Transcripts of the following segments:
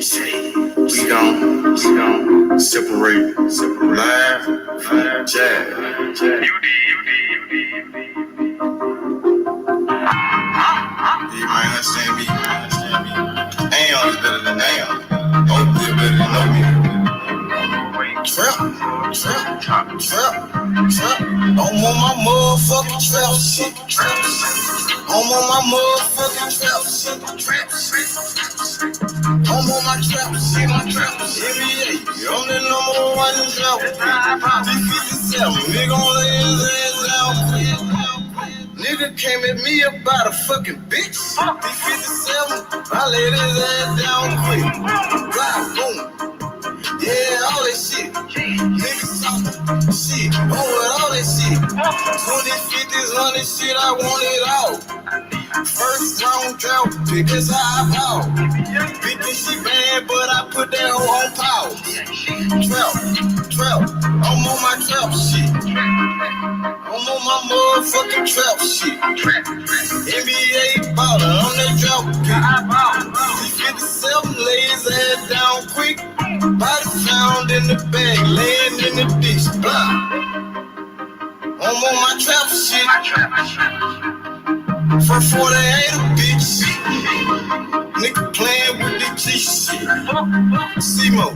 We gon' separate, laugh, jab. You might understand me. Am is better than am. Oak is better than no me. Trap. I'm on my motherfucking trap shit. I'm on my motherfucking trap shit. I'm on my trap shit. NBA, I'm the number one in trap. D57, nigga on his ass out. Nigga came at me about a fucking bitch. D57, I laid his ass down quick. Drive, boom. Yeah, all that shit. Niggas talking shit. With all that shit. 20s, 50s, 100 shit, I want it all. First round drought pick, that's how I ball. Thinking she bad, but I put that hoe on power. Trap. I'm on my trap shit. I'm on my motherfucking trap shit. NBA baller, I'm that drought pick. 57 lays ass down quick. Body found in the bag, laying in the ditch. I'm on my trap shit. For 48 a bitch. Nigga playing with the G shit. C-Mo,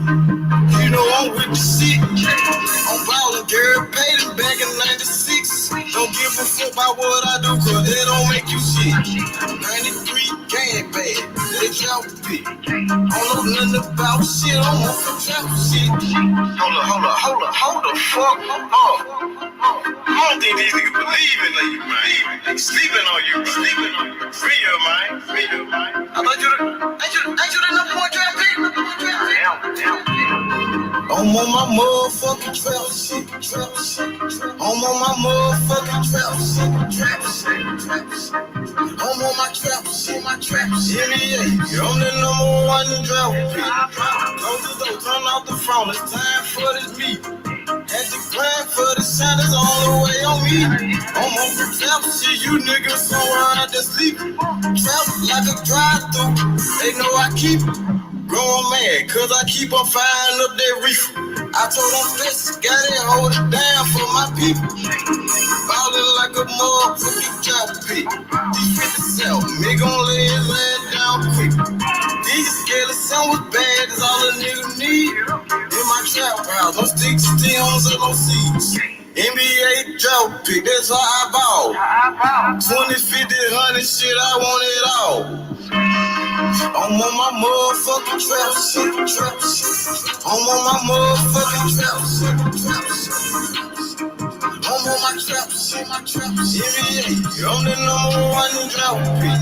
you know I'm with the shit. I'm ballin', Gary Payton back in 96. Don't give a fuck about what I do, cause it don't make you shit. 93 gang bag, they drop pick. Don't know nothing about shit, I'm on some trap shit. Hold the fuck up. I don't think these niggas believe in you, man. They sleeping on you, bro. Free your mind. I thought you the number one trap pick. I'm on my motherfucking trap shit. I'm on my motherfucking trap shit. I'm on my trap shit. NBA, I'm the number one in trap pick. Close the door, turn off the phone. It's time for this meet. Had to grind for the sun, it's all the way on me. I'm on the trap shit, you niggas somewhere out there sleeping. Trap like a drive-thru, they know I keep going mad, cause I keep on firing up that reefer. I told them flex, got it, hold it down for my people. Ballin' like a motherfucking trap pit. D57, me gon' lay his ass down quick. These skeleton was bad, is all a nigga need. In my trap house, no sticks, stems, and no seeds. NBA drought pick, that's how I ball. 20, 50, 100 shit, I want it all. I'm on my motherfucking trap shit. I'm on my motherfucking trap shit. I'm on my trap shit. NBA, I'm the number one in drought pick.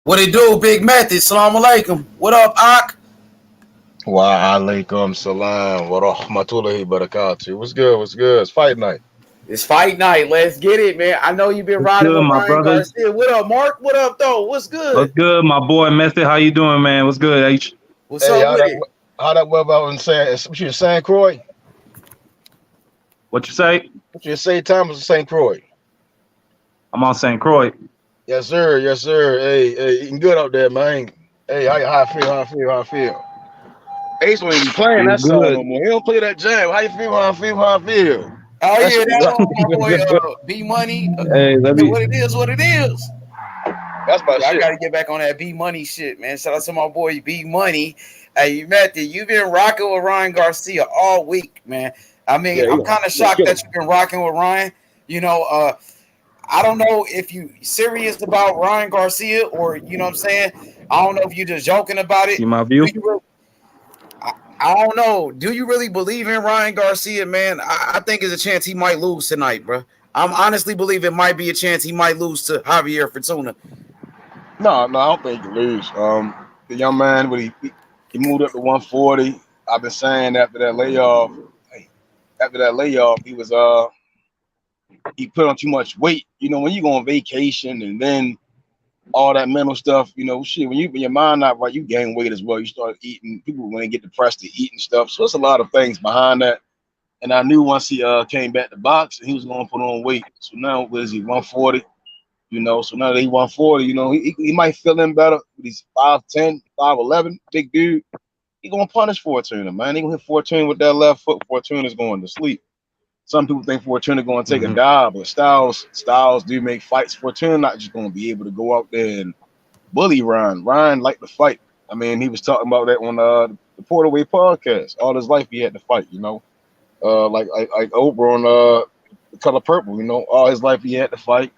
What it do, Big Matthew? Assalamu alaikum. What up, Ak? Wa alaikum salam wa rahmatullahi barakatuh. What's good? It's fight night. It's fight night. Let's get it, man. I know you've been riding with Ryan Garcia. What up, Mark? What up, though? What's good? What's good, my boy Messi? How you doing, man? What's good, H? What's up with it? How that web out and say what you St. Croix? What you say? What you say, Thomas of St. Croix? I'm on St. Croix. Yes, sir. Hey, eating good out there, man. Hey, how I feel? Ace when you playing that song no more. He don't play that jam. How you feel? How I feel? Oh, yeah, that's my boy B Money. Hey, what it is. That's my shit. I gotta get back on that B Money shit, man. Shout out to my boy B Money. Hey, Matthew, you've been rocking with Ryan Garcia all week, man. I mean, I'm kind of shocked that you've been rocking with Ryan. You know, I don't know if you serious about Ryan Garcia or, you know what I'm saying? I don't know if you're just joking about it. See my view? I don't know. Do you really believe in Ryan Garcia, man? I think there's a chance he might lose tonight, bro. I'm honestly believe it might be a chance he might lose to Javier Fortuna. No, I don't think he can lose. The young man, when he moved up to 140. I've been saying after that layoff, he was he put on too much weight. You know, when you go on vacation and then all that mental stuff, you know, shit. When your mind not right, you gain weight as well. You start eating. People when they get depressed, they eating stuff. So it's a lot of things behind that. And I knew once he came back to box, he was going to put on weight. So now what is he 140? You know, so now that he 140, you know, he might feel in better. He's 5'10", 5'11", big dude. He gonna punish Fortuna, man. He gonna hit Fortuna with that left foot. Fortuna's going to sleep. Some people think Fortuna going to take a dive, but Styles do make fights. Fortuna not just going to be able to go out there and bully Ryan. Ryan liked to fight. I mean, he was talking about that on the Portaway podcast. All his life he had to fight, you know. Like Oprah on The Color Purple, you know. All his life he had to fight.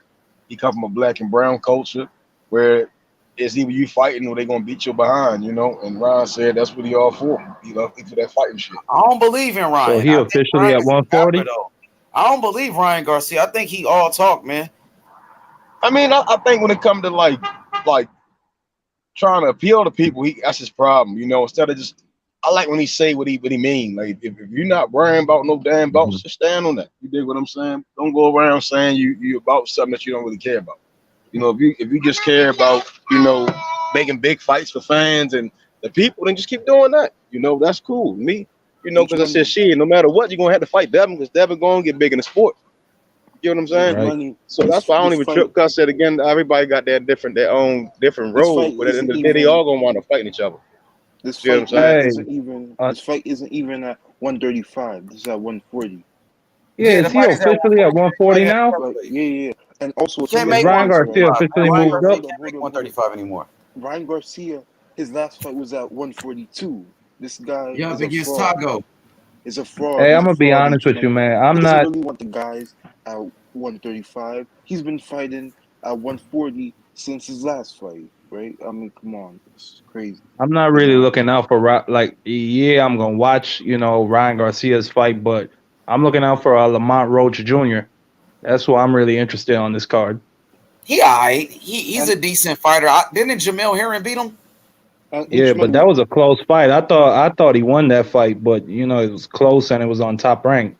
He come from a black and brown culture where it's either you fighting or they going to beat you behind, you know. And Ryan said that's what he all for. He love into that fighting shit. I don't believe in Ryan. So he officially at 140? I don't believe Ryan Garcia. I think he all talk, man. I mean, I think when it comes to like trying to appeal to people, that's his problem. You know, instead of just, I like when he say what he mean. Like if you're not worrying about no damn belts, just stand on that. You dig what I'm saying? Don't go around saying you about something that you don't really care about. You know, if you just care about, you know, making big fights for fans and the people, then just keep doing that. You know, that's cool. Me, you know, because I said, shit, no matter what, you're going to have to fight Devin because Devin going to get big in the sport. You know what I'm saying? Right. So that's why I don't even trip. Because I said, again, everybody got their own different roles. But at the end of the day, they all going to wind up fighting each other. This fight isn't even at 135. This is at 140. Yeah, is he officially at 140 now? Yeah. And also, Ryan Garcia officially moved up. Can't make 135 anymore. Ryan Garcia, his last fight was at 142. This guy is against Tago. Is a fraud. Hey, I'm gonna be honest with you, man. I'm not really want the guys at 135. He's been fighting at 140 since his last fight, right? I mean, come on, it's crazy. I'm not really looking out for I'm gonna watch, you know, Ryan Garcia's fight, but I'm looking out for Lamont Roach Jr. That's why I'm really interested on this card. He alright. He's a decent fighter. Didn't Jamel Herring beat him? Yeah, but that was a close fight. I thought he won that fight, but you know it was close and it was on Top Rank.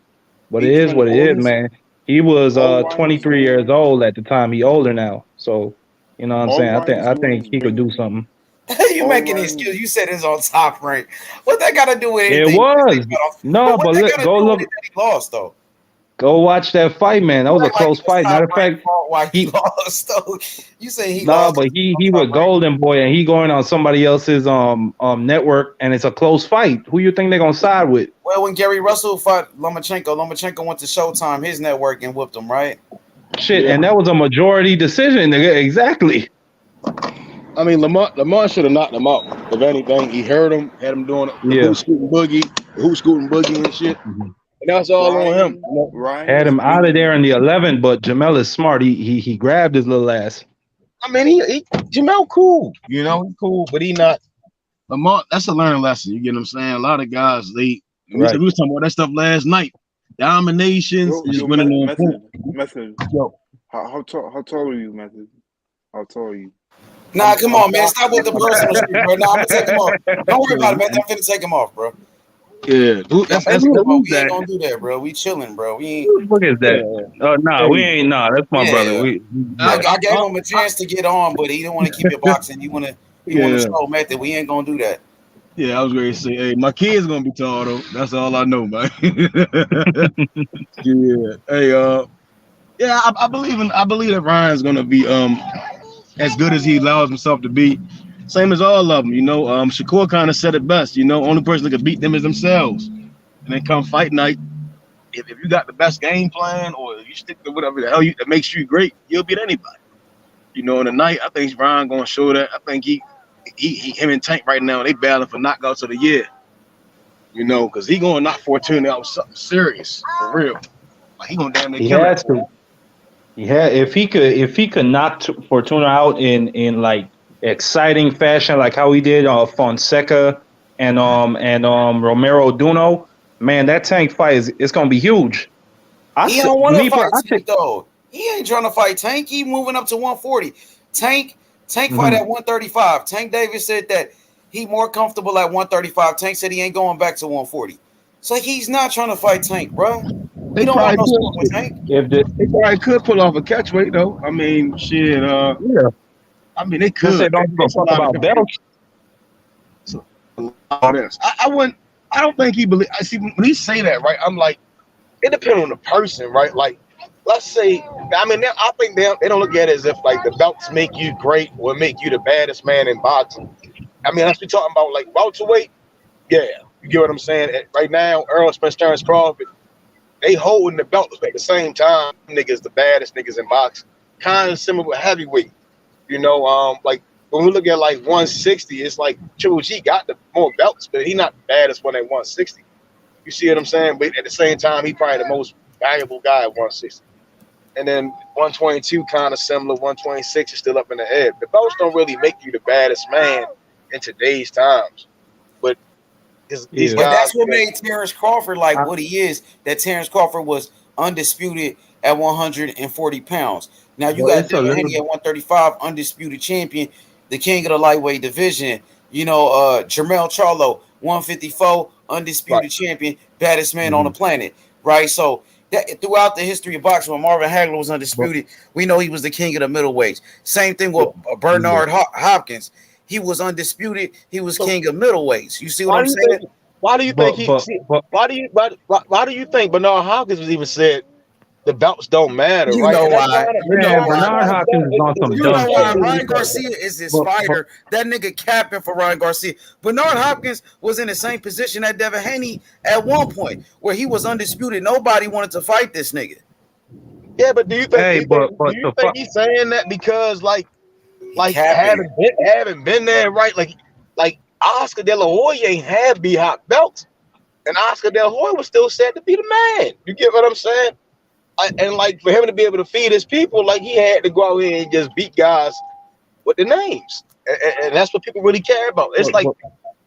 But it is what it is, man. He was 23 years old at the time. He older now, so you know what I'm saying. I think he could do something. You making an excuse? You said it's on Top Rank. What that got to do with anything? It was no, but go look. He lost though. Go watch that fight, man. That was a close fight. Matter of fact, why he lost though? You say he lost? No, but he was Golden Boy, and he going on somebody else's network, and it's a close fight. Who you think they're gonna side with? Well, when Gary Russell fought Lomachenko went to Showtime, his network, and whooped him, right? Shit, and that was a majority decision. Exactly. I mean, Lamar should have knocked him out. If anything, he hurt him, had him doing the who's scooting boogie and shit. Mm-hmm. And that's all on him. Had him out of there in the 11th, but Jamel is smart. He grabbed his little ass. I mean, Jamel cool. You know, he's cool, but he not. Lamar, that's a learning lesson. You get what I'm saying? A lot of guys, we was talking about that stuff last night. Dominations, just winning on Method. Yo. How tall are you, Method? How tall are you? Nah, come on, man. Stop with the personal shit, bro. Nah, I'm gonna take him off. Don't worry about it, man. I'm finna take him off, bro. Yeah, that's we ain't gonna do that, bro. We chilling, bro. We ain't. Look at that. Oh no, we ain't. No, that's my brother. I gave him a chance to get on, but he didn't want to keep it boxing. He want to show Method. We ain't gonna do that. Yeah, I was ready to say, hey, my kid's gonna be tall though. That's all I know, man. Yeah. Hey, I believe that Ryan's gonna be as good as he allows himself to be. Same as all of them, you know. Shakur kind of said it best, you know. Only person that can beat them is themselves. And then come fight night, if you got the best game plan or you stick to whatever the hell that makes you great, you'll beat anybody. You know, in the night, I think Ryan gonna show that. I think him and Tank right now, they battling for knockouts of the year. You know, because he gonna knock Fortuna out with something serious for real. Like he gonna damn near kill him. Yeah, if he could knock Fortuna out in like exciting fashion, like how he did Fonseca and Romero Duno, man, that Tank fight it's gonna be huge. He don't want to fight I Tank though. He ain't trying to fight Tank. He moving up to 140. Tank fight at 135. Tank Davis said that he more comfortable at 135. Tank said he ain't going back to 140. So he's not trying to fight Tank, bro. They He don't want probably no smoke with could. Tank. They probably could pull off a catch weight though. I mean, shit. Yeah, I mean, they let's say could. don't give a It's a fuck lot of about belts. all this. I wouldn't. I don't think he believe. I see when he say that, right? I'm like, it depends on the person, right? Like, let's say, I mean, I think they don't look at it as if like the belts make you great or make you the baddest man in boxing. I mean, let's be talking about like welterweight. Yeah, you get what I'm saying. Right now, Earl Spence, Terrence Crawford, they holding the belts, but at the same time, niggas the baddest niggas in boxing. Kind of similar with heavyweight. You know, like when we look at like 160, it's like Triple G got the more belts, but he not the baddest one at 160. You see what I'm saying? But at the same time, he probably the most valuable guy at 160. And then 122 kind of similar. 126 is still up in the air. The belts don't really make you the baddest man in today's times. But these But guys, that's what made Terrence Crawford like what he is. That Terrence Crawford was undisputed at 140 pounds. Now you got Devin Haney at 135, undisputed champion, the king of the lightweight division. You know, Jermell Charlo, 154, undisputed champion, baddest man on the planet. Right. So that throughout the history of boxing, when Marvin Hagler was undisputed, we know he was the king of the middleweights. Same thing with Bernard Hopkins. He was undisputed. He was king of middleweights. You see what I'm saying? Why do you think why do you think Bernard Hopkins was even said the belts don't matter, You right? know And that's why? kinda, You know why? Bernard Hopkins is on some You dumb know why? shit. Ryan Garcia is his fighter. That nigga capping for Ryan Garcia. Bernard Hopkins was in the same position at Devin Haney at one point where he was undisputed. Nobody wanted to fight this nigga. Yeah, but do you think he's saying that because like haven't been there, right? Like Oscar De La Hoya ain't had B-Hop belts, and Oscar De La Hoya was still said to be the man. You get what I'm saying? And like for him to be able to feed his people, like he had to go out here and just beat guys with the names, and that's what people really care about. It's like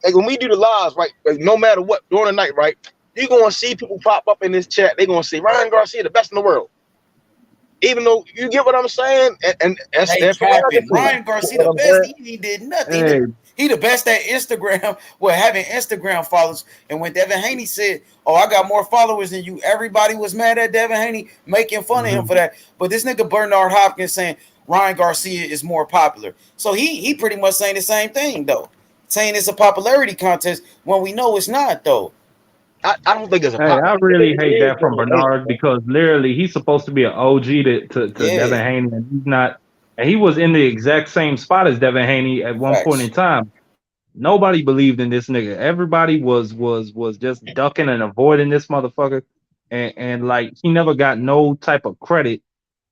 when we do the lives, right? Like no matter what during the night, right? You're gonna see people pop up in this chat. They're gonna say Ryan Garcia, the best in the world. Even though you get what I'm saying, and that's their prerogative. Ryan Garcia the best. He did nothing. He the best at Instagram with having Instagram followers. And when Devin Haney said, "Oh, I got more followers than you," everybody was mad at Devin Haney, making fun of him for that. But this nigga Bernard Hopkins saying Ryan Garcia is more popular. So he pretty much saying the same thing though, saying it's a popularity contest when we know it's not though. I don't think it's a. I really hate that from Bernard because literally he's supposed to be an OG to Devin Haney, and he's not. And he was in the exact same spot as Devin Haney at one point in time. Nobody believed in this nigga. Everybody was just ducking and avoiding this motherfucker, and like he never got no type of credit.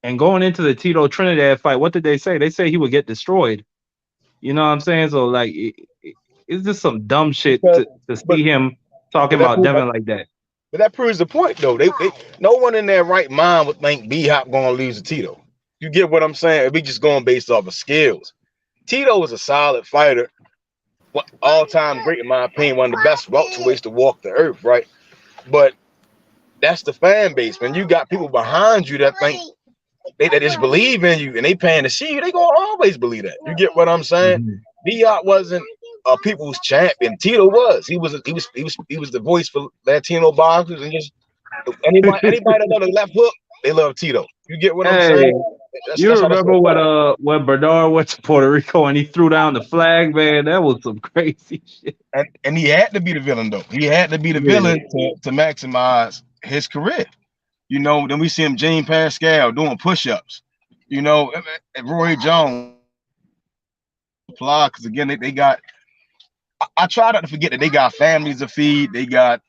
And going into the Tito Trinidad fight, what did they say? They say he would get destroyed. You know what I'm saying? So like, it's just some dumb shit to see him talking about Devin like that. But that proves the point, though. They no one in their right mind would think B-Hop gonna lose to Tito. You get what I'm saying? If we just going based off of skills. Tito was a solid fighter, all-time great in my opinion, one of the best welterweights to walk the earth, right? But that's the fan base. When you got people behind you that think they just believe in you and they paying to see you, they gonna always believe that. You get what I'm saying? B-Hop wasn't a people's champion. Tito was. He was the voice for Latino boxers, and just anybody that love the left hook, they love Tito. You get what I'm saying? You remember when Bernard went to Puerto Rico and he threw down the flag, man? That was some crazy shit. And he had to be the villain though. He had to be the villain to maximize his career. You know, then we see him Gene Pascal doing push-ups. You know, and Roy Jones apply because again they got. I try not to forget that they got families to feed. They got.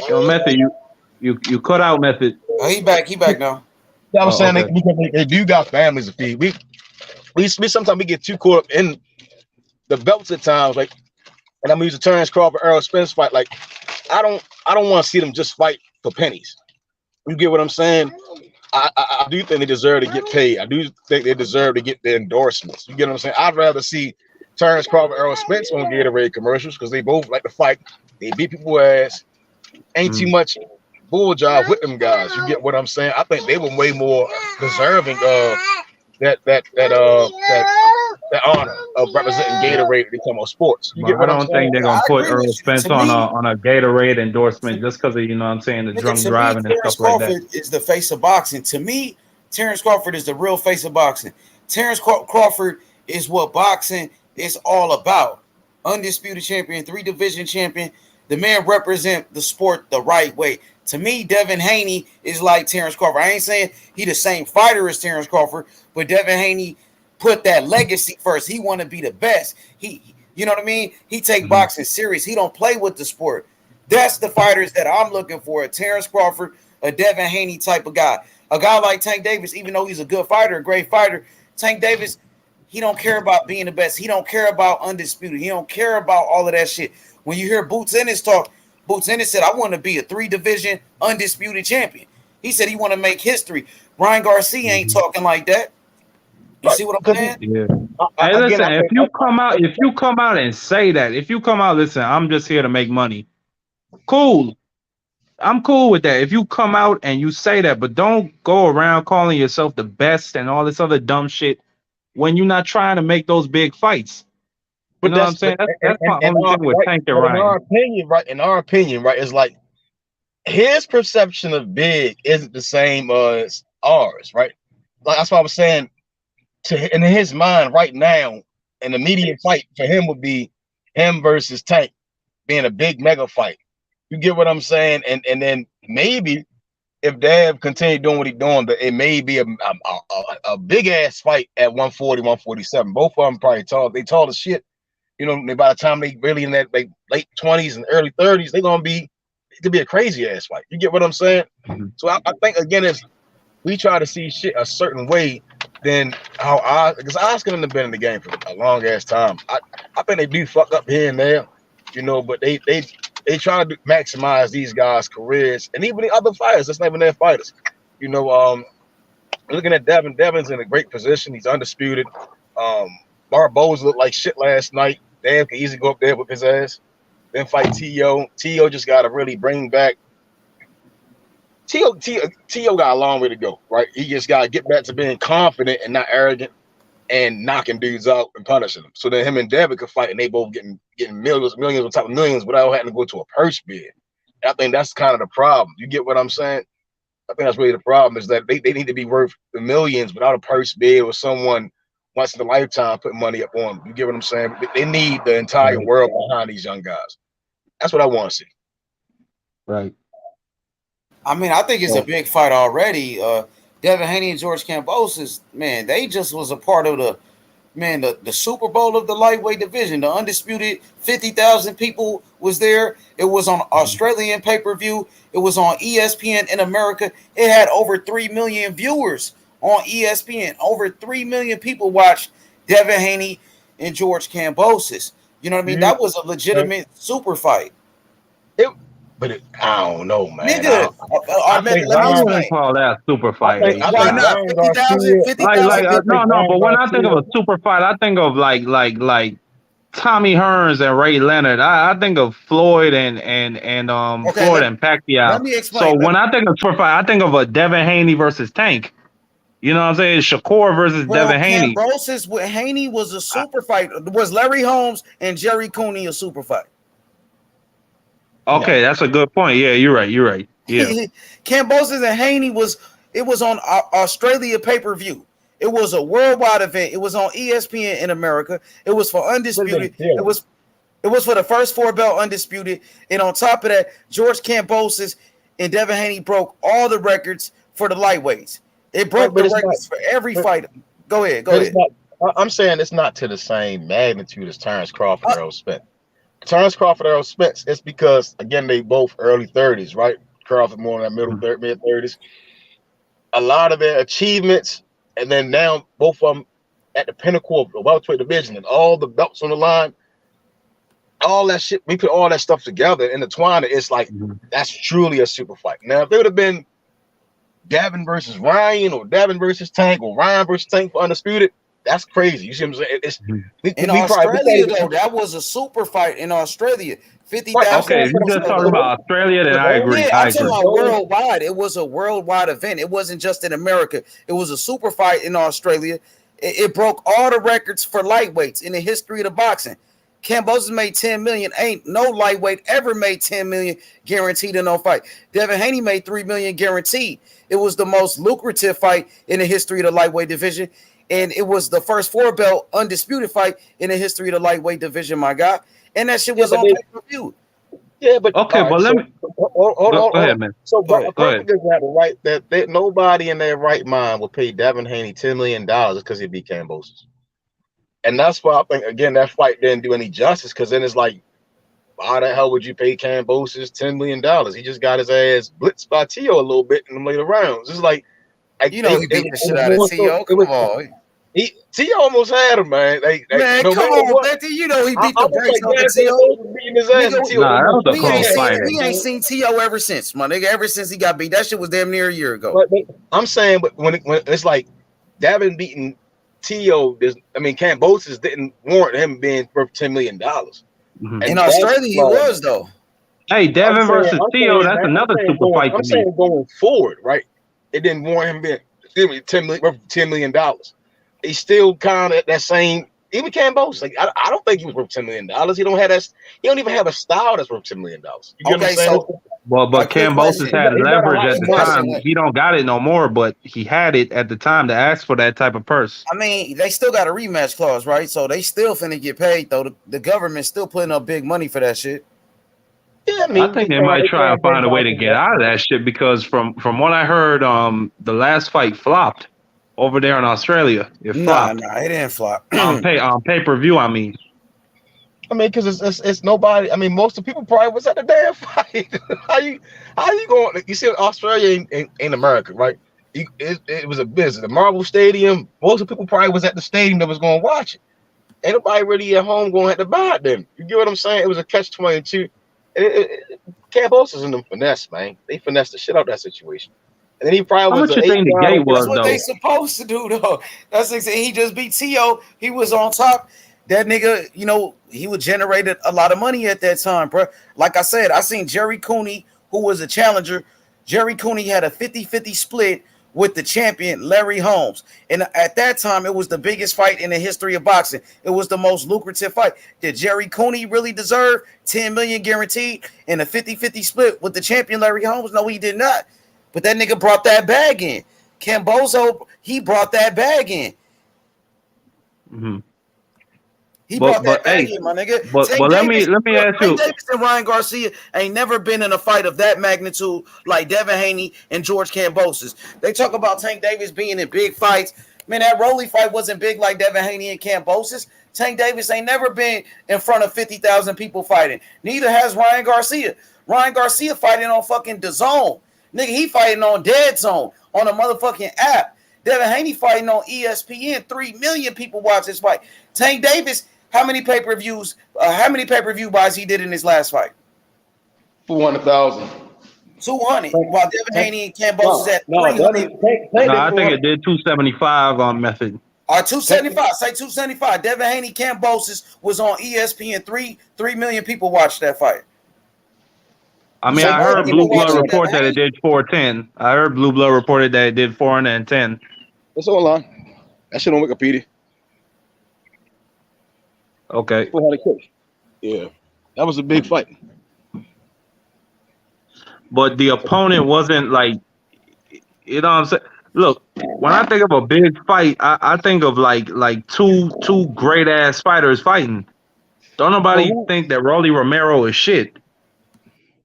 Yo, Method, you cut out, Method. Oh, he back now. Yeah, I'm saying they do got families to feed. We sometimes we get too caught up in the belts at times, like, and I'm using Terrence Crawford, Earl Spence fight. Like, I don't want to see them just fight for pennies. You get what I'm saying? I do think they deserve to get paid. I do think they deserve to get the endorsements. You get what I'm saying? I'd rather see Terrence Crawford, Errol Spence on Gatorade commercials because they both like to fight. They beat people's ass. Ain't too much bull job with them guys. You get what I'm saying? I think they were way more deserving of that honor of representing Gatorade to come on sports. You But get I what I'm don't think saying? they're Yeah, gonna I put agree Earl with you. Spence To me, on a Gatorade endorsement just because of I'm saying the drunk to me, driving and Terrence stuff like that. Crawford is the face of boxing. To me, Terrence Crawford is the real face of boxing. Terrence Crawford is what boxing is all about. Undisputed champion, 3 division champion. The man represent the sport the right way. To me, Devin Haney is like Terrence Crawford. I ain't saying he the same fighter as Terrence Crawford, but Devin Haney put that legacy first. He want to be the best. You know what I mean? He take boxing serious. He don't play with the sport. That's the fighters that I'm looking for. A Terrence Crawford, a Devin Haney type of guy. A guy like Tank Davis, even though he's a good fighter, a great fighter, Tank Davis, he don't care about being the best. He don't care about undisputed. He don't care about all of that shit. When you hear Boots Ennis talk, Boots Ennis said, I want to be a 3 division undisputed champion. He said he want to make history. Ryan Garcia ain't talking like that. You see what I'm saying? Yeah. Hey, Again, listen, I think if you come out and say that, if you come out, listen, I'm just here to make money. Cool. I'm cool with that. If you come out and you say that, but don't go around calling yourself the best and all this other dumb shit when you're not trying to make those big fights. You but know what I'm that's saying? That's my and only our, thing with right. Tank and But in our Ryan. opinion, right? In our opinion, right, it's like his perception of big isn't the same as ours, right? Like that's why I was saying in his mind right now, an immediate fight for him would be him versus Tank being a big mega fight. You get what I'm saying? And then maybe if Dab continued doing what he's doing, that it may be a big ass fight at 140, 147. Both of them probably tall. They tall as shit. You know, by the time they really in that like late 20s and early 30s, they're gonna be it could be a crazy ass fight. You get what I'm saying? So I think again, if we try to see shit a certain way, then how because Oscar have been in the game for a long ass time. I think they do fuck up here and there, you know, but they try to maximize these guys' careers and even the other fighters. That's not even their fighters. You know, looking at Devin, Devin's in a great position. He's undisputed. Barboza looked like shit last night. Dave can easily go up there with his ass. Then fight T.O. T.O. just got to really bring back. T.O. got a long way to go, right? He just got to get back to being confident and not arrogant and knocking dudes out and punishing them. So then him and Devin could fight and they both getting millions on top of millions without having to go to a purse bid. And I think that's kind of the problem. You get what I'm saying? I think that's really the problem is that they need to be worth the millions without a purse bid or someone once in a lifetime putting money up on them. You get what I'm saying? They need the entire world behind these young guys. That's what I want to see. Right. I mean, I think it's a big fight already. Devin Haney and George Kambosos, man, they just was a part of the Super Bowl of the lightweight division. The undisputed 50,000 people was there. It was on Australian pay-per-view. It was on ESPN in America. It had over 3 million viewers on ESPN. Over 3 million people watched Devin Haney and George Kambosos. You know what I mean? That was a legitimate super fight. I don't know, man. Nigga, I think let me I Ryan, wouldn't explain. call that a super I fight. think Why not? Ryan 50,000 Garcia. But when I think of a super fight, I think of like Tommy Hearns and Ray Leonard. I think of Floyd and Okay, Floyd and Pacquiao. let me So explain. when I think of super fight, I think of a Devin Haney versus Tank. You know what I'm saying? Shakur versus Bro, Devin Haney. Kambosos with Haney was a super fight. Was Larry Holmes and Jerry Cooney a super fight? Okay, that's a good point. Yeah, you're right. Yeah. Kambosos and Haney was on Australia pay-per-view. It was a worldwide event. It was on ESPN in America. It was for undisputed. It was for the first 4 belt undisputed. And on top of that, George Kambosos and Devin Haney broke all the records for the lightweights. It broke the records for every fighter. Go ahead. I'm saying it's not to the same magnitude as Terrence Crawford, Errol Spence. Terrence Crawford, Errol Spence. It's because again they both early 30s, right? Crawford more in that mid 30s. A lot of their achievements, and then now both of them at the pinnacle of the welterweight division and all the belts on the line. All that shit, we put all that stuff together, intertwine it. It's like that's truly a super fight. Now, if it would have been Davin versus Ryan or Davin versus Tank or Ryan versus Tank for undisputed. That's crazy. You see what I'm saying? It's in Australia though. That was a super fight in Australia. 50,000. Okay, if you're just talking about Australia, then I agree. Yeah, I I'm talking agree. about worldwide. It was a worldwide event. It wasn't just in America. It was a super fight in Australia. It broke all the records for lightweights in the history of the boxing. Kambosos made 10 million. Ain't no lightweight ever made 10 million guaranteed in no fight. Devin Haney made 3 million guaranteed. It was the most lucrative fight in the history of the lightweight division. And it was the first 4-belt undisputed fight in the history of the lightweight division, my guy. And that shit was on pay-per-view. Yeah, but okay, but let me hold go ahead, man. So, a perfect example, right? That nobody in their right mind would pay Devin Haney $10 million because he beat Kambosos. And that's why I think, again, that fight didn't do any justice, because then it's like, why the hell would you pay Kambosos $10 million? He just got his ass blitzed by T.O. a little bit in the later rounds. It's like, you know, he beat the shit out of T.O. Come on. T.O. almost had him, man. Man, come on, man. You know he beat the brakes off of T.O. Nah, that was a close fight. We ain't seen T.O. ever since, my nigga. Ever since he got beat. That shit was damn near a year ago. But I'm saying, but when it's like Davin beating T.O., Kambosos didn't warrant him being worth $10 million. Mm-hmm. In Australia, he was, though. Hey, Devin versus T.O., that's another super fight to me. I'm saying going forward, right? It didn't warrant him being $10 million. He's still kind of that same. Even Kambosos, like I don't think he was worth $10 million. He don't have that. He don't even have a style that's worth $10 million. You okay, so but Kambosos had leverage at the time. He don't got it no more, but he had it at the time to ask for that type of purse. I mean, they still got a rematch clause, right? So they still finna get paid though. The government's still putting up big money for that shit. Yeah, I think they might try and find a way to get out of that shit, because from what I heard, the last fight flopped over there in Australia. It flopped. Nah, it didn't flop. on pay-per-view, I mean. Because it's nobody. I mean, most of the people probably was at the damn fight. how you going? You see, Australia ain't America, right? It was a business. The Marvel Stadium. Most of the people probably was at the stadium that was going to watch it. Ain't nobody really at home going to have to buy it. Then you get what I'm saying? It was a catch-22. Kambosos in them finesse, man. They finessed the shit out of that situation. And then he probably was. How much you think the gate was, though? That's what they supposed to do, though. That's exactly. He just beat T.O. He was on top. That nigga, he would generated a lot of money at that time, bro. Like I said, I seen Jerry Cooney, who was a challenger. Jerry Cooney had a 50-50 split with the champion, Larry Holmes. And at that time, it was the biggest fight in the history of boxing. It was the most lucrative fight. Did Jerry Cooney really deserve $10 million guaranteed in a 50-50 split with the champion, Larry Holmes? No, he did not. But that nigga brought that bag in. Kambosos, he brought that bag in. Mm-hmm. He brought that bag in, my nigga. But let me ask you. Tank Davis and Ryan Garcia ain't never been in a fight of that magnitude like Devin Haney and George Kambosos. They talk about Tank Davis being in big fights. Man, that Rolly fight wasn't big like Devin Haney and Kambosos. Tank Davis ain't never been in front of 50,000 people fighting. Neither has Ryan Garcia. Ryan Garcia fighting on fucking DAZN. Nigga, he fighting on Dead Zone on a motherfucking app. Devin Haney fighting on ESPN. 3 million people watch this fight. Tank Davis, how many pay-per-view buys he did in his last fight? 400,000. 200. While Devin Haney and Kambosos at 300. I think it did 275 on Method. 275. Say 275. Devin Haney, Kambosos was on ESPN. 3 million people watched that fight. I mean, I heard Blue Blood report that it did 410. I heard Blue Blood reported that it did 410. That's online. That shit on Wikipedia. Okay. Yeah, that was a big fight. But the opponent wasn't like, you know what I'm saying? Look, when I think of a big fight, I think of like two great ass fighters fighting. Don't nobody think that Rolly Romero is shit.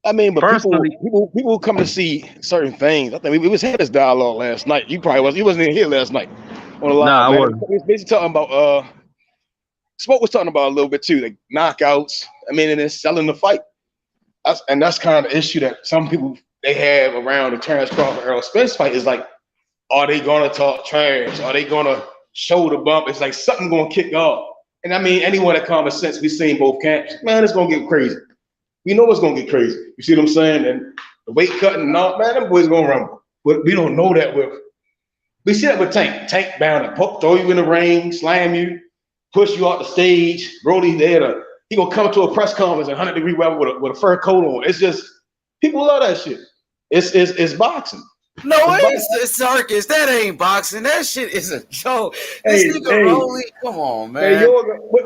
I mean, but people come to see certain things. I think we was had this dialogue last night. You wasn't even here last night on the line. Nah, I wasn't. We was basically talking about Smoke was talking about a little bit too, like knockouts. I mean, and then selling the fight. That's kind of the issue that some people they have around the Terrence Crawford Errol Spence fight is like, are they gonna talk trash? Are they gonna show the bump? It's like something gonna kick off. And I mean, anyone that common sense, we've seen both camps. Man, it's gonna get crazy. We know it's gonna get crazy. You see what I'm saying? And the weight cutting and all, man, them boys gonna rumble. But we don't know that with. We see that with Tank. Tank bound to throw you in the ring, slam you, push you off the stage. Brody there, he gonna come to a press conference in 100-degree weather with a fur coat on. It's just people love that shit. It's boxing. No, it's circus. That ain't boxing. That shit is a joke. This nigga Rolly, come on, man.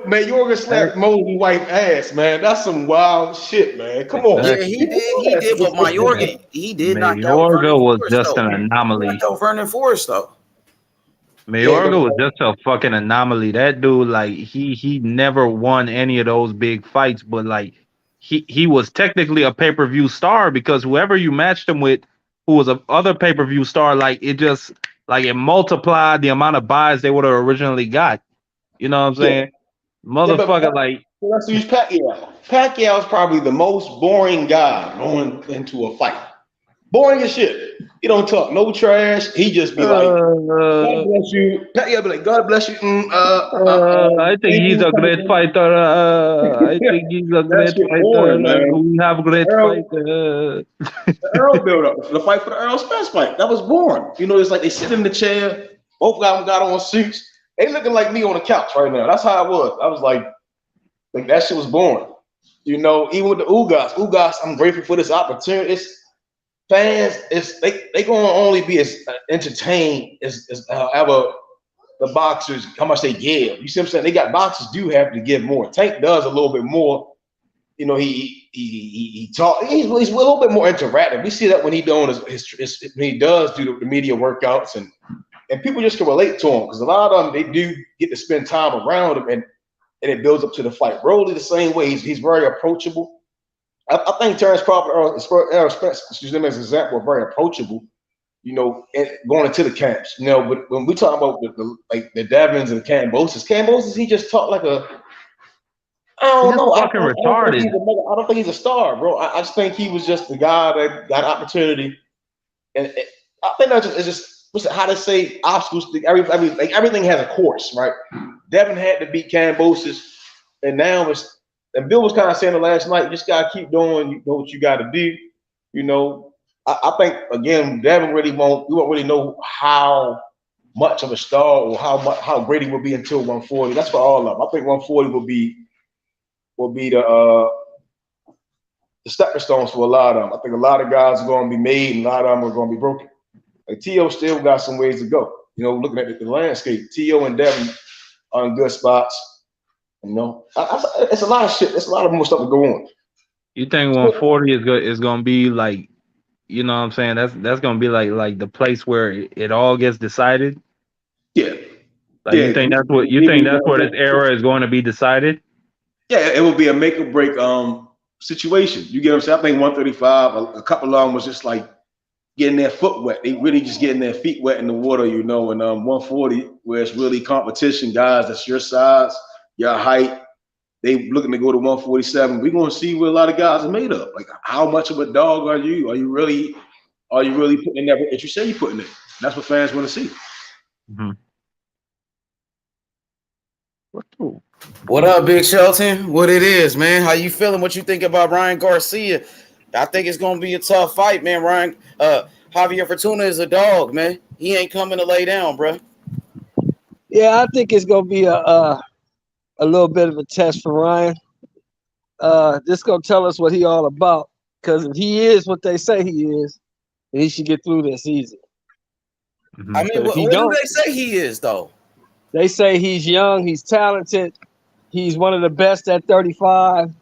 Mayorga slapped Mosley's wife ass, man. That's some wild shit, man. Come on. Yeah, he did. But Mayorga, he did knock out Mayorga was Forrest, just though. an anomaly. He knocked out Vernon Forrest, though. Mayorga was just a fucking anomaly. That dude, like, he never won any of those big fights, but like he was technically a pay-per-view star because whoever you matched him with, who was a other pay-per-view star, like it multiplied the amount of buys they would have originally got. You know what I'm saying? Motherfucker, like let's use Pacquiao. Pacquiao is probably the most boring guy going into a fight. Boring as shit. He don't talk no trash. He just be like, God bless you. Pacquiao be like, God bless you. I think he's a great fighter. I think he's a great fighter. Boring, man. We have great fighters. The Earl build up, the fight for the Earl Spence fight. That was boring. You know, it's like they sit in the chair. Both of them got on suits. They looking like me on the couch right now. That's how I was. I was like that shit was boring. You know, even with the Ugas, I'm grateful for this opportunity. It's fans, they gonna only be as entertained as however the boxers, how much they give. You see what I'm saying? They got boxers do have to give more. Tank does a little bit more. You know, he talk. He's a little bit more interactive. We see that when he doing his when he does do the media workouts and people just can relate to him because a lot of them they do get to spend time around him and it builds up to the fight. Broly the same way. He's very approachable. I think Terrence Crawford, Earl Spence, use them as an example, are very approachable. You know, going into the camps. You know, but when we talk about the Devins and Cambosis, he just talked like a. I don't know. Fucking retarded. I don't think he's a star, bro. I just think he was just the guy that got opportunity, and I think that's just how to say obstacles. Everything has a course, right? Devin had to beat Cambosis, and now and Bill was kind of saying it last night. You just gotta keep doing. You know what you got to do. You know, I think again, Devin we won't really know how much of a star or how great he will be until 140. That's for all of them. I think 140 will be the stepping stones for a lot of them. I think a lot of guys are going to be made, and a lot of them are going to be broken. Like T.O. still got some ways to go. You know, looking at the landscape, T.O. and Devin are in good spots. You know, it's a lot of shit. It's a lot of more stuff to go on. You think 140 is going to be like, you know what I'm saying? That's going to be like the place where it all gets decided? Yeah. Like you think that's where this era is going to be decided? Yeah, it will be a make or break situation. You get what I'm saying? I think 135, a couple of them was just like getting their foot wet. They really just getting their feet wet in the water, you know. And 140, where it's really competition, guys that's your size, your height. They looking to go to 147. We're gonna see what a lot of guys are made of. Like, how much of a dog are you? Are you really putting in that that you say you're putting in? That's what fans want to see. Mm-hmm. What up, Big Shelton? What it is, man? How you feeling? What you think about Ryan Garcia? I think it's gonna be a tough fight, man. Javier Fortuna is a dog, man. He ain't coming to lay down, bro. Yeah, I think it's gonna be a little bit of a test for Ryan. This gonna tell us what he all about. Because if he is what they say he is, then he should get through this easy. Mm-hmm. I mean, what do they say he is, though? They say he's young, he's talented, he's one of the best at 35.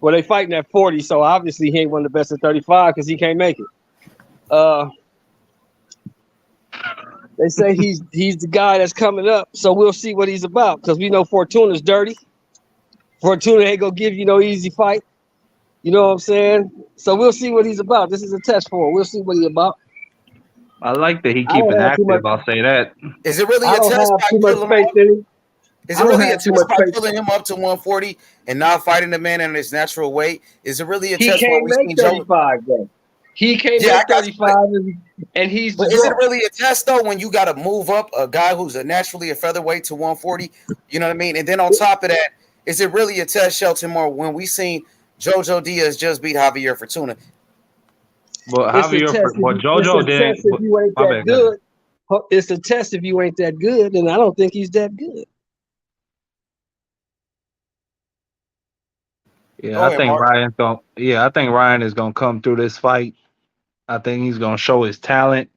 Well, they fighting at 40, so obviously he ain't one of the best at 35 because he can't make it. They say he's the guy that's coming up, so we'll see what he's about because we know Fortuna's dirty. Fortuna ain't gonna give you no easy fight. You know what I'm saying? So we'll see what he's about. This is a test for him. We'll see what he's about. I like that he keeping active. I'll say that. Is it really a test by pulling him? Is it really a test by pulling him up to 140 and not fighting the man in his natural weight? Is it really a test? He can't make 35, though. He can't make 35, and he's. But is it really a test though when you got to move up a guy who's naturally a featherweight to 140? You know what I mean? And then on top of that, is it really a test, Shelton, more when we seen JoJo Diaz just beat Javier Fortuna? But It's a Javier, test. but It's JoJo a didn't. test if you ain't My that bad, go ahead. good. It's a test if you ain't that good, and I don't think he's that good. Yeah, Go I ahead, think Mark. Ryan's going. Yeah, I think Ryan is gonna come through this fight. I think he's gonna show his talent,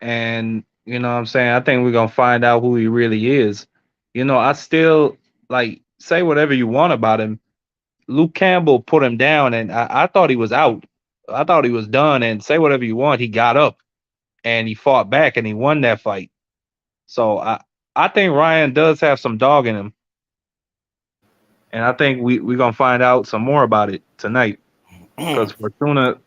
and you know what I'm saying. I think we're gonna find out who he really is. You know, I still like say whatever you want about him. Luke Campbell put him down, and I thought he was out. I thought he was done. And say whatever you want, he got up and he fought back and he won that fight. So I think Ryan does have some dog in him, and I think we're gonna find out some more about it tonight. Because Fortuna,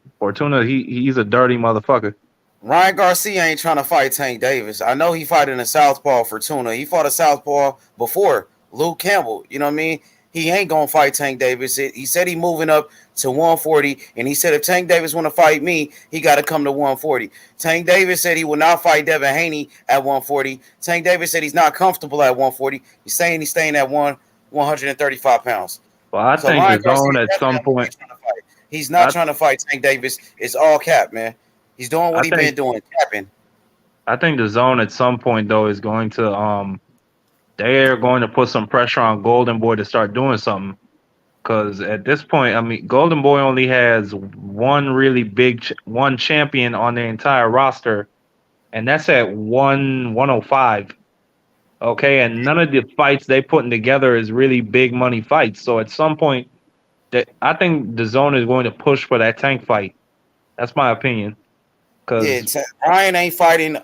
he's a dirty motherfucker. Ryan Garcia ain't trying to fight Tank Davis. I know he fighting a southpaw Fortuna. He fought a southpaw before Luke Campbell. You know what I mean? He ain't gonna fight Tank Davis. He said he moving up to 140, and he said if Tank Davis want to fight me, he got to come to 140. Tank Davis said he will not fight Devin Haney at 140. Tank Davis said he's not comfortable at 140. He's saying he's staying at 135 pounds. Well, I So think Ryan the Garcia zone at some definitely point. ain't trying to fight. He's not I trying to fight Tank Davis. It's all cap, man. He's doing I what he think been doing, capping. I think the zone at some point though is going to they're going to put some pressure on Golden Boy to start doing something. Because at this point, I mean, Golden Boy only has one really big one champion on the entire roster, and that's at 105. Okay, and none of the fights they putting together is really big money fights. So at some point, that I think the zone is going to push for that Tank fight. That's my opinion. Yeah, Because Ryan ain't fighting.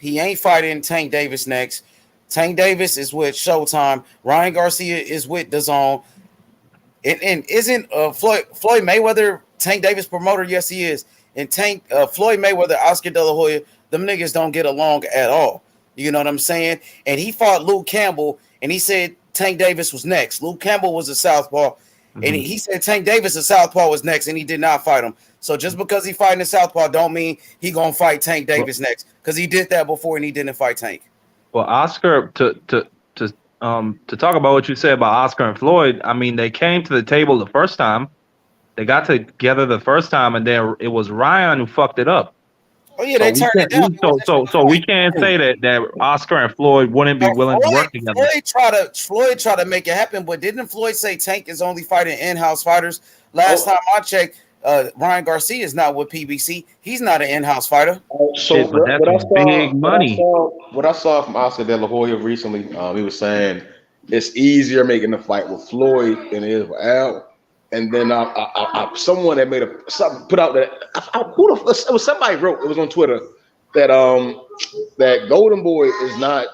He ain't fighting Tank Davis next. Tank Davis is with Showtime. Ryan Garcia is with DAZN. And isn't Floyd Mayweather Tank Davis promoter? Yes, he is. And Floyd Mayweather, Oscar De La Hoya, them niggas don't get along at all. You know what I'm saying? And he fought Luke Campbell, and he said Tank Davis was next. Luke Campbell was a southpaw, and he said Tank Davis, a southpaw, was next, and he did not fight him. So just because he fighting a southpaw, don't mean he gonna fight Tank Davis next, because he did that before and he didn't fight Tank. well, Oscar to talk about what you said about Oscar and Floyd. I mean, they came to the table the first time. They got together the first time, and then it was Ryan who fucked it up. Oh yeah, So they we turned it can't. down. He wasn't trying to So we fight. can't say that Oscar and Floyd wouldn't be No, willing to work together. Floyd tried to make it happen, but didn't Floyd say Tank is only fighting in-house fighters? Last time I checked, Ryan Garcia is not with PBC. He's not an in-house fighter. So Shit, but that's big money. what I saw from Oscar De La Hoya recently, he was saying it's easier making the fight with Floyd than it is with Al. And then someone that made something put out that it was somebody wrote, it was on Twitter, that that Golden Boy is not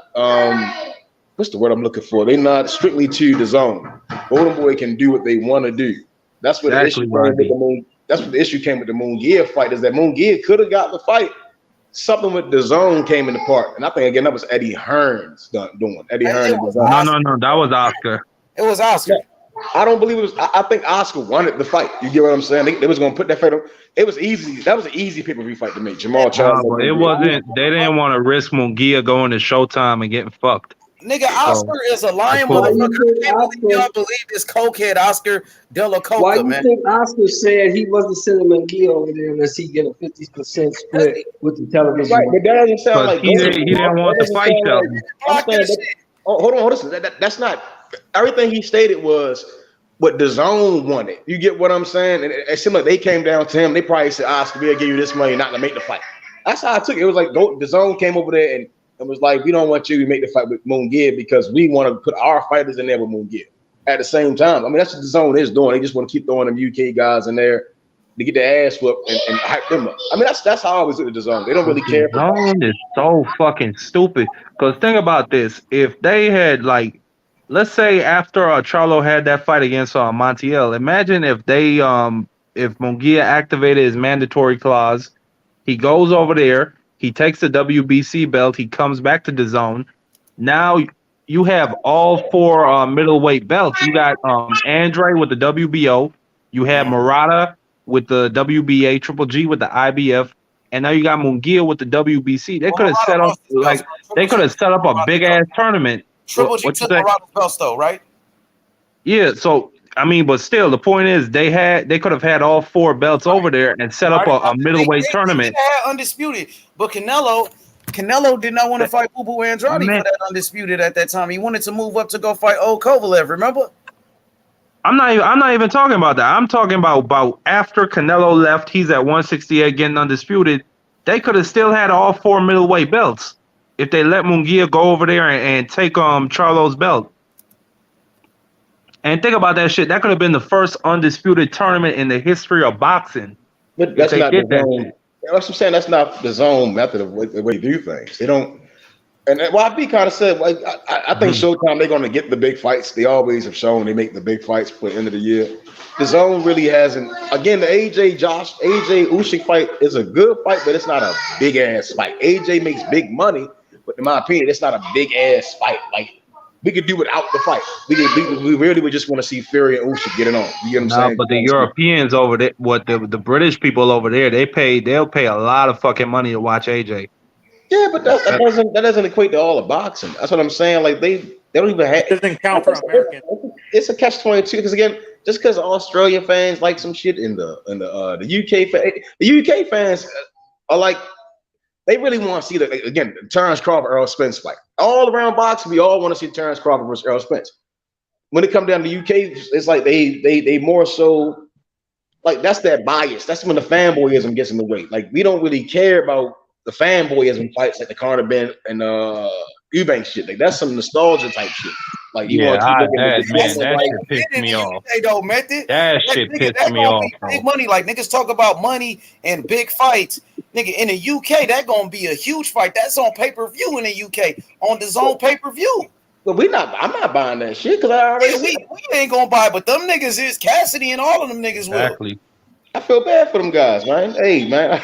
what's the word I'm looking for? They're not strictly to the zone. Golden Boy can do what they want to do. That's what Exactly, that's what the issue came with the Munguia fight, is that Munguia could have got the fight. Something with the zone came into part. And I think again that was Eddie Hearns doing. Eddie Hearns was No, that was Oscar. It was Oscar. I don't believe it was. I think Oscar wanted the fight. You get what I'm saying? They was going to put that fight on. It was easy. That was an easy pay-per-view fight to make. Jamal Charles. But it wasn't. They didn't want to risk Munguia going to Showtime and getting fucked. Nigga, Oscar is a lying motherfucker. I can't believe y'all believe this cokehead Oscar De La Coca, Why do you man. think Oscar said he wasn't sending McGee over there unless he get a 50% split with the television? Right, but that doesn't sound like he didn't want the fight though. Hold on, listen. That's not everything he stated was what the zone wanted. You get what I'm saying? And it seemed like they came down to him. They probably said, Oscar, we'll give you this money not to make the fight. That's how I took it. It was like the zone came over there and was like, we don't want you to make the fight with Munguia because we want to put our fighters in there with Munguia. At the same time, I mean, that's what the zone is doing. They just want to keep throwing them UK guys in there to get their ass whooped and hype them up. I mean, that's how I always look at the zone. They don't really care. The zone is so fucking stupid. Because think about this. If they had, like, let's say after Charlo had that fight against Montiel, imagine if they if Munguia activated his mandatory clause, he goes over there, he takes the WBC belt, he comes back to the zone. Now you have all four middleweight belts. You got Andre with the WBO, you have Murata with the WBA, Triple G with the IBF, and now you got Munguia with the WBC. They could have set up a big ass tournament. Triple G took Murata's belts though, right? Yeah, so I mean, but still, the point is they could have had all 4 belts over there and set up a middleweight tournament. They had undisputed, but Canelo did not want to fight Boo Andrade for that undisputed at that time. He wanted to move up to go fight old Kovalev. Remember? I'm not even talking about that. I'm talking about after Canelo left, he's at 168 getting undisputed. They could have still had all 4 middleweight belts if they let Munguia go over there and take Charlo's belt. And think about that shit. That could have been the first undisputed tournament in the history of boxing. But that's not the zone. That's what I'm saying. That's not the zone method of the way you do things. They don't. And YB kind of said, like, I think Showtime, they're going to get the big fights. They always have shown they make the big fights for the end of the year. The zone really hasn't. Again, the AJ Usyk fight is a good fight, but it's not a big ass fight. AJ makes big money, but in my opinion, it's not a big ass fight. Like, we could do without the fight. We really would just want to see Fury and Usyk get it on. You get what I'm saying? But the Europeans over there, the British people over there, they'll pay a lot of fucking money to watch AJ. Yeah, but that doesn't equate to all of boxing. That's what I'm saying. Like they don't even have. It doesn't count for Americans. It's a catch-22 because again, just because Australian fans like some shit in the UK fans are like. They really want to see again, Terrence Crawford, Errol Spence fight. All around boxing, we all want to see Terrence Crawford versus Errol Spence. When it comes down to the UK, it's like they more so like that's that bias. That's when the fanboyism gets in the way. Like we don't really care about the fanboyism fights like the Carter Ben and Eubanks shit. Like that's some nostalgia type shit. Like you want to that shit pissed me off. That shit pissed me off. Big money, like niggas talk about money and big fights. Nigga, in the UK, that gonna be a huge fight. That's on pay-per-view in the UK, on the zone pay-per-view. But I'm not buying that shit because I already we ain't gonna buy, but them niggas is Cassidy and all of them niggas will. I feel bad for them guys, man. Hey, man.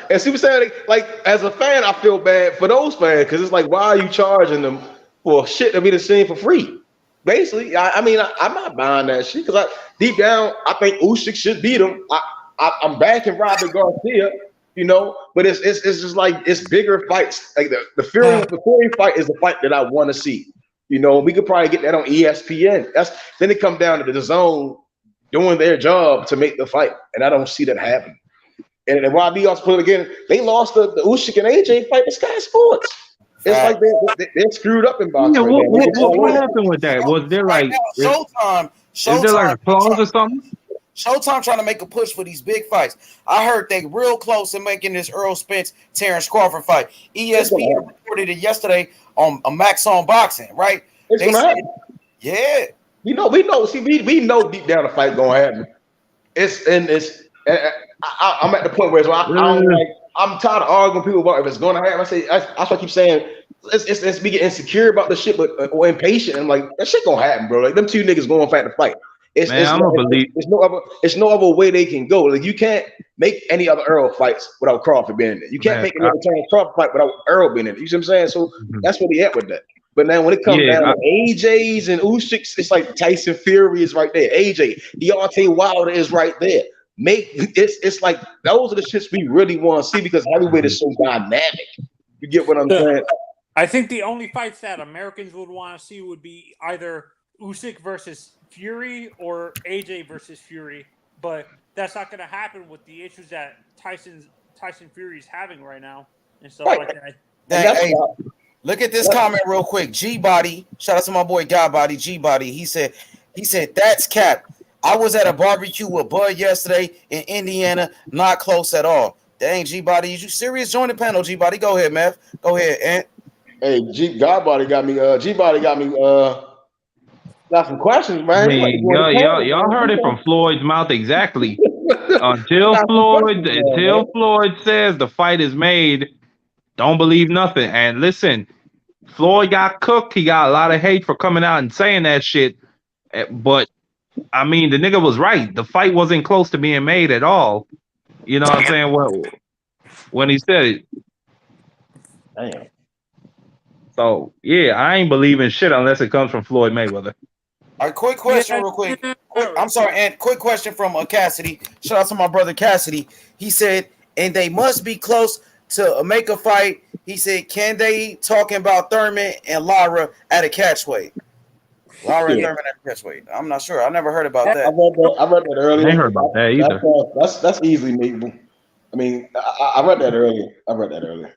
And see what I'm saying? Like, as a fan, I feel bad for those fans because it's like, why are you charging them for shit to be the same for free? Basically, I'm not buying that shit because deep down, I think Usyk should beat him. I'm backing Robert Garcia. You know, but it's just like it's bigger fights. Like the Fury fight is the fight that I want to see. You know, we could probably get that on ESPN. Then it comes down to the zone doing their job to make the fight, and I don't see that happening. And YB also put it again. They lost the Usyk and AJ fight to Sky Sports. It's like they're screwed up in boxing. Yeah, what happened with that? Was there like Showtime? Is there like a clause or something? Showtime trying to make a push for these big fights. I heard they real close to making this Errol Spence Terrence Crawford fight. ESPN reported it yesterday on a Max on Boxing, right? They said, yeah. We know. See, we know deep down the fight gonna happen. I'm at the point where I'm tired of arguing people about if it's gonna happen. That's why I keep saying it's me getting insecure about the shit, or impatient. I'm like, that shit gonna happen, bro. Like them two niggas going fight to fight. There's no other way they can go. Like you can't make any other Earl fights without Crawford being in it. You can't make another Terrence Crawford fight without Earl being in it. You see what I'm saying? So that's where they at with that. But now when it comes down to AJ's and Usyk's, it's like Tyson Fury is right there. AJ, Deontay Wilder is right there. It's like those are the shits we really want to see because heavyweight is so dynamic. You get what I'm saying? I think the only fights that Americans would want to see would be either Usyk versus Fury or AJ versus Fury, but that's not going to happen with the issues that Tyson Fury is having right now and stuff like that. Hey, look at this comment real quick. G-Body, shout out to my boy Godbody, G-Body. He said that's cap. I was at a barbecue with Bud yesterday in Indiana, not close at all. Dang, G-Body, is you serious? Join the panel, G-Body. Go ahead, Mav. Go ahead, Ant. Hey, Godbody got me. G-Body got me. Got some questions, man. I mean, y'all heard it from Floyd's mouth exactly. Until Floyd says the fight is made, don't believe nothing. And listen, Floyd got cooked. He got a lot of hate for coming out and saying that shit. But I mean, the nigga was right. The fight wasn't close to being made at all. You know what I'm saying? Well, when he said it. Damn. So yeah, I ain't believing shit unless it comes from Floyd Mayweather. All right, quick question real quick. I'm sorry, and quick question from Cassidy. Shout out to my brother Cassidy. He said, and they must be close to make a fight. He said, can they talking about Thurman and Lara at a catchweight? Lara and Yeah. Thurman at catchweight. I'm not sure. I never heard about That- that. I read that I earlier. ain't heard about that either. That's easily meetable. I mean, I read that earlier.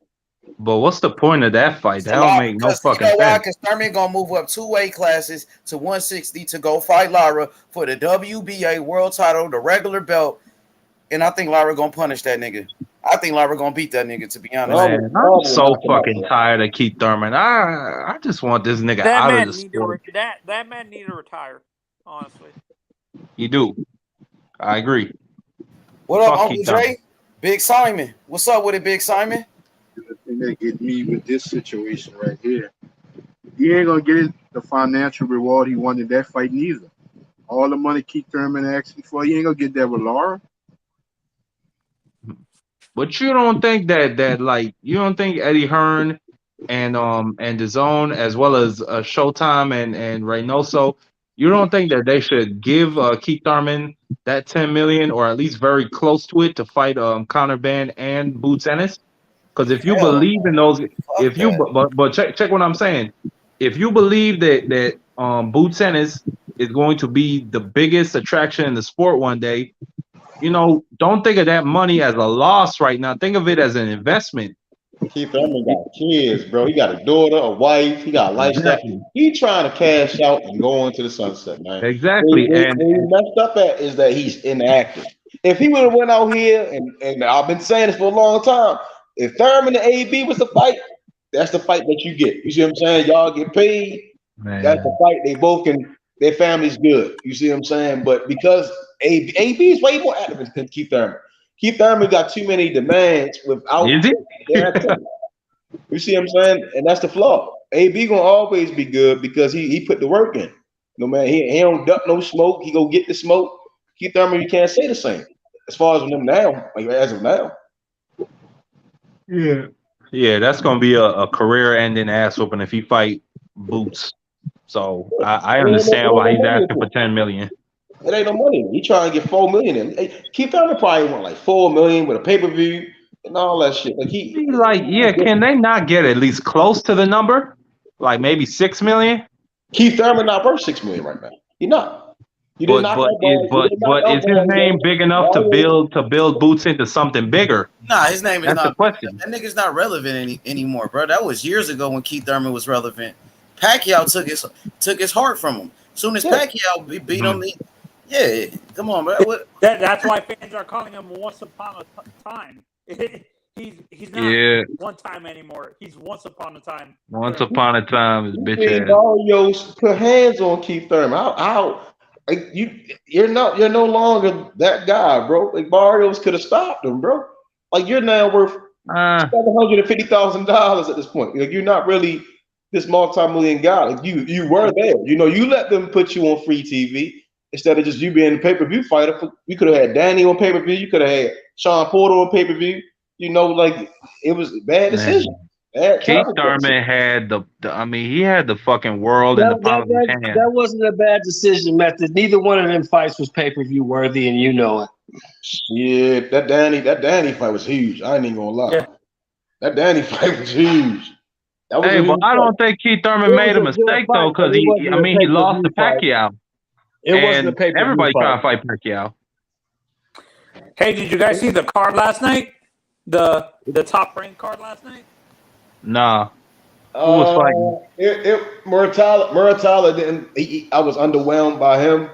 But what's the point of that fight? It's That a don't lot make no because you fucking know why? sense. Because Thurman gonna move up 2 weight classes to 160 to go fight Lara for the WBA world title, the regular belt, and I think Lara gonna punish that nigga. I think Lara gonna beat that nigga. To be honest, Man, I'm so fucking tired of Keith Thurman. I just want this nigga that out of man the need sport. to that man need to retire. Honestly, You do. I agree. what up, Fuck Uncle Keith Thurman. Dre? Big Simon, what's up with it, Big Simon? The thing that get me with this situation right here, he ain't gonna get the financial reward he wanted that fight neither. All the money Keith Thurman asking for, he ain't gonna get that with Lara. But you don't think that like you don't think Eddie Hearn and DAZN as well as Showtime and Reynoso, you don't think that they should give Keith Thurman that 10 million or at least very close to it to fight Conor Ben and Boots Ennis? Because if you Hell believe in those, fuck if you that. but check what I'm saying. If you believe that Boots Ennis is going to be the biggest attraction in the sport one day, you know, don't think of that money as a loss right now. Think of it as an investment. Keith Thurman got kids, bro. He got a daughter, a wife. He got a lifestyle. Exactly. He trying to cash out and go into the sunset, man. Exactly. Where And he messed up at is that he's inactive. If he would have went out here, and I've been saying this for a long time, if Thurman and AB was the fight, that's the fight that you get. You see what I'm saying? Y'all get paid. man, That's the fight. They both can. Their family's good. You see what I'm saying? But because AB is way more active than Keith Thurman. Keith Thurman got too many demands without is it? their activity. You see what I'm saying? And that's the flaw. AB gonna always be good because he put the work in. No man, he don't duck no smoke. He go get the smoke. Keith Thurman, you can't say the same. As far as them now, like as of now. Yeah, that's gonna be a career-ending ass whooping if he fight Boots. So I understand why he's asking for 10 million. It ain't no money. He trying to get 4 million in. Hey, Keith Thurman probably want like 4 million with a pay-per-view and all that shit. Can they not get at least close to the number? Like maybe 6 million? Keith Thurman not worth 6 million right now. He not. But is his name big enough to build Boots into something bigger? Nah, his name is That's not. the question. That nigga's not relevant anymore, bro. That was years ago when Keith Thurman was relevant. Pacquiao took his heart from him. As soon as Pacquiao beat him, yeah, come on, bro. that's why fans are calling him Once Upon a Time. He's not one time anymore. He's Once Upon a Time. Once upon a time, his bitch ass. Barrios put hands on Keith Thurman. Like you're no longer that guy, bro. Like Barrios could have stopped him, bro. Like you're now worth $750,000 at this point. Like you're not really this multi-million guy. Like you were there. You know, you let them put you on free TV instead of just you being a pay-per-view fighter. You could have had Danny on pay-per-view. You could have had Sean Porter on pay-per-view. You know, like it was a bad decision. Keith Thurman had he had the fucking world in the palm of his hand. That wasn't a bad decision, Method. Neither one of them fights was pay-per-view worthy, and you know it. Yeah, that Danny fight was huge. I ain't even gonna lie. Yeah. That Danny fight was huge. But I don't think Keith Thurman made a mistake though, because he lost to Pacquiao. It wasn't a pay-per-view. Everybody trying to fight Pacquiao. Hey, did you guys see the card last night? The top ranked card last night? Nah. Who was fighting? Muratalla didn't. I was underwhelmed by him.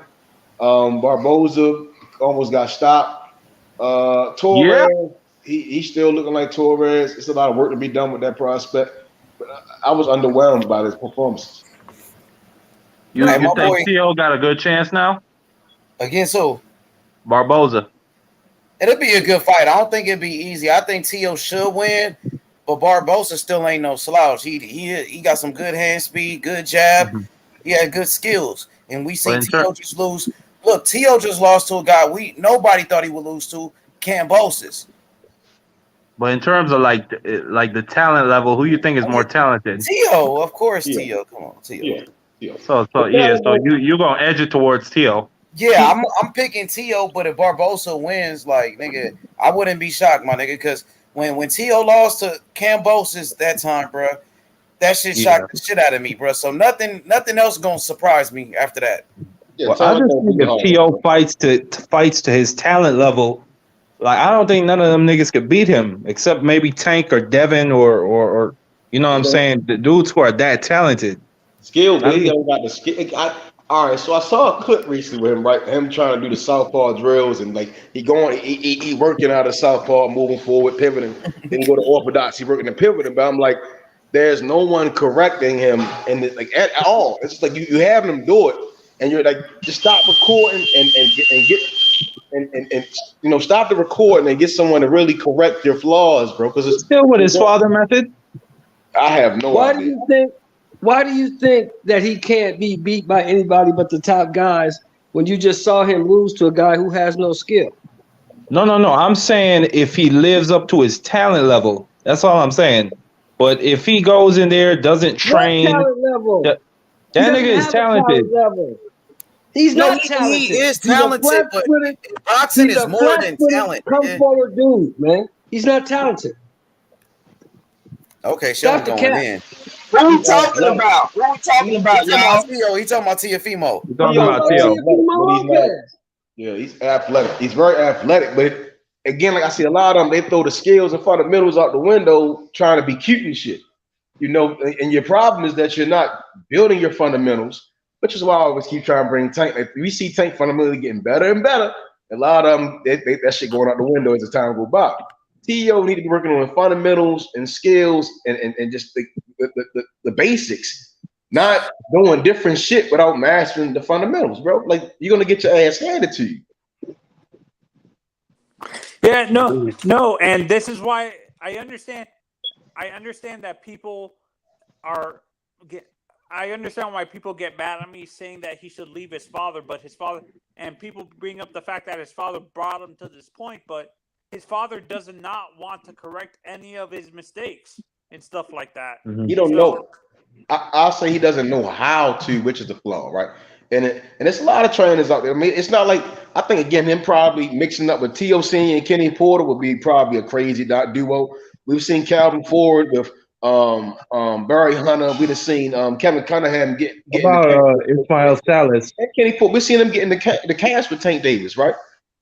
Barboza almost got stopped. Torres, he's still looking like Torres. It's a lot of work to be done with that prospect. But I was underwhelmed by his performances. You think Tio got a good chance now? Against who? Barboza. It'll be a good fight. I don't think it'll be easy. I think Tio should win, but Barboza still ain't no slouch. He got some good hand speed, good jab. Mm-hmm. He had good skills. And we see Tio just lose. Look, Tio just lost to a guy nobody thought he would lose to, Kambosos. But in terms of like the talent level, who you think is more talented? Tio, of course, Tio. Come on, Tio. Yeah. So you're gonna edge it towards Tio. Yeah, I'm picking Tio, but if Barboza wins, like nigga, I wouldn't be shocked, my nigga, because when Tio lost to Kambosos that time, bro, That shit shocked the shit out of me, bro. So nothing else gonna surprise me after that. Yeah, Well, I just think if T.O. fights to his talent level, like I don't think none of them niggas could beat him, except maybe Tank or Devin or you know what I'm saying, the dudes who are that talented. Skill, but he don't got the skill. All right, so I saw a clip recently with him, right? Him trying to do the southpaw drills and like he working out of southpaw, moving forward, pivoting. Then he go to orthodox, he working and pivoting. But I'm like, there's no one correcting him, and like at all. It's just like you having him do it, and you're like, just stop recording and you know, stop the recording and get someone to really correct your flaws, bro. Because it's still with his father method. I have no idea. Why do you think that he can't be beat by anybody but the top guys when you just saw him lose to a guy who has no skill? No. I'm saying if he lives up to his talent level, that's all I'm saying. But if he goes in there, doesn't train, what talent level? that nigga is talented. He's not talented. He is talented, but boxing is more than talent. Come forward, dude, man. He's not talented. Okay, Sheldon going in. What are we talking about? What are we talking about, y'all? He talking about Teofimo. He's talking about Teo. Yeah, he's athletic. He's very athletic, but again, like I see a lot of them, they throw the skills and fundamentals out the window trying to be cute and shit. You know, and your problem is that you're not building your fundamentals, which is why I always keep trying to bring Tank. Like, we see Tank fundamentally getting better and better. A lot of them, that shit going out the window as the time goes by. T.O. need to be working on fundamentals and skills and just the basics, not doing different shit without mastering the fundamentals, bro. Like, you're gonna get your ass handed to you. Yeah, no, and this is why I understand that people are I understand why people get mad at me saying that he should leave his father, but his father, and people bring up the fact that his father brought him to this point, but his father does not want to correct any of his mistakes and stuff like that. He don't know. I'll say he doesn't know how to, which is the flaw, right? And there's a lot of trainers out there. I mean, it's not like, I think again, him probably mixing up with T.O. Senior and Kenny Porter would be probably a crazy duo. We've seen Calvin Ford with Barry Hunter. We've seen Kevin Cunningham get Ismail Salas and Kenny Porter. We've seen him getting the cash with Tank Davis, right?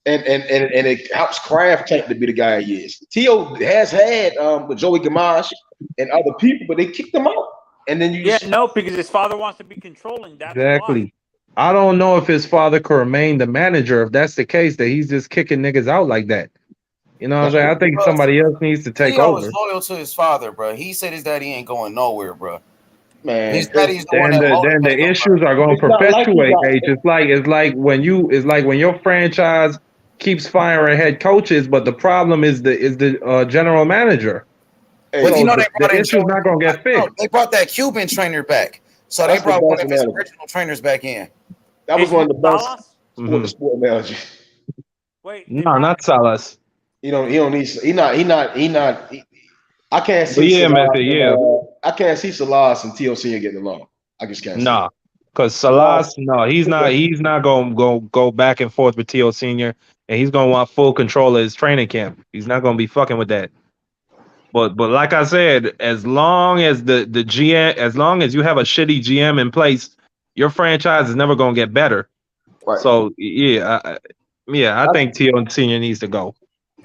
And it helps craft Tank to be the guy he is. T.O. has had with Joey Gamache and other people, but they kicked him out. And then because his father wants to be controlling. That's exactly. Why. I don't know if his father could remain the manager if that's the case, that he's just kicking niggas out like that. You know what I'm saying? I think somebody else needs to take over. He was loyal to his father, bro. He said his daddy ain't going nowhere, bro. Man, his daddy's the then the issues are going to perpetuate. It's like when your franchise keeps firing head coaches, but the problem is the general manager. But so you know they brought the issue's not going to get fixed. They brought that Cuban trainer back, so they brought one of his original trainers back in. That was one of the best sport analogy. Wait, no, not Salas. He not. I can't see. I can't see Salas and T.O. Senior getting along. I just can't. Nah, because Salas, he's not going to go back and forth with T.O. Senior, and he's going to want full control of his training camp. He's not going to be fucking with that. But like I said, as long as the GM, as long as you have a shitty GM in place, your franchise is never going to get better. Right. So I think T.O. Senior needs to go.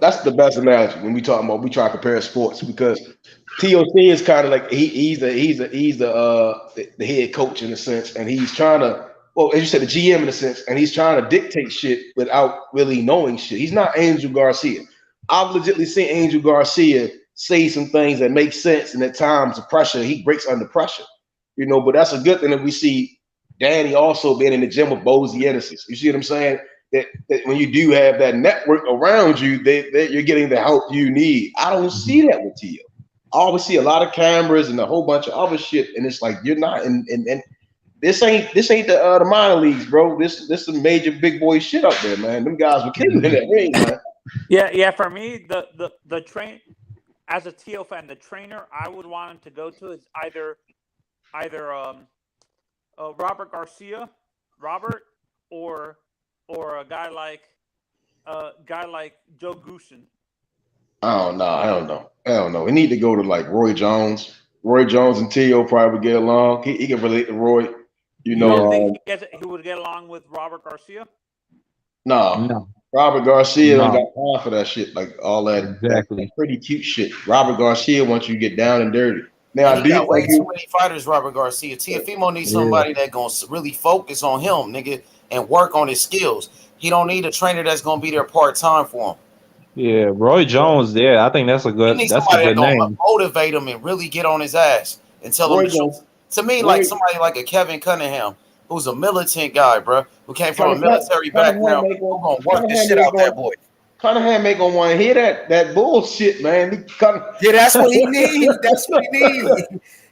That's the best analogy when we try to compare sports, because T.O.C. is kind of like he's the head coach in a sense, and he's trying to, well, as you said, the GM in a sense, and he's trying to dictate shit without really knowing shit. He's not Angel Garcia. I've legitimately seen Angel Garcia say some things that make sense, and at times the pressure, he breaks under pressure, you know. But that's a good thing that we see Danny also being in the gym with Bozy Innocence. You see what I'm saying? That when you do have that network around you, that you're getting the help you need. I don't see that with T.O. I always see a lot of cameras and a whole bunch of other shit, and it's like you're not. And this ain't the minor leagues, bro. This some major big boy shit up there, man. Them guys were killing in that ring, man. Yeah. For me, the train as a T.O. fan, the trainer I would want him to go to is either Robert Garcia, or a guy like Joe Goosen. I don't know. We need to go to like Roy Jones. Roy Jones and T.O. probably would get along. He can relate to Roy. You don't think he would get along with Robert Garcia? No. Robert Garcia don't got No. time for that shit, like all that Exactly. pretty cute shit. Robert Garcia wants you to get down and dirty. Now, And do he you got way think too many fighters, Robert Garcia. Tiafimo needs somebody that gonna really focus on him, nigga, and work on his skills. He don't need a trainer that's gonna be there part time for him. Yeah, Roy Jones. Yeah, I think that's a He good. needs That's a somebody good that's gonna name. motivate him and really get on his ass and tell him Roy the truth. Jones? To me, Roy, like somebody like a Kevin Cunningham, who's a militant guy, bro, who came from a military Cunningham background, make who gonna work the shit out that boy. Cunningham make on want to hear that bullshit, man. Yeah, that's what he needs. That's what he needs.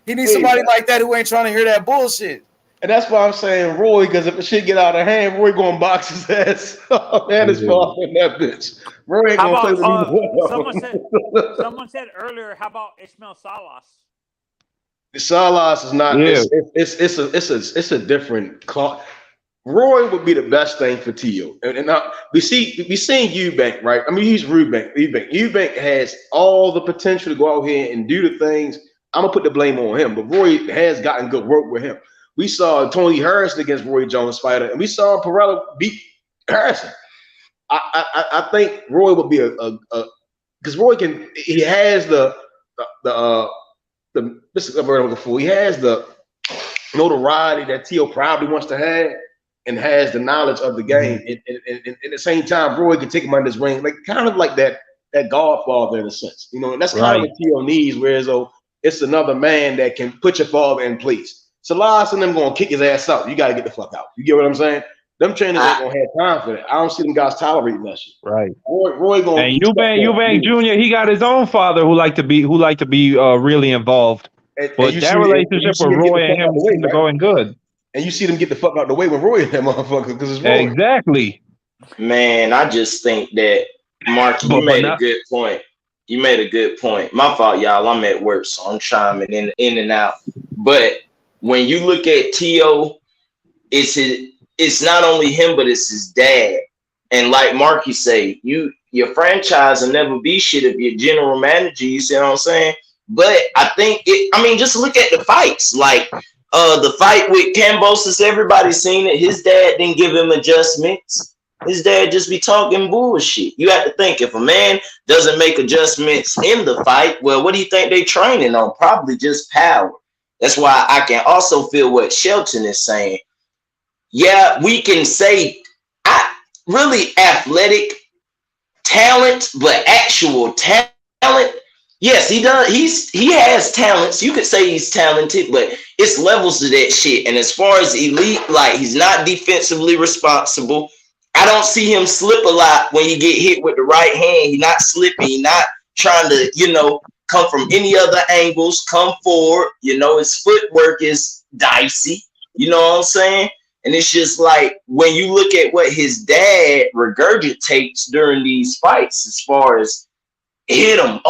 He needs somebody like that who ain't trying to hear that bullshit. And that's why I'm saying Roy, because if the shit get out of hand, Roy gonna box his ass. Man, it's far from that bitch. Roy ain't gonna play with me. Someone said earlier, how about Ismail Salas? Salas is not. Yeah. It's a different clock. Roy would be the best thing for Tio, and we seen Eubank, right? I mean, he's Eubank. Eubank has all the potential to go out here and do the things. I'm gonna put the blame on him, but Roy has gotten good work with him. We saw Tony Harrison against Roy Jones fighter, and we saw Perella beat Harrison. I think Roy would be because Roy he has the this is a word I'm looking for. He has the notoriety that Tio probably wants to have, and has the knowledge of the game. And at the same time, Roy can take him under his wing, like kind of like that Godfather in a sense, you know. And that's kind of what Tio needs. Whereas it's another man that can put your father in place. Salas and them gonna kick his ass out. You gotta get the fuck out. You get what I'm saying? Them trainers ain't gonna have time for that. I don't see them guys tolerating that shit. Right. Roy gonna. And Eubank Jr. He got his own father who like to be really involved. But that relationship with Roy and him seemed to going good. And you see them get the fuck out the way with Roy and that motherfucker because it's Roy. Exactly. Man, I just think that Mark, you made a good point. You made a good point. My fault, y'all. I'm at work, so I'm chiming in and out. But when you look at T.O., it's not only him, but it's his dad. And like Marky say, your franchise will never be shit if you're general manager. You see what I'm saying? But I think just look at the fights. Like the fight with Kambosos, everybody's seen it. His dad didn't give him adjustments. His dad just be talking bullshit. You have to think, if a man doesn't make adjustments in the fight, well, what do you think they training on? Probably just power. That's why I can also feel what Shelton is saying. Yeah, we can say really athletic talent, but actual talent. Yes, he does. He has talents. You could say he's talented, but it's levels to that shit. And as far as elite, like, he's not defensively responsible. I don't see him slip a lot when he get hit with the right hand. He's not slipping. He's not trying to, come from any other angles, come forward. His footwork is dicey. You know what I'm saying? And it's just like, when you look at what his dad regurgitates during these fights, as far as hit him,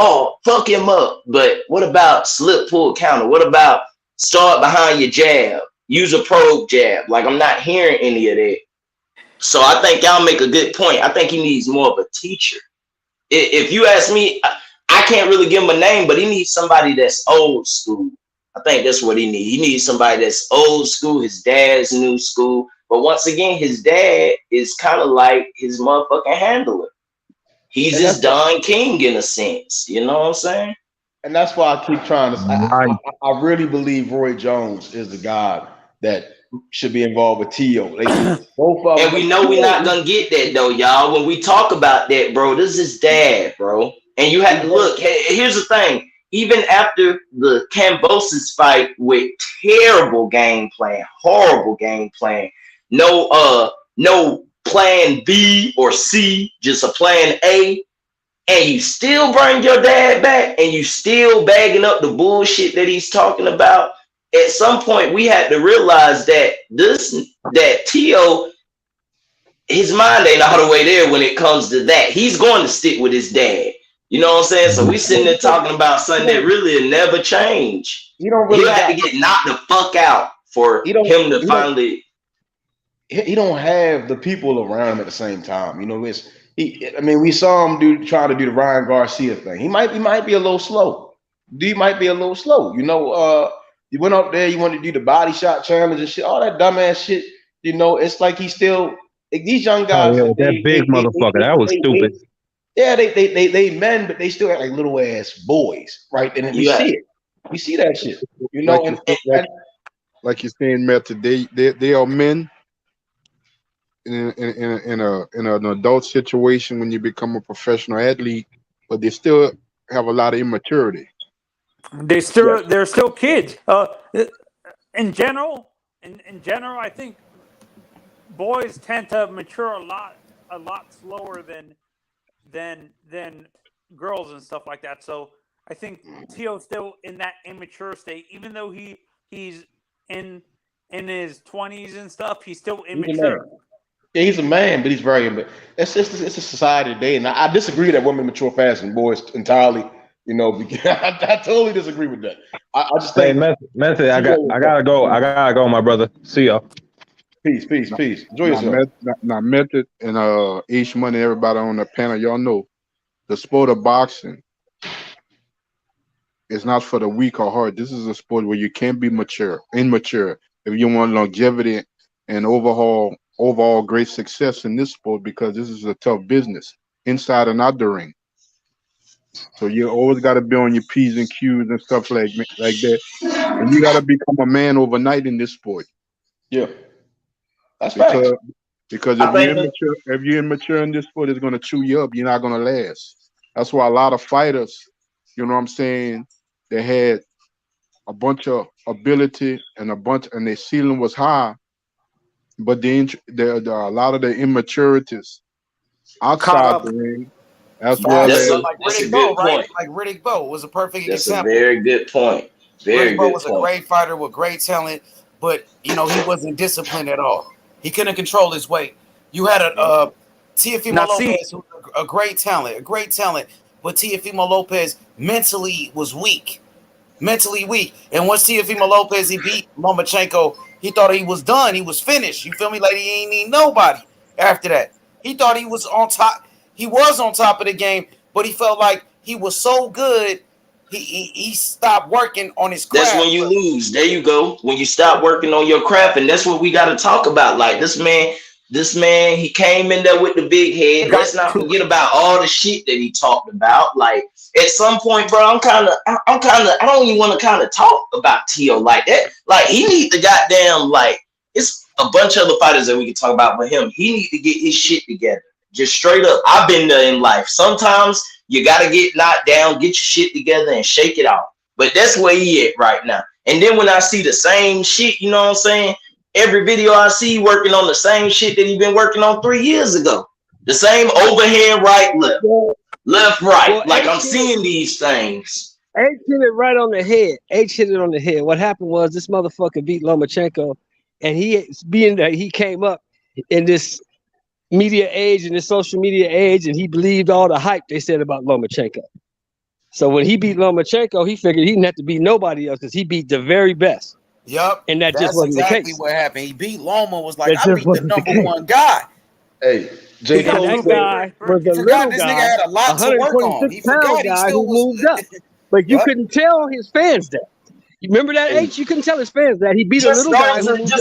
fuck him up. But what about slip, pull, counter? What about start behind your jab? Use a probe jab. Like, I'm not hearing any of that. So I think y'all make a good point. I think he needs more of a teacher. If you ask me, I can't really give him a name, but he needs somebody that's old school. I think that's what he needs. He needs somebody that's old school. His dad's new school. But once again, his dad is kind of like his motherfucking handler. He's his Don King in a sense. You know what I'm saying? And that's why I keep trying to. I really believe Roy Jones is the guy that should be involved with T.O. Both of them. And we know we're not gonna get that though, y'all. When we talk about that, bro, this is his dad, bro. And you have to look. Here's the thing. Even after the Kambosos fight with terrible game plan, horrible game plan, no plan B or C, just a plan A, and you still bring your dad back and you still bagging up the bullshit that he's talking about. At some point, we had to realize that T.O., his mind ain't all the way there when it comes to that. He's going to stick with his dad. You know what I'm saying? So we sitting there talking about something that really will never change. He had to get knocked the fuck out for him to finally. He don't have the people around him at the same time. We saw him try to do the Ryan Garcia thing. He might be a little slow. D might be a little slow. You know, you went up there, you wanted to do the body shot challenge and shit, all that dumbass shit. You know, it's like he's still like, these young Oh guys. yeah, with that big motherfucker. That was stupid. Yeah, they men, but they still act like little ass boys, right? And we see it. We see that shit. You know, like you're saying, Method, they are men in an adult situation when you become a professional athlete, but they still have a lot of immaturity. They're still kids. In general, I think boys tend to mature a lot slower than girls and stuff like that. So I think Tio's still in that immature state, even though he's in his 20s and stuff. He's still immature. Yeah, he's a man, but he's very. It's a society today, and I disagree that women mature faster than boys entirely. You know, I totally disagree with that. I just think. Hey, Method, I gotta go, my brother. See y'all. Peace. Enjoy yourself. Now, Method and H Money, everybody on the panel, y'all know the sport of boxing is not for the weak or hard. This is a sport where you can't be immature if you want longevity and overall great success in this sport, because this is a tough business inside and out the ring. So you always got to be on your P's and Q's and stuff like that, and you got to become a man overnight in this sport. Yeah, that's right. Because if you're immature in this sport, it's going to chew you up. You're not going to last. That's why a lot of fighters, you know what I'm saying, they had a bunch of ability and their ceiling was high, but a lot of the immaturities outside the ring, as well as like Riddick Bowe, right? Like Riddick Bowe was a perfect example. That's a very good point. Riddick Bowe was a great fighter with great talent, but he wasn't disciplined at all. He couldn't control his weight. You had a Teofimo Lopez, who was a great talent, but Teofimo Lopez mentally was weak. And once Teofimo Lopez, he beat Lomachenko, he thought he was done. He was finished. You feel me? Like he ain't need nobody after that. He thought he was on top. He was on top of the game, but he felt like he was so good, he stopped working on his craft. That's when you lose. There you go. When you stop working on your craft, and that's what we got to talk about. Like this man, he came in there with the big head. Let's not forget about all the shit that he talked about. Like at some point, bro, I don't even want to kind of talk about Tio like that. Like he need the goddamn, like it's a bunch of other fighters that we can talk about, but he need to get his shit together. Just straight up. I've been there in life. Sometimes you got to get knocked down, get your shit together and shake it off. But that's where he at right now. And then when I see the same shit, you know what I'm saying? Every video I see working on the same shit that he been working on 3 years ago. The same overhand right, left, right. Well, like I'm seeing these things. H hit it right on the head. H hit it on the head. What happened was this motherfucker beat Lomachenko, and he came up in this media age and this social media age, and he believed all the hype they said about Lomachenko. So when he beat Lomachenko, he figured he didn't have to beat nobody else because he beat the very best. Yup. And that's just wasn't exactly the case. what happened. He beat Loma, was like, I beat the number one guy. Hey, J. Cole, that guy was a little this guy, nigga had a lot to work on. He forgot he still moved up. But you couldn't tell his fans that. You remember that, H? You couldn't tell his fans that. He beat a little guy who moved up.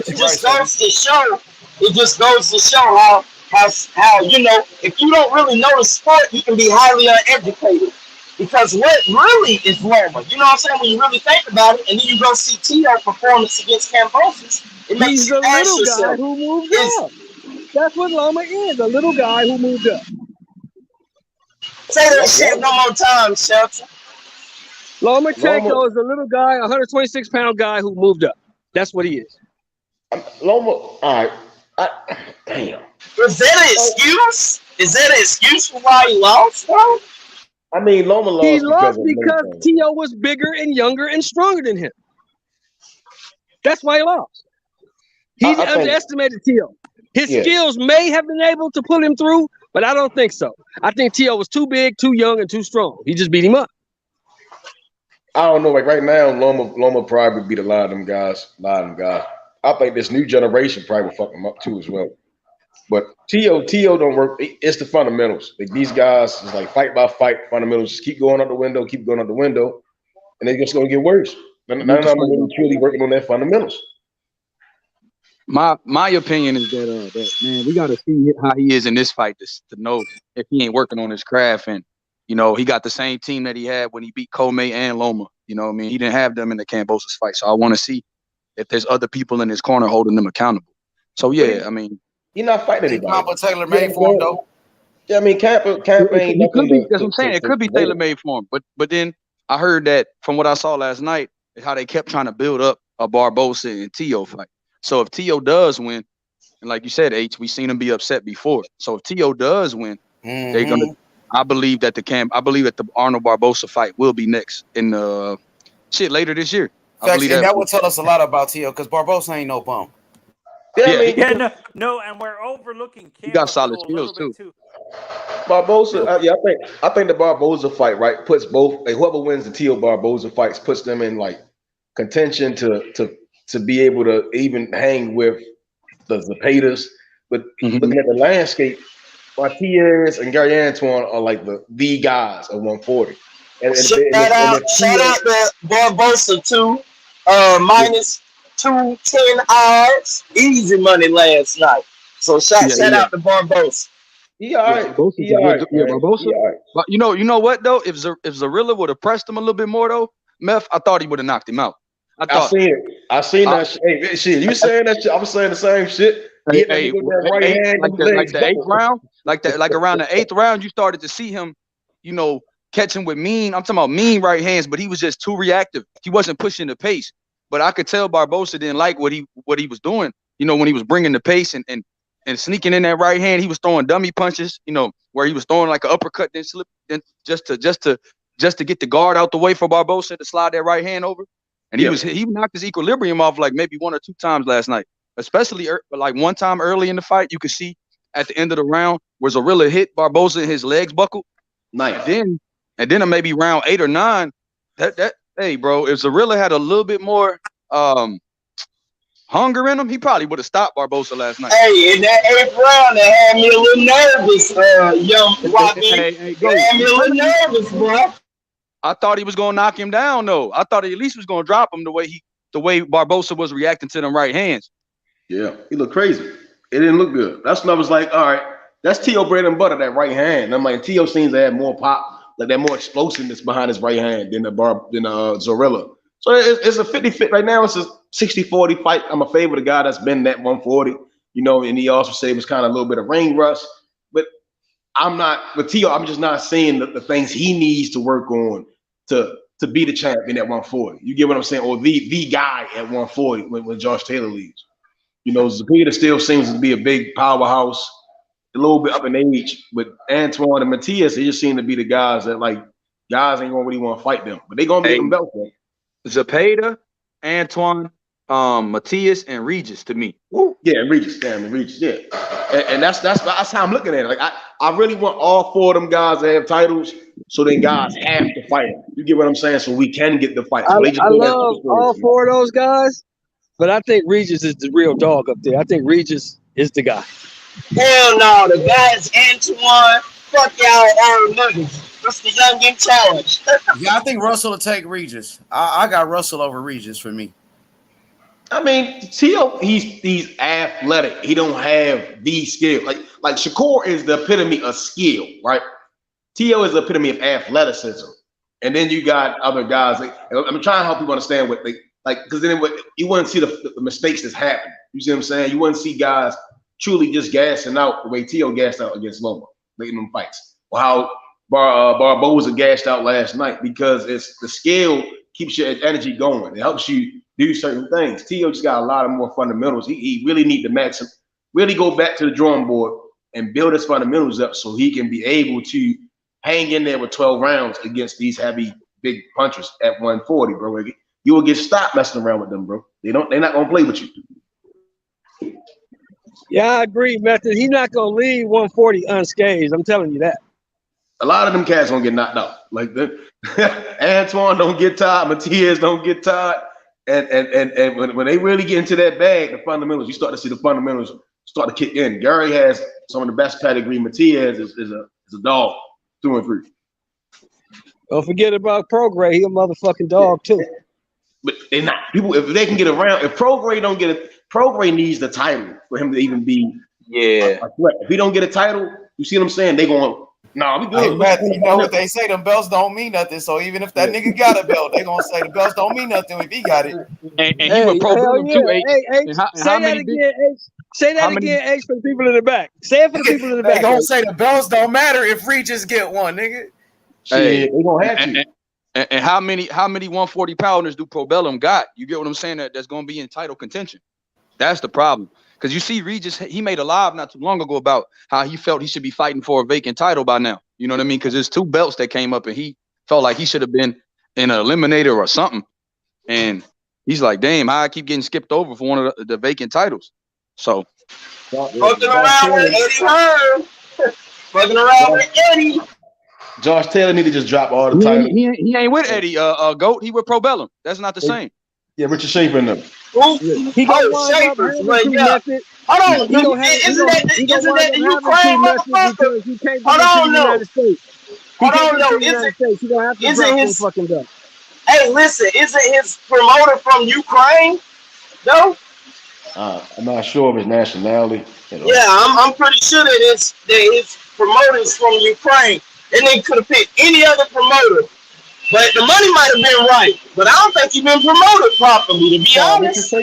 It just goes to show. It just goes to show how if you don't really know the sport, you can be highly uneducated. Because what really is Loma? You know what I'm saying? When you really think about it, and then you go see Tio performance against Cambosis, it makes you ask yourself, who moved up. That's what Loma is, a little guy who moved up. Say that shit one more time, Shelton. Lomachenko is a little guy, 126-pound guy who moved up. That's what he is. Loma, all right. Damn. Is that an excuse? Is that an excuse for why he lost, bro? I mean, Loma lost. He lost because Tio was bigger and younger and stronger than him. That's why he lost. He underestimated Tio. His skills may have been able to pull him through, but I don't think so. I think Tio was too big, too young, and too strong. He just beat him up. I don't know. Like right now, Loma probably beat a lot of them guys. I think this new generation probably will fuck him up too as well. But T.O. don't work. It's the fundamentals. Like these guys is like fight by fight fundamentals. Just keep going out the window, and they're just gonna get worse. None of them are really truly working on their fundamentals. My opinion is that man, we got to see how he is in this fight to know if he ain't working on his craft. And he got the same team that he had when he beat Comey and Loma. You know what I mean? He didn't have them in the Kambosos fight, so I want to see if there's other people in his corner holding them accountable. So yeah, I mean, he's not fighting anybody. Campa tailor made for him though. Yeah, I mean, Campa ain't nothing. That's what I'm saying. It could be tailor made for him, but then I heard that from what I saw last night, how they kept trying to build up a Barbosa and T.O. fight. So if T.O. does win, and like you said, H, we seen him be upset before. So if T.O. does win, they're gonna. I believe that the Arnold Barbosa fight will be next in later this year. I believe that would tell us a lot about T.O. because Barbosa ain't no bum. No, and we're overlooking. He got solid skills too. Barbosa, I think the Barbosa fight, right, puts both. Like, whoever wins the T.O. Barbosa fights puts them in like contention to be able to even hang with the Zepedas. But looking at the landscape, Martinez and Gary Antoine are like the guys at 140. Shout out to Barbosa too. Minus 210 odds, easy money last night. So shout out to Barbosa. He all right. Barbosa. But you know what though? If Zarilla would have pressed him a little bit more though, Meth, I thought he would have knocked him out. I seen that shit. Hey, shit, you saying that shit? I was saying the same shit. Like the 8th round, like around the 8th round, you started to see him, catching with mean. I'm talking about mean right hands, but he was just too reactive. He wasn't pushing the pace. But I could tell Barbosa didn't like what he was doing. When he was bringing the pace and sneaking in that right hand, he was throwing dummy punches. Where he was throwing like an uppercut, then slip, then just to get the guard out the way for Barbosa to slide that right hand over. And he knocked his equilibrium off like maybe 1 or 2 times last night. Especially like one time early in the fight, you could see at the end of the round where Zarilla hit Barbosa and his legs buckled. Nice. And then maybe round 8 or 9. Hey, bro, if Zarilla had a little bit more hunger in him, he probably would have stopped Barbosa last night. Hey, in that 8th round, that had me a little nervous, young Wappy. Had me a little nervous, bro. I thought he was gonna knock him down, though. I thought he at least was gonna drop him the way Barbosa was reacting to them right hands. Yeah, he looked crazy. It didn't look good. That's when I was like, all right, that's T.O. bread and butter, that right hand. And I'm like, T.O. seems to have more pop, like that more explosiveness behind his right hand than Zarilla. So it's a 50-50 right now. It's a 60-40 fight. I'm a favor of the guy that's been that 140, and he also said it was kind of a little bit of ring rust. But I'm not with T.O. I'm just not seeing the things he needs to work on to be the champion at 140. You get what I'm saying? Or the guy at 140 when Josh Taylor leaves. Zepeda still seems to be a big powerhouse, a little bit up in age. But Antoine and Matias, they just seem to be the guys that guys ain't gonna really want to fight them, but they gonna beat them belts. Zepeda, Antoine, Matias, and Regis to me. Woo. Yeah, Regis, yeah. And that's how I'm looking at it. Like I really want all 4 of them guys to have titles, so then guys have to fight them. You get what I'm saying? So we can get the fight. So I love all 4 of those guys. But I think Regis is the real dog up there. I think Regis is the guy. Hell no, the guy is Antoine. Fuck y'all, niggas. That's the young in charge. Yeah, I think Russell will take Regis. I got Russell over Regis for me. I mean, T.O. he's athletic. He don't have the skill. Like Shakur is the epitome of skill, right? T.O. is the epitome of athleticism. And then you got other guys. I'm trying to help people understand what they. Because then you wouldn't see the mistakes that's happened. You see what I'm saying? You wouldn't see guys truly just gassing out the way T.O. gassed out against Loma late in them fights. Or how Barbosa gassed out last night, because it's the skill keeps your energy going. It helps you do certain things. T.O. just got a lot of more fundamentals. He really need to really go back to the drawing board and build his fundamentals up so he can be able to hang in there with 12 rounds against these heavy, big punchers at 140, bro. You will get stopped messing around with them, bro. They're not gonna play with you. Yeah, I agree, Method. He's not gonna leave 140 unscathed. I'm telling you that. A lot of them cats gonna get knocked out. Like Antoine don't get tired, Matias don't get tired, and when they really get into that bag, the fundamentals, you start to see the fundamentals start to kick in. Gary has some of the best pedigree. Matias is a dog through and through. Don't forget about Prograis. He a motherfucking dog too. But they not people if they can get around. If Prograis don't get it, Prograis needs the title for him to even be a threat. If he don't get a title, you see what I'm saying? They going, nah, we good. You know what they say? Them belts don't mean nothing. So even if that nigga got a belt, they gonna say the belts don't mean nothing if he got it. And he was pro too, H. Say that again, H. Say that again, H, for the people in the back. Say it for the people in the back. They gonna say the belts don't matter if Regis get one, nigga. Hey, they gonna have to. And how many 140 pounders do Probellum got? You get what I'm saying? That's gonna be in title contention. That's the problem. Because you see, Regis, he made a live not too long ago about how he felt he should be fighting for a vacant title by now. You know what I mean? Because there's 2 belts that came up, and he felt like he should have been in an eliminator or something. And he's like, damn, I keep getting skipped over for one of the vacant titles. So fucking around with Eddie Hearn. Fucking around with Eddie. Josh Taylor need to just drop all the titles. He ain't with Eddie, Goat. He with Probellum. That's not the same. Yeah, Richard Schaefer in them. He gonna Schaefer. Hold on, isn't that the Ukraine motherfucker? He can't Hold on, no. Hold on, no. Isn't his fucking belt? Hey, listen, isn't his promoter from Ukraine? No. I'm not sure of his nationality. Yeah, I'm pretty sure that his promoter's from Ukraine, and they could have picked any other promoter. But the money might have been right, but I don't think he's been promoted properly, to be honest.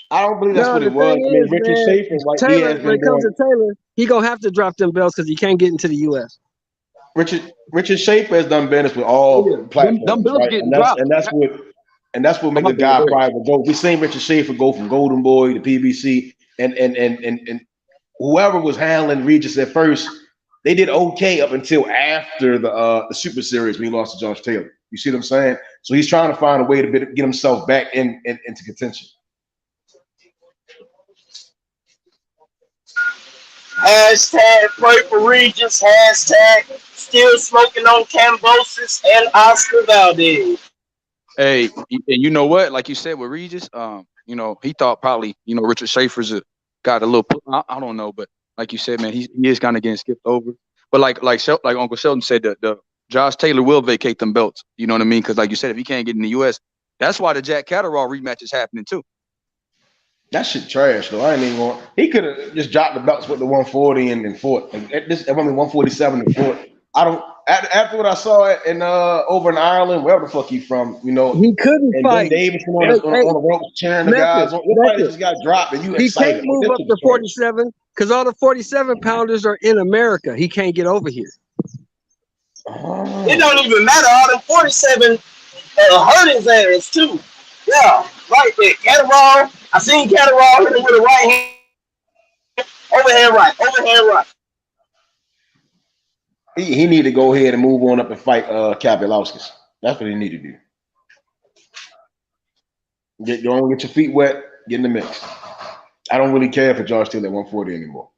I don't believe that's what it was. I mean, Richard Schaefer, like Taylor, when it comes to Taylor, he gonna have to drop them belts because he can't get into the U.S. Richard Schaefer has done business with all platforms, them belts right? getting dropped. And that's what makes the guy probably go. We seen Richard Schaefer go from Golden Boy to PBC, and whoever was handling Regis at first, they did okay up until after the Super Series when he lost to Josh Taylor. You see what I'm saying? So he's trying to find a way to get himself back into contention. Hashtag pray for Regis. Hashtag still smoking on Cambosis and Oscar Valdez. Hey, and you know what? Like you said with Regis, you know, he thought probably, you know, Richard Schaefer's got a little. I don't know, but like you said, man, he is kind of getting skipped over. But like Uncle Sheldon said, the Josh Taylor will vacate them belts. You know what I mean? Because like you said, if he can't get in the U.S., that's why the Jack Catterall rematch is happening too. That shit trash though. I ain't even going. He could have just dropped the belts with the 140 and fought. Like, this, I mean 147 and fought. I don't. After what I saw in over in Ireland, wherever the fuck he from, you know, he couldn't fight. Davidson on the ropes, cheering the guys. Your just got dropped, and you he excited. Can't move up to 47 because all the 47 pounders are in America. He can't get over here. It don't even matter. All them 47 hurt his ass too. Yeah, right there. Catterall. I seen Catterall hit him with a right hand. Overhand right. He need to go ahead and move on up and fight Kabilauskas. That's what he need to do. Get your feet wet, get in the mix. I don't really care for Josh Taylor at 140 anymore.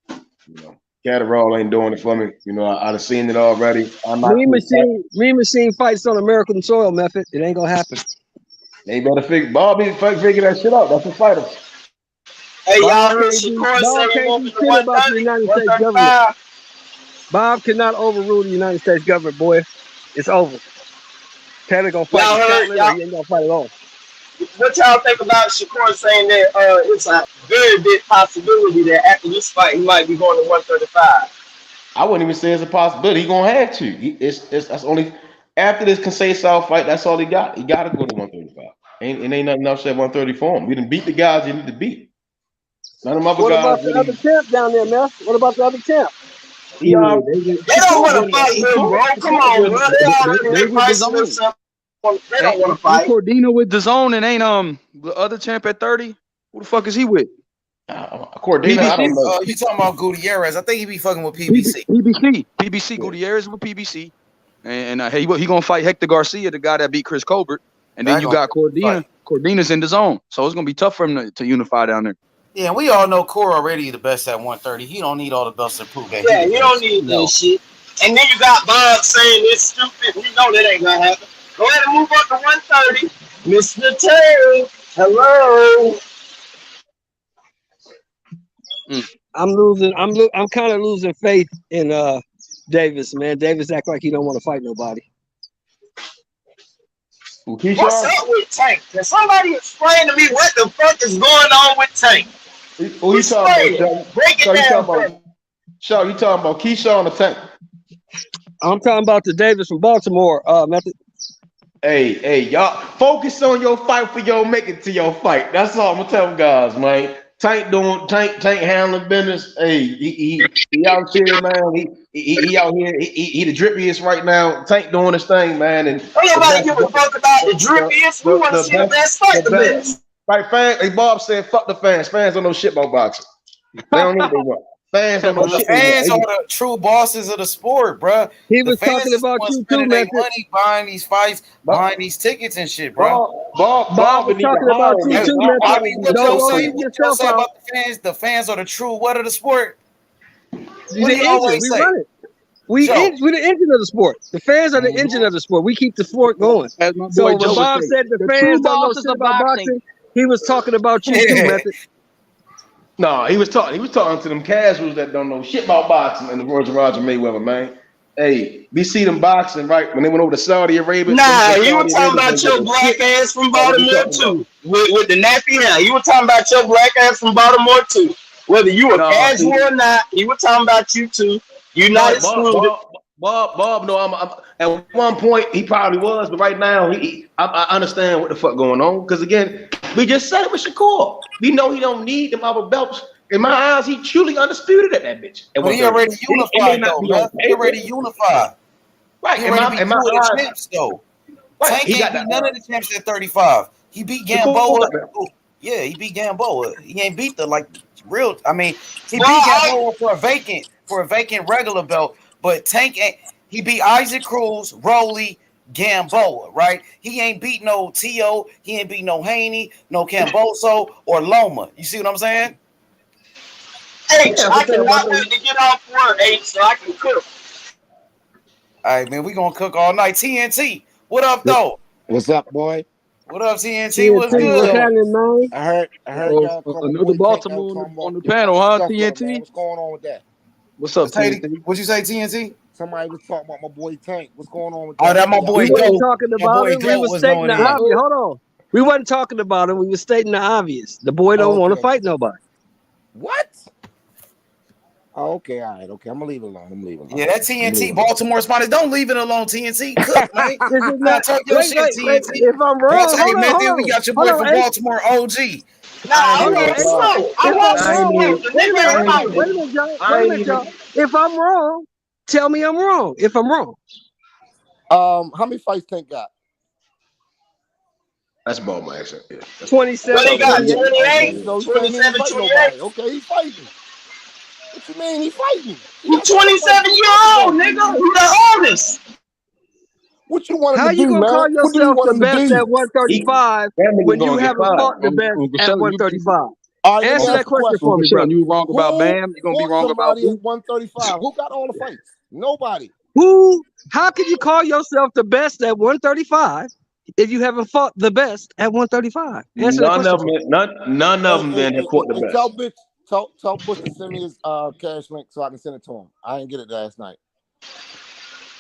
You know, Catterall ain't doing it for me. You know, I've seen it already. Mean Machine fights on American soil, method. It ain't gonna happen. They better figure that shit out. That's a fighter. Hey, y'all heard Shakur say he won't be the 130, Bob cannot overrule the United States government, boy. It's over. Taylor gonna fight Scotland, or he ain't gonna fight at all. What y'all think about Shakur saying that it's a very big possibility that after this fight he might be going to 135? I wouldn't even say it's a possibility. He's gonna have to. That's only after this Conceição fight. That's all he got. He got to go to 135. Ain't nothing else at 130 for him. We didn't beat the guys you need to beat. None of them other guys. What about the other champ down there, man? What about the other champ? They don't want to fight him, bro. Come on, bro. They pricing themselves. They don't want to fight. Cordina with DAZN and ain't the other champ at 30. Who the fuck is he with? Cordina, I don't know. You talking about Gutierrez? I think he be fucking with PBC. PBC. Gutierrez with PBC, and he gonna fight Hector Garcia, the guy that beat Chris Colbert, and then you got Cordina. Cordina's in the zone, so it's gonna be tough for him to unify down there. Yeah, we all know Core already the best at 130. He don't need all the belts to prove that. Yeah, he don't need that shit. And then you got Bob saying it's stupid. We know that ain't gonna happen. Go ahead and move up to 130. Mr. Terry, hello. I'm kind of losing faith in Davis, man. Davis act like he don't want to fight nobody. What's up with Tank? Can somebody explain to me what the fuck is going on with Tank? Who you talking about? Break it down for me. Shaw, you talking about Keyshawn or Tank? I'm talking about the Davis from Baltimore method. Hey, y'all focus on your fight for your make it to your fight. That's all I'm gonna tell guys, man. Tank handling business. Hey, he out here, man. He out here. He the drippiest right now. Tank doing his thing, man. And nobody give a fuck about the drippiest. We want to see the best fight the best. Right, fans. Hey, Bob said, "Fuck the fans. Fans don't know shit about boxing. They don't know what they want. Fans don't know shit. Fans are the true bosses of the sport, bro. He was talking about you too, man. Money buying these fights, buying these tickets and shit, bro. Bob was talking about you too, man. What you say about the fans? The fans are the true what of the sport? We the engine. We the engine of the sport. The fans are the engine of the sport. We keep the sport going. So when Bob said the fans don't know shit about boxing, he was talking about you too, Method. No, he was talking to them casuals that don't know shit about boxing in the words of Roger Mayweather, man. Hey, we see them boxing, right? When they went over to Saudi Arabia. Nah, you were talking about your black ass from Baltimore too. With the nappy hair. You were talking about your black ass from Baltimore too. Whether you were casual or not, he was talking about you too. You're not excluded. Bob, no, I'm at one point he probably was, but right now I understand what the fuck going on. Because again, we just said it with Shakur. We know he don't need them other belts. In my eyes, he truly undisputed at that bitch. But he already unified though, man. He already unified. Right, he already beat two of the champs though. Tank ain't beat none of the champs at 35. He beat Gamboa. Yeah, he beat Gamboa. He ain't beat the real. I mean, he beat Gamboa for a vacant regular belt. But Tank ain't. He beat Isaac Cruz, Rolly, Gamboa, right? He ain't beat no T.O. He ain't beat no Haney, no Camboso, or Loma. You see what I'm saying? H, I cannot wait to get off work, H, so I can cook. All right, man, we gonna cook all night. TNT, what up, though? What's up, boy? What up, TNT? What's good? I heard y'all another Baltimore on the panel, huh? TNT. What's going on with that? What's up, TNT? What'd you say, TNT? Somebody was talking about my boy Tank. What's going on with that? Oh, that my boy Goat. We talking about him. We was stating the obvious. Hold on. We wasn't talking about him. We was stating the obvious. The boy don't want to fight nobody. What? Oh, okay, all right, okay. I'm gonna leave it alone. Yeah, that TNT Baltimore spot. Don't leave it alone, TNT. Cook, man. Talk your shit, TNT. If I'm wrong, hold on. We got your boy from Baltimore, OG. Nah, I want Wait a minute, y'all. If I'm wrong, tell me I'm wrong. If I'm wrong. How many fights Tank got? That's about my accent. Yeah. 27. What he got? 28? 27, 28. Okay, he's fighting. What you mean he fighting? You 27-year-old, nigga. You the oldest. What you want to do, How you gonna call yourself the best at 135 when you haven't fought the best at 135? Answer that question for me, bro. You wrong about Bam. You gonna be wrong about who? 135. Who got all the fights? Nobody. Who? How can you call yourself the best at 135 if you haven't fought the best at 135? Answer that question. None of them then have fought the best. Tell Bush to send me his cash link so I can send it to him. I didn't get it last night.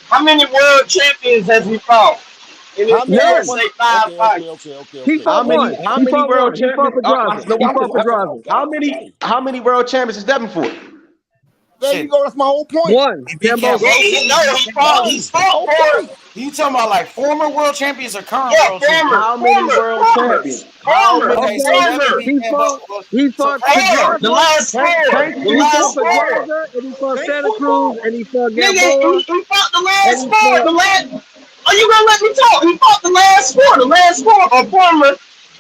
How many world champions has he fought? How many? Say 5 fights. Okay. How many world champions? How many world champions is Devin for? There you go. That's my whole point. One. He fought. He's fought for. You talking about like former world champions or current world champions? How many world champions? He fought the last four. And he fought Santa Cruz and he fought Gamboa. He fought the last four. Are you gonna let me talk? He fought the last four. The last four are former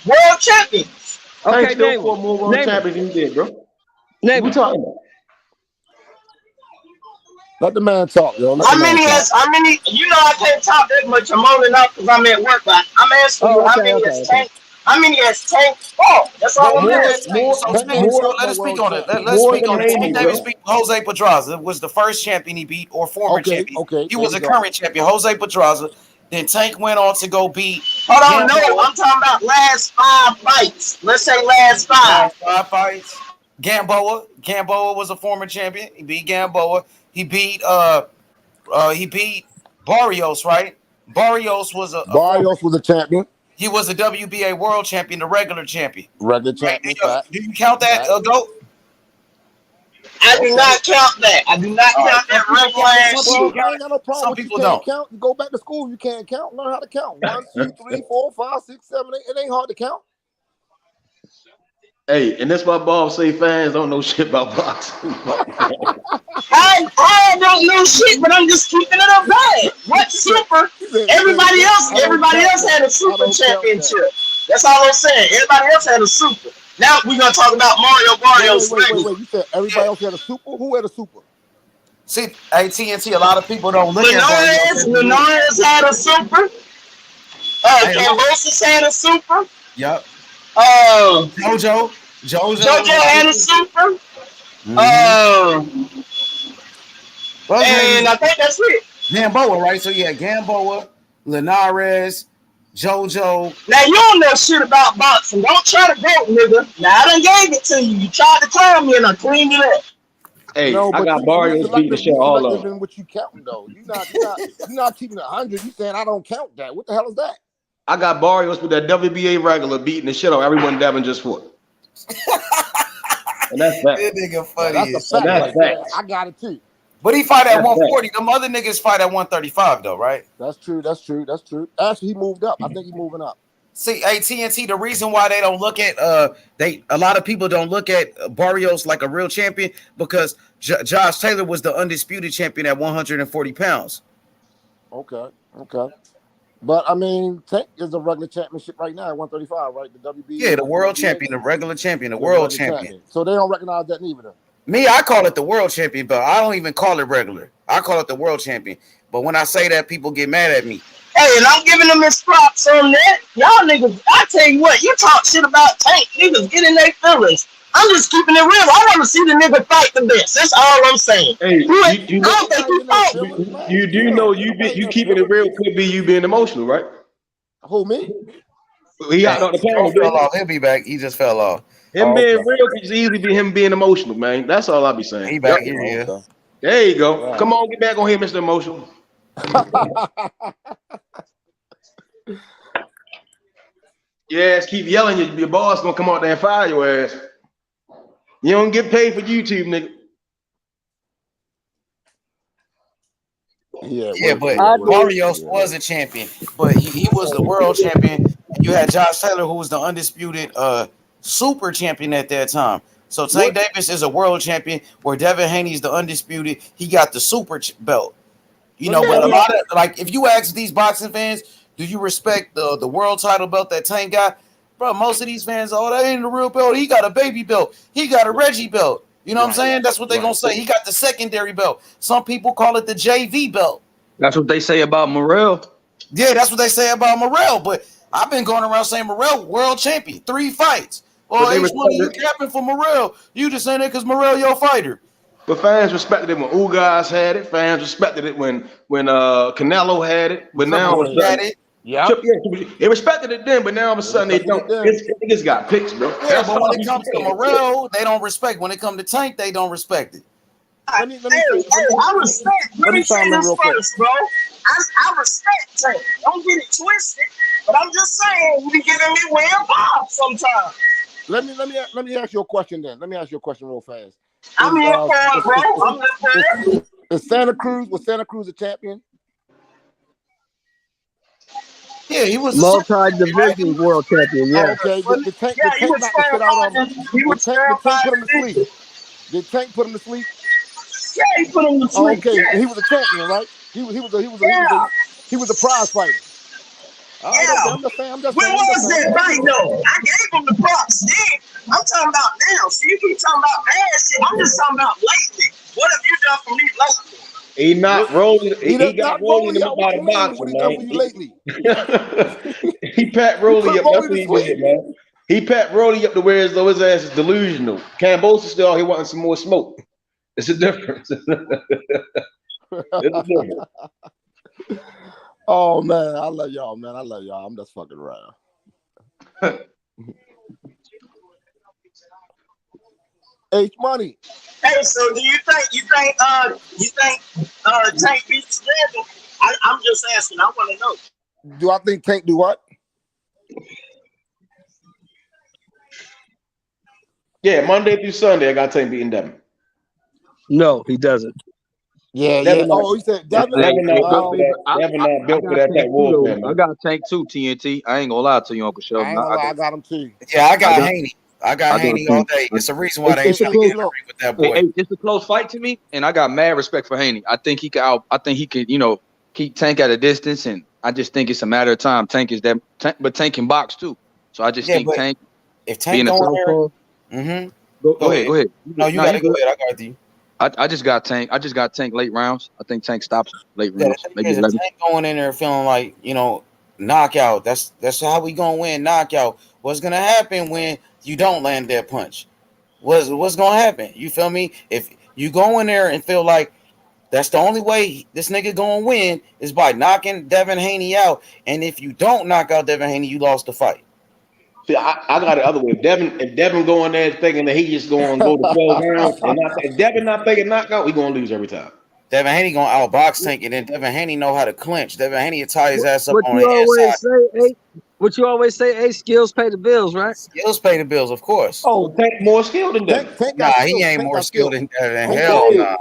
world champions. Okay, name four more world champions than you did, bro. Name what talking about? Let the man talk, yo. How many? You know I can't talk that much. I'm on and off because I'm at work. But I'm asking you, how many has Tank fought? That's all I'm asking. Let us speak on it. Let's speak on it. Davis beat Jose Pedraza. Was the first champion he beat or former champion. Okay. He was a current champion, Jose Pedraza. Then Tank went on to go beat. Hold on, no, I'm talking about last 5 fights. Let's say last 5. Last 5 fights. Gamboa. Gamboa was a former champion. He beat Gamboa. He beat Barrios, right? Barrios was a former. Barrios was a champion. He was a WBA world champion, the regular champion. Regular Right? champion. Fact. Do you count that, Fact. Goat? I do not count that. I do not count that regular ass shit. I ain't got no problem Some with you people can't don't. count. You go back to school, you can't count. Learn how to count. 1, 2, 3, 4, 5, 6, 7, 8. It ain't hard to count. Hey, and that's why Bob say fans don't know shit about boxing. I don't know shit, but I'm just keeping it a bag. What super? Everybody else had a super championship. That's all I'm saying. Everybody else had a super. Now we're gonna talk about Mario Barrios. Wait. You said everybody else had a super? Who had a super? See, AT&T, a lot of people don't look at Linares had a super. Cambosis had a super. Yep. Jojo had a super. And I think that's it. Gamboa, right? So you had Gamboa, Linares, JoJo. Now you don't know shit about boxing. Don't try to vote, nigga. Now I done gave it to you. You tried to clown me and I cleaned it up. Hey, no, I got Barrios beating the shit all of them. What you counting though? You're not keeping 100. You saying I don't count that? What the hell is that? I got Barrios with that WBA regular beating the shit out of everyone Devin just fought. And that's that. That nigga funny. That's fact. I got it too. But he fight at 140. Them other niggas fight at 135 though, right? That's true. Actually, he moved up. I think he's moving up. See, AT&T, the reason why they don't look at a lot of people don't look at Barrios like a real champion because Josh Taylor was the undisputed champion at 140 pounds. Okay. But I mean, Tank is a regular championship right now at 135, right? The WBA. Yeah, the world champion, the regular champion, the world champion. So they don't recognize that neither. Me, I call it the world champion, but I don't even call it regular. I call it the world champion. But when I say that, people get mad at me. Hey, and I'm giving them his props on that. Y'all niggas, I tell you what, you talk shit about Tank, niggas get in their feelings. I'm just keeping it real. I want to see the nigga fight the best. That's all I'm saying. Hey, you do know you keeping it real could be you being emotional, right? Who, me? He got on the panel. He'll be back. He just fell off. Him being real could easily be him being emotional, man. That's all I be saying. He back here, yeah. There you go. Right. Come on, get back on here, Mr. Emotional. Yes, keep yelling. Your boss gonna come out there and fire your ass. You don't get paid for YouTube, nigga. Yeah, but Barrios was a champion, but he was the world champion. You had Josh Taylor, who was the undisputed super champion at that time. So Tank Davis is a world champion, where Devin Haney's the undisputed. He got the super belt. You know, but a lot of, like, if you ask these boxing fans, do you respect the world title belt that Tank got? Bro, most of these fans, oh, that ain't a real belt. He got a baby belt. He got a Reggie belt. You know what I'm saying? That's what they're going to say. He got the secondary belt. Some people call it the JV belt. That's what they say about Morrell. Yeah, that's what they say about Morrell. But I've been going around saying Morrell, world champion, 3 fights. Well, each one of you capping for Morrell. You just saying that because Morrell your fighter. But fans respected it when Ugas had it. Fans respected it when Canelo had it. But now had it. Yeah, they respected it then, but now all of a sudden they don't. Niggas got picks, bro. Yeah, but when it comes to Morrell, they don't respect. When it comes to Tank, they don't respect it. I respect. Let me say this first, bro. I respect Tank. Don't get it twisted. But I'm just saying, you be giving me way above sometimes. Let me ask you a question then. Let me ask you a question real fast. I'm here for it, bro. I'm here for it. Was Santa Cruz a champion? Yeah, he was multi-division world champion. Yeah. Okay. The Tank put him to sleep. Did Tank put him to sleep? Yeah, he put him to sleep. Okay, yeah. He was a champion, right? He was a prize fighter. I'm just saying. When was that fight though? I gave him the props then. I'm talking about now. See, you keep talking about bad shit. I'm just talking about lately. What have you done for me lately? He not rolling. He got rolling him about a boxer, what he done for you lately? He pat Rolly up. That's what he did, man. He pat Rolly up to where as though his ass is delusional. Cambosa still he wanting some more smoke. It's a difference. It's a difference. Oh man, I love y'all, man. I love y'all. I'm just fucking around. H Money. Hey, so do you think Tank beats Devin? I'm just asking. I want to know. Do I think Tank do what? Yeah, Monday through Sunday, I got Tank beating Devin. No, he doesn't. Yeah. Devin not- Oh, he said Devin. Devin not built for that type of warfare, I man. got Tank too, TNT. I ain't gonna lie to you, Uncle I Sheldon. ain't gonna lie, I got him too. Yeah, I got Haney. I got Haney all Tank. day. It's the reason why they ain't It's a trying to get in close, the ring with that boy. it's a close fight to me, and I got mad respect for Haney. I think he could, keep Tank at a distance, and I just think it's a matter of time. Tank is that, but Tank can box too. So I just think but Tank. if Tank being a going southpaw. there, Go ahead. No, you gotta go ahead. I got you. I just got Tank. I just got Tank late rounds. I think Tank stops late rounds. Maybe If 11. Tank going in there feeling like, knockout. That's how we gonna win, knockout. What's gonna happen when you don't land that punch? What's gonna happen? You feel me? If you go in there and feel like that's the only way this nigga gonna win is by knocking Devin Haney out, and if you don't knock out Devin Haney, you lost the fight. See, I got it the other way. If Devin go in there thinking that he just going to go to 12 rounds, and if Devin not thinking knockout, we gonna lose every time. Devin Haney gonna outbox Tank, and then Devin Haney know how to clinch. Devin Haney will tie his ass up What on you the always inside. what you always say, hey, skills pay the bills, right? Skills pay the bills, of course. Oh, Tank more skilled than Devin. Nah, he ain't more skilled than Devin. Hell nah.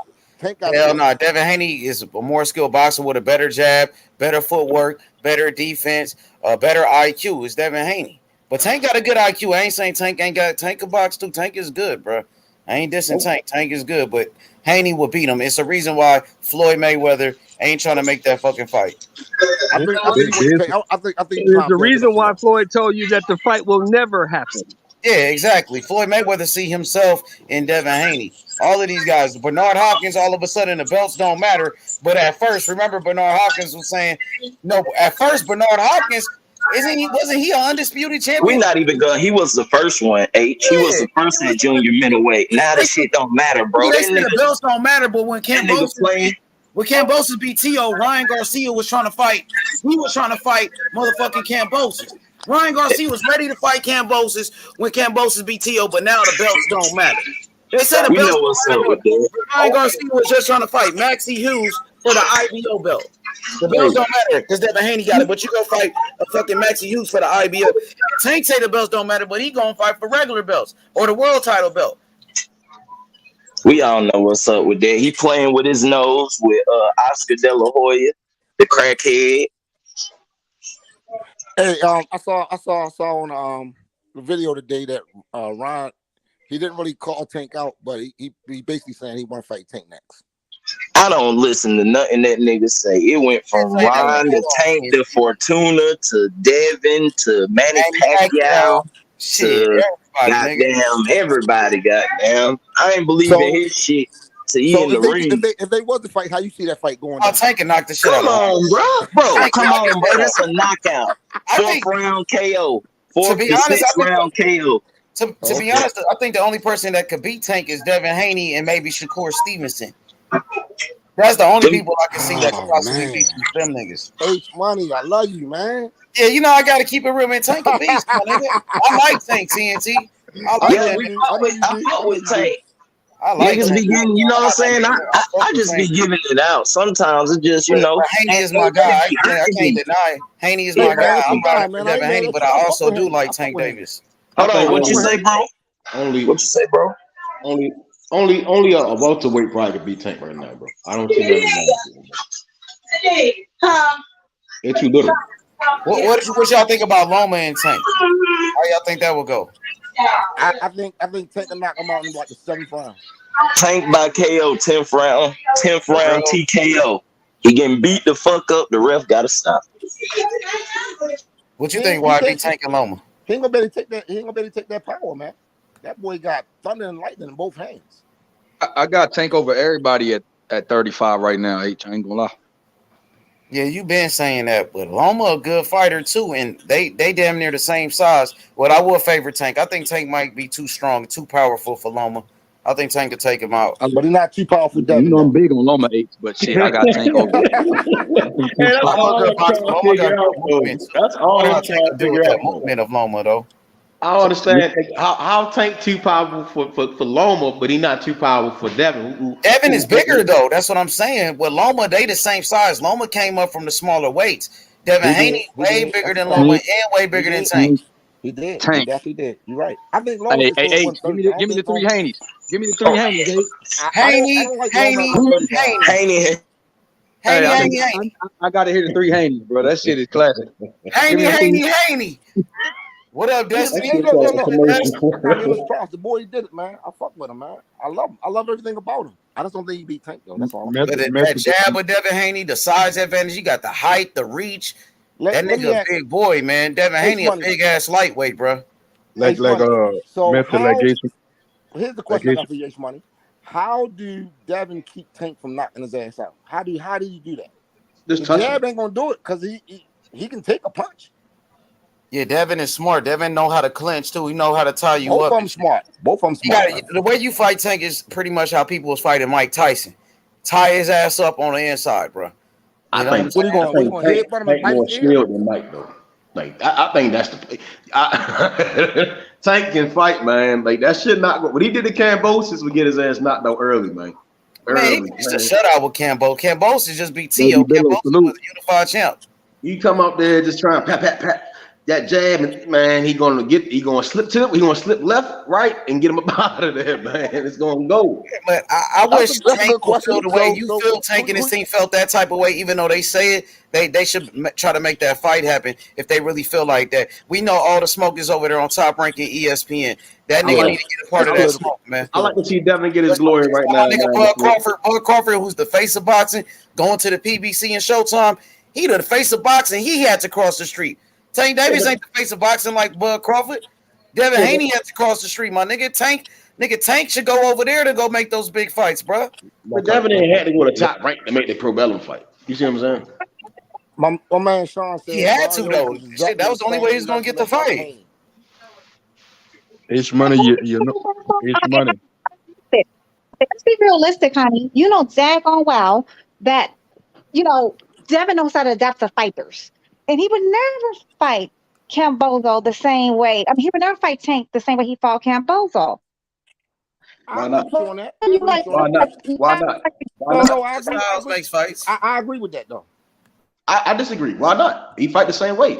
Hell nah. Devin Haney is a more skilled boxer with a better jab, better footwork, better defense, better IQ. It's Devin Haney. But Tank got a good IQ. I ain't saying Tank ain't got Tank a box too. Tank is good, bro. I ain't dissing Tank. Tank is good, but Haney will beat him. It's a reason why Floyd Mayweather ain't trying to make that fucking fight. I think There's the reason why Floyd told you that the fight will never happen. Yeah, exactly. Floyd Mayweather see himself in Devin Haney. All of these guys, Bernard Hopkins, all of a sudden the belts don't matter. But at first, remember Bernard Hopkins was saying, no, at first Bernard Hopkins, wasn't he an undisputed champion? We're not even going. He was the first one, H. He was the first at junior middleweight. Now that shit don't matter, bro. They said the belts don't matter, but when Kambosos beat T.O., Ryan Garcia was trying to fight. He was trying to fight motherfucking Kambosos. Ryan Garcia was ready to fight Kambosos when Kambosos beat T.O., but now the belts don't matter. They said the belts don't matter. Ryan Garcia was just trying to fight Maxie Hughes for the IBO belt. The belts don't matter because Devin Haney got it, but you go fight a fucking Maxie Hughes for the IBO. Tank say the belts don't matter, but he gonna fight for regular belts or the world title belt. We all know what's up with that. He playing with his nose with Oscar De La Hoya, the crackhead. Hey, I saw on the video today that Ryan, he didn't really call Tank out, but he basically saying he want to fight Tank next. I don't listen to nothing that nigga say. It went from Ron to Tank to Fortuna to Devin to Manny Pacquiao to goddamn everybody. Goddamn, I ain't believing his shit. To in the ring. If they was to fight, how you see that fight going down? Tank can knock the shit out. Come on, bro. Come on, bro. That's a knockout. Fourth round KO. Fourth to sixth round KO. To be honest, I think the only person that could beat Tank is Devin Haney and maybe Shakur Stevenson. That's the only people I can see that could possibly beat them niggas. H Money, I love you, man. Yeah, I gotta keep it real, man. Tank a beast, my nigga. I like Tank, TNT. I like that. I fuck with Tank. I like niggas be getting, you know what I'm saying? I just be giving it out. Sometimes it just, Haney is my guy. I can't deny it. Haney is my guy. I'm riding for Devin Haney, but I also do like Tank Davis. Hold on, what you say, bro? What you say, bro? Only a welterweight probably could beat Tank right now, bro. I don't see that. They're too little. What y'all think about Loma and Tank? How y'all think that will go? I think Tank can knock him out in the 7th round. Tank by KO, 10th round TKO. He getting beat the fuck up. The ref gotta stop. What you think? Why be Tank and Loma? He ain't gonna be able to take that. He ain't gonna be able to take that power, man. That boy got thunder and lightning in both hands. I got Tank over everybody at 35 right now. H, I ain't gonna lie. Yeah, you been saying that, but Loma a good fighter too, and they damn near the same size. But I will favor Tank. I think Tank might be too strong, too powerful for Loma. I think Tank could take him out. But he's not too powerful. You know I'm big on Loma H, but shit, I got Tank over. Loma got movement. That's all I'm trying to do with that movement of Loma, though. I don't understand how Tank too powerful for Loma, but he not too powerful for Devin. Devin is bigger though. That's what I'm saying. With Loma, they the same size. Loma came up from the smaller weights. Devin Haney way bigger than Loma and way bigger than Tank. He did. Tank. He definitely did. You're right. I think Loma is still Hey, 130. give me the three Haneys. Give me the three Haneys, Dave. Haney. I gotta hear the three Haneys, bro. That shit is classic. Haney. What up, Destiny? The boy did it, man. I fuck with him, man. I love him. I love everything about him. I just don't think he beat Tank though. That's all. That jab with Devin Haney, the size advantage, you got the height, the reach. That nigga a big boy, man. Devin Haney a big ass lightweight, bro. Here's the question I got for you, H Money. How do Devin keep Tank from knocking his ass out? How do you do that? The jab ain't gonna do it because he can take a punch. Yeah, Devin is smart. Devin know how to clinch too. He know how to tie you up. Both of them smart. The way you fight Tank is pretty much how people was fighting Mike Tyson. Tie his ass up on the inside, bro. I think Tank more skilled than Mike though. Like I think that's the Tank can fight, man. Like that shit not what he did to Cambosis would get his ass knocked out early, man. Man, he used to shut out with Cambo. Cambosis just beat T.O. Cambosis was a unified champ. You come up there just trying to pat. That jab, man, he gonna slip to it. He gonna slip left, right, and get him up out of there, man. It's gonna go. But I wish Tank would feel the way you feel. Tank and his team felt that type of way, even though they say it. They should try to make that fight happen if they really feel like that. We know all the smoke is over there on Top Rank and ESPN. That nigga need to get a part of that smoke, man. I like to see Devin get his glory right now. Nigga, Bud Crawford, who's the face of boxing, going to the PBC and Showtime. He the face of boxing. He had to cross the street. Tank Davis ain't the face of boxing like Bud Crawford. Devin Haney had to cross the street, my nigga. Tank should go over there to go make those big fights, bro. But Devin ain't had to go to Top Rank to make the Pro Bellum fight. You see what I'm saying? My man Sean said he had to though. Shit, that was the only way he's gonna get the fight. It's money, you know. It's money. Let's be realistic, honey. You know, daggone well that Devin knows how to adapt to fighters. And he would never fight Cambozo the same way. I mean, he would never fight Tank the same way he fought Cambozo. Why not? Why not? Styles makes fights. I agree with that though. I disagree. Why not? He fight the same way.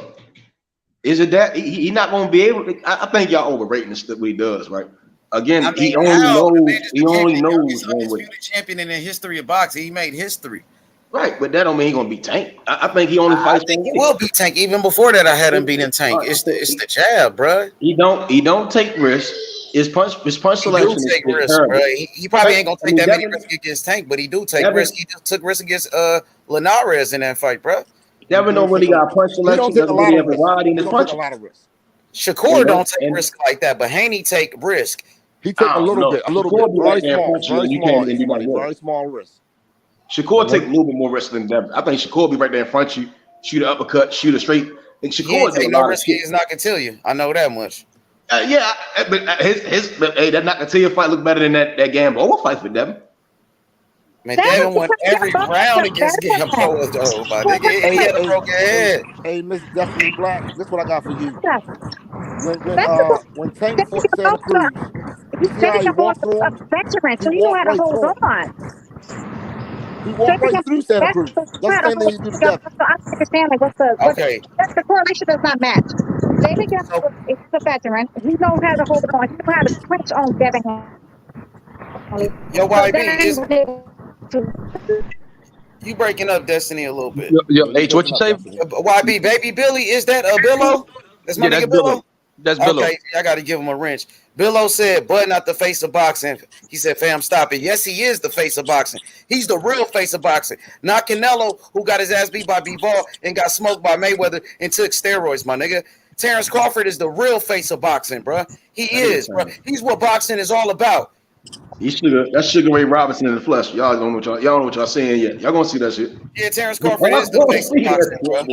Is it that he not going to be able to? I think y'all overrating the stuff he does, right? Again, he only knows one way. Champion in the history of boxing. He made history. Right, but that don't mean he gonna beat Tank. I think he only fights. He will beat Tank. Even before that, I had him beating Tank. It's the jab, bro. He don't take risks. His punch selection is risk, bro. He probably ain't gonna take that many risks against Tank, but he do take risks. He just took risks against Linares in that fight, bro. Devin don't really got punch selection. Doesn't really have variety in his punch. Shakur don't take risks like that, but Haney take risk. He took a little bit, very small risk. Shakur take a little bit more risk than Devin. I think Shakur be right there in front of you, shoot an uppercut, shoot a straight. And Shakur take no risk. He's not gonna tell you. I know that much. But that not gonna tell you fight look better than that Gamboa fight for Devin. Man, Devin won every round against Gamboa though. My nigga, he had a broken head. Hey, Miss Destiny Black, this is what I got for you. When Tank fought Santa Cruz, you see how he walked through him? So you know how to hold on. He walked right through Santa Cruz. That's the same thing he did to Devin. So I understand what's the correlation does not match. David Gamboa is a veteran. He knows how to hold on. He knows how to switch on Devin. Yo, YB, you breaking up Destiny a little bit. Yo, H, what you say? YB, Baby Billy, is that a Billo? That's my nigga Billo? That's Billo. Okay, I got to give him a wrench. Billo said, Bud not the face of boxing. He said, fam, stop it. Yes, he is the face of boxing. He's the real face of boxing. Not Canelo, who got his ass beat by B-Ball and got smoked by Mayweather and took steroids, my nigga. Terrence Crawford is the real face of boxing, bro. He is, bro. He's what boxing is all about. That's Sugar Ray Robinson in the flesh. Y'all don't know what y'all saying yet. Y'all gonna see that shit. Yeah, Terrence Crawford is the face of boxing, bro.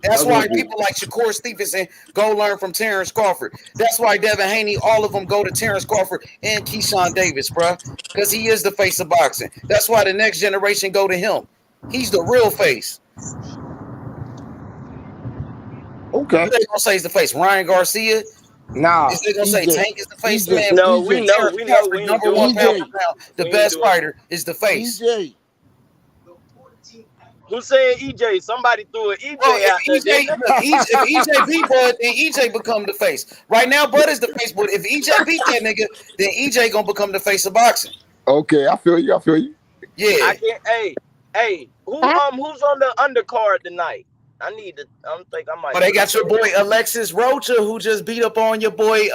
That's why people like Shakur Stevenson go learn from Terrence Crawford. That's why Devin Haney, all of them go to Terrence Crawford and Keyshawn Davis, bro, because he is the face of boxing. That's why the next generation go to him. He's the real face. Okay. Who they gonna say is the face? Ryan Garcia? Nah. Is they gonna say Tank is the face, EJ, man? No, we know we ain't number doing one pound that. for pound, the We ain't best doing fighter is the face. EJ. Who said EJ? Somebody threw an EJ Well, out there, didn't they? if EJ beat Bud, then EJ become the face. Right now, Bud is the face, but if EJ beat that nigga, then EJ gonna become the face of boxing. Okay, I feel you. Yeah. I can't. Hey, who's on the undercard tonight? I think I might. Oh, they got your boy Alexis Rocha, who just beat up on your boy.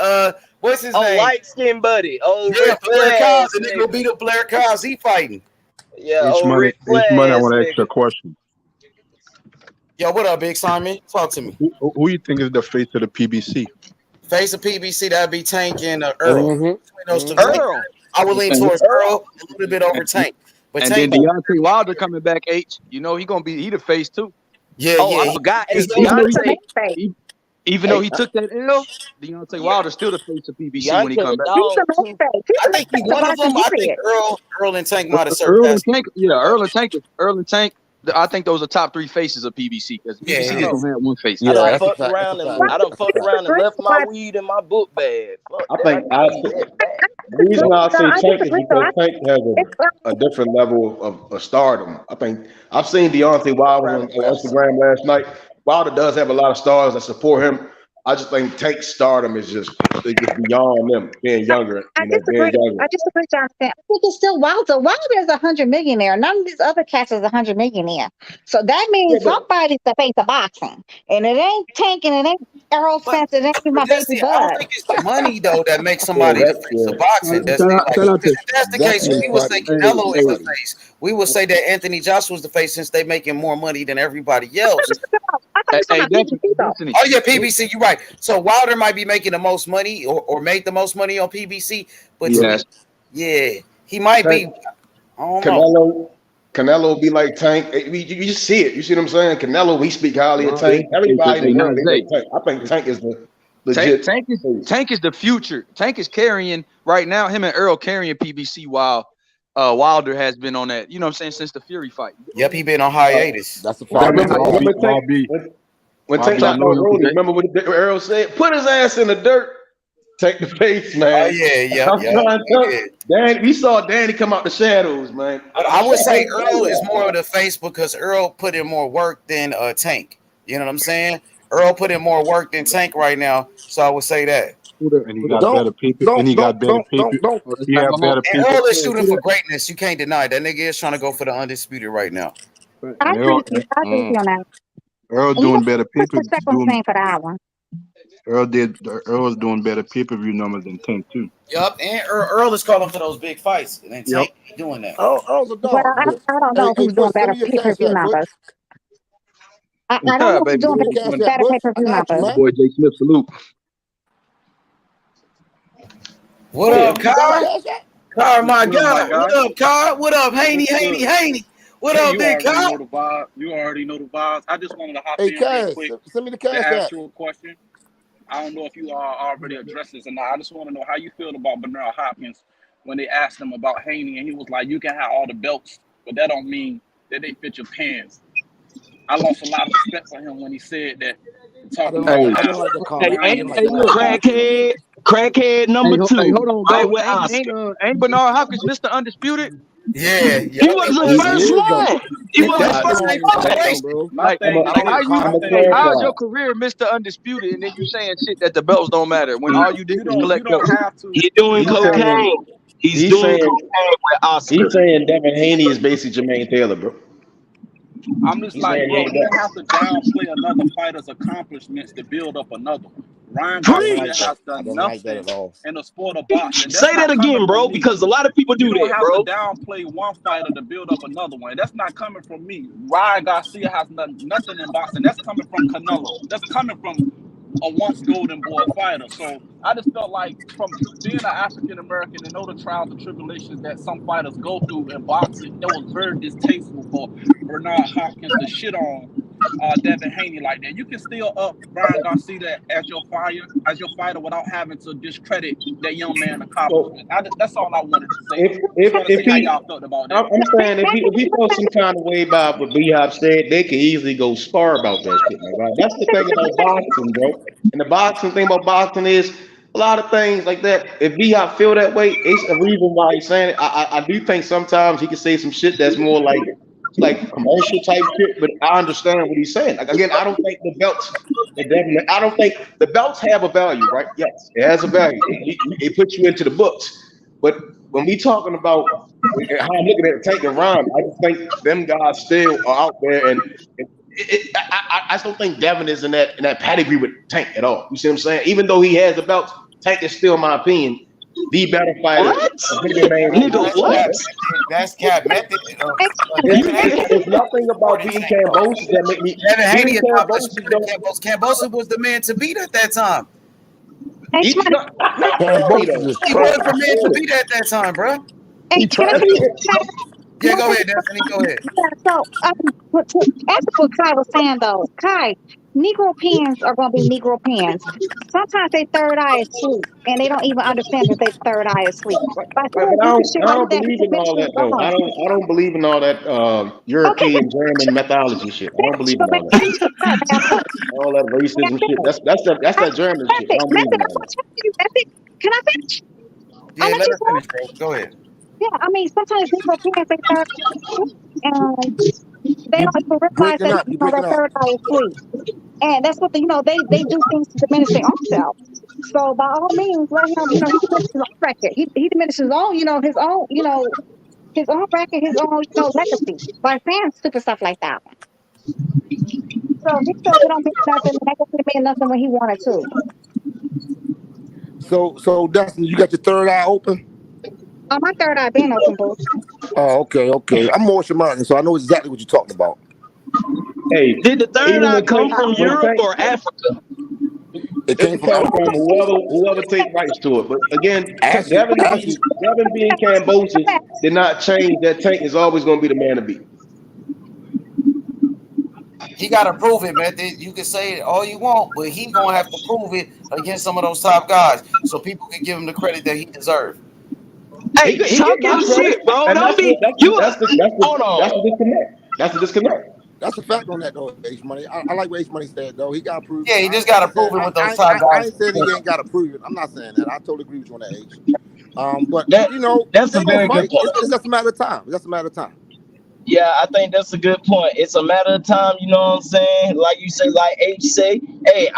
What's his name? Light skin buddy. Yeah, Blair Cos. The nigga beat up Blair Cos. He fighting. Yeah. H Money, I want to ask you a question. Yo, what up, Big Simon? Talk to me. Who you think is the face of the PBC? Face of PBC, that'd be Tank and Earl. Mm-hmm. Earl. I would lean towards Earl a little bit over Tank. But and Tank, then Deontay Wilder coming back, H. You know he the face too. Yeah, I forgot. Even though he took that L, Deontay Wilder still the face of PBC when he comes back. I think he's one of them. I think Earl and Tank might have surpassed. Earl and Tank. I think those are top 3 faces of PBC because PBC just don't have one face. I done fucked around and left my weed in my book bag. The reason why I say Tank is because Tank has a different level of stardom. I think I've seen Deontay Wilder on Instagram last night. Wilder does have a lot of stars that support him. I just think Tank's stardom is just beyond them being younger. I disagree, Jonathan. I think it's still Wilder. Wilder is 100 millionaire. None of these other cats is 100 millionaire. So that means somebody's the face of boxing. And it ain't Tank and it ain't Errol Spence. It ain't my baby Bud. I don't think it's the money, though, that makes somebody the face of boxing. If that's the case, we would say Canelo is the face. We would say that Anthony Joshua's the face since they making more money than everybody else. Oh, yeah, PBC, you're right. So Wilder might be making the most money or made the most money on PBC, but he might be. I don't know. Canelo be like Tank. You just see it. You see what I'm saying? Canelo, we speak highly of Tank. Everybody in the world, Tank. I think Tank is the legit. Tank is the future. Tank is carrying right now. Him and Earl carrying PBC while Wilder has been on that. You know what I'm saying, since the Fury fight. Yep, he been on hiatus. That's a fact. When Tank got no Rooney, remember what Earl said? Put his ass in the dirt. Take the face, man. Oh, yeah. Dan, we saw Danny come out the shadows, man. I would say Earl is more of the face because Earl put in more work than Tank. You know what I'm saying? Earl put in more work than Tank right now, so I would say that. And he got better people. And he got better people. And Earl is shooting for greatness. You can't deny that nigga is trying to go for the undisputed right now. I agree with you on that. Earl doing better people. For that one. Earl was doing better pay-per-view numbers than Tank too. Yup, and Earl is calling for those big fights, and then Tank doing that. Earl's a dog. Well, I don't know who's doing better pay-per-view numbers. I don't know who's doing better pay-per-view numbers. Boy, Jay Smith, salute. What up, Car? Car, my God. What up, Car? What up, Haney? What up, big Car? You already know the vibes. I just wanted to hop in real quick. Send me the to cash ask you a question. I don't know if you already addressed this or not. I just want to know how you feel about Bernard Hopkins when they asked him about Haney, and he was like, "You can have all the belts, but that don't mean that they fit your pants." I lost a lot of respect for him when he said that. Talking crackhead number 2. Hey, hold on, ain't Bernard Hopkins Mr. Undisputed? Yeah. He was the first one. He was the first. How's your career, Mr. Undisputed, and then you saying shit that the belts don't matter when all you did was collect belts? He's doing cocaine. He's doing cocaine with Oscar. He's saying Devin Haney is basically Jermaine Taylor, bro. I'm just like, bro, you don't have to downplay another fighter's accomplishments to build up another one. Ryan Garcia has done nothing in the sport of boxing. Say that again, bro, because a lot of people do that, bro. You don't have to downplay one fighter to build up another one. That's not coming from me. Ryan Garcia has done nothing in boxing. That's coming from Canelo. That's coming from a once golden boy fighter. So I just felt like from being an African American and know the trials and tribulations that some fighters go through in boxing, it was very distasteful for Bernard Hopkins to shit on Devin Haney like that. You can still up Brian Garcia as your fighter without having to discredit that young man accomplishment. That's all I wanted to say. Just want to see how y'all felt about that. I'm saying if he felt some kind of way about what B-Hop said, they could easily go spar about that shit, man. Right? That's the thing about boxing, bro. And the boxing thing about boxing is a lot of things like that. If B-Hop feel that way, it's a reason why he's saying it. I do think sometimes he can say some shit that's more like commercial type shit, but I understand what he's saying. Like again, I don't think the belts. I don't think the belts have a value, right? Yes, it has a value. It puts you into the books. But when we talking about how I'm looking at Tank and Ron, I just think them guys still are out there, and I still think Devin is in that pedigree with Tank at all. You see what I'm saying? Even though he has the belts, Tank is still, in my opinion, the better fighter. That's Cap Method. There's nothing about beating Cambosis that make me. Devin Haney Cambosis was the man to beat at that time. He was the man to beat at that time, bro. Yeah, go ahead, Destiny. Go ahead. So, that's what Kai was saying, though. Kai, Negro pens are going to be Negro pens. Sometimes their third eye is asleep, and they don't even understand that their third eye is asleep. I don't believe in all that, though. I don't believe in all that European German mythology shit. I don't believe in all that. All that racism shit. That's that German shit. I don't believe in all that. Can I finish? Yeah, let her finish, bro. Go ahead. Yeah, I mean, sometimes Negro pens they third and they don't even realize that their third eye is asleep. And that's what they do things to diminish their own self. So by all means, let him, he diminishes his own record. He diminishes his own record, his own, legacy by saying stupid stuff like that. So he said it don't mean nothing. That could mean nothing when he wanted to. So Dustin, you got your third eye open? Oh, my third eye been open, boo. Oh, okay. I'm more Shamanian, so I know exactly what you're talking about. Hey, did the third eye come from Europe or Africa? It came from whoever take rights to it. But again, Devin being Cambosis did not change that Tank is always going to be the man to beat. He got to prove it, man. You can say all you want, but he's going to have to prove it against some of those top guys so people can give him the credit that he deserves. Hey, talk your shit, bro. Don't be you. Hold on. That's the disconnect. That's the disconnect. That's a fact on that, though, H Money. I like what H Money said, though. He got to prove it. Yeah, he just got to prove it with those top guys. I ain't saying he ain't got to prove it. I'm not saying that. I totally agree with you on that, H. But, that's a very good point. It's just a matter of time. It's just a matter of time. Yeah, I think that's a good point. It's a matter of time, you know what I'm saying? Like you say, like H say, hey,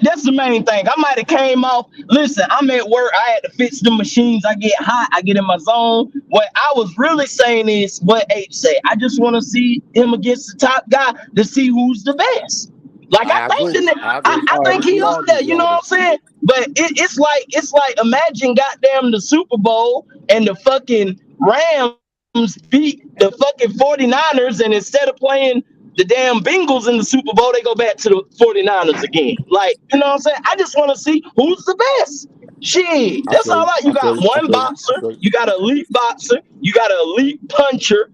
that's the main thing. I might have came off. Listen, I'm at work. I had to fix the machines. I get hot. I get in my zone. What I was really saying is what H say. I just want to see him against the top guy to see who's the best. Like I think he up there. You know what I'm saying? But it's like imagine goddamn the Super Bowl and the fucking Rams beat the fucking 49ers, and instead of playing the damn Bengals in the Super Bowl, they go back to the 49ers again. Like, you know what I'm saying? I just want to see who's the best. Shit, that's all right. You got one boxer, you got an elite boxer, you got an elite puncher.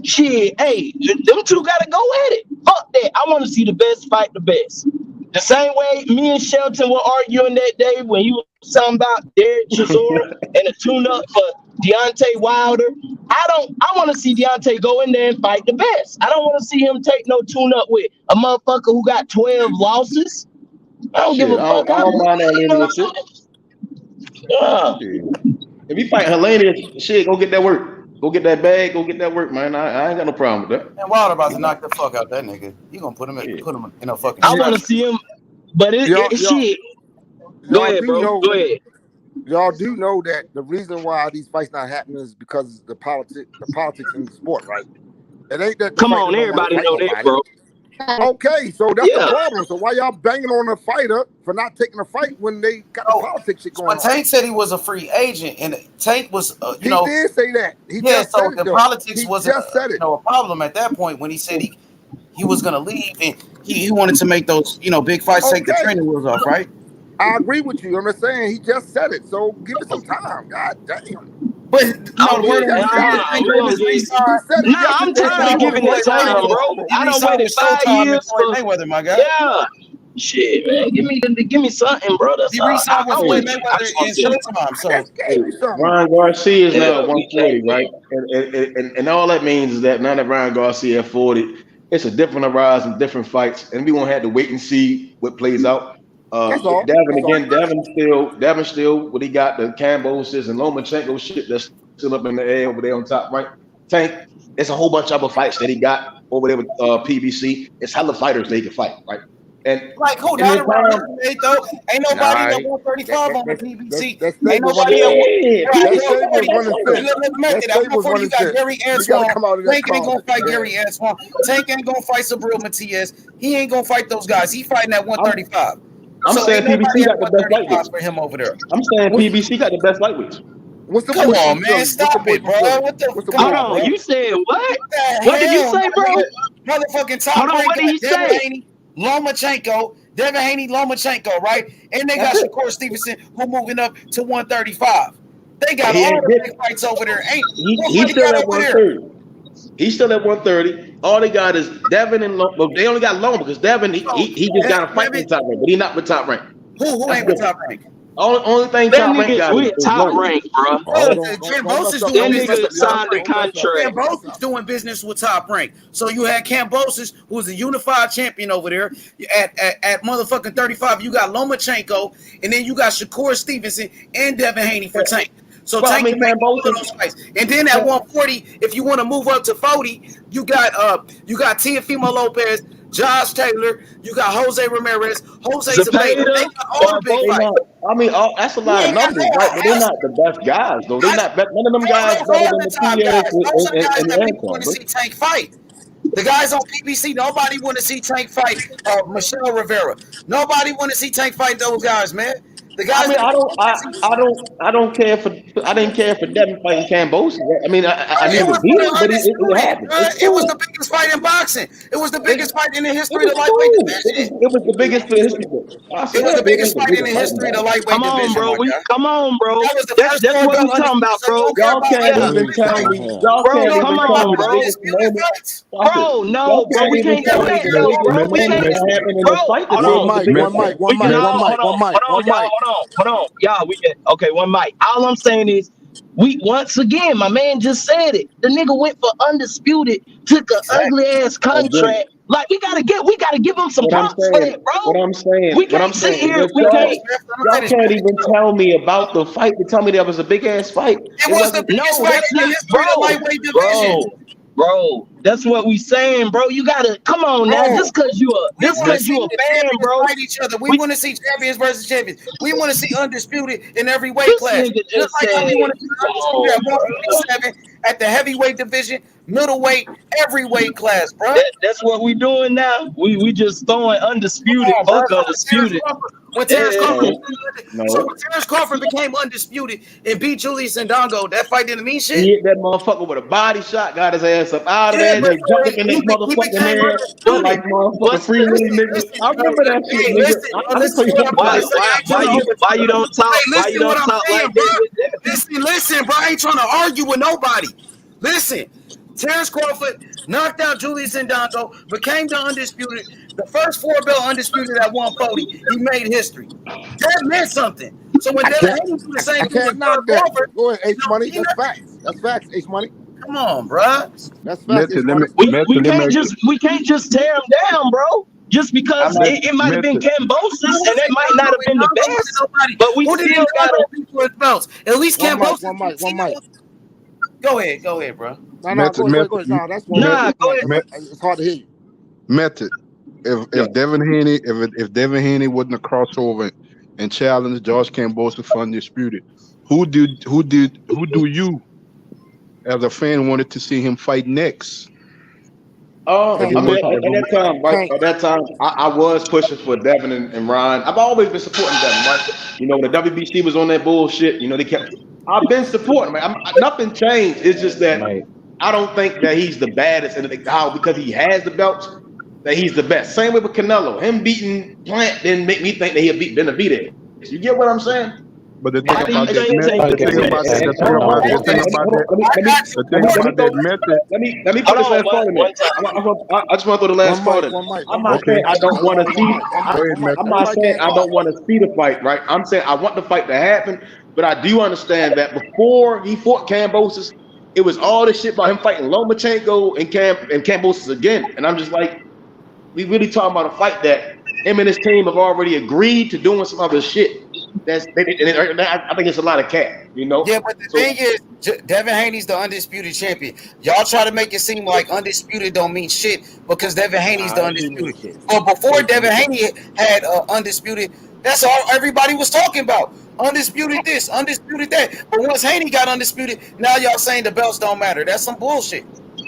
Shit, hey, them two got to go at it. Fuck that. I want to see the best fight the best. The same way me and Shelton were arguing that day when he was talking about Derek Chisora and a tune-up for Deontay Wilder. I want to see Deontay go in there and fight the best. I don't want to see him take no tune-up with a motherfucker who got 12 losses. I don't give a fuck. I don't mind that shit. If you fight Helena, shit, go get that work. Go get that bag. Go get that work, man. I ain't got no problem with that. And Wilder about to knock the fuck out that nigga. You gonna put him in a fucking. I want to see him, but shit. Go ahead, bro. Go ahead. Y'all do know that the reason why these fights not happening is because the politics in the sport, right? It ain't that. Come on, everybody know that, bro. Okay, so that's the problem. So why y'all banging on a fighter for not taking a fight when they got the politics shit going on? Tank said he was a free agent, and Tank was, he did say that. So the politics wasn't a problem at that point when he said he was going to leave and he wanted to make those big fights, take the training wheels off, right? I agree with you. I'm just saying he just said it. So give it some time. God damn. But no, the word on the street I'm tired of giving it time, bro. I done waited 5 years for Mayweather, my guy. Yeah. Shit, man. Give me something, bro. That's He all. re-signed with I'm Floyd with you. I just Mayweather want in to see him. Showtime. So Ryan Garcia is now at we can't 140, win. right? And all that means is that now that Ryan Garcia at 40, it's a different horizon, different fights, and we gonna have to wait and see what plays out. That's all. Devin still, what he got, the Cambosis and Lomachenko shit that's still up in the air over there on top, right? Tank, it's a whole bunch of other fights that he got over there with PBC. It's hella fighters they can fight, right? And like who? Not around this age, though. Ain't nobody at 135 on the PBC. Ain't nobody at 140. You got Gary Antoine. Tank ain't gonna fight Gary Antoine. Tank ain't gonna fight Sabril Matias. He ain't gonna fight those guys. He fighting at 135. I'm saying PBC got the best lightweights for him over there. I'm saying PBC got the best lightweights. Come on, man. Stop it, bro. Hold on. You said what? What did you say, bro? Motherfucking top. Hold on. What did he say? Lomachenko, Devin Haney, Lomachenko, right? And they got Shakur Stevenson, who moving up to 135. They got all the big fights over there. He's still at 130. He's still at 130. All they got is Devin and Loma. Well, they only got Loma because Devin, he just got a fight with top rank, but he's not with top rank. Who ain't with top rank? Only thing top rank got is top rank, bro. Cambosis doing business with Top Rank. Cambosis doing business with Top Rank. So you had Cambosis, who's a unified champion over there. At motherfucking 35, you got Lomachenko, and then you got Shakur Stevenson and Devin Haney for Tank. So Tank can make both of those fights. And then at 140, if you want to move up to 40, you got Teofimo Lopez, Josh Taylor, you got Jose Ramirez, Jose Zepeda. They got all the big fights. I mean, that's a lot of numbers, right? But they're not the best guys, though. They're not none of them guys better than the PBS Those are the guys that people want to see Tank fight. The guys on PBC, nobody want to see Tank fight Michelle Rivera. Nobody want to see Tank fight those guys, man. The guys. I don't care for. I didn't care for Devin fighting Cambosis. I mean, I knew it beat him, but it happened. It was the biggest fight in boxing. It was the biggest fight in the history of the lightweight division. It was the biggest in history. It was the biggest fight in the history of the lightweight division. Come on, bro. That was the That's what we talking about, bro. Y'all can't even tell me. Y'all can't even tell me the biggest moment. Bro, no, bro, we can't do that, bro. We can't. Hold on. Y'all, one mic. All I'm saying is, once again, my man just said it. The nigga went for undisputed, took an ugly ass contract. Like we gotta give him some props for that, bro. What I'm saying, we can't sit here. Y'all can't even tell me about the fight to tell me that was a big ass fight. It was the biggest fight in the history of the lightweight division. Bro, that's what we saying, bro. You gotta come on now. Just cause you a fan, bro. Fight each other. We want to see champions versus champions. We want to see undisputed in every weight class. Just like how we want to see undisputed at 147 at the heavyweight division, middleweight, every weight class, bro. That's what we doing now. We just throwing undisputed, fuck undisputed. When Terrence Crawford became undisputed and beat Julius Ndongo, that fight didn't mean shit. He hit that motherfucker with a body shot, got his ass up out of there, they jumped in this motherfucking air like motherfucking free willy niggas. I remember that shit, nigga. Why you don't talk? Why you don't talk like this? Listen, bro, I ain't trying to argue with nobody. Listen, Terrence Crawford knocked out Julius Ndongo, became the undisputed, the first 4-belt undisputed at 140. He made history. That meant something. So when Devin Haney do the same thing with Crawford, go ahead, H Money. That's facts. That's facts, H Money. Come on, bro. That's facts. We can't just tear him down, bro. Just because it might have been Cambosis and it might not have been the best, but we still got to belts. At least Cambosis. One mic. Go ahead, bro. Go ahead. No, that's one. Go ahead. It's hard to hear you. Method. If Devin Haney, if Devin Haney wouldn't have crossed over and challenged George Cambosis for undisputed, who do you, as a fan, wanted to see him fight next? At that time, I was pushing for Devin and Ryan. I've always been supporting Devin, right? You know, when the WBC was on that bullshit, you know, I've been supporting him. Nothing changed. It's just that I don't think that he's the baddest, and because he has the belts, that he's the best. Same way with Canelo. Him beating Plant didn't make me think that he'd beat Benavidez. You get what I'm saying? But the thing about that method. Let me put this last part in there. I just want to throw the last part in. I'm not saying I don't want to see. I'm not saying I don't want to see the fight, right? I'm saying I want the fight to happen, but I do understand that before he fought Kambosos, it was all this shit about him fighting Lomachenko and Kambosos again, and I'm just like, we really talking about a fight that him and his team have already agreed to doing some other shit. I think it's a lot of cat, you know. Yeah, but the thing is, Devin Haney's the undisputed champion. Y'all try to make it seem like undisputed don't mean shit because Devin Haney's the undisputed. But before Devin Haney had undisputed, that's all everybody was talking about. Undisputed this, undisputed that. But once Haney got undisputed, now y'all saying the belts don't matter. That's some bullshit.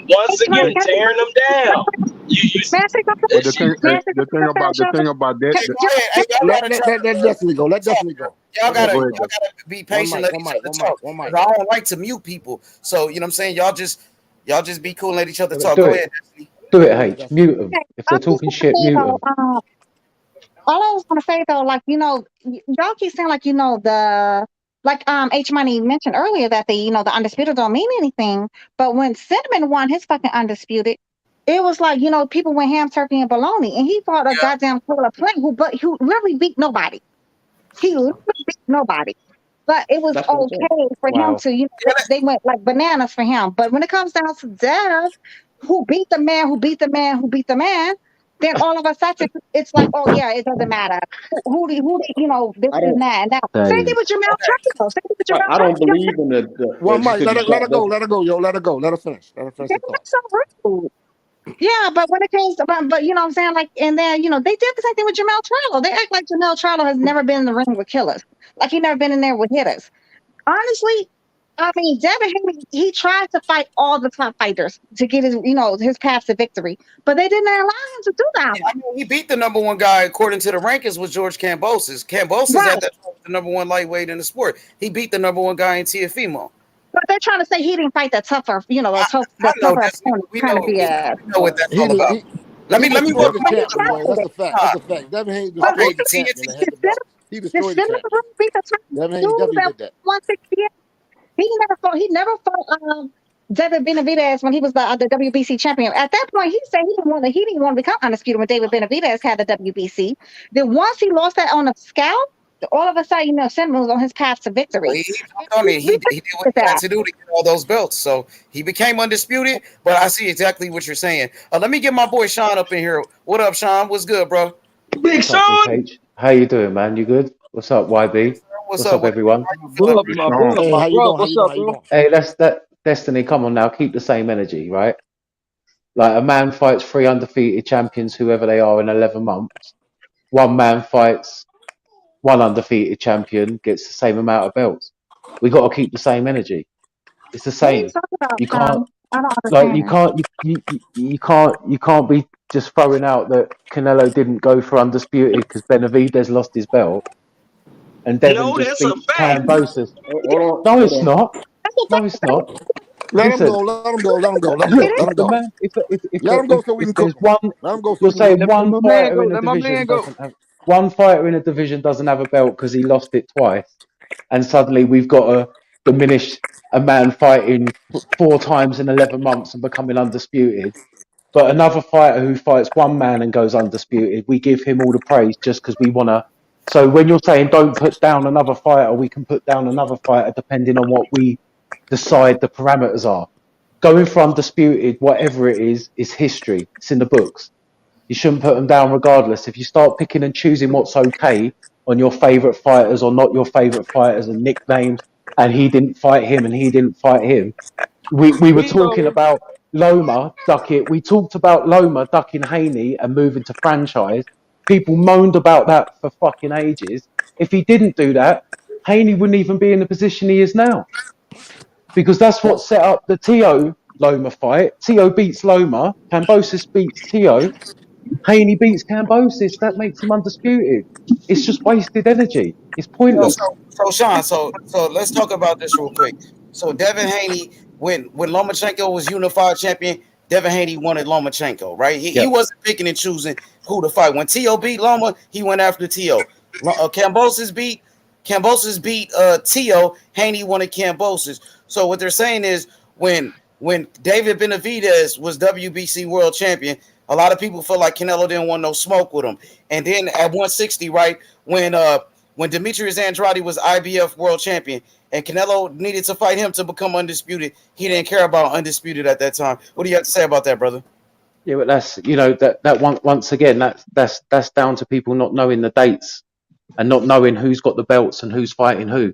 Once again, tearing them down. But the thing about that. Let Destiny go. Let Destiny go. Y'all gotta be patient. Let each other talk. I don't like to mute people. So you know what I'm saying. Y'all just be cool and let each other talk. Go ahead, Destiny. Do it, H. Mute them. If they're talking shit, mute them. All I was gonna say though, like y'all keep saying like the H Money mentioned earlier that the undisputed don't mean anything. But when Cinnamon won his fucking undisputed, it was like people went ham, turkey, and bologna, and he fought a goddamn killer plane who really beat nobody. He literally beat nobody. But it was okay for him to they went like bananas for him. But when it comes down to Dev, who beat the man, then all of a sudden it's like, oh yeah, it doesn't matter. Who this is that. Now, same thing with Jamel Charlo. I don't believe in the Mike, let her go, yo, let her go. Let her finish. Let her finish the thought. So rude. Yeah, but when it comes to, but you know what I'm saying, like, and then they did the same thing with Jamel Charlo. They act like Jamel Charlo has never been in the ring with killers, like he never been in there with hitters. Honestly, I mean, Devin Haney, he tried to fight all the top fighters to get his path to victory, but they didn't allow him to do that. I mean, he beat the number one guy according to the rankings was George Kambosos. Kambosos at that time was the number one lightweight in the sport. He beat the number one guy in Teofimo. But they're trying to say he didn't fight that tougher, tougher opponent. We know what that's all about. Let me work. That's a fact. That's a fact. Devin Haney destroyed the champ when they had the belt. He destroyed the champ. Devin Haney definitely did that. 168. He never fought David Benavidez when he was the WBC champion. At that point, he said he didn't want to become undisputed when David Benavidez had the WBC. Then once he lost that on a scout, all of a sudden, Cinnamon was on his path to victory. He did what he had to do to get all those belts. So he became undisputed, but I see exactly what you're saying. Let me get my boy Sean up in here. What up, Sean? What's good, bro? Big Sean! How you doing, man? You good? What's up, YB? What's up, everyone? What's up, Hey, that Destiny, come on now. Keep the same energy, right? Like a man fights 3 undefeated champions, whoever they are, in 11 months. One man fights 1 undefeated champion, gets the same amount of belts. We got to keep the same energy. It's the same. You can't, you can't be just throwing out that Canelo didn't go for undisputed because Benavidez lost his belt, and Devin just beat Kambosos. No, it's not. No, it's not. Let him go. Let him go so we can cook him. Let him go. You're saying one fighter in a division doesn't have. One fighter in a division doesn't have a belt because he lost it twice, and suddenly we've got to diminish a man fighting 4 times in 11 months and becoming undisputed. But another fighter who fights 1 man and goes undisputed, we give him all the praise just because we want to. So when you're saying don't put down another fighter, we can put down another fighter depending on what we decide the parameters are. Going for undisputed, whatever it is history. It's in the books. You shouldn't put them down regardless. If you start picking and choosing what's okay on your favourite fighters or not your favourite fighters and nicknames, and he didn't fight him and he didn't fight him. We were talking about Loma ducking. We talked about Loma ducking Haney and moving to franchise. People moaned about that for fucking ages. If he didn't do that, Haney wouldn't even be in the position he is now. Because that's what set up the Tio Loma fight. Tio beats Loma. Kambosos beats Tio. Haney beats Kambosos. That makes him undisputed. It's just wasted energy. It's pointless. So Sean, so let's talk about this real quick. So Devin Haney, when Lomachenko was unified champion, Devin Haney wanted Lomachenko, right? He wasn't picking and choosing who to fight. When Tio beat Loma, he went after Tio. Kambosos beat Kambosos beat Tio. Haney wanted Kambosos. So what they're saying is when David Benavidez was WBC world champion, a lot of people feel like Canelo didn't want no smoke with him. And then at 160, right, when Demetrius Andrade was IBF world champion and Canelo needed to fight him to become undisputed, he didn't care about undisputed at that time. What do you have to say about that, brother? Yeah, but that's that one once again that's down to people not knowing the dates and not knowing who's got the belts and who's fighting who.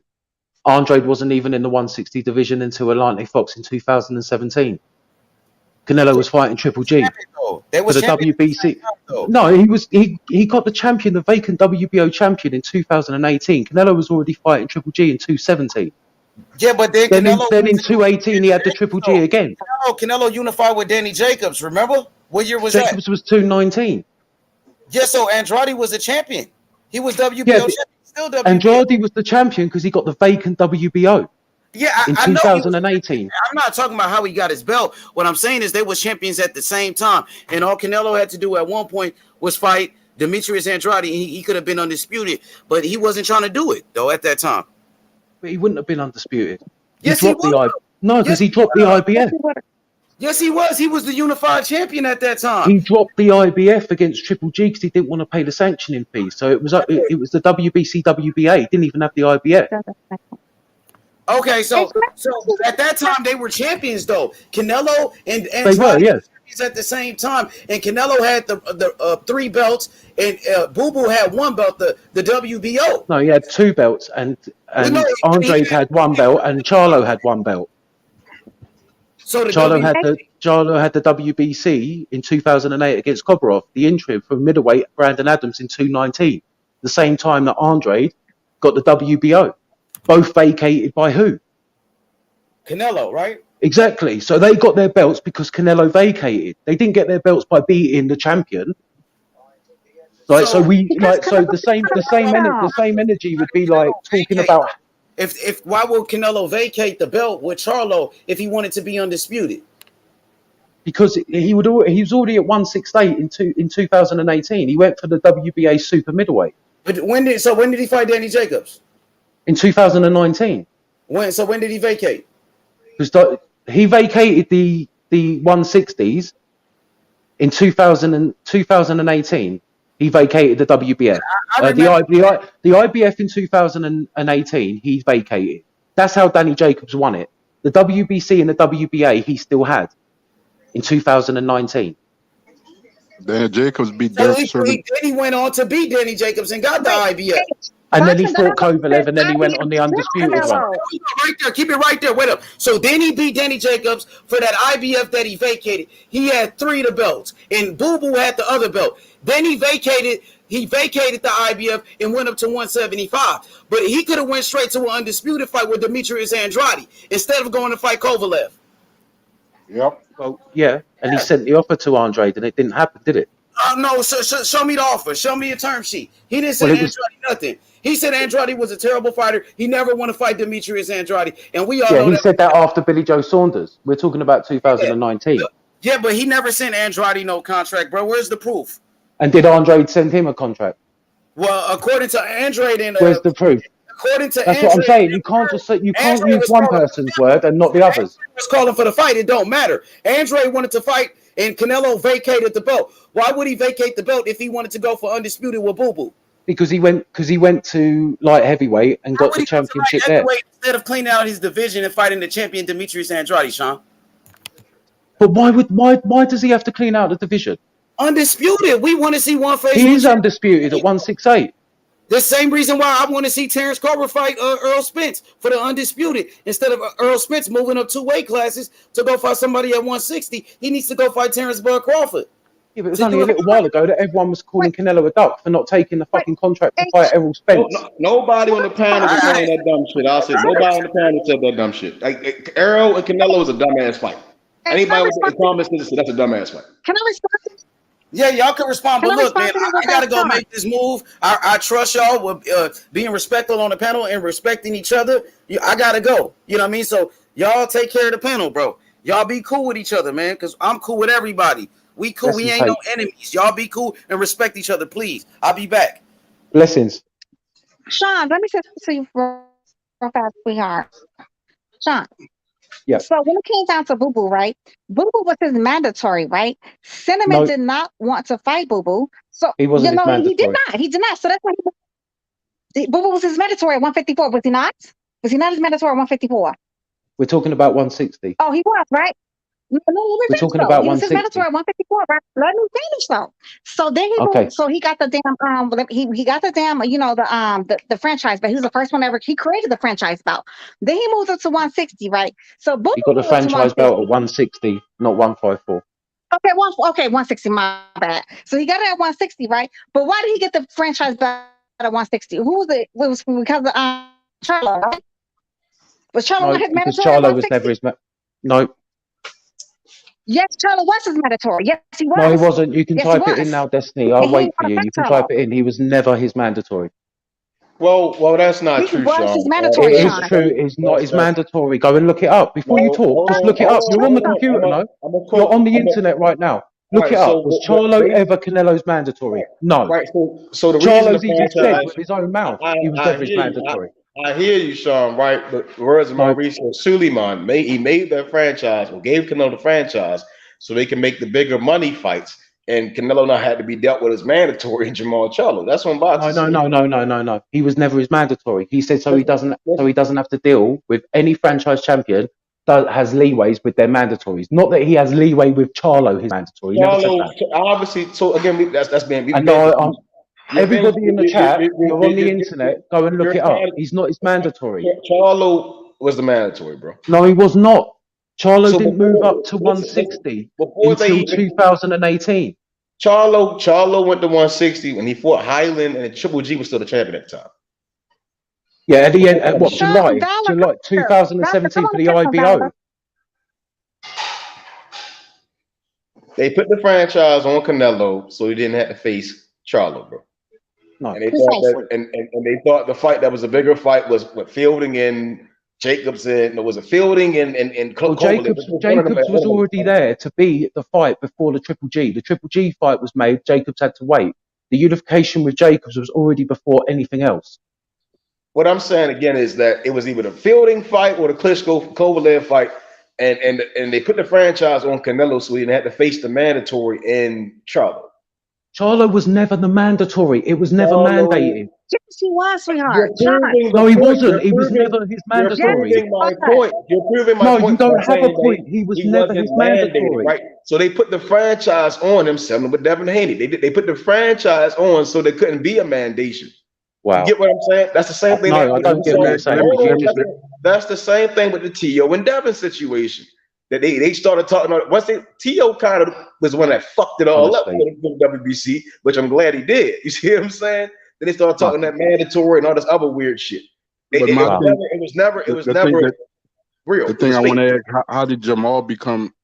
Andrade wasn't even in the 160 division until Atlantic Fox in 2017. Canelo was fighting Triple G for the WBC. No, he got the vacant WBO champion in 2018. Canelo was already fighting Triple G in 2017. Yeah, but then in 2018 he had the Triple G again. Canelo unified with Danny Jacobs. Remember what year was Jacobs that? was 2019. Yeah, so Andrade was a champion. He was WBO champion. Still WBO. Andrade was the champion because he got the vacant WBO. Yeah, in I 2018. I'm not talking about how he got his belt. What I'm saying is they were champions at the same time, and all Canelo had to do at one point was fight Demetrius Andrade. He could have been undisputed, but he wasn't trying to do it though at that time. But he wouldn't have been undisputed. Yes, he was. No, because he dropped the IBF. Yes, he was. He was the unified champion at that time. He dropped the IBF against Triple G because he didn't want to pay the sanctioning fee. So it was the WBC WBA. He didn't even have the IBF. Okay, so at that time they were champions though. Canelo and they were, yes. At the same time, and Canelo had the 3 belts, and Boo Boo had 1 belt, the WBO. No, he had 2 belts, and Andrade had 1 belt, and Charlo had 1 belt. So Charlo had the WBC in 2008 against Kobrov, the interim from middleweight Brandon Adams in 2019, the same time that Andrade got the WBO. Both vacated by who? Canelo, right? Exactly. So they got their belts because Canelo vacated. They didn't get their belts by beating the champion. Like so the same energy would be like talking about if why would Canelo vacate the belt with Charlo if he wanted to be undisputed? Because he was already at 168 in 2018. He went for the WBA super middleweight. But when did he fight Danny Jacobs? In 2019. When did he vacate? Because he vacated the 160s in 2018. He vacated the WBF. The IBF in 2018, he vacated. That's how Danny Jacobs won it. The WBC and the WBA he still had in 2019. Danny Jacobs beat Then he went on to beat Danny Jacobs and got the IBF. And then he fought Kovalev, and then he went on the undisputed run. Right there, keep it right there. Wait up. So then he beat Danny Jacobs for that IBF that he vacated. He had 3 of the belts, and Boo Boo had the other belt. Then he vacated the IBF and went up to 175. But he could have went straight to an undisputed fight with Demetrius Andrade instead of going to fight Kovalev. Yep. Well, yeah, and he sent the offer to Andrade, and it didn't happen, did it? No, show me the offer. Show me a term sheet. He didn't say Andrade nothing. He said Andrade was a terrible fighter. He never want to fight Demetrius Andrade, and we all know he said that after Billy Joe Saunders. We're talking about 2019. Yeah, but he never sent Andrade no contract, bro. Where's the proof? And did Andrade send him a contract? Well, according to Andrade and where's the proof? According to that's Andrade, what I'm saying. You can't just say use one person's word and not the others. Was calling for the fight. It don't matter. Andrade wanted to fight, and Canelo vacated the belt. Why would he vacate the belt if he wanted to go for undisputed with Boo Boo? Because he went to light heavyweight and got the championship there. Instead of cleaning out his division and fighting the champion Demetrius Andrade, Sean. But why does he have to clean out the division? Undisputed. We want to see one face. He is undisputed at 168. The same reason why I want to see Terrence Crawford fight Earl Spence for the undisputed instead of Earl Spence moving up 2 weight classes to go fight somebody at 160. He needs to go fight Terrence Bud Crawford. Yeah, but it was only a little while ago that everyone was calling Canelo a duck for not taking the fucking contract to fight Errol Spence. Nobody on the panel was saying that dumb shit. I'll say nobody on the panel said that dumb shit. Like Errol and Canelo is a dumbass fight. Anybody with the comments says that's a dumbass fight. Can I respond? Yeah, y'all can respond, but look, man, I gotta go make this move. I trust y'all with being respectful on the panel and respecting each other. I gotta go. You know what I mean? So y'all take care of the panel, bro. Y'all be cool with each other, man, because I'm cool with everybody. We cool. We ain't no enemies. Y'all be cool and respect each other, please. I'll be back. Blessings. Sean, let me say this to you real fast, sweetheart. Sean. Yeah. So when it came down to Boo Boo, right? Boo Boo was his mandatory, right? Cinnamon No, did not want to fight Boo Boo. So, he wasn't his he did mandatory. not. He did not. So that's why Boo Boo was his mandatory at 154, was he not? Was he not his mandatory at 154? We're talking about 160. Oh, he was, right? No, let me We're finish talking though. about He was his 160. mandatory at 154, right? Let me finish though. So then he Okay. moved. So he got the damn he got the damn the franchise, but he was the first one ever. He created the franchise bout. Then he moved up to 160, right? So Boo He got Boo the was franchise belt at 160. 160, not 154. Okay, 160. My bad. So he got it at 160, right? But why did he get the franchise belt at 160? Who was it? It was because of Charlo, right? Was Charlo No, not his because mandatory at Charlo was never 160? his. No, Yes, Charlo was his mandatory. Yes, he no, he was. wasn't. You can Yes, he type it in was. now, Destiny. I'll And he wait didn't for want you. to You can fight type Charlo. it in. He was never his mandatory. Well, that's not He true, was Sean. his mandatory, It is Sean. true. It's not his That's mandatory. Go and look it up before you no. talk. Just look it Hold up. That's on, You're on the hold on. computer, no? I'm a You're quote. on the internet right now. All Look right. it up. So, Was Charlo ever Canelo's mandatory? No. right. So the reason the Charlo's even said franchise, with his own mouth he was I never his hear you. mandatory. I hear you, Sean. Right, but the words of No, Mauricio Suleiman made that franchise or gave Canelo the franchise so they can make the bigger money fights, and Canelo now had to be dealt with as mandatory and Jamal Charlo. That's what I'm about to say. no. He was never his mandatory. He said so he doesn't have to deal with any franchise champion that has leeways with their mandatories. Not that he has leeway with Charlo, his mandatory. He never said Charlo, that. obviously. So again, that's being And everybody in the chat, you're on the internet, go and look it up. He's not his mandatory. Charlo was the mandatory, bro. No, he was not. Charlo So didn't move up to listen, 160 before they until even 2018. Charlo went to 160 when he fought Highland and Triple G was still the champion at the time. Yeah, at the end, what, Sean, July 2017 for the IBO. They put the franchise on Canelo so he didn't have to face Charlo, bro. No, and they thought that, and they thought the fight that was a bigger fight was what Fielding and Jacobson. No, was it Fielding and Jacobs was already there to be the fight before the Triple G. The Triple G fight was made. Jacobs had to wait. The unification with Jacobs was already before anything else. What I'm saying again is that it was either the Fielding fight or the Klitschko-Kovalev fight, and they put the franchise on Canelo so he didn't have to face the mandatory in Charlo. Charlo was never the mandatory. It was never mandated. Yes, he was, sweetheart. No, he wasn't. He was never his mandatory. You're proving my point. You're proving my point. No, you don't have a point. He was never his mandatory. Right. So they put the franchise on him, selling with Devin Haney. They put the franchise on so there couldn't be a mandation. Wow. You get what I'm saying? That's the same thing. No, I don't get what you're saying. That's the same thing with the T.O. and Devin situation. That they started talking about once T.O. kind of was the one that fucked it all up for the WBC, which I'm glad he did. You see what I'm saying? Then they started talking that mandatory and all this other weird shit. It was never real. The thing I want to ask: how did Jamal become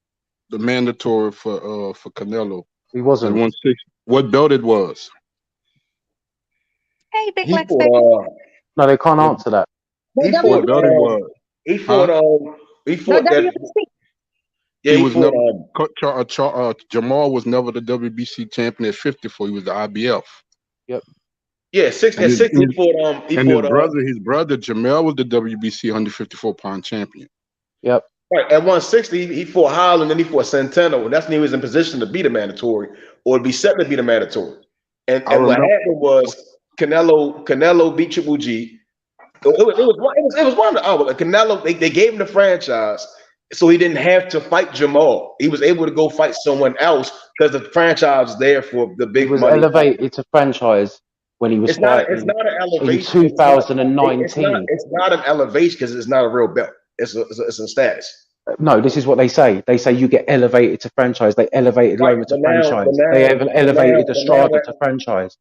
the mandatory for Canelo? He wasn't. 160. What belt it was? Hey, Big Lex, baby. No, they can't answer that. What belt it was? He fought that. Yeah, he was never. Jamal was never the WBC champion at 54. He was the IBF. Yep. Yeah, 60. He fought. His brother Jamel was the WBC 154-pound champion. Yep. Right at 160, he fought Holland, and he fought Centeno, and that's when he was in position to be the mandatory or be set to be the mandatory. And what happened was Canelo beat Triple G. It was one of the hours. Canelo they gave him the franchise. So he didn't have to fight Jamal. He was able to go fight someone else because the franchise was there for the big money. He was elevated to franchise when he was fighting. It's not an elevation. In 2019. It's not an elevation because it's not a real belt. It's a status. No, this is what they say. They say you get elevated to franchise. They elevated Loma to franchise. They have elevated Estrada to franchise.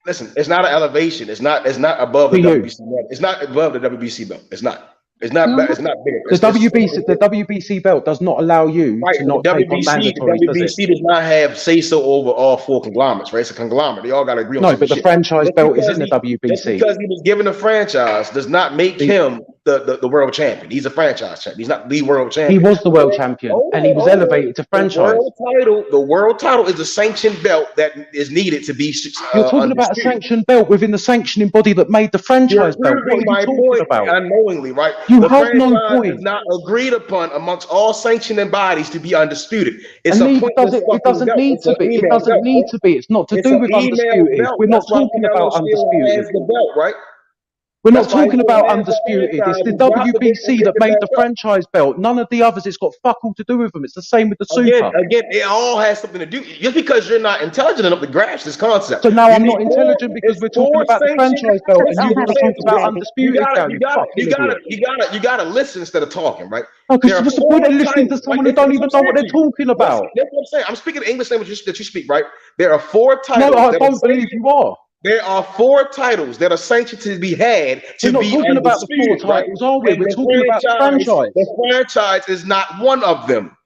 Listen, it's not an elevation. It's not above the WBC belt. It's not above the WBC belt. It's not. It's not bigger. The WBC belt does not allow you to not take on mandatories, the WBC does not have say-so over all four conglomerates, right? It's a conglomerate. They all got to agree on No, but the franchise belt is in the WBC. Just because he was given a franchise does not make him the world champion. He's a franchise champion. He's not the world champion. He was the world champion, and he was elevated to franchise. The world title is a sanctioned belt that is needed to be. You're talking about a sanctioned belt within the sanctioning body that made the franchise belt. What are you talking about? Unknowingly, right? You have no point. Is not agreed upon amongst all sanctioning bodies to be undisputed. It's it doesn't need to be. It doesn't need to be. It's not to do with undisputed. We're not talking about undisputed. The belt, right? We're not talking about undisputed. It's the WBC that made the franchise belt. None of the others. It's got fuck all to do with them. It's the same with the Super. Again, it all has something to do. Just because you're not intelligent enough to grasp this concept. So now I'm not intelligent because we're talking about the franchise belt and you want to talk about undisputed. You gotta listen instead of talking, right? Because what's the point of listening to someone who don't even know what they're talking about? That's what I'm saying. I'm speaking the English language that you speak, right? There are 4 titles. No, I don't believe you are. There are 4 titles that are sanctioned to be had to be talking about the 4 titles, are we? We're talking about the franchise. The franchise is not one of them.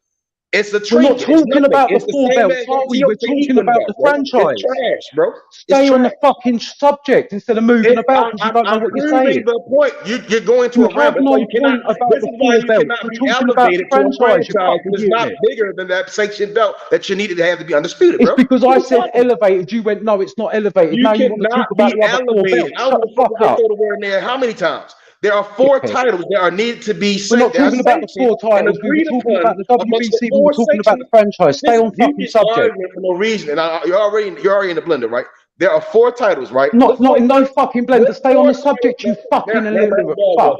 It's a We're not talking about the 4 belts, are we? We're talking about the franchise. It's trash, bro. Stay on the fucking subject instead of moving about because you don't know what you're saying. The point. You're going to a have no point about the 4 belts. We're talking about the franchise. It's not bigger than that sanctioned belt that you needed to have to be undisputed, bro. It's because I said elevated. You went, no, it's not elevated. Now you want to talk about the other 4 belts. Shut the fuck up. Throw the word in there how many times? There are 4 titles that are needed to be. We're not talking about the 4 titles. We were talking about the WBC. We were talking about the franchise. Stay on fucking subject. For no reason, and you're already in the blender, right? There are 4 titles, right? Not in no fucking blender. Stay on the subject, you fucking illiterate fuck.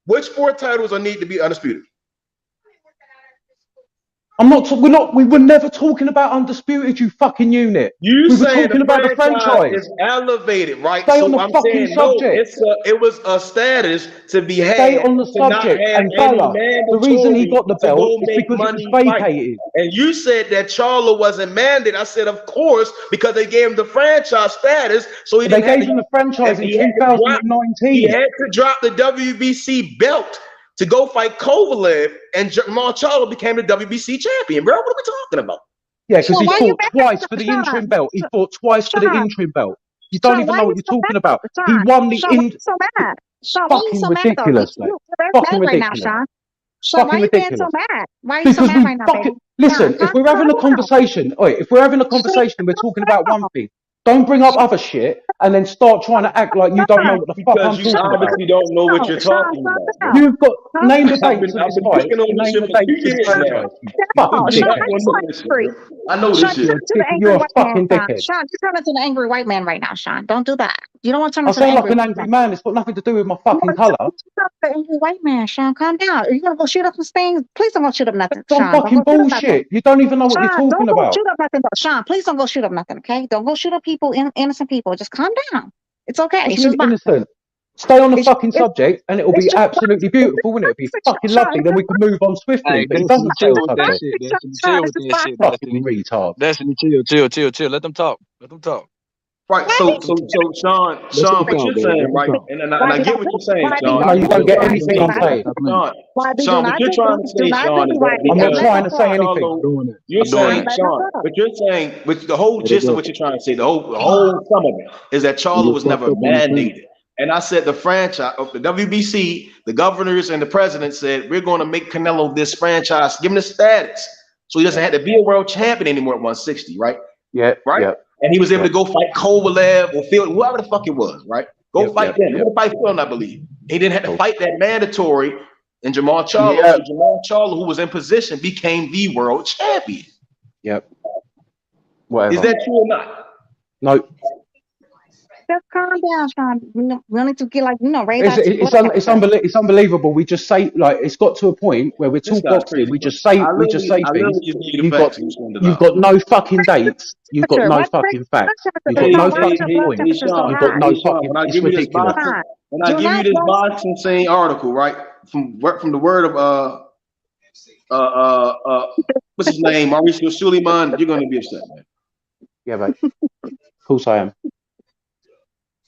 Which 4 titles are needed to be undisputed? We were never talking about undisputed, you fucking unit. We were talking about the franchise. Is elevated, right? Stay on the fucking subject. It was a status to be had. Stay on the subject. And Bella, the reason he got the belt is because it was vacated. And you said that Charlo wasn't mandated. I said, of course, because they gave him the franchise status. So they gave him the franchise in 2019. He had to drop the WBC belt to go fight Kovalev, and Jamal Charlo became the WBC champion, bro. What are we talking about? Yeah, because he fought twice for the interim belt. He fought twice for the interim belt. You don't even know what you're talking about. He won the fucking ridiculous, mate. Fucking ridiculous. Fucking ridiculous. Why are you so mad right now, baby? Listen, if we're having a conversation, we're talking about one thing. Don't bring up other shit and then start trying to act like you don't know what the fuck I'm talking about. You obviously don't know what you're talking about. You've got name the dates of this fight. Name the dates of this franchise. Fucking dickhead. I know this shit. You're a fucking dickhead. Sean, you're turning into an angry white man right now, Sean. Don't do that. You don't want to turn I into an sound like angry an angry man. It's got nothing to do with my fucking color. An angry white man, Sean. Calm down. Are you gonna go shoot up some things? Please don't go shoot up nothing. Some Sean, fucking bullshit. You don't even know what you're talking don't about. Go shoot up nothing, Sean. Please don't go shoot up nothing. Okay? Don't go shoot up people, innocent people. Just calm down. It's okay. It's just innocent. Stay on the fucking subject, and it'll be absolutely beautiful, wouldn't it? It'll be fucking lovely. Then we can move on swiftly. But it doesn't stay on the subject. Chill with that shit. Fucking retard. Destiny, chill. Let them talk. Right, so Sean, what you're saying, right? And I get what you're saying, Sean. No, you don't get anything I'm saying. Sean, what you're trying to say, Sean, is that I'm not trying to say anything. You're saying, Sean, what you're saying, with the whole gist of what you're trying to say, the whole sum of it, is that Charlo was never mandated. And I said the franchise of the WBC, the governors and the president said, we're going to make Canelo this franchise, give him the status. So he doesn't have to be a world champion anymore at 160, right? Yeah. Right? Yeah. And he was able to go fight Kovalev or Phil, whoever the fuck it was, right? Go fight them. He didn't fight Phil, I believe. He didn't have to fight that mandatory. And Jamal Charlo, who was in position, became the world champion. Yep. Whatever. Is that true or not? No. Just calm down, Sean. We need to get it's unbelievable. We just say it's got to a point where we're talk boxing. We just say things. You've got no fucking dates. You've got no fucking facts. You've got no fucking points. You've got no fucking. It's ridiculous. When I give you this boxing scene article, right, from the word of what's his name, Mauricio Suleiman, you're gonna be upset, man. Yeah, mate. Of course I am.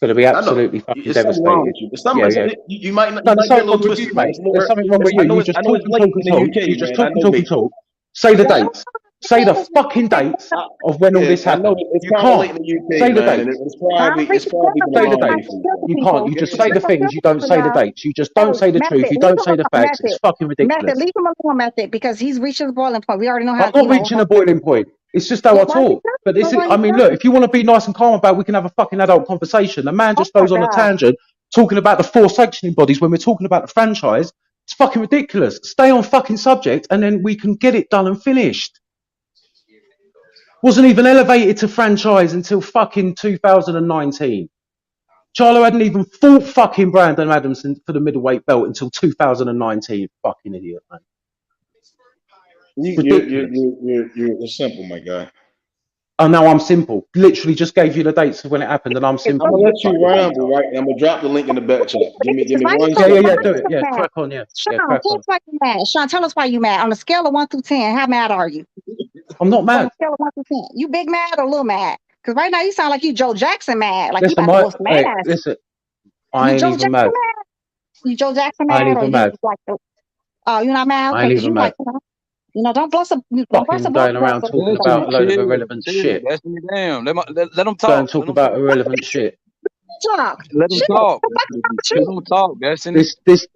Going to be absolutely fucking devastated. You might not. There's something wrong with you, mate. There's something wrong with you. You just talk and talk and talk. You just talk and talk and talk. Say the dates. Say the fucking dates of when all this I know happened. it's You kind of late can't. in the UK, Say the man, and dates. it's probably been a Say the long day dates. for you. You can't. You just say the things. You don't say the dates. You just Hey, don't say the truth. Method, You leave don't him say the alone, facts. It's Method. fucking Method, ridiculous. leave him alone, Method, because he's reaching the boiling point. We already know I'm how, not reaching a boiling point. It's just how Well, I why you talk. But this well, is, why I you mean, telling look, if you want to be nice and calm about it, we can have a fucking adult conversation. The man Oh just my goes on a God. tangent talking about the 4 sanctioning bodies when we're talking about the franchise. It's fucking ridiculous. Stay on fucking subject and then we can get it done and finished. Wasn't even elevated to franchise until fucking 2019. Charlo hadn't even fought fucking Brandon Adamson for the middleweight belt until 2019. Fucking idiot, man. Ridiculous. You're simple, my guy. Oh, now I'm simple. Literally just gave you the dates of when it happened, and I'm simple. I'm gonna let you Fucking ramble, right? I'm gonna drop the link in the back chat. Give me Why you one so Yeah, second. do it. so Yeah, mad? crack on, yeah. Sean, Yeah, tell crack us on. why you mad. Sean, tell us why you mad. On a scale of 1 through 10, how mad are you? I'm not On mad. a scale of 1 through 10. You big mad or little mad? Because right now you sound like you Joe Jackson mad. Like you Listen, about to whoop some ass. listen, I You ain't Joe even Jackson mad. mad? You Joe Jackson I ain't mad or even you mad. like oh, you're not mad? I Okay, ain't because even you mad. like, don't bust a Fucking going around talking about a load of irrelevant shit. Damn. Let them Go talk. and talk about irrelevant shit. talk. Let them Shit. talk. Shit. Let them talk, Destiny. This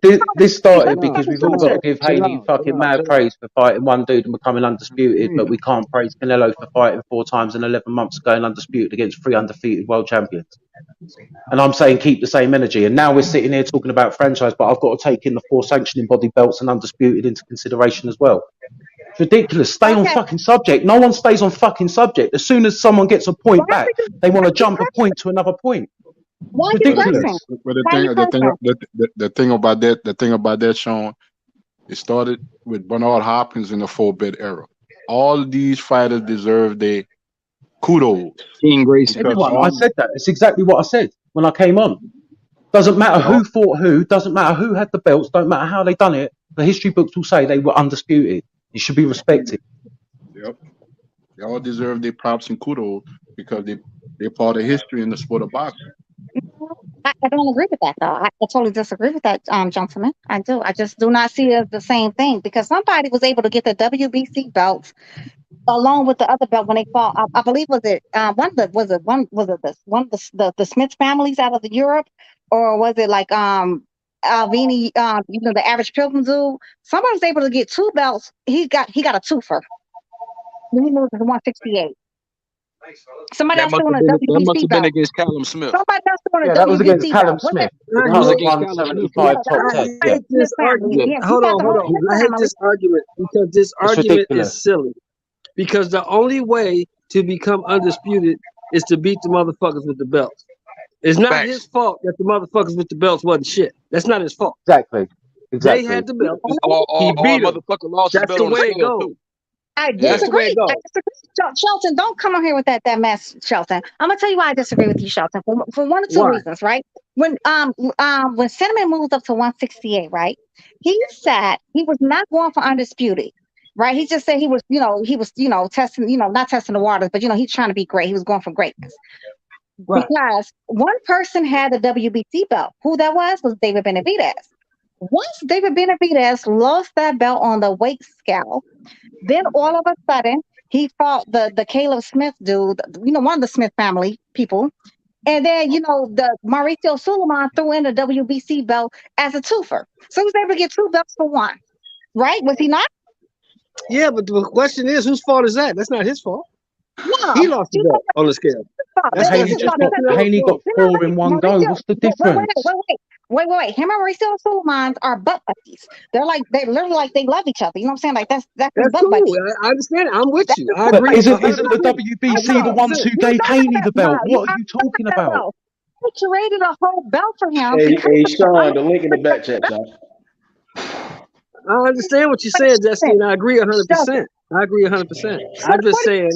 started Chill out. because we've all Chill got to out. give Chill Haney out. Chill fucking out. mad Chill out. praise for fighting one dude and becoming undisputed, but we can't praise Canelo for fighting 4 times in 11 months going undisputed against 3 undefeated world champions. And I'm saying keep the same energy. And now we're sitting here talking about franchise, but I've got to take in the 4 sanctioning body belts and undisputed into consideration as well. It's ridiculous. Stay on fucking subject. No one stays on fucking subject. As soon as someone gets a point back, they want to jump a point to another point. Why It's you ridiculous. cursing? But the Why you cursing? thing about that, Sean, it started with Bernard Hopkins in the 4-bit era. All these fighters deserve their kudos. King Gracie. Everyone, I said that. It's exactly what I said when I came on. Doesn't matter who fought who, doesn't matter who had the belts, don't matter how they done it. The history books will say they were undisputed. You should be respected. Yep. They all deserve their props and kudos because they're part of history in the sport of boxing. I don't agree with that though. I totally disagree with that, gentleman. I do. I just do not see it as the same thing because somebody was able to get the WBC belts along with the other belt when they fought. I believe was it the Smith families out of the Europe, or was it like Alvini, the average pilgrim dude? Somebody was able to get 2 belts. He got a twofer. Then he moved to 168. Somebody else doing a That must WBC have been belt. against Callum Smith. Somebody else doing a Yeah, that was against WBC Callum belt. Smith, the That was current against Callum Smith. 175 top I 10. Yeah, hate this argument. Yes, Hold he got on, the hold whole on. Smith I hate family. this argument because this it's argument ridiculous. is silly. Because the only way to become undisputed is to beat the motherfuckers with the belts. It's not his fault that the motherfuckers with the belts wasn't shit. That's not his fault. Exactly. They had the belt. He Or beat them. motherfucker lost his That's belt the on the way it scale goes. too. I That's the way disagree. it goes. Shelton, don't come on here with that mess, Shelton. I'm gonna tell you why I disagree with you, Shelton. For one or two Why? reasons, right? When Cinnamon moved up to 168, right? He said he was not going for undisputed, right? He just said he was testing, not testing the waters, but he's trying to be great. He was going for greatness. Right. Because one person had the WBC belt. Who that was David Benavidez. Once David Benavidez lost that belt on the weight scale, then all of a sudden he fought the Caleb Smith dude, one of the Smith family people. And then, the Mauricio Suleiman threw in the WBC belt as a twofer. So he was able to get 2 belts for 1. Right? Was he not? Yeah, but the question is, whose fault is that? That's not his fault. No. He lost the belt on the scale. That's Haney got 4 in one go. What's the difference? Wait. Him and Mauricio Suleiman are butt buddies. They're literally like they love each other. You know what I'm saying? Like that's his butt cool. buddies. I understand. I'm with you. I But agree. isn't the WBC the ones who gave Haney the belt? What are you talking about? They created a whole belt for him. Hey, Sean, the link in the back chat, Sean. I understand what you're saying, Jesse, and I agree 100%. I agree 100%. I'm just saying.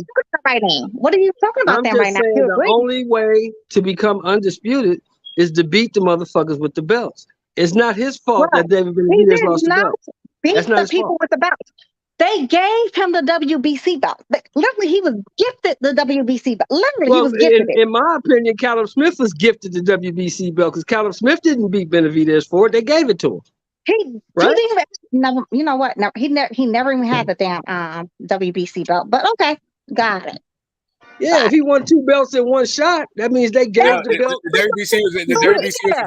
What are you talking about I'm then just right now? saying the only way to become undisputed is to beat the motherfuckers with the belts. It's not his fault that David Benavidez lost the belt. Beat That's not the his people fault. with the belts. They gave him the WBC belt. Literally, he was gifted the WBC belt. Literally, he was gifted it. In my opinion, Callum Smith was gifted the WBC belt because Callum Smith didn't beat Benavidez for it. They gave it to him. He right? didn't even never. You know what? No, he never even had the damn WBC belt. But okay, got it. Yeah, if he won 2 belts in one shot, that means they gave the belt. The WBC was a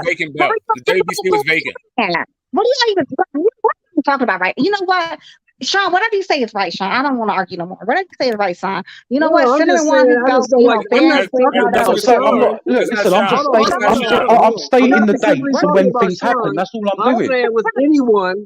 vacant belt. The WBC was vacant. What are you talking about, right? You know what, Sean? Whatever you say is right, Sean. I don't want to argue no more. Whatever you say is right, Sean. You know what? I'm Cinnamon just won saying, his I belt. just don't You like. know, I'm not fair play, talking all that about other Sean. shit. I'm not. Look, listen. I'm just stating. I'm stating I'm the not dates and talking when about things happen. Sean. That's all I'm I'm doing. saying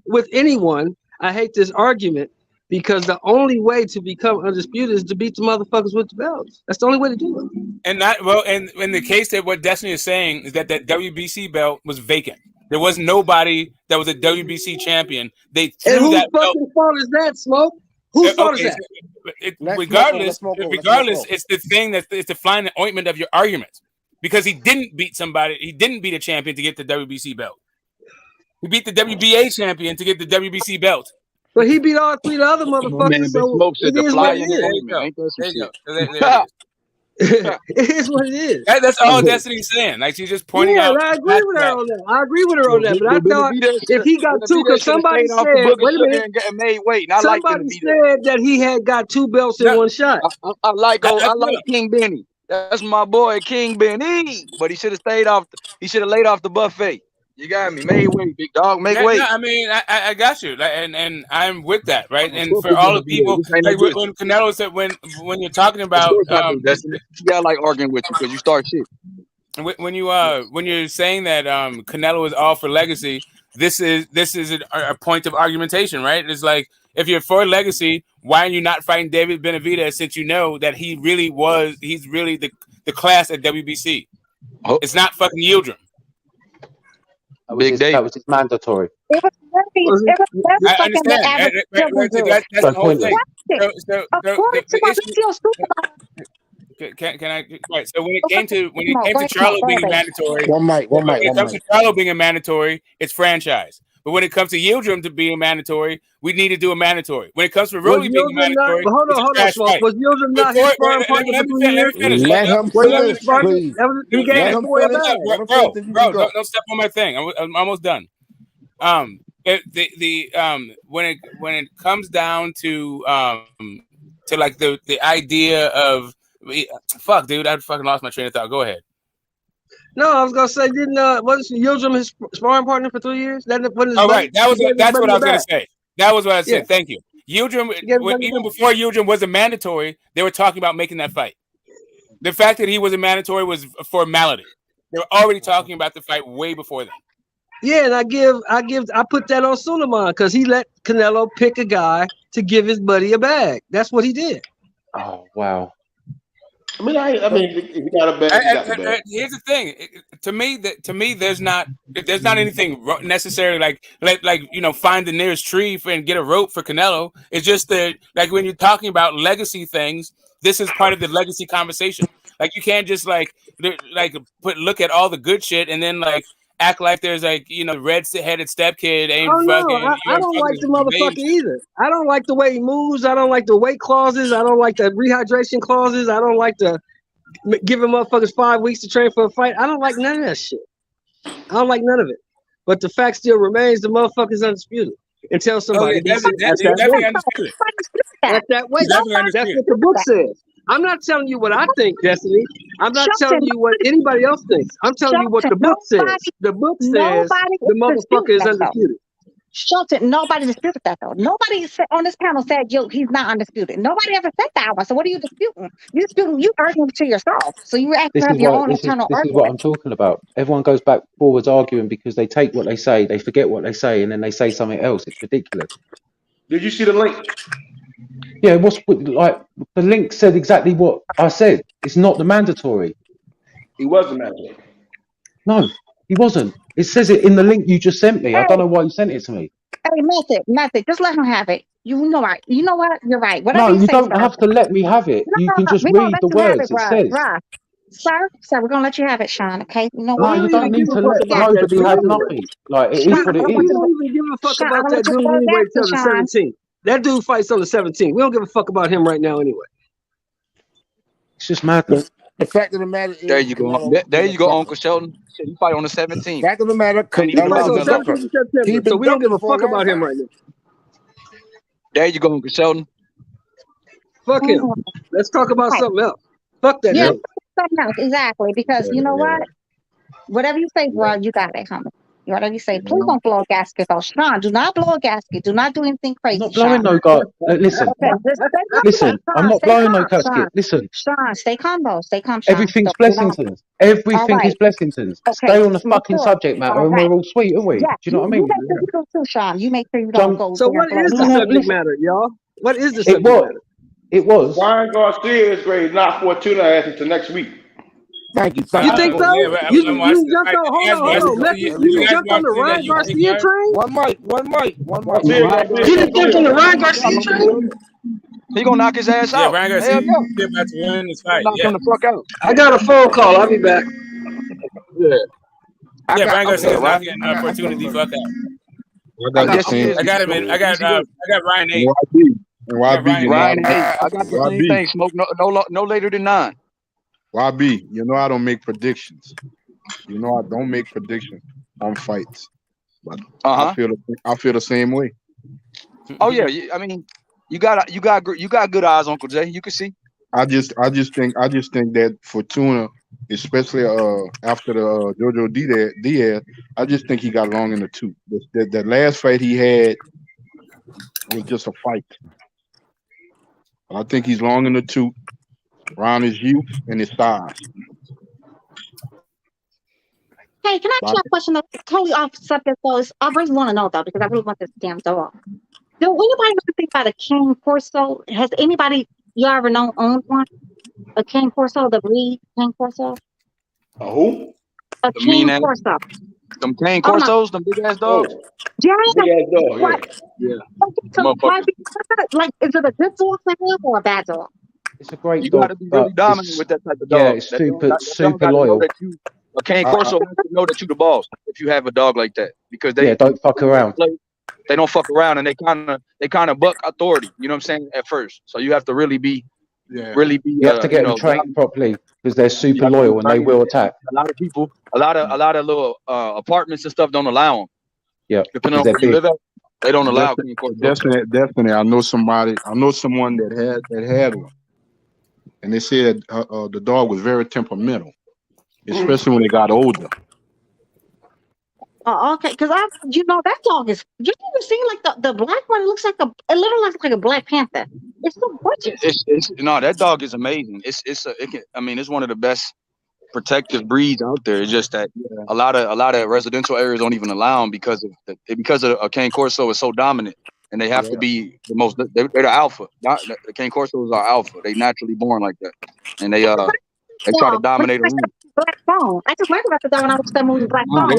with anyone, I hate this argument because the only way to become undisputed is to beat the motherfuckers with the belts. That's the only way to do it. And not well. And in the case that what Destiny is saying is that WBC belt was vacant. There was nobody that was a WBC champion. They threw And whose that belt. fucking fault is that, Smoke? Whose fault is Okay, that? regardless, it's the thing that's it's the flying ointment of your arguments because he didn't beat somebody. He didn't beat a champion to get the WBC belt. He beat the WBA champion to get the WBC belt. But he beat all 3 of the other motherfuckers, Man, so Smoke said it the is fly what it in the is. ointment. Ain't that There some you go. shit? There it is. It is what it is. That's all Destiny's saying. Like she's just pointing Yeah, out. I agree with her on that. I agree with her on that. But I thought if he got 2, because somebody said, wait a minute, and made weight. And I like somebody said that he had got 2 belts in one shot. I like King Benny. That's my boy, King Benny. But he should have stayed off. He should have laid off the buffet. You got me. Made weight, big dog. Make weight. No, I mean, I got you, and I'm with that, right? And for all the people, like when Canelo said, when you're talking about, you got like arguing with you because you start shit. When you're saying that Canelo is all for legacy, this is a point of argumentation, right? It's like if you're for legacy, why are you not fighting David Benavidez since you know that he's really the class at WBC? It's not fucking Yildirim. That was his mandatory. It was very I understand. That's the whole thing. Can I? Right. So when it came to Charlo being a mandatory, when it comes to Charlo being a mandatory, it's franchise. But when it comes to Yildirim to being a mandatory, we need to do a mandatory. When it comes to Rolly being a mandatory, hold on, Smoke. Was Yildirim not his sparring partner for 3 years? Let him finish, please. He gave him bro, don't step on my thing. I'm almost done. When it comes down to like the idea of fuck, dude, I fucking lost my train of thought. Go ahead. No, I was gonna say, wasn't Yildirim his sparring partner for 3 years? Right, that's what I was gonna say. That was what I said. Thank you. Yildirim, even before Yildirim was a mandatory, they were talking about making that fight. The fact that he was a mandatory was a formality. They were already talking about the fight way before then. Yeah, and I put that on Suleiman because he let Canelo pick a guy to give his buddy a bag. That's what he did. Oh wow. I mean, if you got a bag, you got the bag. Here's the thing. To me, there's not anything necessarily like find the nearest tree and get a rope for Canelo. It's just that like when you're talking about legacy things, this is part of the legacy conversation. Like you can't just look at all the good shit and then like act like there's red-headed stepkid ain't fucking. I don't like the motherfucker either. I don't like the way he moves. I don't like the weight clauses. I don't like the rehydration clauses. I don't like the giving motherfuckers 5 weeks to train for a fight. I don't like none of that shit. I don't like none of it. But the fact still remains the motherfucker's undisputed. Until somebody that's that way. That's what the book says. I'm not telling you what I think, Destiny. I'm not telling you what anybody else thinks. I'm telling you what the book says. The book says the motherfucker is undisputed. Shelton, nobody disputed that though. Nobody on this panel said he's not undisputed. Nobody ever said that one. So what are you disputing? You arguing to yourself. So you actually have your own internal argument. This is what I'm talking about. Everyone goes back forwards arguing because they take what they say, they forget what they say, and then they say something else. It's ridiculous. Did you see the link? Yeah, the link said exactly what I said. It's not the mandatory. He wasn't mandatory. No, he wasn't. It says it in the link you just sent me. I don't know why you sent it to me. Hey, method. Just let him have it. You know right. You know what? You're right. Whatever you don't have to let me have it. You can just read the words it says. Sir, we're gonna let you have it, Sean. Okay? You know what? No, you don't need to let nobody have nothing. Like it is what it is. We don't even give a fuck about that dude anyway till the 17th. That dude fights on the 17th. We don't give a fuck about him right now anyway. It's just madness. The fact of the matter is, There you go. There you go, Uncle Sheldon. He fight on the 17th. Fact of the matter, Couldn't even Fight box on nothing up. 17th of September. He So been we don't give ducking a for a fuck long about him time. right now. There you go, Uncle Sheldon. Fuck him. Let's talk about something else. Fuck that Yeah, nigga. something else, exactly. Because you know what? Whatever you say, bro, you got it, homie. Whatever you say, please don't blow a gasket though. Sean, do not blow a gasket. Do not do anything crazy, Not blowing Sean. no listen, Okay, just stay calm, listen. Sean. I'm not Stay blowing no calm, casket. Sean. Listen, Sean, stay calm though. Stay calm, Sean. everything's Don't do not. Blessingtons. All Everything is right. Blessingtons. Okay. Stay on the Make fucking sure. subject matter, All and right. we're all sweet, are we? Yeah, Do you know what I you mean? make sure you do too, Sean. You make sure you Jump. don't go So there what and blow is the no subject listen. matter, y'all? What is the It subject was. matter? It was. Ryan Garcia is great, not Fortuna as until next week. Thank you. You think so? Yeah, but You I'm watching the jumped fight. on. You guys Hold watched on. it. You You done guys jumped on watched the it at Ryan UK Garcia card? train? One mic. You done jumped on the Ryan Garcia train? He gonna knock his ass Yeah, out. Ryan Hell Garcia yeah. is about to win this He'll fight. knock Yeah. him the fuck out. I got a phone call. I'll be back. Yeah. Yeah, Ryan Garcia is Ryan- knocking Fortuna the fuck out. I got the yes, he same. is. I got him in. I got Ryan 8. YB. And I got YB, you know, Ryan, hey, I got the same YB, thing. Smoke no later than 9. YB, you know I don't make predictions. You know I don't make predictions on fights. But I feel the same way. Oh yeah, I mean, you got good eyes, Uncle Jay. You can see. I just think that Fortuna, especially after the Jojo Diaz, I just think he got long in the tooth. The last fight he had was just a fight. I think he's long in the tooth around his youth and his size. Hey, can I ask you a question? Totally off subject, though. I really want to know though, because I really want this damn dog. Do anybody know anything about a Cane Corso? Has anybody you ever known owned one? A Cane Corso, the breed Cane Corso? A who? A The mean Cane ass, Corso. them cane Oh my, Corsos, them big ass dogs. yeah. Big ass dog, What? yeah. So why Motherfuckers. like, is it a good dog to have or a bad dog? It's a great You dog, got to be but really dominant it's with that type of yeah, dog. it's That dog super got to know loyal. that you. A cane Corso has to know that you the boss. If you have a dog like that, because Yeah, don't fuck around. They don't fuck around, and they kind of buck authority. You know what I'm saying? At first, so you have to really be. You have to get them trained properly because they're super loyal and they will attack. A lot of people, a lot of little apartments and stuff don't allow them. Yeah, depending on where you live at, they don't allow cane Corsos. Definitely. I know someone that had one, and they said the dog was very temperamental, especially when they got older. Oh, okay, because that dog is. You ever seen like the black one? It looks like it literally looks like a Black Panther. It's so gorgeous. No, that dog is amazing. It's one of the best protective breeds out there. It's just that a lot of residential areas don't even allow them because of a Cane Corso is so dominant, and they have to be the most. They're the alpha. The Cane Corsos are alpha. They naturally born like that, and they try to dominate a room. Black Phone. I just learned about the dog when I watched that movie Black Phone.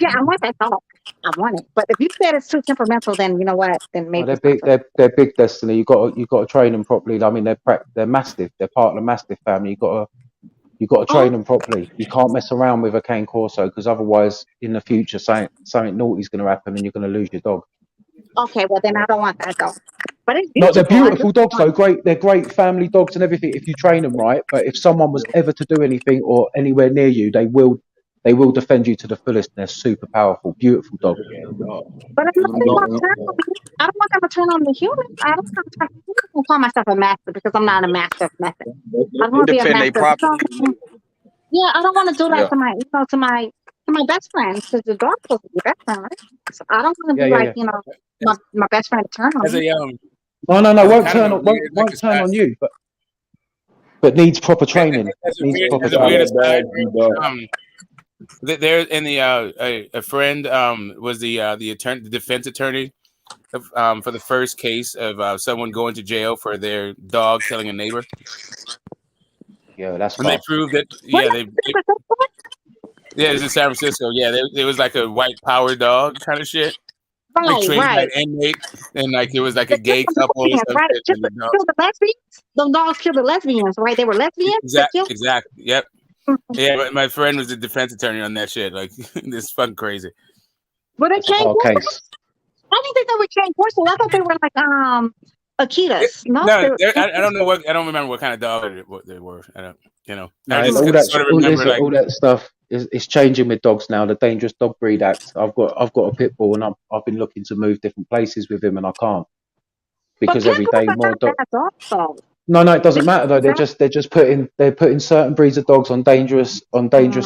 Yeah, I want that dog. I want it. But if you said it's too temperamental, then you know what? Then maybe they're big. They're big, Destiny. You got to train them properly. I mean, they're mastiff. They're part of the mastiff family. You got to train them properly. You can't mess around with a Cane Corso because otherwise, in the future, something naughty is going to happen and you're going to lose your dog. Okay, well then I don't want that dog. But it's No, beautiful. they're beautiful dogs though. Great, they're great family dogs and everything if you train them right. But if someone was ever to do anything or anywhere near you, they will defend you to the fullest. They're super powerful, beautiful dogs. But if nothing will turn on me, I don't want them to turn on the human. I don't want to call myself a master because I'm not a master of method. I want to be a master. Yeah, I don't want to do that to my best friend because the dog's supposed to be best friend, right? So I don't want to be my best friend turn on me. No, won't turn on you, but needs proper training. There in the a friend was the defense attorney for the first case of someone going to jail for their dog killing a neighbor. Yeah, that's. And they proved that. Yeah, it's in San Francisco. Yeah, there was like a white power dog kind of shit. Like trained by an inmate, and like it was like a gay couple or something. Right? Kill the lesbians. Those dogs killed the lesbians, right? They were lesbians. Exactly. Yep. Yeah, but my friend was a defense attorney on that shit. Like, this fucking crazy. But it came. I didn't think they were Cane Corso. I thought they were like Akitas. No, No, I don't know what. I don't remember what kind of dog they were. I don't. No, I just all that, sort of remember listen, like. all that stuff is changing with dogs now. The Dangerous Dog Breed Act. I've got a pit bull, and I've been looking to move different places with him, and I can't but because pit every bulls day are more not dog. bad dogs, though. No, it doesn't Because matter though. They're putting certain breeds of dogs on dangerous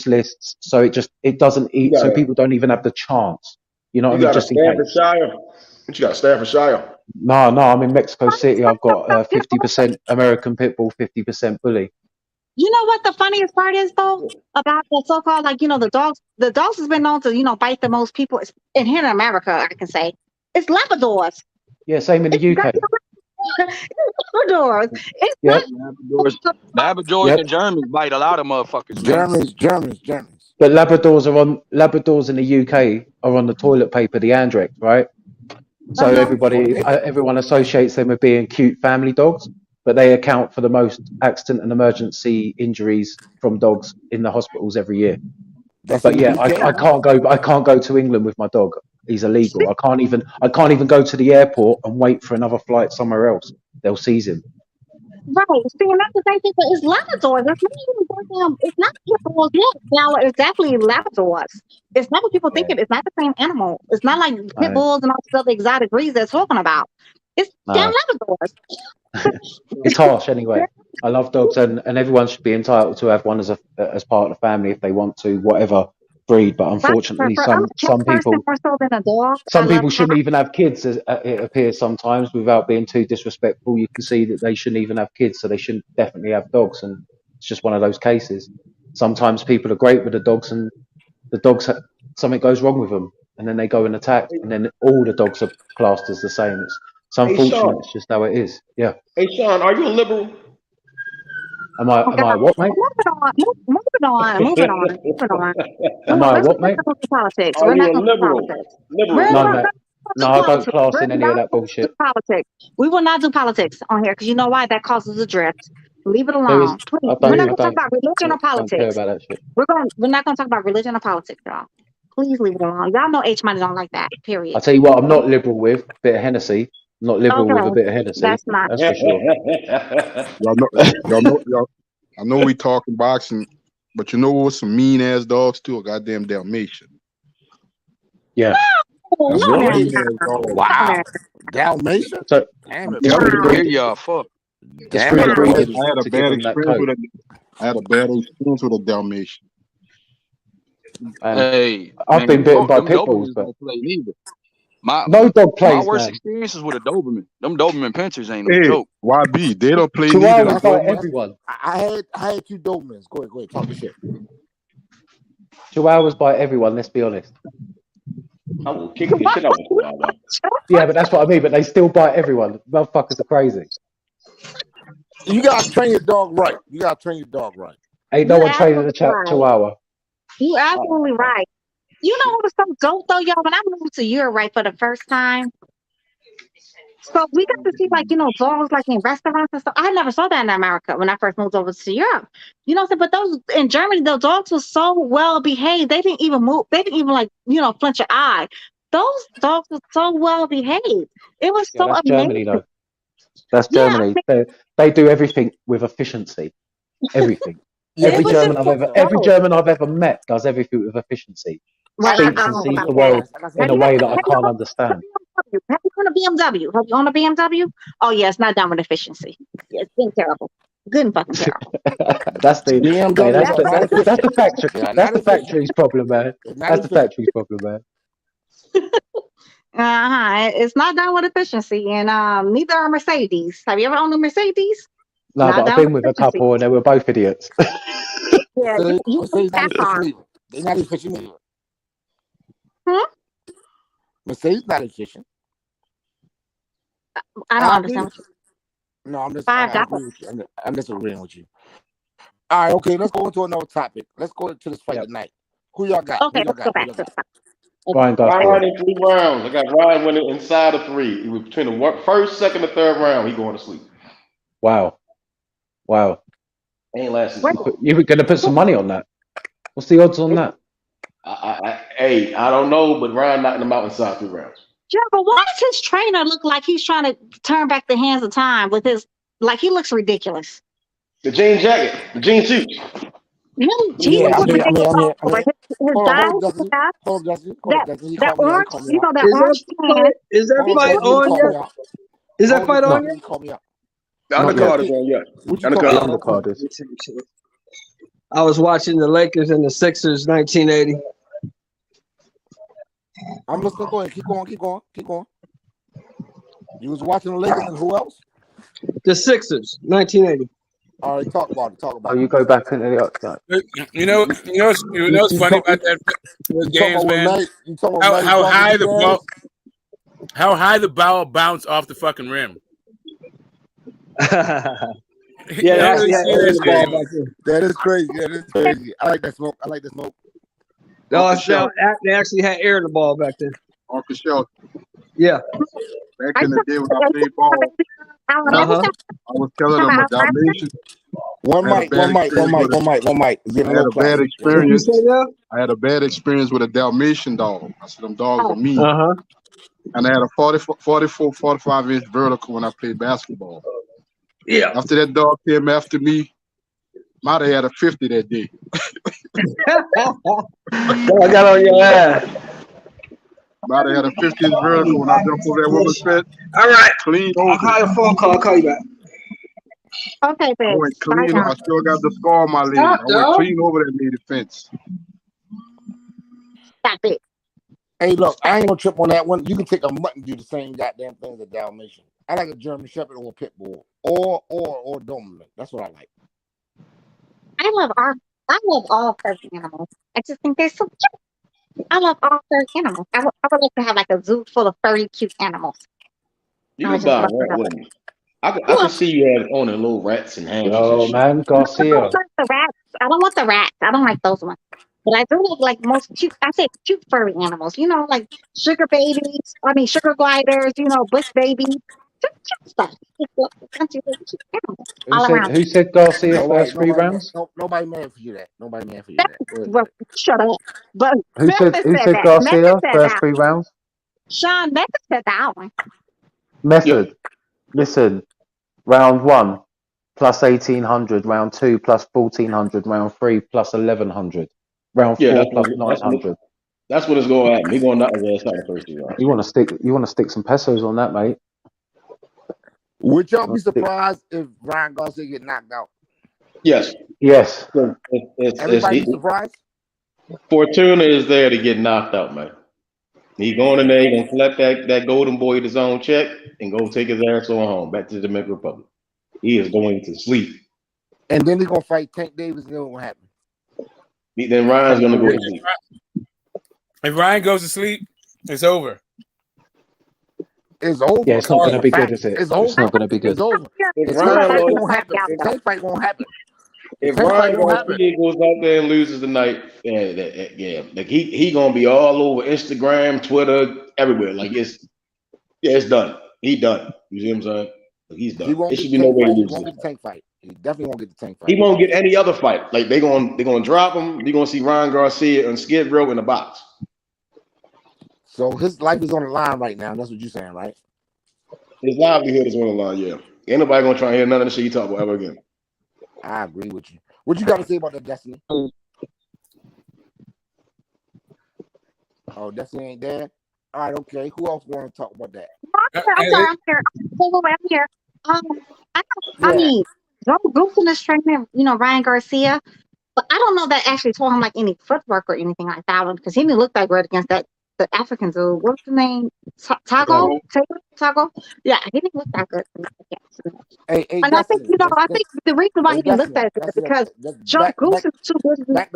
lists, so it doesn't You eat. got So a people don't even have the chance. You know what you I mean? got a Just in case. Staffordshire. What you got, Staffordshire? No, I'm in Mexico City. I've got 50% American pit bull, 50% bully. you know what the funniest part is though about the so-called the dogs has been known to bite the most people in here in America. I can say it's Labradors. Yeah, same in the UK. It's Labradors. It's Yep. Labradors and Germans bite a lot of motherfuckers, man. Germans. But Labradors in the UK are on the toilet paper, the Andrex, right? So everyone associates them with being cute family dogs, but they account for the most accident and emergency injuries from dogs in the hospitals every year. But yeah, I can't go to England with my dog. He's illegal. I can't even go to the airport and wait for another flight somewhere else. They'll seize him. Right. See, and that's the same thing. But it's Labradors. It's not even goddamn. It's not pit bulls yet. Now it's definitely Labradors. It's not what people think it. It's not the same animal. It's not like pit bulls and all the other exotic breeds they're talking about. It's damn Labradors. It's harsh anyway. I love dogs, and everyone should be entitled to have one as part of the family if they want to, whatever breed. But unfortunately, I'm a cat person more so than a dog. some people shouldn't even have kids. As it appears sometimes, without being too disrespectful, you can see that they shouldn't even have kids, so they shouldn't definitely have dogs. And it's just one of those cases. Sometimes people are great with the dogs, and the dogs something goes wrong with them, and then they go and attack, and then all the dogs are classed as the same. It's unfortunate. Sean. It's just how it is. Yeah. Hey Sean, are you a liberal? Am I what, mate? Moving on. Am I Let's what, mate? not go to politics. Are We're you not a going to liberal? politics. Liberal. No, mate. No, I don't class in any of that bullshit. Politics. We will not do politics on here because you know why? That causes a drift. Leave it There is. alone. Please. I We're not don't. going to talk about religion or Don't care politics. about that shit. We're not going to talk about religion or politics, y'all. Please leave it alone. Y'all know H Money don't like that. Period. I tell you what, I'm not liberal with a bit of Hennessy. I'm not liberal with a bit of Hennessy. That's not. That's for sure. I know we talking boxing, but you know what's some mean ass dogs too? A goddamn Dalmatian. Yeah. Wow. Dalmatian? So, Fuck. I had a bad experience with a Dalmatian. Hey, I've been bitten by pit bulls, but no dog plays. My worst experiences with a Doberman. Them Doberman pinchers ain't no joke. YB, they don't play Chihuahuas bite everyone. I had 2 Dobermans. Go ahead, talk your shit. Chihuahuas bite everyone. Let's be honest. I will kick the shit out of Chihuahua. Yeah, but that's what I mean. But they still bite everyone. Motherfuckers are crazy. You gotta train your dog right. Ain't no one training a Chihuahua. You absolutely right. You know what was so dope though, y'all? When I moved to Europe, right, for the first time, so we got to see dogs like in restaurants and stuff. I never saw that in America when I first moved over to Europe. You know what I'm saying? But those in Germany, the dogs were so well behaved. They didn't even move. They didn't even flinch an eye. Those dogs were so well behaved. It was so that's amazing. Germany, though. That's Germany. They do everything with efficiency. Everything. Every German I've ever met does everything with efficiency. Right, Thinks and sees the world in a way that I can't understand. Have you owned a BMW? Have you owned a BMW? Oh yeah, it's not done with efficiency. Yeah, it's been terrible. Good and fucking terrible. That's the factory. That's the factory's problem, man. That's the factory's problem, man. It's not done with efficiency, and neither are Mercedes. Have you ever owned a Mercedes? No, but I've been with a couple, and they were both idiots. Yeah, you that far. They're not efficient either. Hmm? Mercedes not efficient. I don't understand. No, I'm just agreeing with you. All right, okay, let's go into another topic. Let's go into this fight tonight. Who y'all got? Okay, let's go back to the fight. Ryan Garcia. Ryan in 3 rounds. I got Ryan winning inside of 3. He was between the first, second, and third round. He going to sleep. Wow. Ain't lasting too long. You were going to put some money on that. What's the odds on that? I don't know, but Ryan knocking him out inside 3 rounds. Yeah, but why does his trainer look like he's trying to turn back the hands of time with his like he looks ridiculous. The jean jacket, the jean suit. He Yeah, looks ridiculous. His hold guys, on, Destiny. Hold on, Destiny. Hold on, that Destiny. He that called me out. He orange, called me you out. know, that orange tan. Is that Hold on, fight Destiny. He on called me yet? out. Is that Hold on, fight on Destiny. yet? He called me out. The Not undercard yet. is on, yeah. What you Undercard. call The me out? undercard is. I was watching the Lakers and the Sixers 1980. I'm listening. Go ahead. Keep going. Keep going. Keep going. You was watching the Lakers and who else? The Sixers 1980. All right, talk about it. Talk Oh, about you it. go back into the. What's funny about those games, man? You talking about How high the Magic ball, how high the ball bounced off the fucking rim. Yeah, they actually had air in the ball back then. That is crazy. That is crazy. I like that smoke. I like the smoke. No, they actually had air in the ball back then. Uncle Shelton. Yeah. Back in the day when I played ball, I was telling them a Dalmatian. One mic. I had a bad experience. I had a bad experience with a Dalmatian dog. I said them dogs are mean. And I had a 45-inch vertical when I played basketball. Yeah. After that dog came after me, might have had a 50 that day. I got on your ass. Might have had a 50-inch vertical when I jumped over that woman's fence. All right. Clean over. I'll call your phone call. I'll call you back. Okay, babe. I went clean. I still got the scar on my leg. I went clean over that lady fence. Stop it. Hey, look, I ain't gonna trip on that one. You can take a mutt and do the same goddamn thing as a Dalmatian. I like a German Shepherd or a Pit Bull or Doberman. That's what I like. I love all furry animals. I just think they're so cute. I love all furry animals. I would like to have like a zoo full of furry, cute animals. You can buy a rat with me. I can see you owning little rats and hamsters. Oh man, Garcia. I don't want the rats. I don't want the rats. I don't like those ones. But I do like most cute. I say cute furry animals. You know, like sugar babies. I mean, sugar gliders. You know, bush babies. Cute stuff. Who said Garcia first 3 rounds? Nobody mad for you that. Nobody mad for you that. Well, shut up. But Who said that. Garcia Method said first that. 3 rounds? Sean Method said that one. Method. Listen, round 1 plus 1800, round 2 plus 1400, round 3 plus 1100, round 4 plus 900. That's what it's going to happen. He's going to knock his ass out the first 2 rounds. You want to stick some pesos on that, mate? Would y'all be surprised if Ryan Garcia get knocked out? Yes. Everybody surprised? Fortuna is there to get knocked out, man. He going in there, he gonna collect that golden boy his own check and go take his ass on home back to the Dominican Republic. He is going to sleep. And then he's gonna fight Tank Davis, and then what will happen? Then Ryan's gonna go to sleep. If Ryan goes to sleep, it's over. It's over. Yeah, it's not going to be good, is it? It's over. It's not going to be good. It's over. If Tank fight won't happen. If Ryan Garcia goes out there and loses tonight, yeah, like he gonna be all over Instagram, Twitter, everywhere. Like it's done. He done. You see what I'm saying? Like he's done. It should be no way to lose. He won't get the Tank fight. He definitely won't get the Tank fight. He won't get any other fight. Like they're gonna drop him. You're gonna see Ryan Garcia on Skid Row in the box. So his life is on the line right now. That's what you're saying, right? His livelihood is on the line. Yeah, ain't nobody gonna try and hear none of the shit you talk about ever again. I agree with you. What you got to say about that, Destiny? Oh, Destiny ain't there. All right, okay. Who else want to talk about that? I'm here. I mean, Joe Goofin is training, Ryan Garcia, but I don't know that actually told him like any footwork or anything like that one because he didn't look that great against the African dude. What's the name? Tago? Yeah, he didn't look that good. Hey, and I think I think the reason why he didn't look that good is because Joe Goose is too busy. Wait,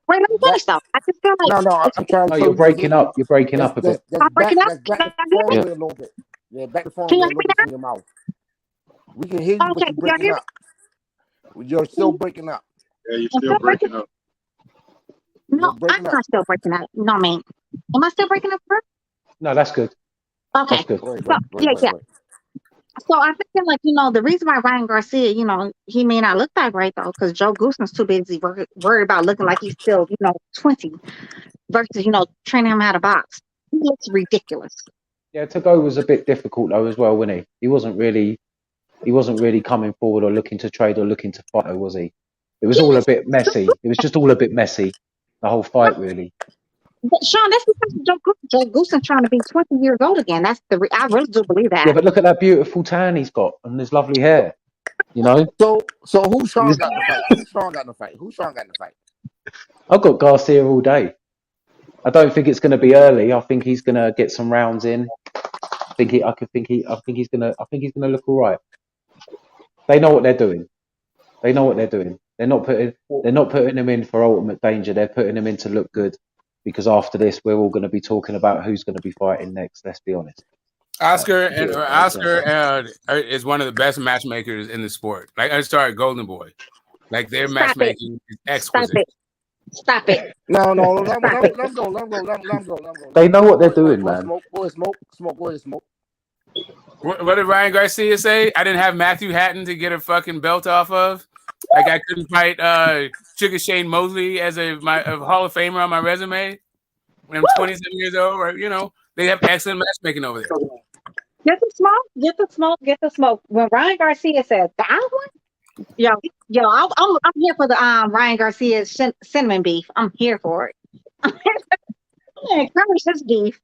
let me finish though. I just feel like no, I'm trying to. No, you're breaking up. You're breaking up a bit. I'm breaking up. Back the phone a little bit. Yeah, back the phone a little bit from your mouth. We can hear you, but you're breaking up. You're still breaking up. Yeah, you're still breaking up. No, I'm not still breaking up. No, man. Am I still breaking up? No, that's good. Okay. That's good. Yeah. So I'm thinking, like, the reason why Ryan Garcia, he may not look that great, though, because Joe Goosen's too busy worried about looking like he's still, 20 versus, training him how to box. He looks ridiculous. Yeah, to go was a bit difficult though as well, wasn't he? He wasn't really coming forward or looking to trade or looking to fight, was he? It was all a bit messy. It was just all a bit messy, the whole fight, really. But Sean, that's because Joe Gooson's trying to be 20 years old again. I really do believe that. Yeah, but look at that beautiful tan he's got and his lovely hair. You know. So who Sean got in the fight? Who Sean got in the fight? I've got Garcia all day. I don't think it's going to be early. I think he's going to get some rounds in. I think he's going to look all right. They know what they're doing. They're not putting him in for ultimate danger. They're putting him in to look good, because after this, we're all going to be talking about who's going to be fighting next. Let's be honest. Oscar is one of the best matchmakers in the sport. Like I started Golden Boy, like their matchmaking is exquisite. Stop it. No, let him go. They know what they're doing, man. Go ahead, smoke. What did Ryan Garcia say? I didn't have Matthew Hatton to get a fucking belt off of. Like I couldn't fight Sugar Shane Mosley as a Hall of Famer on my resume when I'm 27 years old. Or, you know, they have excellent matchmaking over there. Get the smoke. When Ryan Garcia says that one, yo, I'm here for the Ryan Garcia cinnamon beef. I'm here for it. Encourage this beef.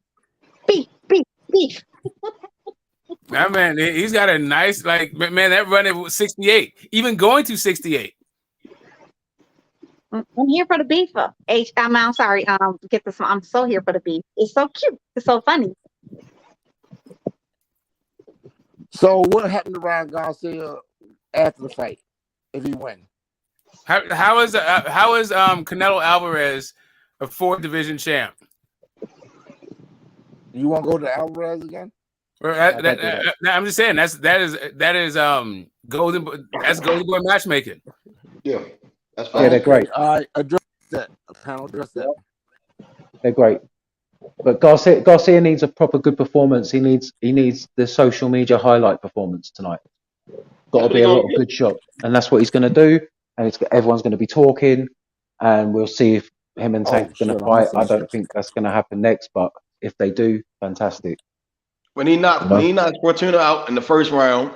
Beef. That man, he's got a nice, like, man, that run at 68, even going to 68. I'm here for the beef. I'm sorry. Get this. I'm so here for the beef. It's so cute. It's so funny. So what happened to Ryan Garcia after the fight if he win? How is Canelo Alvarez a 4th division champ? You want to go to Alvarez again? I'm just saying that is Golden Boy matchmaking. Yeah, that's fine. Yeah, they're great. Address that. Panel address that. They're great. But Garcia needs a proper good performance. He needs the social media highlight performance tonight. Got to be a lot of good shots, and that's what he's going to do. And everyone's going to be talking, and we'll see if him and Tank's going to fight. I don't think that's going to happen next, but if they do, fantastic. When he knocks Fortuna out in the first round,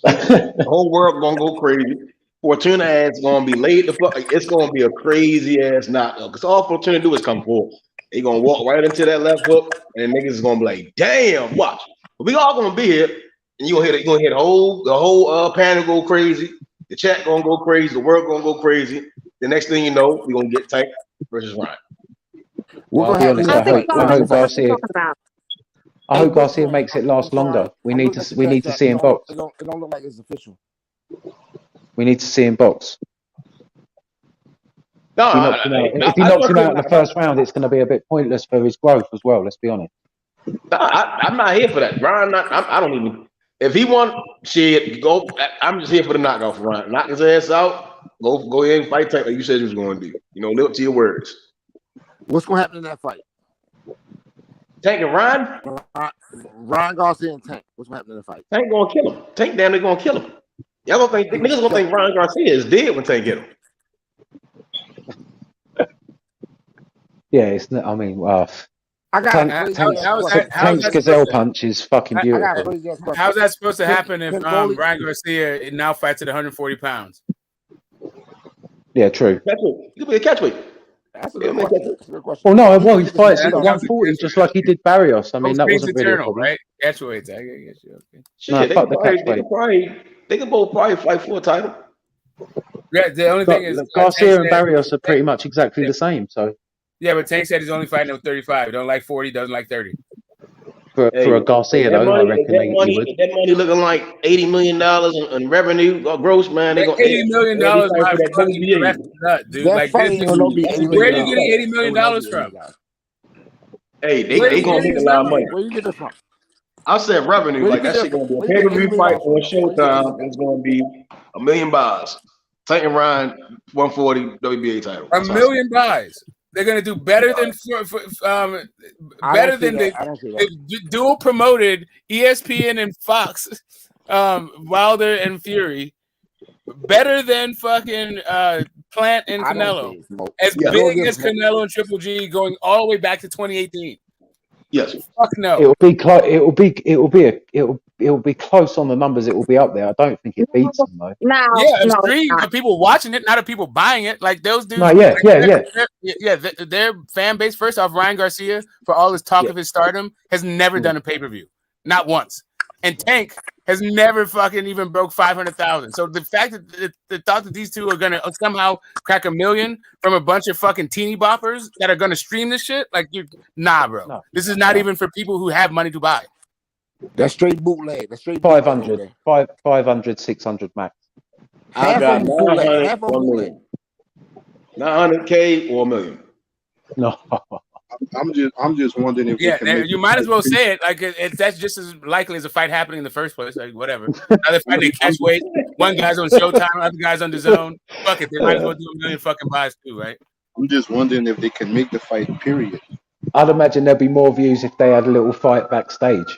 the whole world gonna go crazy. Fortuna ass gonna be laid the fuck. It's gonna be a crazy ass knockout. Cause all Fortuna do is come forward. He gonna walk right into that left hook, and niggas is gonna be like, "Damn, watch." But we all gonna be here, and you gonna hear the whole panel go crazy. The chat gonna go crazy. The world gonna go crazy. The next thing you know, we gonna get Tank versus Ryan. Well, I'll be honest. I hope Garcia makes it last longer. We need to see him box. It don't look like it's official. We need to see him box. If he knocks him out in the first round, it's going to be a bit pointless for his growth as well. Let's be honest. I'm not here for that. Ryan, I don't even. If he won, shit, go. I'm just here for the knockout for Ryan. Knock his ass out. Go ahead and fight Tank like you said you was going to do. You know, live up to your words. What's going to happen in that fight? Tank and Ryan? Ryan Garcia and Tank. What's going to happen in the fight? Tank gonna kill him. Tank damn near gonna kill him. Y'all gonna think niggas gonna think Ryan Garcia is dead when Tank get him. Yeah, it's not. I mean, Tank's gazelle punch is fucking beautiful. How's that supposed to happen if Ryan Garcia now fights at 140 pounds? Yeah, true. He could be a catchweight. That's a good question. Well, no, he fights at 140 just like he did Barrios. I mean, that wasn't really a problem. Right? Catchweights, I guess you. Okay. Shit, they could both probably fight for a title. Yeah, the only thing is Garcia and Barrios are pretty much exactly the same. So yeah, but Tank said he's only fighting at 35. Don't like 40, doesn't like 30. For a Garcia, though, I reckon he would. That money looking like $80 million in revenue or gross, man. They gonna $80 million. Dude. Like, where are you getting $80 million from? Hey, they gonna make a lot of money. Where you get this from? I said revenue. Like that shit gonna be a pay-per-view fight on Showtime. It's gonna be $1 million. Tank and Ryan 140 WBA title. $1 million. They're gonna do better than the dual promoted ESPN and Fox, Wilder and Fury, better than fucking Plant and Canelo, as big as Canelo and Triple G, going all the way back to 2018. Yes. Fuck no. It'll be close. It'll be close on the numbers. It will be up there. I don't think it beats them though. Yeah, a stream of people watching it, not of people buying it. Like those dudes. No, yeah. Their fan base. First off, Ryan Garcia, for all his talk of his stardom, has never done a pay-per-view, not once. And Tank has never fucking even broke 500,000. So the fact that the thought that these two are gonna somehow crack $1 million from a bunch of fucking teeny boppers that are gonna stream this shit, like bro. No, this is not even for people who have money to buy. That's straight bootleg. That's straight 500, 500, 600 max. I got 900 or $1 million. 900K or $1 million. No. I'm just wondering if you might as well say it like that's just as likely as a fight happening in the first place. Like whatever. Now they're fighting catch weight. One guy's on Showtime, other guy's on DAZN. Fuck it, they might as well do $1 million fucking buys too, right? I'm just wondering if they can make the fight. Period. I'd imagine there'd be more views if they had a little fight backstage.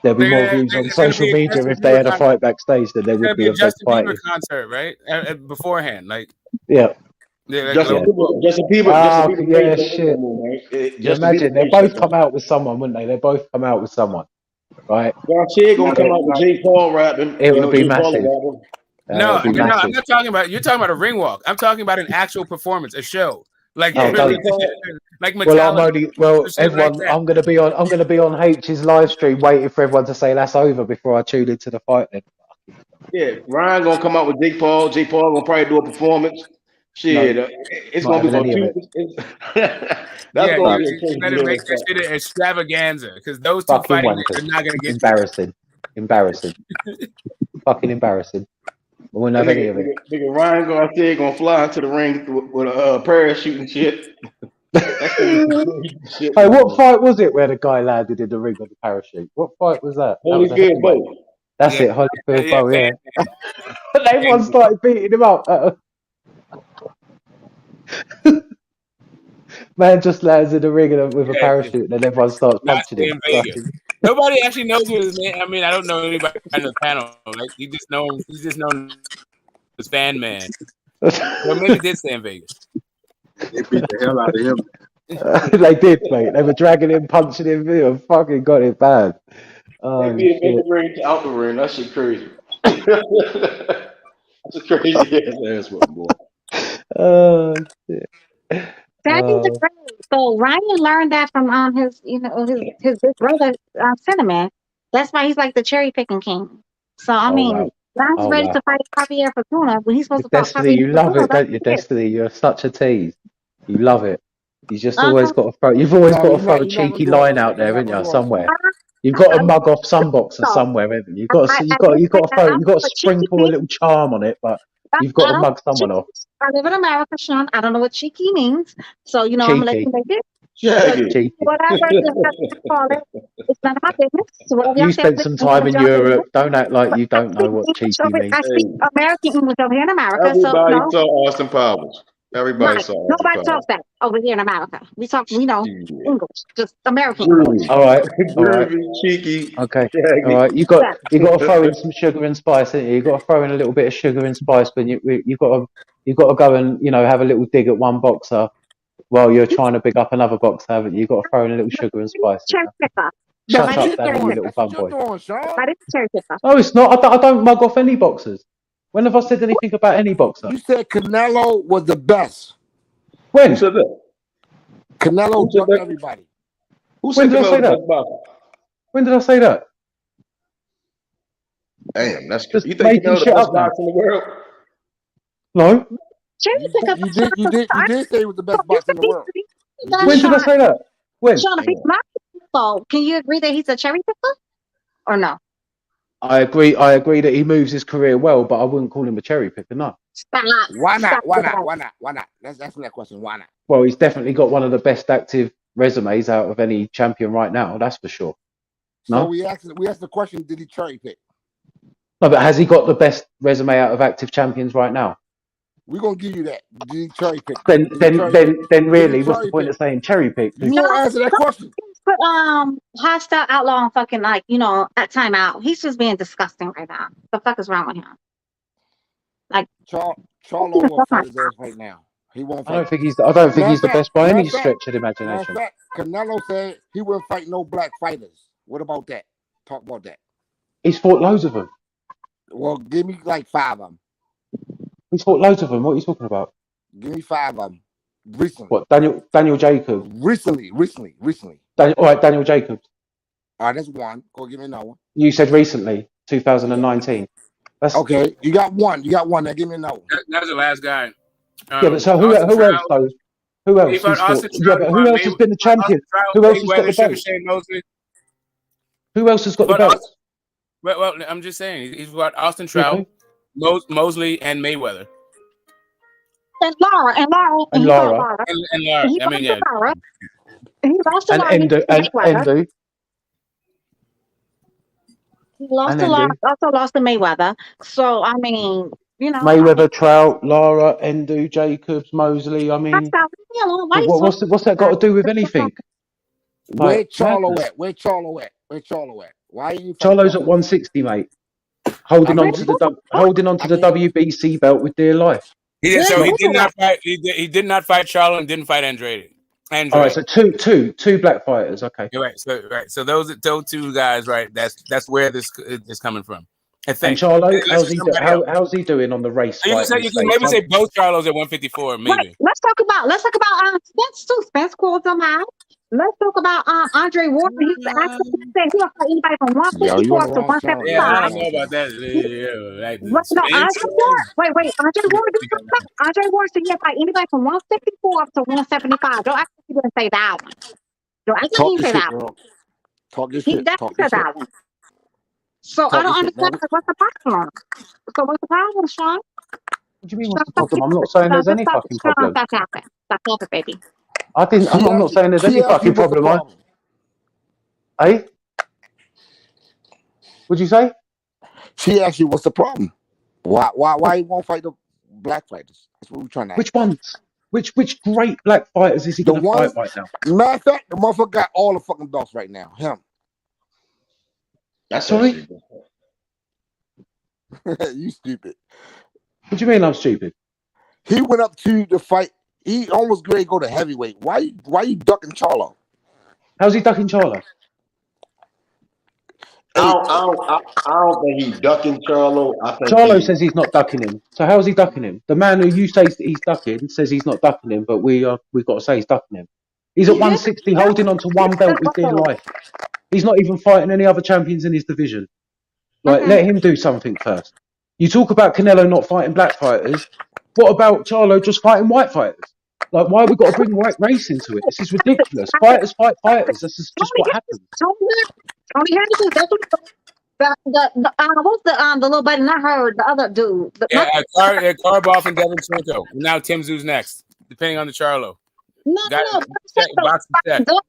There'd be more views on social media if they had a fight backstage than there would be a Justin fight. Bieber concert, right? Beforehand, like yeah. Justin Bieber. Yeah, shit. Imagine they both come out with someone, wouldn't they? They both come out with someone, right? Garcia gonna come out with J. Paul rapping. It would be massive. No, I'm not talking about. You're talking about a ring walk. I'm talking about an actual performance, a show. Like like Metallica. Everyone. I'm gonna be on H's live stream waiting for everyone to say that's over before I tune into the fight. Then. Yeah, Ryan gonna come out with Jake Paul. Jake Paul gonna probably do a performance. Shit, it's gonna be for two. That's gonna be you better make that shit an extravaganza because those two fighting are not gonna get embarrassing. Fucking embarrassing. I wouldn't have any of it. Nigga Ryan Garcia gonna fly into the ring with a parachute and shit. Hey, what fight was it where the guy landed in the ring with the parachute? What fight was that? Holyfield Bowl. That's it, Holyfield Bowl, yeah. And everyone started beating him up. Man just lands in the ring with a parachute, and then everyone starts punching him. Nobody actually knows who his name. I mean, I don't know anybody on the panel. Like he's just known as Fan Man. Well, maybe he did stay in Vegas. They beat the hell out of him. They did, mate. They were dragging him, punching him. They fucking got it bad. They beat him in the ring to out the ring. That shit crazy. That's a crazy ass one, boy. Oh shit. So Ryan learned that from his big brother Cinnamon. That's why he's like the cherry picking king. So I mean, Ryan's ready to fight Javier Fortuna when he's supposed to fight Destiny, you love it, don't you, Destiny? You're such a tease. You love it. You just always got to throw. You've always got to throw a cheeky line out there, haven't you? Somewhere. You've got to mug off some boxer somewhere, haven't you? You've got to sprinkle a little charm on it, but you've got to mug someone off. I live in America, Sean. I don't know what cheeky means, so I'm gonna let you make it. Cheeky. Whatever you call it, it's none of my business. So you spent some time in Europe. Don't act like you don't know what cheeky means. I speak American English over here in America. Everybody saw Austin Powers. Everybody saw. Nobody talks that over here in America. We talk, English, just American. All right. Cheeky. Okay. All right. You got to throw in some sugar and spice, haven't you? You got to throw in a little bit of sugar and spice, but you got to go and have a little dig at one boxer while you're trying to big up another boxer, haven't you? You got to throw in a little sugar and spice. Shut up, Danny, you little bum boy. Oh, it's not. I don't mug off any boxers. When have I said anything about any boxer? You said Canelo was the best. When? Who said that? Canelo jumped everybody. Who said Canelo? When did I say that? Damn, that's good. You think Canelo's the best boxer in the world? No. You did say he was the best boxer in the world. When did I say that? When? Sean, so can you agree that he's a cherry picker, or no? I agree that he moves his career well, but I wouldn't call him a cherry picker, no. Why not? Let's answer that question. Why not? Well, he's definitely got one of the best active resumes out of any champion right now, that's for sure. No? So we asked the question, did he cherry pick? No, but has he got the best resume out of active champions right now? We're gonna give you that. Did he cherry pick? Then really, what's the point of saying cherry pick? You won't answer that question. Put hostile outlaw on fucking at timeout. He's just being disgusting right now. The fuck is wrong with him? Like Charlo will fight his ass right now. He won't I fight. don't think he's. I don't think he's the best by any Matter stretch of the of imagination. fact, Canelo said he wouldn't fight no black fighters. What about that? Talk about that. He's fought loads of them. Well, give me like 5 of them. He's fought loads of them. What are you talking about? Give me 5 of them. Recently. What, Daniel Jacobs? Recently. All right, Daniel Jacobs. All right, that's one. Go give me another one. You said recently, 2019. That's okay. You got one. Now give me another one. That was the last guy. Yeah, but so who else though? Who else? Yeah, but who else has been the champion? Who else has got the belt? Who else has got the belt? Well, I'm just saying he's got Austin Trout, Mosley, and Mayweather. And Lara. And I mean, yeah. He lost to Lara. Endu. He lost to Lara. Also lost to Mayweather. So I mean, you know. Mayweather, Trout, Lara, Endu, Jacobs, Mosley. I mean, what's that got to do with anything? Where Charlo at? Where Charlo at? Why are you? Charlo's at 160, mate. Holding on to the WBC belt with dear life. He did not fight. He did not fight Charlo and didn't fight Andrade. All right, so two black fighters. Okay. You're right. So those two guys, right? That's where this is coming from. I think. And Charlo, how's he doing on the race? You can maybe say both Charlos at 154, maybe. Right. Let's talk about Spence too. Spence called them out. Let's talk about Andre Ward. He said he'll fight anybody from 154 to 175. Yeah, I don't know about that. Andre Ward. Wait. Andre Ward said he'll fight anybody from 154 to 175. Don't act like he didn't say that one. Don't act like he didn't say that one. Talk your shit. He definitely said that one. So I don't understand what's the problem. So what's the problem, Sean? What do you mean what's the problem? I'm not saying there's any fucking problem. Stop talking, baby. I'm not saying there's any fucking problem. Hey? What'd you say? She asked you what's the problem. Why you won't fight the black fighters? That's what we're trying to ask. Which ones? Which great black fighters is he going to fight right now? Matter of fact, the motherfucker got all the fucking belts right now. Him. That's sorry. You stupid. What do you mean I'm stupid? He went up to the fight. He almost ready to go to heavyweight. Why you ducking Charlo? How's he ducking Charlo? I don't think he's ducking Charlo. I think Charlo says he's not ducking him. So how's he ducking him? The man who you say he's ducking says he's not ducking him, but we've got to say he's ducking him. He's at 160, holding on to one belt with dear life. He's not even fighting any other champions in his division. Let him do something first. You talk about Canelo not fighting black fighters. What about Charlo just fighting white fighters? Why have we got to bring white race into it? This is ridiculous. Fighters fight fighters. This is just what happens. Tony Harrison, that's what what's the little buddy? I heard the other dude. Karboff and Devin Chenko. Now Tim Zoo's next, depending on the Charlo.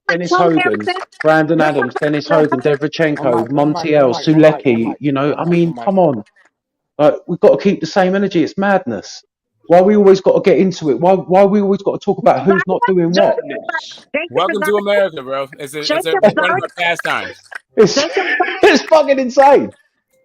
Dennis Hogan, Brandon Adams, Dennis Hogan, Devrichenko, Montiel, Sulecki. You know, I mean, come on. We've got to keep the same energy. It's madness. Why we always got to get into it? Why we always got to talk about who's not doing what? Welcome to America, bro. It's one of our pastimes. It's fucking insane.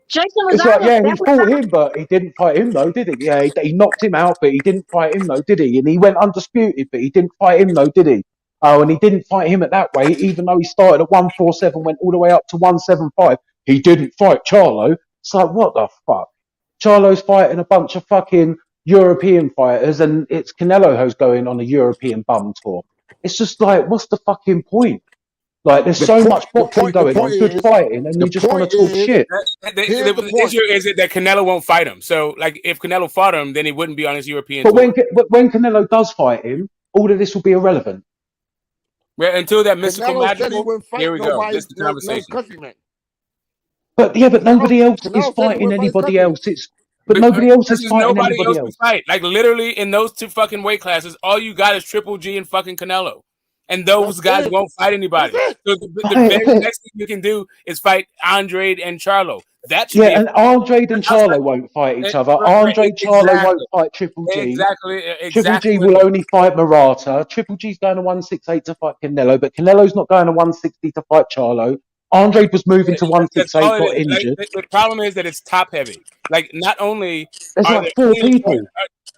It's like, yeah, he fought him, but he didn't fight him though, did he? Yeah, he knocked him out, but he didn't fight him though, did he? And he went undisputed, but he didn't fight him though, did he? Oh, and he didn't fight him at that weight, even though he started at 147, went all the way up to 175. He didn't fight Charlo. It's like, what the fuck? Charlo's fighting a bunch of fucking European fighters, and it's Canelo who's going on a European bum tour. It's just like, what's the fucking point? There's so much boxing going on, good fighting, and you just want to talk shit. The issue is that Canelo won't fight him. So, if Canelo fought him, then he wouldn't be on his European tour. But when Canelo does fight him, all of this will be irrelevant. Well, until that mystical magical, here we go. This is the conversation. But nobody else is fighting anybody else. But nobody else is fighting anybody else. Fight. Literally in those two fucking weight classes, all you got is Triple G and fucking Canelo. And those guys won't fight anybody. So the very next thing you can do is fight Andrade and Charlo. And Andrade and Charlo won't fight each other. Charlo won't fight Triple G. Exactly. Triple G will only fight Murata. Triple G's going to 168 to fight Canelo, but Canelo's not going to 160 to fight Charlo. Andrade was moving to 168, got injured. The problem is that it's top heavy. Not only there's 4 people.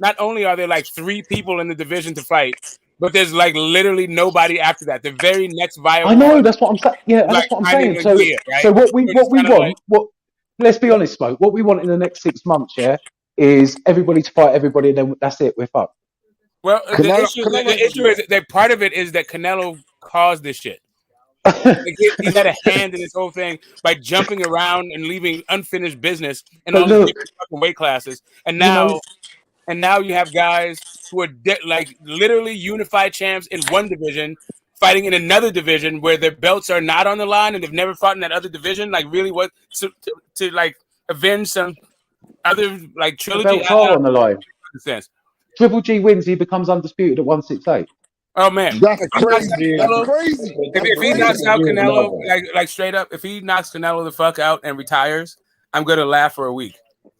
not only are there like 3 people in the division to fight, but there's like literally nobody after that. The very next viable I know one, that's what I'm saying. Yeah, like that's what I'm kind of saying. a So, year, right? so what we So it's kind of like, want. Let's be honest, Smoke. What we want in the next 6 months, yeah, is everybody to fight everybody, and then that's it. We're fucked. well, the issue is that part of it is that Canelo caused this shit. Like he's had a hand in this whole thing by jumping around and leaving unfinished business in But all these look, different fucking weight classes, and you know, now you have guys who are like literally unified champs in one division fighting in another division where their belts are not on the line and they've never fought in that other division. Like really, what to like avenge some other like the trilogy? belts are on the line. Sense. Triple G wins, he becomes undisputed at 168. Oh man, That's if he knocks out crazy. That's Canelo, crazy. That's if he crazy. knocks out Canelo, like straight up, if he knocks Canelo the fuck out and retires, I'm gonna laugh for a week.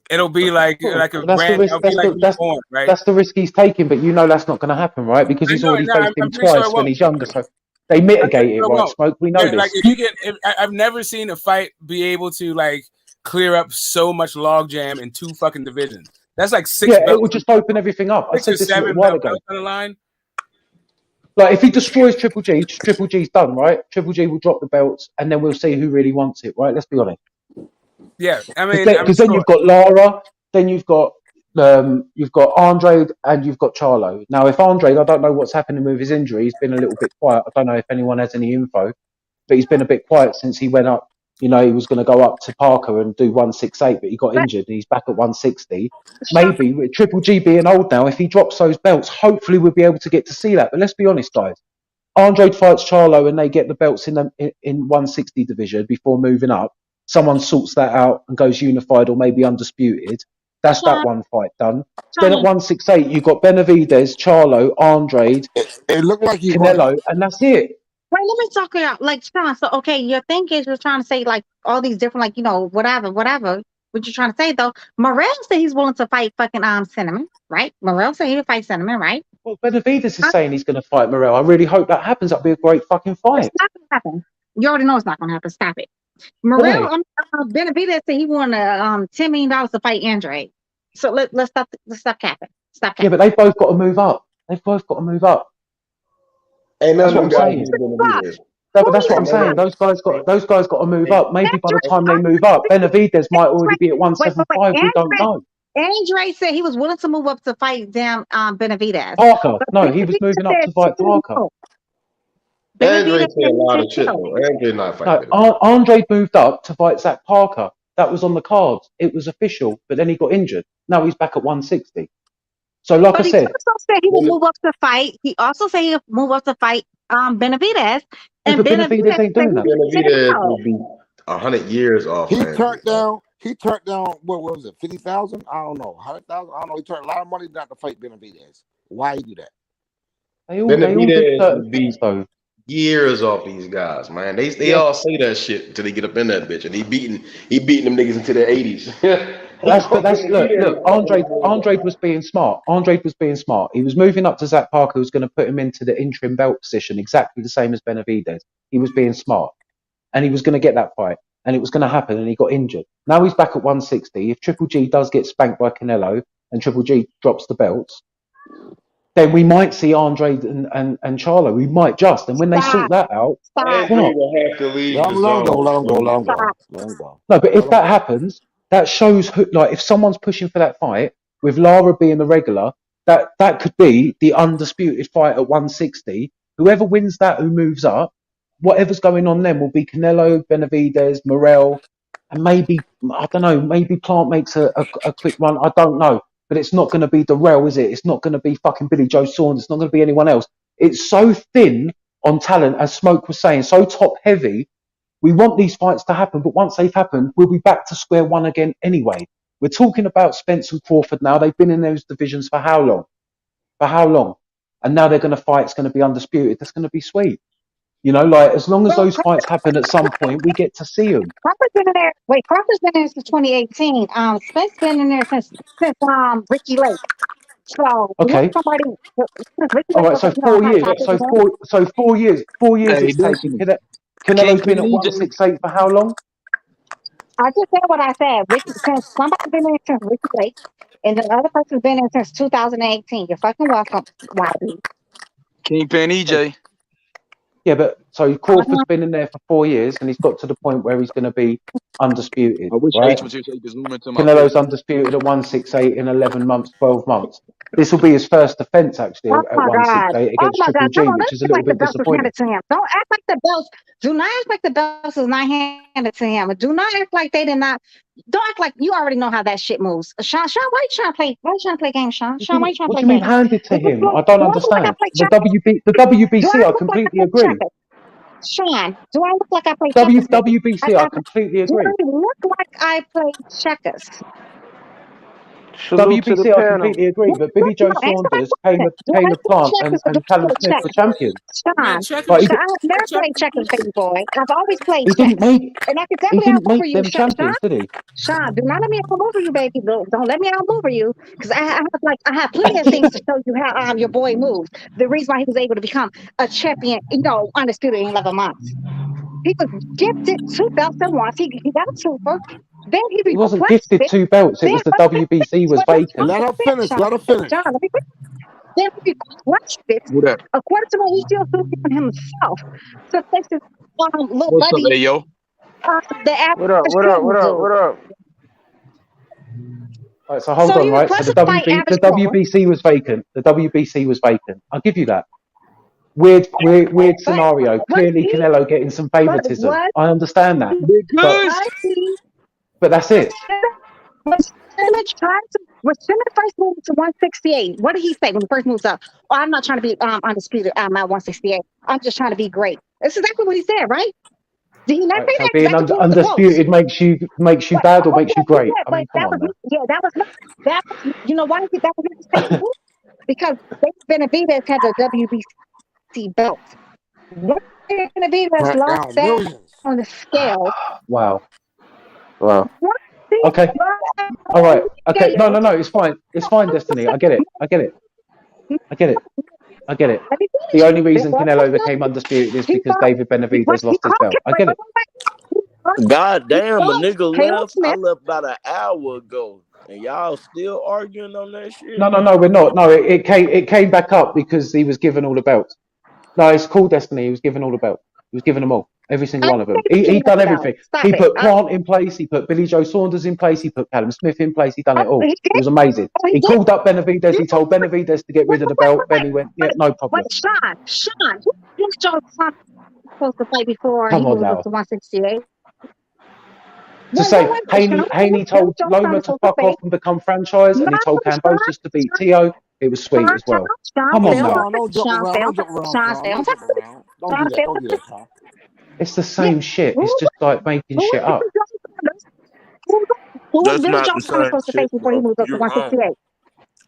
It'll be like a That's the grand. risk. It'll be like reborn, right? That's the risk he's taking. But you know that's not going to happen, right? Because he's already faced him I'm pretty sure twice it when won't. he's younger. So they mitigate it, right? Smoke. We know Like this. if you get, I've never seen a fight be able to like clear up so much logjam in 2 fucking divisions. That's like 6 Yeah, belts. it will just open everything up. I 6 said or this a little 7 while belts ago. on the line. Like if he destroys Triple G, Triple G's done, right? Triple G will drop the belts, and then we'll see who really wants it, right? Let's be honest. Yeah, I mean, Because then you've got Lara, then you've got Andre, and you've got Charlo. Now, if Andre, I don't know what's happening with his injury. He's been a little bit quiet. I don't know if anyone has any info, but he's been a bit quiet since he went up. You know, he was going to go up to Parker and do 168, but he got injured and he's back at 160. Maybe with Triple G being old now, if he drops those belts, hopefully we'll be able to get to see that. But let's be honest, guys. Andre fights Charlo and they get the belts in 160 division before moving up. Someone sorts that out and goes unified or maybe undisputed. That's that one fight done. Then at 168, you've got Benavidez, Charlo, Andre, it looked like he Canelo, and that's it. Wait, let me talk about like Sean. So, okay, your thing is you're trying to say like all these different, like, you know, whatever. What you're trying to say though, Morrell said he's willing to fight fucking Cinnamon, right? Morrell said he'll fight Cinnamon, right? Well, Benavidez is saying he's going to fight Morrell. I really hope that happens. That'd be a great fucking fight. It's not going to happen. You already know it's not going to happen. Stop it. Morrell, Benavidez said he wanted $10 million to fight Andre. So let's stop capping. Stop capping. Yeah, but they've both got to move up. They've both got to move up. And that's what I'm saying. No, but that's what I'm saying. Those guys got to move up. Maybe by the time they move up, Benavidez might already be at 175. We don't know. Andre said he was willing to move up to fight them Benavidez. Parker. No, he was moving up to fight Parker. Andre said a lot of shit though. Andre not fighting. No, Andre moved up to fight Zach Parker. That was on the cards. It was official, but then he got injured. Now he's back at 160. So, like I said, he also said he would move up to fight. He also said he'll move up to fight Benavidez. And Benavidez ain't doing that. Benavidez will be 100 years off. He turned down. What was it? 50,000? I don't know. 100,000? I don't know. He turned a lot of money not to fight Benavidez. Why he do that? Benavidez will be years off these guys, man. They all say that shit until they get up in that bitch, and he beating them niggas into their 80s. Look. Andre was being smart. He was moving up to Zach Parker, who was going to put him into the interim belt position, exactly the same as Benavidez. He was being smart, and he was going to get that fight, and it was going to happen, and he got injured. Now he's back at 160. If Triple G does get spanked by Canelo, and Triple G drops the belts, then we might see Andre and Charlo. We might just, and when they sort that out, Andre will have to leave. Let him go. No, but if that happens, that shows like if someone's pushing for that fight with Lara being the regular, that could be the undisputed fight at 160. Whoever wins that, who moves up, whatever's going on then will be Canelo, Benavidez, Morrell, and maybe I don't know. Maybe Plant makes a quick run. I don't know. But it's not going to be Darrell, is it? It's not going to be fucking Billy Joe Saunders. It's not going to be anyone else. It's so thin on talent, as Smoke was saying, so top heavy. We want these fights to happen, but once they've happened, we'll be back to square one again anyway. We're talking about Spence and Crawford now. They've been in those divisions for how long? And now they're going to fight. It's going to be undisputed. That's going to be sweet. You know, like as long as those fights happen at some point, we get to see them. Crawford's been in there. Wait, Crawford's been in there since 2018. Spence been in there since Ricky Lake. So okay. Somebody, all right. So 4 years. So 4 years. 4 years it's taken. Canelo's been at 168 for how long? I just said what I said. Since somebody's been in there since Ricky Lake. And the other person's been in since 2018. You're fucking welcome, YB. Kingpin EJ. Yeah, but so Crawford's been in there for 4 years, and he's got to the point where he's going to be undisputed. I wish Right? H was here so he could zoom into my Canelo's face. undisputed at 168 in 11 months, 12 months. This will be his first defense actually Oh at my God. 168 Oh against my Triple God. Come G, on, which let's is a act little like the bit belts was disappointing. handed to him. Don't act like the belts. Do not act like the belts was not handed to him. Do not act like they did not. Don't act like you already know how that shit moves. Sean, why you trying to play? Why you trying to play games, Sean? Sean, why you trying to What do play you mean games? handed to Do him? I don't I look like I understand. play The checkers? Do WBC, I I look like I completely play agree. checkers? Sean, do I look like I play checkers? WBC, I completely Do agree. I look like I play checkers? Salute to the WBC, I panel. completely agree. But Billy Joe Answer my Saunders, question. Do I Caleb play Plant, checkers or do and I Callum play Smith were checkers? champions. Sean, But he, I have never played checkers, baby boy. I've always played he didn't chess. make And I could he definitely didn't outmaneuver make you, them Sean. champions, did he? Sean, do not let me outmaneuver you, baby. Don't let me outmaneuver you. Because I have plenty of things to show you how your boy moves. The reason why he was able to become a champion, undisputed in 11 months. He was gifted 2 belts at once. He got a super. Then he He wasn't requested gifted it. 2 belts. It Then was the WBC was vacant. Let her finish. Let her finish. John, let me finish. Then he requested, Who that? according to what he still thinking himself, to face his little What's up, buddy, Ayo? the average What up? What up? What up? What up? Right, so hold So on, he right? So the requested to fight the average pro. WBC was vacant. The WBC was vacant. I'll give you that. Weird scenario. Clearly, Canelo getting some favoritism. I understand that, but that's it. When Simmons first moved to 168, what did he say when he first moved up? Oh, I'm not trying to be undisputed. I'm at 168. I'm just trying to be great. That's exactly what he said, right? Did he not say So that? being That's one of the quotes. undisputed makes you bad or makes you great. I mean, come on now. That was you know why that was his statement? Because Benavidez had the WBC belt. When Benavidez lost that on the scale. Wow. Okay. All right. Okay. No. It's fine. It's fine, Destiny. I get it. The only reason Canelo became undisputed is because David Benavidez lost his belt. I get it. God damn, a nigga left. I left about an hour ago, and y'all still arguing on that shit. No, we're not. No, it came back up because he was given all the belts. No, it's called Destiny. He was given all the belts. He was given them all. Every single one of them. He done everything. He put Plant in place. He put Billy Joe Saunders in place. He put Callum Smith in place. He done it all. It was amazing. He called up Benavidez. He told Benavidez to get rid of the belt. Benny went, yeah, no problem. But Sean, who's Joe supposed to fight before he moved up to 168? To say Haney told Loma to fuck off and become franchise, and he told Cambosis to beat Tio. It was sweet as well. Come on now. Don't jump around. Don't jump around. Don't jump around. Don't do that. Don't do that, Sean. It's the same shit. It's just like making shit up. Who was That's Billy not Joe the supposed to same face before he shit, moved up to bro. You're 168?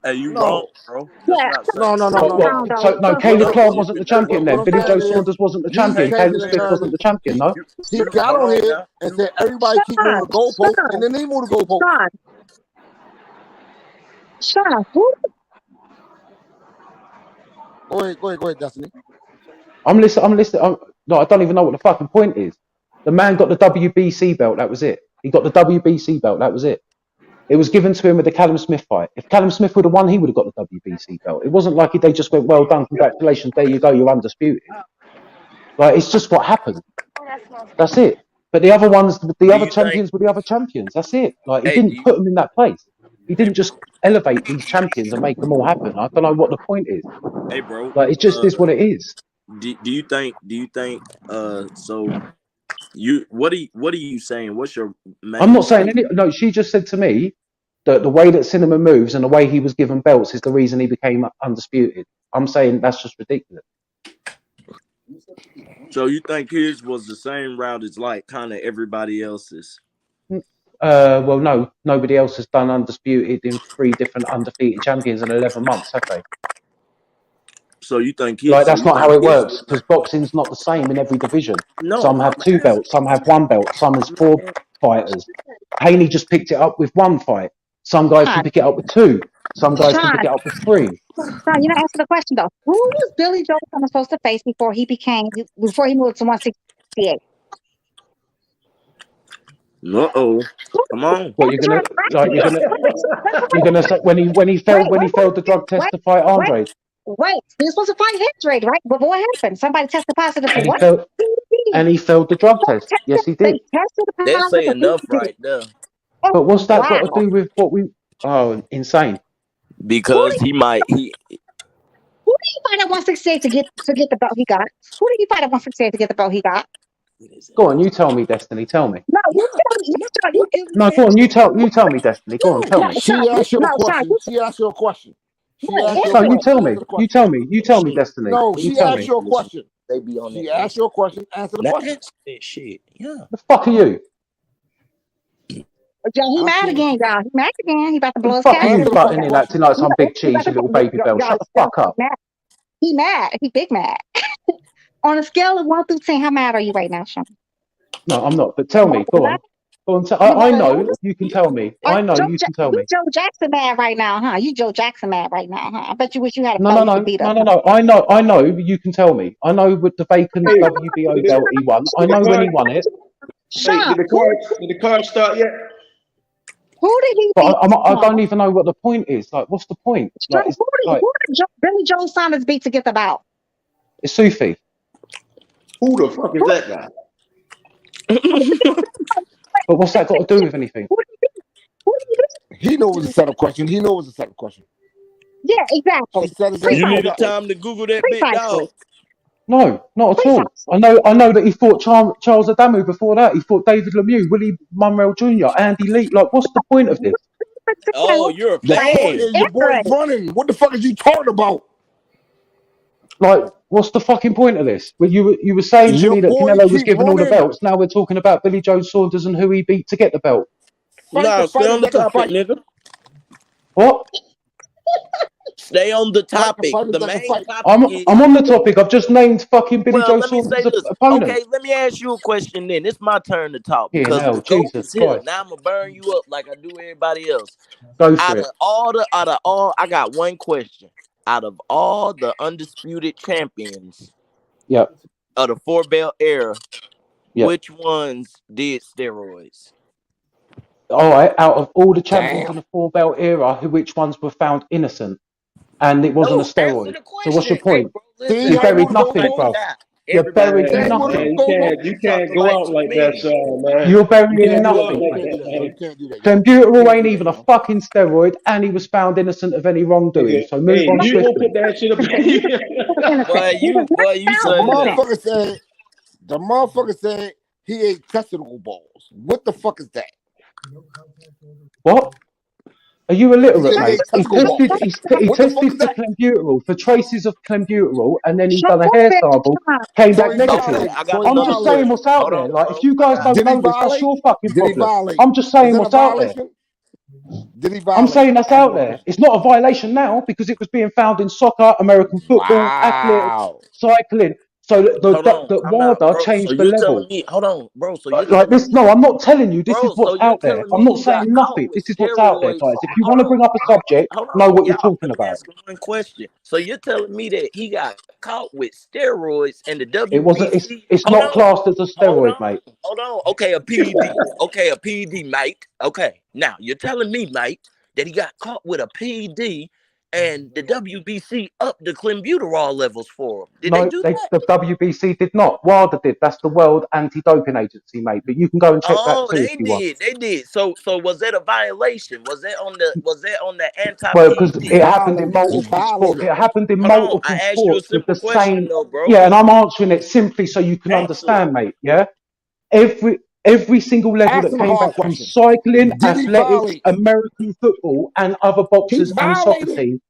Hey, you wrong, bro. Yeah. No, Caleb Plant wasn't the champion then. Billy Joe Saunders wasn't the champion. Caleb Smith wasn't the champion, no? He got on here and said everybody keep moving the goalpost, and then they move the goalpost. Sean, who? Go ahead, Destiny. I'm listening. No, I don't even know what the fucking point is. The man got the WBC belt. That was it. He got the WBC belt. That was it. It was given to him with the Callum Smith fight. If Callum Smith would have won, he would have got the WBC belt. It wasn't like they just went, well done, congratulations, there you go, you're undisputed. Like, it's just what happened. That's it. But the other ones, the other champions were the other champions. That's it. Like, he didn't put them in that place. He didn't just elevate these champions and make them all happen. I don't know what the point is. Hey, bro. Like, it just is what it is. Do you think so what are you saying? What's your main I'm not saying any. No, she just said to me that the way that Cinema moves and the way he was given belts is the reason he became undisputed. I'm saying that's just ridiculous. So you think his was the same route as like kind of everybody else's? Well, no, nobody else has done undisputed in 3 different undefeated champions in 11 months, have they? So you think like that's not how it works, because boxing's not the same in every division. No, some have 2 belts, some have 1 belt, some has 4 fighters. Haney just picked it up with 1 fight. Some guys can pick it up with 2. Some guys can pick it up with 3. Sean, you don't answer the question though. Who was Billy Joe supposed to face before he moved to 168? Uh-oh. Come on. What you're gonna say when he failed the drug test to fight Andre? Wait, he was supposed to fight Hendrick, right? But what happened? Somebody tested positive for And he what? failed the drug test. Yes, he They did. tested That's say positive for enough right there. Oh, But what's that wow. got to do with what we? Oh, insane. Because Who do you fight at 168 to get the belt he got? Who did he fight at 168 to get the belt he got? Go on, you tell me, Destiny. Tell me. No, you tell me. No, go on, you tell me, Destiny. Go on, tell me. She asked you a question. She asked you a question. She asked you a No, question. you tell me. Answer the question. You tell me, Destiny. No, You she tell asked me. you a question. They be on She that asked you a question. Answer the question. that shit. Yeah. The fuck are you? Joe, he mad again, y'all. He mad again. He about to blow his Fuck are cash. you butting in acting like some big cheese, you little baby bell? Shut the fuck up. He mad. He big mad. On a scale of 1 through 10, how mad are you right now, Sean? No, I'm not. But tell me. Go on. Go on. I know you can tell me. I know you can tell me. You Joe Jackson mad right now, huh? You Joe Jackson mad right now, huh? I bet you wish you had a No. belt you could beat up. No. I know. You can tell me. I know with the vacant WBO belt he won. I know when he won it. Hey, did the card start yet? Who did he But beat? I don't even know what the point is. Like, what's the point? Like, who did Billy Joe Saunders beat to get the belt? It's Sufi. Who the fuck is that guy? But what's that got to do with anything? He knows it's a setup question. Yeah, exactly. She said it's You needed time to Google that bit, dog. No, not at all. I know that he fought Charles Adamu before that. He fought David Lemieux, Willie Munro Jr., Andy Lee. Like, what's the point of this? Oh, you're a The point fan. is your boy's running. What the fuck is you talking about? Like, what's the fucking point of this? Well, you were saying to me that Canelo was given all the belts. Now we're talking about Billy Joe Saunders and who he beat to get the belt. Nah, stay on the topic, nigga. What? Stay on the topic. The main topic is... I'm on the topic. I've just named fucking Billy Joe Saunders' opponent. Okay, let me ask you a question then. It's my turn to talk. Yeah, Because hell, the GOAT Jesus is here. Christ. Now I'm going to burn you up like I do everybody else. Go for it. Out of all, I got one question. Out of all the undisputed champions of the 4-belt era, Yep. which ones did steroids? All right, out of all the champions in the 4-belt era, which ones were found innocent? And it wasn't a steroid. So what's your point? You buried nothing, bro. You're burying nothing. You can't go out like that, Sean, man. You're burying nothing. Clenbuterol ain't even a fucking steroid, and he was found innocent of any wrongdoing. So move on you won't swiftly. put that shit up. The motherfucker said he ate testicle balls. What the fuck is that? What? Are you illiterate, mate? He tested the for clenbuterol, for traces of clenbuterol, and then he done a hair sample, came back negative. I'm just saying what's out there. Like, if you guys don't know this, that's your fucking problem. I'm just saying what's out there. Did he violate? I'm saying that's out there. It's not a violation now because it was being found in soccer, American football, athletics, cycling. So the WADA changed the level. Hold on, bro. So you're like this? No, I'm not telling you. This is what's out there. I'm not saying nothing. This is what's out there, guys. If you want to bring up a subject, know what you're talking about. One question. So you're telling me that he got caught with steroids and the WBC? It wasn't. It's not classed as a steroid, mate. Hold on. Okay, a PED. Okay, a PED, mate. Okay. Now you're telling me, mate, that he got caught with a PED. And the WBC upped the clenbuterol levels for him. Did they do that? The WBC did not. WADA did. That's the World Anti-Doping Agency, mate. But you can go and check that too if you want. They did. So was that a violation? Was that on the anti? Well, because it happened in multiple sports. It happened in multiple sports with the same. Though, bro. Yeah, and I'm answering it simply so you can understand, mate. Yeah, every single level that came back from cycling, athletics, American football, and other boxers and soccer teams,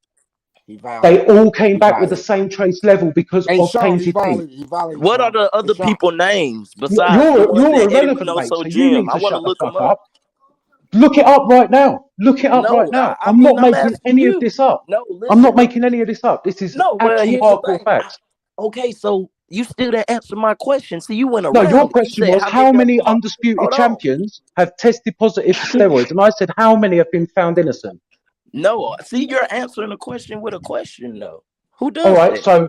they all came back with the same trace level because of tainted teeth. What are the other people names besides you're irrelevant, mate. So you need to shut the fuck up. Look it up right now. Look it up right now. I'm not making any of this up. No, listen. I'm not making any of this up. This is actual hardcore facts. Okay, so you still didn't answer my question. See, you went around. No, your question was how many undisputed champions have tested positive for steroids, and I said how many have been found innocent. No, see, you're answering a question with a question, though. Who does? All right, so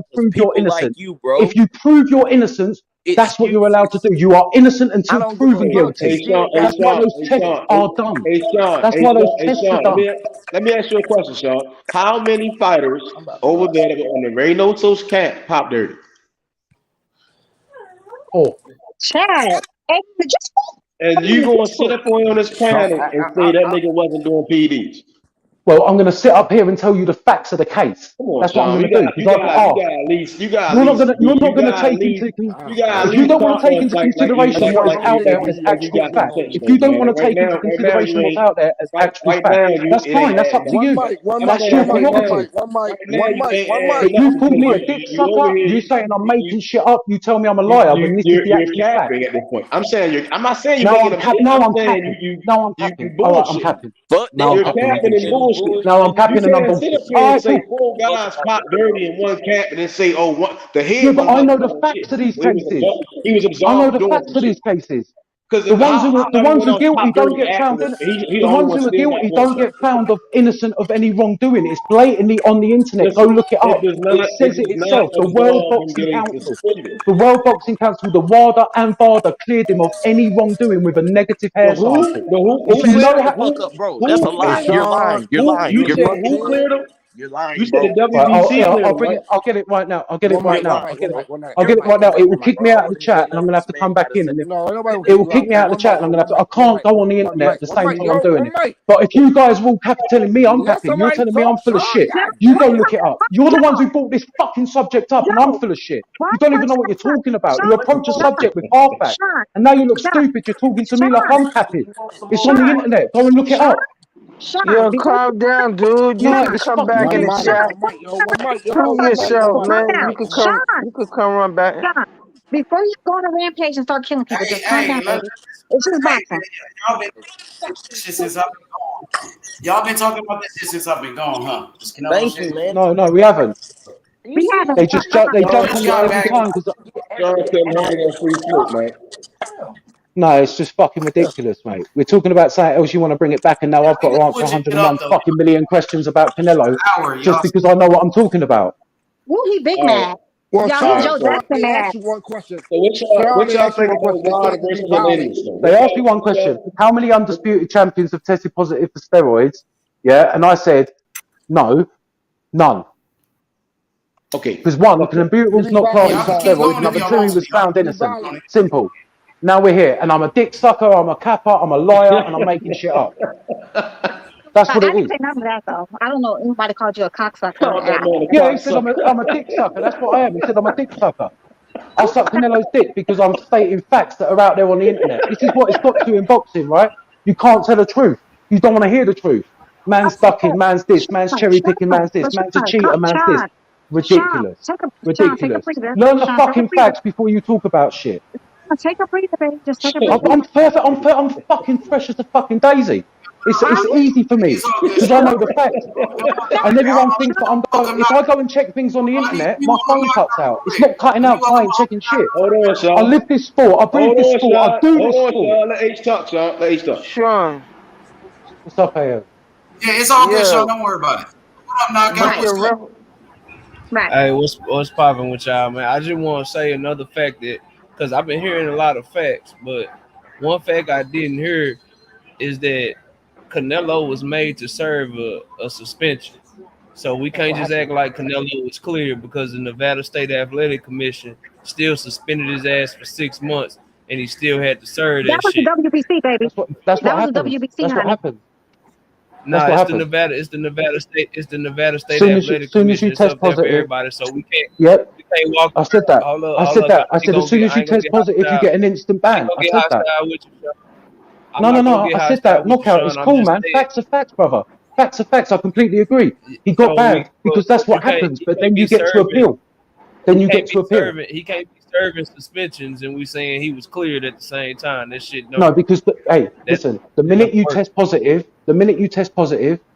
to prove your people like innocence. you, bro. If you prove your innocence, that's what you're allowed to do. You are innocent until proven guilty. That's why those tests are done. That's why those tests are done. Let me ask you a question, Sean. How many fighters over there that were on the Reynoso's camp pop dirty? Oh, Chad, hey, just and you gonna sit up on this panel and say that nigga wasn't doing PDs? Well, I'm going to sit up here and tell you the facts of the case. Come on, that's what I'm Sean. going to do. You got at least. You're not going to take into if you don't want to take into consideration what is out there as actual fact. If you don't want to take into consideration what's out there as actual fact, that's fine. That's up to you. That's your prerogative. But you call me a dick sucker. You saying I'm making shit up. You tell me I'm a liar when this is the actual fact. At this point, I'm saying I'm not saying you're making a No, I'm capping. No, I'm capping. All right, I'm capping. No, I'm capping and bullshit. No, I'm capping and I'm bullshit. All right, say 4 guys pop dirty in one camp and then say, the head. Yeah, but I know the facts of these cases. He was I know absolved. the facts of these cases. Because the ones who are guilty don't get found in. The ones who are guilty don't get found of innocent of any wrongdoing. It's blatantly on the internet. Go look it up. It says it itself. The World Boxing Council, the WADA and VADA cleared him of any wrongdoing with a negative hair sample. If you know how, fuck up, bro. That's a lie. You're lying. You're lying. You You're said fucking who lying. cleared him? You're lying, You said bro. the WBC cleared I'll him, bring right? it. I'll get it right now. I'll get it right now. I'll get it One right now. mic, It will one mic. kick me out of the chat, and I'm gonna have to come back in. And No, nobody will it kick will you kick out. me out of the chat, and I'm gonna have to. I can't go on the internet at the same time I'm doing it. One mic. But if you guys will cap telling me I'm Let capping, you're somebody telling me talk, I'm full of Sean. shit. God You go damn. look it up. You're the ones who brought this fucking subject up, and I'm full of shit. You don't even know what you're talking about. You approach a subject with half facts, and now you look stupid. You're talking to me like I'm capping. It's on the internet. Go and look it up. Yo, calm down, dude. You No, can it's come fucking back in the ridiculous. chat. Prove yourself, man. Now, You can come. Sean, You can come run back. Sean, before you go on a rampage and start killing people, just calm down, baby. It's just boxing. Y'all been this shit since I've been gone. Y'all been talking about this shit since I've been gone, huh? This Canelo Thank shit. you, man. No, we haven't. We haven't. They just jump on it every time because. Sean couldn't handle free float, man. No, it's just fucking ridiculous, mate. We're talking about something else. You want to bring it back, and now I've got to answer Switch it 101 up though. fucking million questions about Canelo Hour, just y'all. because I know what I'm talking about. Ooh, he big mad. Well, Y'all, Sean, he Joe Sean, Jackson they mad. asked you one question. So what Sean, they y'all asked you think one about question. They Wilder said you versus be violating. Melendez, though? They asked me one question: how many undisputed champions have tested positive for steroids? Yeah, and I said no, none. Okay. Because one, Clenbuterol was not classed as a steroid. Number two, he was found innocent. Simple. Now we're here, and I'm a dick sucker, I'm a capper, I'm a liar, and I'm making shit up. That's what I it didn't is. say none of that though. I don't know anybody called you a cocksucker. Yeah, he said I'm a dick sucker. That's what I am. He said I'm a dick sucker. I suck Canelo's dick because I'm stating facts that are out there on the internet. This is what it's got to in boxing, right? You can't tell the truth. You don't want to hear the truth. Man's ducking, man's this, man's cherry picking, man's this, man's a cheater, man's this. Ridiculous. Ridiculous. Learn the fucking facts before you talk about shit. Take a breather, baby. Just take a breather. I'm perfect. I'm fucking fresh as a fucking daisy. It's easy for me because I know the facts. And everyone thinks that I'm going. If I go and check things on the internet, my phone cuts out. It's not cutting out. 'Cause I ain't checking shit. Hold on, Sean. I live this sport. I breathe this sport. I do this Hold on, sport. Sean. Let H talk, Sean. Let H talk. Sean. What's up, AO? Yeah, it's all good, Sean. Don't worry about it. What up, knockout? What's good? Right. Hey, what's popping with y'all, man? I just want to say another fact that because I've been hearing a lot of facts, but one fact I didn't hear is that Canelo was made to serve a suspension. So we can't just act like Canelo was clear because the Nevada State Athletic Commission still suspended his ass for 6 months and he still had to serve that was shit. the WBC, baby. That's that what was happens. the WBC, That's honey. what happens. No, That's what it's happened. the Nevada State Soon as Athletic soon as you Commission. It's test up there for positive. everybody, so we can't walk. I said that. Hold up, I hold said up. that. I I ain't said gonna as soon get, as I you ain't gonna test get positive, you hostile. get an instant I ain't ban. gonna I get said that. hostile with you, Sean. I'm not gonna No. get I said hostile that. with you, Knockout Sean. is I'm cool, just man. saying. Facts are facts, brother. Facts are facts. I completely agree. He got So banned because that's what happens. But then you get to appeal. Then you get to appeal. He can't be serving suspensions, and we saying he was cleared at the same time. That shit don't. No, because listen, the minute you test positive,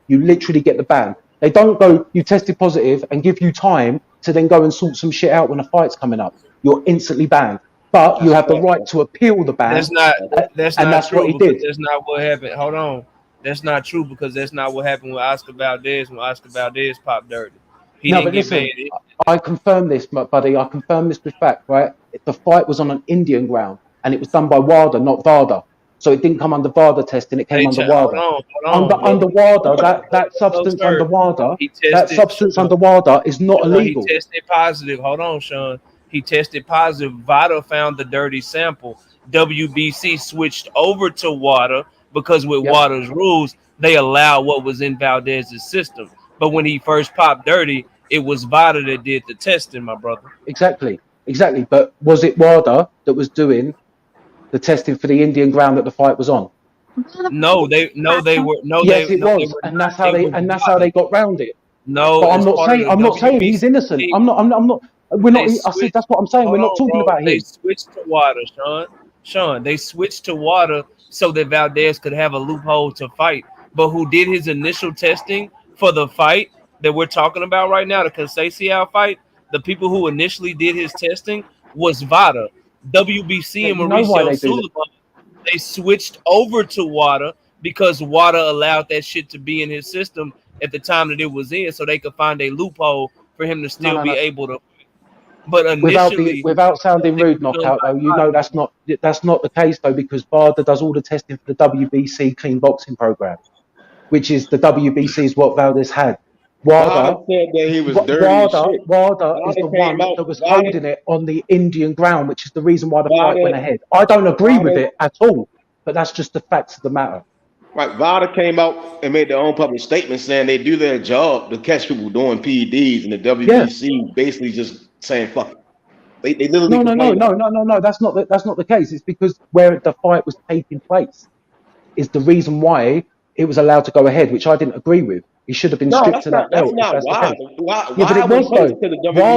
you literally get the ban. They don't go, you tested positive and give you time to then go and sort some shit out when a fight's coming up. You're instantly banned. But you have the right to appeal the ban. That's not and that's true what he because did. that's not what happened. Hold on, that's not true because that's not what happened with Oscar Valdez when Oscar Valdez popped dirty. He No, didn't but get listen, banned. I confirm this, buddy. I confirm this with fact, right? The fight was on an Indian ground and it was done by WADA, not VADA. So it didn't come under VADA testing, it came under WADA. Under WADA, that substance under WADA, is not illegal. He tested positive. Hold on, Sean. He tested positive. VADA found the dirty sample. WBC switched over to WADA because with WADA's rules, they allow what was in Valdez's system. But when he first popped dirty, it was VADA that did the testing, my brother. Exactly. But was it WADA that was doing the testing for the Indian ground that the fight was on? No, they were. Yes, it was, and that's how they got round it. No, but I'm not saying he's innocent. I'm not. We're not. I said that's what I'm saying. We're not talking about him. They switched to WADA, Sean. They switched to WADA so that Valdez could have a loophole to fight. But who did his initial testing for the fight that we're talking about right now, the Conceição fight? The people who initially did his testing was VADA, WBC, and You know why Mauricio they do that? Sullivan. they switched over to water because water allowed that shit to be in his system at the time that it was in, so they could find a loophole for him to still be able to. But initially, without sounding rude, knockout though, you know that's not the case though, because Barda does all the testing for the WBC clean boxing program, which is the WBC is what Valdez had. Barda said that he was dirty as shit. Wilder is the one that was holding it on the Indian ground, which is the reason why the fight went ahead. I don't agree with it at all, but that's just the facts of the matter. Right, Vada came out and made their own public statement saying they do their job to catch people doing PEDs, and the WBC basically just saying fuck it. They literally no. That's not the case. It's because where the fight was taking place is the reason why it was allowed to go ahead, which I didn't agree with. He should have been stripped to that belt. That's not why. Yeah, but it was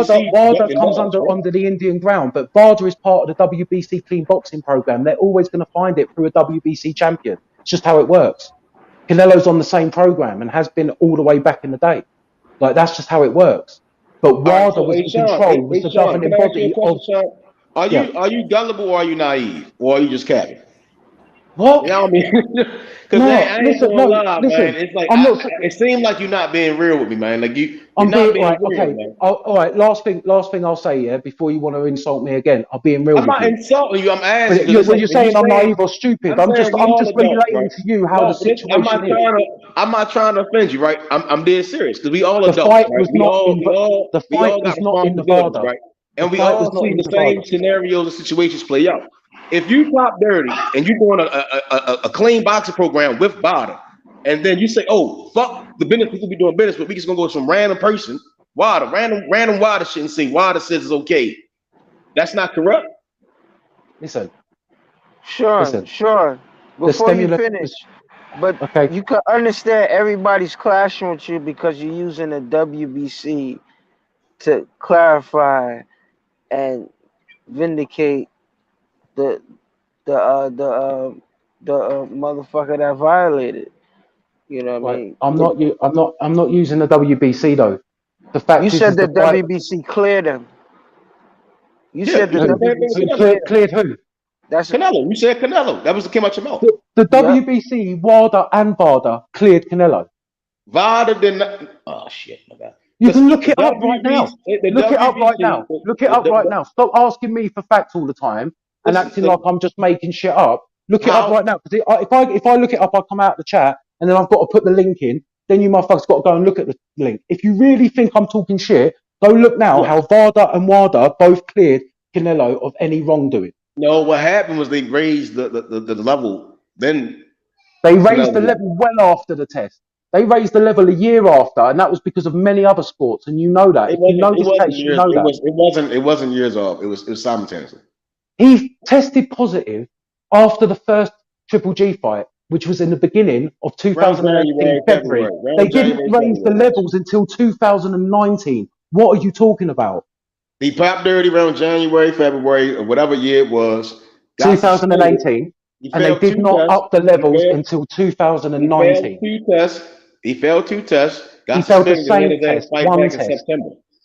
though. Wilder comes under the Indian ground, but Barda is part of the WBC clean boxing program. They're always going to find it through a WBC champion. It's just how it works. Canelo's on the same program and has been all the way back in the day. Like, that's just how it works. But Wilder was in control, was the governing body of. Are you gullible or are you naive? Or are you just capping? What? You know what I mean? Because I ain't gonna lie, man. It's like it seems like you're not being real with me, man. Like you're not being real, man. All right. Last thing I'll say, yeah, before you want to insult me again, I'll be real. I'm not insulting you. I'm asking. You're saying I'm naive or stupid. I'm just relating to you how the situation is. I'm not trying to offend you, right? I'm dead serious because we all adults. The fight was not in Nevada, right? And we all see the same scenarios and situations play out. If you pop dirty and you're doing a clean boxing program with Barda, and then you say, "Oh, fuck the business people be doing business, but we just gonna go to some random person, random Wilder shit and say Wilder says it's okay," that's not corrupt. Listen. Sure. Before you finish, but you can understand everybody's clashing with you because you're using the WBC to clarify and vindicate the motherfucker that violated. You know what I mean? I'm not using the WBC though. The fact you said the WBC cleared him. You said the WBC cleared who? That's Canelo. You said Canelo. That was what came out your mouth. The WBC, Wilder and Barda cleared Canelo. Varda did not. Oh shit, my God. You can look it up right now. Look it up right now. Stop asking me for facts all the time and acting like I'm just making shit up. Look it up right now. Because if I look it up, I come out of the chat and then I've got to put the link in. Then you motherfuckers got to go and look at the link. If you really think I'm talking shit, go look now how Varda and Wilder both cleared Canelo of any wrongdoing. No, what happened was they raised the level. Then they raised the level well after the test. They raised the level a year after, and that was because of many other sports. And you know that. If you know this case, you know that. It wasn't years off. It was simultaneously. He tested positive after the first Triple G fight, which was in the beginning of 2018 February. They didn't raise the levels until 2019. What are you talking about? He popped dirty around January, February, or whatever year it was. 2018. And they did not up the levels until 2019. He failed two tests. He failed the same test, one test.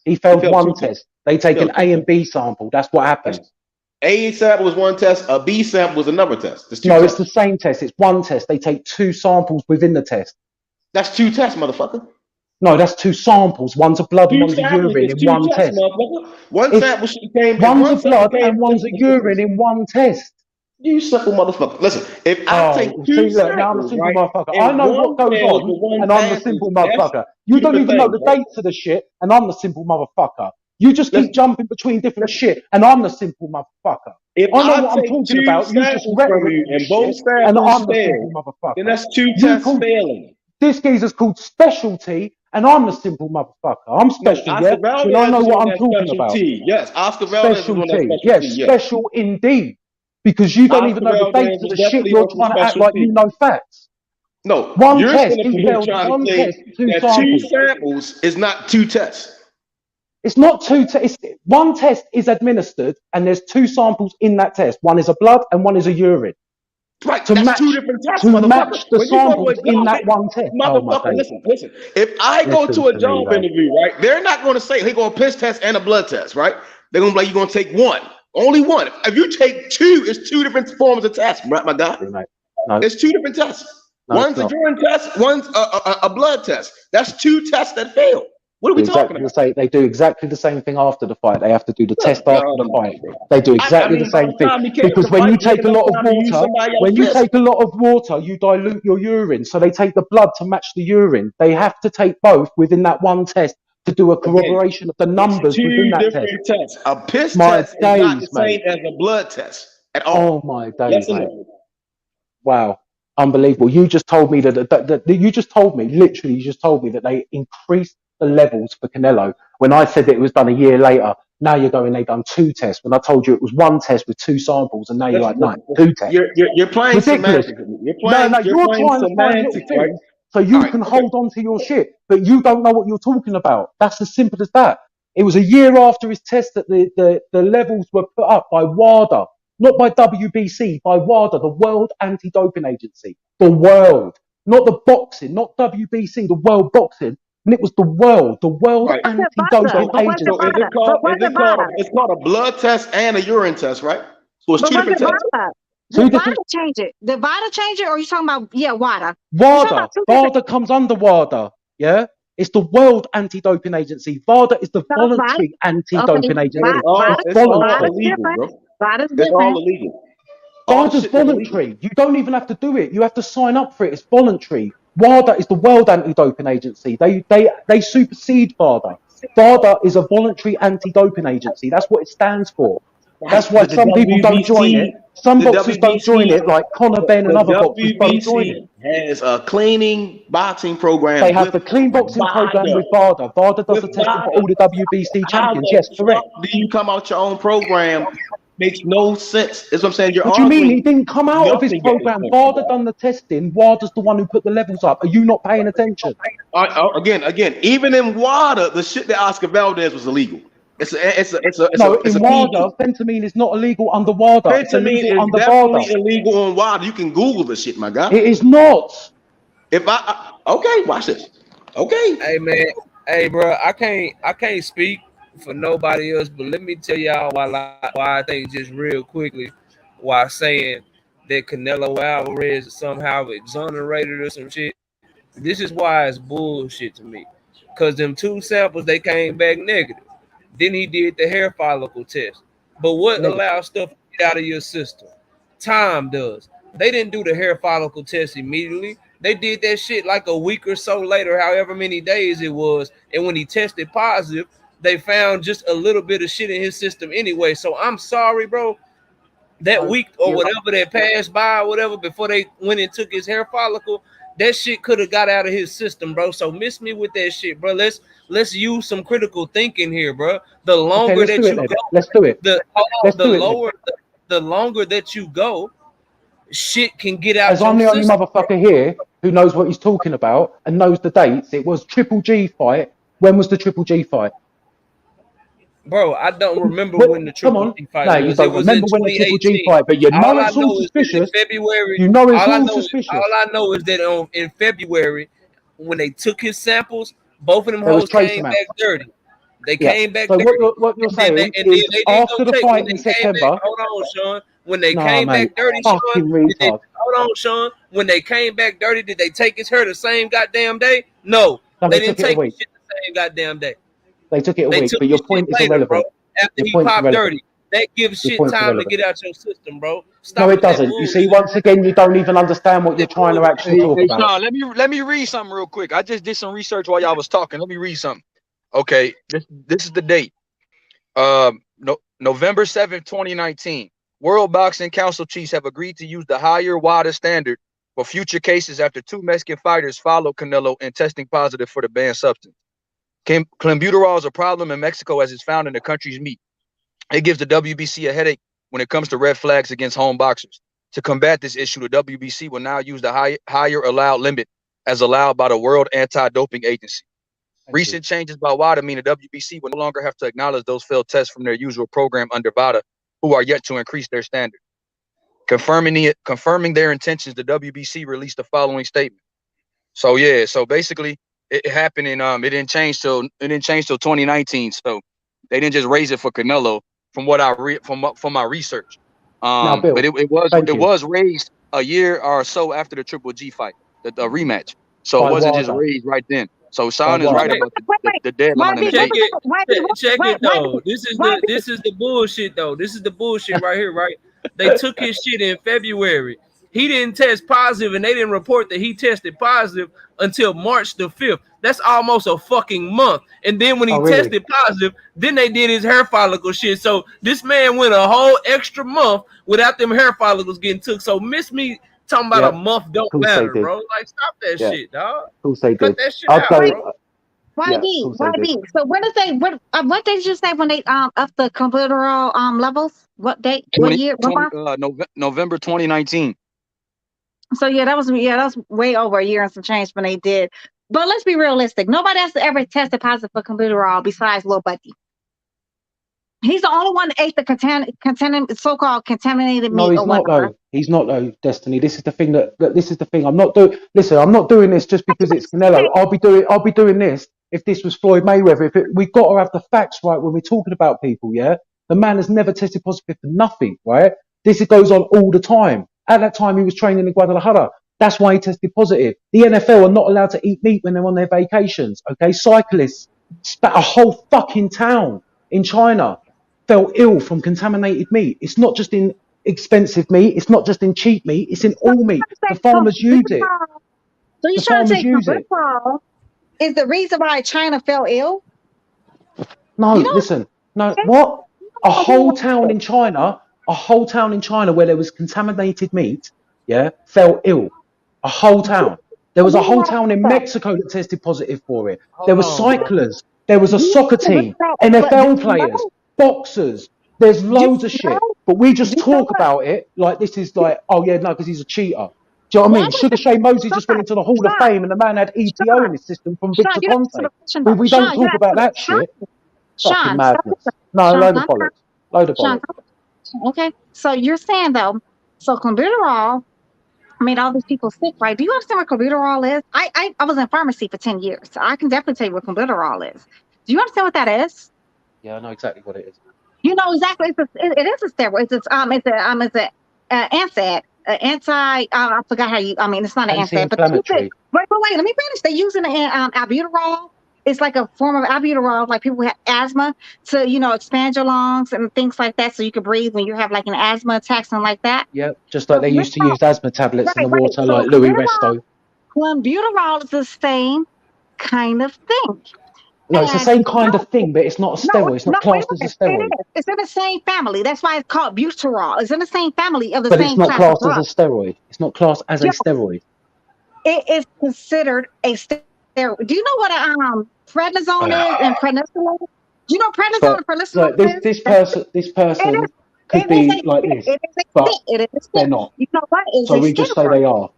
He failed one test. They take an A and B sample. That's what happens. A sample was one test. A B sample was another test. It's the same test. It's one test. They take two samples within the test. That's two tests, motherfucker. No, that's two samples. One's a blood and one's a urine in one test. One sample came. One's a blood and one's a urine in one test. You simple motherfucker. Listen, if I take two samples, now I'm a simple motherfucker. I know what goes on, and I'm the simple motherfucker. You don't even know the dates of the shit, and I'm the simple motherfucker. You just keep jumping between different shit, and I'm the simple motherfucker. If I know what I'm talking about. You just rhetoric and both shit, and I'm the simple motherfucker. Then that's two tests failing. This geezer's called specialty, and I'm the simple motherfucker. I'm special, yeah? So I know what I'm talking about. Yes, Oscar Valdez is on that specialty. Yes, special indeed. Because you don't even know the dates of the shit you're trying to act like you know facts. No, one test, he failed one test, two samples. Two samples is not two tests. It's not two tests. One test is administered, and there's two samples in that test. One is a blood, and one is a urine. Right, that's two different tests. To match the samples in that one test. Motherfucker, listen. If I go to a job interview, right, they're not going to say they're going to piss test and a blood test, right? They're going to be like, you're going to take one. Only one. If you take two, it's two different forms of tests, my guy. No. It's two different tests. No, One's a urine test, one's a blood test. That's two tests that fail. What are we talking about? They do exactly the same thing after the fight. They have to do the test after the fight. They do exactly the same thing. Because when you take a lot of water, you dilute your urine. So they take the blood to match the urine. They have to take both within that one test to do a corroboration of the numbers within that test. Two different tests. A piss test is not the same as a blood test at all. Oh my days, mate. Wow. Unbelievable. You just told me that you just told me that they increased the levels for Canelo when I said that it was done a year later. Now you're going, they done two tests when I told you it was one test with two samples, and now you're like, no, two tests. You're playing ridiculous. semantics. You're trying to find little things so you can hold on to your shit, but you don't know what you're talking about. That's as simple as that. It was a year after his test that the levels were put up by WADA. Not by WBC, by WADA, the World Anti-Doping Agency. The world. Not the boxing, not WBC, the world boxing. And it was the world Anti-Doping Agency. So it's called a blood test and a urine test, right? So it's two different tests. Did WADA change it? Did WADA change it, or are you talking about, WADA? WADA comes under WADA, yeah? It's the World Anti-Doping Agency. WADA is the voluntary anti-doping agency. It's all illegal, bro. It's all illegal. WADA's voluntary. You don't even have to do it. You have to sign up for it. It's voluntary. WADA is the World Anti-Doping Agency. They supersede WADA. WADA is a voluntary anti-doping agency. That's what it stands for. That's why some people don't join it. Some boxers don't join it, like Conor Benn and other boxers don't join it. Has a cleaning boxing program. They have the clean boxing program with VADA. VADA does the testing for all the WBC champions. Yes, correct. Do you come out your own program? Makes no sense. That's what I'm saying. What do you mean? He didn't come out of his program. VADA done the testing. WADA's the one who put the levels up. Are you not paying attention? Again, even in WADA, the shit that Oscar Valdez was illegal. In WADA, fentanyl is not illegal under WADA. Fentanyl is definitely illegal on WADA. You can Google the shit, my guy. It is not. Okay, watch this. Okay. Hey man, hey bro, I can't speak for nobody else, but let me tell y'all why I think just real quickly why saying that Canelo Alvarez is somehow exonerated or some shit. This is why it's bullshit to me. Cause them two samples they came back negative. Then he did the hair follicle test. But what allows stuff to get out of your system? Time does. They didn't do the hair follicle test immediately. They did that shit like a week or so later, however many days it was. And when he tested positive, they found just a little bit of shit in his system anyway. So I'm sorry, bro. That week or whatever that passed by or whatever before they went and took his hair follicle, that shit could have got out of his system, bro. So miss me with that shit, bro. Let's use some critical thinking here, bro. The longer that you go, let's do it. The longer that you go, shit can get out. As I'm the only motherfucker here who knows what he's talking about and knows the dates. It was Triple G fight. When was the Triple G fight? Bro, I don't remember when the Triple G fight was. No, you don't remember when the Triple G fight, but you know it's all suspicious. February. You know it's all suspicious. All I know is that in February, when they took his samples, both of them hoes came back dirty. They came back dirty. So what you're saying is after the fight in September. Hold on, Sean. When they came back dirty, Sean. Hold on, Sean. When they came back dirty, did they take his hair the same goddamn day? No, they didn't take his shit the same goddamn day. They took it a week, but your point is irrelevant. Bro. After he popped dirty, that gives shit time to get out your system, bro. No, it doesn't. You see, once again, you don't even understand what you're trying to actually talk about. Sean, let me read something real quick. I just did some research while y'all was talking. Let me read something. Okay, this is the date. November 7th, 2019. World Boxing Council chiefs have agreed to use the higher WADA standard for future cases after two Mexican fighters followed Canelo in testing positive for the banned substance. Clenbuterol is a problem in Mexico as it's found in the country's meat. It gives the WBC a headache when it comes to red flags against home boxers. To combat this issue, the WBC will now use the higher allowed limit as allowed by the World Anti-Doping Agency. Recent changes by WADA mean the WBC will no longer have to acknowledge those failed tests from their usual program under WADA, who are yet to increase their standard. Confirming their intentions, the WBC released the following statement. So yeah, so basically it happened in it didn't change till 2019. So they didn't just raise it for Canelo. from what I read from my research. Now, Bill, But it was raised a year or so after the Triple G fight, the rematch. So it wasn't just raised right then. So Sean is right about the deadline and the date. Check it though. This is the bullshit though. This is the bullshit right here, right? They took his shit in February. He didn't test positive, and they didn't report that he tested positive until March the 5th. That's almost a fucking month. And then when he tested positive, then they did his hair follicle shit. So this man went a whole extra month without them hair follicles getting took. So miss me talking about a month don't matter, bro. Like, stop that shit, dog. Cut that shit out, bro. YB. So when did they what did you say when they up the clenbuterol levels? What date? What year? November 2019. So that was way over a year and some change when they did. But let's be realistic. Nobody else ever tested positive for clenbuterol besides Lil Buddy. He's the only one that ate the so-called contaminated meat. No, he's not though. He's not though, Destiny. This is the thing this is the thing. I'm not doing this just because it's Canelo. I'll be doing this if this was Floyd Mayweather. We've got to have the facts right when we're talking about people, yeah? The man has never tested positive for nothing, right? This goes on all the time. At that time, he was training in Guadalajara. That's why he tested positive. The NFL are not allowed to eat meat when they're on their vacations, okay? Cyclists spat a whole fucking town in China fell ill from contaminated meat. It's not just in expensive meat. It's not just in cheap meat. It's in all meat. The farmers use it. So you're trying to say clenbuterol is the reason why China fell ill? No, listen. No, what? A whole town in China where there was contaminated meat, fell ill. A whole town. There was a whole town in Mexico that tested positive for it. There were cyclists. There was a soccer team, NFL players, boxers. There's loads of shit. But we just talk about it like this is like, oh yeah, no, because he's a cheater. Do you know what I mean? Sugar Shane Moses just went into the Hall of Fame and the man had EPO in his system from Victor Conte. We don't talk about that shit. Fucking madness. No, load of bollocks. Load of bollocks. Okay, so you're saying though, so clenbuterol made all these people sick, right? Do you understand what clenbuterol is? I was in pharmacy for 10 years, so I can definitely tell you what clenbuterol is. Do you understand what that is? Yeah, I know exactly what it is. You know exactly. It is a steroid. It's an NSAID. I forgot how you. I mean, it's not an NSAID, but wait. Let me finish. They're using albuterol. It's like a form of albuterol, like people who have asthma, to expand your lungs and things like that, so you can breathe when you have like an asthma attack, something like that. Yeah, just like they used to use asthma tablets in the water, like Louis Resto. Clenbuterol is the same kind of thing. No, it's the same kind of thing, but it's not a steroid. It's not classed as a steroid. It's in the same family. That's why it's called buterol. It's in the same family of the same same class. But it's not classed as a steroid. It's not classed as a steroid. It is considered a steroid. Do you know what prednisone is and prednisolone? Do you know prednisone and prednisolone is? This person could be like this, but they're not. You know what? So we just say they are.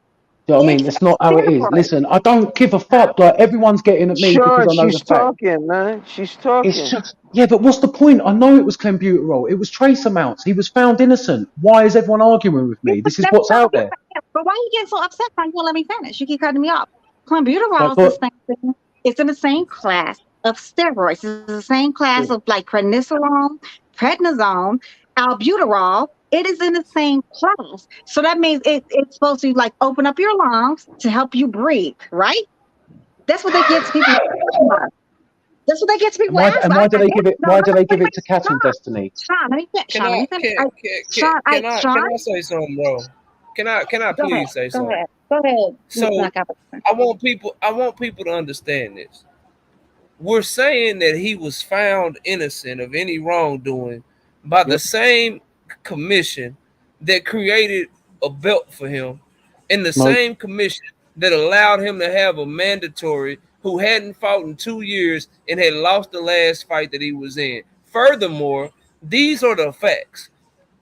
Do you know what I mean? It's not how it is. Listen, I don't give a fuck. Like, everyone's getting at me because I know the fact. She's talking, man. She's talking. It's just, yeah, but what's the point? I know it was clenbuterol. It was trace amounts. He was found innocent. Why is everyone arguing with me? This is what's out there. But why are you getting so upset? Why you won't let me finish? You keep cutting me off. Clenbuterol is the same thing. It's in the same class of steroids. It's the same class of like prednisolone, prednisone, albuterol. It is in the same class. So that means it's supposed to like open up your lungs to help you breathe, right? That's what they get to people. That's what they get to people. And why do they give it? Why do they give it to cattle, Destiny? Sean, let me finish. Can I say something, bro? Can I please say something? Go ahead. So I want people to understand this. We're saying that he was found innocent of any wrongdoing by the same commission that created a belt for him, and the same commission that allowed him to have a mandatory who hadn't fought in 2 years and had lost the last fight that he was in. Furthermore, these are the facts.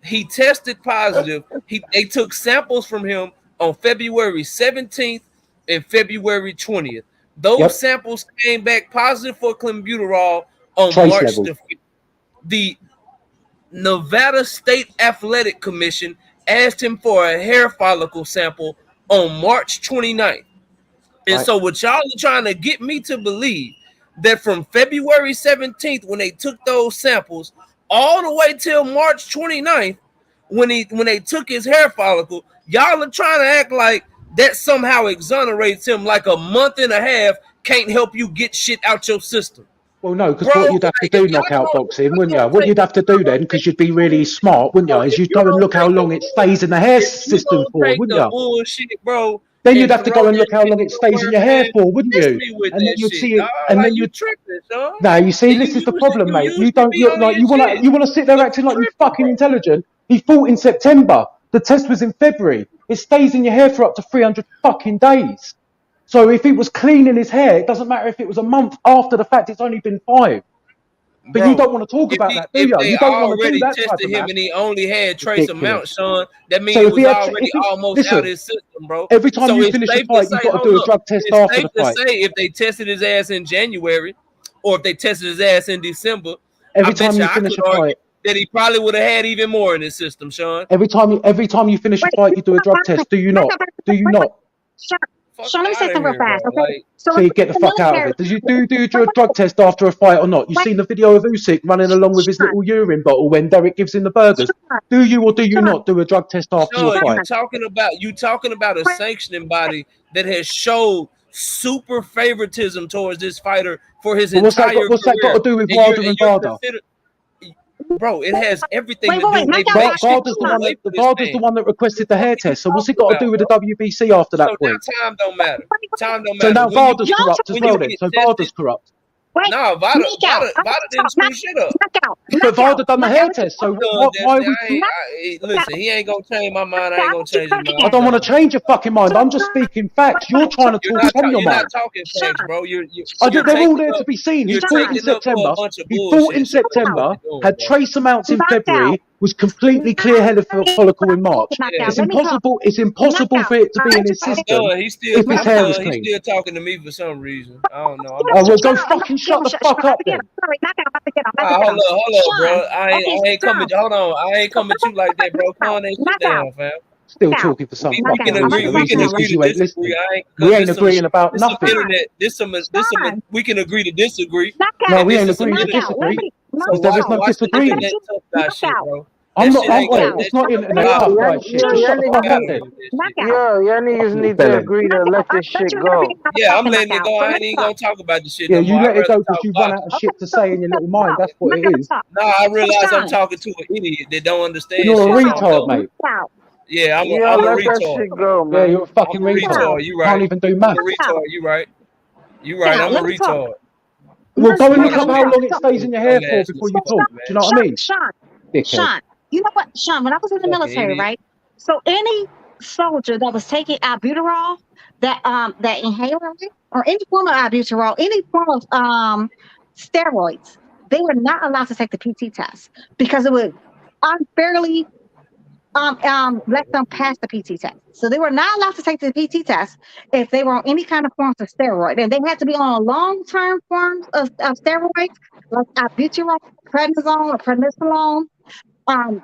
He tested positive. They took samples from him on February 17th and February 20th. Those samples came back positive for clenbuterol on March the 5th. The Nevada State Athletic Commission asked him for a hair follicle sample on March 29th. And so what y'all are trying to get me to believe that from February 17th, when they took those samples, all the way till March 29th when they took his hair follicle. Y'all are trying to act like that somehow exonerates him, like a month and a half can't help you get shit out your system. Well, no, because what you'd have to do, knockout boxing, wouldn't you? What you'd have to do then, because you'd be really smart, wouldn't you? Is you'd go and look how long it stays in the hair system for, wouldn't you? Bullshit, bro. Then you'd have to go and look how long it stays in your hair for, wouldn't you? And then you'd see it, and then you'd. No, you see, this is the problem, mate. You don't look like you want to sit there acting like you're fucking intelligent. He fought in September. The test was in February. It stays in your hair for up to 300 fucking days. So if it was clean in his hair, it doesn't matter if it was a month after the fact. It's only been 5. But Bro, you don't want to talk about that, do you? You don't want to do that type tested of him math. and he only had trace amounts, Sean. That means So it if was he had- already if he- almost listen, out of his system, bro. every time So you it's finish a safe fight, to you've say, got to do a drug test it's after safe the fight. to say if they tested his ass in January, or if they tested his ass in December, Every I bet time you I finish could a argue fight, that he probably would have had even more in his system, Sean. every time you finish a fight, you do a drug test. Do you not? Do you not? Sean, let me say something real fast, okay? So you get the fuck out of it. Did you do a drug test after a fight or not? You seen the video of Usyk running along with his little urine bottle when Derek gives him the burgers? Do you or do you not do a drug test after your Sean, fight? you talking about a sanctioning body that has showed super favoritism towards this fighter for his But what's entire career. that got to do with Wilder and Varda? Bro, it has everything to do wait, with Varda's the one that requested the hair test. So what's it got to do with the WBC after that point? Time don't matter. Time don't So matter. now Varda's corrupt as well then. So Varda's corrupt. No, Varda didn't screw shit up. But Varda done the hair test, so why would listen, he ain't gonna change my mind. I ain't gonna change his mind. I don't want to change your fucking mind. I'm just speaking facts. You're trying to talk from your You're mind. not talking facts, bro. They're all there to be seen. He fought in September. Had trace amounts in February, was completely clear-headed follicle in March. It's impossible. It's impossible for it to be in his system if his hair is clean. He's still talking to me for some reason. I don't know. Oh, well, go fucking shut the fuck up then. Hold up, bro. I ain't coming. Hold on. I ain't coming at you like that, bro. Calm that shit down, fam. Still talking for some We fucking can agree. We can agree to disagree. We ain't agreeing about nothing. Internet. We can agree to disagree. No, we ain't agreeing to disagree. Because there is no disagreeing. I'm not. It's not internet tough guy shit. Just shut the fuck up then. Y'all niggas need to agree to let this shit go. Yeah, I'm letting it go. I ain't even gonna talk about the shit. Yeah, no you more. let it go because you've run out of shit to say in your little mind. That's what it is. Nah, I realize I'm talking to an idiot that don't understand. You're a shit, retard, mate. Yeah, I'm a let that retard. shit go, man. Yeah, you're a fucking I'm a retard. You right. Can't even do math. I'm a retard. You right. You right. I'm a retard. Well, go and look up how long it stays in your hair for before you talk. Do you know what I mean? Sean, you know what, Sean? When I was in the military, right? So any soldier that was taking albuterol, that inhaler, or any form of albuterol, any form of steroids, they were not allowed to take the PT test because it would unfairly let them pass the PT test. So they were not allowed to take the PT test if they were on any kind of forms of steroid, and they had to be on a long-term forms of steroids like albuterol, prednisone, or prednisolone.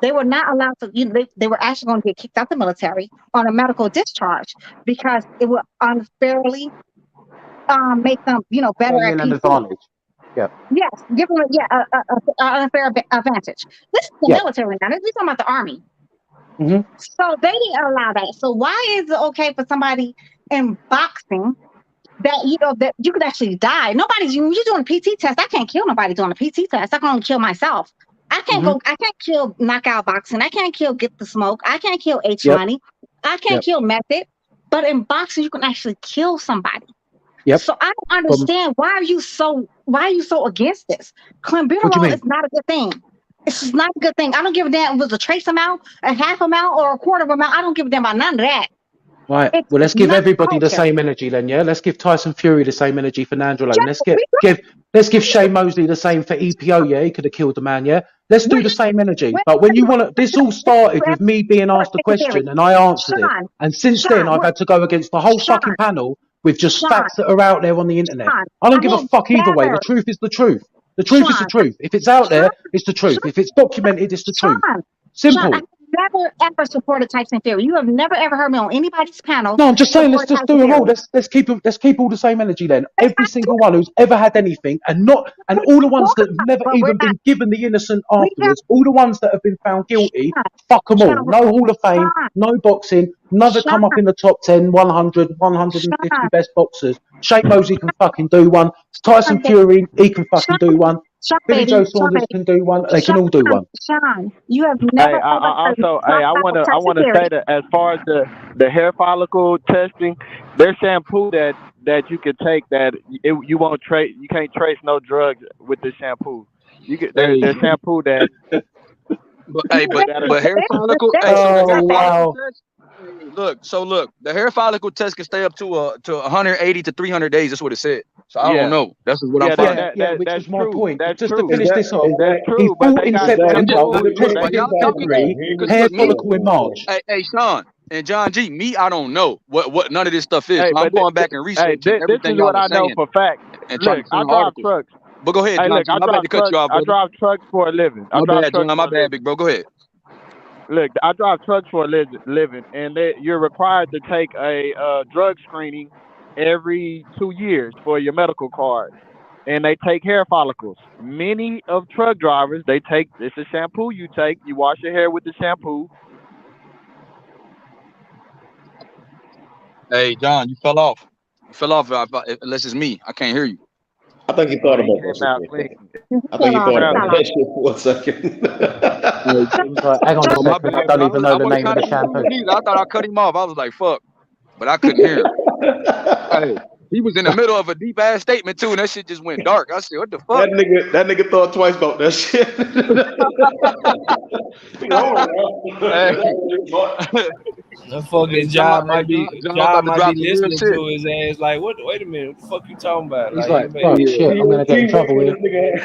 They were not allowed to. They were actually going to get kicked out the military on a medical discharge because it would unfairly make them, better at an PT. advantage. Yeah. Yes, give them an unfair advantage. This is the military now. We're talking about the army. Mm-hmm. So they didn't allow that. So why is it okay for somebody in boxing that that you could actually die? You're doing a PT test. I can't kill nobody doing a PT test. I can only kill myself. I can't I can't kill knockout boxing. I can't kill Get the Smoke. I can't kill H Money. I can't kill Method. But in boxing, you can actually kill somebody. Yep. So I don't understand why are you so against this? Clenbuterol is not a good thing. It's just not a good thing. I don't give a damn if it was a trace amount, a half amount, or a quarter of amount. I don't give a damn about none of that. Right. Well, let's give everybody the same energy then, yeah? Let's give Tyson Fury the same energy for Nandrolone. Let's give Shane Mosley the same for EPO, yeah? He could have killed the man, yeah? Let's do the same energy. But when you want to... This all started with me being asked a question and I answered it. And since then, I've had to go against the whole fucking panel with just facts that are out there on the internet. I don't give a fuck either way. The truth is the truth. The truth is the truth. If it's out there, it's the truth. If it's documented, it's the truth. Simple. I never never ever supported Tyson Fury. You have never ever heard me on anybody's panel. No, I'm just saying, let's support just do Tyson it all. Fury. Let's keep all the same energy then. Every single one who's ever had anything, and all the ones that have never But we're even not. been given the innocent We have afterwards, all the ones that have been found guilty, Sean, fuck them all. Sean, No Hall of Fame, Sean, no boxing, none that come up in the top 10, 100, 150 Sean, best boxers. Shake Mosley can fucking do one. Tyson Sean, Fury, he can fucking Sean, do one. Sean, Billy Joe Sean, Saunders can do one. They can Sean, all do one. Sean, you have never Hey, ever I heard me also, talk I about I Tyson want to Fury. say that as far as the hair follicle testing, there's shampoo that you can take that you won't trace. You can't trace no drugs with the shampoo. There's shampoo that. But hair follicle. Hey, so the hair follicle test. Look, the hair follicle test can stay up to 180 to 300 days. That's what it said. So I don't know. That's what I'm finding. Which is my point. That's Just true. to finish this off, That's he true. But fought they in got September, was shampoo. tested in February, hair follicle in March. Hey, Sean and John G. Me, I don't know what none of this stuff is. Hey, I'm but going back and researching this everything is y'all what are I know saying for fact. and trying Look, to I find drive articles. trucks. But go ahead, Hey, John look, G. My bad to cut you off, I brother. drive trucks for a living. My bad, John. My bad, big bro. Go ahead. Look, I drive trucks for a living, and you're required to take a drug screening every 2 years for your medical card, and they take hair follicles. Many of truck drivers, they take this is shampoo you take. You wash your hair with the shampoo. Hey, John, you fell off. You fell off. Unless it's me, I can't hear you. I think he thought about that shit for a second. I think he thought about that shit for a second. Hang on a Oh, my second, bad, I don't bro. even know I the was name of kind the of shampoo. confused. I thought I cut him off. I was like, fuck. But I couldn't hear him. Hey, he was in the middle of a deep ass statement too, and that shit just went dark. I said, what the fuck? That nigga thought twice about that shit. The fucking John, job might be about to drop some real listening shit. to his ass. Like, what? Wait a minute, what the fuck you talking about? He's Like, like, fuck, shit, I'm gonna get in trouble here.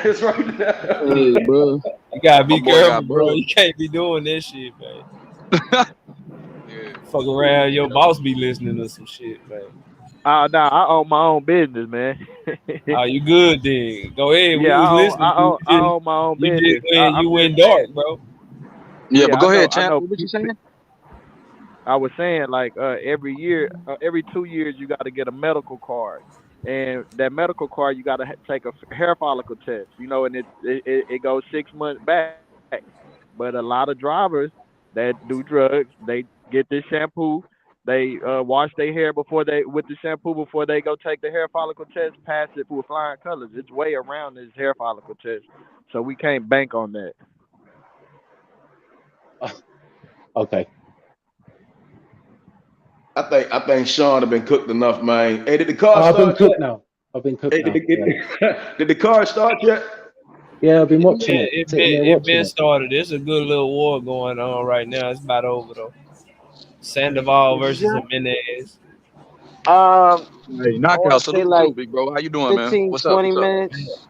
That's right now. Hey, bro. You gotta be My boy careful, got bro. broke. You can't be doing this shit, man. Fuck around, your boss be listening to some shit, man. Nah, I own my own business, man. Oh, you good then? Go ahead. We Yeah, was listening. I own my own You business. you went dark, bro. Yeah, but go ahead, I champ. know. What was you saying? I was saying like every year, every 2 years, you got to get a medical card, and that medical card you got to take a hair follicle test. You know, and it goes 6 months back. But a lot of drivers that do drugs, they get this shampoo. They wash their hair with the shampoo before they go take the hair follicle test. Pass it with flying colors. It's way around this hair follicle test, so we can't bank on that. Okay. I think Sean have been cooked enough, man. Hey, did the car I've been start cooked yet? now. I've been cooked Hey, now. did the car start yet? Yeah, I've been watching it. It Sitting there been watching it. started. There's a good little war going on right now. It's about over though. Sandoval versus Jimenez. Hey, I knockout. want to say Salute like too, big bro. How you doing, man? 15, What's up? 20 What's up? minutes.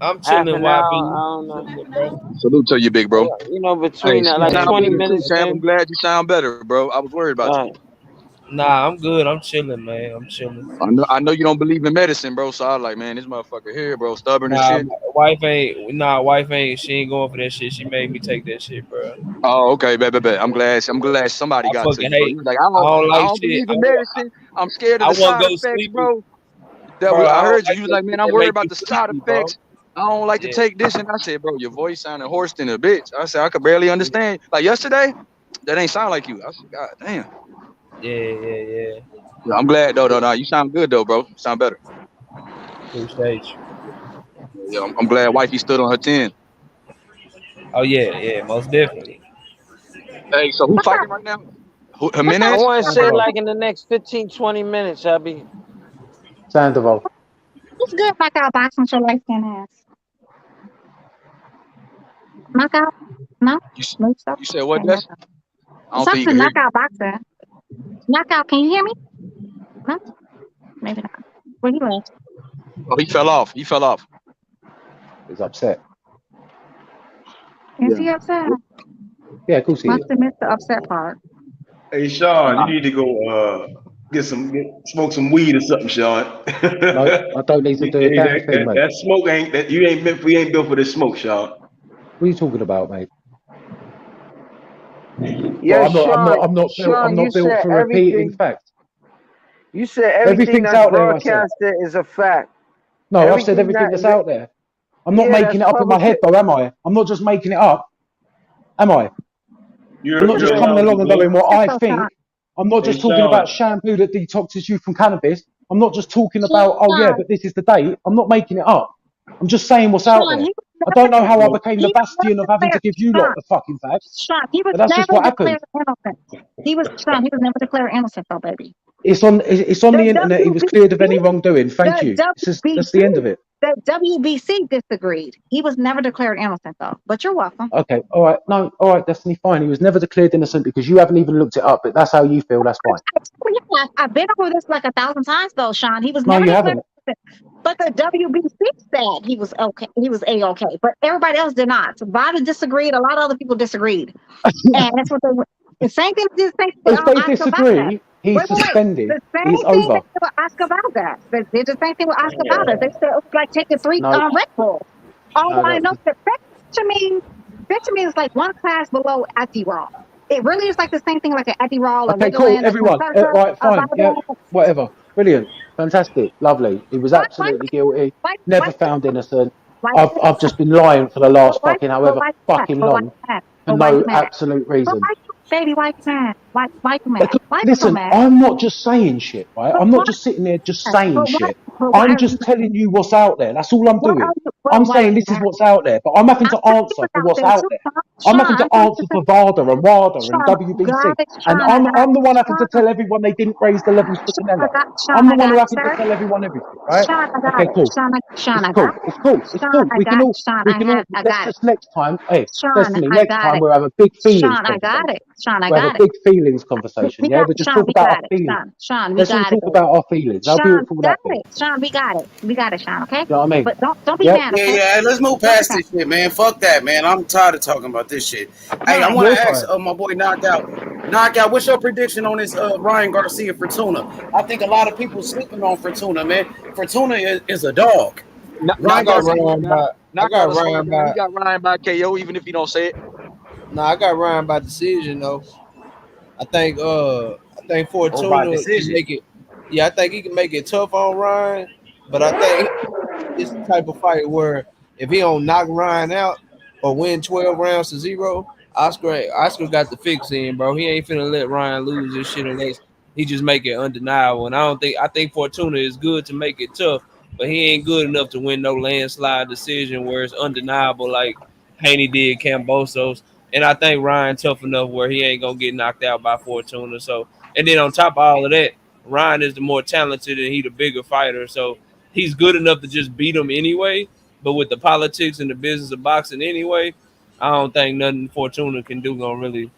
I'm Half chilling, an hour. YB. I don't know. Salute to you, big bro. You know, Hey, between that, you like sound 20 better too, minutes, champ. I'm maybe. glad you sound better, bro. I was worried about you. Nah, I'm good. I'm chilling, man. I'm chilling. I know you don't believe in medicine, bro. So I was like, man, this motherfucker here, bro, stubborn and Nah, shit. wife ain't. She ain't going for that shit. She made me take that shit, bro. Oh, okay, bet. I'm glad somebody I got to fucking you, bro. hate. You was like, I don't I like don't shit. believe in medicine. I'm scared of I the won't side go effects, sleepy, bro. bro. I I don't heard you. like You was that like, man, shit I'm that worried make about me the side sleepy, bro. effects. I don't like to Yeah. take this. And I said, bro, your voice sounded hoarse than a bitch. I said, I could barely understand. Like yesterday, that ain't sound like you. I said, God damn. Yeah. Yeah, I'm glad though. No, you sound good though, bro. You sound better. Appreciate you. Yeah, I'm glad wifey stood on her 10. Oh yeah, most definitely. Hey, so who fighting right now? I Jimenez? want to say like in the next 15, 20 minutes, I'll be. Sandoval. What's good knockout boxing your light skin ass? Knockout? No? No stuff? You said what, Okay, Des? knockout. I don't think you Something can hear you. knockout boxer. Knockout, can you hear me? No? Maybe not. Where you at? Oh, he fell off. He's upset. Is he upset? Yeah, of course he is. Must have missed the upset part. Hey, Sean, you need to go smoke some weed or something, Sean. No, I don't need to do a Hey, damn thing, mate. that smoke you ain't built for this smoke, Sean. What are you talking about, mate? Yeah, I'm not built. I'm Sean, you not built said for repeating everything. facts. You said everything Everything's that's out there. I said. broadcasted is a fact. No, I've said Everything everything that's that out there. I'm not yeah, that's making it up in my public. head, though, am I? I'm not just making it up, am I? I'm not just Yeah. coming along and going, what I So, Sean, think. I'm not just talking about shampoo that detoxes you from cannabis. I'm not just talking about, oh yeah, Sean, but this is the date. I'm not making it up. I'm just saying what's out Sean, there. he I was don't know how I never, became the he was bastion of never having to declared, give you lot Sean, the fucking facts, Sean, he was but that's just never what happened. declared innocent. Sean, he was never declared innocent though, baby. It's on the internet. He was cleared of any wrongdoing. Thank you. That's the end of it. The WBC disagreed. He was never declared innocent though, but you're welcome. Okay, all right, no, all right, Destiny, fine. He was never declared innocent because you haven't even looked it up, but that's how you feel, that's fine. I've been over this like 1,000 times though, Sean. He was No, never you declared haven't. innocent. But the WBC said he was okay. He was A-okay, but everybody else did not. So Biden disagreed. A lot of other people disagreed, and that's what they were. The same thing. The same thing with If they Oscar Valdez. disagree, he's Wait. suspended. The same He's thing they over. did with Oscar Valdez. They did the same thing with Oscar Valdez. They said it was like taking 3 No, Red Bulls. Although I no, know that fentanyl is like one class below Adderall. It really is like the same thing, like an Adderall or okay, cool, Ritalin, everyone. Right, fine. Yeah, whatever. Brilliant. Fantastic. Lovely. He was absolutely guilty. Never found innocent. I've just been lying for the last fucking however fucking long for no absolute reason. Baby, why you mad? Why you mad? Why you so Listen, mad? I'm not just saying shit, right? But I'm why? not just sitting there just But saying why? shit. But why I'm are you just telling you what's out there. That's all I'm Why doing. are you? I'm Why are saying you this is mad? what's out there, but I'm having to I'm telling you answer what's for out what's there out too, there. Sean. I'm Sean, having to I'm telling answer you, for VADA and WADA and Sean, WBC. got it, And Sean. I got I'm the one having to Sean. tell everyone they didn't raise the levels for Canelo. Sean, I'm the I one got who it, having to sir. tell everyone everything, right? Sean, I got Okay, it. cool. Sean, It's I got cool. it. It's cool. It's Sean, cool. I got it. Sean, We can all, I let's got it. just next time, hey, Sean, Destiny, I next got time it. we'll have a big feelings Sean, I got it. conversation. Sean, I We'll have a got it. big feelings conversation, yeah? We'll just Sean, talk we about our got it. feelings. Sean, we Let's all got it, talk baby. about our feelings. How Sean, beautiful we would got that be? it. Sean, we got it. We got it, Sean. Okay. You know what I mean? But don't be Yep. mad, Yeah, okay? yeah. Let's move Don't be past mad. this shit, man. Fuck that, man. I'm tired of talking about this shit. Hey, I Why? want You're to ask fine. my boy Knockout. Knockout, what's your prediction on this Ryan Garcia Fortuna? I think a lot of people sleeping on Fortuna, man. Fortuna is a dog. I Ryan got Garcia. Ryan by. I got got a smoke Ryan down. He by. got Ryan by KO, even if he don't say it. I got Ryan by decision though. I think Or by Fortuna can decision. make it. Yeah, I think he can make it tough on Ryan, but I think it's the type of fight where if he don't knock Ryan out or win 12 rounds to 0, Oscar got the fix in, bro. He ain't finna let Ryan lose this shit unless he just make it undeniable. And I think Fortuna is good to make it tough, but he ain't good enough to win no landslide decision where it's undeniable like Haney did Cambosos. And I think Ryan tough enough where he ain't gonna get knocked out by Fortuna. So, and then on top of all of that, Ryan is the more talented and he the bigger fighter. So he's good enough to just beat him anyway. But with the politics and the business of boxing anyway, I don't think nothing Fortuna can do gonna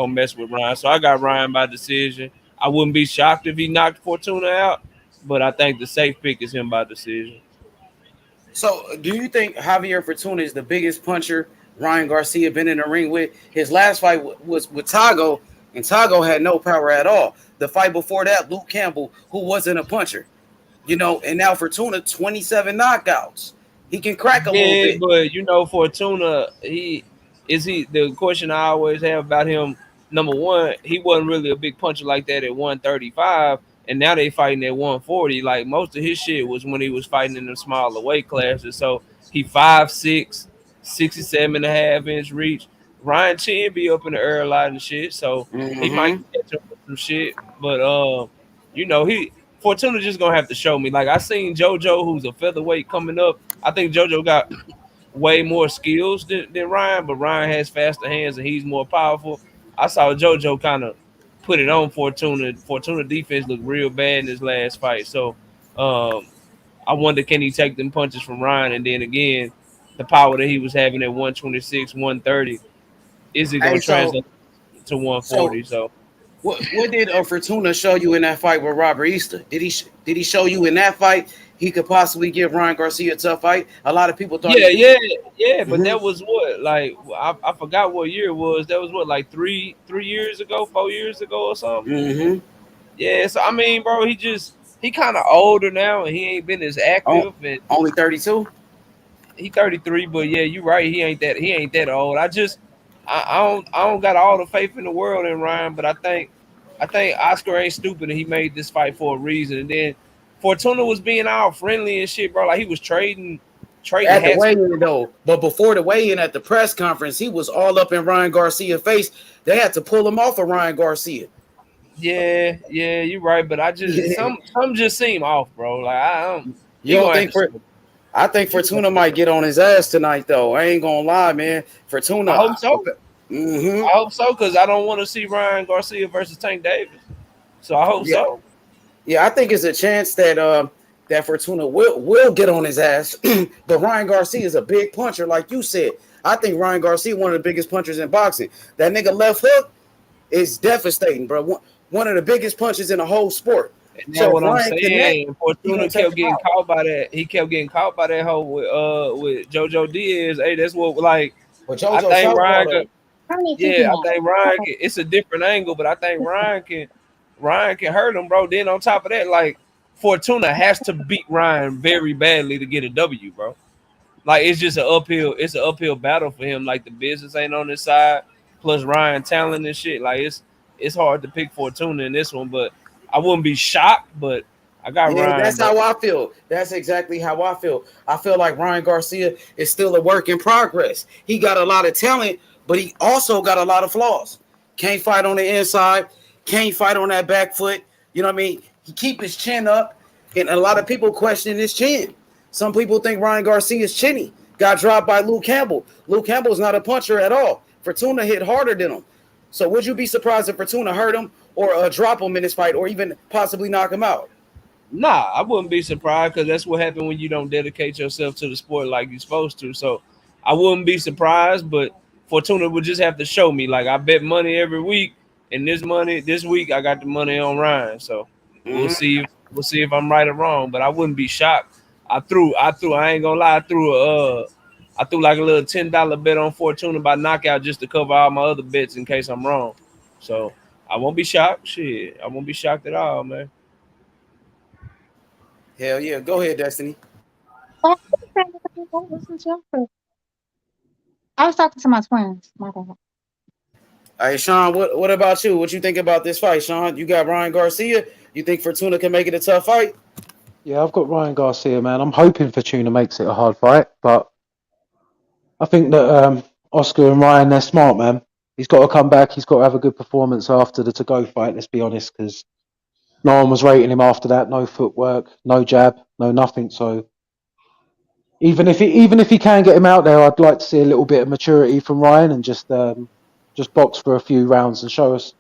mess with Ryan. So I got Ryan by decision. I wouldn't be shocked if he knocked Fortuna out, but I think the safe pick is him by decision. So, do you think Javier Fortuna is the biggest puncher Ryan Garcia been in the ring with? His last fight was with Tago, and Tago had no power at all. The fight before that, Luke Campbell, who wasn't a puncher, and now Fortuna, 27 knockouts. He can crack a little Yeah, bit. but Fortuna, the question I always have about him, number one, he wasn't really a big puncher like that at 135, and now they fighting at 140. Like most of his shit was when he was fighting in the smaller weight classes. So he 5'6", 67.5 inch reach. Ryan Chin be up in the air a lot and shit, so he might Mm-hmm. catch up with some shit. But he Fortuna just gonna have to show me. Like I seen JoJo, who's a featherweight coming up. I think JoJo got way more skills than Ryan, but Ryan has faster hands and he's more powerful. I saw JoJo kind of put it on Fortuna. Fortuna defense looked real bad in his last fight. So I wonder, can he take them punches from Ryan? And then again, the power that he was having at 126, 130, is it Hey, going to so translate to so 140? So what did Fortuna show you in that fight with Robert Easter? Did he show you in that fight he could possibly give Ryan Garcia a tough fight? A lot of people thought he yeah, could. yeah. But Mm-hmm. that was what, like, I forgot what year it was. That was what, like 3 years ago, 4 years ago or something. Mm-hmm. Yeah, so I mean, bro, he kind of older now and he ain't been as active and Only 32. he 33. But yeah, you're right. He ain't that old. I don't got all the faith in the world in Ryan, but I think Oscar ain't stupid and he made this fight for a reason. And then Fortuna was being all friendly and shit, bro. Like he was trading at the hats. weigh-in though. But before the weigh-in at the press conference, he was all up in Ryan Garcia's face. They had to pull him off of Ryan Garcia. Yeah, you're right. But I just some just seem off, bro. Like I don't. You don't think I think Fortuna might get on his ass tonight, though. I ain't gonna lie, man. Fortuna. I hope so. Mm-hmm. I hope so, because I don't want to see Ryan Garcia versus Tank Davis. So I hope so. Yeah, I think it's a chance that that Fortuna will get on his ass. But Ryan Garcia is a big puncher, like you said. I think Ryan Garcia one of the biggest punchers in boxing. That nigga left hook is devastating, bro. One of the biggest punches in the whole sport. And that's what I'm saying. Fortuna kept getting caught by that. He kept getting caught by that hoe with JoJo Diaz. Hey, that's what I think Ryan. I think Ryan. It's a different angle, but I think Ryan can hurt him, bro. Then on top of that, like Fortuna has to beat Ryan very badly to get a W, bro. Like it's just an uphill battle for him. Like the business ain't on his side, plus Ryan talent and shit. Like it's hard to pick Fortuna in this one, but I wouldn't be shocked. But I got Ryan. That's how I feel. That's exactly how I feel. I feel like Ryan Garcia is still a work in progress. He got a lot of talent, but he also got a lot of flaws. Can't fight on the inside. Can't fight on that back foot. You know what I mean? He keep his chin up, and a lot of people question his chin. Some people think Ryan Garcia is chinny. Got dropped by Luke Campbell. Luke Campbell's not a puncher at all. Fortuna hit harder than him. So would you be surprised if Fortuna hurt him or drop him in this fight or even possibly knock him out? Nah, I wouldn't be surprised because that's what happened when you don't dedicate yourself to the sport like you're supposed to. So I wouldn't be surprised, but Fortuna would just have to show me. Like I bet money every week, and this week I got the money on Ryan. So we'll see if I'm right or wrong. But I wouldn't be shocked. I ain't gonna lie, I threw like a little $10 bet on Fortuna by knockout just to cover all my other bets in case I'm wrong. So I won't be shocked. Shit, I won't be shocked at all, man. Hell yeah. Go ahead, Destiny. I was talking to my twins. My God. All right, Sean, what about you? What you think about this fight, Sean? You got Ryan Garcia. You think Fortuna can make it a tough fight? Yeah, I've got Ryan Garcia, man. I'm hoping Fortuna makes it a hard fight, but I think that Oscar and Ryan, they're smart, man. He's got to come back. He's got to have a good performance after the to-go fight, let's be honest, because no one was rating him after that. No footwork, no jab, no nothing. So even if he can get him out there, I'd like to see a little bit of maturity from Ryan and just box for a few rounds and show us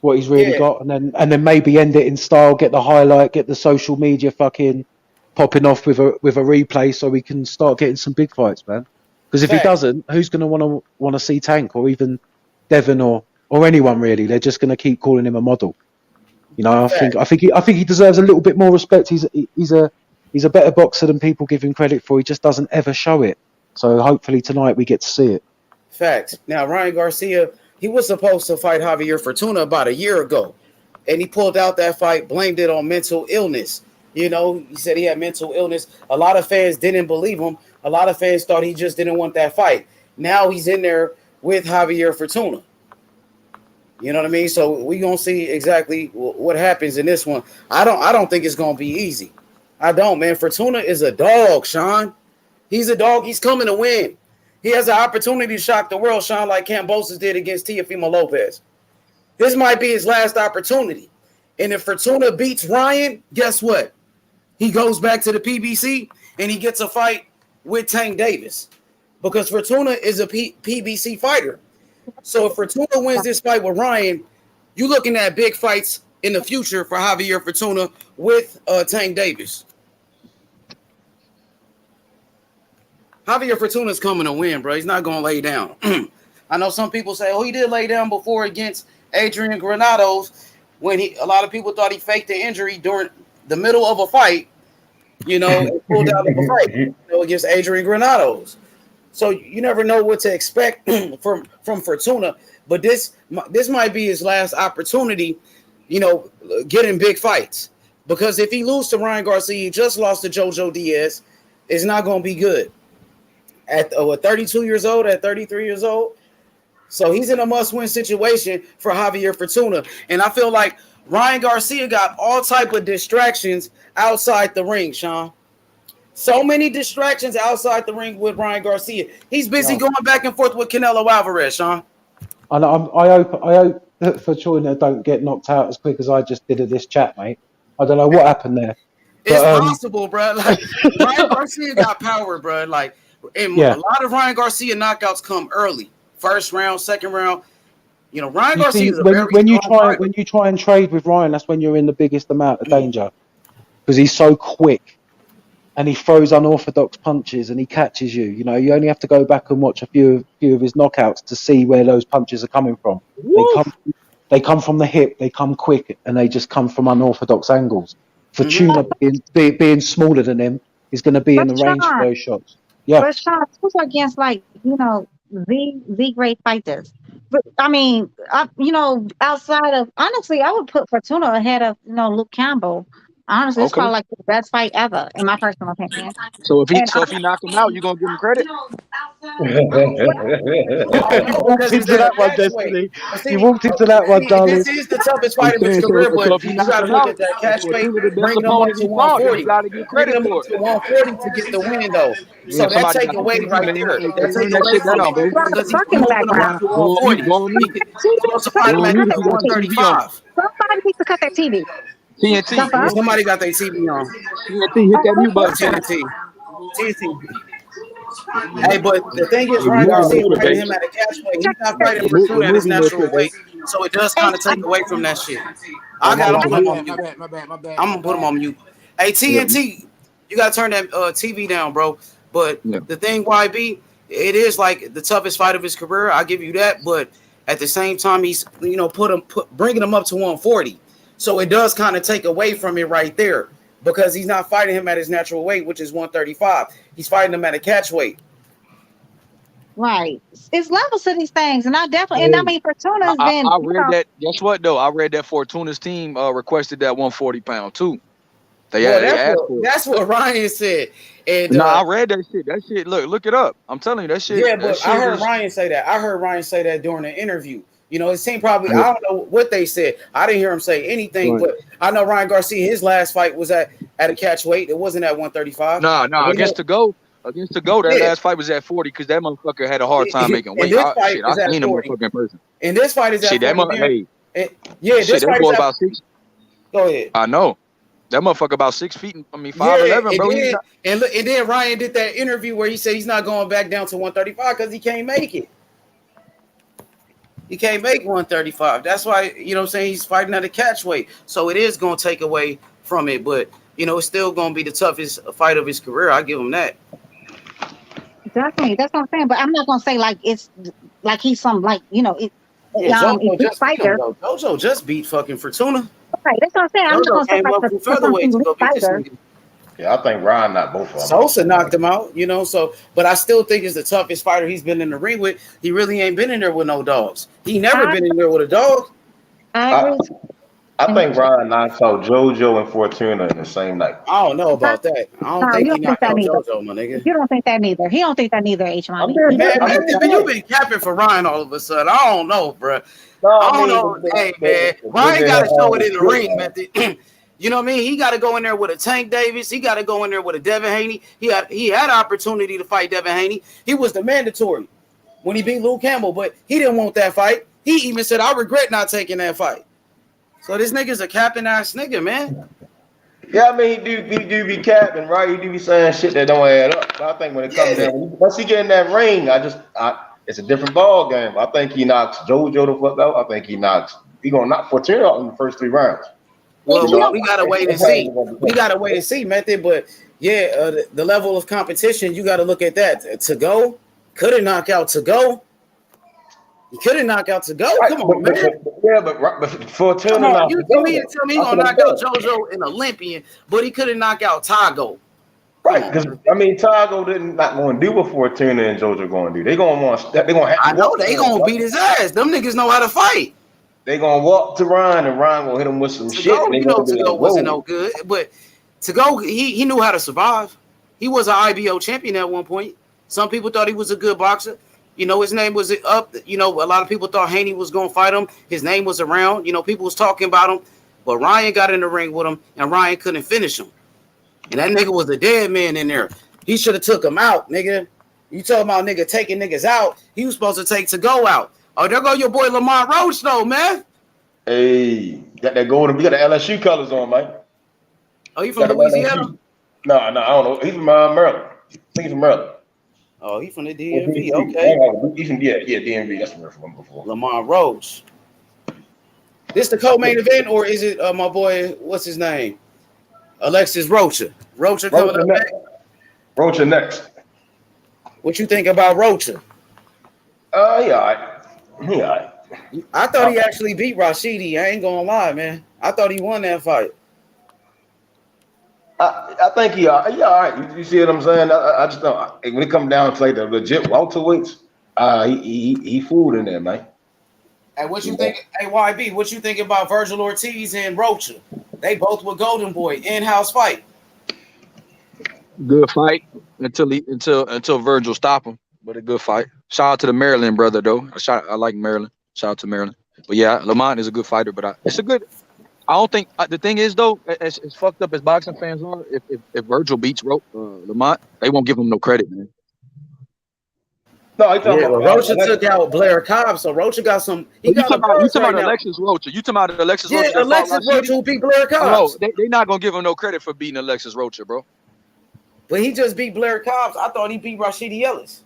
what he's really got, and then maybe end it in style, get the highlight, get the social media fucking popping off with a replay, so we can start getting some big fights, man. Because if he doesn't, who's going to want to see Tank or even Devin or anyone really? They're just going to keep calling him a model. You know, I think he deserves a little bit more respect. He's a better boxer than people give him credit for. He just doesn't ever show it. So hopefully tonight we get to see it. Facts. Now Ryan Garcia, he was supposed to fight Javier Fortuna about a year ago, and he pulled out that fight, blamed it on mental illness. You know, he said he had mental illness. A lot of fans didn't believe him. A lot of fans thought he just didn't want that fight. Now he's in there with Javier Fortuna. You know what I mean? So we're going to see exactly what happens in this one. I don't think it's going to be easy. I don't, man. Fortuna is a dog, Sean. He's a dog. He's coming to win. He has an opportunity to shock the world, Sean, like Kambosos did against Teofimo Lopez. This might be his last opportunity. And if Fortuna beats Ryan, guess what? He goes back to the PBC and he gets a fight with Tank Davis because Fortuna is a PBC fighter. So if Fortuna wins this fight with Ryan, you're looking at big fights in the future for Javier Fortuna with Tank Davis. Javier Fortuna's coming to win, bro. He's not going to lay down. I know some people say, oh, he did lay down before against Adrian Granados when a lot of people thought he faked the injury during the middle of a fight, you know, and pulled out of a fight, you know, against Adrian Granados. So you never know what to expect from Fortuna, but this might be his last opportunity, you know, getting big fights. Because if he loses to Ryan Garcia, he just lost to JoJo Diaz, it's not going to be good. At 32 years old, at 33 years old, So he's in a must-win situation for Javier Fortuna. And I feel like Ryan Garcia got all type of distractions outside the ring, Sean. So many distractions outside the ring with Ryan Garcia. He's busy going back and forth with Canelo Alvarez, Sean. And I hope that Fortuna don't get knocked out as quick as I just did at this chat, mate. I don't know what happened there. It's possible, bro. Like Ryan Garcia got power, bro. Like, and a lot of Ryan Garcia knockouts come early, first round, second round. You know, Ryan Garcia is a very when you try and trade with Ryan, that's when you're in the biggest amount of danger because he's so quick and he throws unorthodox punches and he catches you. You know, you only have to go back and watch a few of his knockouts to see where those punches are coming from. They come from the hip, they come quick, and they just come from unorthodox angles. Fortuna being smaller than him is going to be in the range for those shots. Yeah. But Sean, who's against the great fighters? But I mean, outside of honestly, I would put Fortuna ahead of Luke Campbell. Honestly, it's probably like the best fight ever, in my personal opinion. So if he knocked him out, you gonna give him credit? You walked into that one, Destiny. You walked into that one, darling. This is the toughest fight of his career, but you got to look at that catch weight, bring him up to 140. Bring him up to 140 to get the win, though. So that take away right there. That take away from him because he's moving up to 140. He's supposed to fight him at 135. Somebody needs to cut that TV. TNT. Somebody got their TV on. TNT, hit that mute button. TNT. Hey, but the thing is, Ryan Garcia fighting him at a catch weight. He's not fighting Fortuna at his natural weight, so it does kind of take away from that shit. I got him on mute. I'm gonna put him on mute. Hey, TNT, you gotta turn that TV down, bro. But the thing, YB, it is like the toughest fight of his career. I'll give you that. But at the same time, he's bringing him up to 140. So it does kind of take away from it right there because he's not fighting him at his natural weight, which is 135. He's fighting him at a catch weight. Right. It's levels to these things. And I mean, Fortuna's been. I read that. Guess what, though? I read that Fortuna's team requested that 140-pound, too. That's what Ryan said. And, I read that shit. That shit, look it up. I'm telling you, that shit. Yeah, but I heard Ryan say that. I heard Ryan say that during the interview. You know, it seemed probably, I don't know what they said. I didn't hear him say anything, but I know Ryan Garcia, his last fight was at a catch weight. It wasn't at 135. No, against to go, that last fight was at 40 because that motherfucker had a hard time making weight. I seen him motherfucker in person. And this fight is at 40. This fight is about 6. Go ahead. I know. That motherfucker about 6 feet, 5'11", bro. And then Ryan did that interview where he said he's not going back down to 135 because he can't make it. He can't make 135. That's why, you know what I'm saying, he's fighting at a catch weight. So it is going to take away from it. But, it's still going to be the toughest fight of his career. I give him that. Definitely. That's what I'm saying. But I'm not going to say like it's like he's some like, Jojo just beat fucking Fortuna. Right. That's what I'm saying. I'm not going to say like the featherweight to go beat this nigga. Yeah, I think Ryan knocked both of them. Sosa knocked him out, but I still think it's the toughest fighter he's been in the ring with. He really ain't been in there with no dogs. He never been in there with a dog. I think Ryan knocks out JoJo and Fortuna in the same night. I don't know about that. I don't think he knocked out JoJo, my nigga. You don't think that neither. He don't think that neither, H-Money. You've been capping for Ryan all of a sudden. I don't know, bro. I don't know. Hey, man. Ryan got to show it in the ring, method. You know what I mean? He got to go in there with a Tank Davis. He got to go in there with a Devin Haney. He had opportunity to fight Devin Haney. He was the mandatory when he beat Luke Campbell, but he didn't want that fight. He even said, I regret not taking that fight. So this nigga's a capping ass nigga, man. Yeah, I mean, he do be capping, right? He do be saying shit that don't add up. But I think when it comes down, once he get in that ring, it's a different ball game. I think he knocks JoJo the fuck out. I think he gonna knock Fortuna out in the first 3 rounds. Well, we gotta wait and see. We gotta wait and see, method. But the level of competition, you gotta look at that. To go, couldn't knock out to go. He couldn't knock out to go. Come on, man. But Fortuna. You tell me he's gonna knock out JoJo an Olympian, but he couldn't knock out Tago. Right, because Tago not going to do what Fortuna and JoJo going to do. They gonna want. They gonna have. I know they gonna beat his ass. Them niggas know how to fight. They gonna walk to Ryan, and Ryan gonna hit him with some shit. To-Go wasn't no good, but To-Go he knew how to survive. He was an IBO champion at one point. Some people thought he was a good boxer. You know, his name was up. You know, a lot of people thought Haney was gonna fight him. His name was around. You know, people was talking about him, but Ryan got in the ring with him, and Ryan couldn't finish him. And that nigga was a dead man in there. He should have took him out, nigga. You talking about nigga taking niggas out? He was supposed to take to go out. Oh, there go your boy Lamont Roach, though, man. Hey, got that golden. We got the LSU colors on, man. Oh, you from Louisiana? No, I don't know. He's from Maryland. I think he's from Maryland. Oh, he from the DMV. Okay. He's from DMV. That's where from before. Lamont Roach. This the co-main event, or is it my boy? What's his name? Alexis Rocha. Rocha coming up next. Rocha next. What you think about Rocha? He all right. He all right. I thought he actually beat Rashidi. I ain't gonna lie, man. I thought he won that fight. I think he all right. You see what I'm saying? I just don't. When it comes down to like the legit welterweights, he fooled in there, man. Hey, what you think? Hey, YB, what you think about Virgil Ortiz and Rocha? They both were Golden Boy in-house fight. Good fight until Virgil stopped him, but a good fight. Shout out to the Maryland brother though. I like Maryland. Shout out to Maryland. But yeah, Lamont is a good fighter, but it's a good. I don't think the thing is though, as fucked up as boxing fans are, if Virgil beats Lamont, they won't give him no credit, man. No, Rocha took out Blair Cobb, so Rocha got some. You talking about Alexis Rocha? You talking about Alexis Rocha? Yeah, Alexis Rocha who beat Blair Cobb. No, they're not gonna give him no credit for beating Alexis Rocha, bro. But he just beat Blair Cobb. I thought he beat Rashidi Ellis.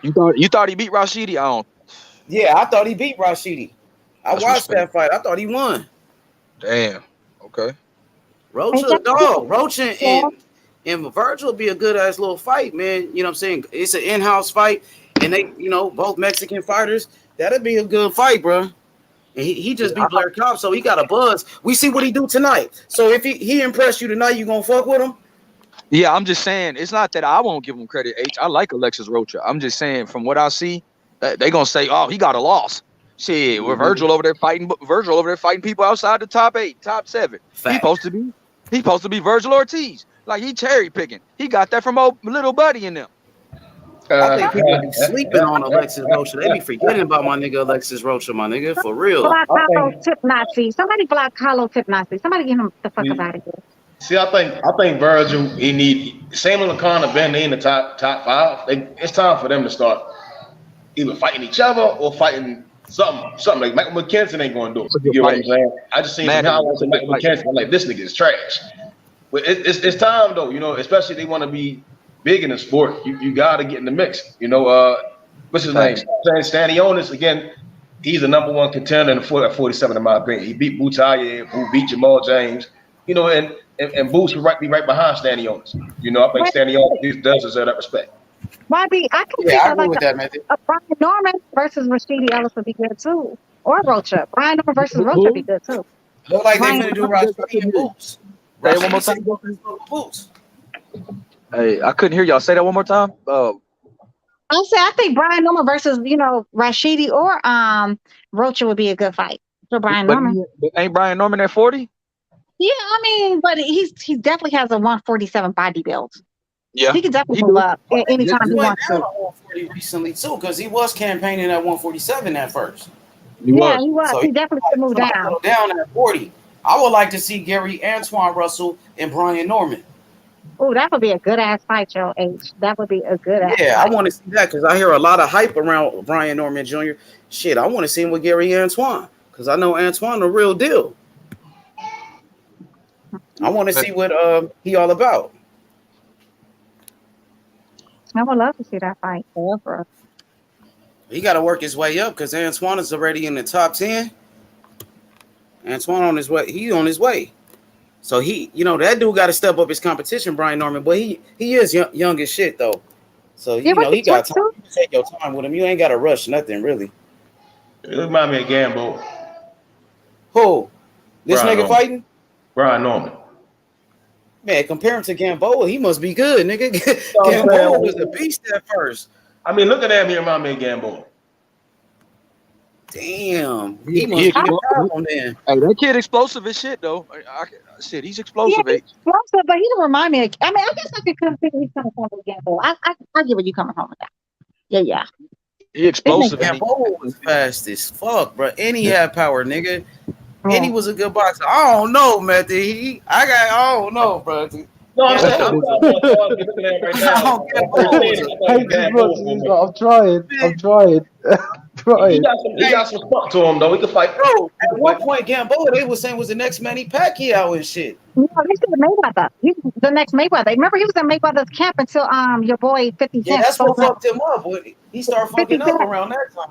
You thought he beat Rashidi? I don't. Yeah, I thought he beat Rashidi. I watched that fight. I thought he won. Damn. Okay. Rocha, dog. Rocha and Virgil be a good ass little fight, man. You know what I'm saying? It's an in-house fight, and they, you know, both Mexican fighters. That'd be a good fight, bro. And he just beat Blair Cobb, so he got a buzz. We see what he do tonight. So if he impressed you tonight, you gonna fuck with him? Yeah, I'm just saying it's not that I won't give him credit. I like Alexis Rocha. I'm just saying from what I see, they gonna say, oh, he got a loss. Shit, with Virgil over there fighting people outside the top 8, top 7. He's supposed to be Virgil Ortiz. Like he cherry picking. He got that from old little buddy in them. I think people be sleeping on Alexis Rocha. They be forgetting about my nigga Alexis Rocha, my nigga, for real. Block Hollow Tip Nazi. Somebody block Hollow Tip Nazi. Somebody get him the fuck out of here. See, I think Virgil, he need Samuel and Conor Ben, they in the top 5. It's time for them to start either fighting each other or fighting something like Michael McKenzie ain't going to do it. You know what I'm saying? I just seen some highlights of Michael McKenzie. I'm like, this nigga is trash. But it's time though, you know, especially if they want to be big in the sport. You got to get in the mix. You know, what's his name? Stanionis, again, he's the number 1 contender in the at 47 in my opinion. He beat Boutaye, who beat Jamal James. You know, and Boots would be right behind Stanionis. You know, I think Stanionis does deserve that respect. YB, I can see Brian Norman versus Rashidi Ellis would be good too, or Rocha. Brian Norman versus Rocha would be good too. Look like they're gonna do Rashidi and Boots. Say it one more time. Boots. Hey, I couldn't hear y'all. Say that one more time. I'll say I think Brian Norman versus Rashidi or Rocha would be a good fight for Brian Norman. Ain't Brian Norman at 40? Yeah, I mean, but he definitely has a 147 body build. Yeah, he can definitely move up anytime he wants to. 140 recently too, because he was campaigning at 147 at first. He was. So he definitely could move down. Down at 40. I would like to see Gary Antoine Russell and Brian Norman. Oh, that would be a good ass fight, Joe H. That would be a good ass. Yeah, fight. I want to see that because I hear a lot of hype around Brian Norman Jr. Shit, I want to see him with Gary Antoine because I know Antoine the real deal. I want to see what he all about. I would love to see that fight. Forever. He got to work his way up because Antoine is already in the top 10. Antoine on his way. He's on his way. So he, that dude got to step up his competition, Brian Norman. But he is young as shit though. So he got time. You take your time with him. You ain't got to rush nothing really. It remind me of Gambo. Who? This Brian nigga Norman. fighting? Brian Norman. Man, compare him to Gamboa, he must be good, nigga. Gamboa was a beast at first. I mean, look at him here, my man Gamboa. Damn, he must be a problem then. Hey, that kid explosive as shit though. He's explosive. Yeah, he's explosive, but he don't remind me. I guess I could consider he's coming home with Gamboa. I get where you coming home with that. Yeah. He explosive. Gamboa was fast as fuck, bro. And he had power, nigga. And he was a good boxer. I don't know, man. I don't know, bro. No, I'm saying I'm looking at it right now. I'm trying. He got some spunk to him though. He can fight. Bro, at one point, Gamboa, they was saying was the next Manny Pacquiao and shit. No, he's the Mayweather. He's the next Mayweather. Remember, he was in Mayweather's camp until your boy 50 Cent. Yeah, that's what fucked him up. He started fucking up around that time.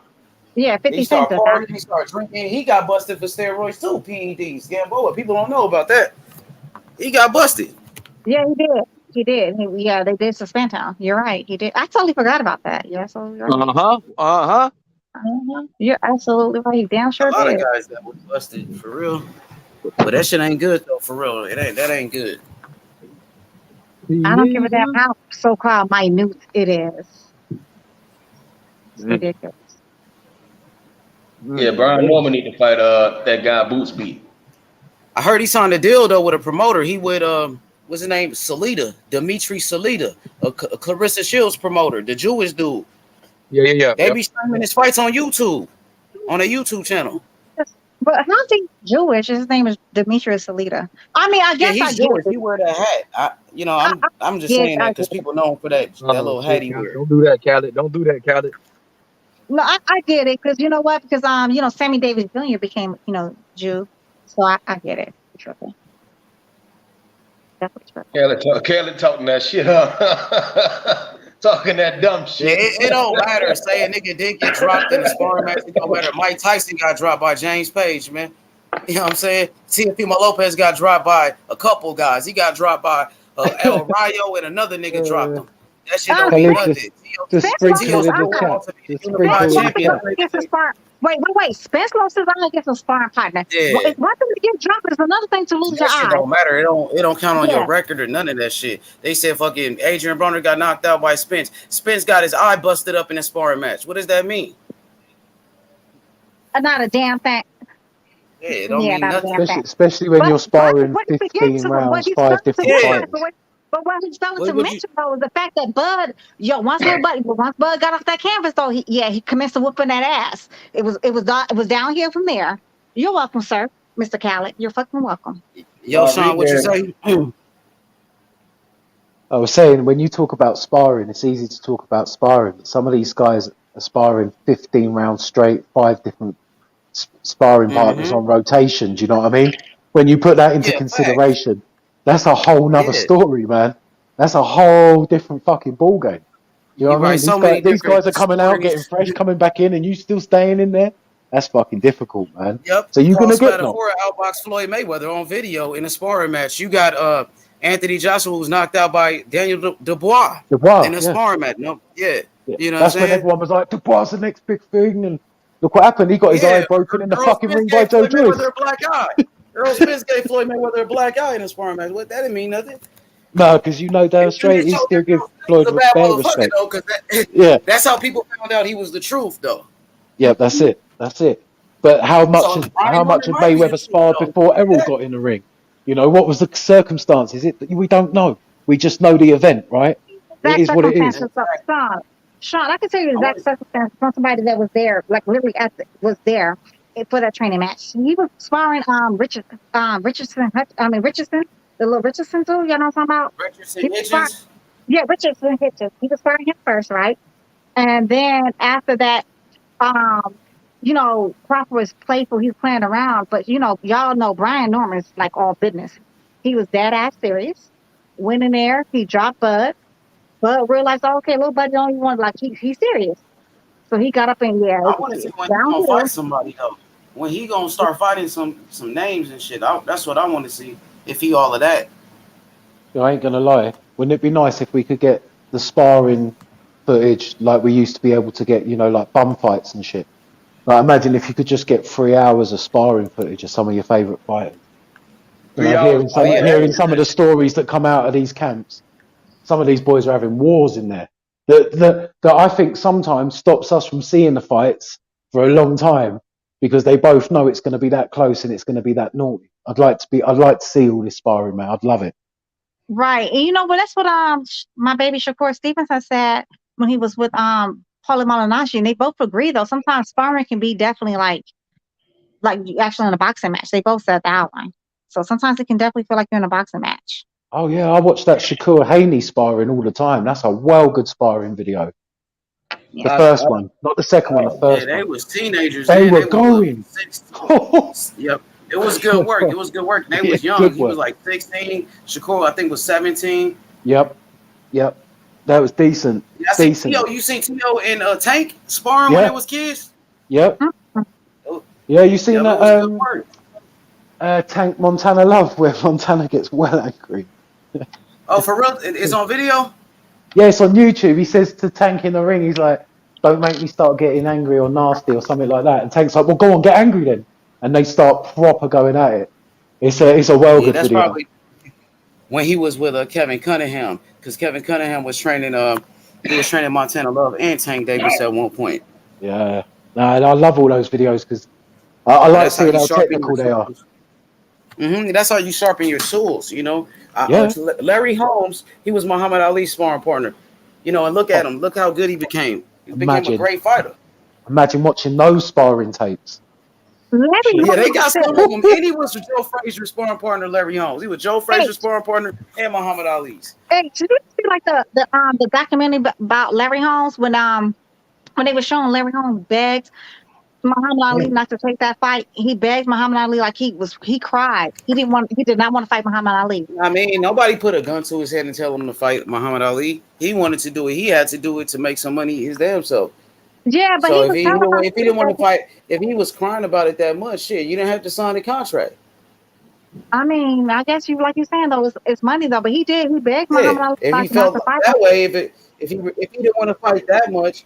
Yeah, 50 He Cent. started partying. He started drinking. He got busted for steroids too. PEDs. Gamboa. People don't know about that. He got busted. Yeah, he did. He did. Yeah, they did suspend him. You're right. He did. I totally forgot about that. You're absolutely right. You're absolutely right. You damn sure A lot did. of guys that were busted for real. But that shit ain't good though. For real, that ain't good. I don't give a damn how so-called minute it is. It's ridiculous. Yeah, Brian Norman need to fight that guy Boots beat. I heard he signed a deal though with a promoter. He would what's his name? Dimitri Salita, a Clarissa Shields promoter, the Jewish dude. Yeah. They be streaming his fights on YouTube, on a YouTube channel. But how's he Jewish? His name is Demetrius Salita. I mean, I guess he's Jewish. He wear that hat. I'm just saying that because people know him for that little hat he wear. Don't do that, Khaled. Don't do that, Khaled. No, I get it because you know what? Because Sammy Davis Jr. became Jew, so I get it. Tripping. Khaled talking that shit, huh? Talking that dumb shit. Yeah, it don't matter. Say a nigga did get dropped in the sparring match. It don't matter. Mike Tyson got dropped by James Page, man. You know what I'm saying? Teofimo Lopez got dropped by a couple guys. He got dropped by El Rayo and another nigga dropped him. That shit don't mean nothing. Just sprinkle it in the chat. Wait. Spence lost his eye against a sparring partner. Yeah. One thing to get dropped is another thing to lose your That shit eye. don't matter. It don't count on your record or none of that shit. They said fucking Adrian Broner got knocked out by Spence. Spence got his eye busted up in a sparring match. What does that mean? Not a damn thing. Yeah, it don't mean nothing. Especially when you're sparring 15 rounds, 5 different fighters. But what he's failing to mention though is the fact that Bud, once Bud got off that canvas though, he commenced whooping that ass. It was downhill from there. You're welcome, sir, Mr. Khaled. You're fucking welcome. Yo, Sean, what you say? I was saying when you talk about sparring, it's easy to talk about sparring. But some of these guys are sparring 15 rounds straight, 5 different sparring partners on rotation. Do you know what I mean? When you put that into consideration. That's a whole nother story, man. That's a whole different fucking ball game. You know what I mean? These guys are coming out, getting fresh, coming back in, and you still staying in there. That's fucking difficult, man. Yep. So you're gonna get knocked. Outbox Floyd Mayweather on video in a sparring match. You got Anthony Joshua who's knocked out by Daniel Dubois in a sparring match. No, you know what I'm saying? That's when everyone was like, Dubois is the next big thing, and look what happened. He got his eye broken in the fucking ring by Joe Joyce. Earl Spence gave Floyd Mayweather a black eye in a sparring match. What? That didn't mean nothing. No, because damn straight he still give Floyd respect. Though, that's how people found out he was the truth, though. Yeah, that's it. But how much had Mayweather sparred before Errol got in the ring? You know, what was the circumstances? We don't know. We just know the event, right? It is what it is. Sean, I can tell you the exact circumstance from somebody that was there, like literally was there for that training match. He was sparring Richardson, the little Richardson too. You know what I'm talking about? Richardson Hitchens? Yeah, Richardson Hitchens. He was sparring him first, right? And then after that, Crawford was playful. He was playing around, but y'all know Brian Norman's like all business. He was dead ass serious. Went in there, he dropped Bud. Bud realized, okay, little buddy don't even want he's serious. So he got up and I want to see when he gonna fight somebody though. When he gonna start fighting some names and shit. That's what I want to see. If he all of that. I ain't gonna lie. Wouldn't it be nice if we could get the sparring footage like we used to be able to get, like bum fights and shit? Like imagine if you could just get 3 hours of sparring footage of some of your favourite fighters. Hearing some of the stories that come out of these camps. Some of these boys are having wars in there. That I think sometimes stops us from seeing the fights for a long time because they both know it's going to be that close and it's going to be that naughty. I'd like to see all this sparring, man. I'd love it. Right. And that's what my baby Shakur Stevens has said when he was with Paulie Malignaggi, and they both agree though. Sometimes sparring can be definitely like you actually in a boxing match. They both said the outline. So sometimes it can definitely feel like you're in a boxing match. Oh yeah, I watch that Shakur Haney sparring all the time. That's a well good sparring video. The first one, not the second one. The first they one. was teenagers. They Then were they were what, going. 16. Yep. It was good work. It was good work. And they Yeah, was young. good He was work. like 16. Shakur, I think, was 17. Yep. That was decent. Yeah, I seen T.O. You seen T.O. and Tank sparring when they Yeah. was kids? Yep. Oh, Yeah, you seen yep, that it was good work. Tank Montana Love where Montana gets well angry. Oh, for real? It's on video? Yeah, it's on YouTube. He says to Tank in the ring, he's like, "Don't make me start getting angry or nasty or something like that." And Tank's like, "Well, go on, get angry then." And they start proper going at it. It's a well Yeah, good that's video. probably when he was with Kevin Cunningham, because Kevin Cunningham was training Montana Love and Tank Davis at one point. Yeah, no, I love all those videos because I like That's how seeing you how sharpen technical your they are. tools. That's how you sharpen your tools. Yeah. Larry Holmes, he was Muhammad Ali's sparring partner. And look at him. Look how good he became. He became a great fighter. Imagine watching those sparring tapes. Yeah, they got some of them. And he was Joe Frazier's sparring partner, Larry Holmes. He was Joe Frazier's sparring partner and Muhammad Ali's. Hey, did you see like the documentary about Larry Holmes when they were showing Larry Holmes begged Muhammad Ali not to take that fight? He begged Muhammad Ali like he cried. He did not want to fight Muhammad Ali. I mean, nobody put a gun to his head and tell him to fight Muhammad Ali. He wanted to do it. He had to do it to make some money his damn self. Yeah, but So he if was he didn't want to fight, if he was crying about it that much, shit, you didn't have to sign the contract. I mean, I guess like you're saying though, it's money though. But he begged Yeah, Muhammad Ali if he not felt to fight that him. way, if he didn't want to fight that much,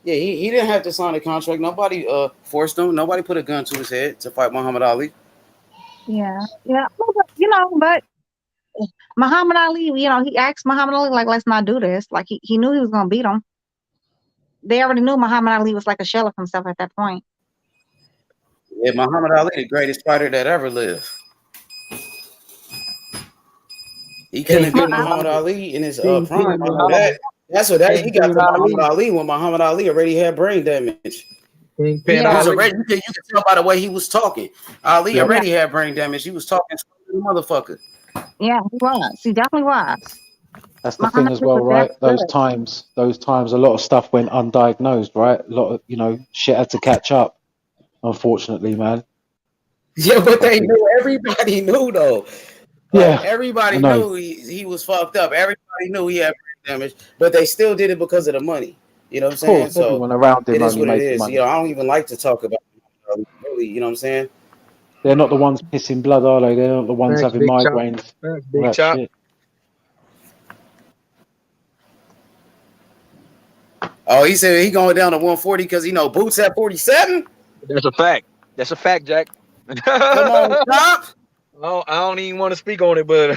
yeah, he didn't have to sign a contract. Nobody forced him. Nobody put a gun to his head to fight Muhammad Ali. Yeah. But Muhammad Ali, he asked Muhammad Ali like, let's not do this. Like he knew he was gonna beat him. They already knew Muhammad Ali was like a shell of himself at that point. Yeah, Muhammad Ali, the greatest fighter that ever lived. He couldn't have beat Muhammad Ali in his prime. That's what he got to Muhammad Ali when Muhammad Ali already had brain damage. You can tell by the way he was talking. Ali already had brain damage. He was talking to the motherfucker. Yeah, he was. He definitely was. That's the thing as well, right? Those times, a lot of stuff went undiagnosed, right? A lot of, shit had to catch up. Unfortunately, man. Yeah, but they knew. Everybody knew though. Yeah, everybody knew he was fucked up. Everybody knew he had brain damage, but they still did it because of the money. You know what I'm saying? Course, everyone around him it is only what it made is. money. I don't even like to talk about it, really. You know what I'm saying? They're not the ones pissing blood, are they? They're not the ones having migraines. All that shit. Oh, he said he going down to 140 because Boots at 47. That's a fact. That's a fact, Jack. Come on, stop. I don't even want to speak on it, but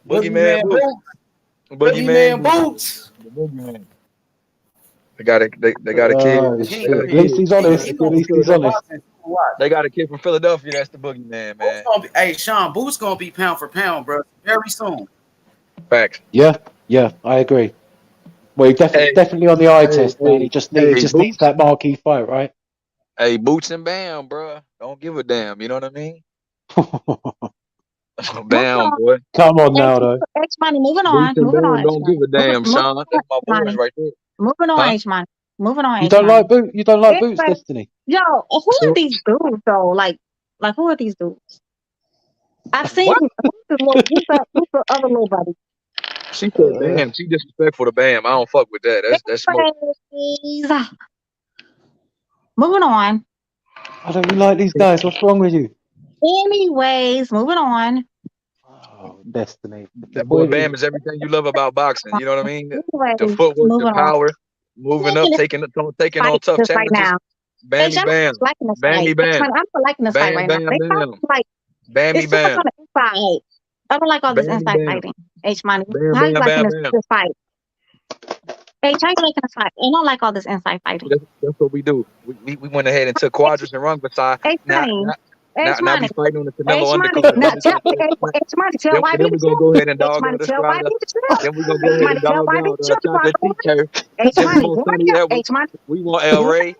Boogeyman Boots. Boogeyman Boots. They got a kid. At least he's honest. At least he's honest. They got a kid from Philadelphia. That's the Boogeyman, man. Hey, Sean, Boots gonna be pound for pound, bro, very soon. Facts. Yeah, I agree. Well, definitely on the eye test, man. He just needs that marquee fight, right? Hey, Boots and Bam, bro. Don't give a damn. You know what I mean? Bam, boy. Come on now, though. H-Money, moving on. Don't give a damn, Sean. That's my boys right there. Moving on, H-Money. Moving on. You don't like Boots? You don't like Boots, Destiny? Yo, who are these dudes though? Like who are these dudes? I've seen who's the other little buddy. She said Bam. She disrespectful to Bam. I don't fuck with that. That's smoke. Moving on. I don't like these guys. What's wrong with you? Anyways, moving on. Oh, Destiny. That boy Bam is everything you love about boxing. You know what I mean? The footwork, the power, moving up, taking on tough challenges. Right now. Bammy Bam. Bammy Bam. I'm not liking this fight right now. Bammy Bam. I don't like all this inside fighting. H-Money. How you liking this fight? H, how you liking this fight? I don't like all this inside fighting. That's what we do. We went ahead and took quadrants and rung beside. H-Money. Now we fighting on the Canelo H Money. undercard. Now tell H Money, tell YB Then to we gonna chill. go ahead and H dog Money, out the tell YB Strider. to chill. Then we gonna go H ahead Money, and tell dog YB out to chill before I Chocolate go Teacher. in. H Then we Money, want warn Sonny him. Edwards. H Money, We want El Ray.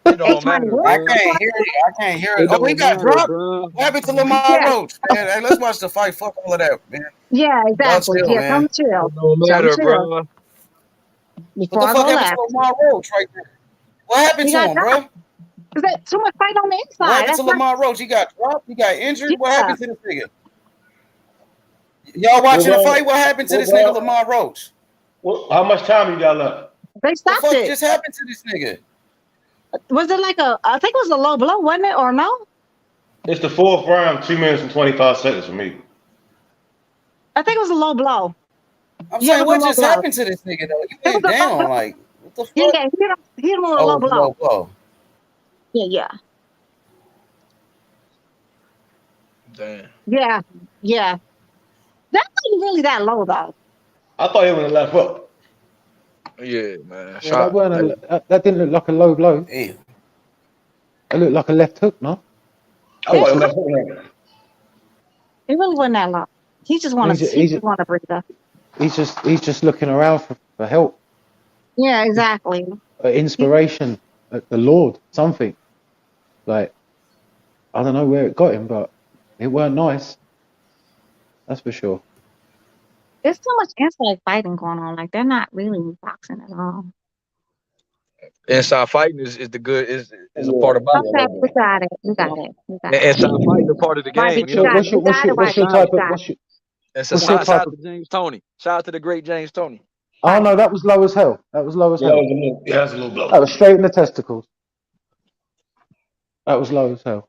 It don't H Money, matter, warn I bro. can't hear it. I can't hear it. It Oh, he don't got matter, dropped. bro. What happened to Lamar yeah, Roach, man? Hey, let's watch the fight. Fuck all of that, man. yeah, Y'all exactly. chill, Yeah, tell him man. to chill. It don't Tell him matter, to chill bro. What before the I fuck go happened to left. Lamar Roach right there? What happened He to got him, dropped. bro? Is that too much fight on the What inside? happened to That's not. Lamar Roach? He got dropped. He got injured. What Yeah, happened to this nigga? Y'all What watching the fight? round? What happened to What this nigga round? Lamar Roach? How much time you got left? they The stopped fuck it. just happened to this nigga? Was it like a? I think it was a low blow, wasn't it, or no? It's the fourth round, 2 minutes and 25 seconds for me. I think it was a low blow. I'm Yeah, it saying, was a what low just blow. happened to this nigga though? He It was went a low blow. down. Like, what the Yeah, fuck? yeah, he hit him with a Oh, low it was a blow. low blow. Yeah, yeah, Damn. yeah, yeah. That wasn't really that low though. I thought he would have left up. Yeah, man. Yeah, that weren't that didn't look like a low blow. Damn. It looked like a left hook, no? I thought he left up. It really wasn't that low. He just want to. He just want to breathe. He's just looking around for help, Yeah, exactly. inspiration, the Lord, something. Like, I don't know where it got him, but it weren't nice. That's for sure. There's so much inside fighting going on. Like they're not really boxing at all. Inside fighting is the good is a part of boxing. Okay, we got it. We got it. We got it. Inside fighting is part of the game. What's your type of It's a what's your shout type out of? to James Tony. Shout out to the great James Tony. Oh no, that was low as hell. That was low as hell. Yeah, that's a little blow. That was straight in the testicles. That was low as hell.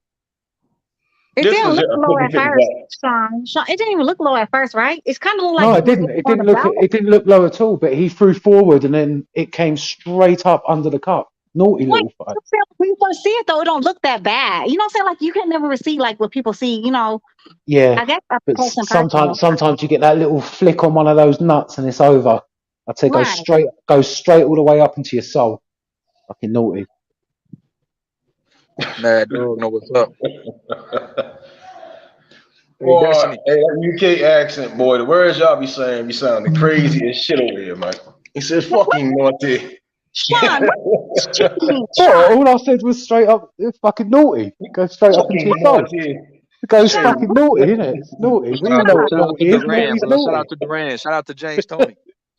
It This didn't was look a low at 50-50 first, Sean. It didn't even look low at first, right? It's kind of like No, it didn't. It didn't look. It didn't look low at all. But he threw forward, and then it came straight up under the cup. Naughty little fight. When you first see it, though, it don't look that bad. You know what I'm saying? Like you can never see like what people see. You know. Yeah, I guess but person. sometimes you get that little flick on one of those nuts, and it's over. I'd say Right. go straight all the way up into your soul. Fucking naughty. Mad dog, know what's up. Boy, hey, that UK accent, boy. The words y'all be saying be sounding crazy as shit over here, man. He says fucking naughty. Sean, All I said was straight up fucking naughty. Go straight up into your soul. It goes fucking naughty, isn't it? It's naughty. We all know what Shout out naughty to is. Duran, Naughty's bro. Shout naughty. out to Duran. Shout out to James Tony.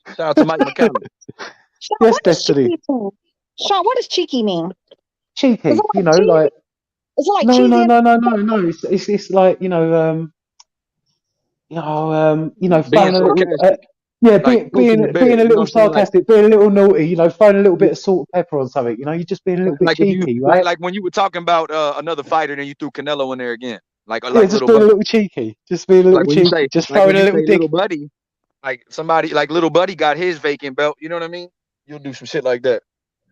Shout out to Mike McCallum. Yes, Destiny. Sean, what does cheeky mean? Cheeky, Is it you know, cheesy? like Is it like no, cheesy? no. It's like throwing a little, being a little sarcastic, being a little naughty, you know, throwing a little bit of salt and pepper on something, you know, you're just being a little bit cheeky, right? Like when you were talking about another fighter, then you threw Canelo in there again. Like just little being buddy. a little cheeky, just being a little cheeky, just throwing a little dick. Little buddy, like somebody like little buddy got his vacant belt. You know what I mean? You'll do some shit like that.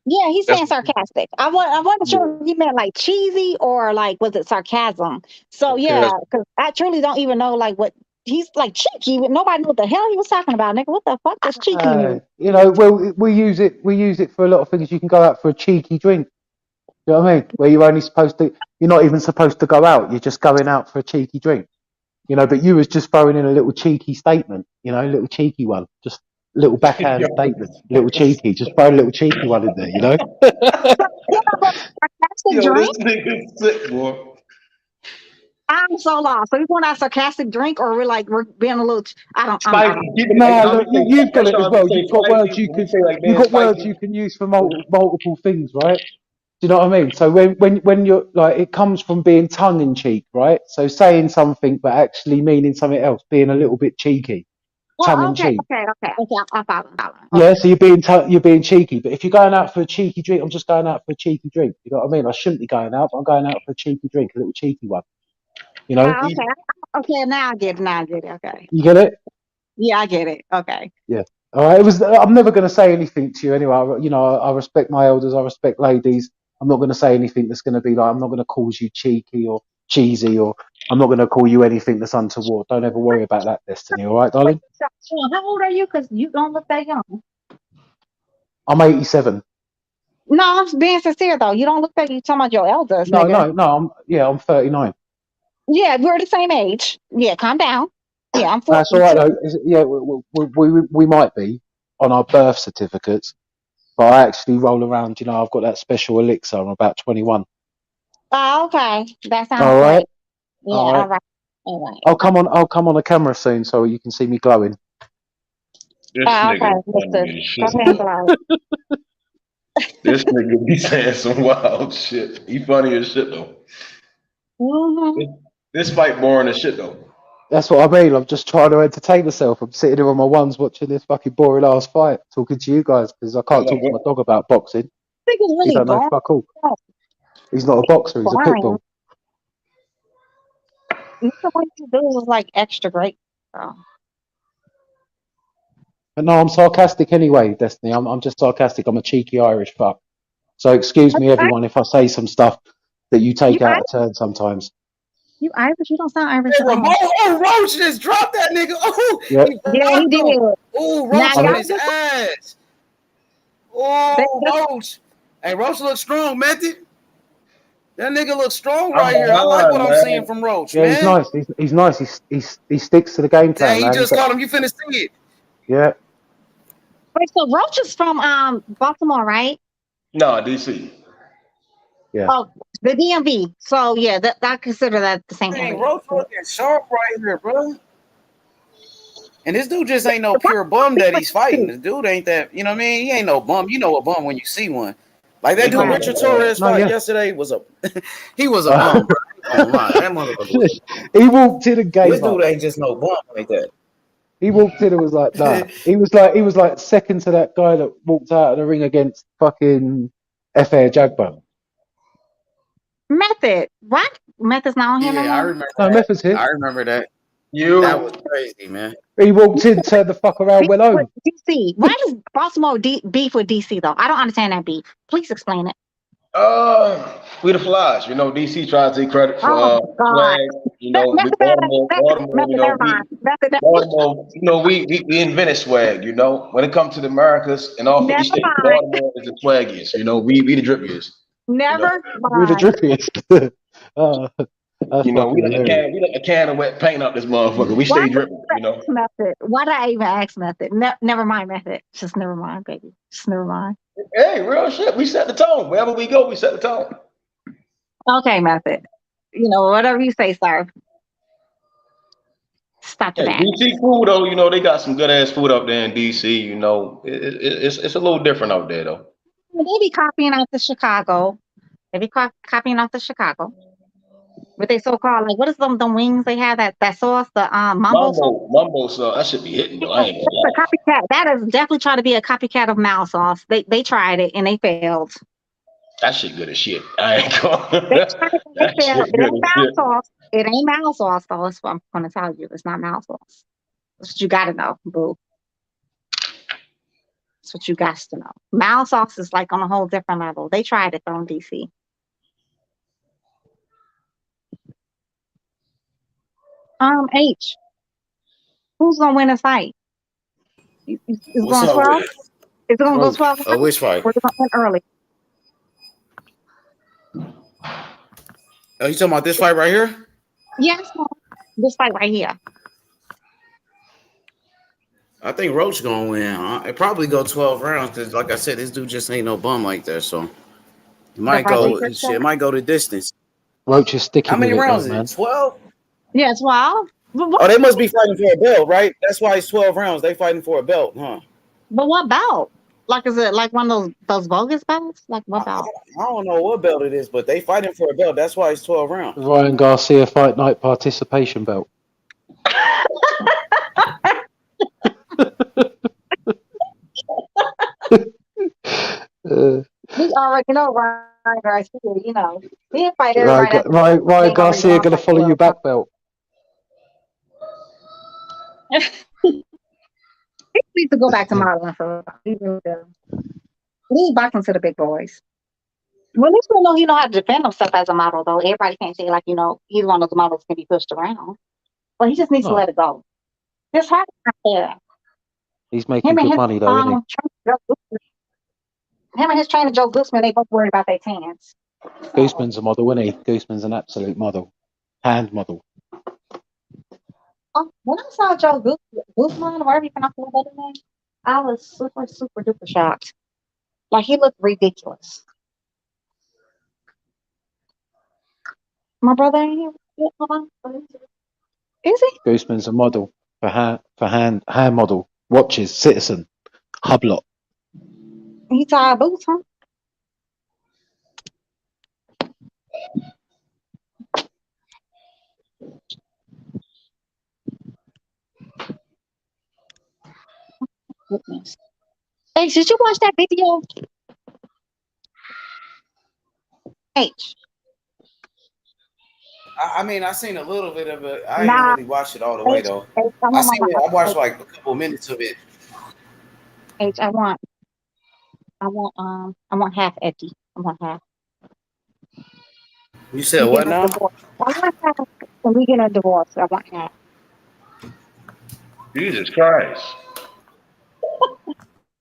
Yeah, he's saying sarcastic. I wasn't sure if he meant like cheesy or like was it sarcasm. So yeah, because I truly don't even know like what he's like cheeky. Nobody knew what the hell he was talking about, nigga. What the fuck does cheeky mean? You know, well, we use it for a lot of things. You can go out for a cheeky drink. You know what I mean? Where you're not even supposed to go out. You're just going out for a cheeky drink. You know, but you was just throwing in a little cheeky statement. You know, a little cheeky one, just a little backhand statement, little cheeky. Just throw a little cheeky one in there. You know. Yo, this nigga's sick, boy. I'm so lost. So you want a sarcastic drink, or we're being a little? I don't. No, look, you've got it as well. You've got words you can use for multiple things, right? Do you know what I mean? So when you're like, it comes from being tongue in cheek, right? So saying something but actually meaning something else, being a little bit cheeky, tongue in cheek. Okay. I follow. Yeah, so you're being cheeky. But if you're going out for a cheeky drink, I'm just going out for a cheeky drink. You know what I mean? I shouldn't be going out, but I'm going out for a cheeky drink, a little cheeky one. You know? Okay. Now I get it. Okay. You get it? Yeah, I get it. Okay. Yeah. All right. I'm never going to say anything to you anyway. You know, I respect my elders. I respect ladies. I'm not going to say anything that's going to be like, I'm not going to call you cheeky or cheesy, or I'm not going to call you anything that's untoward. Don't ever worry about that, Destiny. All right, darling? How old are you? Because you don't look that young. I'm 87. No, I'm being sincere though. You don't look like you talking about your elders. No, nigga. I'm 39. Yeah, we're the same age. Yeah, calm down. Yeah, I'm 40. That's all right though. Yeah, we might be on our birth certificates, but I actually roll around. You know, I've got that special elixir. I'm about 21. Oh, okay. That sounds All right, great. Yeah, all right. all right. All right. I'll come on the camera soon so you can see me glowing. This Oh, nigga okay, funny mister. as Go shit. ahead and blow. This nigga be saying some wild shit. He funny as shit though. Mm-hmm. This fight boring as shit though. That's what I mean. I'm just trying to entertain myself. I'm sitting here on my ones watching this fucking boring ass fight, talking to you guys because I can't talk to my dog about boxing. I think it's He really don't know boring. fuck all. He's not a boxer. He's a pit Boring. bull. The way you do is like extra great. So. But no, I'm sarcastic anyway, Destiny. I'm just sarcastic. I'm a cheeky Irish fuck. So excuse me, everyone, if I say some stuff that you You take out Irish? of turn sometimes. You Irish? You don't sound Irish Hey, at all. Ramon, oh, Roach just dropped that nigga. Oh, Yeah. he Yeah, he blocked did. him. Oh, Now Roach on y'all his ass. Oh, Roach. Hey, Roach looks strong, Method. That nigga looks strong I'm right here. I like behind, what I'm seeing man. from Roach, Yeah, he's man. nice. He's nice. He sticks to the game plan, Dang, he man. just caught him. You finna see it. Yeah. Wait, so Roach is from Baltimore, right? No, DC. Yeah. Oh, the DMV. So yeah, that I consider that the same Dang, area. Roach looking sharp right here, bro. And this dude just ain't no pure bum that he's fighting. This dude ain't that, you know what I mean? He ain't no bum. You know a bum when you see one. Like that dude Richard Torres fight yesterday was a he was a bum, bro. I ain't gonna lie. That motherfucker was He walked in and gave this dude up. ain't just no bum like that. He walked in and was like, nah. He was like second to that guy that walked out of the ring against fucking F.A. Jagba. Method. What? Method's not on here no Yeah, I more? remember No, that. Memphis here. I remember that. You That was crazy, man. He walked in, turned the fuck around, went home. DC. Why does Baltimore beef with DC though? I don't understand that beef. Please explain it. We the Flies. You know, DC tries to take credit for Oh God. flag. You know, we Baltimore. You Never know, mind. Baltimore. You know, we invented swag. You know, when it comes to the Americas and all 50 Never states, mind. Baltimore is the swaggiest. You know, we the drippiest. Never We're the mind. drippiest. That's You know, fucking hilarious. we like a can of wet paint up this motherfucker. We stay dripping. You know. Method. Why did I even ask Method? Never mind, Method. Just never mind, baby. Just never mind. Hey, real shit. We set the tone. Wherever we go, we set the tone. Okay, Method. You know, whatever you say, sir. Stop the Hey, back. DC food though, you know they got some good ass food up there in DC. You know, it's a little different out there though. They be copying out the Chicago. They be copying off the Chicago. But they so called like what is them wings they have that sauce the mumbo sauce. Mumbo sauce, that should be hitting though. I ain't gonna lie. That's a copycat. That is definitely trying to be a copycat of Mal sauce. They tried it and they failed. That shit good as shit. I ain't going. They tried it, That they failed. shit It good ain't as Mal shit. sauce. It ain't Mal sauce though. That's what I'm gonna tell you. It's not Mal sauce. That's what you gotta know, boo. That's what you got to know. Mal sauce is like on a whole different level. They tried it though in DC. H. Who's gonna win this fight? Is What's going up 12? with Is it? it gonna go 12 Which fight? or is it gonna end early? Oh, you talking about this fight right here? Yes, this fight right here. I think Roach gonna win. Huh? It probably go 12 rounds because, like I said, this dude just ain't no bum like that. So it might go. Shit, it might go the distance. Roach is sticking How many with it rounds though, is man. it? 12? Yeah, 12. Oh, they must be fighting for a belt, right? That's why it's 12 rounds. They fighting for a belt, huh? But what belt? Like, is it like one of those bogus belts? Like, what belt? I don't know what belt it is, but they fighting for a belt. That's why it's 12 rounds. Ryan Garcia Fight Night participation belt. We already know Ryan Garcia, you know. He didn't fight everybody. Ryan Garcia gonna follow you back belt. He needs to go back to modeling for he really does. Leave boxing to the big boys. Well, at least we know he know how to defend himself as a model, though. Everybody can't say like, you know, he's one of those models can be pushed around. But he just needs to let it go. His heart is not there. He's making good money though, isn't Him and his trainer Joe Guzman, they both worried about their tans. he? Gooseman's a model, isn't he? Gooseman's an absolute model. hand model. When I saw Joe Guzman, or whatever you pronounce his name, I was super, super duper shocked. Like he looked ridiculous. My brother ain't here. Yeah, hold on. Is he? Gooseman's a model for hand model. Watches, Citizen, Hublot. He tied boots, huh? Goodness. Hey, did you watch that video? H. I mean, I seen a little bit of it. I ain't Nah. really watched it all the way though. I I want seen it. I watched H, like a couple minutes of it. H. I want half empty. I want half. You said We what get a now? divorce. I want half. When we get a divorce, I want half. Jesus Christ.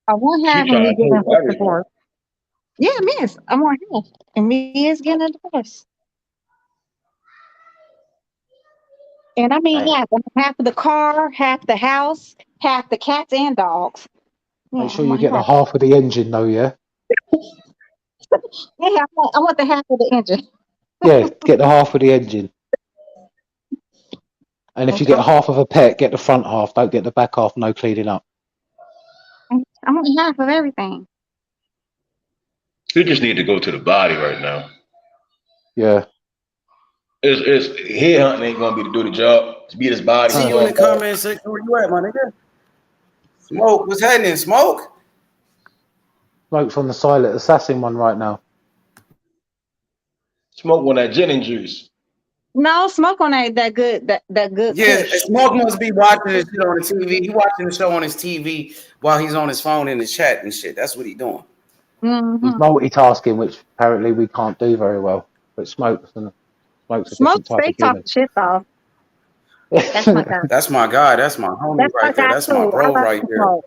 I want She half when we trying to get take a everything. divorce. Yeah, miss. I want half. And me is getting a divorce. And I mean Dang. half. I want half of the car, half the house, half the cats and dogs. Yeah, Make I sure you want get the half. half of the engine though, yeah? Yeah, I want the half of the engine. Yeah, get the half of the engine. And if you Okay. get half of a pet, get the front half. Don't get the back half, no cleaning up. I want half of everything. He just need to go to the body right now. Yeah. It's head hunting ain't gonna be to do the job. To beat his body. See you in the comment section. Where you at, my nigga? Smoke. What's happening? Smoke? Smoke's on the silent assassin one right now. Smoke on that gin and juice. No, smoke on that good good Yeah, push. Smoke must be watching this shit on the TV. He watching the show on his TV while he's on his phone in the chat and shit. That's what he doing. He's multitasking, which apparently we can't do very well. But Smoke's a Smoke different type stay of talking human. shit though. That's my guy. That's my guy. That's my homie That's my right there. guy That's my too. I bro love right there. Smoke.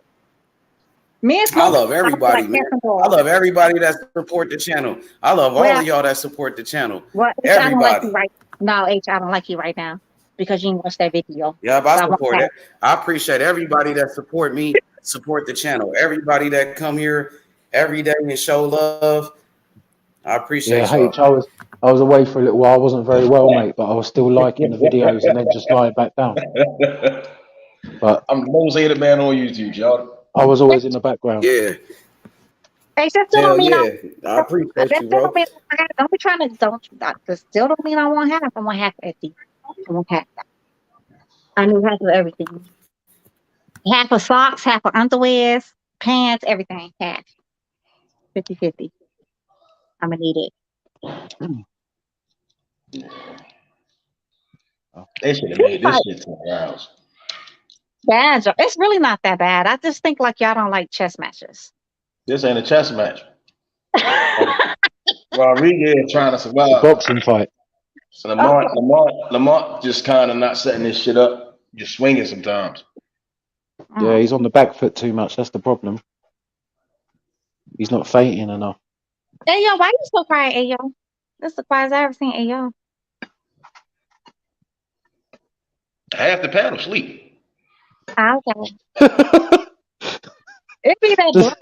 Me and I Smoke love everybody, like man. cat and I dog. love everybody that support the channel. I love all Well, of y'all that support the channel. well, H, I don't like you Everybody. right now. H, I don't like you right now because you didn't watch that video. Yeah, but So I I want support that. it. I appreciate everybody that support me, support the channel. Everybody that come here every day and show love. I appreciate Yeah, y'all. H, I was away for a little while. I wasn't very well, mate, but I was still liking the videos and then just lying back down. But I'm the most hated man on YouTube, y'all. I was always in the background. Yeah. Hey, that still don't Hell mean yeah. I appreciate that you, still don't bro. mean don't be trying to that still don't mean I want half. I want half empty. I want half. I need half of everything. Half of socks, half of underwears, pants, everything. Half. 50-50. I'm gonna need it. They should have made this shit 10 rounds. Bad. It's really not that bad. I just think like y'all don't like chess matches. This ain't a chess match. Rodriguez trying to survive. A boxing fight. So Lamont just kind of not setting this shit up, just swinging sometimes. Yeah, he's on the back foot too much. That's the problem. He's not feinting enough. Hey yo, why you so quiet, Ayo? That's the quietest I ever seen Ayo. Half the panel sleep. Okay. It be that blunt.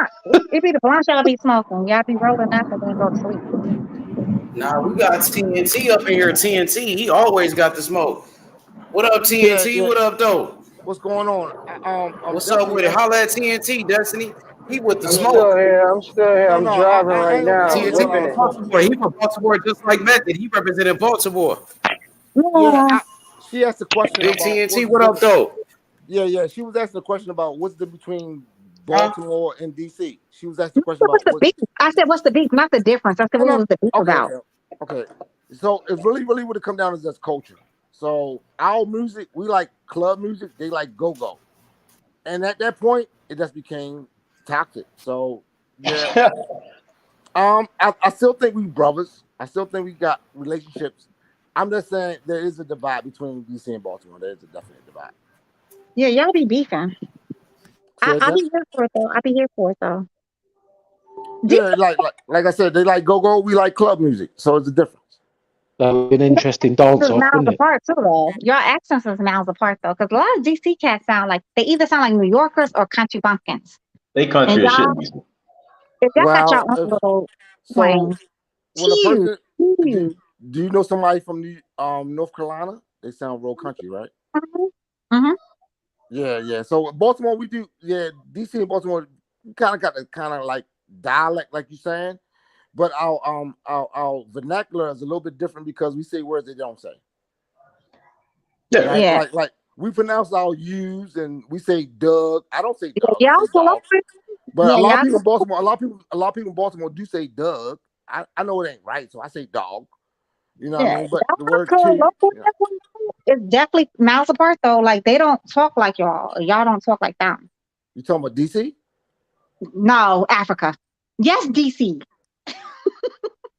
It be the blunt y'all be smoking. Y'all be rolling up and then go to sleep. Nah, we got TNT up in here. TNT, he always got the smoke. What up, TNT? Yeah. What up, though? What's going on? What's up with it? Holla at TNT, Destiny. He with the I'm still smoke. here. I'm still here. I'm driving I right ain't gonna now. be I'm TNT whipping from it. Baltimore. He from Baltimore just like Method. He represented Baltimore. Yeah, she asked a question Big about TNT, what up, though? Yeah. She was asking a question about what's the between Baltimore and DC. She was asking a question What's about the beef? I said, what's the beef? Not the difference. I said, what was the beef about? Okay. So it's really what it come down is just culture. So our music, we like club music, they like go-go. And at that point, it just became toxic. So yeah. I still think we brothers. I still think we got relationships. I'm just saying there is a divide between DC and Baltimore. There is a definite divide. Yeah, y'all be beefing. I'll be here for it though. I'll be here for it though. Yeah, like I said, they like go-go, we like club music. So it's a difference. That would be an interesting dance off, Miles wouldn't it? apart too, though. Your accents is miles apart though, because a lot of DC cats sound like they either sound like New Yorkers or country bumpkins. They And country as shit. y'all, if y'all got your Well, own little so twang, when a huge, person huge. do you know somebody from North Carolina? They sound real country, right? Mm-hmm. Yeah. So Baltimore, we do. Yeah, DC and Baltimore, we kind of got the kind of like dialect, like you're saying, but our vernacular is a little bit different because we say words they don't say. Yeah. Right? Yeah. Like we pronounce our U's and we say Doug. I don't say Doug. I Y'all say pull dog. over. But Yeah, a lot of y'all. people in Baltimore, a lot of people in Baltimore do say Doug. I know it ain't right, so I say dog. You know what I Yeah, mean? But y'all the not word cool T, local. you know. It's definitely miles apart though. Like they don't talk like y'all. Y'all don't talk like them. You talking about DC? No, Africa. Yes, DC.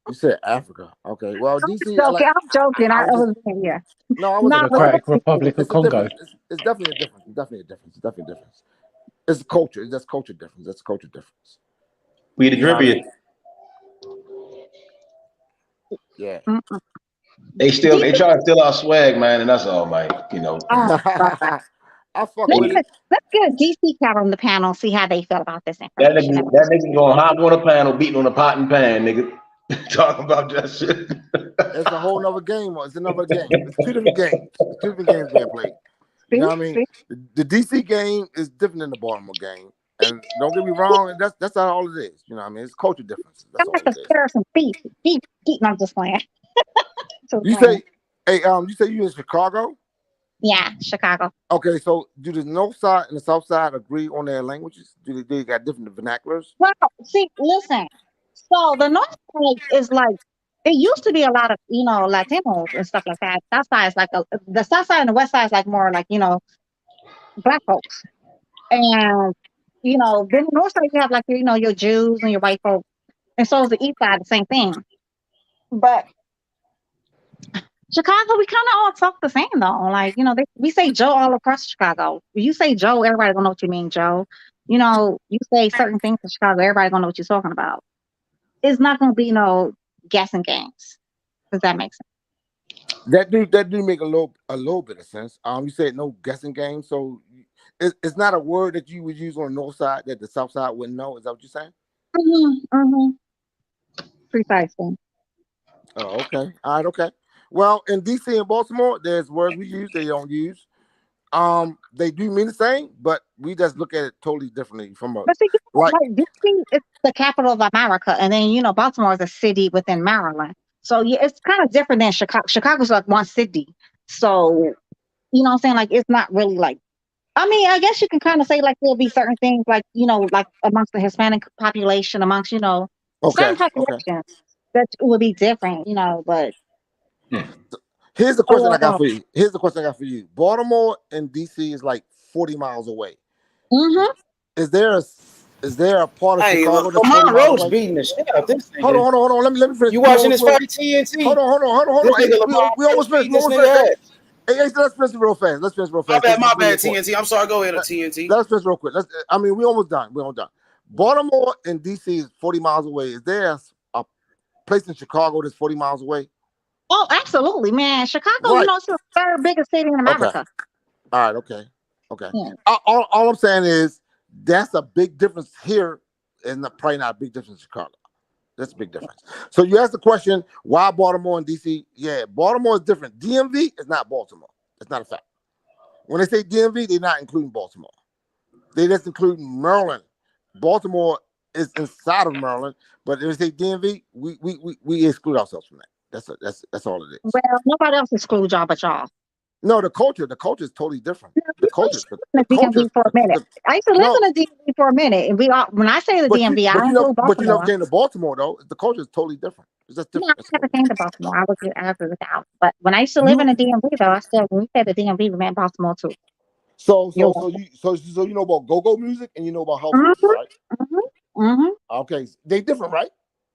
You said Africa. Okay. Well, DC, Joking. I'm joking. I I was just was yeah. no, I wasn't. No, but Democratic Republic of It's a Congo. difference. It's definitely a difference. It's definitely a difference. It's definitely a difference. It's a culture. It's just culture difference. That's culture difference. We the You know what I drippiest. mean? Yeah. Mm-mm. They try to steal our swag, man, and that's all, Mike. You know. Oh, God. I fuck Let's with it. get a DC cat on the panel. See how they feel about this That information. nigga gonna hop on a panel, beating on a pot and pan, nigga. Talking about that shit. It's a whole nother game. It's another game. It's two different games. It's two different games being played. You know what I mean? The DC game is different than the Baltimore game. And don't get me wrong, that's not all it is. You know what I mean? It's culture differences. That's I'm all like to it is. stir some beef. Beef. I'm just playing. You say, hey, you say you in Chicago? Yeah, Chicago. Okay, so do the north side and the south side agree on their languages? Do they got different vernaculars? Well, see, listen. So the north side is like it used to be a lot of Latinos and stuff like that. South side is like the south side and the west side is like more like black folks, and then the north side you have like your Jews and your white folks, and so is the east side the same thing. But Chicago, we kind of all talk the same though. Like we say Joe all across Chicago. If you say Joe, everybody gonna know what you mean, Joe. You say certain things in Chicago, everybody gonna know what you're talking about. It's not gonna be no guessing games. Does that make sense? That do make a little bit of sense. You said no guessing game, so it's not a word that you would use on the north side that the south side wouldn't know. Is that what you're saying? Precisely. Oh, okay. All right, okay. Well, in DC and Baltimore, there's words we use they don't use. They do mean the same, but we just look at it totally differently from a But see, like DC is the capital of America, and then Baltimore is a city within Maryland. So yeah, it's kind of different than Chicago. Chicago's like one city, so what I'm saying, like it's not really like. I mean, I guess you can kind of say like there'll be certain things like like amongst the Hispanic population, amongst certain okay. populations that would be different, but Here's the question I got overall. for you. Baltimore and DC is like 40 miles away. Is there a part of Hey, Chicago look, that's 40 Lamar miles Rose away? beating the shit out this nigga. Hold on. Let me finish. You watching this fight TNT? Hold on. This Hey, nigga we Lamar almost Rose finished. beating this nigga ass. Hey, let's finish it real fast. My bad, TNT. I'm sorry. Go ahead, TNT. Let's finish real quick. We almost done. Baltimore and DC is 40 miles away. Is there a place in Chicago that's 40 miles away? Oh, absolutely, man. Chicago, Right. it's the third biggest city in America. All right. Okay. Yeah. All I'm saying is that's a big difference here, and probably not a big difference in Chicago. That's a big difference. So you asked the question, why Baltimore and DC? Yeah, Baltimore is different. DMV is not Baltimore. It's not a fact. When they say DMV, they're not including Baltimore. They just include Maryland. Baltimore is inside of Maryland, but if they say DMV, we exclude ourselves from that. That's all it is. Well, nobody else excludes y'all but y'all. No, the culture is totally different. The culture. The DMV for a minute. I used to live in the DMV for a minute, and when I say the DMV, I include Baltimore. But you never came to Baltimore though. The culture is totally different. It's just different. No, I never came to Baltimore. I agree with that. But when I used to live in the DMV, though, when we said the DMV, we meant Baltimore too. So you know about go-go music and you know about house music, right? Okay, they different, right?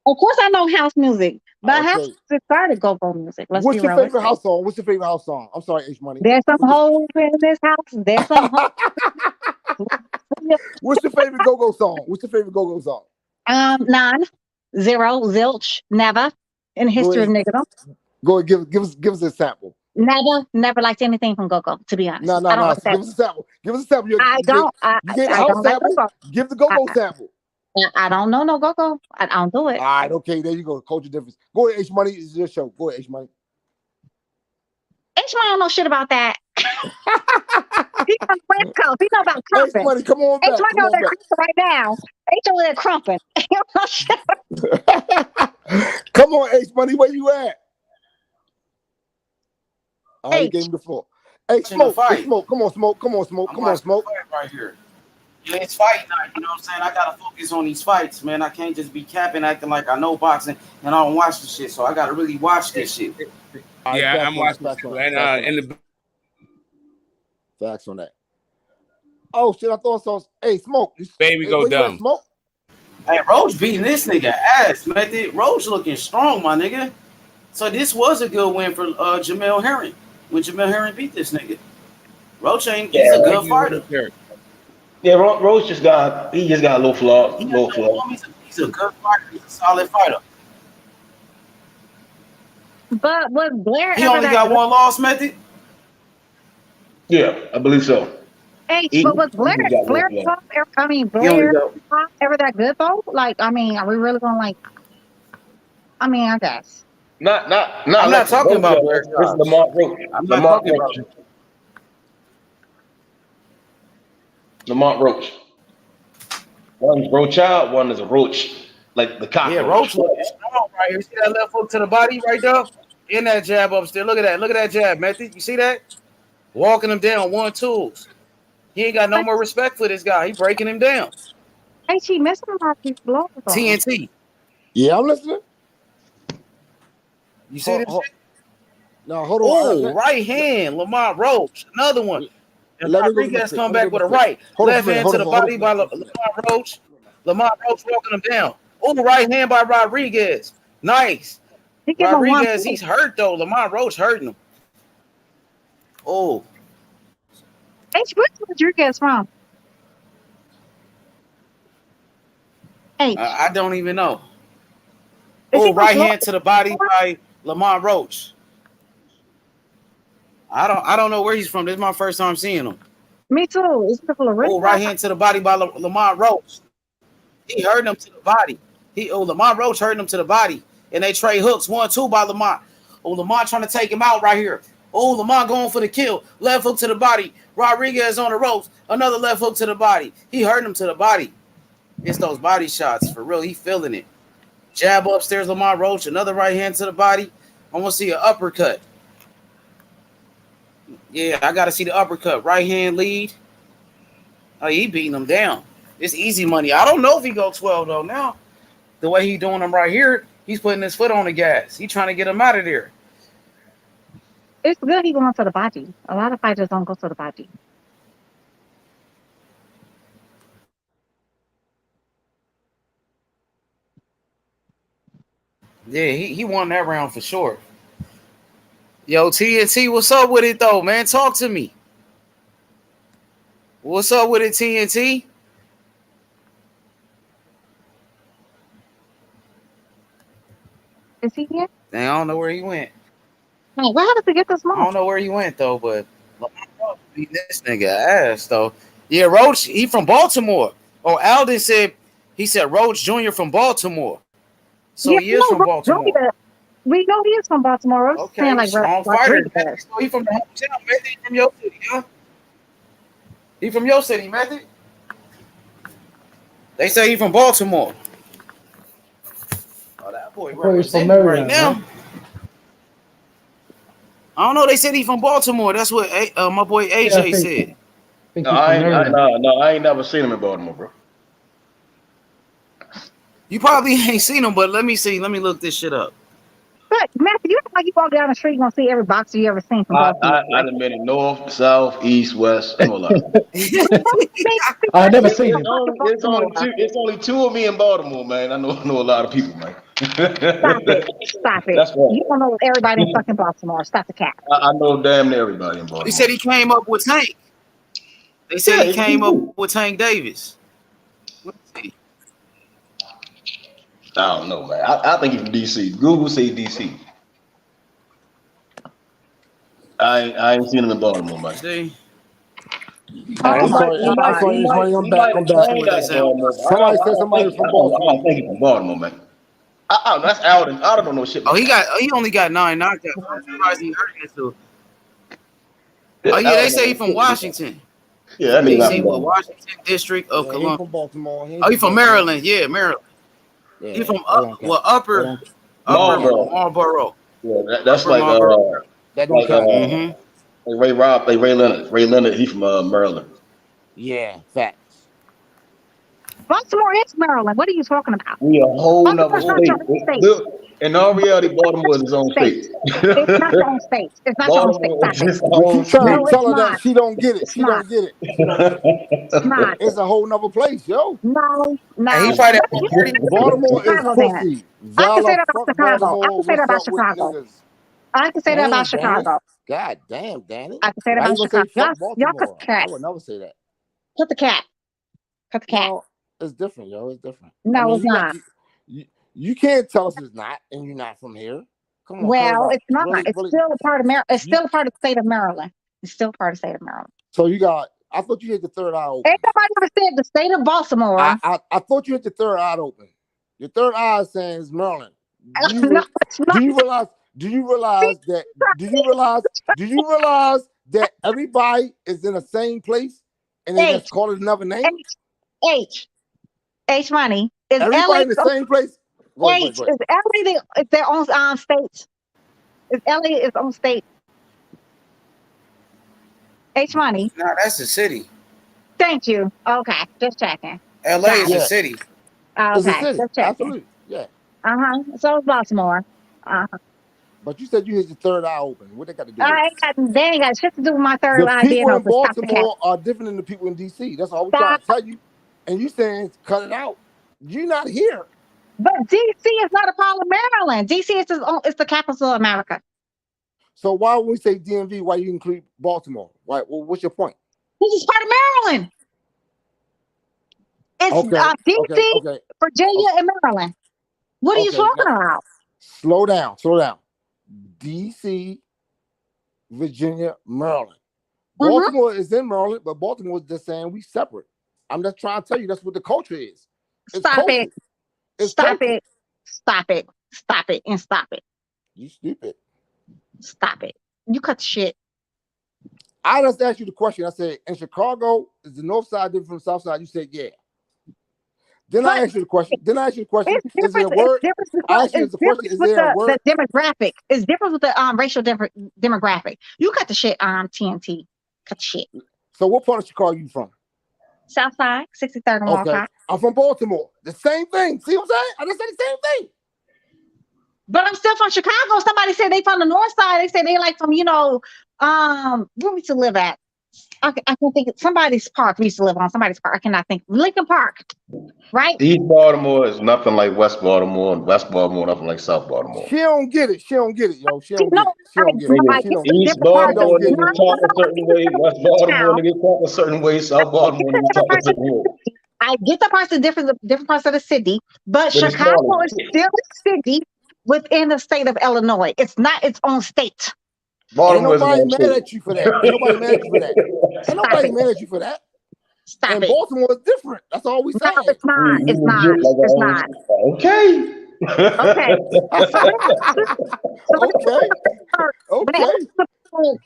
Of course, I know house music, but house music started go-go music. What's your favorite house song? What's your favorite house song? I'm sorry, H Money. There's some hoes in this house. There's some hoes. What's your favorite go-go song? None, zero, zilch, never in the history of niggerdom. Go ahead, give us a sample. Never liked anything from Go-Go, to be honest. No. I don't like Give that. us a sample. Give us a sample. You I gave, don't. I, you gave the I house don't like sample. Go-Go. Give the Go-Go sample. I don't know no Go-Go. I don't do it. All right, okay, there you go. Culture difference. Go ahead, H Money. It's your show. Go ahead, H Money. H-Man don't know shit about that. He's on the West Coast. He know about H crumping. Money, come on back. H-Man over there crumping right now. H over there crumping. Come on, H Money, where you at? I already H. gave him the floor. Hey, Watching the Smoke. Hey, fight. Smoke. Come on, Smoke. Come on, Smoke. I'm Come on, watching the Smoke. fight right here. Yeah, it's fight night. You know what I'm saying? I gotta focus on these fights, man. I can't just be capping, acting like I know boxing and I don't watch the shit. So I gotta really watch this shit. All right, Yeah, facts I'm on that. watching Facts too. on that. And Facts on in that. the Facts on that. Oh shit! I thought so. Hey, Smoke. baby Hey, go where you at, dumb. Smoke? Hey, Roach beating this nigga ass, man. Roach looking strong, my nigga. So this was a good win for Jamel Herring when Jamel Herring beat this nigga. Roach ain't. He's a good fighter. Yeah, Rose just got a little flaw. He's a good fighter. He's a solid fighter. But was Blair He ever only that got good? one loss, Method. Yeah, I believe so. H, He but was just got a little flaw. He only Blair got. ever that good though? Like, I mean, are we really gonna like? I mean, I guess. Not I'm not Alexis talking Roach. about Blair This is Jobs. Lamont Roach. I'm not talking about. Lamont Roach. One's Roach out, one is a roach, like the cockroach. Yeah, Roach looking strong right here. See that left hook to the body right there? In that jab upstairs. Look at that. Look at that jab, Method. You see that? Walking him down, 1-2s. He ain't got no more respect for this guy. He breaking him down. H, he missing a lot of these blows though. TNT. Yeah, I'm listening. You see this shit? No, hold on. Oh, right hand, Lamont Roach. Another one. And Let me go to Rodriguez the come pick. back with a right. Hold on Left for a minute, hand to the hold on body for a by minute. Lamont Roach. Lamont Roach walking him down. Oh, right hand by Rodriguez. Nice. He give him one. Rodriguez, he's hurt though. Lamont Roach hurting him. Oh. H, where's Rodriguez from? H. I don't even know. Is he Oh, from right Florida? hand to the body by Lamont Roach. I don't know where he's from. This is my first time seeing him. Me too. Is he from Oh, right hand to the body by Lamont Roach. He hurt him to the body. Lamont Roach hurt him to the body. And they trade hooks. 1-2 by Lamont. Oh, Lamont trying to take him out right here. Oh, Lamont going for the kill. Left hook to the body. Rodriguez on the ropes. Another left hook to the body. He hurt him to the body. It's those body shots. For real, he feeling it. Jab upstairs, Lamont Roach. Another right hand to the body. I want to see an uppercut. Yeah, I got to see the uppercut. Right hand lead. Oh, he beating him down. It's easy money. I don't know if he go 12 though. Now, the way he doing him right here, he's putting his foot on the gas. He trying to get him out of there. It's good he going to the body. A lot of fighters don't go to the body. Yeah, he won that round for sure. Yo, TNT, what's up with it though, man? Talk to me. What's up with it, TNT? Is he here? Dang, I don't know where he went. Hey, what happened to get this I month? don't know where he went though, but Lamont Roach beat this nigga ass though. Yeah, Roach, he from Baltimore. Oh, Alden said he said Roach Jr. from Baltimore. So Yeah, he is from Baltimore. We know he is from Baltimore. We're Okay, saying like strong fighter. Rodriguez. So he from the hometown, man. He from your city, huh? He from your city, Method. They say he from Baltimore. Oh, that boy representing right now. Man. I don't know. They said he from Baltimore. That's what my boy AJ said. No, I ain't never seen him in Baltimore, bro. You probably ain't seen him, but let me see. Let me look this shit up. But Matthew, you act like you walk down the street, you're gonna see every boxer you ever seen from Baltimore. I done been in north, south, east, west. I know a lot. I never seen him. It's only two of me in Baltimore, man. I know a lot of people, man. Stop it. Stop it. That's right. You don't know everybody in fucking Baltimore. Stop the cat. I know damn near everybody in Baltimore. He said he came up with Tank. They said he came up with Tank Davis. I don't know, man. I think he's from DC. Google say DC. I ain't seen him in Baltimore, man. See? I'm sorry. I'm sorry. I'm back. I'm back. Somebody said somebody was from Baltimore. I think he's from Baltimore, man. That's Alden. Alden don't know shit. He only got 9 knockouts. I'm surprised he hurting it too. Oh yeah, they say he's from Washington. Yeah, that nigga DC, Washington District of Columbia. He's from Baltimore. He's from Maryland. Yeah, Maryland. Yeah, he's from Marlboro. Marlboro. Yeah, that's Upper like Marlboro. That don't count. Like Ray Leonard. Ray Leonard, he's from Maryland. Yeah, facts. Baltimore is Maryland. What are you talking about? We a whole nother Baltimore's state. not your own state. In all reality, Baltimore is its own state. It's not your own state. It's not your own state. Baltimore Stop is its it. own You trying No, to tell her it's that not. she don't get it. It's She not. don't get it. She don't get it. It's not. It's a whole nother place, yo. No. And he fight at Baltimore is Chicago, pussy. I can say that about Fuck Chicago. I Baltimore. can say that about What's up with Chicago. niggas? I can say that about Damn, Danny. Chicago. God damn, Danny. I can say that Why you about gonna Chicago. say fuck Y'all cut Baltimore? the cat. I would never say that. Cut the cat. Cut the cat. No, it's different, yo. It's different. No, it's not. You can't tell us it's not, and you're not from here. Come on. Well, it's not. Really, It's really. still a part of Maryland. It's still a part of the state of Maryland. It's still part of the state of Maryland. So you got. I thought you hit the third eye open. Ain't nobody ever said the state of Baltimore. I thought you hit the third eye open. Your third eye is saying it's Maryland. Do you realize? Do you realize that? Do you realize that everybody is in the same place and they just call it another name? H money is everybody LA in the same place. Is LA their own state? Is LA its own state? H money. No, that's the city. Thank you. Okay, just checking. LA is a city. It's a Okay, city. just checking. Absolutely. Yeah. So is Baltimore. But you said you hit your third eye open. What they got to do? They ain't got shit to do with my third The eye being people in open. Stop the Baltimore cat. are different than the people in DC. That's all we're trying to tell you. And you saying cut it out. You're not here. But DC is not a part of Maryland. DC is the capital of America. So why when we say DMV, why you include Baltimore? Why? Well, what's your point? This is part of Maryland. It's DC, Virginia, and Maryland. What are you talking about? Slow down. DC, Virginia, Maryland. Baltimore is in Maryland, but Baltimore is just saying we separate. I'm just trying to tell you that's what the culture is. Stop it. Stop it. You stupid. Stop it. You cut the shit. I just asked you the question. I said, in Chicago, is the north side different from the south side? You said, yeah. Then I asked you the question. Is there a word? I asked you the question. Is there a word? The demographic. It's different with the racial demographic. You cut the shit on TNT. Cut the shit. So what part of Chicago are you from? South side, 63rd and Walcott. I'm from Baltimore. The same thing. See what I'm saying? I just said the same thing. But I'm still from Chicago. Somebody said they from the north side. They said they like from, where we used to live at. I can think of somebody's park we used to live on. Somebody's park. I cannot think. Lincoln Park, right? East Baltimore is nothing like West Baltimore, and West Baltimore nothing like South Baltimore. She don't get it, yo. She don't get it. East Baltimore niggas talk a certain way. West Baltimore niggas talk a certain way. South Baltimore niggas talk a certain way. I get the parts of different parts of the city, but Chicago is still a city within the state of Illinois. It's not its own state. Baltimore ain't nobody mad at you for that. Ain't nobody mad at you for that. Stop and it. Baltimore is different. That's all we saying. No, it's not. It's not. It's not. Okay. Okay.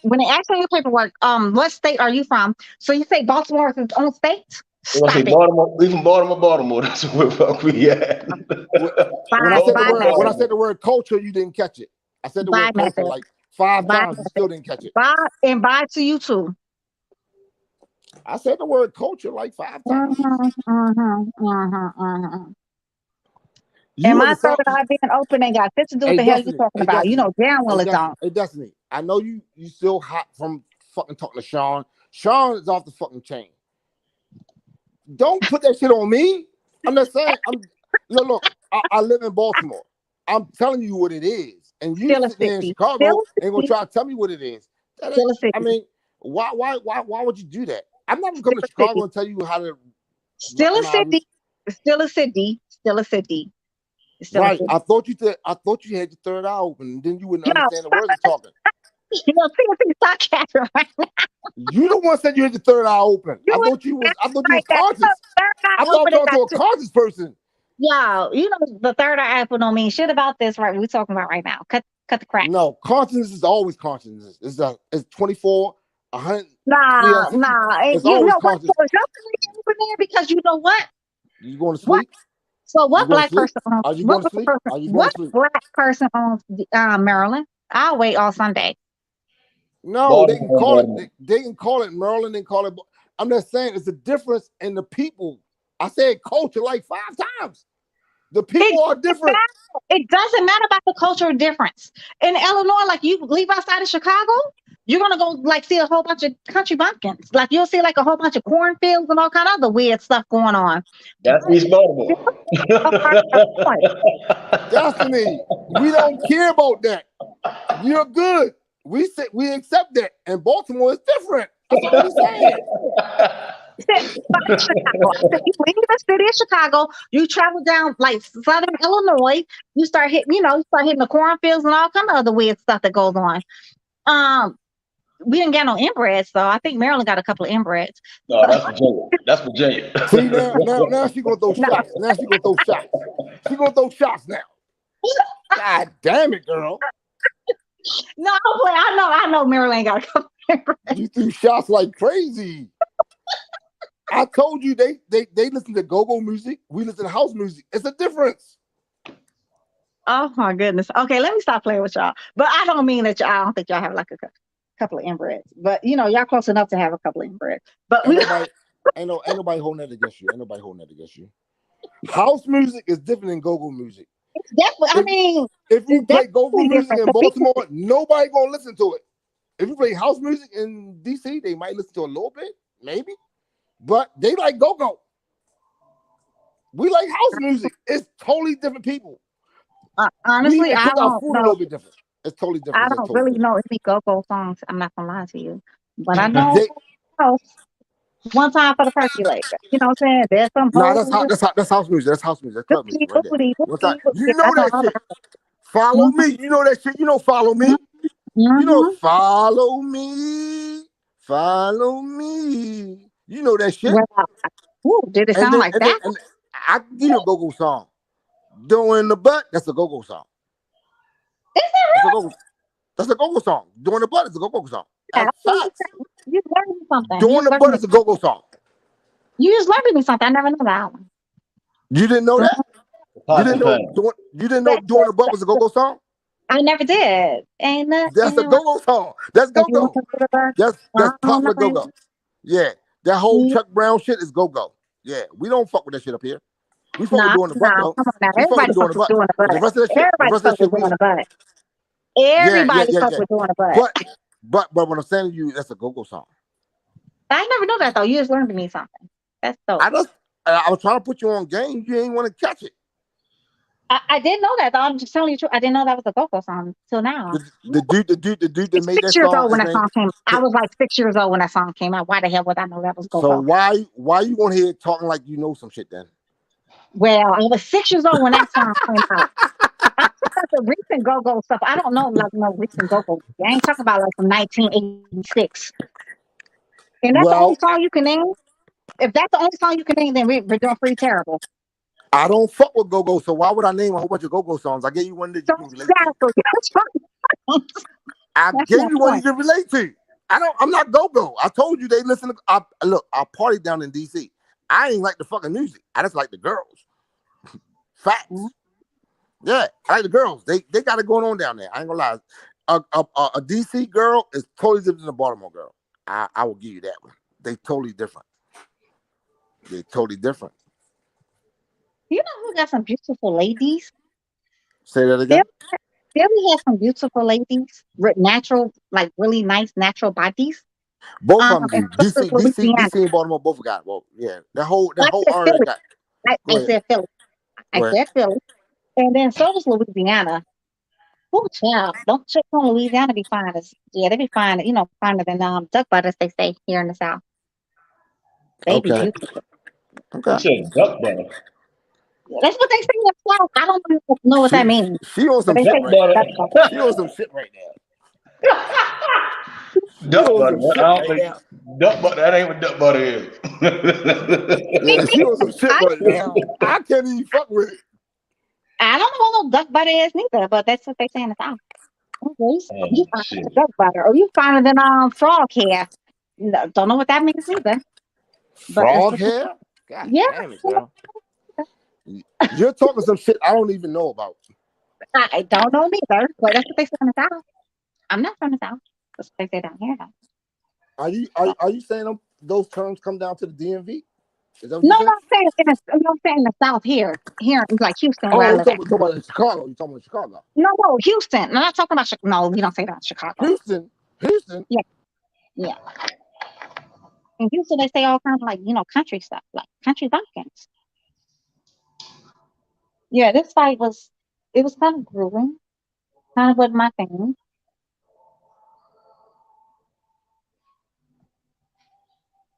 When they ask you your paperwork, what state are you from? So you say Baltimore is its own state? Stop it. Baltimore, we from Baltimore. That's where the fuck we at. When I said the word culture, you didn't catch it. I said the word culture like 5 times. You still didn't catch it. Bye to you too. I said the word culture like 5 times. And my third eye being open ain't got shit to do with the hell you talking about. You know damn well it don't. Hey, Destiny, I know you still hot from fucking talking to Sean. Sean is off the fucking chain. Don't put that shit on me. I'm just saying. Look, I live in Baltimore. I'm telling you what it is. And you in Chicago ain't gonna try to tell me what it is. I mean, why would you do that? I'm not gonna come to Chicago and tell you how to. Still a city. Right. I thought you had your third eye open, and then you wouldn't understand the words you're talking. You know, TNT, stop capping right now. You the one said you had the third eye open. I You thought you was right there. conscious. Third eye I thought I open was is talking to a that conscious person. Yo, you know the third eye apple don't mean shit about this, right? We're talking about right now. Cut the crap. No, consciousness is always consciousness. It's 24, 100. Nah. It's You always know what? conscious. So it's not open there because you know what? You going to What? sleep? So what You going to black sleep? person owns? Are you What going to sleep? person? Are you going What to sleep? black person owns Maryland? I'll wait all Sunday. No, they can call it. They can call it Maryland. They can call it. I'm just saying, it's a difference in the people. I said culture like 5 times. The people are different. It doesn't matter about the cultural difference. In Illinois, like you leave outside of Chicago, you're gonna go like see a whole bunch of country bumpkins. Like you'll see like a whole bunch of cornfields and all kind of other weird stuff going on. That's East Baltimore. Destiny, we don't care about that. You're good. We accept that. And Baltimore is different. That's all we're saying. Chicago. You leave the city of Chicago, you travel down like southern Illinois, you start hitting the cornfields and all kind of other weird stuff that goes on. We didn't get no inbreds, so I think Maryland got a couple of inbreds. No, that's Virginia. That's Virginia. See now she gonna throw shots. Now she gonna throw shots. She gonna throw shots now. God damn it, girl. No, I know Maryland got a couple of inbreds. You threw shots like crazy. I told you they listen to go-go music. We listen to house music. It's a difference. Oh my goodness. Okay, let me stop playing with y'all. But I don't mean that I don't think y'all have like a couple of inbreds. But y'all close enough to have a couple of inbreds. But ain't nobody holding that against you. Ain't nobody holding that against you. House music is different than go-go music. It's definitely, if you play go-go music in Baltimore, nobody gonna listen to it. If you play house music in DC, they might listen to a little bit, maybe. But they like go-go. We like house music. It's totally different people. Honestly, I don't food know. A little bit different. It's totally different. I don't really know any go-go songs. I'm not gonna lie to you, but I know one time for the percolator. You know what I'm saying? There's some. No, that's house music. That's house music. That's club music right there. One time. You know that shit. Follow me. You know that shit. You know follow me. You know follow me. Follow me. You know that shit. Did it sound like that? And I can give you a go-go song. Doing the butt, that's a go-go song. Is that really? That's a go-go song. Doing the butt is a go-go song. You learned me something. Doing the butt is a go-go song. You just learned me something. I never knew that one. You didn't know that? You didn't know doing the butt was a go-go song? I never did. That's a go-go song. That's go-go. That's popular go-go. Yeah. That whole Chuck Brown shit is go-go. Yeah. We don't fuck with that shit up here. We fuck with doing the butt though. Everybody fuck with doing the butt. Everybody fuck with doing the butt. Everybody fuck with doing the butt. But what I'm saying to you, that's a go-go song. I never knew that though. You just learned me something. That's dope. I was trying to put you on game. You ain't want to catch it. I didn't know that though. I'm just telling you the truth. I didn't know that was a go-go song till now. The dude that made that 6 years song. old when that song came. I was like 6 years old when that song came out. Why the hell would I know that was go-go? So why you on here talking like you know some shit then? Well, I was 6 years old when that song came out. I'm talking about the recent go-go stuff. I don't know like no recent go-go. I ain't talking about like from 1986. And that's the only song you can name. If that's the only song you can name, then we're doing pretty terrible. I don't fuck with go-go, so why would I name a whole bunch of go-go songs? I gave you one that you can relate to. I gave you one you can relate to. I'm not go-go. I told you they listen to. Look, I party down in DC. I ain't like the fucking music. I just like the girls. Facts. Yeah, I like the girls. They got it going on down there. I ain't gonna lie. A DC girl is totally different than a Baltimore girl. I will give you that one. They totally different. They're totally different. You know who got some beautiful ladies? Say that again. Philly has some beautiful ladies with natural, like really nice natural bodies. Both of them do. DC and Baltimore both got. Well, yeah, that whole area got. I said Philly. I said Philly, and then so does Louisiana. Oh, child, don't check on Louisiana be fine as they be fine. You know, finer than duck butters they say here in the South. They be beautiful. Okay. Duck butter. That's what they say in the South. I don't know what that means. She on some shit right now. She on some shit right now. Duck butter. I don't think duck butter. That ain't what duck butter is. Yeah, she on some shit right now. I can't even fuck with it. I don't know what no duck butter is neither, but that's what they say in the South. You find Shit. duck butter, or you find it in frog hair. No, don't know what that means either. But that's Frog what hair? God yeah. damn it, girl. You're talking some shit I don't even know about. I don't know neither, but that's what they say in the South. I'm not from the South. That's what they say down here, though. Are you saying those terms come down to the DMV? Is that what No, you no, said? I'm saying in the South here, like Houston, where I Oh, live you're at. talking about in Chicago. You're talking about Chicago. No, Houston. I'm not talking about Chicago. No, we don't say that in Chicago. Houston. Yeah. In Houston, they say all kinds of country stuff, like country bumpkins. Yeah, this fight was kind of grueling. Kind of wasn't my thing.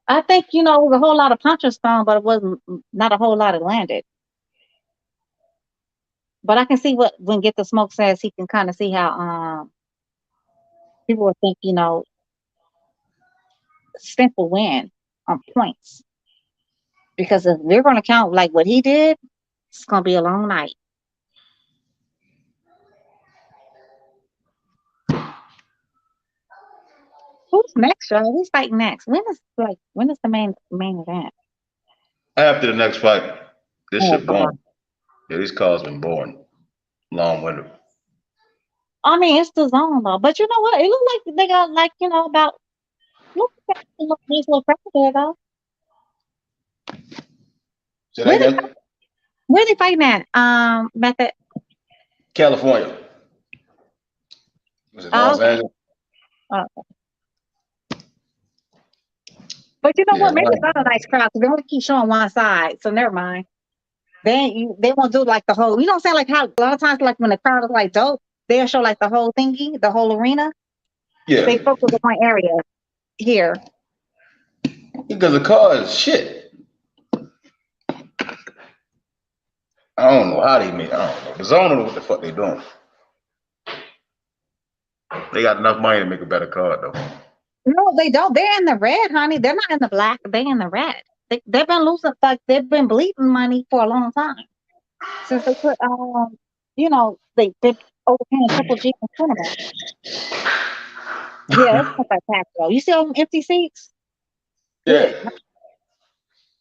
I think, it was a whole lot of punches thrown, but it wasn't not a whole lot of landed. But I can see when Get the Smoke says he can kind of see how people would think, simple win on points. Because if we're gonna count like what he did, it's gonna be a long night. Who's next, y'all? Who's fighting next? When is the main event? After the next fight, this Oh shit God. boring. Yeah, these cars been boring. Long winded. I mean, it's the zone though. But you know what? It looked like they got about look at these little pressure there though. Say that again? Where they fighting at? Method. California. Was it Oh, Los okay. Angeles? But you know Yeah, what? Maybe it's not a nice crowd because they only keep showing one side. So never mind. They won't do like the whole. You know what I'm saying? Like how a lot of times, like when the crowd is like dope, they'll show like the whole thingy, the whole arena. Yeah. They focus on one area here. Because the car is shit. I don't know how they made. I don't know. Because I don't know what the fuck they doing. They got enough money to make a better car though. No, they don't. They're in the red, honey. They're not in the black. They're in the red. They've been losing, like they've been bleeding money for a long time since they put they've overpaying Triple G in tournament. Yeah, it's not that packed though. You see all them empty seats? Good. Yeah.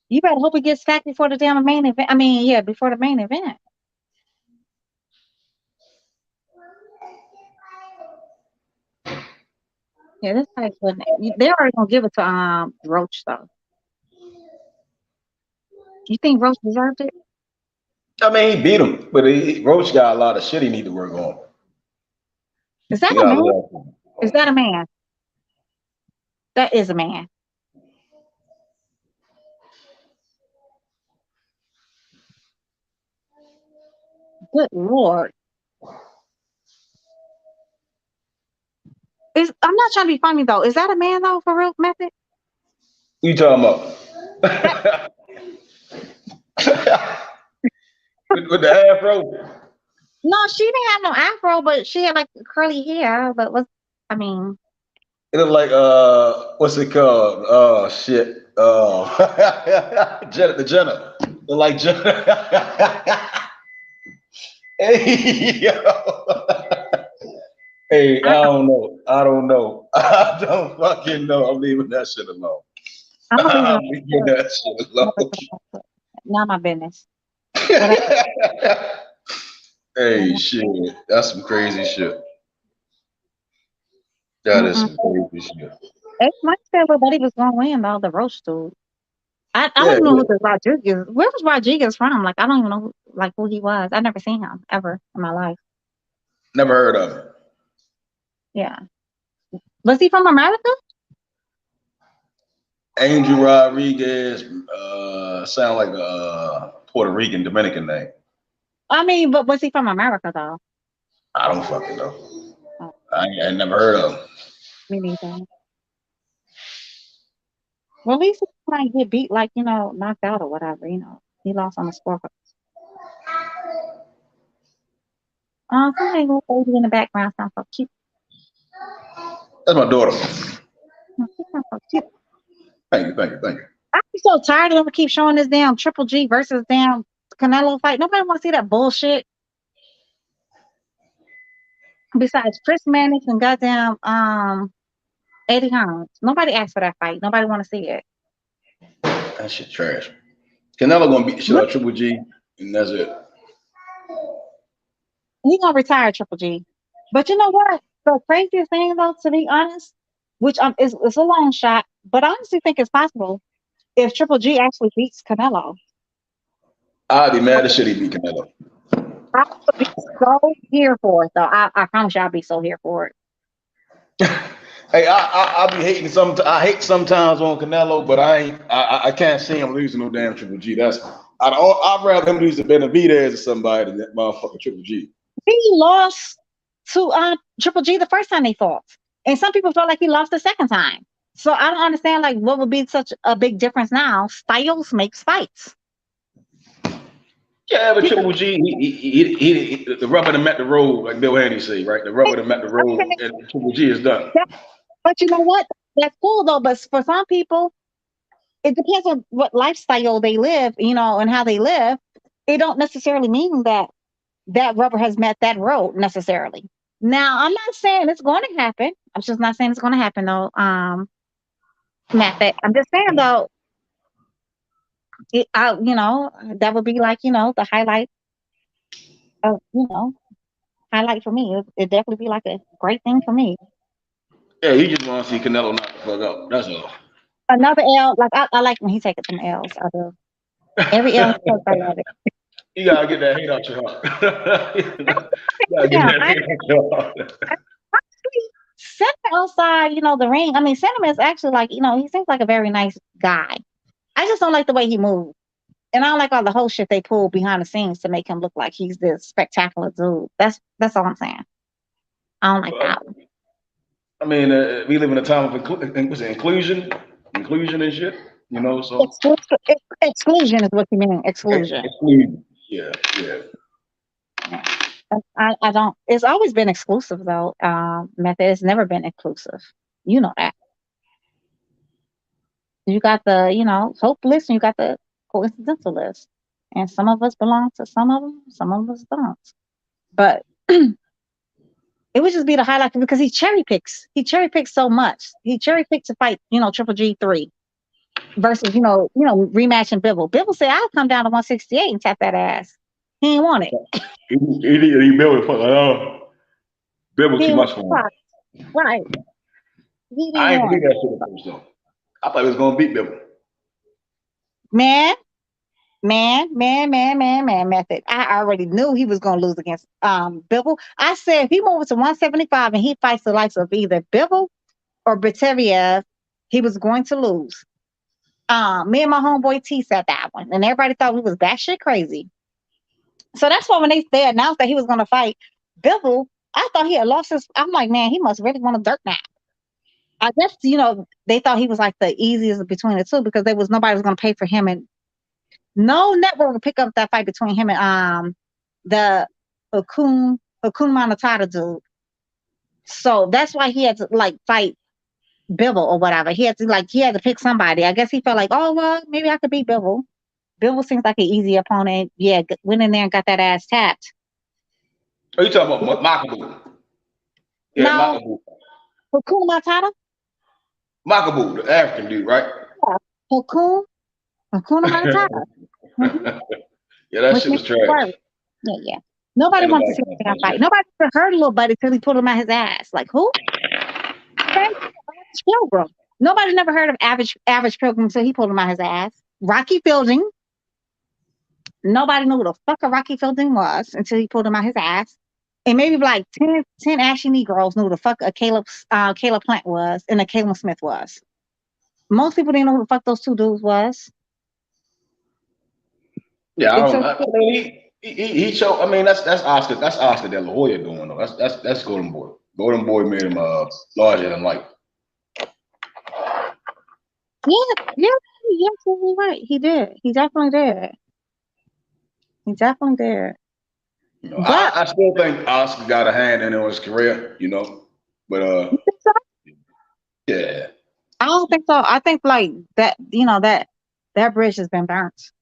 You better hope it gets stacked before the damn main event. I mean, yeah, before the main event. Yeah, this fight wouldn't. They're already gonna give it to Roach though. You think Roach deserved it? I mean, he beat him, but Roach got a lot of shit he need to work on. Is that a man? Is that a man? That is a man. Good Lord. I'm not trying to be funny though. Is that a man though, for real, Method? Who you talking about? with the afro? No, she didn't have no afro, but she had like curly hair. But I mean, it looked like what's it called? Oh shit. Jenna, the Jenna. Look like Jenna. Hey, yo. Hey, I don't know. I don't fucking know. I'm leaving that shit alone. I'm leaving that shit alone. Not my business. Hey, shit. That's some crazy shit. That is some crazy shit. It's my favorite, but he was gonna win though, the roast dude. I don't even know who the Rodriguez. Where was Rodriguez from? Like I don't even know who he was. I never seen him ever in my life. Never heard of him. Yeah. Was he from America? Angel Rodriguez sound like a Puerto Rican Dominican name. I mean, but was he from America though? I don't fucking know. I never heard of him. Me neither. Well, at least he might get beat, knocked out or whatever. He lost on the scoreboard. Somebody little baby in the background sounds so cute. That's my daughter. Cute. Thank you. I'm so tired of them keep showing this damn Triple G versus damn Canelo fight. Nobody want to see that bullshit. Besides Chris Mannix and goddamn Eddie Hearn. Nobody asked for that fight. Nobody want to see it. That shit trash. Canelo gonna beat the shit out of Triple G, and that's it. He gonna retire Triple G. But you know what? The craziest thing though, to be honest, which is it's a long shot, but I honestly think it's possible if Triple G actually beats Canelo. I'd be mad as shit he beat Canelo. I would be so here for it though. I promise you I'll be so here for it. Hey, I be hating I hate sometimes on Canelo, but I can't see him losing no damn Triple G. I'd rather him lose to Benavidez or somebody than that motherfucking Triple G. He lost to Triple G the first time they fought, and some people felt like he lost the second time. So I don't understand like what would be such a big difference now. Styles makes fights. Yeah, but Triple G, he the rubber that met the road, like Bill Haney say, right? The rubber that met the road, and Triple G is done. But you know what? That's cool though. But for some people, it depends on what lifestyle they live, you know, and how they live. It don't necessarily mean that that rubber has met that road necessarily. Now, I'm not saying it's going to happen. I'm just not saying it's going to happen though. Method. I'm just saying though, you know, that would be like, you know, the highlight of, you know, highlight for me. It'd definitely be like a great thing for me. Yeah, you just want to see Canelo knock the fuck up. That's all. Another L, like I like when he takes some L's. I do. Every L, I love it. You gotta get that hate out your heart. You gotta get that hate out your heart. Sentiment outside, you know, the ring. I mean, Sentiment is actually like, you know, he seems like a very nice guy. I just don't like the way he moves. And I don't like all the whole shit they pull behind the scenes to make him look like he's this spectacular dude. That's all I'm saying. I don't like that. I mean, we live in a time of inclusion and shit. You know, so exclusion is what you mean. Exclusion. Yeah. I don't. It's always been exclusive though. Method. It's never been inclusive. You know that. You got the, you know, hopeless, and you got the coincidentalist, and some of us belong to some of them. Some of us don't. But it would just be the highlight because he cherry picks. He cherry picks so much. He cherry picked to fight, you know, Triple G3 versus, you know, rematching Bibble. Bibble said, "I'll come down to 168 and tap that ass." He didn't want it. He Bibble too much for him. Right. I ain't believe that shit at first though. I thought he was gonna beat Bibble. Man, Method. I already knew he was gonna lose against Bibble. I said if he moves to 175 and he fights the likes of either Bibble or Bateviev, he was going to lose. Me and my homeboy T said that one, and everybody thought we was batshit crazy. So that's why when they announced that he was gonna fight Bibble, I thought he had lost his. I'm like, man, he must really want a dirt nap. I guess, you know, they thought he was like the easiest between the two because nobody was gonna pay for him, and no network would pick up that fight between him and the Hakun Matata dude. So that's why he had to like fight Bibble or whatever. He had to pick somebody. I guess he felt like, oh well, maybe I could beat Bibble. Bibble seems like an easy opponent. Yeah, went in there and got that ass tapped. Are you talking about Makabu? Yeah, no, Hakun Matata? Makabu, the African dude, right? Yeah, Hakun Matata. Yeah, that shit was trash. Yeah. Nobody wants to see that fight. Nobody ever heard of Little Buddy until he pulled him out his ass. Like who? Pilgrim. Nobody never heard of Average Pilgrim until he pulled him out his ass. Rocky Fielding. Nobody knew who the fuck a Rocky Fielding was until he pulled him out his ass. And maybe like 10 ashy Negroes knew who the fuck a Caleb Plant was and a Caleb Smith was. Most people didn't know who the fuck those two dudes was. Yeah, I mean, he showed. I mean, that's Oscar. That's Oscar De La Hoya doing though. That's Golden Boy. Golden Boy made him larger than life. Yeah, you're absolutely right. He did. He definitely did. You know, I still think Oscar got a hand in his career. You know, but Yeah. I don't think so. I think like that, that bridge has been burnt.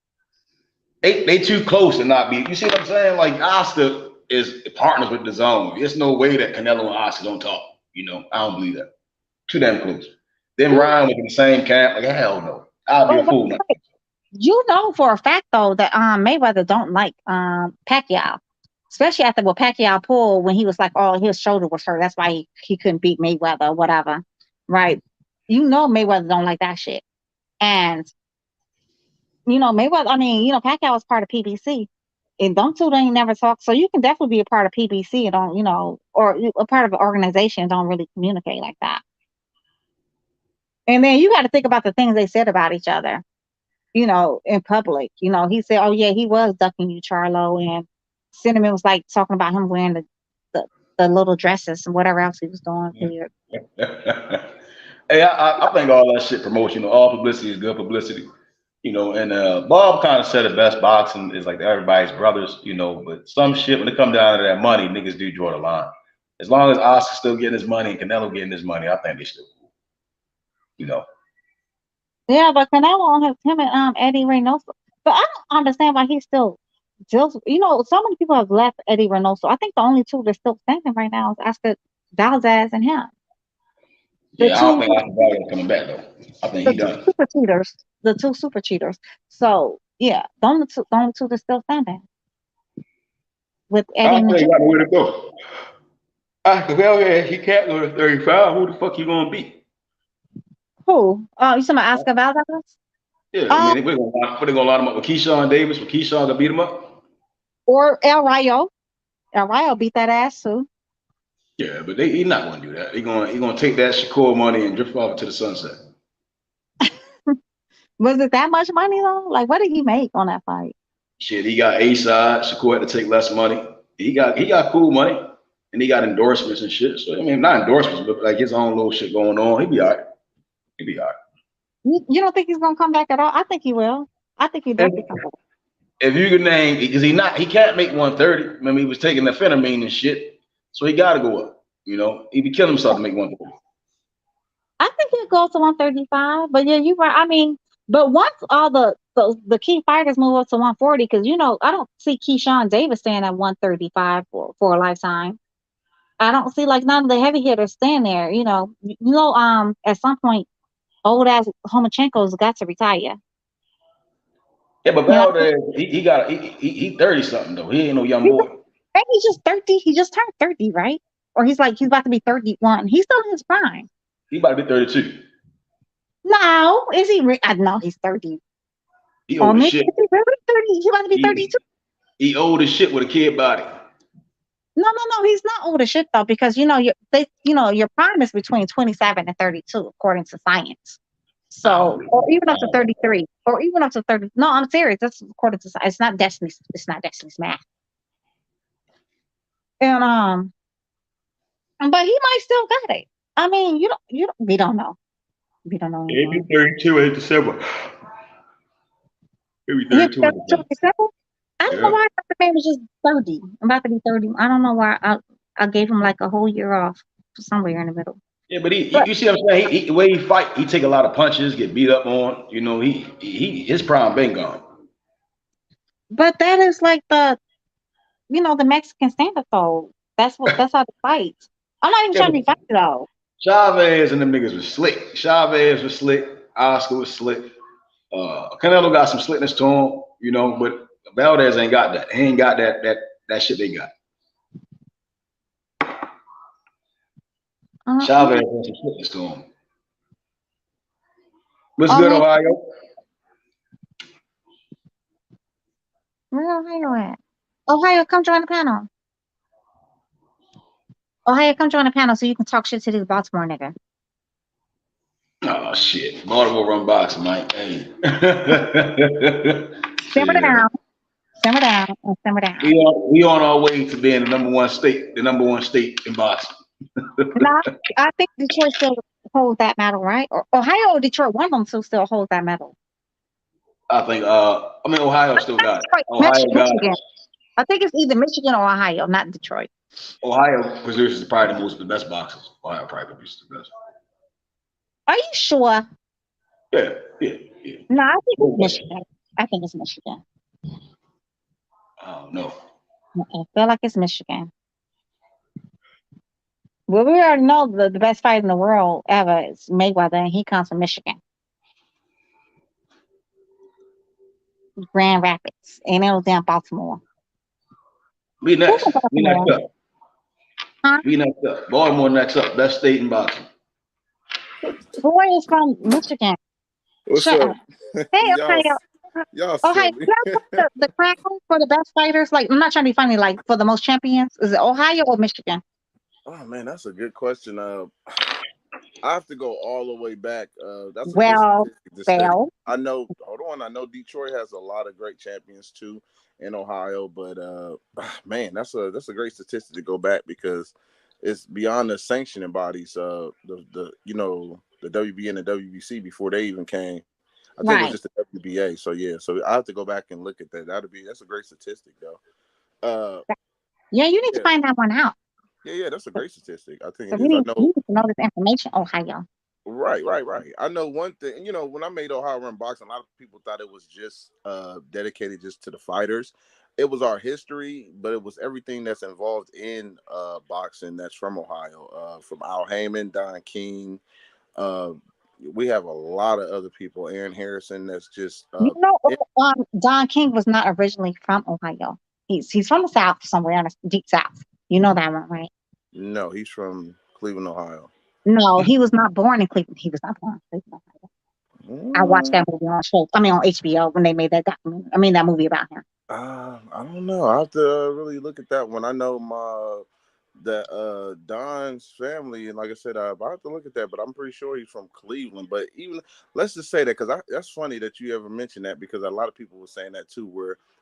They too close to not be. You see what I'm saying? Like Oscar is partners with the Zone. There's no way that Canelo and Oscar don't talk. I don't believe that. Too damn close. Them Ryan was in the same camp. Like hell no. I'll be a fool now. You know for a fact though that Mayweather don't like Pacquiao, especially after what Pacquiao pulled when he was like, oh, his shoulder was hurt. That's why he couldn't beat Mayweather or whatever, right? Mayweather don't like that shit, and Mayweather. I mean, Pacquiao was part of PBC, and them two they never talk. So you can definitely be a part of PBC and don't, or a part of an organization and don't really communicate like that. And then you got to think about the things they said about each other. In public. He said, oh, yeah, he was ducking you, Charlo. And Cinnamon was like talking about him wearing the little dresses and whatever else he was doing. Hey, I think all that shit promotion, all publicity is good publicity. And Bob kind of said the best boxing is like everybody's brothers, but some shit, when it comes down to that money, niggas do draw the line. As long as Oscar's still getting his money and Canelo getting his money, I think they still cool. Yeah, but Canelo has him and Eddie Reynoso. But I don't understand why he still deals. So many people have left Eddie Reynoso. I think the only two that's still standing right now is Oscar Valdez and him. Yeah, I don't think Oscar Valdez is coming back though. I think he done. The two super cheaters. So yeah, the only two that's still standing. With Eddie. I don't think he got nowhere to go. Oscar Valdez, he can't go to 35. Who the fuck you gonna beat? Who? Oh, you talking about Oscar Valdez? Yeah, I mean, we're gonna line him up with Keyshawn Davis. With Keyshawn to beat him up. Or El Rayo. El Rayo beat that ass too. Yeah, but he's not gonna do that. He's gonna take that Shakur money and drift off into the sunset. Was it that much money though? Like, what did he make on that fight? Shit, he got A side. Shakur had to take less money. He got cool money, and he got endorsements and shit. So I mean, not endorsements, but like his own little shit going on. He'll be all right. You don't think he's gonna come back at all? I think he will. I think he definitely come back. If you could name, because he can't make 130. Remember, he was taking the phenamine and shit, so he got to go up. He'd be killing himself to make 130. I think he'll go to 135. But yeah, you're right. I mean, but once all the key fighters move up to 140, because I don't see Keyshawn Davis staying at 135 for a lifetime. I don't see like none of the heavy hitters staying there. At some point, old ass Homachenko's got to retire. Yeah, but Valdez, he 30 something though. He ain't no young boy. He's just 30. He just turned 30, right? Or he's about to be 31. He's still in his prime. He about to be 32. No, is he? No, he's 30. He old as shit. Is he really 30? He about to be 32. He old as shit with a kid body. No, he's not old as shit though, because your prime is between 27 and 32 according to science. So, or even up to 33, or even up to 30. No, I'm serious. That's according to science. It's not Destiny's math. And but he might still got it. I mean, we don't know. We don't know. He'll be 32 in December. He'll be 32 in December. I don't know why the man was just 30. I'm about to be 30. I don't know why I gave him like a whole year off somewhere in the middle. Yeah, but you see what I'm saying? The way he fight, he take a lot of punches, get beat up on. His prime been gone. But that is like the Mexican standard though. That's how they fight. I'm not even trying to be funny though. Chavez and them niggas was slick. Chavez was slick. Oscar was slick. Canelo got some slickness to him, but Valdez ain't got that. He ain't got that shit they got. Chavez has some slickness to him. What's good, Ohio? Where's Ohio at? Ohio, come join the panel. Ohio, come join the panel so you can talk shit to this Baltimore nigga. Oh shit. Baltimore run boxing, Mike. Hey. Simmer down. Simmer down and simmer down. We on our way to being the number one state in boxing. No, I think Detroit still holds that medal, right? Or Ohio or Detroit, one of them two still holds that medal. I think Ohio still got it. Ohio got it. I think it's either Michigan or Ohio, not Detroit. Ohio produces probably the best boxers. Ohio probably produces the best. Are you sure? Yeah. No, I think it's Michigan. I think it's Michigan. Oh no. I feel like it's Michigan. Well, we already know the best fight in the world ever is Mayweather, and he comes from Michigan, Grand Rapids, and it was down Baltimore. We Who's next. from We next Baltimore? up. Huh? We next up. Baltimore next up. Best state in boxing. Boy is from Michigan. What's Shut up? up. Hey, y'all, Ohio. y'all Ohio, silly. can I put the crown for the best fighters? Like, I'm not trying to be funny. Like, for the most champions, is it Ohio or Michigan? Oh man, that's a good question. I have to go all the way back. That's a good Well, statistic to study. well, I know. Hold on. I know Detroit has a lot of great champions too in Ohio, but man, that's a great statistic to go back because it's beyond the sanctioning bodies. The the WBA and the WBC before they even came. I think it was right. just the WBA. So yeah, so I have to go back and look at that. That's a great statistic though. Uh, Yeah, you need to yeah, find that one out. yeah, that's a great statistic. I think So it is. I we know. need to know this information, Ohio. Right. I know one thing. When I made Ohio Run Boxing, a lot of people thought it was just dedicated just to the fighters. It was our history, but it was everything that's involved in boxing that's from Ohio. From Al Heyman, Don King. Uh, we have a lot of other people. Aaron Harrison. That's just You know, Don King was not originally from Ohio. He's from the South, somewhere in the deep South. You know that one, right? no. He's from Cleveland, Ohio. No, he was not born in Cleveland. He was not born in Cleveland. I watched Mm, that movie on show. I mean, on HBO when they made that documentary. I mean, that movie about him. I don't know. I have to really look at that one. I know that Don's family, and like I said, I have to look at that, but I'm pretty sure he's from Cleveland. But even let's just say that because that's funny that you ever mentioned that because a lot of people were saying that too,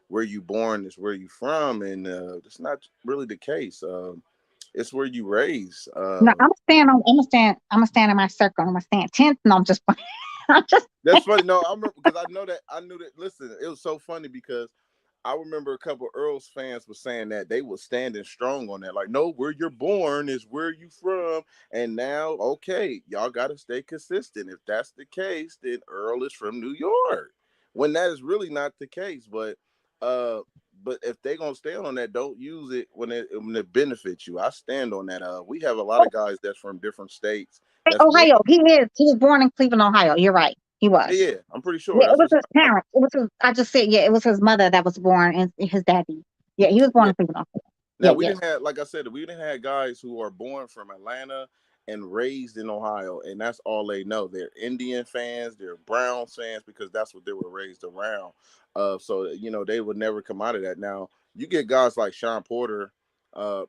where you born is where you from, and it's not really the case. It's where you raised. No, I'm gonna stand in my circle. I'm gonna stand 10th. No, I'm just I'm just That's funny. No, I remember because I knew that. Listen, it was so funny because I remember a couple of Earls fans were saying that they were standing strong on that. Like, no, where you're born is where you from. And now, okay, y'all got to stay consistent. If that's the case, then Earl is from New York. When that is really not the case. Uh, but if they're gonna stand on that, don't use it when it benefits you. I stand on that. We have a lot of guys that's from different states. That's born. Ohio. He is. He was born in Cleveland, Ohio. You're right. He was. Yeah, I'm pretty sure. Yeah, it That's was what's. his parents. It was his. I just said, yeah, it was his mother that was born and his daddy. Yeah, he was born Yeah. in Cleveland, Ohio. Now Yeah, we yeah. didn't have, like I said, we didn't have guys who are born from Atlanta and raised in Ohio, and that's all they know. They're Indian fans, they're Browns fans because that's what they were raised around. So they would never come out of that. Now you get guys like Sean Porter.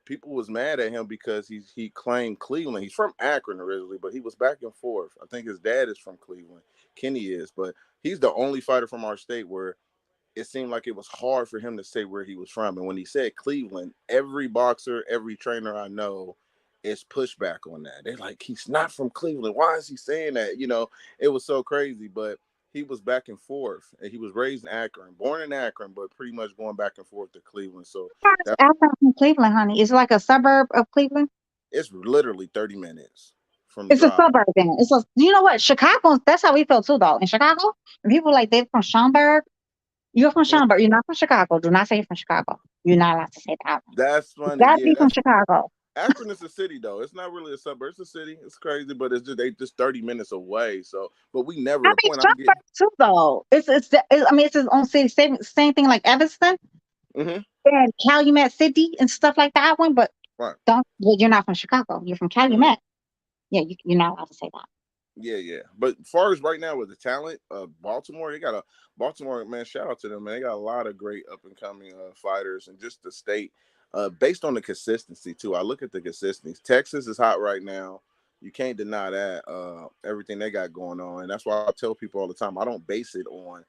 People was mad at him because he claimed Cleveland. He's from Akron originally, but he was back and forth. I think his dad is from Cleveland. Kenny is, but he's the only fighter from our state where it seemed like it was hard for him to say where he was from. And when he said Cleveland, every boxer, every trainer I know is pushback on that. They're like, he's not from Cleveland. Why is he saying that? It was so crazy, but he was back and forth. And he was raised in Akron, born in Akron, but pretty much going back and forth to Cleveland. So that, Akron from Cleveland, honey. It's like a suburb of Cleveland. it's literally 30 minutes from It's a drive. suburb then. You know what? Chicago, that's how we feel too, though. In Chicago, when people like they're from Schaumburg. You're from Schaumburg. You're not from Chicago. Do not say you're from Chicago. You're not allowed to say that. That's You funny. gotta Yeah, be from Chicago. Akron is a city though. It's not really a suburb. It's a city. It's crazy, but it's just 30 minutes away. So, but we never. I The mean, point I'm getting. Schaumburg too, though. I mean, it's his own city. Same thing like Evanston Mm-hmm. and Calumet City and stuff like that one. But Right. you're not from Chicago. You're from Calumet. Yeah, you're not allowed to say that. Yeah. But as far as right now with the talent, Baltimore, they got Baltimore, man, shout out to them, man. They got a lot of great up and coming fighters and just the state, based on the consistency too. I look at the consistency. Texas is hot right now. You can't deny that. Everything they got going on. And that's why I tell people all the time, I don't base it on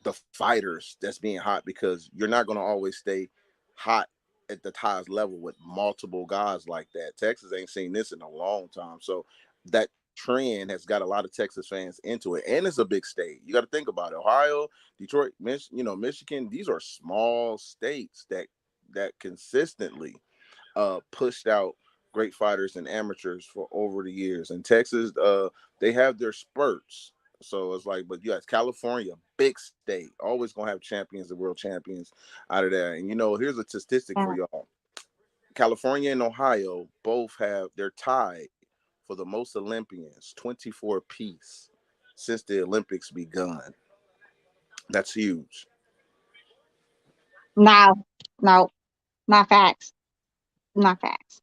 the fighters that's being hot because you're not going to always stay hot at the highest level with multiple guys like that. Texas ain't seen this in a long time. So that trend has got a lot of Texas fans into it. And it's a big state. You got to think about it. Ohio, Detroit, Michigan, these are small states that consistently pushed out great fighters and amateurs for over the years. In Texas, they have their spurts. So it's like, but yes, California, big state, always gonna have champions and world champions out of there. And here's a statistic for y'all. California and Ohio both they're tied for the most Olympians, 24 apiece, since the Olympics begun. That's huge. No, no, not facts. Not facts.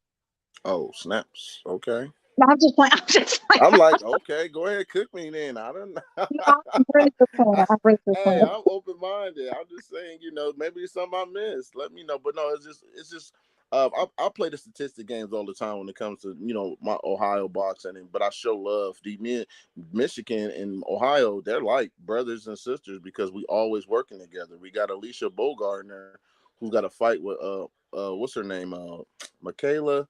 Oh, snaps. Okay. No, I'm just playing. I'm just playing. I'm like, okay, go ahead, cook me then. I don't know. I'm really just playing. I'm really just Hey, playing. I'm open minded. I'm just saying, maybe it's something I missed. Let me know. But no, it's just. I play the statistic games all the time when it comes to my Ohio boxing, but I show love. Michigan and Ohio, they're like brothers and sisters because we always working together. We got Alicia Bogardner, who's got a fight with what's her name, Michaela.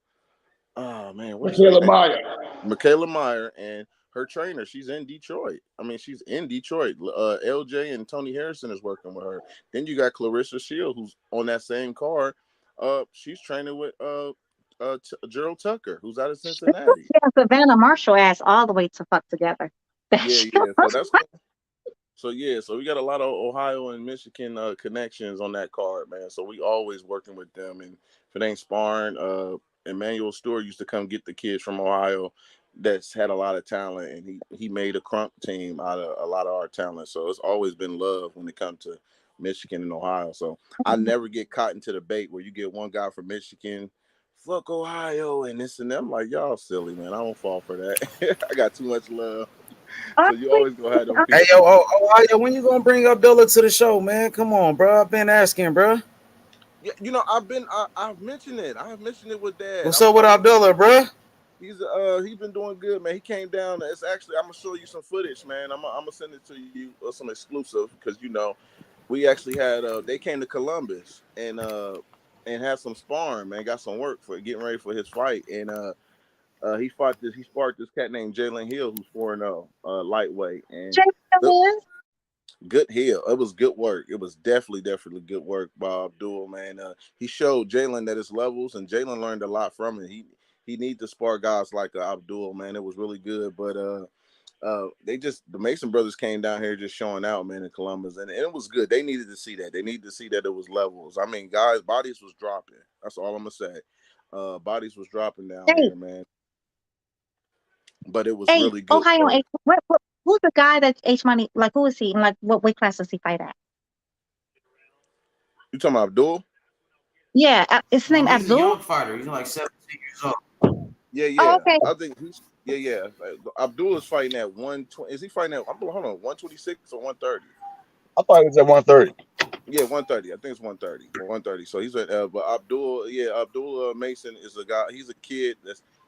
Oh man, what is her Michaela name? Meyer. Michaela Meyer, and her trainer. She's in Detroit. I mean, she's in Detroit. LJ and Tony Harrison is working with her. Then you got Clarissa Shield, who's on that same card. She's training with Gerald Tucker, who's out of Cincinnati. Yeah, Savannah Marshall ass all the way to fuck together. Yeah, yeah. So that's cool. So we got a lot of Ohio and Michigan connections on that card, man. So we always working with them. And if it ain't sparring, Emmanuel Stewart used to come get the kids from Ohio that's had a lot of talent, and he made a crunk team out of a lot of our talent. So it's always been love when it comes to Michigan and Ohio. So I never get caught into the debate where you get one guy from Michigan, fuck Ohio, and this and that. I'm like, y'all silly, man. I don't fall for that. I got too much love. So you always gonna have them people. Hey, yo, Ohio, when you gonna bring Abdullah to the show, man? Come on, bro. I've been asking, bro. Yeah, I've mentioned it. I have mentioned it with Dad. What's up with Abdullah, bro? He's been doing good, man. He came down. It's actually I'm gonna show you some footage, man. I'm gonna send it to you, some exclusive, because we actually had they came to Columbus and had some sparring, man. Got some work for getting ready for his fight, and he sparked this cat named Jalen Hill, who's 4-0, lightweight, and good Hill. It was good work. It was definitely good work by Abdul, man. He showed Jalen that his levels, and Jalen learned a lot from it. He need to spar guys like Abdul, man. It was really good, but the Mason brothers came down here just showing out, man, in Columbus, and it was good. They needed to see that. They needed to see that it was levels. I mean, guys, bodies was dropping. That's all I'm gonna say. Bodies was dropping down here, man. But it was really good. Ohio, who's the guy that's H Money? Like, who is he? Like, what weight class does he fight at? You talking about Abdul? Yeah, his name He's Abdul. a young fighter. He's like 17 years old. Yeah. Oh, okay. I think Abdul is fighting at 120. Is he fighting at? Hold on, 126 or 130? I thought it was at 130. Yeah, 130. I think it's 130. 130. So he's at, but Abdul Mason is a guy. He's a kid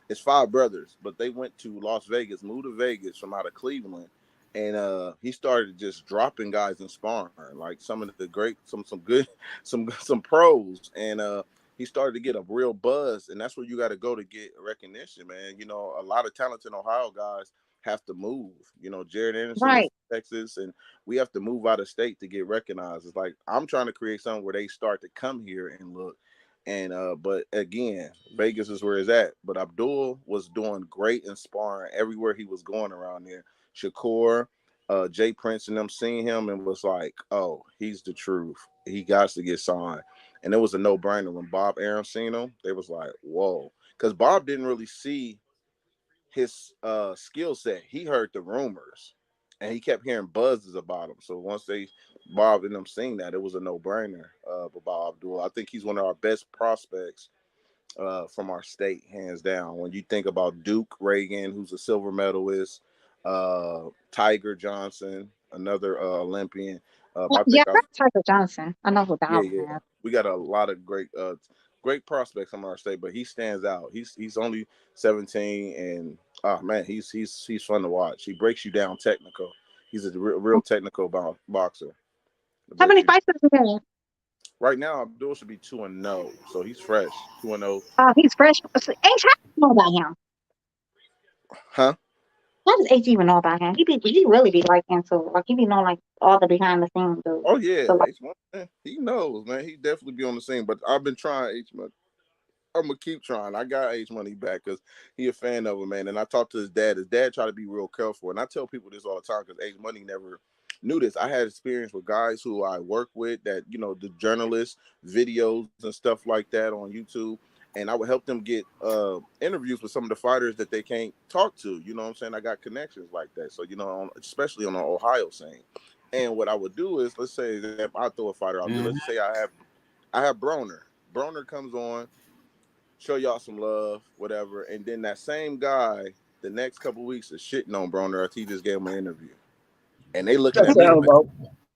it's 5 brothers, but they went to Las Vegas, moved to Vegas from out of Cleveland, and he started just dropping guys in sparring, like some of the great, some good, some pros, and he started to get a real buzz, and that's where you got to go to get recognition, man. A lot of talented Ohio guys have to move. Jared Anderson is Texas, and we have to move out of state to get recognized. It's like I'm trying to create something where they start to come here and look. And but again, Vegas is where it's at. But Abdul was doing great in sparring everywhere he was going around there. Shakur, Jay Prince, and them seeing him and was like, oh, he's the truth. He got to get signed. And it was a no-brainer. When Bob Arum seen him, they was like, whoa. Because Bob didn't really see his skill set. He heard the rumors, and he kept hearing buzzes about him. So once Bob and them seeing that, it was a no-brainer about Abdul. I think he's one of our best prospects from our state, hands down. When you think about Duke Reagan, who's a silver medalist, Tiger Johnson, another Olympian. Tiger Johnson. I know who that is. Yeah. We got a lot of great prospects from our state, but he stands out. He's only 17, and man, he's fun to watch. He breaks you down technical. He's a real technical boxer. How many fights does he have? Right now, Abdul should be 2-0, so he's fresh. 2-0. He's fresh. H, how do you know about him? Huh? How does H even know about him? He really be like into, like, he be knowing like all the behind the scenes dude. Oh yeah, So, like, H, man, he knows, man. He definitely be on the scene. But I've been trying H, man. I'm gonna keep trying. I got H Money back because he a fan of him, man. And I talked to his dad. His dad tried to be real careful, and I tell people this all the time because H Money never knew this. I had experience with guys who I work with that the journalists, videos and stuff like that on YouTube, and I would help them get interviews with some of the fighters that they can't talk to. You know what I'm saying? I got connections like that, so especially on the Ohio scene. And what I would do is, let's say that I throw a fighter out there. Mhm. Let's say I have Broner. Broner comes on, show y'all some love, whatever. And then that same guy, the next couple weeks, is shitting on Broner as he just gave him an interview. And they looking That at me sound like, about.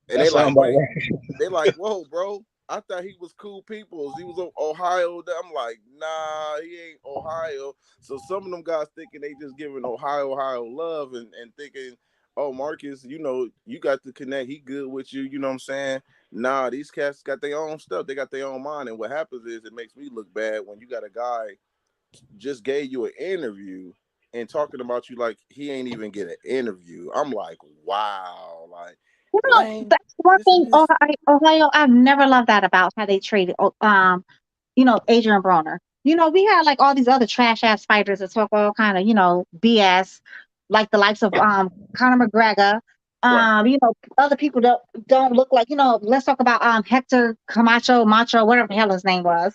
and That they sound like, about wait, right. they like, whoa, bro. I thought he was cool peoples. He was Ohio. I'm like, nah, he ain't Ohio. So some of them guys thinking they just giving Ohio love and thinking, oh, Marcus, you got to connect. He good with you. You know what I'm saying? Nah, these cats got their own stuff. They got their own mind. And what happens is it makes me look bad when you got a guy just gave you an interview and talking about you like he ain't even get an interview. I'm like, wow, like, man, That's one this thing. is Ohio, I've never loved that about how they treated, Adrian Broner. We had like all these other trash ass fighters that talk all kind of, BS, like the likes of Conor McGregor. right. Other people don't look like, let's talk about Hector Camacho, Macho, whatever the hell his name was.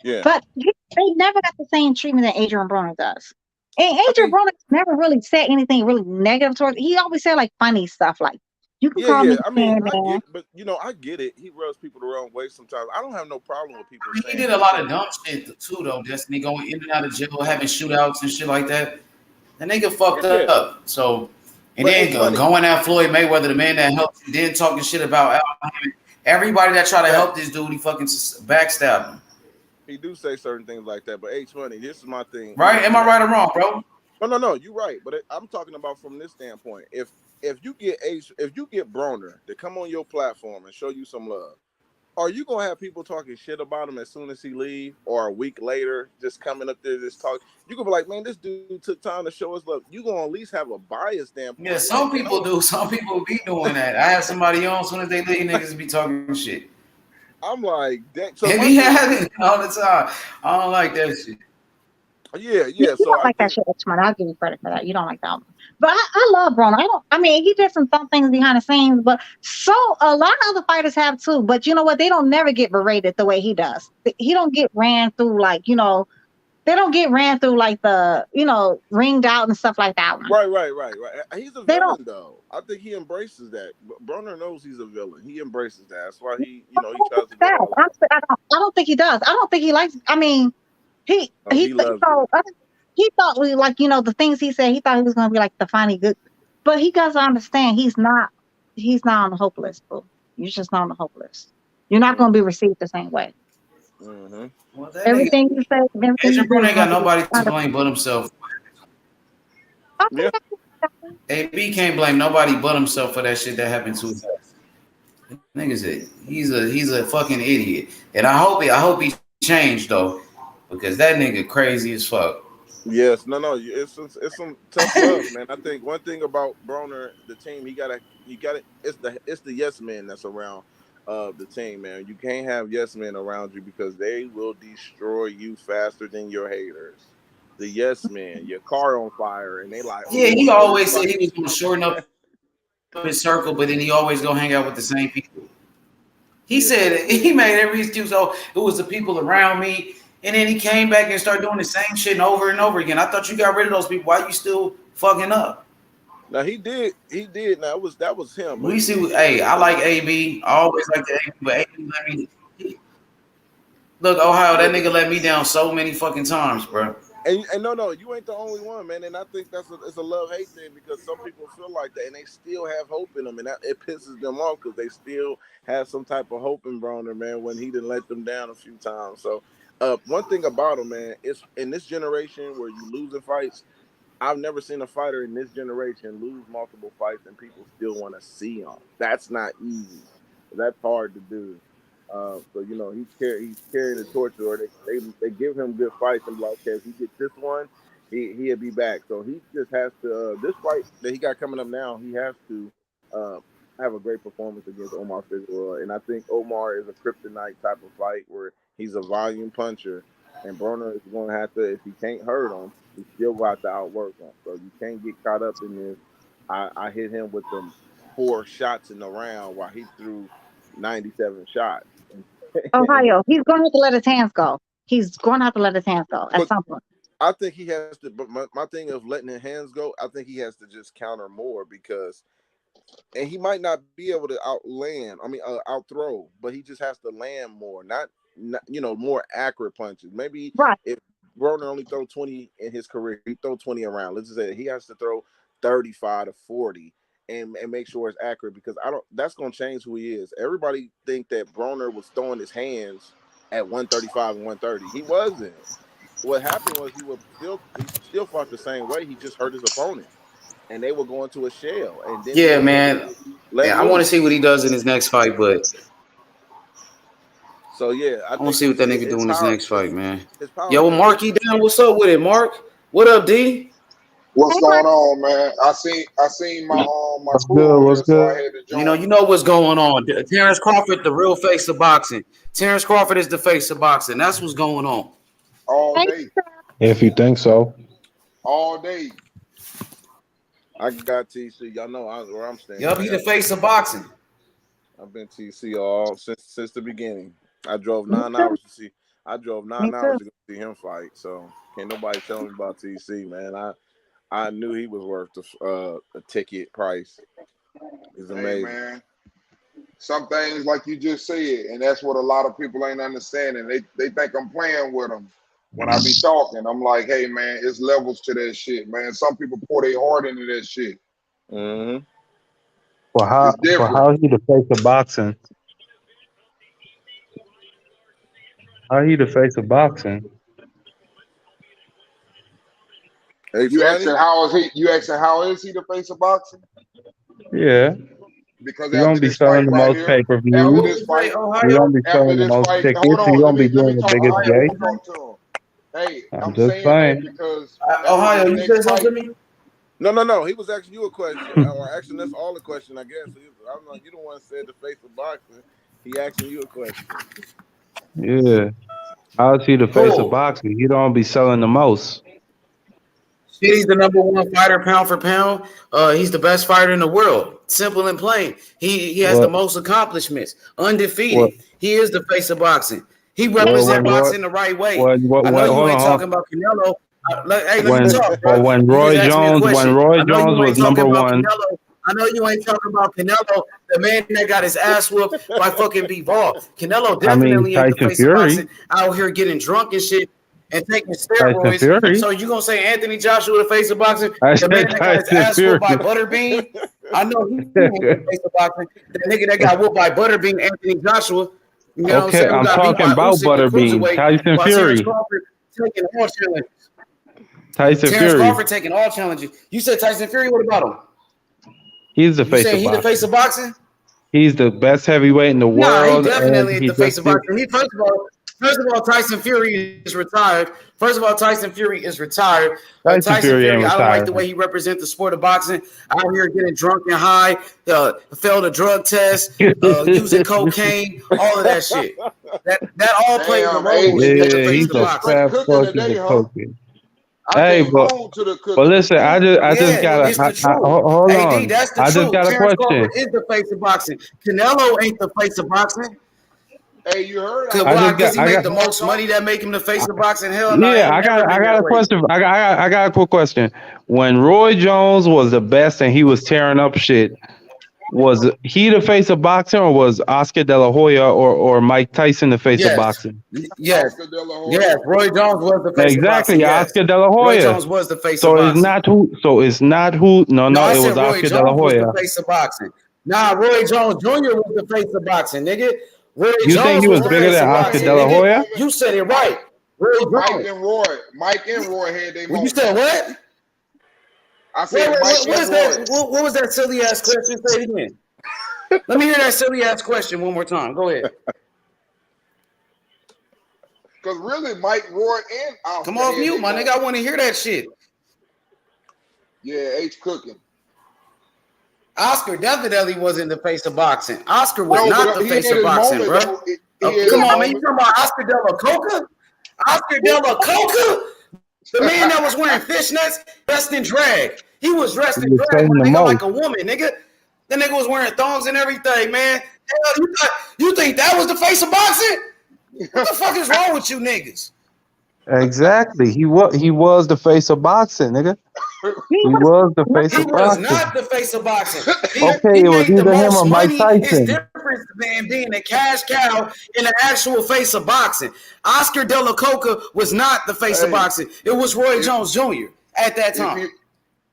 Yeah. But they never got the same treatment that Adrian Broner does. And I Adrian mean, Broner never really said anything really negative towards. He always said like funny stuff, like "You can call yeah. me I mean, I Sandman." get, but I get it. He rubs people the wrong way sometimes. I don't have no problem with people He saying did a he lot can't. of dumb shit too, though. Destiny going in and out of jail, having shootouts and shit like that. The nigga fucked Yeah, up. So, and but then H Money going at Floyd Mayweather, the man that helped you, then talking shit about Al Hammond. Everybody that tried to help this facts. dude, he fucking backstabbed him. He do say certain things like that. But H Money, this is my thing. Right? Am And I that right or wrong, bro? no, you're right. But I'm talking about from this standpoint. If you get if you get Broner to come on your platform and show you some love, are you gonna have people talking shit about him as soon as he leave, or a week later, just coming up there just talk? You gonna be like, man, this dude took time to show us love. You gonna at least have a bias Yeah, standpoint, like, some man, people do. Some people be doing that. I have somebody on as soon as they leave, niggas be talking shit. I'm like, that. So It my be thing, happening all the time. I don't like that shit. You, yeah. you So don't I like that think, shit, X-Men. I'll give you credit for that. You don't like that one. But I love Broner. I mean, he did some things behind the scenes, but a lot of other fighters have too. But you know what? They don't never get berated the way he does. He don't get ran through like, they don't get ran through like ringed out and stuff like that one. right. He's a They don't. villain though. I think he embraces that. Broner knows he's a villain. He embraces that. That's why he tries to go That. all out. Honestly, I don't think he does. I don't think he likes. I mean, he Oh, he he th- loves it. so he thought we like the things he said. He thought he was gonna be like the funny good, but he doesn't understand. He's not. He's not on the hope list, boo. You're just not on the hope list. You're not gonna be received the same way. Mm-hmm. Well, that nigga, Everything you say, everything you Adrian do Broner is ain't got gonna be nobody to kind of. blame but himself. I Yeah. think that's AB can't blame nobody but himself for that shit that happened to his ass. Niggas, he's a fucking idiot, and I hope he changed though, because that nigga crazy as fuck. Yes, no. It's some tough love, man. I think one thing about Broner, the team, he got it. It's the yes men that's around the team, man. You can't have yes men around you because they will destroy you faster than your haters. The yes men, your car on fire, and they like, oh, Yeah, you he want to go always said fight? he was gonna shorten up his circle, but then he always gonna hang out with the same people. He Yeah, said he made every excuse. Oh, it was the people around me, and then he came back and started doing the same shit over and over again. I thought you got rid of those people. Why you still fucking up? now he did. Now that was him, but We see. he Hey, I but like AB. I always like the AB, but AB let me look. Ohio, yeah, that nigga let me down so many fucking times, bro. and no, you ain't the only one, man. And I think it's a love hate thing because some people feel like that, and they still have hope in them, and it pisses them off because they still have some type of hope in Broner, man. When he didn't let them down a few times. So, one thing about him, man, is in this generation where you losing fights. I've never seen a fighter in this generation lose multiple fights and people still want to see him. That's not easy. That's hard to do. So he's carrying the torch, or they give him good fights and be like, okay, if he gets this one, he'll be back. So he just has to this fight that he got coming up now. He has to uh, have a great performance against Omar Figueroa, and I think Omar is a kryptonite type of fight where he's a volume puncher And Broner is going to have to, if he can't hurt him, he still got to outwork him. So you can't get caught up in this. I hit him with them 4 shots in the round while he threw 97 shots. Ohio, he's going to have to let his hands go. He's going to have to let his hands go at some point. I think he has to, but my thing of letting his hands go, I think he has to just counter more because, and he might not be able to out throw, but he just has to land more, not more accurate punches. Maybe if Broner only throw 20 in his career, he throw 20 around. Let's just say he has to throw 35 to 40 and make sure it's accurate because that's going to change who he is. Everybody think that Broner was throwing his hands at 135 and 130. He wasn't. What happened was he still fought the same way. He just hurt his opponent, and they were going to a shell. And then yeah, man. I want to see what he does in his next fight, but so yeah, I want to see what that nigga do in his next fight, man. Yo, Yo, Marky down. What's up with it, Mark? What up, D? What's going on, man? I seen my crew on here, so I had to join. You know what's going on. Terrence Crawford, the real face of boxing. Terrence Crawford is the face of boxing. That's what's going on. All day. If you think so. All day. I got TC. Y'all know where I'm standing. Yup, he the face of boxing. I've been TC all since the beginning. I drove 9 hours to see. I drove 9 hours to go see him fight. So can't nobody tell me about TC, man. I knew he was worth the ticket price. It's amazing. Hey, man. Some things like you just said, and that's what a lot of people ain't understanding. They think I'm playing with them. When I be talking, I'm like, hey, man, it's levels to that shit, man. Some people pour their heart into that shit. Mm-hmm. Well, how he the face of boxing? How he the face of boxing? You asking how is he? You asking how is he the face of boxing? Yeah. Because you don't be selling the most pay-per-views. You don't be selling the most tickets. You don't be doing the biggest gate. Hey, I'm just saying. Because Ohio, you said something to me? No. He was asking you a question, or asking us all a question, I guess. I'm like, you don't want to say the face of boxing. He asking you a question. Yeah. How is he the face of boxing? He don't be selling the most. He's the number 1 fighter pound for pound. He's the best fighter in the world. Simple and plain. He has the most accomplishments. Undefeated. He is the face of boxing. He represents boxing the right way. I know you ain't talking about Canelo. Hey, let me talk, bro. When Roy Jones was number 1. Canelo. I know you ain't talking about Canelo, the man that got his ass whooped by fucking Bivol. Canelo definitely ain't the face of boxing out here getting drunk and shit and taking steroids. So you gonna say Anthony Joshua the face of boxing? The man that got his ass whooped by Butterbean? I know he's the face of boxing. The nigga that got whooped by Butterbean, Anthony Joshua. You know what I'm saying? I'm talking about Butterbean. Tyson Fury. Taking all challenges. Terrence Crawford taking all challenges. You said Tyson Fury. What about him? He's the face of boxing. He's the face of boxing? He's the best heavyweight in the world. He definitely is the face of boxing. First of all, Tyson Fury is retired. Tyson Fury, Tyson Fury I don't like the way he represents the sport of boxing. Out here getting drunk and high, failed a drug test, using cocaine, all of that shit. That all plays a role in the face of boxing. Hey, but listen, I just got hold on. That's the I just truth. got a Terrence question. Crawford is the face of boxing. Canelo ain't the face of boxing. Hey, you heard? Because he make the most money that make him the face of boxing. Hell no. Yeah, I got a question. I got a quick question. When Roy Jones was the best and he was tearing up shit, was he the face of boxing, or was Oscar De La Hoya or Mike Tyson the face of boxing? Yes. Roy Jones was the face of boxing. Exactly, Oscar De La Hoya. Roy Jones was the face of boxing. It's not who. No, it was Oscar De La Hoya. Was the face of boxing. Nah, Roy Jones Jr. was the face of boxing, nigga. You think he was bigger than Oscar De La Hoya? You said it right. Mike and Roy had their You said what? I said what was that silly ass question? Say it again. Let me hear that silly ass question one more time. Go ahead. Because really, Mike, Roy, and Oscar. Come off mute, my nigga. I want to hear that shit. Yeah, H cooking. Oscar definitely wasn't the face of boxing. Oscar was not the face of boxing, bro. Come on, man. You talking about Oscar De La Coca? Oscar De La Coca, the man that was wearing fishnets, dressed in drag. He was dressed in drag, my nigga, like a woman, nigga. The nigga was wearing thongs and everything, man. Hell, you think that was the face of boxing? What the fuck is wrong with you niggas? Exactly. He was the face of boxing, nigga. He was the face He of was boxing. not the face of boxing. Okay, it was made the either him or most Mike money. It's Tyson. different than being a cash cow in the actual face of boxing. Oscar De La Coca was not the face of boxing. It was Roy Jones Jr. at that time.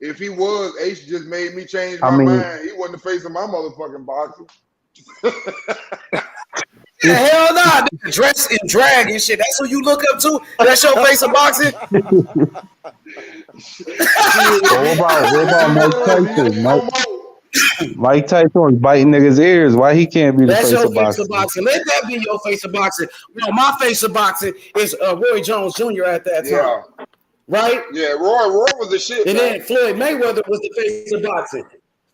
If he was, H just made me change my mind. He wasn't the face of my motherfucking boxing. Yeah, hell nah. Dress in drag and shit. That's who you look up to? That's your face of boxing? What about Mike Tyson? Mike Tyson was biting niggas' ears. Why he can't be the That's face your of face boxing? of boxing. Let that be your face of boxing. You know, my face of boxing is Roy Jones Jr. at that time. Right? Yeah, Roy was the shit. And then Floyd Mayweather was the face of boxing.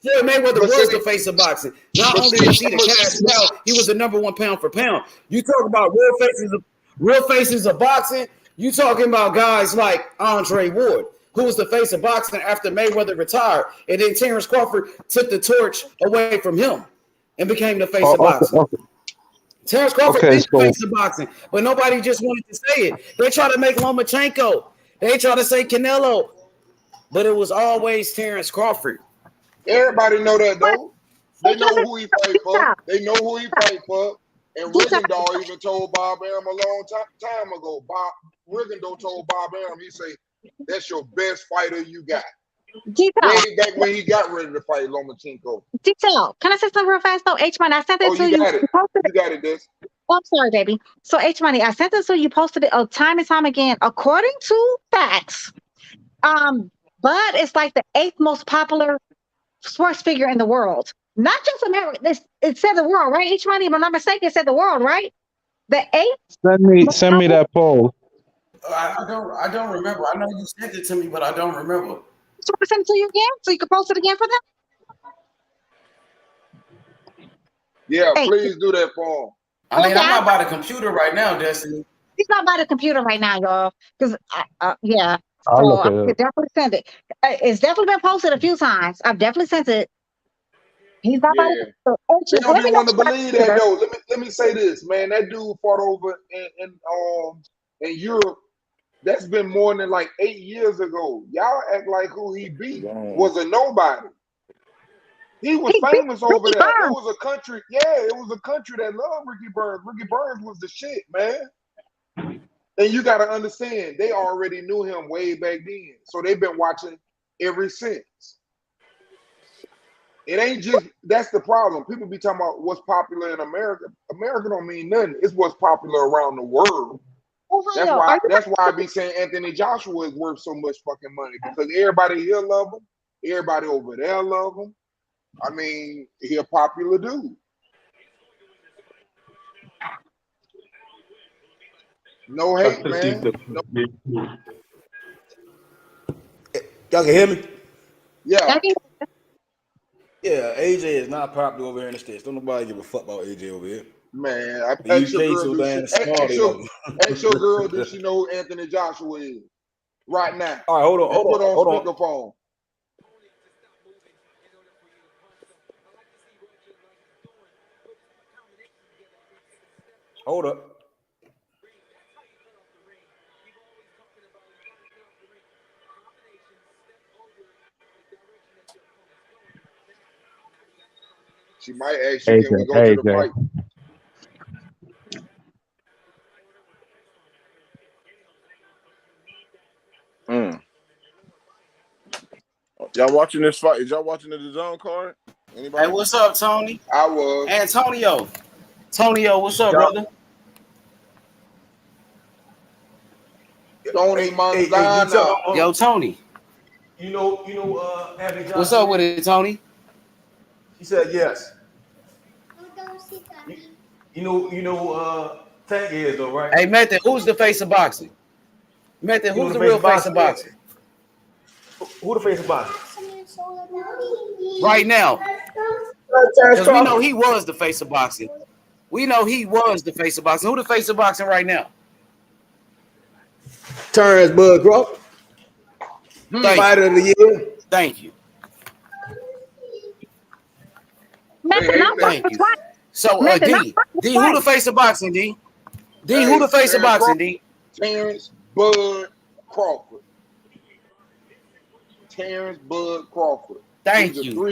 Floyd Mayweather was the face of boxing. Not only was he the cash cow, he was the number one pound for pound. You talk about real faces of boxing. You talking about guys like Andre Ward, who was the face of boxing after Mayweather retired, and then Terrence Crawford took the torch away from him and became the face of boxing. Terrence Crawford is the face of boxing, but nobody just wanted to say it. They try to make Lomachenko. They try to say Canelo, but it was always Terrence Crawford. Everybody know that though. They know who he fight for. They know who he fight for. And Rigondeaux even told Bob Arum a long time ago. Rigondeaux told Bob Arum, he say, "That's your best fighter you got." Way back when he got ready to fight Lomachenko. Detail. Can I say something real fast though? H Money, I sent it to you. You got it, Des. Oh, I'm sorry, baby. So H Money, I sent it to you. Posted it time and time again, according to facts. But it's like the 8th most popular sports figure in the world. Not just America. It said the world, right? H Money, if I'm not mistaken, it said the world, right? The 8th. Send me that poll. I don't remember. I know you sent it to me, but I don't remember. So I send it to you again, so you can post it again for them. Yeah, please do that for him. I mean, I'm not by the computer right now, Destiny. He's not by the computer right now, y'all. Because yeah, I'll so look I it up. could definitely send it. It's definitely been posted a few times. I've definitely sent it. He's not by the computer. They don't even want to believe that though. Let me say this, man. That dude fought over in Europe. That's been more than like 8 years ago. Y'all act like who he beat was a nobody. He was famous over there. It was a country, it was a country that loved Ricky Burns. Ricky Burns was the shit, man. And you got to understand, they already knew him way back then. So they've been watching ever since. It ain't just, that's the problem. People be talking about what's popular in America. America don't mean nothing. It's what's popular around the world. That's why I be saying Anthony Joshua is worth so much fucking money, because everybody here love him. Everybody over there love him. I mean, he a popular dude. No hate, man. Y'all can hear me? Yeah. Yeah, AJ is not popular over here in the States. Don't nobody give a fuck about AJ over here. Man, ask your girl, does she know who Anthony Joshua is? Right now. All right, hold on. Put on speakerphone. Hold up. She might ask you, can we go to the fight? Y'all watching this fight? Is y'all watching the DAZN card? Anybody? Hey, what's up, Tony? I was. Antonio, what's up, brother? Tony Manzana. Yo, Tony. You know, Anthony Joshua. What's up with it, Tony? He said yes. You know Tank is though, right? Hey, Method, who's the face of boxing? Method, who's the real face of boxing? Who the face of boxing? Right now. Because we know he was the face of boxing. We know he was the face of boxing. Who the face of boxing right now? Terrence Bud Crawford. Fighter of the year. Thank you. Thank you. So, D, who the face of boxing, D? D, who the face of boxing, D? Terrence Bud Crawford. Terrence Bud Crawford. Thank you,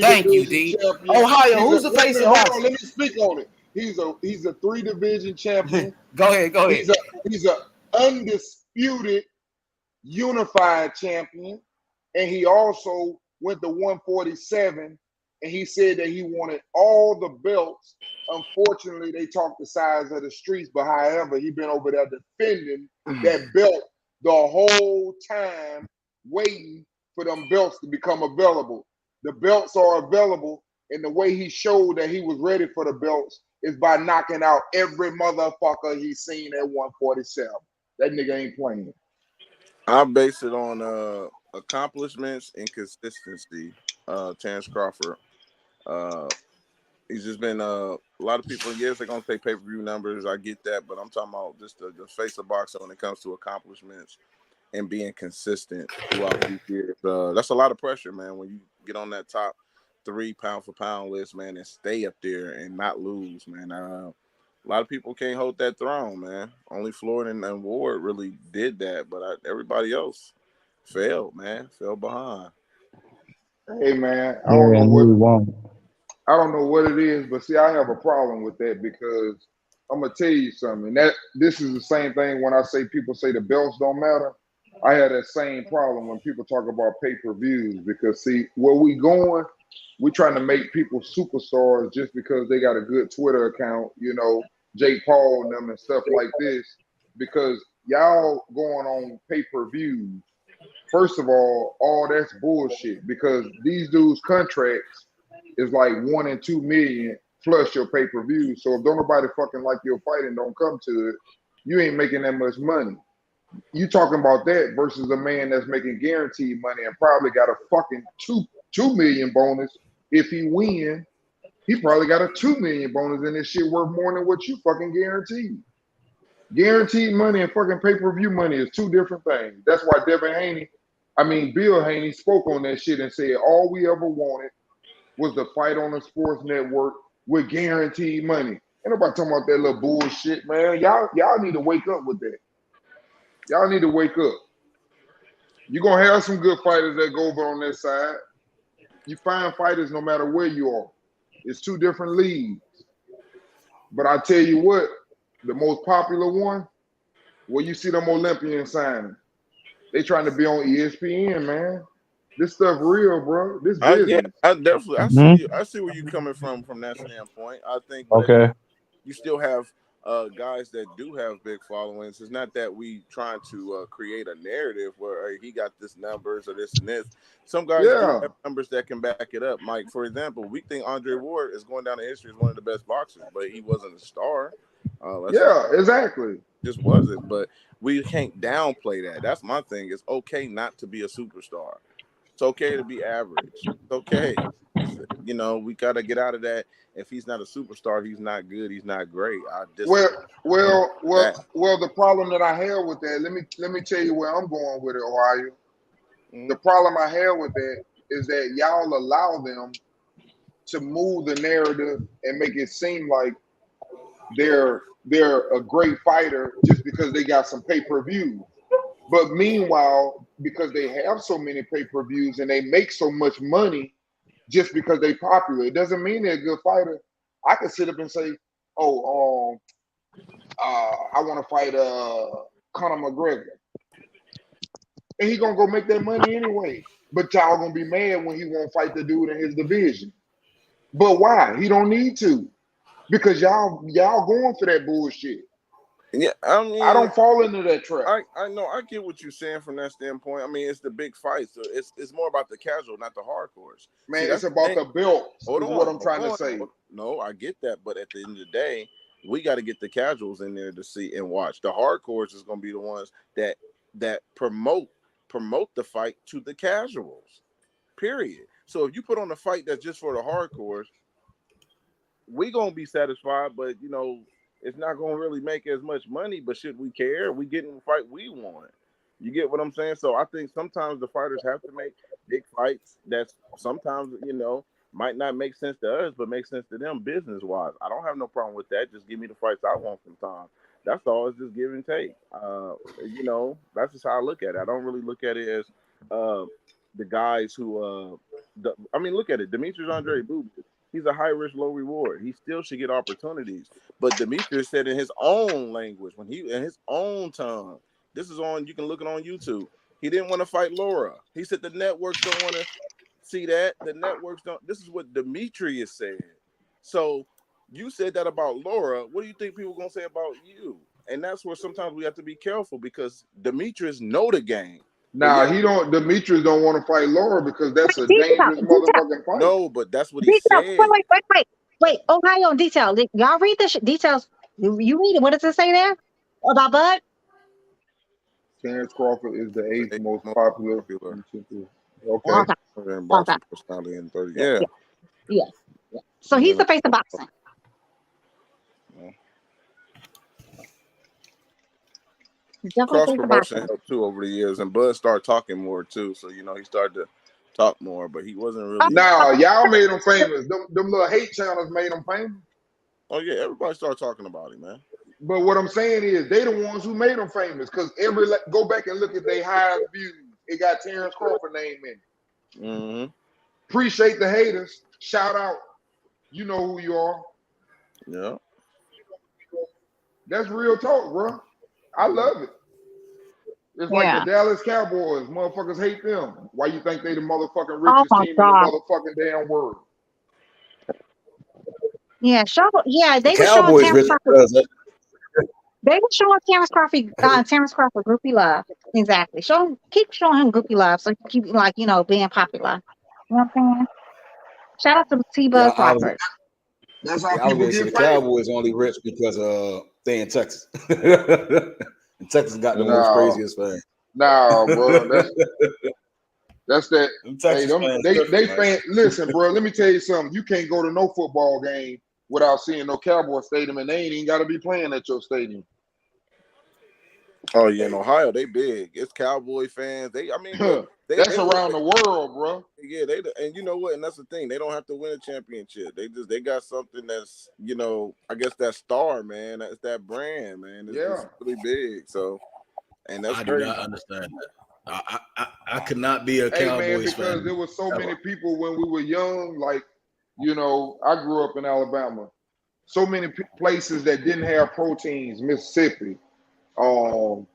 D. Champion. Ohio, who's the face of boxing? Let me speak on it. He's a 3-division champion. Go ahead. He's a undisputed unified champion, and he also went to 147. And he said that he wanted all the belts. Unfortunately, they talked the size of the streets, but however, he been over there defending that belt the whole time, waiting for them belts to become available. The belts are available, and the way he showed that he was ready for the belts is by knocking out every motherfucker he's seen at 147. That nigga ain't playing. I base it on accomplishments and consistency. Terrence Crawford. He's just been a lot of people. Yes, they're gonna say pay-per-view numbers. I get that, but I'm talking about just the face of boxing when it comes to accomplishments and being consistent throughout these years. That's a lot of pressure, man. When you get on that top 3 pound for pound list, man, and stay up there and not lose, man. A lot of people can't hold that throne, man. Only Floyd and Ward really did that, but everybody else failed, man. Fell behind. Hey, man, I Yeah, and we won. I don't know what it is, but see, I have a problem with that because I'm gonna tell you something. That this is the same thing when I say people say the belts don't matter. I had that same problem when people talk about pay-per-views because see where we going, we trying to make people superstars just because they got a good Twitter account, Jake Paul and them and stuff like this. Because y'all going on pay-per-views, first of all that's bullshit because these dudes' contracts is like 1 and 2 million plus your pay-per-view. So if don't nobody fucking like your fight and don't come to it, you ain't making that much money. You talking about that versus a man that's making guaranteed money and probably got a fucking 2 million bonus if he win. He probably got a 2 million bonus and this shit worth more than what you fucking guaranteed. Guaranteed money and fucking pay-per-view money is two different things. That's why Bill Haney spoke on that shit and said all we ever wanted was the fight on the sports network with guaranteed money. Ain't nobody talking about that little bullshit, man. Y'all need to wake up with that. Y'all need to wake up. You're going to have some good fighters that go over on that side. You find fighters no matter where you are. It's two different leagues. But I tell you what, the most popular one, where you see them Olympians signing, they trying to be on ESPN, man. This stuff real, bro. This business. I definitely I see where you're coming from that standpoint. I think that you still have guys that do have big followings. It's not that we trying to create a narrative where hey, he got this numbers or this and this. Some guys do have numbers that can back it up. Mike, for example, we think Andre Ward is going down in history as one of the best boxers, but he wasn't a star. Exactly. Just wasn't. But we can't downplay that. That's my thing. It's okay not to be a superstar. It's okay to be average. It's okay. We got to get out of that. If he's not a superstar, he's not good. He's not great. Well, the problem that I have with that, let me tell you where I'm going with it, Ohio. The problem I have with that is that y'all allow them to move the narrative and make it seem like they're a great fighter just because they got some pay-per-views. But meanwhile, because they have so many pay-per-views and they make so much money just because they popular, it doesn't mean they're a good fighter. I could sit up and say, I want to fight Conor McGregor. And he gonna go make that money anyway. But y'all gonna be mad when he won't fight the dude in his division. But why? He don't need to. Because y'all going for that bullshit. Yeah, I don't fall into that trap. I know. I get what you're saying from that standpoint. I mean, it's the big fight, so it's more about the casual, not the hardcores. Man, it's about the belt. What I'm trying to say. No, I get that, but at the end of the day, we got to get the casuals in there to see and watch. The hardcores is going to be the ones that promote the fight to the casuals. Period. So if you put on a fight that's just for the hardcores, we gonna be satisfied, but it's not gonna really make as much money. But should we care? We getting the fight we want. You get what I'm saying? So I think sometimes the fighters have to make big fights that sometimes, might not make sense to us, but make sense to them business wise. I don't have no problem with that. Just give me the fights I want sometimes. That's all. It's just give and take. That's just how I look at it. I don't really look at it as the guys who look at it. Demetrius Andre Booby, he's a high risk, low reward. He still should get opportunities. But Demetrius said in his own language, when he in his own tongue, this is on, you can look it on YouTube. He didn't want to fight Laura. He said the networks don't want to see that. The networks don't. This is what Demetrius said. So you said that about Laura. What do you think people are going to say about you? And that's where sometimes we have to be careful because Demetrius know the game. Nah, Demetrius don't want to fight Laura because that's a dangerous motherfucking fight. No, but that's what he said. Wait. Ohio detail. Y'all read the details. You read it. What does it say there about Bud? Terrence Crawford is the eighth most popular. Okay. Boxing personality in 30. Yeah. So he's the face of boxing. Cross promotion helped too over the years, and Bud started talking more too. So he started to talk more, but he wasn't really. Nah, y'all made him famous. Them little hate channels made him famous. Oh yeah, everybody started talking about him, man. But what I'm saying is, they the ones who made him famous. Because go back and look at their highest views. It got Terrence Crawford name in it. Mm-hmm. Appreciate the haters. Shout out. You know who you are. Yeah. That's real talk, bro. I love it. It's like the Dallas Cowboys. Motherfuckers hate them. Why you think they the motherfucking richest team in the motherfucking damn world? Yeah, they were Cowboys showing Terrence Crawford. They were showing Terrence Crawford groupie love. Exactly. Keep showing him groupie love so he keep being popular. You know what I'm saying? Shout out to T-Buzz Crawford. That's how I was people going to say get the Cowboys only rich because they in Texas. And Texas got the most craziest fans. Nah, bro. That's that. Hey, listen, bro. Let me tell you something. You can't go to no football game without seeing no Cowboy stadium, and they ain't even got to be playing at your stadium. Oh yeah, in Ohio they big. It's Cowboy fans. That's around the world, bro. Yeah, and you know what? And that's the thing. They don't have to win a championship. They got something that's I guess that star, man. That's that brand, man. It's really big. So, and that's crazy. I do not understand that. I could not be a Cowboys fan because there were so many people when we were young. Like, I grew up in Alabama. So many places that didn't have proteins. Mississippi. Even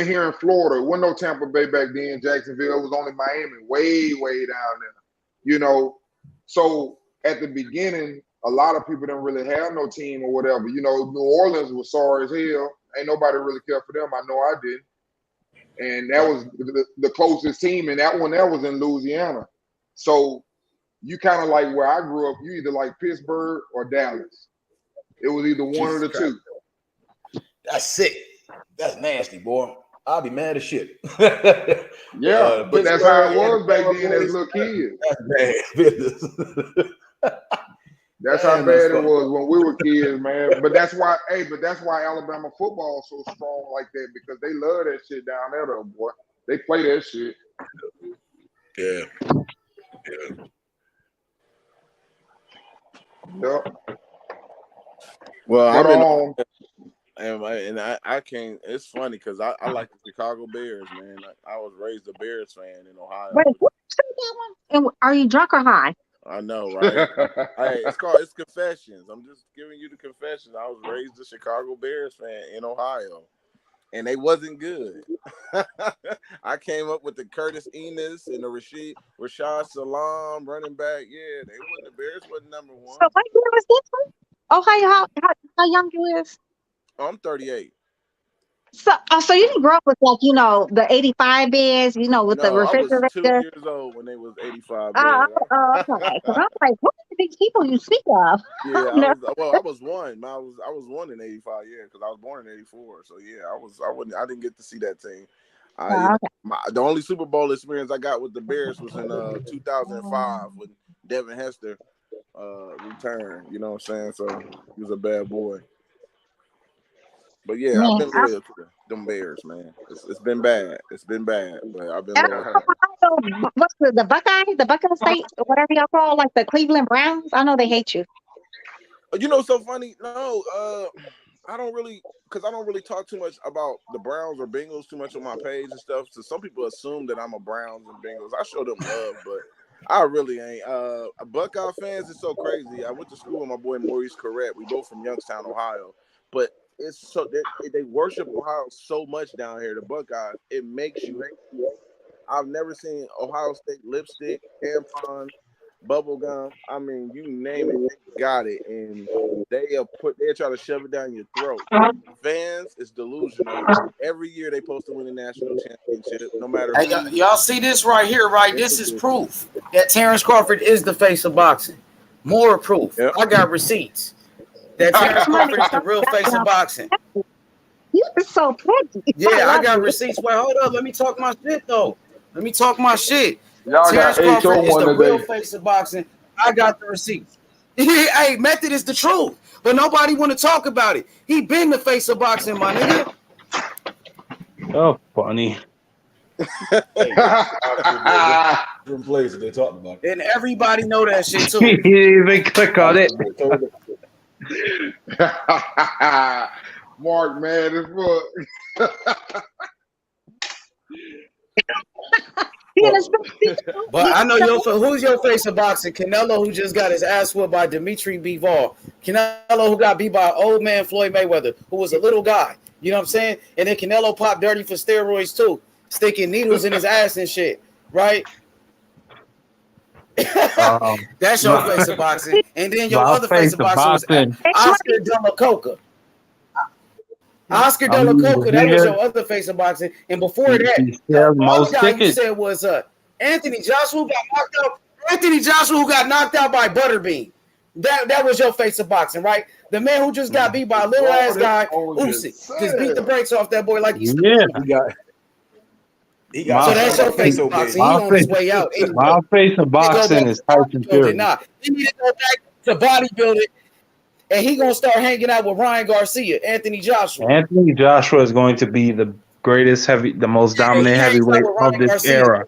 here in Florida, wasn't no Tampa Bay back then. Jacksonville, it was only Miami, way down there. So at the beginning, a lot of people didn't really have no team or whatever. New Orleans was sorry as hell. Ain't nobody really cared for them. I know I didn't. And that was the closest team, and that was in Louisiana. So you kind of like where I grew up. You either like Pittsburgh or Dallas. It was either one of the two. That's sick. That's nasty, boy. I'll be mad as shit. Yeah, but that's how it was back then as little kids. That's bad business. That's how bad it was when we were kids, man. But that's why Alabama football is so strong like that, because they love that shit down there, though, boy. They play that shit. Yeah. Yep. Well, I can't. It's funny because I like the Chicago Bears, man. I was raised a Bears fan in Ohio. Wait, what said that one? And are you drunk or high? I know, right? Hey, it's confessions. I'm just giving you the confessions. I was raised a Chicago Bears fan in Ohio, and they wasn't good. I came up with the Curtis Enos and the Rashad Salam running back. Yeah, the Bears wasn't number one. So what year was this one? Ohio, how young you is? Oh, I'm 38. So you didn't grow up with the 85 Bears, with the refrigerator. I was 2 years old when they was 85 Bears. Okay. Because I'm like, what are these people you speak of? Yeah, I was one. I was one in 85, yeah, because I was born in 84. So yeah, I didn't get to see that team. The only Super Bowl experience I got with the Bears was in 2005 when Devin Hester returned. You know what I'm saying? So he was a bad boy. But yeah, I've Man, been loyal to them Bears, man. It's been bad. It's been bad, but I've been I loyal. what's the Buckeye, the Buckeye State, or whatever y'all call, like the Cleveland Browns? I know they hate you. You know, so funny. No, I don't really, because I don't really talk too much about the Browns or Bengals too much on my page and stuff. So some people assume that I'm a Browns and Bengals. I show them love, but I really ain't. Buckeye fans is so crazy. I went to school with my boy Maurice Corrett. We both from Youngstown, Ohio, but it's so they worship Ohio so much down here. The Buckeyes, it makes you hate. I've never seen Ohio State lipstick, tampons, bubble gum. I mean, you name it, they got it, and they'll try to shove it down your throat. Fans is delusional. Every year they supposed to win a national championship, no matter Hey, who. y'all see this right here, right? This is proof that Terrence Crawford is the face of boxing. More proof. Yep. I got receipts that Terrence Crawford is the real face of boxing. You are so petty. Yeah, I got receipts. Well, hold up. Let me talk my shit, though. Let me talk my shit. Y'all Terrence got Crawford is the real today. face of boxing. I got the receipts. Hey, Method is the truth, but nobody want to talk about it. He been the face of boxing, my nigga. Oh, funny. Different places they talking about. And everybody know that shit too. He didn't even click on it. Mark, man, as fuck. But I know who's your face of boxing? Canelo, who just got his ass whooped by Dimitri Bivol. Canelo, who got beat by old man Floyd Mayweather, who was a little guy. You know what I'm saying? And then Canelo popped dirty for steroids too, sticking needles in his ass and shit. Right? That's your face of boxing. And then your other face of boxing was Oscar De La Coca. Oscar De La Coca, that was your other face of boxing. And before that, the other guy you said was Anthony Joshua, who got knocked out. Anthony Joshua, who got knocked out by Butterbean. That was your face of boxing, right? The man who just got beat by a little ass guy, Usyk, just beat the brakes off that boy like he's He got so that's your face of boxing. He on his way out. Anyway. My face of boxing is Tyson Fury. Nah, he need to go back to bodybuilding, and he gonna start hanging out with Ryan Garcia, Anthony Joshua. Anthony Joshua is going to be the greatest the most dominant heavyweight of this era.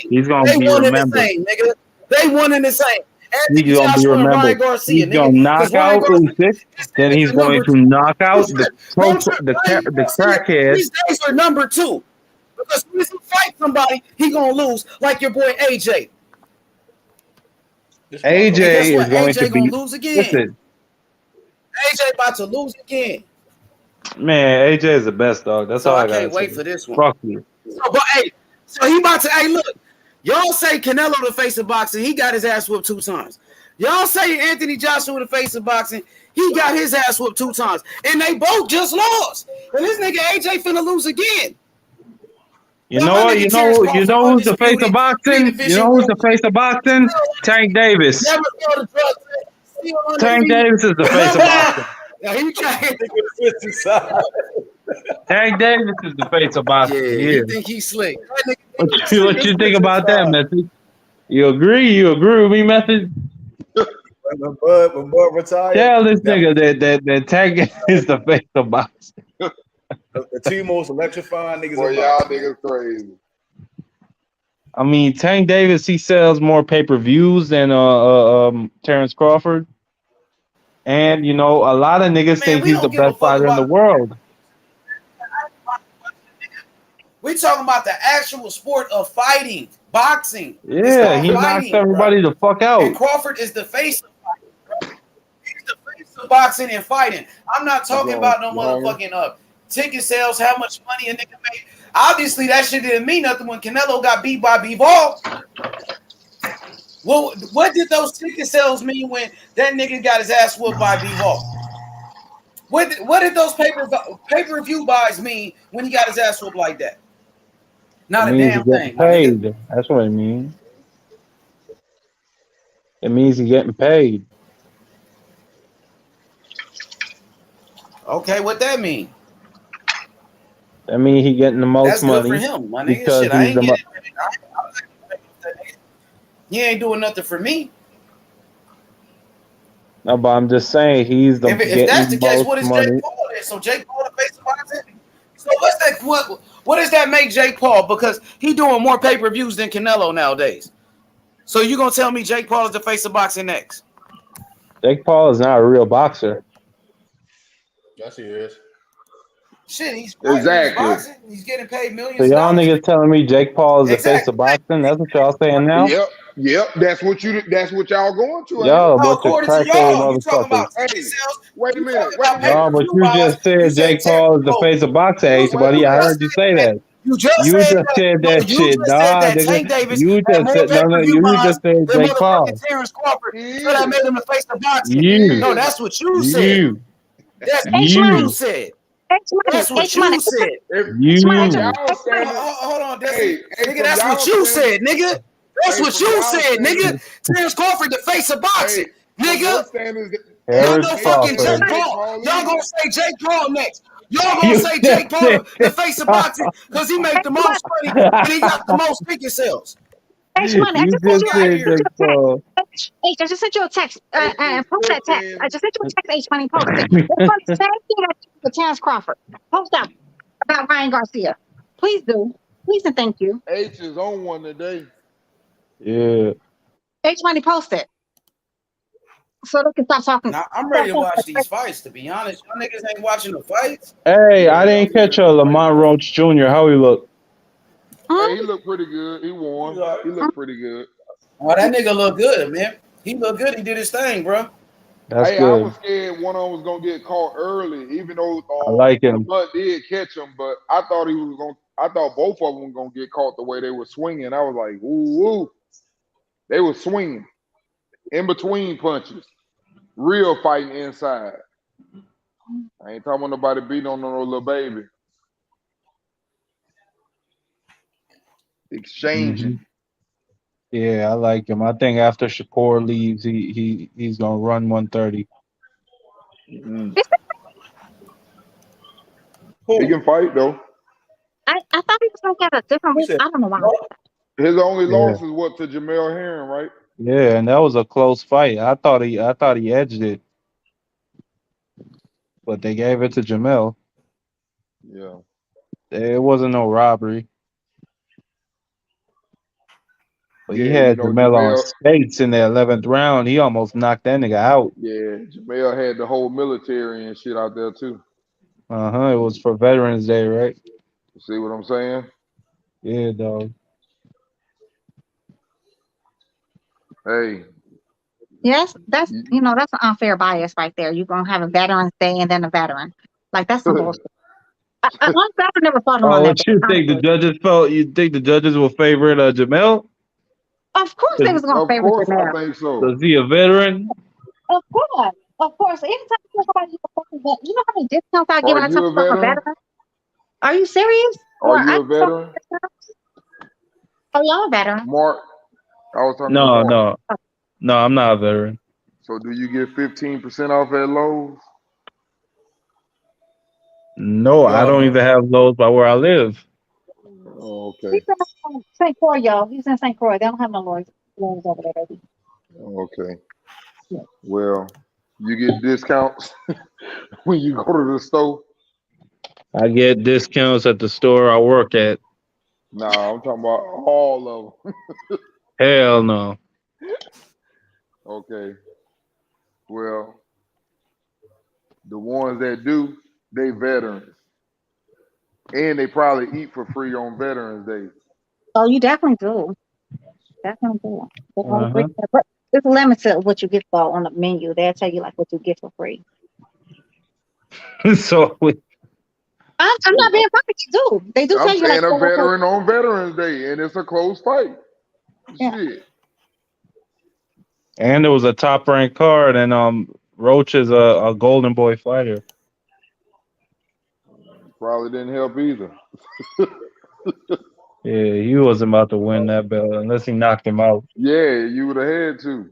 He's gonna be remembered. They one in the same. He's gonna be remembered. He's gonna knock out Usyk, then he's going to knock out the crackhead. These days are number 2. Because when he fight somebody, he gonna lose, like your boy AJ. AJ is going to be lose again. Listen, AJ about to lose again. Man, AJ is the best, dog. That's all I got. I can't wait for this one. Fuck you. So he about to. Hey, look, y'all say Canelo the face of boxing. He got his ass whooped 2 times. Y'all say Anthony Joshua the face of boxing. He got his ass whooped 2 times, and they both just lost. And this nigga AJ finna lose again. You know what? You know who's the face of boxing? You know who's the face of boxing? Tank Davis. Tank Davis is the face of boxing. Tank Davis is the face of boxing. Yeah, you think he's slick? What you think about that, Method? You agree? You agree with me, Method? When Bud retired, tell this nigga that Tank is the face of boxing. The 2 most electrifying niggas. Boy, y'all niggas crazy. I mean, Tank Davis, he sells more pay-per-views than Terrence Crawford. And, you know, a lot of niggas think he's the best fighter in the world. We talking about the actual sport of fighting, boxing. Yeah, he knocks everybody the fuck out. And Crawford is the face of fighting. He's the face of boxing and fighting. I'm not talking about no motherfucking ticket sales, how much money a nigga made. Obviously, that shit didn't mean nothing when Canelo got beat by Bivol. Well, what did those ticket sales mean when that nigga got his ass whooped by Bivol? What did those pay-per-view buys mean when he got his ass whooped like that? Not a damn thing. Paid. That's what it means. It means he's getting paid. Okay, what that mean? I mean, he getting the most money. That's good for him, my nigga. Shit, I ain't getting it. He ain't doing nothing for me. No, but I'm just saying he's the. If that's the case, what is Jake Paul then? So Jake Paul the face of boxing. So what's that? What does that make Jake Paul? Because he doing more pay-per-views than Canelo nowadays. So you gonna tell me Jake Paul is the face of boxing next? Jake Paul is not a real boxer. Yes, he is. Shit, he's fighting, he's Exactly. boxing, he's getting paid So millions of y'all dollars. niggas telling me Jake Paul is the face Exactly. of boxing? That's what y'all saying now? Yep. That's what y'all going to, ain't it? Y'all a No, bunch of according to crackhead y'all, you talking motherfuckers. about ticket sales. Wait a You minute. talking about No, but pay-per-view you buys. just You said said Jake Paul is the face of boxing, H, buddy. I heard you say that. You just You said just that. said No, that you shit, just said dog. that Nigga. Tank Davis You had just more said no. pay-per-view You buys just said than Jake motherfucking Paul. Terrence Crawford. He So that is. made him the face of boxing. He You, No, is. that's what you said. That's H what you money, you, said. H money, That's what H money, you said. If H money, H from money, you. y'all H money. standing, Hold on, Desi. hey, Nigga, from that's what y'all you standing, said, nigga. That's hey, what from you y'all said, standing, nigga. Terrence Crawford, the face of boxing. hey, from Nigga, your standards, ain't Terrence no fucking saying Jake who Crawford. Jake Paul. Paul Y'all gonna is. say Jake Paul next. Y'all gonna You say just Jake Paul, said the face of boxing, because he made the most money and he got the most ticket sales. H money. I you just sent just you Fuck a, out of said here. Jake Paul. H, I just sent you a text. H Post that text. I listen, just sent you a text. H money, post it. It's on the same thing I did with Terrence Crawford. Post that about Ryan Garcia. Please do. Please and thank you. H is on one today. Yeah. H money, post it so they can stop talking. Now I'm Stop ready to watch these fights. To be honest, y'all niggas ain't watching the fights. Hey, Yeah, I y'all didn't niggas catch ain't watching Lamont fights. Roach Jr. How he look? Hey, he looked pretty good. He won. He looked pretty good. Oh, that nigga look good, man. He look good. He did his thing, bro. That's Hey, I was good. scared one of them was gonna get caught early, even though I like him. Lamont did catch him. But I thought he was gonna. I thought both of them were gonna get caught the way they were swinging. I was like, ooh, ooh. They were swinging in between punches, real fighting inside. I ain't talking about nobody beating on no little baby. hmm Exchanging. Yeah, I like him. I think after Shakur leaves, he's gonna run 130. Mm-hmm. He can fight though. I thought he was gonna get a different week. I don't know why. His only Yeah, loss is what to Jamel Herring, right? yeah, and that was a close fight. I thought he edged it, but they gave it to Jamel. Yeah. It wasn't no robbery, but he Yeah, you had know, Jamel on Jamel. skates in the 11th round. He almost knocked that nigga out. Yeah, Jamel had the whole military and shit out there too. It was for Veterans Day, right? You see what I'm saying? Yeah, dog. Hey, Yes, that's that's an unfair bias right there. You're gonna have a Veterans Day and then a veteran. Like that's some bullshit. I never fought him on Oh, that what day, you think the honestly. judges felt? You think the judges will favor Jamel? Of course they was gonna of favor course I Janelle. think so. Was he a veteran? Of course. Of course. Anytime somebody a fucking vet, you know how many discounts I give Are when I tell you a myself a veteran? veteran? Are you serious? Are Well, you I a veteran? oh y'all a veteran. Mark, I was talking to No, Mark. no, no. I'm not a veteran. So do you get 15% off at Lowe's? No, I No. don't even have those by where I live. Oh, He's okay. in St. Croix, y'all. He's in St. Croix. They don't have no lawyers over there, baby. Okay. Well, you get discounts when you go to the store. I get discounts at the store I work at. Nah, I'm talking about all of them. Hell no. Okay. Well, the ones that do, they veterans. And they probably eat for free on Veterans Day. Oh, you definitely do. Definitely do. They only Uh free, but it's limited what you get for on the menu. They'll tell you like what you get for free. huh. So I'm not being funny. They do. They do I'm tell you like saying a what. veteran on Veterans Day, and it's a close fight. Yeah. Shit. and there was a top ranked card, and Roach is a Golden Boy fighter. Probably didn't help either. Yeah, he wasn't about to win that belt unless he knocked him out. Yeah, you would have had to.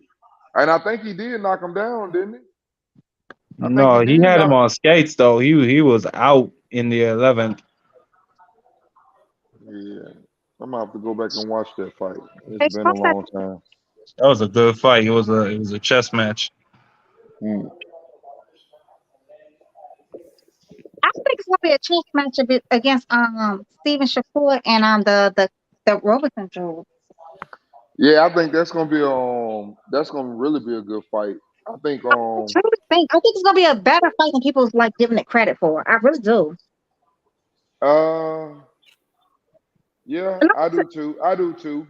And I think he did knock him down, didn't he? I think he No, he did had him knock. on skates though. He was out in the 11th. Yeah. I'm gonna have to go back and watch that fight. It's Hey, been a post that. long time. That was a good fight. It was a chess match. Mm. I think it's gonna be a chess match against Steven Shakur and the Robertson duel. Yeah, I think that's gonna really be a good fight. I think I think it's gonna be a better fight than people's like giving it credit for. I really do. uh yeah, And I do too. I do too.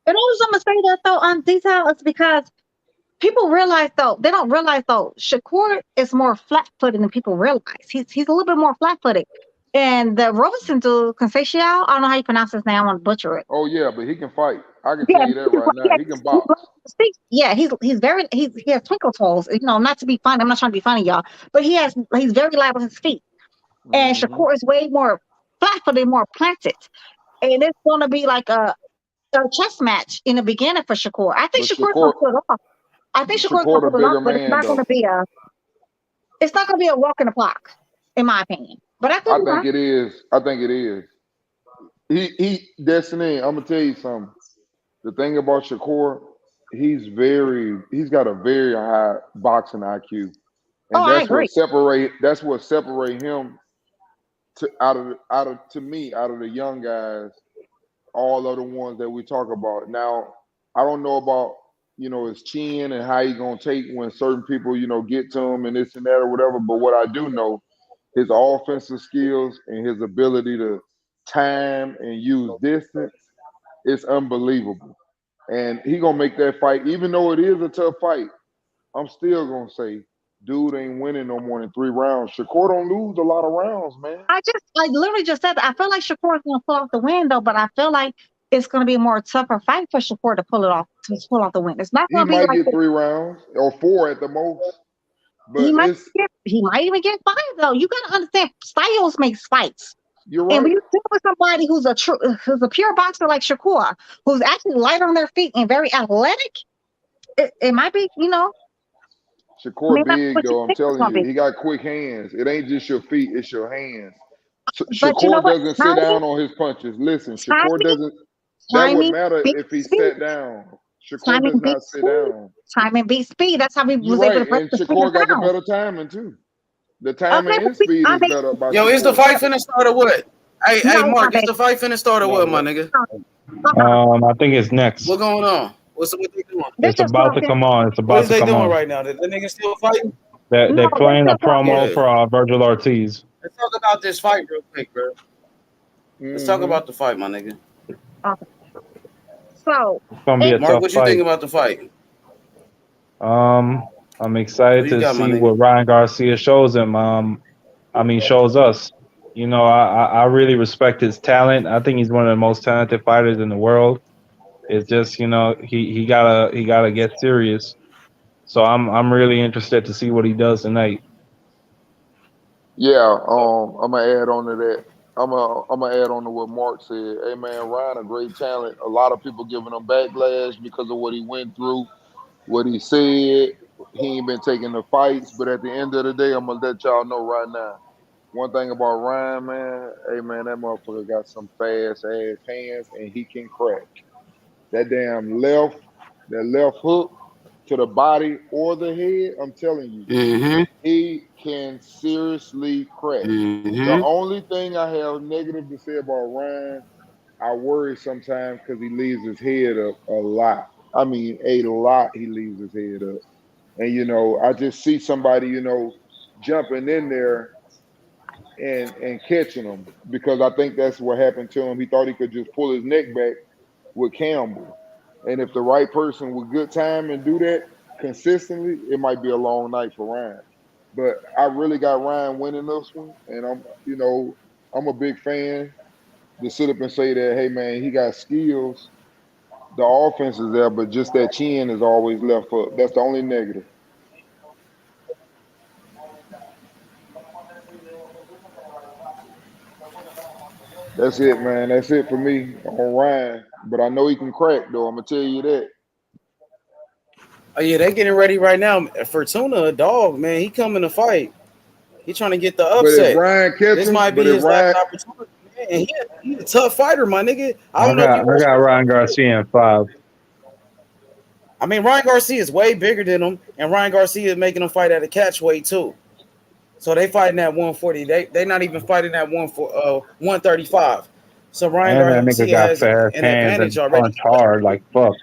the reason I'm gonna say that though on detail is because people realize though they don't realize though Shakur is more flat-footed than people realize. He's a little bit more flat-footed. And the Robertson dude, Conceição, I don't know how you pronounce his name. I want to butcher it. Oh yeah, but he can fight. I can tell Yeah, you that right now. He can box. yeah, he has twinkle toes. You know, not to be funny. I'm not trying to be funny, y'all, but he's very light on his feet. And Hmm. Shakur is way more flat-footed, more planted. And it's going to be like a chess match in the beginning for Shakur. I think But Shakur's going Shakur, to pull it off. I think Shakur's going Shakur to the pull it off, bigger but it's man not going though. to be a walk in the park, in my opinion. But I could I be think wrong. it is. I think it is. He Destiny, I'm gonna tell you something. The thing about Shakur, he's got a very high boxing IQ. Oh, And I agree. that's what separate him out of the young guys, all of the ones that we talk about. Now, I don't know about his chin and how he gonna take when certain people get to him and this and that or whatever. But what I do know, his offensive skills and his ability to time and use distance is unbelievable. And he gonna make that fight, even though it is a tough fight. I'm still gonna say, dude ain't winning no more than 3 rounds. Shakur don't lose a lot of rounds, man. I literally just said that. I feel like Shakur is going to pull off the win, though, but I feel like it's going to be a more tougher fight for Shakur to pull off the win. It's not He going to be might like get 3 rounds or 4 at the most, but he might even get five though. You got to understand, styles makes fights. you're And when right. you deal with somebody who's a pure boxer like Shakur, who's actually light on their feet and very athletic, it might be, Shakur may not be big what you though. I'm think it's telling going to you, be. he got quick hands. It ain't just your feet; it's your hands. But you know Shakur what? doesn't sit down on his punches. Listen, Shakur Timing, doesn't. That would timing matter beats if he speed. sat down. Shakur Timing does not beats sit speed. down. Timing beats speed. That's how he You're was able to right, break and the speed Shakur got the down. better timing too. The Okay, timing but and speed I is mean, better by Yo, is the Shakur. fight finna start or what? Hey, no, Mark, is okay. the fight finna start or what, my nigga? I think it's next. What going on? What they doing? They're It's just about to talking. come on. It's What about is to they come doing on. right now? The nigga still fighting? They're No, they're playing a still talking. promo Yeah. for Virgil Ortiz. Let's talk about this fight real quick, bro. Let's talk Mm-hmm. about the fight, my nigga. Okay. So, It's gonna be a Mark, tough what you think fight. about the fight? I'm excited What you to got, my see nigga? what Ryan Garcia shows him. Shows us. I really respect his talent. I think he's one of the most talented fighters in the world. It's just, he gotta get serious. So I'm really interested to see what he does tonight. Yeah, I'm gonna add on to that. I'm gonna add on to what Mark said. Hey man, Ryan a great talent. A lot of people giving him backlash because of what he went through, what he said. He ain't been taking the fights, but at the end of the day, I'm gonna let y'all know right now. One thing about Ryan, man, hey man, that motherfucker got some fast ass hands and he can crack. That damn that left hook to the body or the head, I'm telling you, Mm-hmm. he can seriously crack. The Mm-hmm. only thing I have negative to say about Ryan, I worry sometimes because he leaves his head up a lot. I mean, a lot he leaves his head up. And, I just see somebody, jumping in there and catching him because I think that's what happened to him. He thought he could just pull his neck back with Campbell. And if the right person with good time and do that consistently, it might be a long night for Ryan. But I really got Ryan winning this one, and I'm a big fan to sit up and say that, hey man, he got skills. The offense is there, but just that chin is always left up. That's the only negative. That's it, man. That's it for me on Ryan. But I know he can crack though. I'm gonna tell you that. Oh yeah, they getting ready right now. Fortuna, a dog, man. He coming to fight. He trying to get the But if upset. Ryan catch This him, might but be if his last Ryan, opportunity. Man. And he a tough fighter, my nigga. I I don't know if got you I watched got the Ryan fight. Garcia in 5. I mean, Ryan Garcia is way bigger than him, and Ryan Garcia is making him fight at a catch weight too. So they fighting at 140. They not even fighting at 135. So Ryan And that nigga Garcia got has fast an hands advantage and already. punch hard like fuck.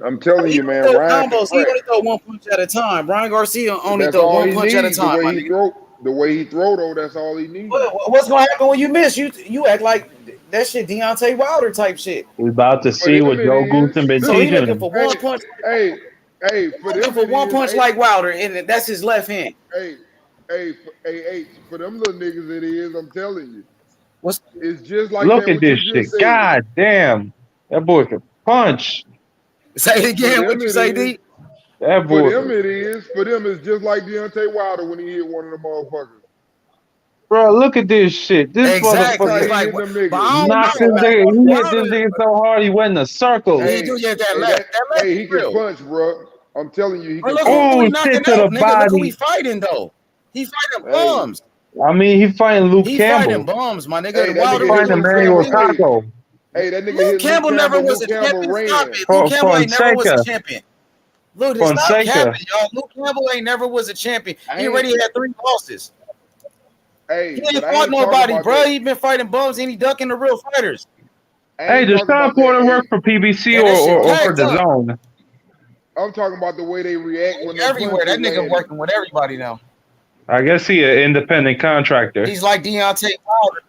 I'm telling He you, don't man, throw Ryan can combos. He crack. only throw one punch at a time. Ryan Garcia only That's throw all one he punch at a needs. The time, my way he nigga. throw, though, that's all he needs. What's gonna happen when you miss? You act like that shit Deontay Wilder type shit. We about to For see them, what it Joe is. Goosen been So he teaching looking him. for one punch. For Looking them, for it one is. punch like Wilder, and that's his left hand. For them little niggas, it is. I'm telling you. It's just like Look that. at What you this just shit. said. God damn. That boy can punch. Say it For again. them, What you it say, is. D? That For boy. them, it is. For them, it's just like Deontay Wilder when he hit one of the motherfuckers. Bro, look at this shit. This Exactly. It's motherfucker like, them but niggas. I don't knocked this know. nigga. He hit this Wilder, nigga so hard he went in a circle. he do that left. That left He is can real. punch, bro. I'm telling you, he Bro, can look punch. who he Oh, knocking shit to the out, nigga. Look who he body. fighting though. He fighting Hey, bums. I mean, he fighting Luke He fighting Campbell. bums, my nigga. that Wilder He nigga hit fighting was Luke Emmanuel Campbell. undefeated. Wait, Taco. that nigga Luke hit Luke Campbell never Campbell. was Luke a Campbell champion. Stop ran. it. Luke Campbell ain't never was a Fonseca. champion. Look, stop Fonseca. capping, y'all. Luke Campbell ain't never was a champion. I He ain't. already had 3 losses. He But ain't I fought ain't talking nobody, about bro. that. He been fighting bums and he ducking the real fighters. I Hey, ain't does talking Sean about that. Porter work for PBC Yeah, that shit or for tagged the up. zone? I'm talking about the way they react when them Everywhere. punches That nigga landing. working with everybody now. I guess he an independent contractor. He's like Deontay Wilder.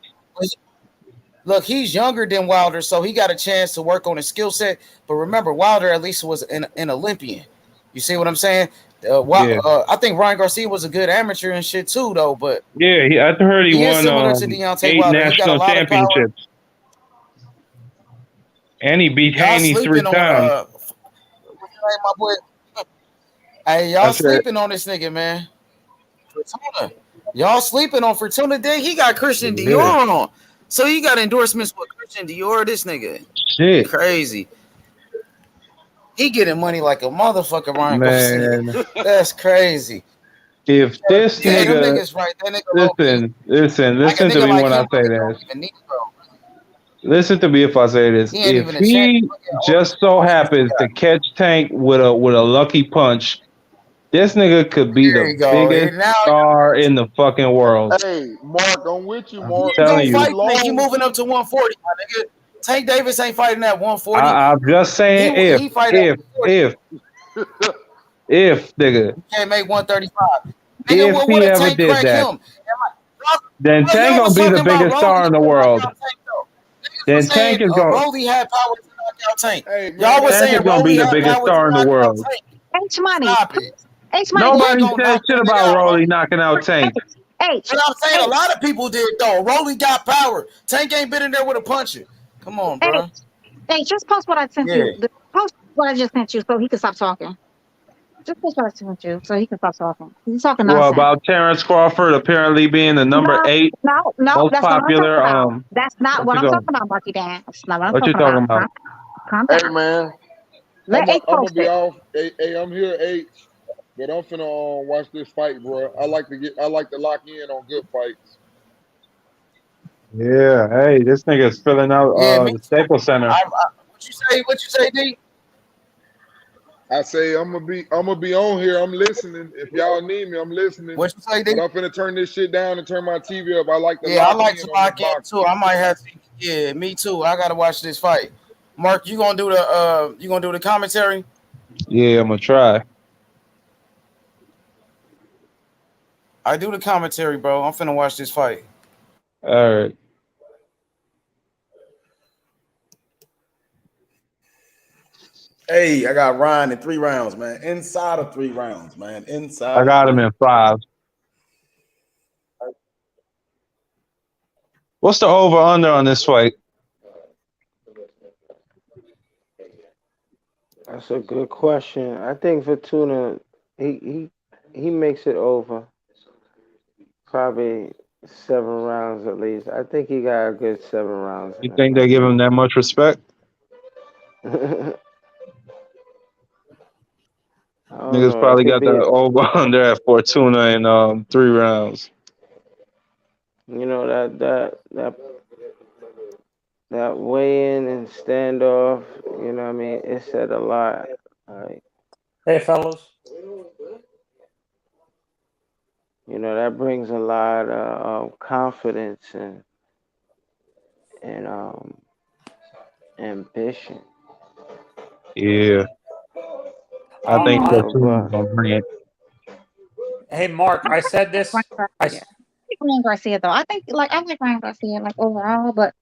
Look, he's younger than Wilder, so he got a chance to work on his skill set. But remember, Wilder at least was an Olympian. You see what I'm saying? Yeah. I think Ryan Garcia was a good amateur and shit too, though. But Yeah, I heard he he is won similar to Deontay 8 Wilder. He got a national lot of power. championships. And he beat Y'all Haney 3 sleeping on times. what's your name, my boy? Hey, y'all That's it. sleeping on this nigga, man. Fortuna. Y'all sleeping on Fortuna Day? He got Christian Yeah. Dior on. So he got endorsements with Christian Dior, this nigga. Shit. Crazy. He getting money like a motherfucker, Ryan Man. Garcia. That's crazy. If this Yeah, them nigga, niggas right. That nigga low key. listen Like a to nigga me like when I him say really don't this. even need to go. Listen to me if I say this. He ain't If even a champion. he just so happens to catch Tank with a lucky punch, this nigga could be There the you go. biggest Now star in the fucking world. Hey, Mark, I'm with you, I'm Mark. you telling gonna you. fight Tank. You moving up to 140, my nigga. Tank Davis ain't fighting at 140. I'm just saying He fight at 140. if nigga, He can't make 135. Nigga, if well, he what if ever Tank did crack that, him? then Tank Y'all gonna was be the talking about biggest star in the Rolly to knock world. out Tank, though. Niggas Then was saying Tank is going Rolly had power to knock out Tank. Hey, man, Y'all was Tank is saying gonna be Rolly the had biggest power to star in the knock out world. Tank. H money. Stop it. H money. He ain't Nobody gonna said knock shit that nigga about out, Rolly Rolly. knocking out Tank. H. But I'm saying a lot of people did though. Rolly got power. Tank ain't been in there with a puncher. Come on, bro. Hey, just post what I sent Yeah. you. Post what I just sent you so he can stop talking. Just post what I sent you so he can stop talking. He's talking Well, nonsense. about Terrence Crawford apparently being the number 8 No, most that's not what I'm popular. talking about. That's not What what you I'm going? talking about, Bucky Dan. That's not what I'm What you talking about. talking about? Calm Hey, down. man. Let I'm H gonna post be it. off. Hey, I'm here, H. But I'm finna watch this fight, bro. I like to lock in on good fights. Yeah, hey, this nigga's filling out Yeah, me the too. Staples Center. What you say, D? I say I'm gonna be on here. I'm listening. If y'all need me, I'm listening. What you say, D? But I'm finna turn this shit down and turn my TV up. I like to Yeah, I lock like in to on this lock in boxing. too. I might have to. Yeah, me too. I gotta watch this fight. Mark, you gonna do the commentary? Yeah, I'm gonna try. I do the commentary, bro. I'm finna watch this fight. All right. Hey, I got Ryan in 3 rounds, man. Inside of 3 rounds, man. Inside I of got him 3. in 5. What's the over under on this fight? That's a good question. I think Fortuna he makes it over. Probably 7 rounds at least. I think he got a good 7 rounds You in think they give him that much respect? him. I don't Niggas know. It probably could got be the over under at Fortuna in 3 rounds. you know that weigh-in and standoff. You know what I mean? It said a lot. Like, Hey, fellas. You know, that brings a lot of confidence and ambition. Yeah, I Hey, think Mark. Fortuna's gonna bring it. Hey, Mark, I said this. Ryan Garcia. I like Ryan Garcia though. I think like I like Ryan Garcia like overall, but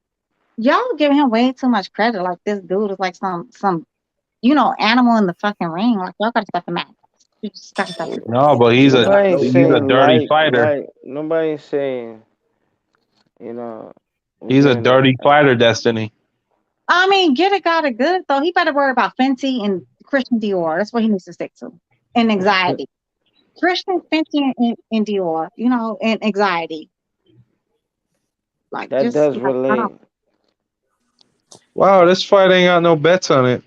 y'all giving him way too much credit. Like this dude is like some animal in the fucking ring. Like y'all gotta stop the match. You just gotta stop the No, but he's Nobody's a saying dirty fighter. nobody's saying, you know, He's a doing it. dirty fighter, Destiny. I mean, get it, got it good though. He better worry about Fenty and Christian Dior. That's what he needs to stick to. And anxiety. Christian, Fenty, and Dior. And anxiety. Like That just does like, I relate. don't. Wow, this fight ain't got no bets on it.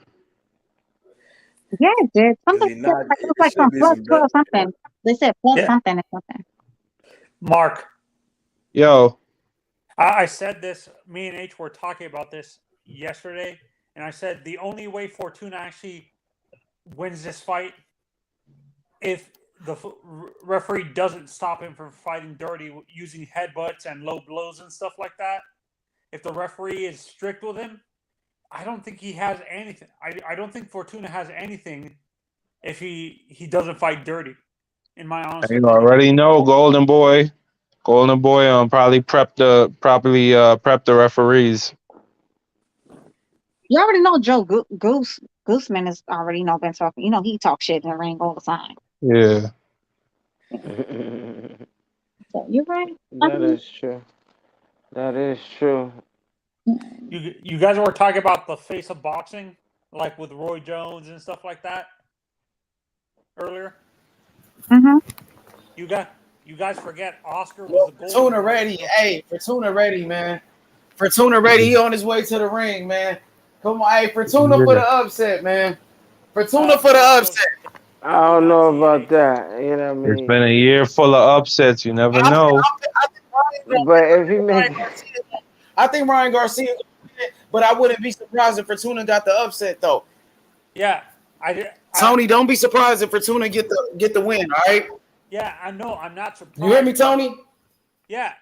Yeah, it did. Is Something he said, not? like it was It like should some be plus some bet. 12 something. They said plus Yeah, something or something. Mark, Yo, I said this. Me and H were talking about this yesterday, and I said the only way Fortuna actually wins this fight if the referee doesn't stop him from fighting dirty using headbutts and low blows and stuff like that. If the referee is strict with him, I don't think he has anything. I don't think Fortuna has anything if he doesn't fight dirty. In my honest you opinion. already know Golden Boy. Golden Boy probably prep the referees. You already know Joe Gooseman is already been talking. He talks shit in the ring all the time. Yeah. So you're right. That is true. That is true. You guys were talking about the face of boxing, like with Roy Jones and stuff like that earlier. Mm-hmm. You guys forget Oscar was the gold. Fortuna ready. Hey, Fortuna ready, man. Fortuna ready. He on his way to the ring, man. Come on, hey, Fortuna for the upset, man. Fortuna for the upset. I don't know about that. You know what I It's mean? been a year full of upsets. You never know. But if he make, I think Ryan Garcia, but I wouldn't be surprised if Fortuna got the upset though. Yeah, Tony, don't be surprised if Fortuna get the win. All right. Yeah, I know. I'm not surprised. You hear me, Tony? Yeah.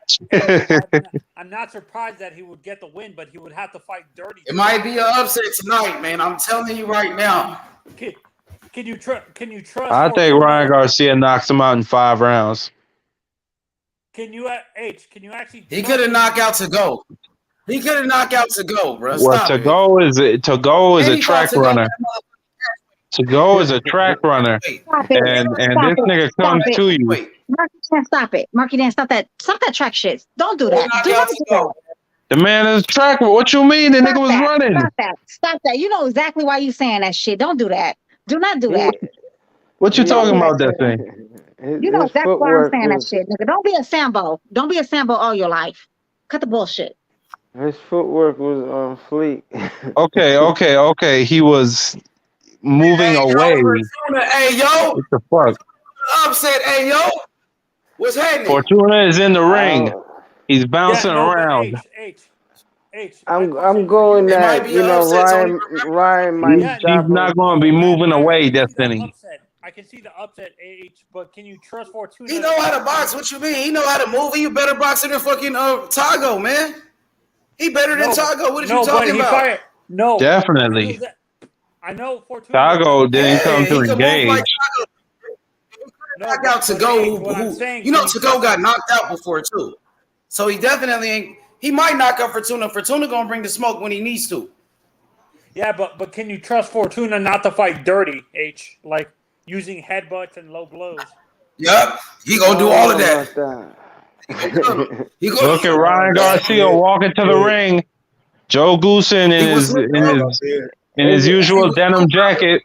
I'm not surprised that he would get the win, but he would have to fight dirty. It might be an upset tonight, man. I'm telling you right now. Can you trust? I think Ryan Garcia knocks him out in 5 rounds. Can you actually? He could have knocked out to go. He could have knocked out to go, bro. What Stop it. to go is a track runner. To go is a track runner, and this nigga comes to you. Mark, you can't stop it. Mark, you didn't stop that. Stop that track shit. Don't do that. Do not do that. The man is track. What you mean? The nigga was running. Stop that. Stop that. You know exactly why you saying that shit. Don't do that. Do not do that. What you talking about, that thing? You know exactly why I'm saying that shit, nigga. Don't be a Sambo. Don't be a Sambo all your life. Cut the bullshit. His footwork was on fleek. Okay. He was moving away. Hey, yo. What the fuck? Upset, hey, yo. What's happening? Fortuna is in the ring. He's bouncing around. I'm going that Ryan might stop him. He's not going to be moving away, Destiny. I can see the upset, H, but can you trust Fortuna? He know how to box. What you mean? He know how to move. He better boxer than fucking Tago, man. He better than Tago. What are you talking about? Definitely. I know Fortuna. Tago didn't come to engage. Knock out to go. You know, Tago got knocked out before too, so he definitely ain't. He might knock out Fortuna. Fortuna gonna bring the smoke when he needs to. Yeah, but can you trust Fortuna not to fight dirty, H? Like using headbutts and low blows. Yep, he gonna do all of that. Look at Ryan Garcia walking to the ring. Joe Goosen in his usual denim jacket.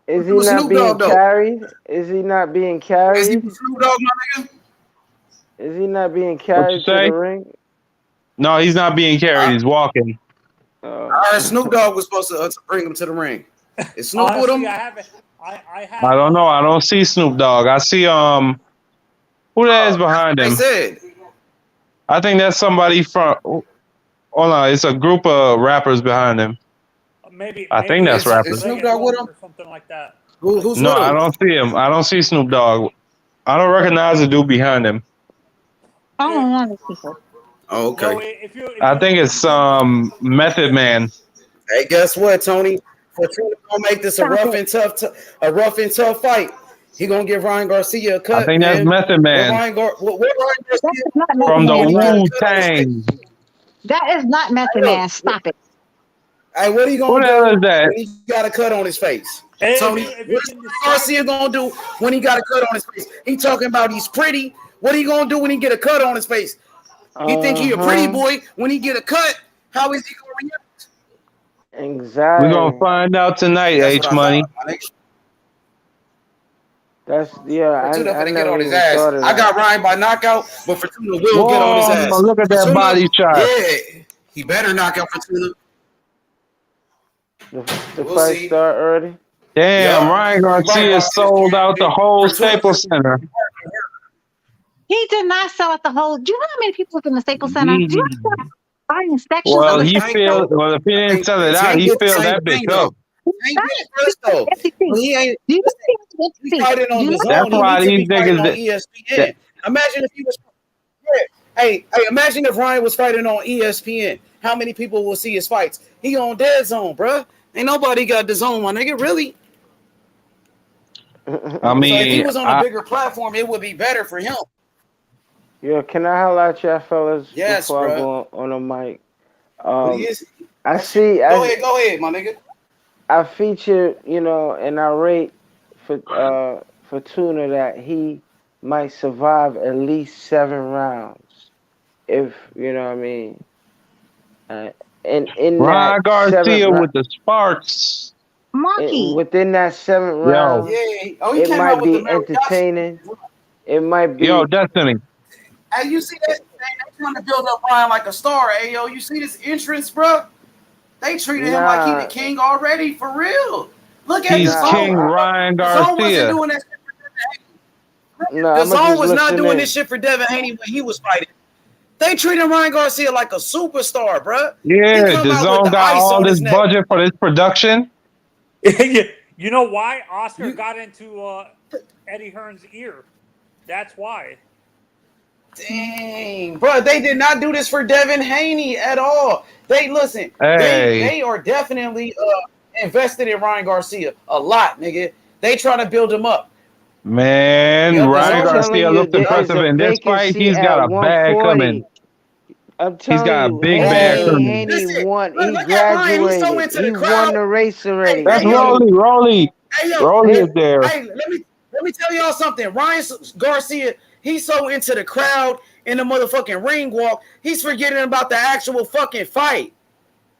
Is he not being carried? Is he not being carried? Snoop Dogg, my nigga? Is he not being carried to the ring? No, he's not being carried. He's walking. I heard Snoop Dogg was supposed to bring him to the ring. Is Snoop with him? I don't know. I don't see Snoop Dogg. I see who that is behind him. I think that's somebody from. Hold on, it's a group of rappers behind him. I think that's rappers. Is Snoop Dogg with him? Or something like that. Who's no, with him? I don't see him. I don't see Snoop Dogg. I don't recognize the dude behind him. I don't know these people. Oh, okay. No, if you I think it's Method Man. Hey, guess what, Tony? Fortuna gonna make this a Stop rough it. and tough fight. He gonna give Ryan Garcia a I cut, think that's man. Method Man What Ryan That Garcia is not do Method from the when he Man. get a Wu cut on his face? Tang. That is not Method Hey, Man. look, Stop it. hey, what are you Who gonna the hell do is that? when he got a cut on his face? Hey, Tony, if you what is can Ryan describe Garcia it, gonna do when he got a cut on his face? He talking about he's pretty. What are you gonna do when he get a cut on his face? He think he a pretty boy. When he get a cut, how is he gonna react? We're gonna Anxiety. find out tonight, That's what H I Money. thought. My nigga. That's Fortuna I finna get never on his even ass. thought of I that. got Ryan by knockout, but Fortuna will get on his Whoa! ass. Look at that Fortuna, body shot. yeah, he better knock out Fortuna. The We'll fight see. start early. Damn, Yup. Ryan Right, Garcia boss. sold out the whole Fortuna. Staples Center. He did not sell at the whole. Do you know how many people was in the Staples Center? Do you know how many sections Well, on the he Staples Tank Center? filled. though. Well, if he didn't sell it out, Tank he did the filled same that bitch thing up. though. Tank did first though. But he ain't. Do you Listen, know he fighting on the That's zone. He why needs to these be fighting niggas. on That, ESPN. Imagine if he was. Yeah. Hey, imagine if Ryan was fighting on ESPN. How many people will see his fights? He on dead zone, bruh. Ain't nobody got the zone, my nigga. Really? I So if he mean, was on a bigger platform, it would be better for him. Yo, can I holler at y'all fellas Yes, before I bruh. go on the mic? But he is. I Go ahead, my nigga. I featured, and I rate for Fortuna that he might survive at least 7 rounds. If you know what I mean. In that Ryan seventh Garcia round, with the sparks. Marky. within that 7th Yo, round, Yeah. Oh, he it came out might with the be mariachi. entertaining. It might yo, be. Destiny. Hey, you see that? They trying to build up Ryan like a star. Hey, yo, you see this entrance, bro? They treated him like he the Nah, king already, for real. Look at the He's nah. King zone. Ryan The zone wasn't Garcia. doing that shit for Devin Haney. Nah, The I'ma zone just was not listen doing in. this shit for Devin Haney when he was fighting. They treated Ryan Garcia like a superstar, bro. He Yeah, come the out with zone the got ice all on this his neck. budget for this production. you know why Oscar got into Eddie Hearn's ear? That's why. Dang, bro, they did not do this for Devin Haney at all. They listen, Hey, they are definitely invested in Ryan Garcia a lot, nigga. They trying to build him up. man, Yep, the I'm Ryan zone. telling Garcia you, looks there is impressive a in this fight. vacancy He's at got a bag 140. coming. I'm He's telling got a you, big bag Oh, coming. Haney listen, won. He look at Ryan. He's so graduated. into He the won crowd. the race already. That's Hey, yo, Rolly. hey, yo, Rolly is there. hey, let me tell y'all something. Ryan Garcia, he's so into the crowd in the motherfucking ring walk, he's forgetting about the actual fucking fight.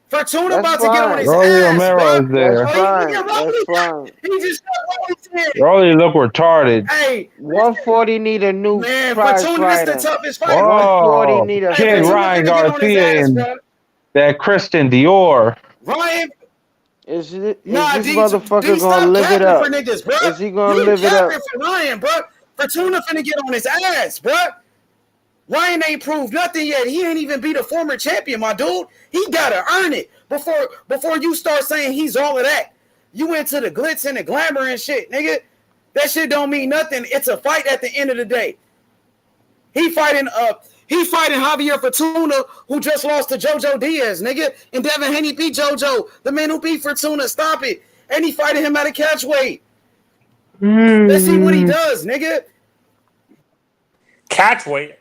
Fortuna That's about to get on fine. his Rolly ass, Romero bro. is That's there. Oh, look at fine. That's Rolly. fine. He just got Rolly's head. Rolly look retarded. Hey, 140 need a new man, prize Fortuna, this the fighter. toughest fight. 140 Whoa, need a Hey, King face. Fortuna Ryan finna get on his Garcia ass, and bro. that Christian Dior. Ryan, Is nah, this D, motherfucker gonna stop live it capping for up? niggas, bro. Is he gonna You live it up? capping for Ryan, bro. Fortuna finna get on his ass, bro. Ryan ain't proved nothing yet. He ain't even beat a former champion, my dude. He gotta earn it before you start saying he's all of that. You into the glitz and the glamour and shit, nigga. That shit don't mean nothing. It's a fight at the end of the day. He fighting Javier Fortuna, who just lost to JoJo Diaz, nigga. And Devin Haney beat JoJo, the man who beat Fortuna. Stop it. And he fighting him at a catch weight. Let's see what he does, nigga. Catch weight.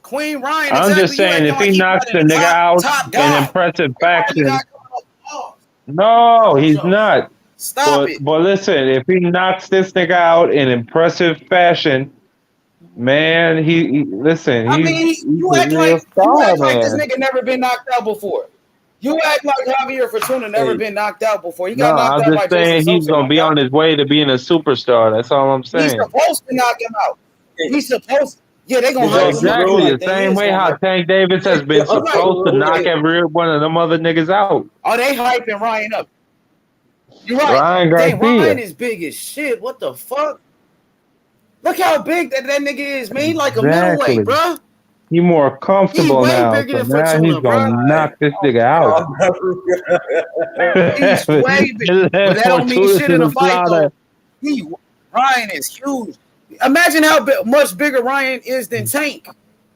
Queen Ryan, I'm just exactly. You saying, acting if he like he knocks the fighting nigga a out top in guy. impressive He fighting a guy fashion, coming off the ball. no, he's JoJo. not. Stop it. But listen, if he knocks this nigga out in impressive fashion, man, listen, I he's mean, you a act real like star, this man. nigga never been knocked out before. You act like Javier Fortuna never Hey, been knocked out before. He no, got knocked I'm out just by Joseph saying he's Sosa, gonna my be guy. on his way to being a superstar. That's all I'm He's saying. supposed to knock him out. He's supposed. Yeah, they gonna hype him up Exactly like the that. He same is way gonna how hype. Tank Davis has been You're right. supposed to knock Yeah. every one of them other niggas out. Oh, they hyping Ryan up. You're right. Ryan Dang, Garcia. Ryan is big as shit. What the fuck? Look how big that nigga is, man. He like a Exactly. middleweight, bro. He more He comfortable way now, bigger so than now he's Fortuna, gonna bro. knock this nigga out. He's way big. But that don't mean Fortuna shit to in a the fight, slaughter. though. Ryan is huge. Imagine how much bigger Ryan is than Tank.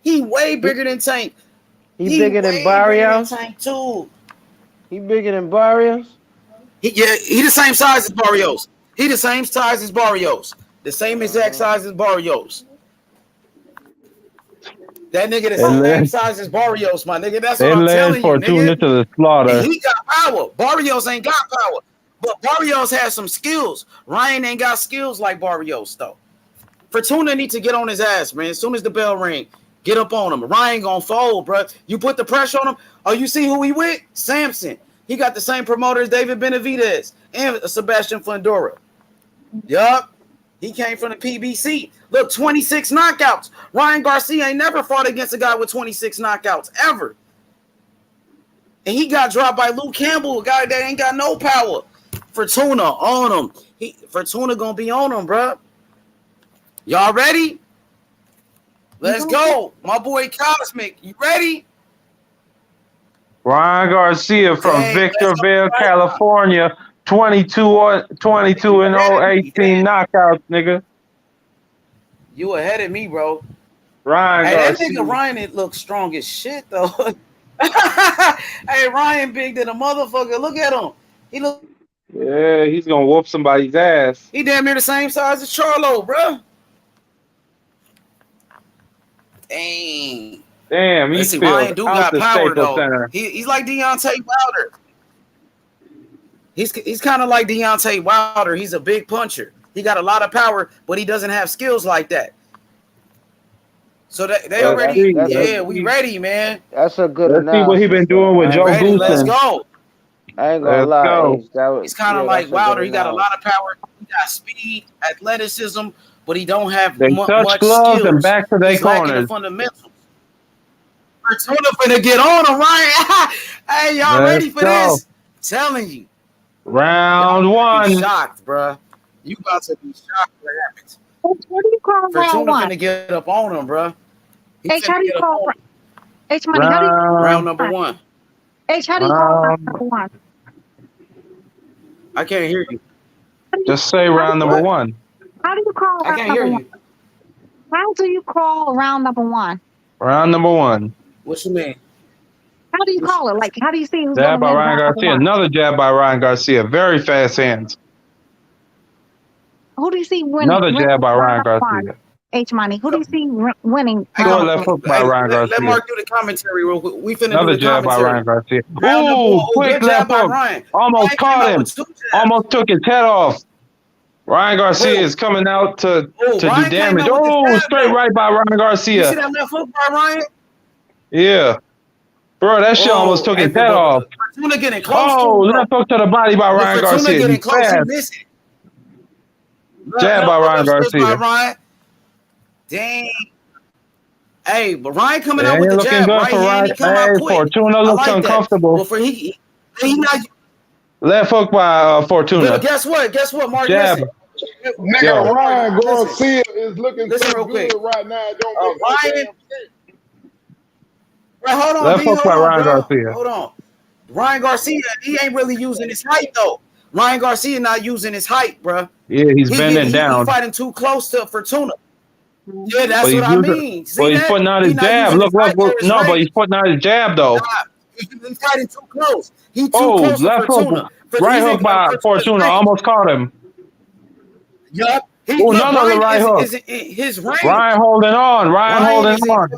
He way bigger than Tank. He bigger than Barrios? Tank too. He bigger than Barrios? He the same size as Barrios. He the same size as Barrios. The same exact size as Barrios. That nigga the same size as Barrios, my nigga. That's what I'm telling you, Fortuna nigga. to the slaughter. And he got power. Barrios ain't got power. But Barrios has some skills. Ryan ain't got skills like Barrios, though. Fortuna need to get on his ass, man. As soon as the bell ring, get up on him. Ryan gonna fold, bro. You put the pressure on him. Oh, you see who he with? Samson. He got the same promoter as David Benavidez and Sebastian Fundora. Yup. He came from the PBC. Look, 26 knockouts. Ryan Garcia ain't never fought against a guy with 26 knockouts, ever. And he got dropped by Luke Campbell, a guy that ain't got no power. Fortuna on him. Fortuna gonna be on him, bro. Y'all ready? Let's go. My boy Cosmic, you ready? Ryan Garcia from Victorville, California. 22-0, 18 knockouts, nigga. You ahead of me, bro. Ryan Garcia. That nigga Ryan, it looks strong as shit, though. Hey, Ryan big than a motherfucker. Look at him. He look. Yeah, he's gonna whoop somebody's ass. He damn near the same size as Charlo, bro. Dang. Damn, he's Ryan do got power though. He's like Deontay Wilder. He's kind of like Deontay Wilder. He's a big puncher. He got a lot of power, but he doesn't have skills like that. So they already, we ready, man. That's a good analysis. Let's see what he been doing with Joe Goosen. Let's go. I ain't gonna lie. He's kind of like Wilder. He got a lot of power. He got speed, athleticism, but he don't have much gloves skills. And back to their corners. The fundamentals. Fortuna finna get on him, Ryan. Hey, y'all ready for this? I'm telling you. Round one. Shocked, bro. You about to be shocked what happens. What do you call round one? Finna get up on him, bro. H, how do you call H money? How do you round number one? H, how do you call round number one? I can't hear you. Just say round number one. How do you call round number one? How do you call round number one? Round number one. What you mean? How do you call it? Like, how do you see who's jab going to by Ryan Garcia? Another jab by Ryan Garcia. Very fast hands. Who do you see winning? Another jab by Ryan Garcia. H money. Who do you see winning? Go left hook by Ryan Garcia. Let Mark do the commentary real quick. We finna another do the jab by Ryan Garcia. Ooh, quick left hook. Almost caught him. Almost took his head off. Ryan Garcia is coming out to do damage. Oh, straight right by Ryan Garcia. You see that left hook by Ryan? Yeah. Bro, that shit almost took his head off. Fortuna getting close. Oh, left hook to the body by Ryan Garcia. Getting close. He missed it. Jab by Ryan Garcia. Ryan. Dang. Hey, but Ryan coming out with the jab. Right hand, Fortuna looks uncomfortable. Well, for he not. Left hook by Fortuna. But guess what, Mark? Jab. Nigga, Ryan Garcia is looking so good right now. Don't Ryan. Right, hold on. Left hook by Ryan Garcia. Hold on. Ryan Garcia, he ain't really using his height though. Ryan Garcia not using his height, bro. Yeah, he's bending down. He's fighting too close to Fortuna. Yeah, that's what I mean. But he's putting out his jab. Look. No, but he's putting out his jab though. He's fighting too close. He's too close to left Fortuna. Hook. Right hook by Fortuna. Almost caught him. Yup. Oh, another right hook. His range. Ryan holding on. Ryan holding on.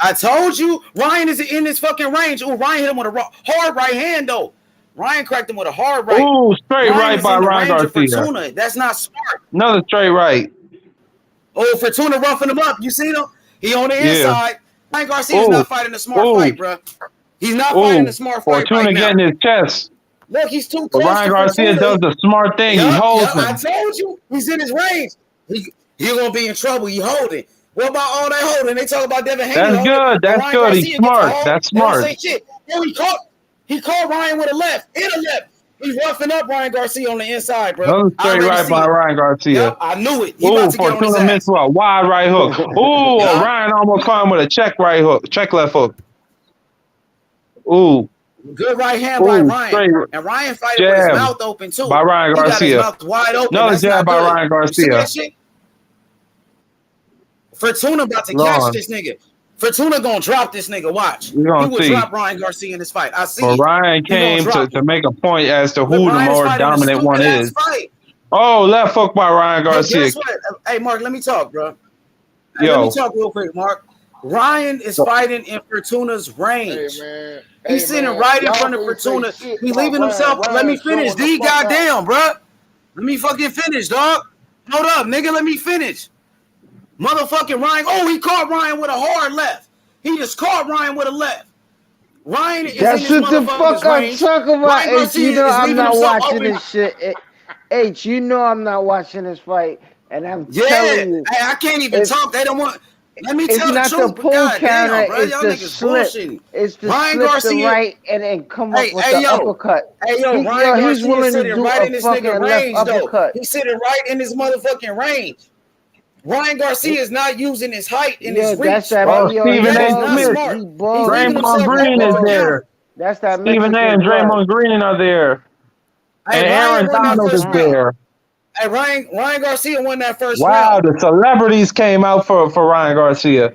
I told you, Ryan is in his fucking range. Oh, Ryan hit him with a hard right hand, though. Ryan cracked him with a hard right. Oh, straight right by Ryan Garcia. Fortuna. That's not smart. Another straight right. Oh, Fortuna roughing him up. You see him? He on the inside. Ryan Garcia is not fighting a smart fight, bro. He's not fighting a smart fight. Fortuna getting his chest. Look, he's too close. Ryan Garcia does the smart thing. He holds him. I told you, he's in his range. He's gonna be in trouble. He holding. What about all that holding? They talk about Devin Haney. That's good. That's good. He's smart. That's smart. Yo, he caught Ryan with a left. In a left. He's roughing up Ryan Garcia on the inside, bro. Another straight right by Ryan Garcia. Yep, I knew it. Ooh, Fortuna missed a wide right hook. Ooh, Ryan almost caught him with a check right hook. Check left hook. Ooh. Good right hand by Ooh, Ryan. straight And Ryan fighting with his jab mouth open too. by Ryan He got his Garcia. mouth wide open. Another That's jab not by good. Ryan You see Garcia. that shit? Fortuna about to catch Ron, this nigga. Fortuna gonna drop this nigga. Watch. we're He gonna will see. drop Ryan Garcia in this fight. I see But it. Ryan He gonna came drop to him. make a point as to But who the Ryan is more fighting a dominant one stupid ass is. fight. Oh, left hook by Ryan But Garcia. guess what? Hey, Mark, let me talk, bro. Hey, let me Yo, talk real quick, Mark. Ryan is fighting in Fortuna's range. Hey man, He's sitting right in y'all front of finna say Fortuna. shit He's about leaving Ryan. himself. Let me Ryan finish, showing the D. fuck out. Goddamn, bro. Let me fucking finish, dog. Hold up, nigga. Let me finish. Motherfucking Ryan. Oh, he caught Ryan with a hard left. He just caught Ryan with a left. Ryan is in That's his what the fuck motherfucker's I'm range. talking about, Ryan H. You Garcia know is I'm leaving not himself watching open. this shit. H, you know I'm not watching this fight, and I'm Yeah, telling you, hey, I can't even it's talk. They don't want. Let me it's tell the not the truth, but pull god damn, counter, bro, it's y'all the niggas slip. bullshitting. It's the Ryan slip to Garcia. right and then come up with Hey, the yo. uppercut. Hey, yo, Ryan He's Garcia willing to sitting do right a in this fucking nigga left range, though. uppercut. He's sitting right in his motherfucking range. Ryan Garcia is not using his height and Yo, his that's reach, that. bro. oh, Yo, he That Stephen A. is not ballsy. Smith, smart. He He's leaving ballsy. Draymond himself Green open is for Ballsy. counter. there. That's that Stephen A. Mexican and blood. Draymond Green are there. Hey, And Ryan Aaron won that Donald is first round. there. Hey, Ryan Garcia won that first Wow, round. the celebrities came out for Ryan Garcia.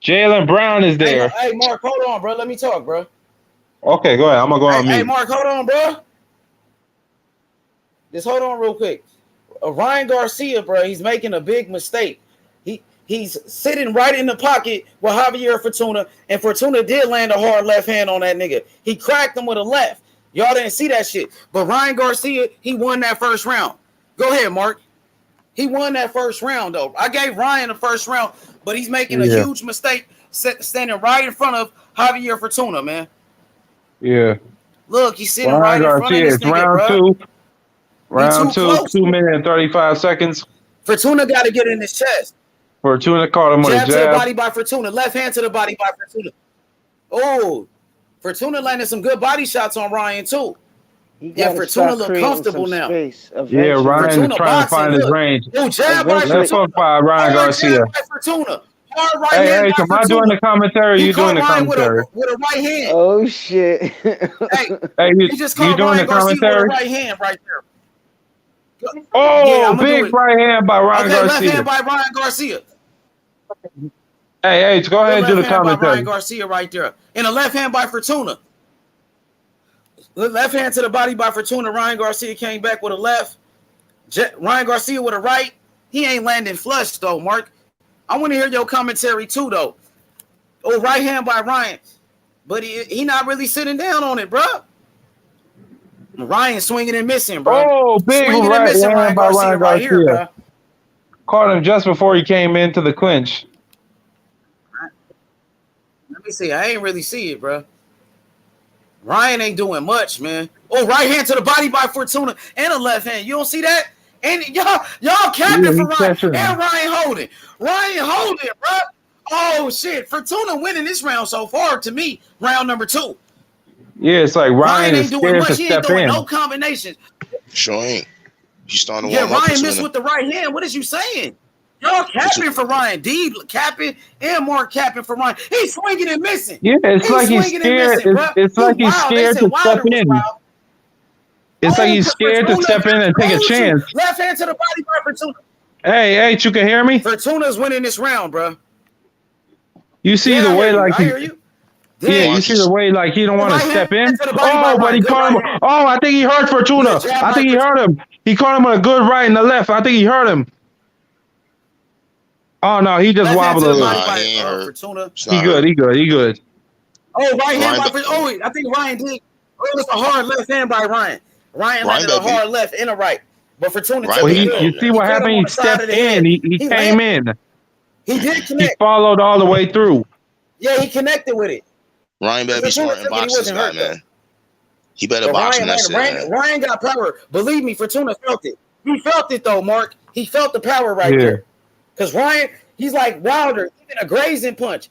Jalen Brown is Hey, there. hey, Mark, hold on, bro. Let me talk, bro. Okay, go ahead. I'm gonna go on Hey, mute. Mark, hold on, bro. Just hold on real quick. Ryan Garcia, bro, he's making a big mistake. He's sitting right in the pocket with Javier Fortuna, and Fortuna did land a hard left hand on that nigga. He cracked him with a left. Y'all didn't see that shit. But Ryan Garcia, he won that first round. Go ahead, Mark. He won that first round, though. I gave Ryan the first round, but he's making a Yeah, huge mistake standing right in front of Javier Fortuna, man. yeah. Look, he's sitting Ryan right in front of Garcia, this it's nigga, round bro. two. He Round too two, close. 2 minutes and 35 seconds. Fortuna got to get in his chest. Fortuna caught him with a Jab to the jab. body by Fortuna. Left hand to the body by Fortuna. Oh, Fortuna landed some good body shots on Ryan, too. He Yeah, got to Fortuna start look creating some comfortable now. space Yeah, eventually. Ryan is Fortuna trying to boxing, find his look. range. Oh, jab by Left Eventually, Fortuna. hook by Ryan Hard jab Garcia. by Fortuna. Hard right Hey, hand H, by am I doing Fortuna. the commentary or He you doing caught the Ryan with commentary? a right hand. oh shit. Hey, Hey, he just you caught doing the Ryan Garcia with a commentary? right hand right there. Yeah, Oh, I'm going to do big it. right hand by Ryan Okay, left Garcia. hand by Ryan Garcia. Hey, H, go ahead Good and do left the hand by Ryan commentary. Garcia right there. And a left hand by Fortuna. Left hand to the body by Fortuna. Ryan Garcia came back with a left. Ryan Garcia with a right. He ain't landing flush, though, Mark. I want to hear your commentary, too, though. Oh, right hand by Ryan. But he not really sitting down on it, bro. Ryan swinging and missing, bro. Oh, big Swinging and right missing hand Ryan by Garcia Ryan right here, Garcia. bro. Caught him just before he came into the clinch. Let me see. I ain't really see it, bro. Ryan ain't doing much, man. Oh, right hand to the body by Fortuna and a left hand. You don't see that? And y'all capping Yeah, for he's Ryan. catching And him. Ryan holding. Ryan holding, bro. Oh, shit. Fortuna winning this round so far to me. Round number 2. Yeah, it's like Ryan Ryan is ain't doing scared to much. He ain't step throwing no in. combinations. Sure ain't. He's starting to Yeah, warm up Ryan missed Fortuna. with the right hand. What is you saying? Y'all capping for Ryan. D capping and Mark capping for Ryan. He's swinging and missing. Yeah, it's He's like he's swinging and scared. missing, bro. It's He like he's wild. They scared said to step Wilder was in. wild. It's like Oh, he's scared to Fortuna, step in and I take a told you. chance. Left hand to the body by Fortuna. Hey, you can hear me? Fortuna's winning this round, bro. You see Yeah, the I hear way you. like I he, hear you. yeah, Damn. you see the way like he don't want to Right step hand in. to the body by Oh, but Ryan. he Good caught right him. hand. Oh, I think he hurt Fortuna. Good jab I by think he Fortuna. hurt him. He caught him with a good right and the left. I think he hurt him. Oh no, he just Left hand wobbled to a the body little. Nah, he by ain't hurt. Fortuna. It's He not good. hurt. He good. He good. Oh, right hand Ryan, by Fortuna. Oh, I think Ryan did. Oh, it was a hard left hand by Ryan. Ryan Ryan landed a better be. hard left and a right. But Fortuna Ryan took Well, it better he, be good. you holding see that. He what cut him happened? on He the side stepped of the in. head. He He came landed. in. He did He connect. followed all the way through. Yeah, he connected with it. Ryan better be Fortuna smart in took it. He boxing, this wasn't guy, hurt, though. man. He better But box and Ryan that's landed. it, man. Ryan got power. Believe me, Fortuna felt it. He felt it, though, Mark. He felt the power right Yeah. there. Because Ryan, he's like Wilder. Even a grazing punch.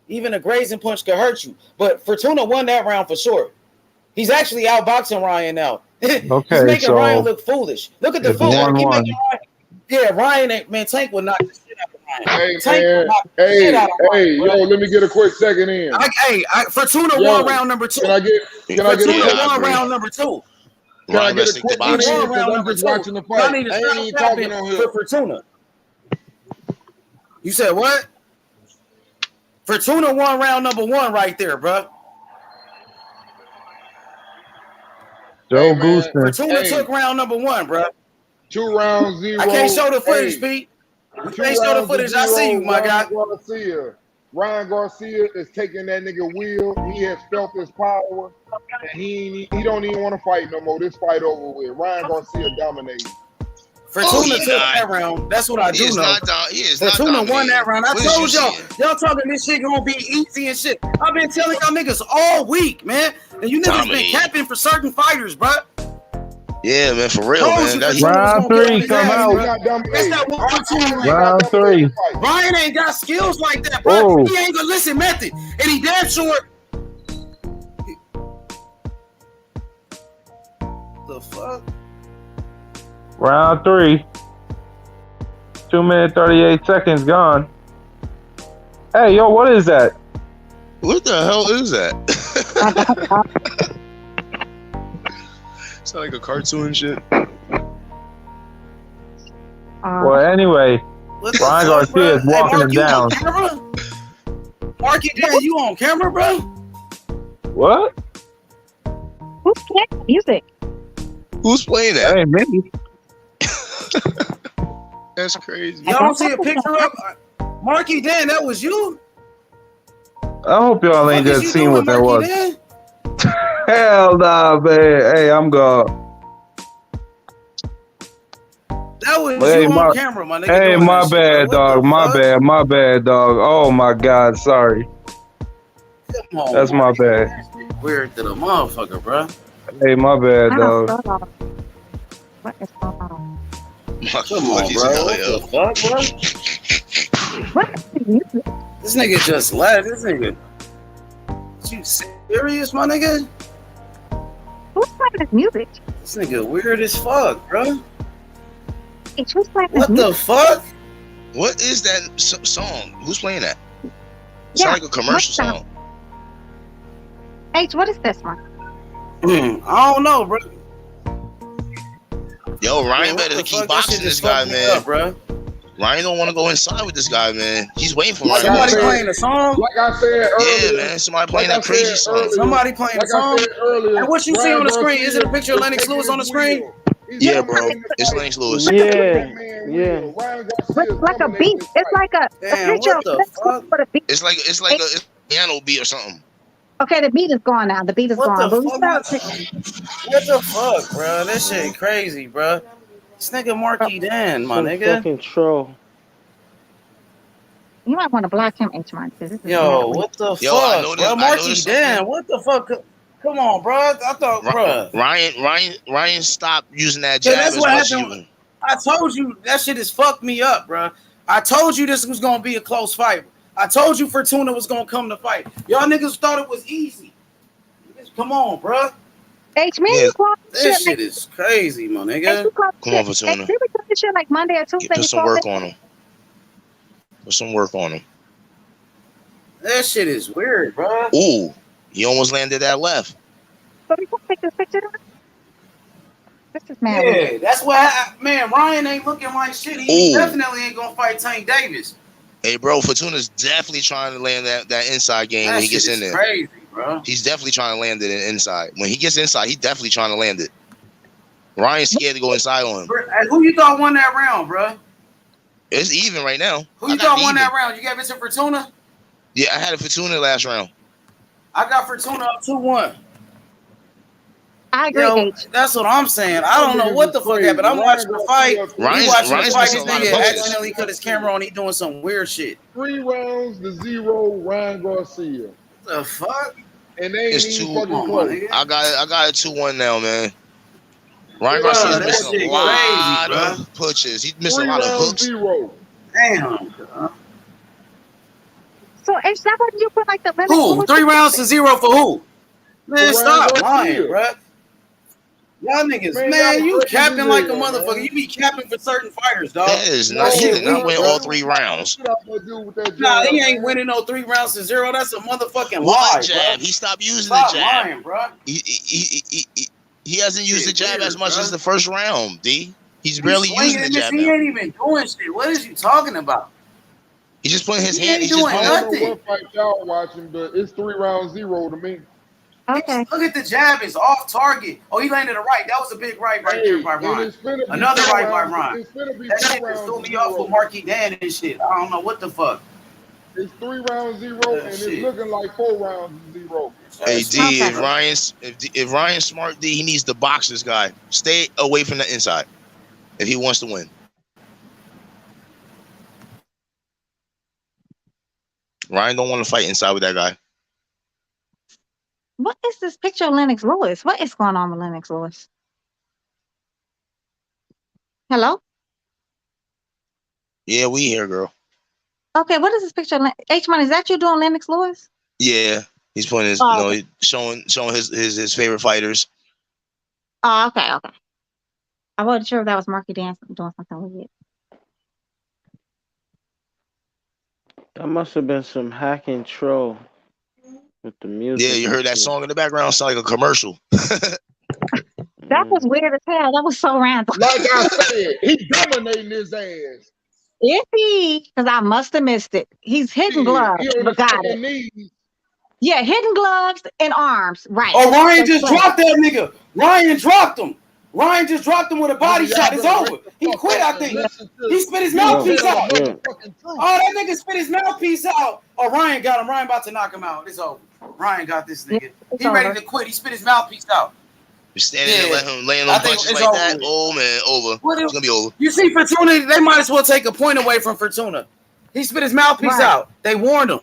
Even a grazing punch could hurt you. But Fortuna won that round for sure. He's actually outboxing Ryan now. He's Okay, making Ryan so look foolish. Look at the it's footwork. He making 1-1. Ryan. Yeah, Ryan, man, Tank would knock the shit out of Hey Tank man, knocked the shit out of Ryan, yo, let me get a quick second in. Fortuna Yo, won round number 2. Can I get Fortuna a won round number 2. Can I Ryan get better a stick to quick one He in? boxing. won Because round I'm number just 2. watching the Y'all fight. need to I ain't stop even tapping talking on for here. Fortuna. You said what? Fortuna won round number 1 right there, bro. Joe Goosen. Fortuna took round number 1, bro. 2 rounds 0. I can't show the footage, Pete. You 2 can't show the rounds to footage. I 0. see you, my guy. Ryan Garcia is taking that nigga Will. He has felt his power, and he don't even want to fight no more. This fight over with. Ryan Garcia dominating. Fortuna took that round. That's what I do know. Fortuna won that round. I told y'all talking this shit gonna be easy and shit. I've been telling y'all niggas all week, man. And you niggas been capping for certain fighters, bro. Yeah, man, for real, man. Round 3 come out. That's that 1-2 Round 3. Ryan ain't got skills like that, bro. Oh. He ain't gonna listen method. And he damn sure. The fuck? Round 3. 2 minutes 38 seconds gone. Hey, yo, what is that? What the hell is that? It's like a cartoon shit. Well, anyway, Ryan Garcia is walking him down. Marky, damn, you on camera, bro? What? Who's playing music? Who's playing that? Hey, me. That's crazy. Y'all don't see a picture up? Marky, damn, that was you? I hope y'all ain't What just you seen doing, what that Marky, was. Dan? Hell nah, man. Hey, I'm gone. That was Hey, you my, on camera, my nigga. hey, doing my that shit, bad, bro. dog. My bad, dog. Oh my God, sorry. Come on, That's my bad. weird to the motherfucker, bro. Hey, my bad, dog. What is going on? Come on, bro. What the fuck, bro? What is the music? This nigga just left. This nigga. You serious, my nigga? Who's playing this music? This nigga weird as fuck, bro. Hey, who's playing this What the music? fuck? What is that song? Who's playing that? It's Yeah, like a commercial what's song. H, what is this one? I don't know, bro. Yo, Ryan What better the keep fuck? That shit boxing this just guy, fucked me man. up, bro. Ryan don't want to go inside with this guy, man. He's waiting for Ryan. Somebody playing a song? Like I said earlier. Yeah, man. Somebody playing that crazy song. Somebody playing a song? And what you see on the screen? Is it a picture of Lennox Lewis on the screen? Yeah, bro. It's Lennox Lewis. Yeah. It's like a beat. It's like a Damn, picture what of the fuck? but a beat. It's like a piano beat or something. Okay, the beat is gone now. The beat is What gone. the But we fuck? still What the fuck, bro? This shit crazy, bro. This nigga Marky Dan, my Some nigga. fucking troll. you might want to block him, H man, because this is Yo, mad. what the Yo, I fuck, noticed- bro? I Marky noticed Dan, something. what the fuck? Come on, bro. I thought, bro. Ryan stopped using that Yeah, jab that's as what much. happened. I told you that shit has fucked me up, bro. I told you this was gonna be a close fight. I told you Fortuna was gonna come to fight. Y'all niggas thought it was easy. Come on, bro. H man, Yeah. you call This shit shit like is crazy, my H, nigga. you call Come on, shit. Fortuna. H, we call this shit like Monday or Tuesday. Put You some call work it. on him. Put some work on him. That shit is weird, bro. Ooh, he almost landed that left. So we gonna take this picture down? This is mad. Yeah, that's why, man. Ryan ain't looking like shit. He Ooh. definitely ain't gonna fight Tank Davis. Hey, bro, Fortuna's definitely trying to land that inside game That when he shit gets in is there. crazy, bro. He's definitely trying to land it inside. When he gets inside, he's definitely trying to land it. Ryan's scared to go inside on him. Hey, who you thought won that round, bro? It's even right now. Who you thought won that round? You gave it to Fortuna? Yeah, I had a Fortuna last round. I got Fortuna up 2-1. I agree, Yo, H. that's what I'm saying. I don't know what the fuck happened. I'm watching the fight. Ryan's watching the fight. missing This a lot of nigga punches. accidentally cut his camera on. He doing some weird shit. 3 rounds to 0, Ryan Garcia. What the fuck? And they ain't It's even 2. fucking close. I got a 2-1 now, man. Ryan Bro, Garcia's that missing shit a lot crazy, of punches. He's missing 3 a lot of rounds hooks. 0. Damn. So H, that what you put like the Lennox Who? Lewis 3 rounds to 0 for who? Man, For stop Ryan lying, Garcia. bro. Y'all niggas, Man, man, y'all you crazy as capping like a hell, motherfucker. man. You be capping for certain fighters, dog. That is That not. He shit did not weak, win bro. all 3 rounds. What I gonna do with that Nah, he jab, ain't man? winning no 3 rounds to 0. That's a motherfucking What lie, jab? bro. He stopped using the Stop jab. lying, bro. He hasn't used the Shit jab as weird, much bro. as the first round, D. He's He's barely using swinging the and missing. jab He now. ain't even doing shit. What is you talking about? He's just putting his He hand. ain't He's just doing I putting. don't know nothing. what fight y'all watching, but it's 3-0 to me. Okay. Look at the jab. It's off target. Oh, he landed a right. That was a big right there Hey, by and Ron. it's finna be Another 4 right by rounds. Ron. It's finna be That 4 shit just rounds threw to me off 0. with Marky Dan and shit. I don't know what the fuck. It's 3-0, and it's Shit. looking like 4 rounds to 0. Hey D, Okay. if Ryan's smart, D, he needs to box this guy. Stay away from the inside if he wants to win. Ryan don't want to fight inside with that guy. What is this picture of Lennox Lewis? What is going on with Lennox Lewis? Hello? Yeah, we here, girl. Okay, what is this picture of H Money? Is that you doing Lennox Lewis? Yeah, he's putting his, Oh, okay. showing his favorite fighters. Oh, okay. I wasn't sure if that was Marky Dan doing something with it. That must have been some hacking troll with the music. Yeah, you heard that song in the background? Sound like a commercial. That was weird as hell. That was so random. Like I said, he dominating his ass. Is he? Because I must have missed it. He's hitting gloves, He on but his got fucking it. knees. Yeah, hitting gloves and arms. Right. Oh, Ryan That's just right. dropped that nigga. Ryan dropped him. Ryan just dropped him with a body Nigga, shot. y'all It's better over. wake the He fuck quit, up I and think. listen to He spit his you mouthpiece tell the out. motherfucking truth. Oh, that nigga spit his mouthpiece out. Oh, Ryan got him. Ryan about to knock him out. It's over. Ryan got this nigga. He ready to quit. He spit his mouthpiece out. You standing there, let him laying I on think punches it's like over that. with. Oh man, over. It's gonna be over. You see Fortuna, they might as well take a point away from Fortuna. He spit his mouthpiece Right. out. They warned him.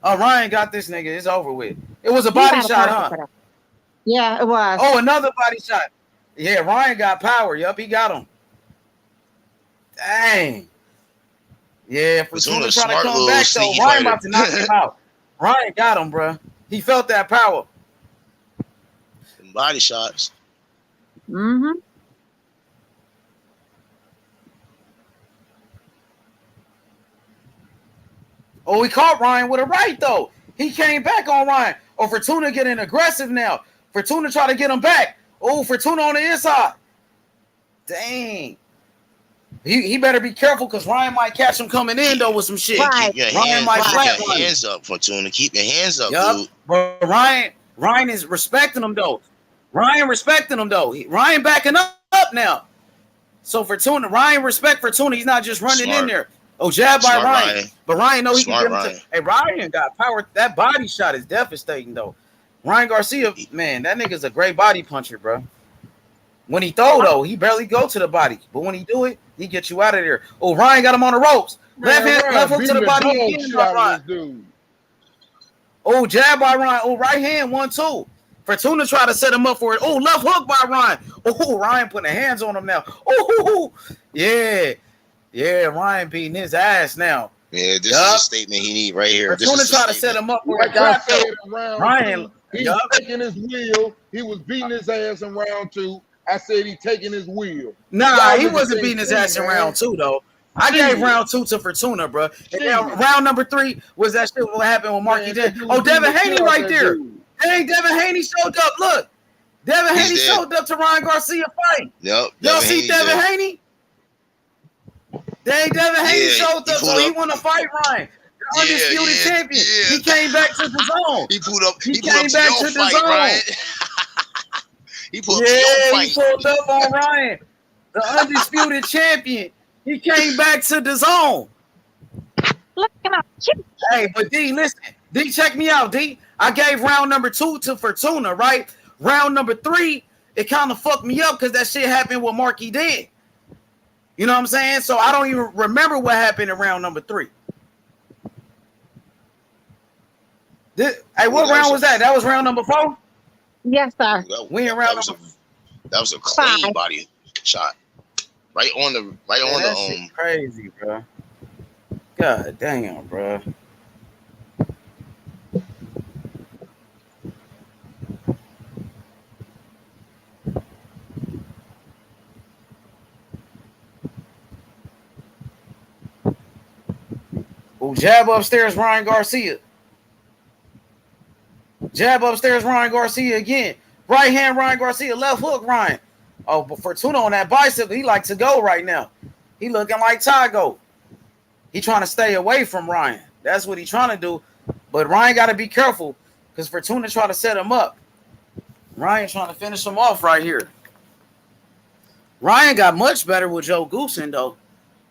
Oh, Ryan got this nigga. It's over with. It was a He body got a shot, power huh? for that. Yeah, it was. Oh, another body shot. Yeah, Ryan got power. Yup, he got him. Dang. Yeah, Fortuna trying to come back, though. Ryan about to knock him out. Ryan got him, bro. He felt that power. Body shots. Mm-hmm. Oh, he caught Ryan with a right, though. He came back on Ryan. Oh, Fortuna getting aggressive now. Fortuna try to get him back. Oh, Fortuna on the inside. Dang. He better be careful because Ryan might catch him coming in, though, with some shit. Keep your Ryan might hands up, Fortuna. Keep your hands up, dude. But Ryan is respecting him, though. Ryan backing up now. So Fortuna, Ryan respect Fortuna. He's not just running in there. Oh, jab by Ryan. But Ryan know he can get him to. Hey, Ryan got power. That body shot is devastating, though. Ryan Garcia, man, that nigga's a great body puncher, bro. When he throw, though, he barely go to the body. But when he do it, he get you out of there. Oh, Ryan got him on the ropes. Man, Left hook to the body again by Ryan. Dude. Oh, jab by Ryan. Oh, right hand, 1-2. Fortuna try to set him up for it. Oh, left hook by Ryan. Oh, Ryan putting hands on him now. Oh, yeah. Yeah, Ryan beating his ass now. Yeah, this is a statement he need right here. Fortuna try to set him up for like I said in round Ryan, two, he's taking his wheel. He was beating his ass in round two. I said he taking his wheel. Nah, he wasn't beating his ass in round two, though. I gave round two to Fortuna, bro. And then round number 3 was that shit what happened with Marky Dan. Oh, Devin Haney right there. Hey, Devin Haney showed up. Look. Devin Haney showed up to Ryan Garcia fight. Yep. Y'all see Devin Haney? Dang, Devin Haney showed up, so he want to fight Ryan. The undisputed champion. He came back to the zone. He pulled up. He came back to the zone. Ryan. He pulled up he pulled up on Ryan. The undisputed champion. He came back to the zone. Hey, but D, listen. D, check me out, D. I gave round number 2 to Fortuna, right? Round number 3, it kind of fucked me up because that shit happened with Marky Dan. You know what I'm saying? So I don't even remember what happened in round number 3. Hey, what round was that? That was round number 4? Yes, sir. We in round number. That was a clean body shot. Right on the that shit crazy, bro. God damn, bro. Oh, jab upstairs, Ryan Garcia. Jab upstairs, Ryan Garcia again. Right hand, Ryan Garcia. Left hook, Ryan. Oh, but Fortuna on that bicycle, he like to go right now. He looking like Tygo. He trying to stay away from Ryan. That's what he trying to do. But Ryan got to be careful because Fortuna trying to set him up. Ryan trying to finish him off right here. Ryan got much better with Joe Goosen, though.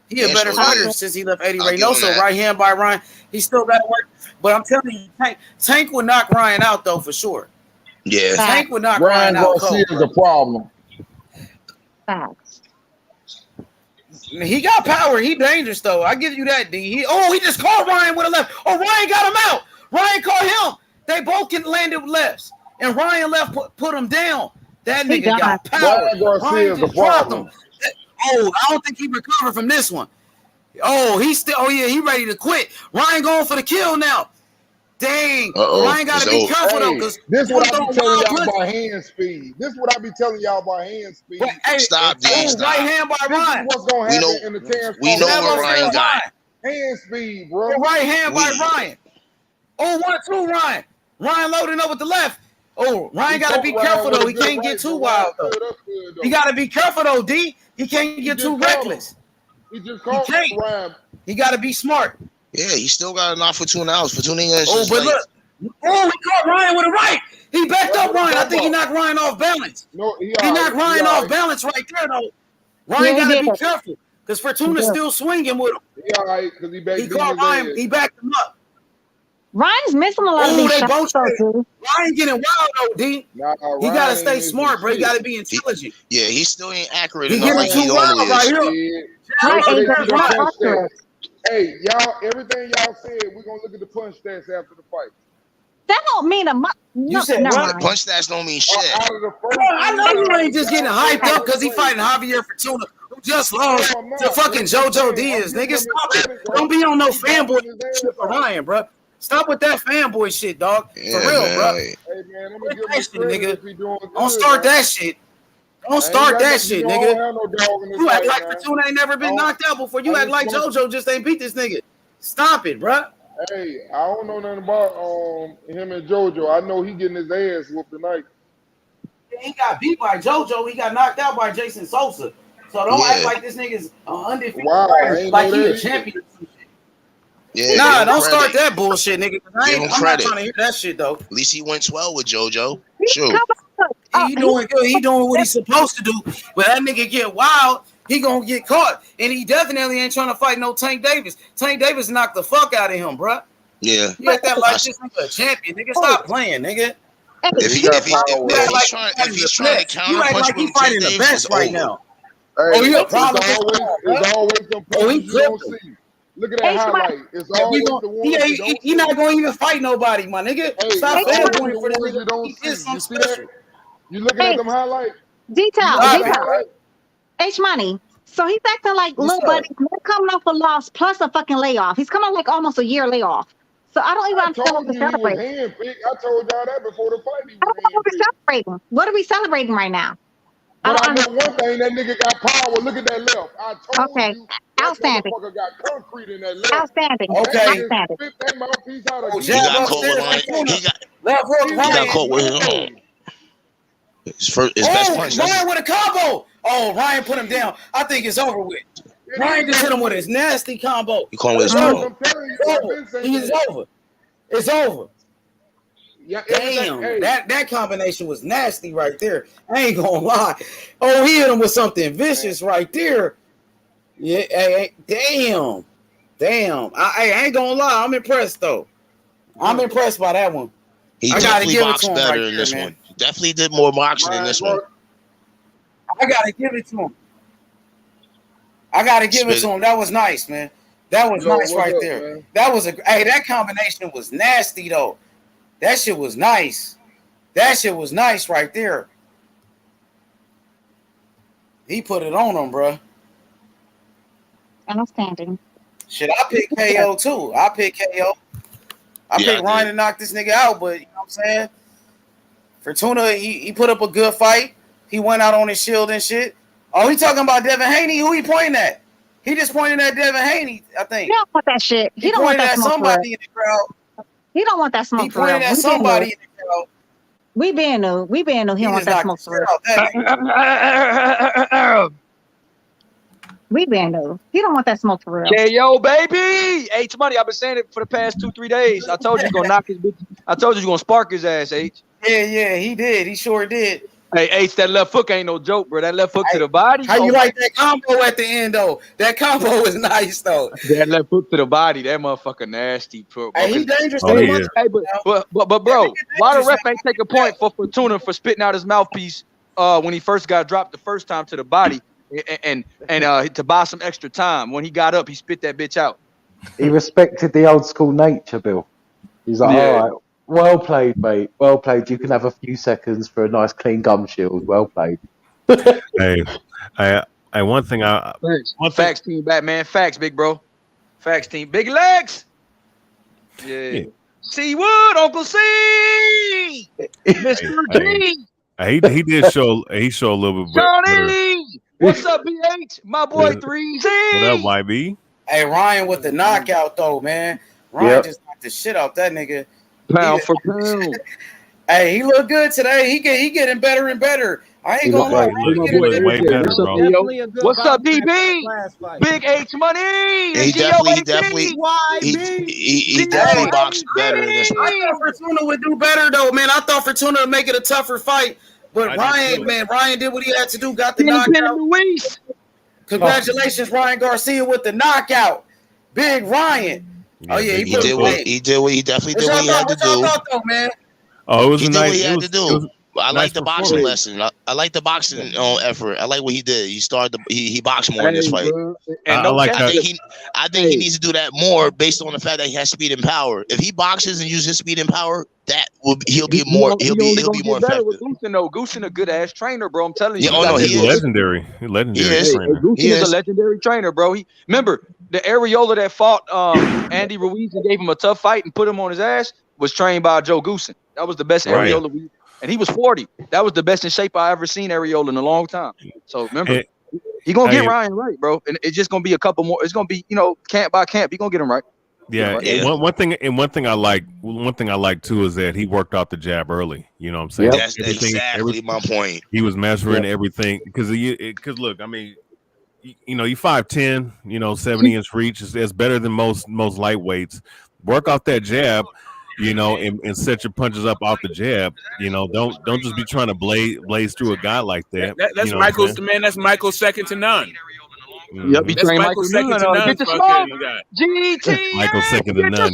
He a better fighter since he left Eddie Reynoso. Right hand by Ryan. He still got to work. But I'm telling you, Tank would knock Ryan out, though, for sure. Yeah. Tank would knock Ryan Ryan out. Garcia is a problem. He got power. He dangerous, though. I give you that, D. He just caught Ryan with a left. Oh, Ryan got him out. Ryan caught him. They both can landed with lefts. And Ryan left put him down. That nigga got power. Ryan Garcia is a problem. Oh, I don't think he recovered from this one. Oh, he ready to quit. Ryan going for the kill now. Dang. Ryan got to be careful, though. Because this is what I be telling y'all about hand speed. This is what I be telling y'all about hand speed. Stop, D. Stop. Right hand by Ryan. This is what's going to happen in the Terrence. We know what Ryan got. Hand speed, bro. Right hand by Ryan. Oh, 1-2, Ryan. Ryan loading up with the left. Oh, Ryan got to be careful, though. He can't get too wild, though. He got to be careful, though, D. He can't get too reckless. He just called Ryan. He got to be smart. Yeah, he still got to knock Fortuna out. Fortuna ain't but look. Oh, he caught Ryan with a right. He backed up Ryan. I think he knocked Ryan off balance. No, he knocked Ryan off balance right there, though. Ryan got to be careful because Fortuna's still swinging with him. He all right because he caught Ryan. He backed him up. Ryan's missing a lot of these shots. Ryan getting wild, though, D. He got to stay smart, bro. He got to be intelligent. He still ain't accurate. He getting too wild right here. Hey, y'all, everything y'all said, we're going to look at the punch stats after the fight. That don't mean a much. You said what? Punch stats don't mean shit. I know you ain't just getting hyped up because he fighting Javier Fortuna, who just lost to fucking JoJo Diaz. Nigga, stop it. Don't be on no fanboy shit for Ryan, bro. Stop with that fanboy shit, dog. For real, bro. Hey, man, I'm going to give him credit if he doing good. Don't start that shit. Don't start that shit, nigga. You act like Fortuna ain't never been knocked out before. You act like JoJo just ain't beat this nigga. Stop it, bro. Hey, I don't know nothing about him and JoJo. I know he getting his ass whooped tonight. He got beat by JoJo. He got knocked out by Jason Sosa. So don't act like this nigga's undefeated fighter, like he a champion. Yeah, don't start that bullshit, nigga. I'm not trying to hear that shit, though. At least he went 12 with JoJo. Sure. He doing good. He doing what he's supposed to do. But that nigga get wild, he gonna get caught. And he definitely ain't trying to fight no Tank Davis. Tank Davis knocked the fuck out of him, bro. Yeah. You act that like this nigga a champion, nigga. Stop playing, nigga. If he's trying to counter you act like he fighting the best right now. Oh, he a problem. It's always them punches you don't see. Look at that highlight. It's always the one he not going to even fight nobody, my nigga. Stop fanboying for this you don't see. You see that? You looking at them highlights? Detail. H-Money. So he's acting like little buddy. He's coming off a loss plus a fucking layoff. He's coming like almost a year layoff. So I don't even understand what we're celebrating. I told y'all that before the fight. I don't know what we're celebrating. What are we celebrating right now? But I know one thing, that nigga got power. Look at that left. I told you. Outstanding. That motherfucker got concrete in that left. Outstanding. Okay. Outstanding. That mouthpiece out of He got caught with Ryan. He got caught with his own. His best punch. Ryan with a combo. Oh, Ryan put him down. I think it's over with. Ryan just hit him with his nasty combo. He caught with his own. He's over. It's over. Yeah, damn, that combination was nasty right there. I ain't gonna lie. Oh, he hit him with something vicious right there. Yeah, damn. I ain't gonna lie. I'm impressed though. I'm impressed by that one. He definitely boxed better in this one. Definitely did more boxing in this one. I gotta give it to him. That was nice, man. That was nice right there. Man? That was that combination was nasty though. That shit was nice. That shit was nice right there. He put it on him, bro. Outstanding. Shit, I pick KO too. I pick KO. I pick Ryan to knock this nigga out, but you know what I'm saying? Fortuna, he put up a good fight. He went out on his shield and shit. Oh, he talking about Devin Haney? Who he pointing at? He just pointed at Devin Haney, I think. He don't want that shit. He don't want pointed that at smoke for real. somebody in the crowd. He don't want that smoke He for real. pointed at somebody in the crowd. We been new. He don't want that smoke for real. We been new. He don't want that smoke for real. KO baby, H Money. I've been saying it for the past 2-3 days. I told you he's gonna knock his bitch. I told you he's gonna spark his ass, H. Yeah, he did. He sure did. Hey, H, that left hook ain't no joke, bro. That left hook to the body. How you like that combo at the end though? That combo is nice though. That left hook to the body, that motherfucker nasty, bro. Hey, he dangerous. Hey, but bro, why the ref ain't take a point for Fortuna for spitting out his mouthpiece when he first got dropped the first time to the body and to buy some extra time? When he got up, he spit that bitch out. He respected the old school nature, Bill. He's like, all right, well played, mate. Well played. You can have a few seconds for a nice clean gum shield. Well played. Hey, one thing. Facts team, Batman. Facts, big bro. Facts team, big legs. Yeah. C Wood, Uncle C. Mr. G. He did show. He showed a little bit better. Johnny, what's up, BH? My boy 3Z. What up, YB? Hey, Ryan with the knockout though, man. Ryan just knocked the shit out that nigga. Pound for pound. Hey, he look good today. He getting better and better. I ain't gonna lie. Way better, bro. What's up, DB? Big H Money. He definitely boxed better in this one. I thought Fortuna would do better though, man. I thought Fortuna would make it a tougher fight, but Ryan did what he had to do. Got the knockout. Congratulations, Ryan Garcia with the knockout. Big Ryan. Yeah, he definitely did what he had to do. Though, man? Oh, it was he a did nice. what he had to do. I like the boxing performance. lesson. I like the boxing effort. I like what he did. He boxed more in this fight. I like I think he needs to do that more based on the fact that he has speed and power. If he boxes and uses his speed and power, he'll be more effective. Goosen a good ass trainer, bro. I'm telling you. He's legendary. Trainer. Goosen is a legendary trainer, bro. Remember the areola that fought Andy Ruiz and gave him a tough fight and put him on his ass was trained by Joe Goosen. That was the best areola and he was 40. That was the best in shape I ever seen areola in a long time. So remember, he gonna get Ryan right, bro. And it's just gonna be a couple more. It's gonna be camp by camp. He gonna get him right. Yeah. One thing I like too is that he worked out the jab early. You know what I'm saying? That's exactly my point. He was measuring everything because look, I mean, you 5'10", 70-inch reach is better than most lightweights. Work out that jab. And set your punches up off the jab. Don't just be trying to blaze through a guy like that. That's Michael's man. That's Michael's second to none. Yep, that's Michael's second to none. Get the smoke. GT. Michael's second to none.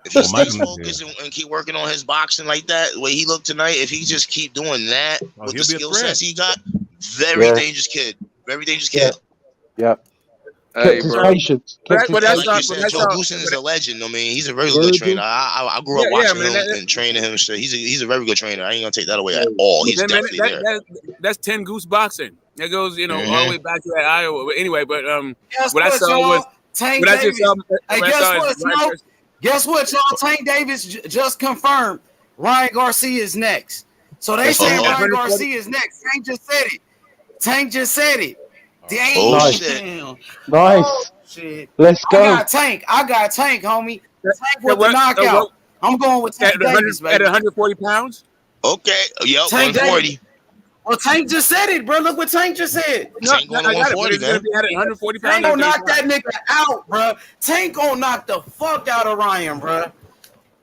If he stays focused and keep working on his boxing like that, the way he looked tonight, if he just keep doing that with the skill sets he got, very dangerous kid. Very dangerous kid. Yep. Hey, patience. Joe Goosen is a legend. I mean, he's a very good trainer. I grew up watching him and training him. So he's a very good trainer. I ain't gonna take that away at all. He's definitely there. That's 10 Goose boxing. That goes, all the way back to that Iowa. But anyway, but what I saw was Tank Davis. Guess what, y'all? Tank Davis just confirmed Ryan Garcia is next. So they say Ryan Garcia is next. Tank just said it. Nice. Shit. Let's go. I got Tank, homie. Tank with the knockout. I'm going with Tank Davis, baby. At 140 pounds? Okay. Yep, 140. Well, Tank just said it, bro. Look what Tank just said. Tank going to 140, man. Tank gonna knock that nigga out, bro. Tank gonna knock the fuck out of Ryan, bro.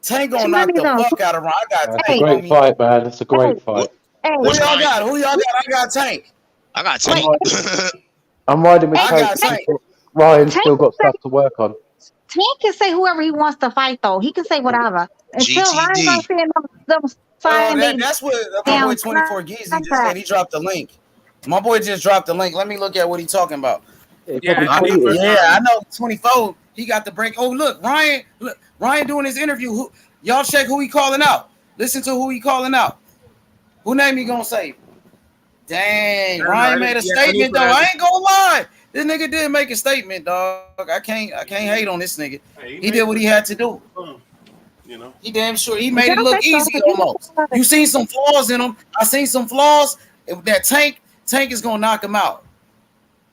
Tank gonna knock the fuck out of Ryan. I got Tank. It's a great fight, man. It's a great fight. Who y'all got? I got Tank. I got Tank. I'm riding with Tank. Ryan's still got stuff to work on. Tank can say whoever he wants to fight, though. He can say whatever. Until Ryan's not saying them that's what my boy 24 Geezy just said. He dropped the link. My boy just dropped the link. Let me look at what he's talking about. I know 24. He got the break. Oh, look, Ryan doing his interview. Y'all check who he calling out. Listen to who he calling out. Who name he gonna say? Dang, Ryan made a statement though. I ain't gonna lie. This nigga did make a statement, dog. I can't hate on this nigga. He did what he had to do. He damn sure he made it look easy almost. You seen some flaws in him. I seen some flaws. That Tank is gonna knock him out.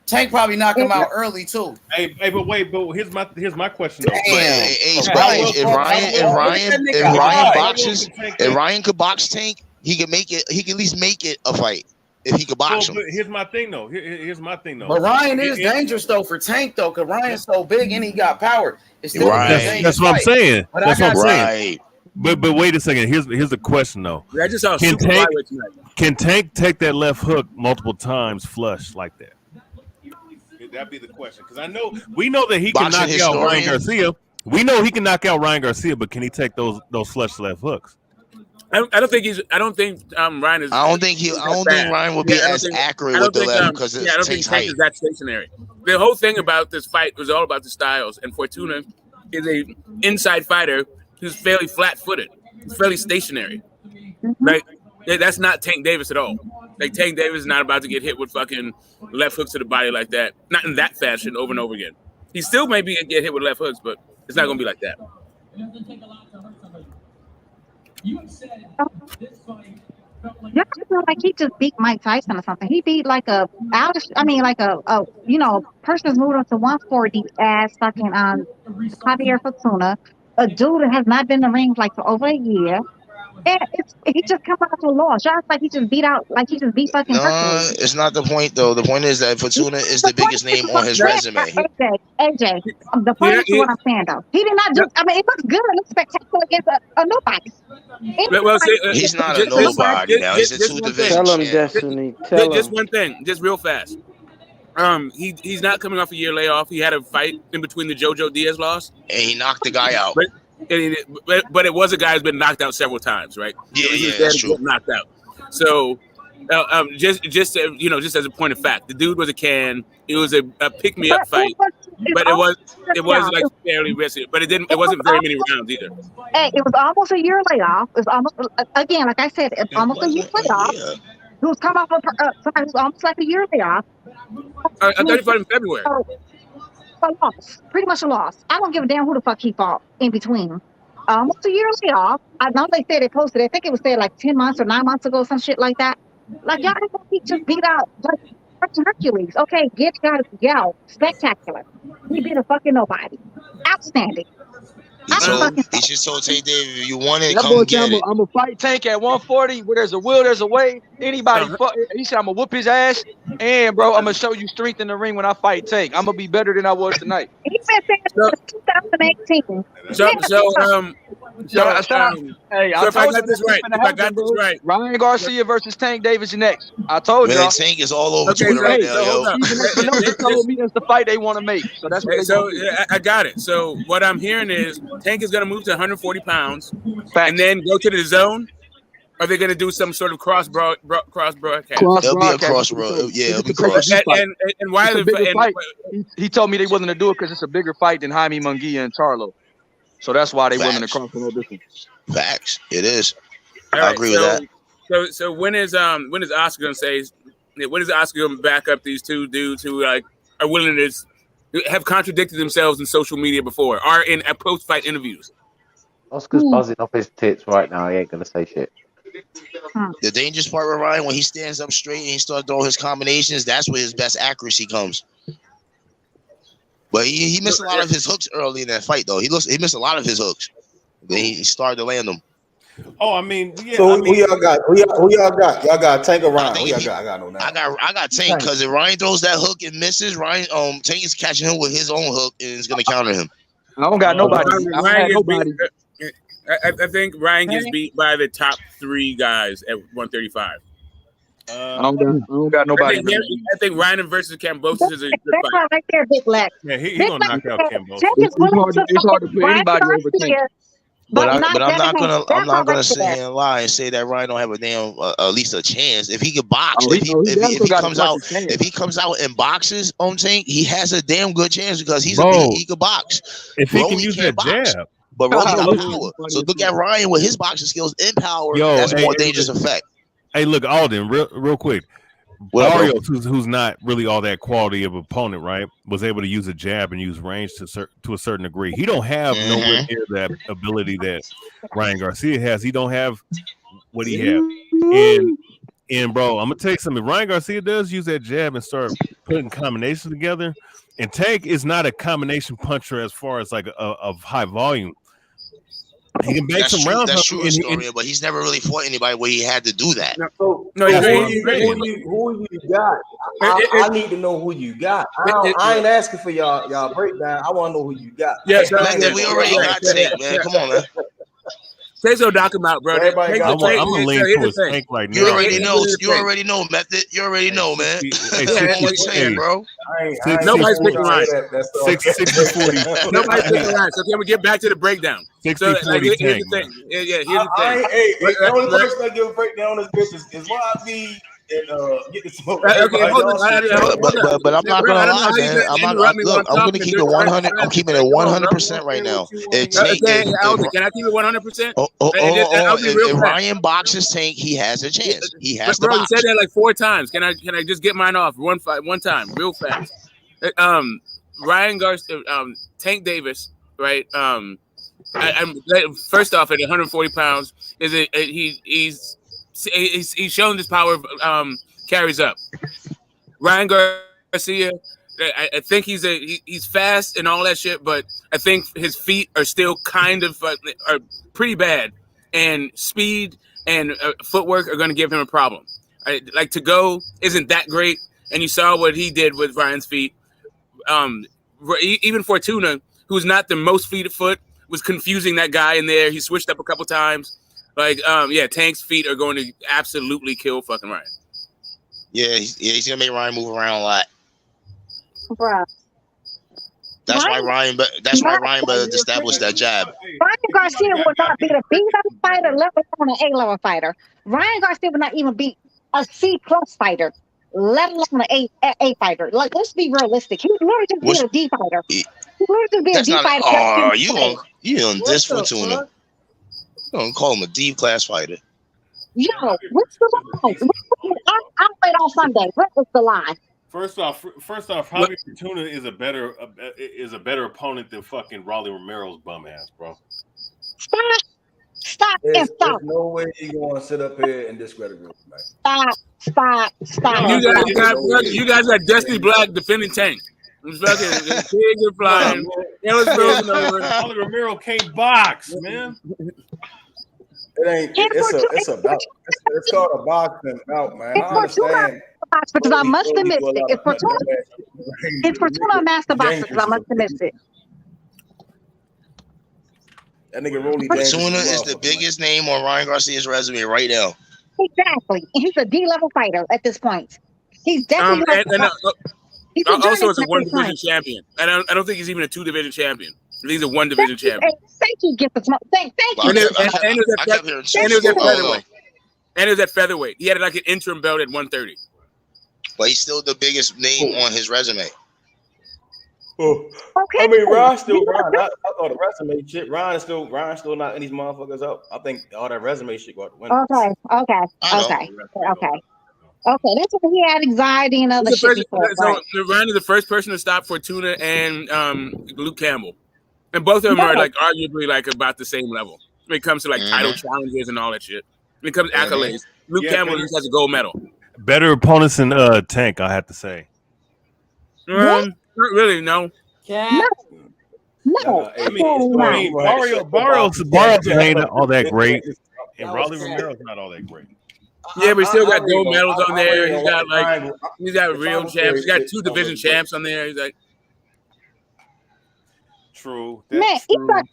Tank probably knock him out early too. Hey, but here's my question though. If Ryan could box Tank, he could make it. He could at least make it a fight if he could box him. But here's my thing though. Here's my thing though. But Ryan is dangerous though for Tank though, because Ryan's so big and he got power. It's still That's what I'm saying. But That's what I'm saying. Right. But wait a second. Here's the question though. I just saw Can super flyweight tonight. Can Tank take that left hook multiple times flush like that? That'd be the question, because we know that he can knock out Ryan Garcia. We know he can knock out Ryan Garcia, but can he take those flush left hooks? I don't think Ryan is. I don't think Ryan will be as accurate with the left because I don't think Tank is that stationary. The whole thing about this fight was all about the styles, and Fortuna is a inside fighter who's fairly flat-footed, fairly stationary. Like that's not Tank Davis at all. Like Tank Davis is not about to get hit with fucking left hooks to the body like that. Not in that fashion over and over again. He still may be get hit with left hooks, but it's not gonna be like that. Yeah, I feel like he just beat Mike Tyson or something. He beat like a person who's moved up to 140 ass fucking Javier Fortuna, a dude that has not been in the ring like for over a year. And he just come out to a loss. Y'all like he just beat fucking Hercules. It's not the point though. The point is that Fortuna is the biggest name on his resume. AJ, the point is what I'm saying though. He did not do. I mean, it looks good. It looks spectacular against a nobody. He's not a nobody now. He's a 2 division. Tell him, Destiny. Tell him. Just one thing, just real fast. He's not coming off a year layoff. He had a fight in between the JoJo Diaz loss, and he knocked the guy out. But it was a guy who's been knocked out several times, right? Yeah, that's true. Knocked out. So, just as a point of fact, the dude was a can. It was a pick me up fight, but it was like fairly risky. But it wasn't very many rounds either. Hey, it was almost a year layoff. It was almost again, like I said, it's almost a year layoff. He was coming off somebody who's almost like a year layoff. I thought he fought in February. A loss, pretty much a loss. I don't give a damn who the fuck he fought in between. Almost a year layoff. I know they said they posted. I think it was said like 10 months or 9 months ago, some shit like that. Like y'all he just beat out Hercules. Okay, got it, spectacular. He beat a fucking nobody. Outstanding. He just told Tank Davis, you want it, that come boy get it. I'm gonna fight Tank at 140. Where there's a will, there's a way. Anybody he said I'm gonna whoop his ass. And bro, I'm gonna show you strength in the ring when I fight Tank. I'm gonna be better than I was tonight. He's been saying since 2018. If I got this right, Ryan Garcia versus Tank Davis next. I told you. Tank is all over Twitter right now, yo. They told me that's the fight they want to make. So that's what I got it. So what I'm hearing is Tank is going to move to 140 pounds and then go to the zone. Are they going to do some sort of cross broadcast? It'll be a cross road. Yeah, it'll be cross. And why it's a bigger fight. He told me they wasn't to do it because it's a bigger fight than Jaime Munguia and Charlo. So that's why they willing to cross on that distance. Facts. It is. I agree with that. So when is Oscar gonna say? When is Oscar gonna back up these two dudes who are willing to have contradicted themselves in social media before, are in post-fight interviews? Oscar's buzzing off his tits right now. He ain't gonna say shit. The dangerous part with Ryan, when he stands up straight and he starts throwing his combinations, that's where his best accuracy comes. But he missed a lot of his hooks early in that fight, though. He missed a lot of his hooks. Then he started to land them. Oh, I mean, yeah. So who y'all got? Who y'all got? Y'all got Tank or Ryan? Who y'all got? I got no now. I got Tank because if Ryan throws that hook and misses, Tank is catching him with his own hook and is gonna counter him. I don't got nobody. I think Ryan gets beat by the top 3 guys at 135. I don't got nobody. I think Ryan versus Kambosos is a good fight. Right there, Big Black. Yeah, he's gonna knock out Kambosos. It's hard to put anybody over Tank. But I'm not gonna sit here and lie and say that Ryan don't have a damn at least a chance. If he could box, if he comes out and boxes on Tank, he has a damn good chance because he could box. If he can use that jab. But Rolly got power. So look at Ryan with his boxing skills and power. That's more dangerous effect. Hey, look, Alden, real quick. Barrios, who's not really all that quality of opponent, right, was able to use a jab and use range to a certain degree. He don't have nowhere near that ability that Ryan Garcia has. He don't have what he has. And bro, I'm gonna tell you something. Ryan Garcia does use that jab and start putting combinations together. And Tank is not a combination puncher as far as like of high volume. He can make some rounds. That's true, Historia, but he's never really fought anybody where he had to do that. So No, who you got? I need to know who you got. I ain't asking for y'all breakdown. I want to know who you got. Yeah, man, we already got Tank, man. Come on, man. Say so, knock him out, bro. I'm gonna lean towards Tank right now. You already know. You already know, Method. You already know, man. I'm only saying, bro. Nobody's picking Ryan. 60-40. Nobody's picking Ryan. So can we get back to the breakdown? 60-40 so, like, here's Tank. the thing. Yeah, here's the thing. The only person that give a breakdown on this bitch is YB and get the smoke. Okay, hold on. But I'm not gonna lie, man. I'm gonna keep it 100. I'm keeping it 100% right now. Can I keep it 100%? If Ryan boxes Tank, he has a chance. He has to box. You said that like 4 times. Can I just get mine off one time, real fast? Ryan Garcia, Tank Davis, right? First off, at 140 pounds, he's shown this power carries up. Ryan Garcia, I think he's fast and all that shit, but I think his feet are still kind of are pretty bad, and speed and footwork are going to give him a problem. Like to go isn't that great, and you saw what he did with Ryan's feet. Even Fortuna, who's not the most fleet of foot, was confusing that guy in there. He switched up a couple times. Like, Tank's feet are going to absolutely kill fucking Ryan. Yeah, he's gonna make Ryan move around a lot. Bruh. That's why Ryan established that jab. Ryan Garcia will not beat a B-level fighter, let alone an A-level fighter. Ryan Garcia will not even beat a C-plus fighter, let alone an A fighter. Like, let's be realistic. He literally just beat a D fighter. He literally just beat a D fighter. Oh, you on this Fortuna? You don't call him a D class fighter. Yo, what's the lie? I played on Sunday. What was the lie? First off, Javier Fortuna is a better opponent than fucking Raleigh Romero's bum ass, bro. Stop. There's no way you're going to sit up here and discredit him, man. Stop. You guys got Destiny Black defending Tank. It was fucking pigs are flying. It was frozen over. Raleigh Romero can't box, man. It ain't. It's a bout. It's called a boxing bout, man. I understand. Because I must admit it. It's Fortuna a master boxer. Because I must admit it. That nigga Rolly Fortuna is the biggest name on Ryan Garcia's resume right now. Exactly. He's a D-level fighter at this point. He's definitely. Also, it's a 1-division champion. I don't think he's even a 2-division champion. He's a 1-division champion. Thank you, get the smoke. Thank you. And it was at featherweight. He had like an interim belt at 130. But he's still the biggest name on his resume. Okay. I mean, Ryan. I thought the resume shit. Ryan still knocking these motherfuckers up. I think all that resume shit got to win. Okay. That's when he had anxiety and other shit before. So Ryan is the first person to stop Fortuna and Luke Campbell, and both of them are like arguably like about the same level when it comes to like title challenges and all that shit. When it comes to accolades, Luke Campbell just has a gold medal. Better opponents than Tank, I have to say. Not really, no. No. I mean, Barrios ain't all that great, and Raleigh Romero's not all that great. Yeah, but he still got gold medals on there. He's got real champs. He's got 2 division champs on there. He's like, true. Man, you got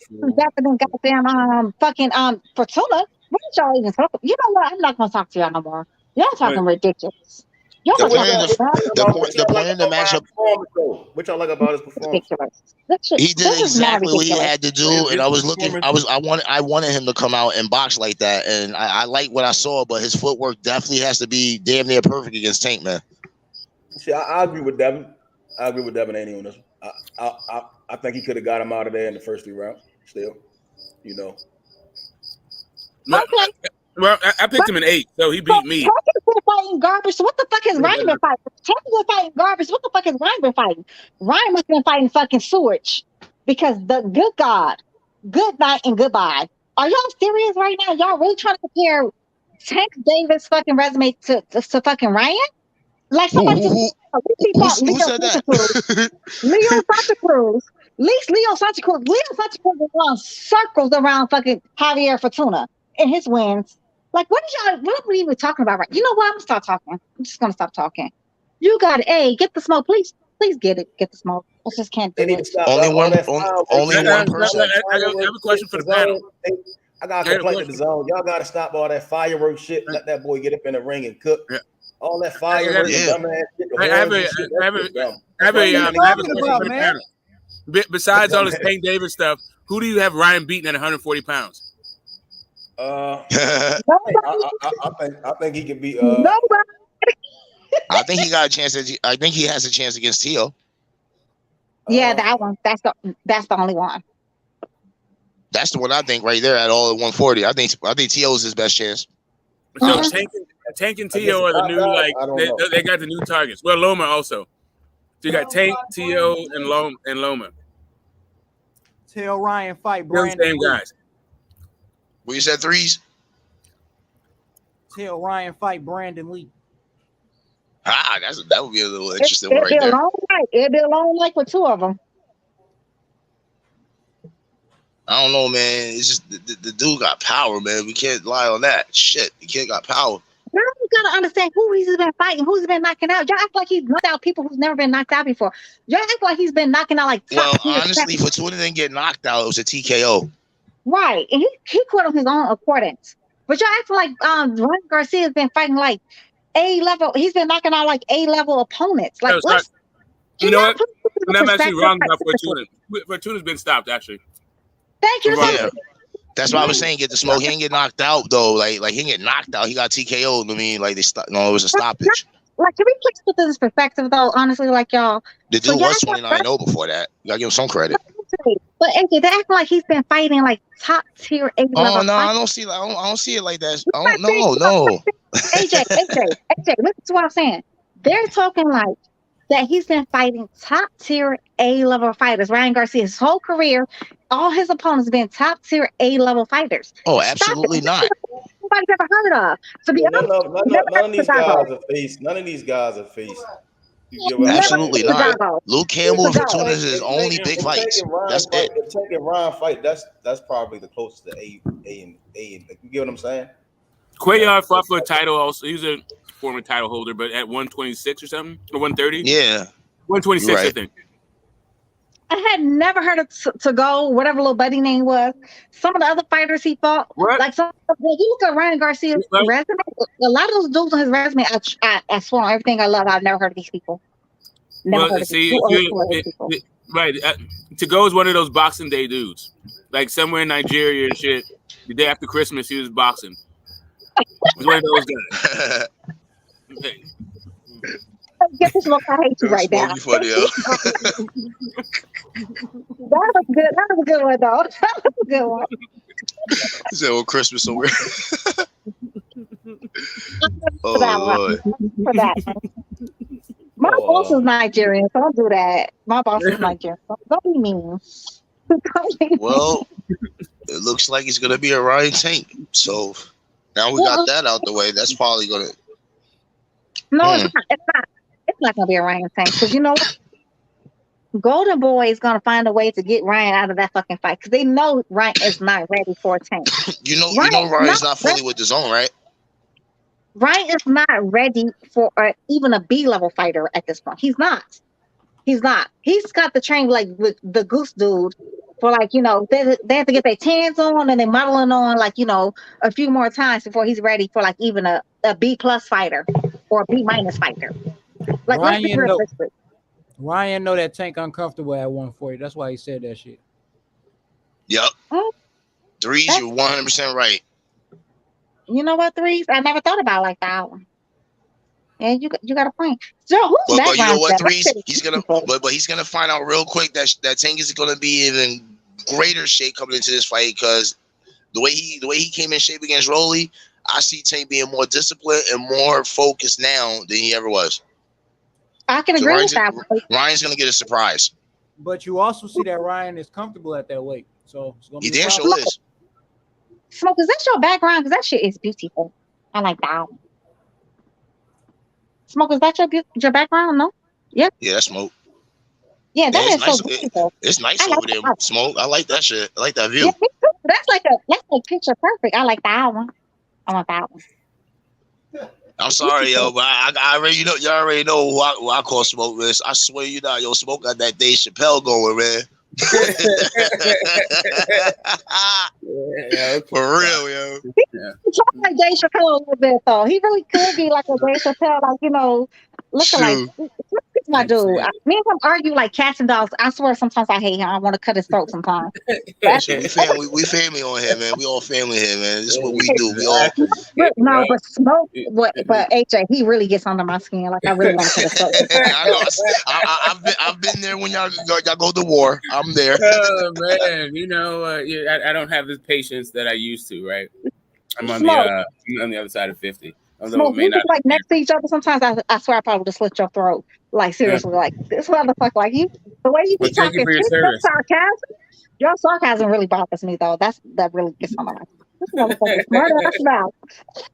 goddamn fucking Fortuna. What did y'all even talk? You know what? I'm not gonna talk to y'all no more. Y'all talking ridiculous. The point of the matchup. What y'all like about his performance? He did exactly what he had to do, and I wanted him to come out and box like that, and I like what I saw, but his footwork definitely has to be damn near perfect against Tank, man. See, I agree with Devin. Ain't on this one. I think he could have got him out of there in the first 3 rounds. Still, you know. Okay. Well, I picked him in 8, so he beat me. Tank is fighting garbage. So what the fuck is Ryan been fighting? Tank is fighting garbage. What the fuck is Ryan been fighting? Ryan must have been fighting fucking sewage. Because the good God, good night and goodbye. Are y'all serious right now? Y'all really trying to compare Tank Davis fucking resume to fucking Ryan? Like somebody just Who said that? Leo Santa Cruz. At least Leo Santa Cruz is on circles around fucking Javier Fortuna and his wins. Like, what are we even talking about? Right? You know what? I'm gonna stop talking. I'm just gonna stop talking. You got get the smoke, please get the smoke. I just can't do it. Only one person. I have a question for the panel. I got to complain to the zone. Y'all got to stop all that fireworks shit. Let that boy get up in the ring and cook. Yeah. All that fireworks and dumbass shit. I have a question for the panel. Besides all this Tank Davis stuff, who do you have Ryan beating at 140 pounds? I think he could be. I think he got a chance. I think he has a chance against Tio. Yeah, that one. That's the only one. That's the one I think right there at all at 140. I think Tio is his best chance. So Tank and Tio are the new they got the new targets. Well, Loma also. So you got Tank, Tio, and Loma. Tell Ryan fight Brandon. Same guys. Well, you said threes. Tell Ryan fight Brandon Lee. That would be a little interesting right there. It'd be a long night with two of them. I don't know, man. It's just the dude got power, man. We can't lie on that. Shit, the kid got power. Now you gotta understand who he's been fighting, who's been knocking out. Y'all act like he's knocked out people who's never been knocked out before. Y'all act like he's been knocking out like top tier honestly, Fortuna didn't get knocked out. It was a TKO. Right, and he quit on his own accordance. But y'all act like Ryan Garcia has been fighting like A level. He's been knocking out like A level opponents. Like, you know what? And I'm actually wrong about Fortuna. Fortuna's been stopped actually. Thank you. Yeah. That's why I was saying get the smoke. He didn't get knocked out though. Like he didn't get knocked out. He got TKO'd. I mean, like it was a stoppage. Like, can we please put this in perspective though? Honestly, like y'all. The dude was 29-0 before that. You gotta give him some credit. But AJ, they act like he's been fighting like top tier A level. Oh no, I don't see it like that. I don't know. No. AJ, listen to what I'm saying. They're talking like that he's been fighting top tier A level fighters. Ryan Garcia, his whole career, all his opponents have been top tier A level fighters. Oh, absolutely not. Nobody's ever heard of. To be honest, none of these guys are face. None of these guys are face. Absolutely not. Luke Campbell and Fortuna is his only big fights. That's it. The Tank and Ryan fight. That's probably the closest to A. You get what I'm saying? Cuellar fought for a title also. He's a former title holder, but at 126 or something, or 130. Yeah, 126, right. I think. I had never heard of to go, whatever little buddy name was. Some of the other fighters he fought, like when you look at Ryan Garcia's resume, a lot of those dudes on his resume, I swear on everything I love, I've never heard of these people. Right. To go is one of those Boxing Day dudes, like somewhere in Nigeria and shit. The day after Christmas, he was boxing. He's one of those guys. Get this look, I hate you right now. That was good. That was a good one, though. That was a good one. He said, "Well, Christmas somewhere." For that. My boss is Nigerian, so don't do that. My boss is Nigerian, so don't be mean. Well, it looks like he's gonna be a Ryan Tank. So now we got that out the way. That's probably gonna. No, it's not. It's not gonna be a Ryan Tank because you know what? Golden Boy is gonna find a way to get Ryan out of that fucking fight because they know Ryan is not ready for a tank. Ryan's not fully with the zone, right? Ryan is not ready for even a B level fighter at this point. He's not. He's got the train like with the Goose dude for like, you know, they have to get their tans on and they're modeling on like, you know, a few more times before he's ready for like even a B plus fighter or a B minus fighter. Like Ryan know that Tank uncomfortable at 140. That's why he said that shit. Yep. Threes, you're 100% right. You know what, Threes? I never thought about it like that one. Yeah, you got a point. So who's but you know what, Threes? He's gonna find out real quick that Tank is gonna be in even greater shape coming into this fight because the way he came in shape against Rolly, I see Tank being more disciplined and more focused now than he ever was. I can agree with that. Ryan's gonna get a surprise. But you also see that Ryan is comfortable at that weight, so it's gonna be he damn sure is. Smoke, is that your background? Because that shit is beautiful. I like that one. Smoke, is that your background? No? Yep. Yeah, that's Smoke. Yeah, Yeah, that is so beautiful. it's nice I like over there, that. Smoke. I like that shit. I like that Yeah, view. me too. That's like picture perfect. I like that one. I want that one. I'm sorry, yo, but I already know y'all already know who I call Smoke this. I swear you not, yo, Smoke got that Dave Chappelle going, man. Yeah, for real, yo. He talks like Dave Chappelle a little bit though. He really could be like a Dave Chappelle, like looking like. He's my dude. Me and him argue like cats and dogs. I swear, sometimes I hate him. I want to cut his throat sometimes. So we family on here, man. We all family here, man. This is what we do. We all. No, but Smoke, but AJ, he really gets under my skin. Like I really want to cut his throat. I know. I've been there when y'all go to war. I'm there. Oh man, I don't have the patience that I used to. Right, I'm on the other side of 50. Smoke, we just like next to each other. Sometimes I swear I probably would have slit your throat. Like seriously, like this motherfucker, like the way you be Well, thank you talking, for your shit, service. your sarcasm really bothers me though. That really gets on my mind. This motherfucker smart ass mouth.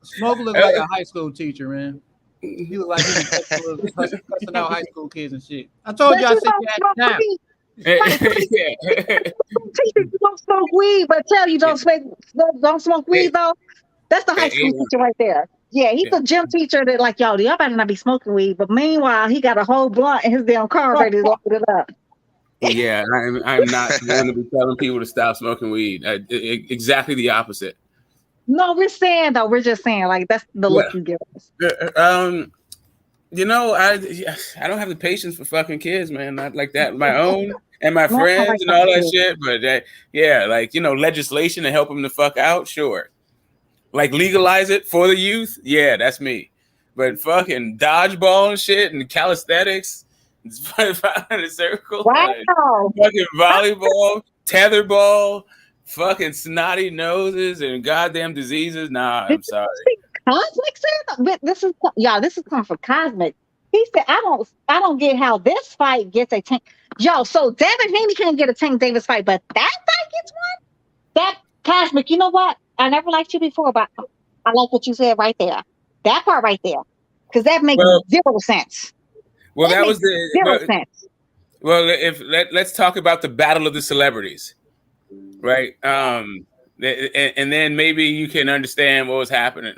Smoke look like a high school teacher, man. He look like he was cussing out high school kids and shit. I told you I said you had time. Teacher, you don't smoke weed, but tell you don't smoke weed though. That's the high school teacher right there. Yeah, he's a gym teacher that like, y'all better not be smoking weed. But meanwhile, he got a whole blunt in his damn car ready to load it up. Yeah, I'm not going to be telling people to stop smoking weed. Exactly the opposite. No, we're just saying like that's the look you give us. I don't have the patience for fucking kids, man. Not like that. My own and my friends and all that shit. But legislation to help them the fuck out, sure. Like legalize it for the youth, yeah, that's me. But fucking dodgeball and shit and calisthenics, in a circle, wow. Fucking volleyball, tetherball, fucking snotty noses and goddamn diseases. Nah, I'm sorry. Cosmic said this is coming from Cosmic. He said, I don't get how this fight gets a Tank. Yo, so Devin Haney can't get a Tank Davis fight, but that fight gets one? That Cosmic, you know what? I never liked you before, but I like what you said right there. That part right there. Because that makes zero sense. Well, that was zero sense. Well, let's talk about the battle of the celebrities. Right? And then maybe you can understand what's happening.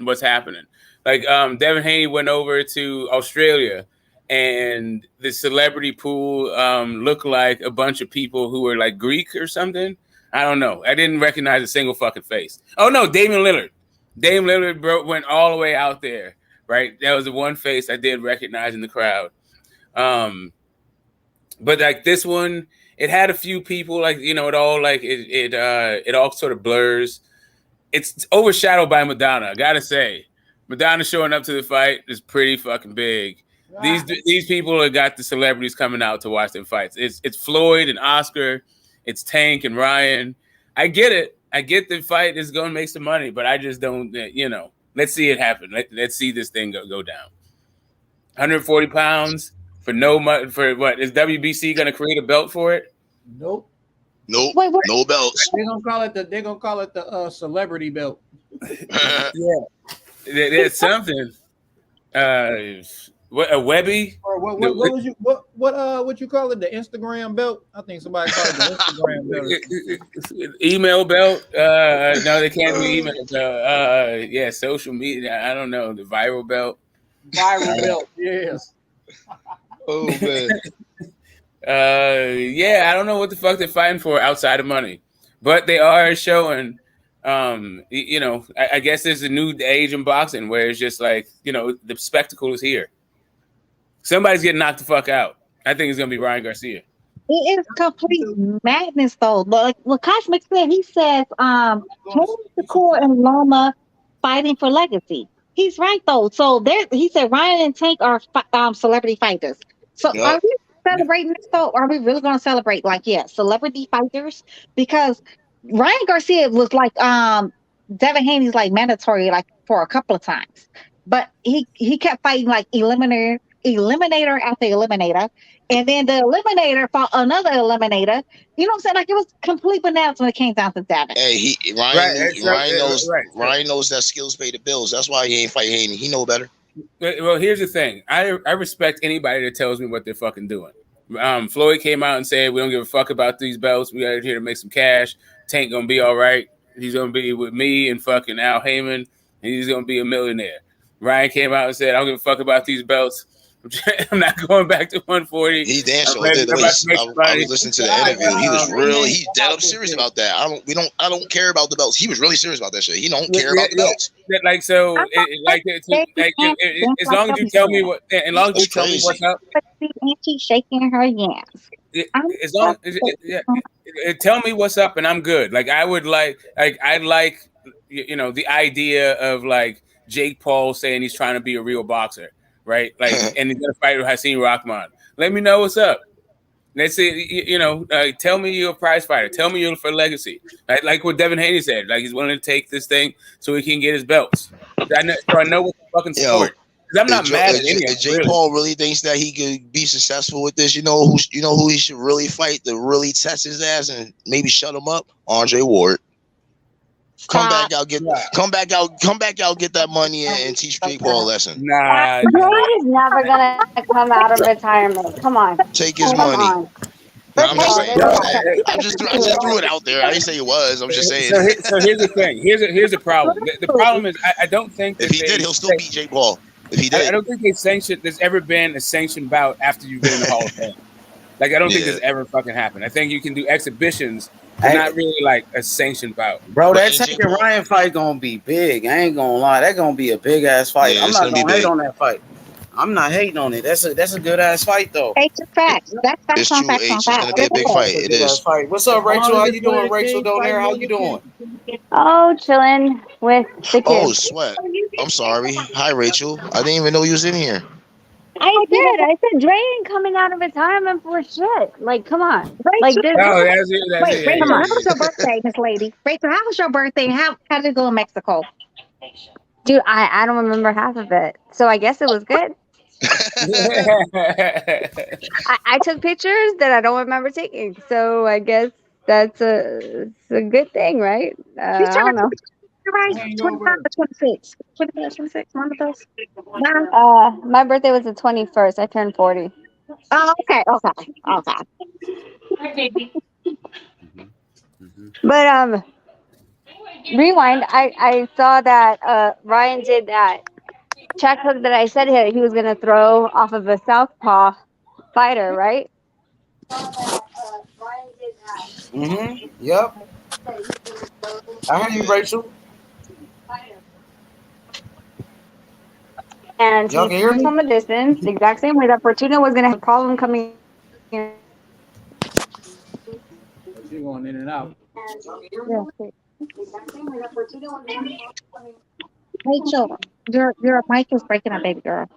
Like Devin Haney went over to Australia and the celebrity pool looked like a bunch of people who were like Greek or something. I don't know. I didn't recognize a single fucking face. Oh no, Damian Lillard. Dame Lillard went all the way out there, right? That was the one face I did recognize in the crowd. But like this one, it had a few people, like it all sort of blurs. It's overshadowed by Madonna. I gotta say, Madonna showing up to the fight is pretty fucking big. These people have got the celebrities coming out to watch their fights. It's Floyd and Oscar. It's Tank and Ryan. I get it. I get the fight is going to make some money, but I just don't, let's see it happen. Let's see this thing go down. 140 pounds for no money. For what? Is WBC going to create a belt for it? Nope. No belts. They're gonna call it the celebrity belt. Yeah, there's something. What a Webby? Or what you call it? The Instagram belt? I think somebody called it the Instagram belt. Email belt? No, they can't do email belt. Yeah, social media. I don't know. The viral belt. Viral belt. Yes. Oh man. Yeah, I don't know what the fuck they're fighting for outside of money, but they are showing. I guess there's a new age in boxing where it's just like the spectacle is here. Somebody's getting knocked the fuck out. I think it's gonna be Ryan Garcia. It is complete madness, though. Like what Cosmic said, he says, Henry Shakur and Loma fighting for legacy. He's right though. So he said Ryan and Tank are celebrity fighters. So are we celebrating this though? Are we really gonna celebrate celebrity fighters? Because Ryan Garcia was like Devin Haney's like mandatory like for a couple of times. But he kept fighting like eliminator eliminator after eliminator, and then the eliminator fought another eliminator. You know what I'm saying? Like it was complete bananas when it came down to Devin. Hey, Ryan knows that skills pay the bills. That's why he ain't fight Haney. He know better. Well, here's the thing. I respect anybody that tells me what they're fucking doing. Floyd came out and said, we don't give a fuck about these belts. We are here to make some cash. Tank gonna be all right. He's gonna be with me and fucking Al Heyman, and he's gonna be a millionaire. Ryan came out and said, I don't give a fuck about these belts. I'm not going back to 140. He damn sure did. I was listening to the interview. He was really dead up serious about that. I don't care about the belts. He was really serious about that shit. He don't care about the belts. Like so, as long as you tell me what, as long as you tell me what's up. And she's shaking her yams. As long tell me what's up, and I'm good. Like I would like the idea of like Jake Paul saying he's trying to be a real boxer. Right, like, and he's gonna fight with Hakeem Rahman. Let me know what's up. Let's say, tell me you're a prize fighter. Tell me you're for legacy. Like what Devin Haney said. Like he's willing to take this thing so he can get his belts. I know what the fucking support. Because I'm not mad at any of it. Jake Paul really thinks that he could be successful with this. You know who he should really fight to really test his ass and maybe shut him up? Andre Ward. Come back out, get that money and teach Jake Paul a lesson. Nah, Ward is never gonna come out of retirement. Come on, take his money. No, I'm just saying. I just threw it out there. I didn't say it was. I'm just saying. So here's the thing. Here's the problem. The problem is I don't think if he did, he'll still beat Jake Paul. If he did, I don't think there's ever been a sanctioned bout after you get in the Hall of Fame. Like I don't think this ever fucking happened. I think you can do exhibitions. But not really like a sanctioned bout. Bro, that Tank and Ryan fight gonna be big. I ain't gonna lie. That's gonna be a big ass fight. Yeah, I'm not gonna hate on that fight. I'm not hating on it. That's a good ass fight though. It's a fact. That's it's true. It's gonna be a big fight. It is. What's up, Rachel? How you doing, Rachel? Down there? How you doing? Oh, chilling with the kids. Oh, sweat. I'm sorry. Hi, Rachel. I didn't even know you was in here. I did. I said Dre ain't coming out of retirement for shit. Like, come on. Like this. Wait, Rachel, how was your birthday, Miss Lady? Rachel, how was your birthday? How did it go in Mexico? Dude, I don't remember half of it. So I guess it was good. I took pictures that I don't remember taking. So I guess that's a good thing, right? I don't know. Right, 25 or 26. 25 26, one of those. My birthday was the 21st. I turned 40. Oh, okay. But rewind. I saw that Ryan did that check hook that I said he was gonna throw off of a southpaw fighter, right? Yep. I heard you, Rachel. And he threw from a distance, the exact same way that Fortuna was gonna have a problem coming in. You're going in and out. Rachel, your mic is breaking up, baby girl.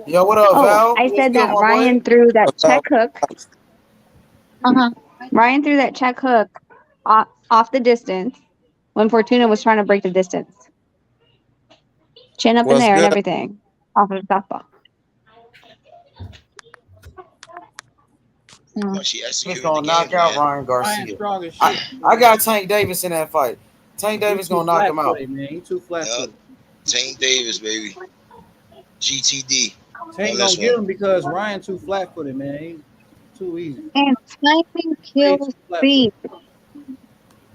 Yo, what up, Val? I said that Ryan threw that check hook. Ryan threw that check hook off the distance when Fortuna was trying to break the distance. Chin up in there and everything off of the softball. He's gonna knock out Ryan Garcia. I got Tank Davis in that fight. Tank Davis gonna knock him out. Man, he too flat. Tank Davis, baby. GTD. Tank gonna get him because Ryan too flat footed, man. He's too easy. And timing kills speed.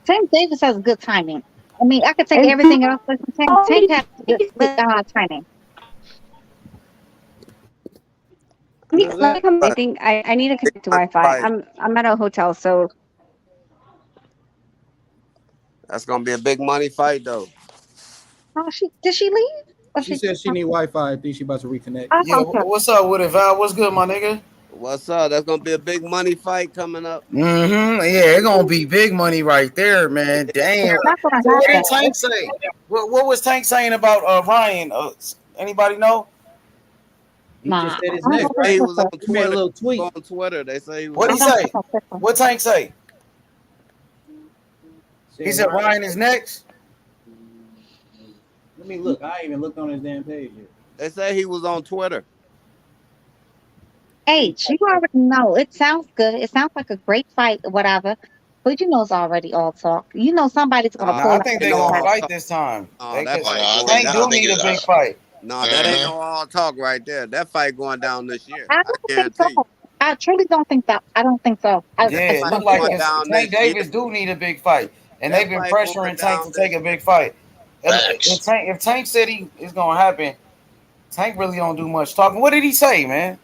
Tank Davis has good timing. I mean, I could take everything else, but Tank has good timing. I think I need to connect to Wi-Fi. I'm at a hotel, so that's gonna be a big money fight, though. Oh, did she leave? She said she need Wi-Fi. I think she about to reconnect. Yeah, what's up with it, Val? What's good, my nigga? What's up? That's gonna be a big money fight coming up. Yeah, it's gonna be big money right there, man. Damn. What did Tank say? What was Tank saying about Ryan? Anybody know? He just said his next. He was on Twitter. Made a little tweet on Twitter. They say. What did he say? What Tank say? He said Ryan is next. Let me look. I ain't even looked on his damn page yet. They say he was on Twitter. H, you already know. It sounds good. It sounds like a great fight, or whatever. But you know it's already all talk. You know somebody's gonna Nah, pull I out think the they're no big gonna all fight. fight talk. this time. No, They that could. fight I going think Tank I do down. think need it. a big fight. No, that ain't Uh-huh. no all talk right there. That fight going down this year. I I don't think guarantee you. so. I truly don't think that. I don't think so. That Yeah, it fight look like going because down Tank this year. Davis do need a big fight, and they've That been fight going pressuring Tank down to take this a year. big fight. Facts. If Tank said it's gonna happen, Tank really don't do much talking. What did he say, man?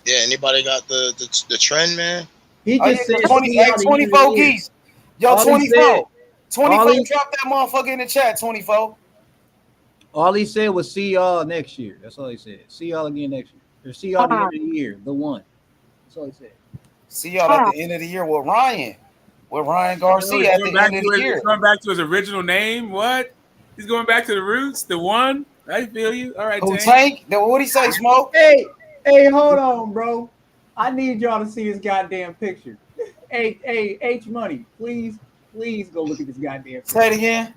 Yeah. Anybody got the trend, man? He Oh yeah, just said cause 20, see hey, y'all the end of the 24 year. geese. Yo, All he said, 24. 24, all he drop that motherfucker in the chat, 24. all he said was see y'all next year. That's all he said. See y'all again next year. Or see y'all at the end of the year. The one. That's all he said. See y'all at the end of the year with Ryan. With Ryan Garcia at the end of the He's year. going back to his original name. What? He's going back to the roots. The one. I feel you. All right, Who Tank. Tank? What'd he say, Smoke? Hey, hold on, bro. I need y'all to see his goddamn picture. Hey, H Money, please go look at this goddamn picture. Say it again.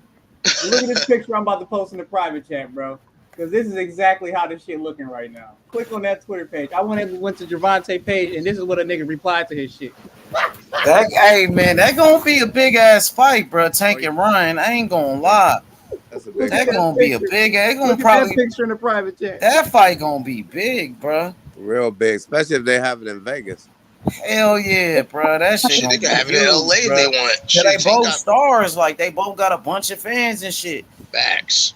Look at this picture I'm about to post in the private chat, bro. Because this is exactly how this shit looking right now. Click on that Twitter page. I went to Javante page, and this is what a nigga replied to his shit. Hey man, that gonna be a big ass fight, bro. Tank and Ryan. I ain't gonna lie. That's a Look big at That fight. gonna that be a picture. big. They gonna Look at probably that picture in the private chat. that fight gonna be big, bro. Real big, especially if they have it in Vegas. Hell yeah, bro. That shit Shit, gonna they could be have it in huge, LA if bro. they want. Yeah, they Shit, Tank both got stars. Like they both got a bunch of fans and shit. facts.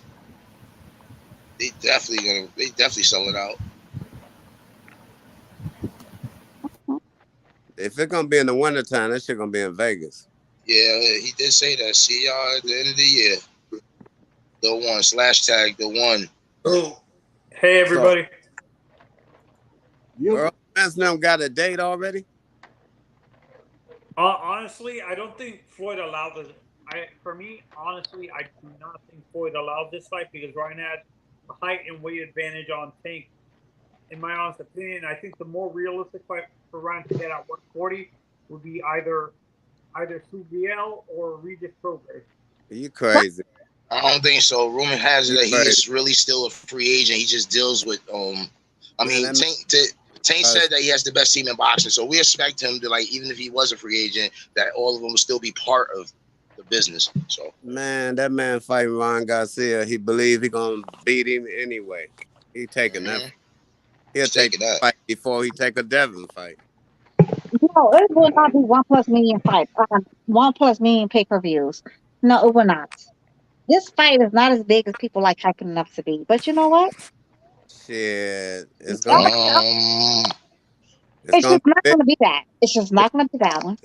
They definitely sell it out. If it's gonna be in the wintertime, that shit gonna be in Vegas. Yeah, he did say that. See y'all at the end of the year. The one /tag the one. Hey everybody. Earl Spence them got a date already? Honestly, I don't think Floyd allowed this. For me, honestly, I do not think Floyd allowed this fight because Ryan had a height and weight advantage on Tank. In my honest opinion, I think the more realistic fight for Ryan to get at 140 would be either Subriel or Regis Prograis. You crazy. I don't think so. Rumor has it You that he crazy. is really still a free agent. He just deals with I mean, Man, Tank said that he has the best team in boxing, so we expect him to, like, even if he was a free agent, that all of them will still be part of the business. So man, that man fighting Ron Garcia, he believe he gonna beat him anyway. He taking that. He'll take that fight before he take a Devin fight. No, it will not be 1+1 million fight. 1+1 million pay-per-views. No, it will not. This fight is not as big as people like hyping it up to be. But you know what? Shit, it's All gonna right, be. it's just not going to be that. It's just not going to be that one.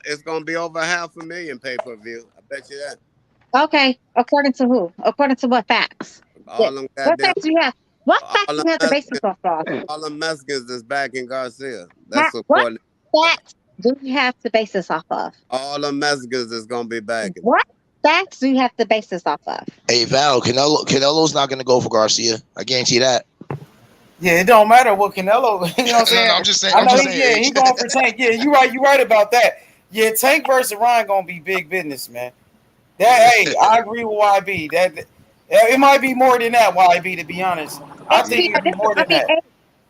It's gonna be over 500,000 pay-per-view. I bet you that. Okay, according to who? According to what facts? All them What goddamn. facts do you have? What facts All do them you have to base this Mexicans, off of? all them Mexicans is backing Garcia. That's What according. facts do you have to base this off of? All the Mexicans is gonna be backing. What facts do you have to base this off of? hey Val, Canelo's not gonna go for Garcia. I guarantee that. Yeah, it don't matter what Canelo. You know what I'm saying? No, I'm just saying. I I'm know just saying. he going for Tank. Yeah, you right about that. Yeah, Tank versus Ryan gonna be big business, man. Hey, I agree with YB. That it might be more than that, YB. To be honest, I think it'd be more than that.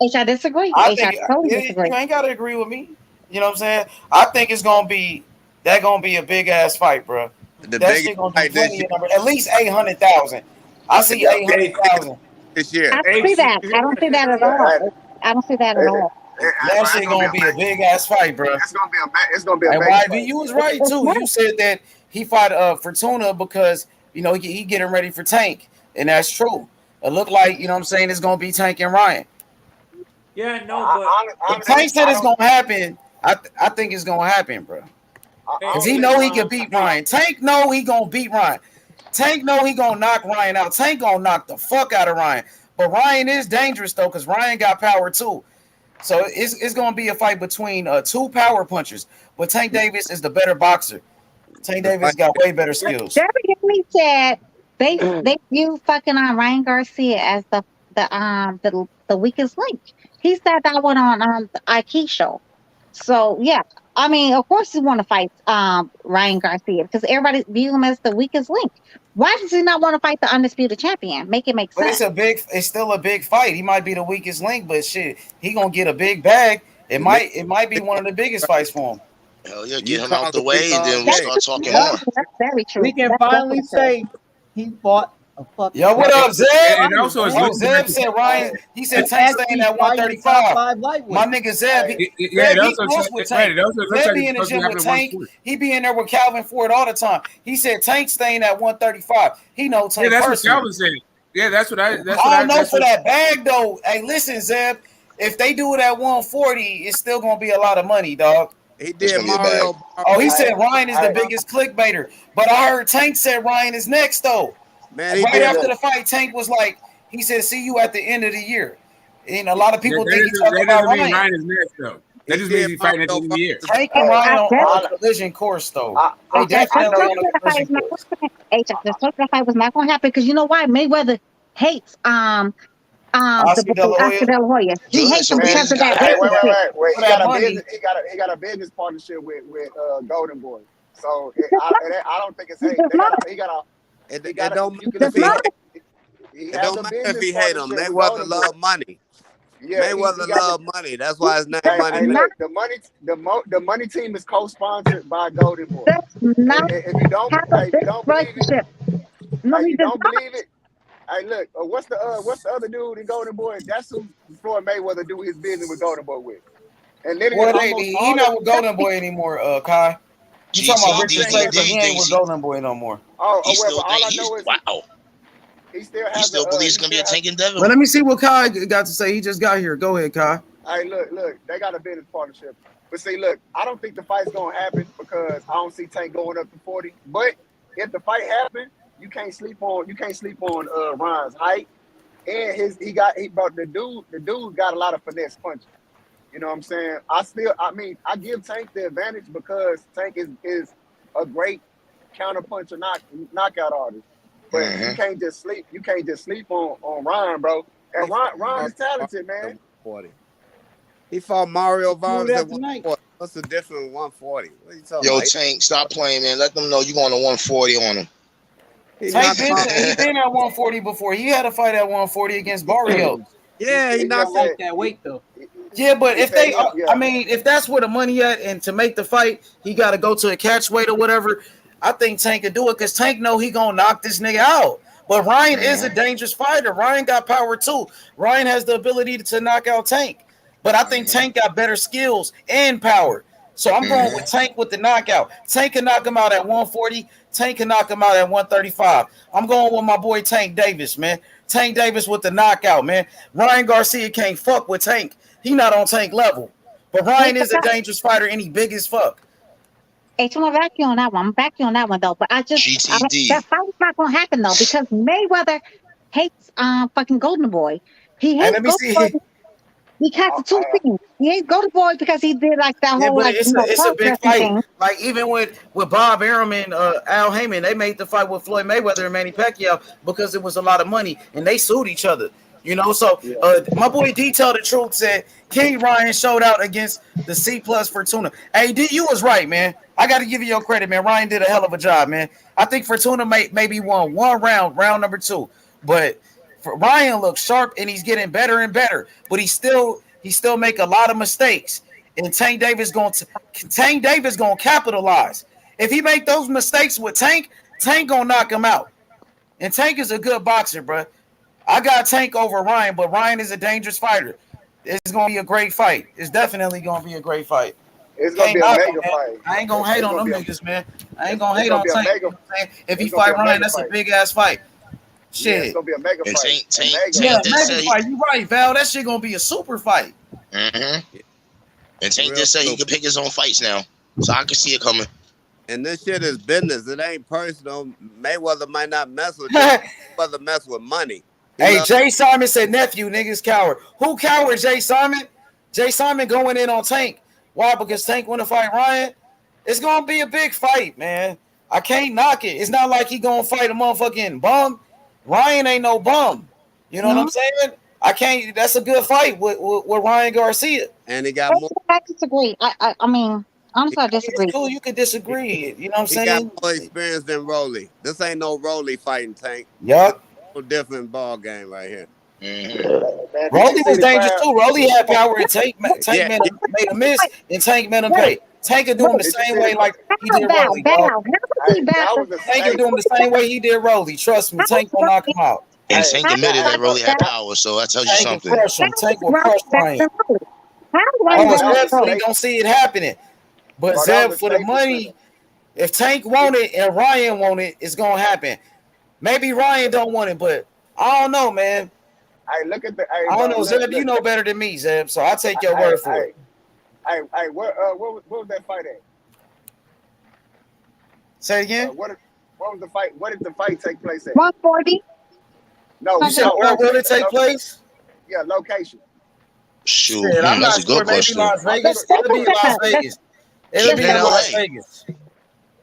H, I disagree. I H, I think totally disagree. you ain't gotta agree with me. You know what I'm saying? I think it's gonna be a big ass fight, bro. The That biggest shit gonna do fight this plenty year. of numbers. At least 800,000. I see 800,000. This year. I don't see that. I don't see that at all. I don't see that at all. That shit gonna be a big ass fight, bro. It's gonna be a And big YB, fight. you was right too. You said that he fought Fortuna because he getting ready for Tank, and that's true. It looked like what I'm saying it's gonna be Tank and Ryan. Yeah, no, but If Tank said it's gonna happen, I think it's gonna happen, bro. Cause he know he can beat Ryan. Tank know he gonna beat Ryan. Tank know he gonna knock Ryan out. Tank gonna knock the fuck out of Ryan. But Ryan is dangerous though, cause Ryan got power too. So it's gonna be a fight between two power punchers. But Tank Davis is the better boxer. Tank Davis got way better skills. Jeremy said they view fucking Ryan Garcia as the weakest link. He said that one on the Ike show. So yeah, I mean, of course he want to fight Ryan Garcia because everybody view him as the weakest link. Why does he not want to fight the undisputed champion? Make it make But sense. it's still a big fight. He might be the weakest link, but shit, he gonna get a big bag. It might be one of the biggest fights for him. Hell yeah, get him out the way, and then we start talking Well, more. That's very true. We can finally say he fought a fucking. Yo, what up, Zeb? And also, Yo, Zeb said Ryan. He said Tank staying at 135. My nigga Zeb, Zeb be close with Tank. Zeb be in the gym with Tank. He be in there with Calvin Ford all the time. He said Tank staying at 135. He know Tank Yeah, that's personally. what Calvin said. Yeah, that's what I. I don't know for that bag though. Hey, listen, Zeb. If they do it at 140, it's still gonna be a lot of money, dog. He did Mario. Oh, he said Ryan is the biggest clickbaiter. But I heard Tank said Ryan is next though. Man, right after the fight, Tank was like, he said, "See you at the end of the year." And a lot of people think he's talking about Ryan. Ryan is next though. That just means he's fighting at the end of the year. Tank and Ryan on a collision course though. They definitely on a collision course. The fight was not going to happen because you know why? Mayweather hates Oscar De La Hoya. He hates him because of that. Hey, wait. For that money. He got a business partnership with Golden Boy. So I don't think it's hate. It don't matter if he hate him. Mayweather love money. Yeah, Mayweather love money. That's why his name Money. Look, the money team is co-sponsored by Golden Boy. If you don't believe it, hey, look, what's the other dude in Golden Boy? That's who Floyd Mayweather do his business with Golden Boy with. And then he not with Golden Boy anymore, Kai. You talking about Richard Slater? He ain't with Golden Boy no more. All I know is wow. He still believes it's gonna be a Tank and Devin. But let me see what Kai got to say. He just got here. Go ahead, Kai. Hey, look, they got a business partnership. But see, look, I don't think the fight's gonna happen because I don't see Tank going up to 40. But if the fight happens, you can't sleep on Ryan's height. And the dude got a lot of finesse punches. You know what I'm saying? I give Tank the advantage because Tank is a great counterpuncher knockout artist. But you can't just sleep on Ryan, bro. And Ryan is talented, man. 40. He fought Mario Vaz at 140. What's the difference with 140? What are you talking about? Tank, stop playing, man. Let them know you're going to 140 on him. He been at 140 before. He had a fight at 140 against Barrios. Yeah, he knocked that weight though. Yeah, but if they, I mean, if that's where the money at, and to make the fight, he got to go to a catch weight or whatever. I think Tank could do it because Tank know he gonna knock this nigga out. But Ryan is a dangerous fighter. Ryan got power too. Ryan has the ability to knock out Tank. But I think Tank got better skills and power. So I'm going with Tank with the knockout. Tank can knock him out at 140. Tank can knock him out at 135. I'm going with my boy Tank Davis, man. Tank Davis with the knockout, man. Ryan Garcia can't fuck with Tank. He not on Tank level. But Ryan is a dangerous fighter and he big as fuck. I'm gonna back you on that one. I'm back you on that one though. But that fight's not gonna happen though because Mayweather hates fucking Golden Boy. He hates Golden Boy. He cast the two things. He hates Golden Boy because he did like that whole like it's a big fight. Thing. Like even with Bob Arum and Al Heyman, they made the fight with Floyd Mayweather and Manny Pacquiao because it was a lot of money and they sued each other. You know, so my boy D Tell the Truth said King Ryan showed out against the C+ Fortuna. Hey, D, you was right, man. I got to give you your credit, man. Ryan did a hell of a job, man. I think Fortuna maybe won one round number 2, but Ryan looks sharp and he's getting better and better. But he still make a lot of mistakes, and Tank Davis gonna capitalize. If he make those mistakes with Tank gonna knock him out. And Tank is a good boxer, bro. I got Tank over Ryan, but Ryan is a dangerous fighter. It's gonna be a great fight. It's definitely gonna be a great fight. It's gonna be a mega fight. I ain't gonna hate on them niggas, man. I ain't gonna hate on Tank. If he fight Ryan, that's a big ass fight. Shit. Yeah, it's gonna be a mega fight. Mega fight. You right, Val. That shit gonna be a super fight. And Tank just said he can pick his own fights now, so I can see it coming. And this shit is business. It ain't personal. Mayweather might not mess with it. Mayweather mess with money. Hey, Jay Simon said nephew, niggas coward. Who coward, Jay Simon? Jay Simon going in on Tank. Why? Because Tank want to fight Ryan. It's gonna be a big fight, man. I can't knock it. It's not like he gonna fight a motherfucking bum. Ryan ain't no bum. You know what I'm saying? I can't. That's a good fight with Ryan Garcia. And he got more. I disagree. I mean, Honestly, I disagree. It's cool. You can disagree. You know what I'm He saying? got more experience than Rolly. This ain't no Rolly fighting, Tank. Yup. No different ball game right here. Man, Rolly was dangerous too. Rolly had power, and Tank Yeah, made a miss, and Tank made him pay. Tank could do him the Did you same see way the like he did Bow, Rolly, bow. bro. How was he Hey, back? that was the Tank could do him the same way he did Rolly. Trust me, Tank gonna knock him out. And Hey, Tank admitted that Rolly had power, so that tells you Tank will something. crush him. Tank will crush Ryan. How Hey, was Oh, that was a especially steak. don't see it happening. But Bro, that Zeb, was a for the Staples money, Center. if Tank want it and Ryan want it, it's gonna happen. Maybe Ryan don't want it, but I don't know, man. Hey, look at the. Hey, I don't bro, know, Zeb. look. You know better than me, Zeb. So I'll take your Hey, word for it. hey, what was that fight at? Say it again. What was the fight? What did the fight take place at? 140? No, You said no. where will it take place? Yeah, location. Shoot, Shit, I'm that's not a good sure. Maybe question. Las Vegas. It'll be in Las Vegas. It'll Keep be it in in Las LA. Vegas.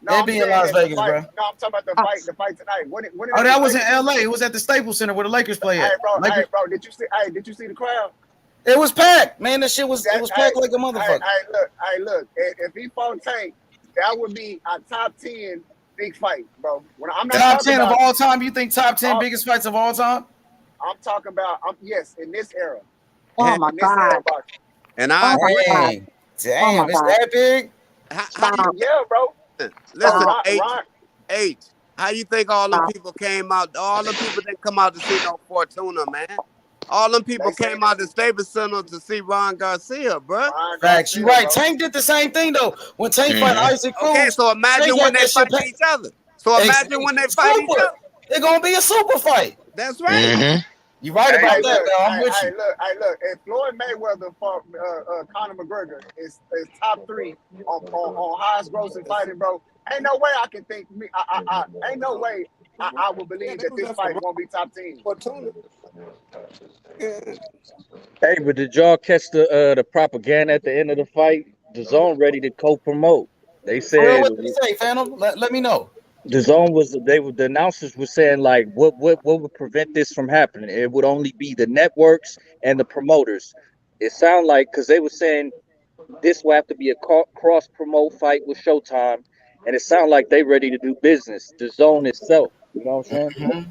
No, It'll I'm be in saying Las that the Vegas, fight. bro. No, I'm talking about the fight tonight. When did Oh, it that was in take? LA. It was at the Staples Center where the Lakers play Hey, at. Lakers. bro, did you see? Hey, did you see the crowd? It was packed, man. That shit was. It was Hey, packed like a motherfucker. look. If he fought Tank, that would be a top 10 big fight, bro. When I'm not Top talking 10 of about, all time. You think top 10 biggest fights of all time? I'm talking about. Yes, in this era. Oh my In this era, God. boxing. And Oh I my God. Dang. Damn, it's that big? how you Yeah, bro. listen, Ron, H, how you think all them people came out? All them people didn't come out to see no Fortuna, man. All them people came out to Staples Center to see Ron Garcia, bro. Facts. You right. Tank did the same thing though. When Tank fought Isaac Cruz. Okay, so imagine Tank when had they that shit fight each other. So imagine when they fight each other. It's gonna be a super fight. That's right. You right about that, look, though. I'm with you. Look. If Floyd Mayweather fought Conor McGregor is top 3 on highest grossing fighting, bro. Ain't no way I can think. Ain't no way I will believe that this fight won't be top 10. Hey, but did y'all catch the propaganda at the end of the fight? The Zone ready to co-promote. They For real, said what did they say, Phantom? Let me know. the Zone was the announcers were saying like what would prevent this from happening? It would only be the networks and the promoters. It sounded like because they were saying this will have to be a cross promote fight with Showtime, and it sounded like they ready to do business. The Zone itself, you know what I'm saying?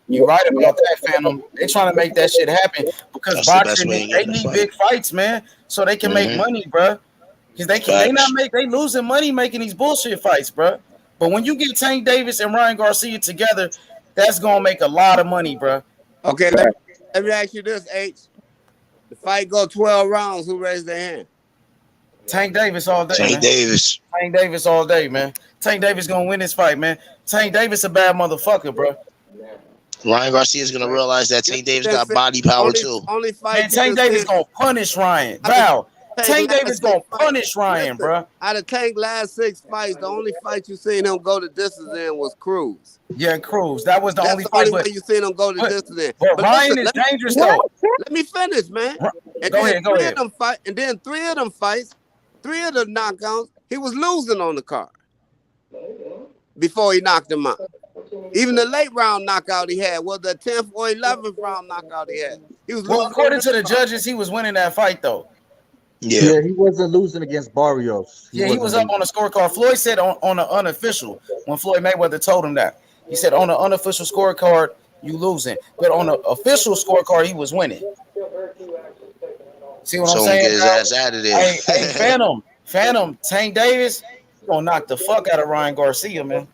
You right about that, Phantom. They trying to make that shit happen because That's the best boxing way to they get in the need fight. big fights, man, so they can make money, bro. Because they losing money making these bullshit fights, bro. But when you get Tank Davis and Ryan Garcia together, that's gonna make a lot of money, bro. Okay, let me ask you this, H. The fight go 12 rounds. Who raised their hand? Tank Davis all day, Tank man. Davis. Tank Davis all day, man. Tank Davis gonna win this fight, man. Tank Davis a bad motherfucker, bro. Ryan Garcia is gonna realize that Tank Davis got body power too. Only fight Man, Tank Davis gonna punish Ryan. Val, Tank Davis gonna punish Ryan, bro. Out of Tank last 6 fights, the only fight you seen him go to distance in was Cruz. Yeah, Cruz. That was the That's only the fight. only way you seen him go to distance in. But Ryan is listen, dangerous though. Let me finish, man. And Go then ahead, go ahead. then 3 of them fights, 3 of the knockouts, he was losing on the card before he knocked him out. Even the late round knockout he had was the 10th or 11th round knockout he had. He was losing. Well, according to the judges, he was winning that fight though. Yeah, he wasn't losing against Barrios. He was up on the scorecard. Floyd said on the unofficial when Floyd Mayweather told him that. He said on the unofficial scorecard you losing, but on the official scorecard he was winning. See what I'm saying? Get his ass out of there. Hey, Phantom, Tank Davis gonna knock the fuck out of Ryan Garcia, man.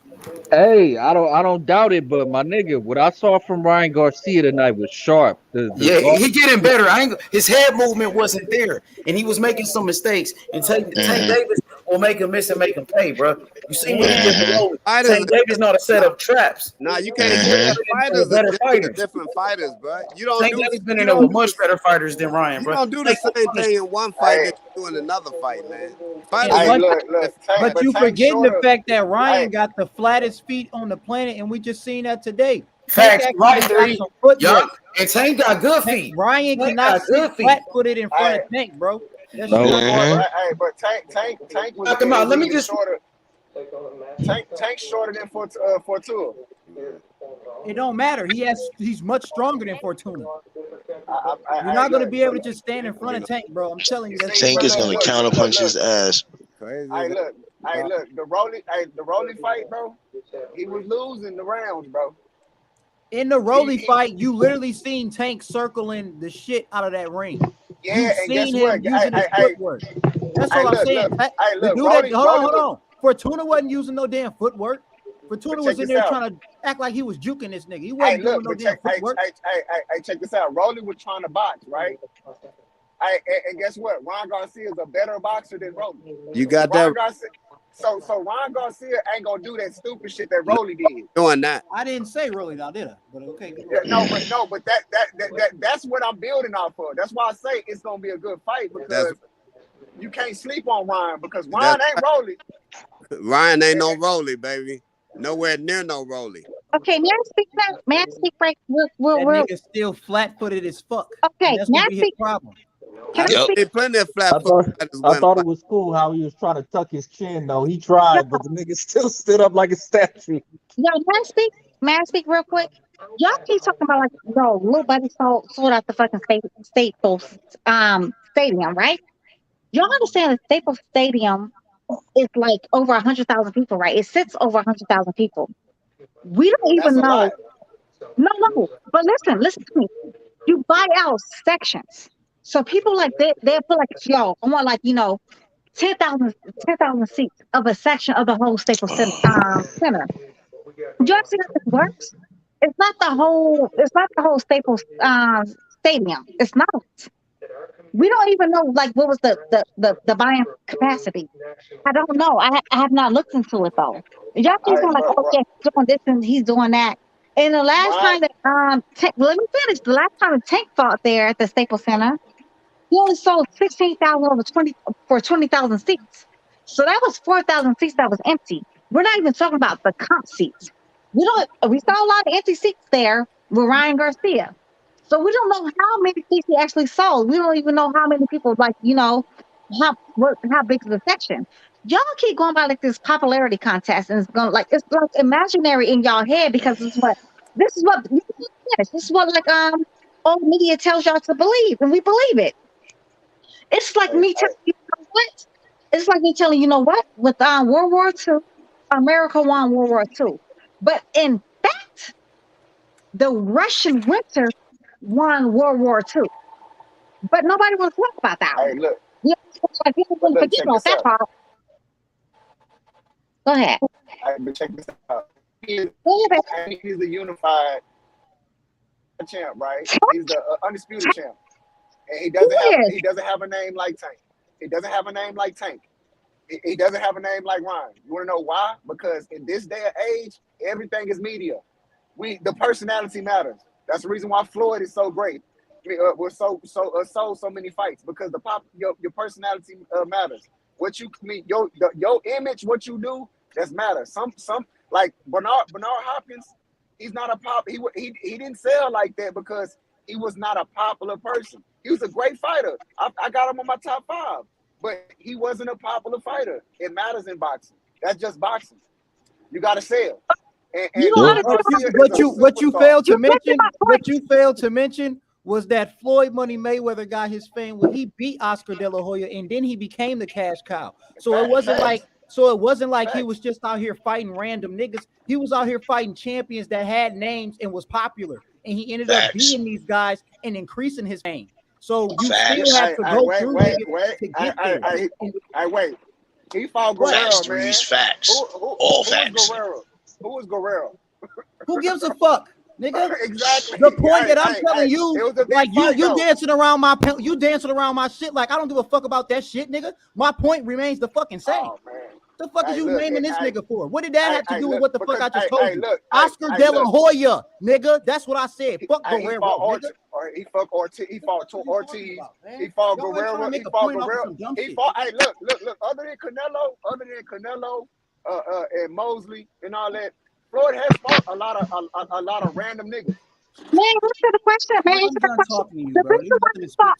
Hey, I don't doubt it, but my nigga, what I saw from Ryan Garcia tonight was sharp. He getting better. His head movement wasn't there, and he was making some mistakes. And Tank Davis will make him miss and make him pay, bro. You see what he did below? Tank Davis know how to set up traps. Nah, you can't do fighters better fighters. Different fighters, bro. You don't Tank do. Davis been in there with much better fighters than Ryan, bro. You don't do the same thing in one fight that you do in another fight, man. But you forgetting the fact that Ryan got the flattest feet on the planet, and we just seen that today. Facts, right? Yup. And Tank got good feet. Ryan Tank cannot got good feet. flat-footed in front of Tank, bro. That's But Tank was Knock him out. Let me just shorter. Tank shorter than Fortuna. It don't matter. He's much stronger than Fortuna. You're not going to be able to just stand in front of Tank, bro. I'm telling you. Tank is gonna counterpunch his ass. Crazy. Look, the Rolly fight, bro. He was losing the rounds, bro. In the Rolly fight, you literally seen Tank circling the shit out of that ring. Yeah, You've and guess seen what? him using his footwork. That's all I'm saying. The dude that hold on. Fortuna wasn't using no damn footwork. Fortuna was in there trying to act like he was juking this nigga. He wasn't doing no damn footwork. Check this out. Rolly was trying to box, right? And guess what? Ron Garcia is a better boxer than Rolly. You got that? So Ron Garcia ain't gonna do that stupid shit that Rolly did. Doing that. I didn't say Rolly now, did I? But okay. Yeah, but that's what I'm building off of. That's why I say it's gonna be a good fight because you can't sleep on Ryan because Ryan ain't Rolly. Ryan ain't no Rolly, baby. Nowhere near no Rolly. Okay, may I speak now? May I speak right? That nigga's still flat-footed as fuck. Okay, that's gonna be his problem. Can I speak? Plenty of flat I thought it was cool how he was trying to tuck his chin though. He tried, but the nigga still stood up like a statue. Yo, may I speak? May I speak real quick? Y'all keep talking about like, yo, little buddy sold out the fucking Staples stadium, right? Y'all understand that Staples Stadium is like over 100,000 people, right? It sits over 100,000 people. We don't even know. No. But listen to me. You buy out sections. So people like they'll put like, yo, I want like, 10,000 seats of a section of the whole Staples Center. You actually how this works? It's not the whole Staples stadium. It's not. We don't even know like what was the buying capacity. I don't know. I have not looked into it though. Y'all keep saying like, oh yeah, he's doing this and he's doing that. And the last time that let me finish. The last time Tank fought there at the Staples Center, he only sold 16,000 over 20,000 seats. So that was 4,000 seats that was empty. We're not even talking about the comp seats. We saw a lot of empty seats there with Ryan Garcia. So we don't know how many seats he actually sold. We don't even know how many people how big is the section. Y'all keep going by like this popularity contest and it's like imaginary in y'all head because this is what like old media tells y'all to believe and we believe it. It's like me telling you what? It's like me telling you know what? With World War II, America won World War II. But in fact, the Russian winter won World War II. But nobody wants to talk about that one. Hey, look. Yeah, like people want to forget about that part. Go ahead. But check this out. He's the unified champ, right? He's the undisputed champ. And he doesn't have a name like Tank. He doesn't have a name like Tank. He doesn't have a name like Ryan. You want to know why? Because in this day and age, everything is media. The personality matters. That's the reason why Floyd is so great. We're sold so many fights because your personality matters. What you your image, what you do, that matters. Some like Bernard Hopkins, he's not a pop. He didn't sell like that because he was not a popular person. He was a great fighter. I got him on my top 5, but he wasn't a popular fighter. It matters in boxing. That's just boxing. You got to sell. What you failed to mention was that Floyd Money Mayweather got his fame when he beat Oscar De La Hoya and then he became the cash cow. So it wasn't like he was just out here fighting random niggas. He was out here fighting champions that had names and was popular. And he ended up beating these guys and increasing his fame. So you still have to go through to get there. Wait. He fought Guerrero, man. Facts. All facts. Who was Guerrero? Who gives a fuck, nigga? Exactly. The point that I'm telling you, like you dancing around my shit. Like I don't give a fuck about that shit, nigga. My point remains the fucking same. Oh, man. The fuck is you naming this nigga for? What did that have to do with what the fuck I just told you? Look, Oscar De La Hoya, nigga. That's what I said. Fuck Guerrero, nigga. He fought Ortiz. He fought Ortiz. He fought Guerrero. He fought Guerrero. He fought. Hey, look. Other than Canelo, and Mosley and all that, Floyd has fought a lot of random niggas. Man, answer the question. Man, answer the question. The reason why he fought.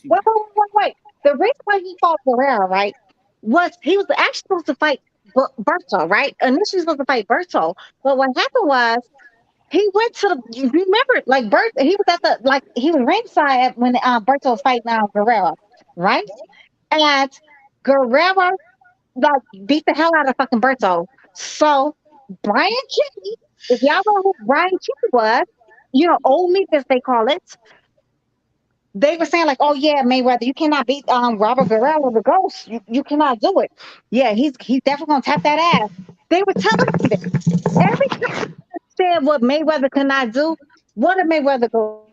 Wait. The reason why he fought Guerrero, right, was he was actually supposed to fight Berto, right? Initially supposed to fight Berto, but what happened was he went to you remember like he was ringside when Berto was fighting Guerrero, right? And Guerrero like beat the hell out of fucking Berto. So Brian Kenny, if y'all know who Brian Kenny was, old meat as they call it, they were saying like, oh yeah, Mayweather, you cannot beat Robert Guerrero the Ghost. You cannot do it. Yeah, he's definitely gonna tap that ass. They were telling me that every time I said what Mayweather could not do, what did Mayweather go?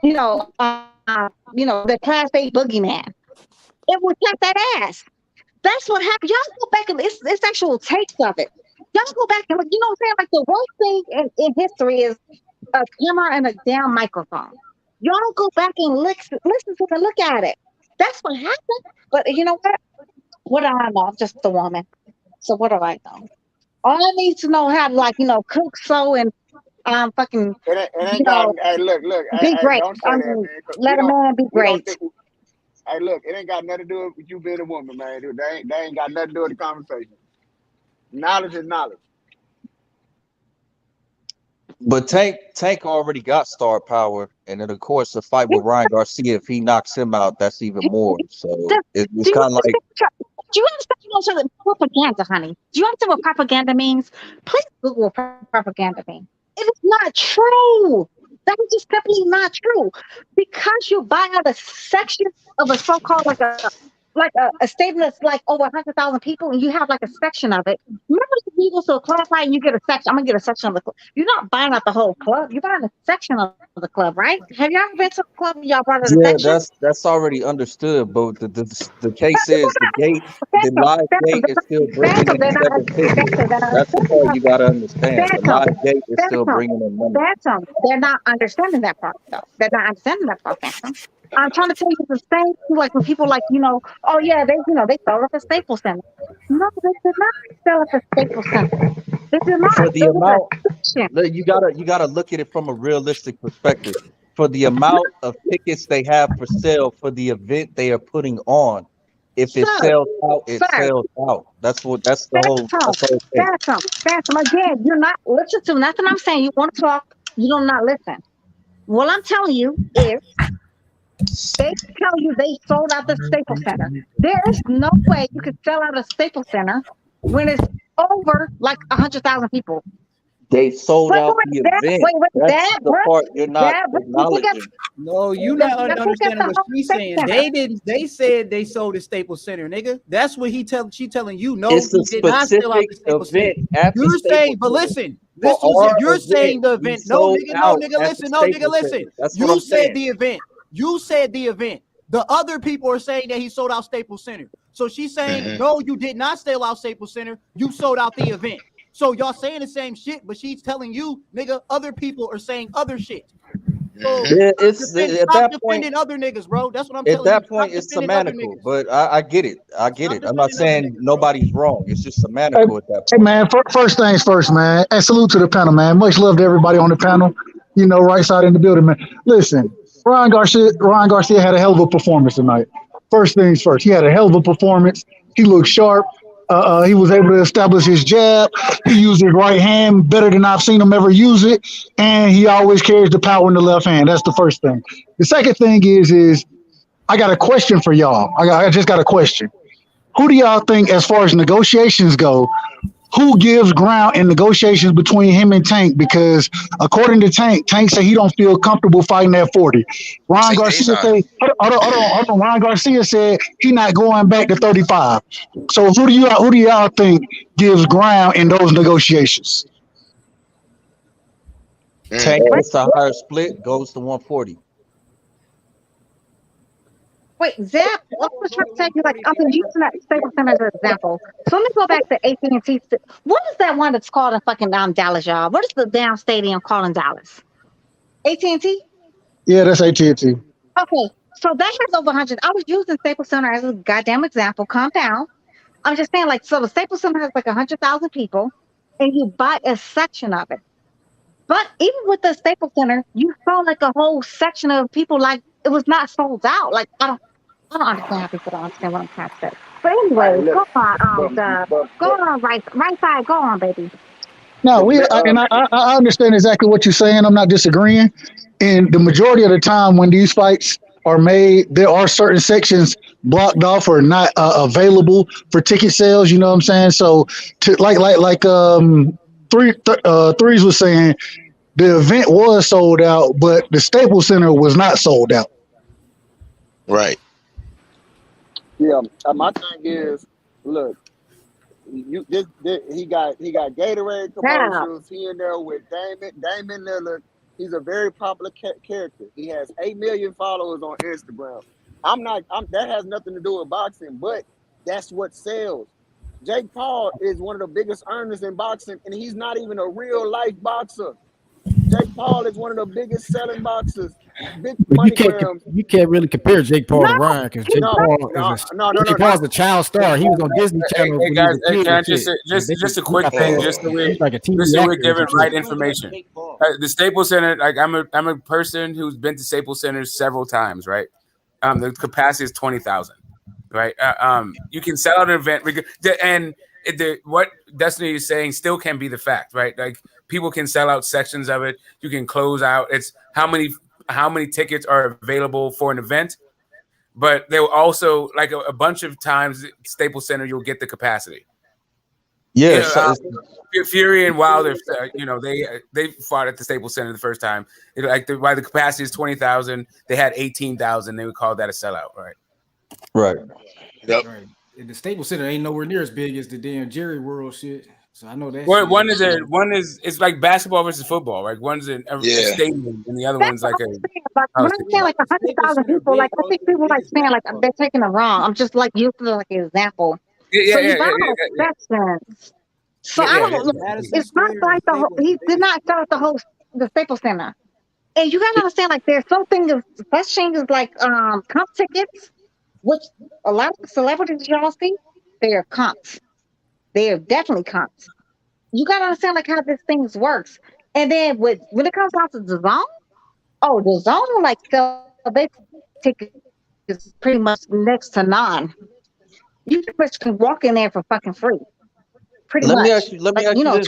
The class A boogeyman. It would tap that ass. That's what happened. Y'all go back and it's actual tapes of it. Y'all go back and look. You know what I'm saying? Like the worst thing in history is a camera and a damn microphone. Y'all don't go back and listen to it and look at it. That's what happened. But you know what? What do I know? I'm just a woman. So what do I know? All I need to know how to cook, sew, and fucking It ain't got. Hey, look. be Hey, great. don't say that, man. 'Cause Let a man be We don't great. think. Hey, look. It ain't got nothing to do with you being a woman, man. Dude, they ain't got nothing to do with the conversation. Knowledge is knowledge. But Tank already got star power, and then of course the fight with Ryan Garcia, if he knocks him out, that's even more. So it's kind of like Do you understand propaganda, honey? Do you understand what propaganda means? Please Google what propaganda means. It is not true. That is just simply not true. Because you buy out a section of a so-called a stadium that's like over 100,000 people, and you have like a section of it. Remember, you go to a club fight and you get a section. I'm gonna get a section of the club. You're not buying out the whole club. You're buying a section of the club, right? Have you ever been to a club and y'all brought out a yeah, section? that's already understood. But the case is the live gate is still bringing in seven figures. That's the part you gotta understand. The live gate is still bringing in money. Phantom. They're not understanding that part, though. They're not understanding that part, Phantom. I'm trying to tell you the same thing, like when people oh yeah, they sold at the Staples Center. No, they did not sell at the Staples Center. They did not. For the It was amount, a section. you gotta look at it from a realistic perspective. For the amount of tickets they have for sale for the event they are putting on, if it sells out, it sells out. That's the whole thing. Phantom. Again, you're not listen to nothing I'm saying. You want to talk, you do not listen. What I'm telling you is they tell you they sold out the Staples Center. There is no way you could sell out a Staples Center when it's over like 100,000 people. They sold out the event. That's the part you're not acknowledging. No, you not understanding what she's saying. They didn't. They said they sold the Staples Center, nigga. That's what she telling you. No, it's he did not sell out the Staples Center. You're saying, but listen, you're saying the event. No, nigga, listen. No, nigga, listen. You said the event. You said the event. The other people are saying that he sold out Staples Center. So she's saying, no, you did not sell out Staples Center. You sold out the event. So y'all saying the same shit, but she's telling you, nigga, other people are saying other shit. So stop defending other niggas, bro. That's what I'm telling you. At that point, it's semantical, but I get it. I get it. I'm not saying nobody's wrong. It's just semantical at that point. Hey, man, first things first, man. And salute to the panel, man. Much love to everybody on the panel. Right side in the building, man. Listen, Ryan Garcia had a hell of a performance tonight. First things first. He had a hell of a performance. He looked sharp. He was able to establish his jab. He used his right hand better than I've seen him ever use it. And he always carries the power in the left hand. That's the first thing. The second thing is I got a question for y'all. I just got a question. Who do y'all think, as far as negotiations go, who gives ground in negotiations between him and Tank? Because according to Tank said he don't feel comfortable fighting at 40. Ryan Garcia said, hold on. Ryan Garcia said he not going back to 35. So who do y'all think gives ground in those negotiations? Tank gets a higher split, goes to 140. Wait, Zap, I was trying to tell you, like, I'm using that Staples Center as an example. So let me go back to AT&T. What is that one that's called in fucking Dallas, y'all? What is the damn stadium called in Dallas? AT&T? Yeah, that's AT&T. Okay, so that has over 100. I was using Staples Center as a goddamn example. Calm down. I'm just saying, like, so the Staples Center has like 100,000 people, and you buy a section of it. But even with the Staples Center, you saw like a whole section of people, like, it was not sold out. Like, I don't understand how people don't understand what I'm trying to say. But anyway, go on, right side, go on, baby. No, I understand exactly what you're saying. I'm not disagreeing. And the majority of the time when these fights are made. There are certain sections blocked off or not available for ticket sales. You know what I'm saying? So, to threes was saying, the event was sold out, but the Staples Center was not sold out. Right. Yeah, my thing is, look, he got Gatorade commercials. He in there with Damon Lillard. He's a very popular character. He has 8 million followers on Instagram. That has nothing to do with boxing, but that's what sells. Jake Paul is one of the biggest earners in boxing, and he's not even a real life boxer. Jake Paul is one of the biggest selling boxers. Big money grams. You can't really compare Jake Paul to Ryan because Jake Paul's a child star. He was on Disney Channel. Hey guys, can I just a quick thing, just so we're giving right information. The Staples Center, like I'm a person who's been to Staples Center several times, right? The capacity is 20,000, right? You can sell out an event, and what Destiny is saying still can be the fact, right? Like people can sell out sections of it. You can close out. It's how many tickets are available for an event, but they will also, like a bunch of times, Staples Center, you'll get the capacity. Yeah, Fury and Wilder, they fought at the Staples Center the first time. While the capacity is 20,000, they had 18,000. They would call that a sellout, right? Right. Yep. Right. And the Staples Center ain't nowhere near as big as the damn Jerry World shit. So I know that. Well, one is it's like basketball versus football, right? One's a stadium, and the other one's like a. Like, when I say like 100,000 people, like I think people like saying like they're taking it wrong. I'm just like using like an example. Sections. So I don't. It's not like he did not start the Staples Center, and you gotta understand like there's something such thing as like comp tickets, which a lot of celebrities y'all see, they are comps. They are definitely comps. You gotta understand like how this thing works, and then when it comes down to the zone, the zone like sell their tickets is pretty much next to none. You pretty much can walk in there for fucking free. Pretty much. Let me ask you this,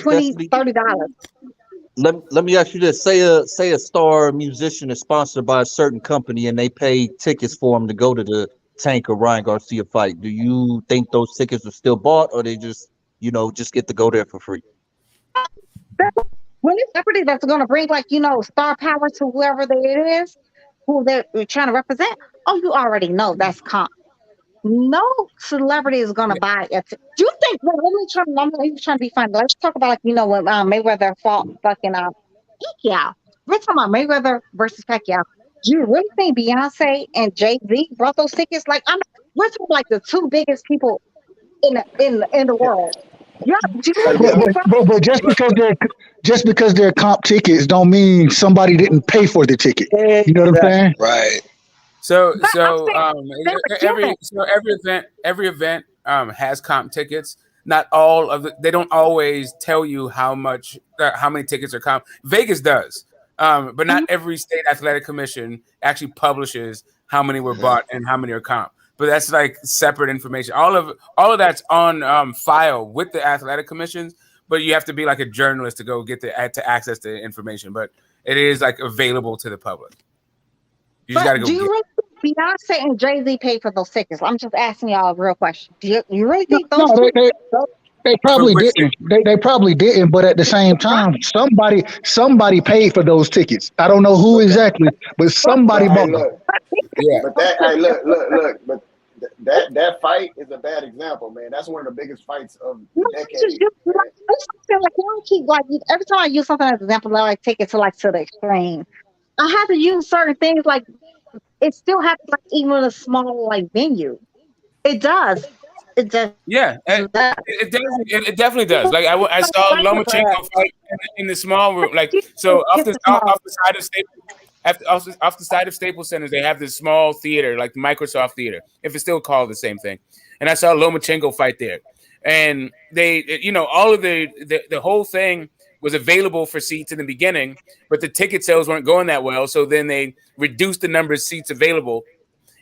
$20, $30. Let me ask you this. Say a star musician is sponsored by a certain company and they pay tickets for him to go to the Tank or Ryan Garcia fight. Do you think those tickets are still bought, or they just get to go there for free? When it's somebody that's going to bring star power to whoever it is, who they're trying to represent, you already know that's comp. No celebrity is going to buy it. Do you think? Well, he was trying to be funny. Let's talk about when Mayweather fought fucking Pacquiao. We're talking about Mayweather versus Pacquiao. Do you really think Beyonce and Jay-Z brought those tickets? We're talking like the two biggest people in the world. Yeah, but just because they're comp tickets don't mean somebody didn't pay for the ticket. You know what I'm saying? Right. So every event has comp tickets. Not all of they don't always tell you how many tickets are comp. Vegas does, but not every state athletic commission actually publishes how many were bought and how many are comp. But that's like separate information. All of that's on file with the athletic commissions. But you have to be like a journalist to go get to access the information. But it is like available to the public. You just gotta go. Do you really think Beyonce and Jay-Z paid for those tickets? I'm just asking y'all a real question. Do you really think those? They probably didn't. They probably didn't. But at the same time, somebody paid for those tickets. I don't know who exactly, but somebody bought them. Yeah. But look. But that fight is a bad example, man. That's one of the biggest fights of the decade. Every time I use something as an example, I take it to the extreme. I have to use certain things it still happens even in a small venue. It does. It does. Yeah, it definitely does. Like I saw Lomachenko fight in the small room. Off the side of Staples Center, they have this small theater, like the Microsoft Theater, if it's still called the same thing. And I saw Lomachenko fight there, and they, all of the whole thing was available for seats in the beginning, but the ticket sales weren't going that well. So then they reduced the number of seats available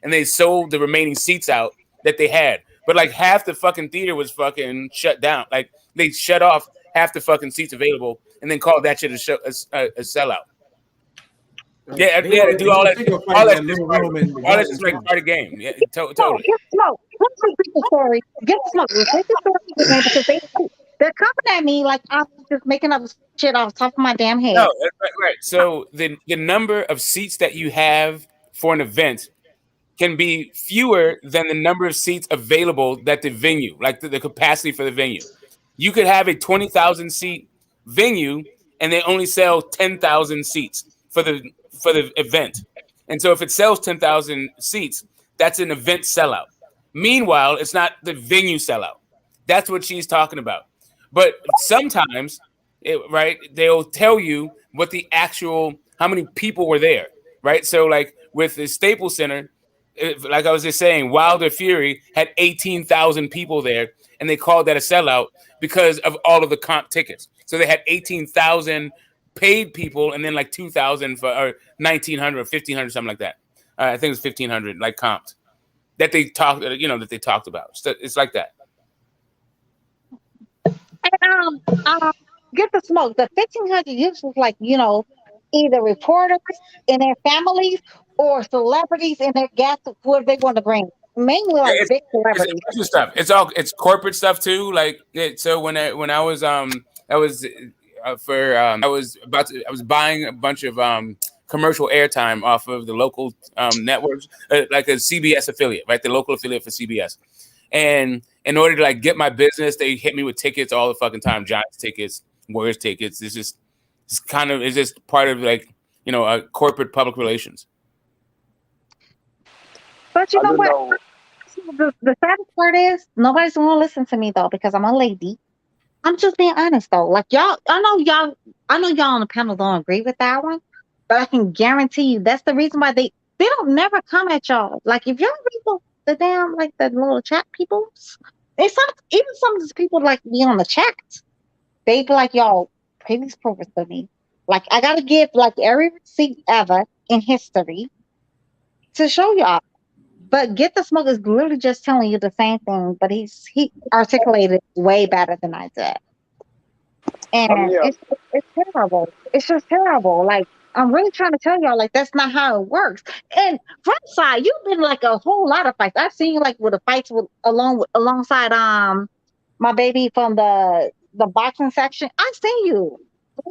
and they sold the remaining seats out that they had. But half the fucking theater was fucking shut down. They shut off half the fucking seats available and then called that shit a sellout. Yeah, They yeah, gonna- to do they all gonna that. take a fight All in that's that just little part room in the all that's just Garden like part of the game. Yeah, Smoke, totally. get smoke. Let me read the story. Get smoke. Take the story, man, because they're coming at me like I'm just making up shit off the top of my damn No, head. right. So the number of seats that you have for an event can be fewer than the number of seats available that the venue, like the capacity for the venue. You could have a 20,000 seat venue and they only sell 10,000 seats for the event. And so if it sells 10,000 seats, that's an event sellout. Meanwhile, it's not the venue sellout. That's what she's talking about. But sometimes, right, they'll tell you what the actual how many people were there, right? So like with the Staples Center, like I was just saying, Wilder Fury had 18,000 people there, and they called that a sellout because of all of the comp tickets. So they had 18,000 paid people, and then like 2,000 for or 1,900 or 1,500, something like that. I think it was 1,500, like comped that they talked, that they talked about. So it's like that. And get the smoke. The 1,500 used was like either reporters and their families or celebrities and their guests, whoever they want to bring. Mainly like big It's celebrities. a bunch of stuff. It's corporate stuff too. Like so when I was I was I was buying a bunch of commercial airtime off of the local networks, like a CBS affiliate, right? The local affiliate for CBS. And in order to like get my business, they hit me with tickets all the fucking time. Giants tickets, Warriors tickets. It's just part of like corporate public relations. But you I know just what? know. The saddest part is nobody's gonna listen to me though because I'm a lady. I'm just being honest though. Like y'all, I know y'all on the panel don't agree with that one, but I can guarantee you that's the reason why they don't never come at y'all. Like if y'all read the damn like the little chat people, even some of these people like be on the chat. They be like, y'all, previous purpose to me. Like I gotta give like every receipt ever in history to show y'all. But Get the Smoke is literally just telling you the same thing, but he articulated it way better than I did. And Yeah. it's terrible. It's just terrible. Like I'm really trying to tell y'all, like that's not how it works. And front side, you've been like a whole lot of fights. I've seen you like with the fights alongside my baby from the boxing section. I've seen you.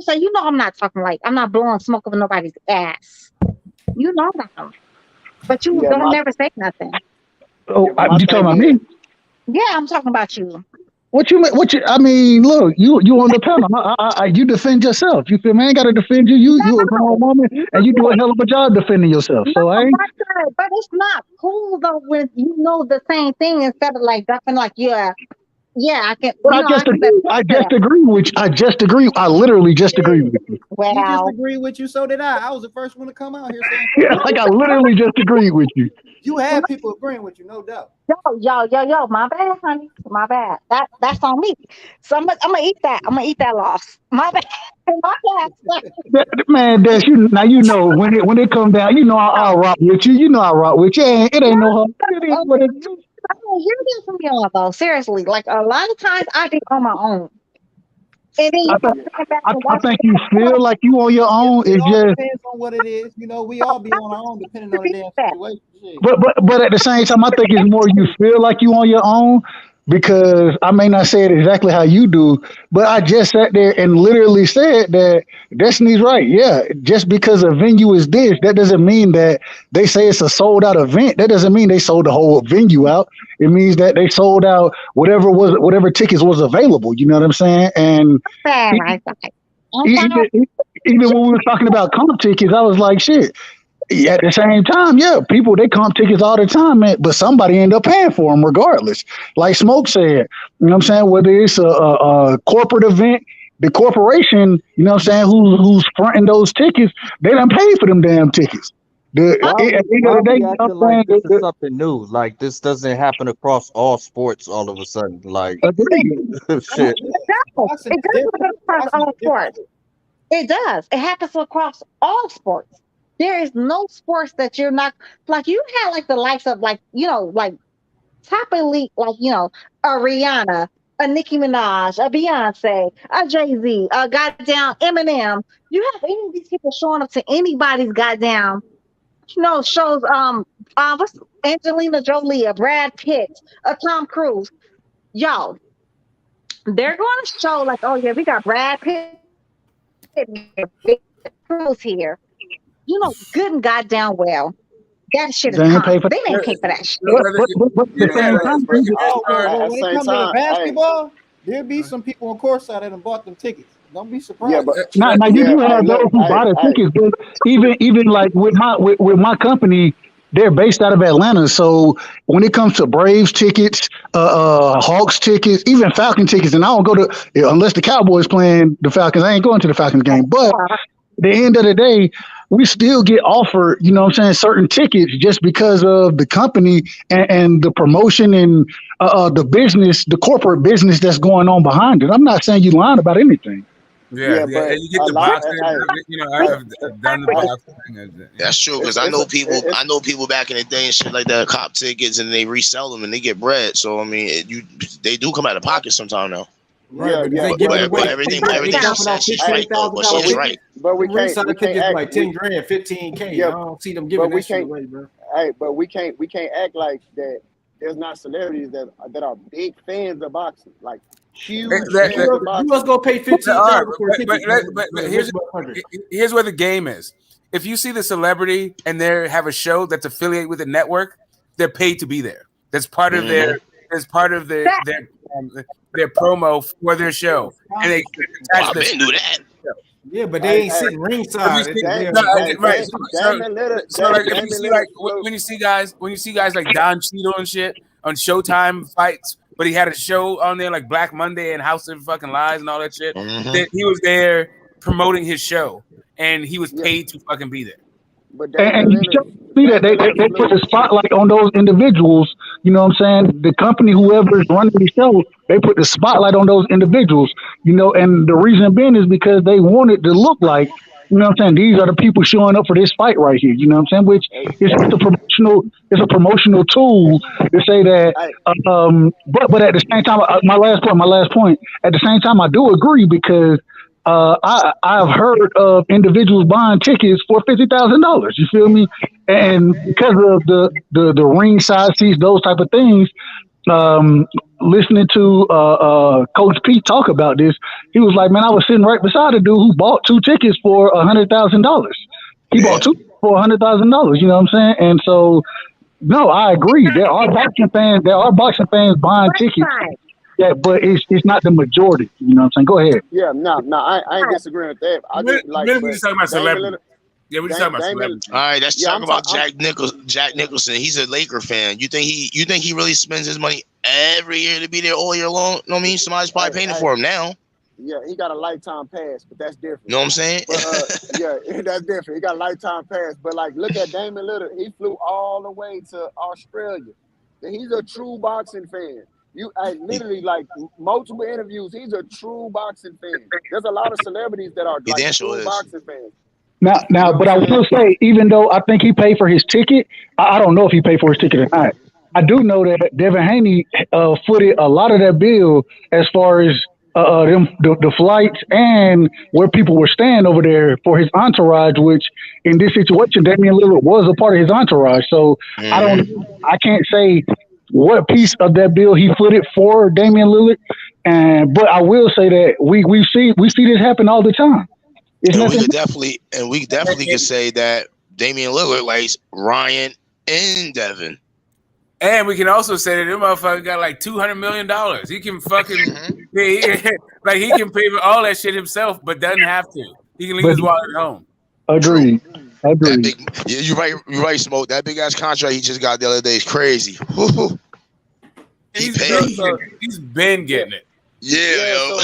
So I'm not talking like I'm not blowing smoke over nobody's ass. You know that. But you Yeah, don't never say nothing. Oh, my you talking thing about is, me? Yeah, I'm talking about you. What you mean? I mean, look, you on the panel. You defend yourself. You feel me? I ain't got to defend you. You a grown woman, and you do a hell of a job defending yourself. So I ain't. But it's not cool though when you know the same thing instead of like ducking like I can But I can defend I just that. agree with you. I just agree. I literally just agree with you. He just Well, agreed with you, so did I. I was the first one to come out here saying Yeah, like I literally just agreed with you. you have people agreeing with you, no doubt. yo, my bad, honey. My bad. That's on me. So I'm gonna eat that. I'm gonna eat that loss. My bad. My bad. Man, Des, you know when it come down, I'll rock with you. You know I'll rock with you. It ain't no hard. It is what it is. I don't hear this from y'all though. Seriously, like a lot of times I be on my own. And then you go back and I watch think you feel like you on your own. It It's all just, depends on what it is. We all be on our own depending on the damn situation. Shit. but at the same time, I think it's more you feel like you on your own because I may not say it exactly how you do, but I just sat there and literally said that Destiny's right. Yeah, just because a venue is this, that doesn't mean that they say it's a sold out event. That doesn't mean they sold the whole venue out. It means that they sold out whatever tickets was available. You know what I'm saying? And right. even, even when we were talking about comp tickets, I was like, shit. At the same time, yeah, people they comp tickets all the time, man. But somebody end up paying for them regardless. Like Smoke said, you know what I'm saying? Whether it's a corporate event, the corporation, you know what I'm saying, who's fronting those tickets, they done pay for them damn tickets. At the end of Why the day, we you know acting what like I'm this is saying? something new? Like this doesn't happen across all sports all of a sudden. Like shit. It does across all sports. It does. It happens across all sports. There is no sports that you're not like you had like the likes of like like top elite, like a Rihanna, a a Nicki Minaj, a Beyonce, a Jay-Z, a goddamn Eminem. You have any of these people showing up to anybody's goddamn, shows, what's Angelina Jolie, a Brad Pitt, a Tom Cruise. Yo, they're going to show like, oh yeah, we got Brad Pitt here, Big Cruise here. Good and goddamn well. That shit is They ain't pay common. for They didn't pay for that shit. but at the same time, When it comes to the basketball, there'll be some people on court side that have bought them tickets. Don't be surprised. now you do have those who buy the tickets, but even like with my company, they're based out of Atlanta. So when it comes to Braves tickets, Hawks tickets, even Falcon tickets, and I don't go to unless the Cowboys playing the Falcons. I ain't going to the Falcons game. But at the end of the day, we still get offered, certain tickets just because of the company and the promotion and the business, the corporate business that's going on behind it. I'm not saying you're lying about anything. Yeah, and you get the box. I've done the box thing. That's true because I know people back in the day and shit like that, cop tickets and they resell them and they get bread. So I mean, they do come out of pocket sometime now. Right, but everything you said, she's right though. But she is right. But we can't act like 10 grand, 15K. Yeah, I don't see them giving that shit away, bro. Hey, but we can't act like that. There's not celebrities that are big fans of boxing, like huge. You must go pay $15 for a ticket. But here's where the game is. If you see the celebrity and they have a show that's affiliated with a network, they're paid to be there. That's part of their. As part of their promo for their show, and they didn't do that. Yeah, but they ain't sitting ringside. Right. So like, if you see like when you see guys like Don Cheadle and shit on Showtime fights, but he had a show on there like Black Monday and House of Fucking Lies and all that shit. That he was there promoting his show, and he was paid to fucking be there. And you see that they put the spotlight on those individuals. You know what I'm saying? The company, whoever is running the show, they put the spotlight on those individuals. And the reason being is because they want it to look like, you know what I'm saying, these are the people showing up for this fight right here. You know what I'm saying? Which is it's a promotional tool to say that. But at the same time, my last point. At the same time, I do agree because. I've heard of individuals buying tickets for $50,000. You feel me? And because of the ringside seats, those type of things, listening to Coach Pete talk about this, he was like, "Man, I was sitting right beside a dude who bought 2 tickets for $100,000. He bought 2 for $100,000. You know what I'm saying?" And so, no, I agree. There are boxing fans buying tickets. Yeah, but it's not the majority. You know what I'm saying? Go ahead. Yeah, no, I ain't disagreeing with that. I just like. We're just talking about celebrity. Yeah, we're just talking about celebrity. All right, let's talk about Jack Nicholson. He's a Laker fan. You think he really spends his money every year to be there all year long? You know what I mean? Somebody's probably paying for him now. Yeah, he got a lifetime pass, but that's different. You know what I'm saying? But, yeah, that's different. He got a lifetime pass, but like, look at Damian Lillard. He flew all the way to Australia. He's a true boxing fan. I literally like multiple interviews. He's a true boxing fan. There's a lot of celebrities that are like true boxing fans. Now, but I will say, even though I think he paid for his ticket, I don't know if he paid for his ticket or not. I do know that Devin Haney footed a lot of that bill as far as the flights and where people were staying over there for his entourage. Which in this situation, Damian Lillard was a part of his entourage. So I can't say what piece of that bill he footed for Damian Lillard, but I will say that we see this happen all the time. We definitely could say that Damian Lillard likes Ryan and Devin. And we can also say that this motherfucker got like $200 million. He can fucking he can pay for all that shit himself, but doesn't have to. He can leave his wallet at home. Agreed. You're right, Smoke. That big ass contract he just got the other day is crazy. He's been getting it. Yeah, yo.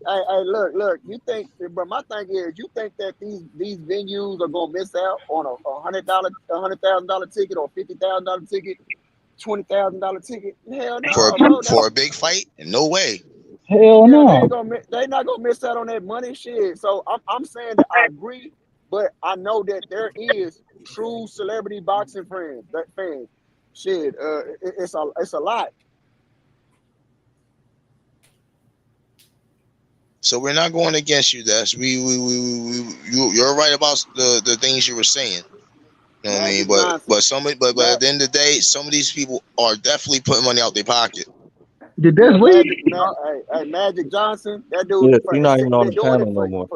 Hey, look. You think? But my thing is, you think that these venues are gonna miss out on a $100,000 ticket or $50,000 ticket, $20,000 ticket? Hell no. For a big fight? No way. Hell no. They're not gonna miss out on that money, shit. So I'm saying that I agree, but I know that there is true celebrity boxing fans. Shit, it's a lot. So we're not going against you, Des. You're right about the things you were saying. You know what I mean? But at the end of the day, some of these people are definitely putting money out their pocket. Did Des leave? Magic Johnson, that dude. Yeah, he's not even on the panel no more.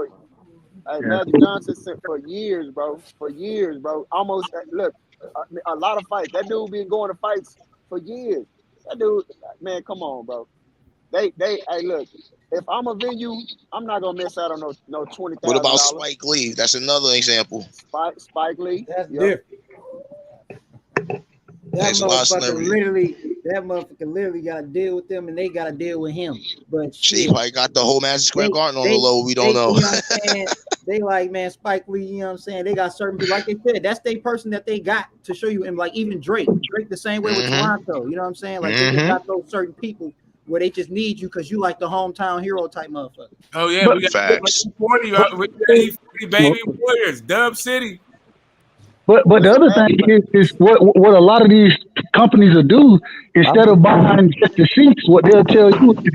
Magic Johnson sent for years, bro. For years, bro. Almost look, a lot of fights. That dude been going to fights for years. That dude, man, come on, bro. Hey, look. If I'm a venue, I'm not gonna miss out on no $20,000. What about Spike Lee? That's another example. Spike Lee. That's different. That motherfucker literally got to deal with them, and they got to deal with him. But she probably got the whole Madison Square Garden on the low. We don't know. You know what I'm saying? They like, man, Spike Lee. You know what I'm saying? They got certain people, like they said, that's their person that they got to show you. And like even Drake the same way with Toronto. You know what I'm saying? Like they just got those certain people where they just need you because you like the hometown hero type motherfucker. Oh yeah, we got facts. 40 baby Warriors, Dub City. But the other thing is what a lot of these companies will do, instead of buying just the seats, what they'll tell you is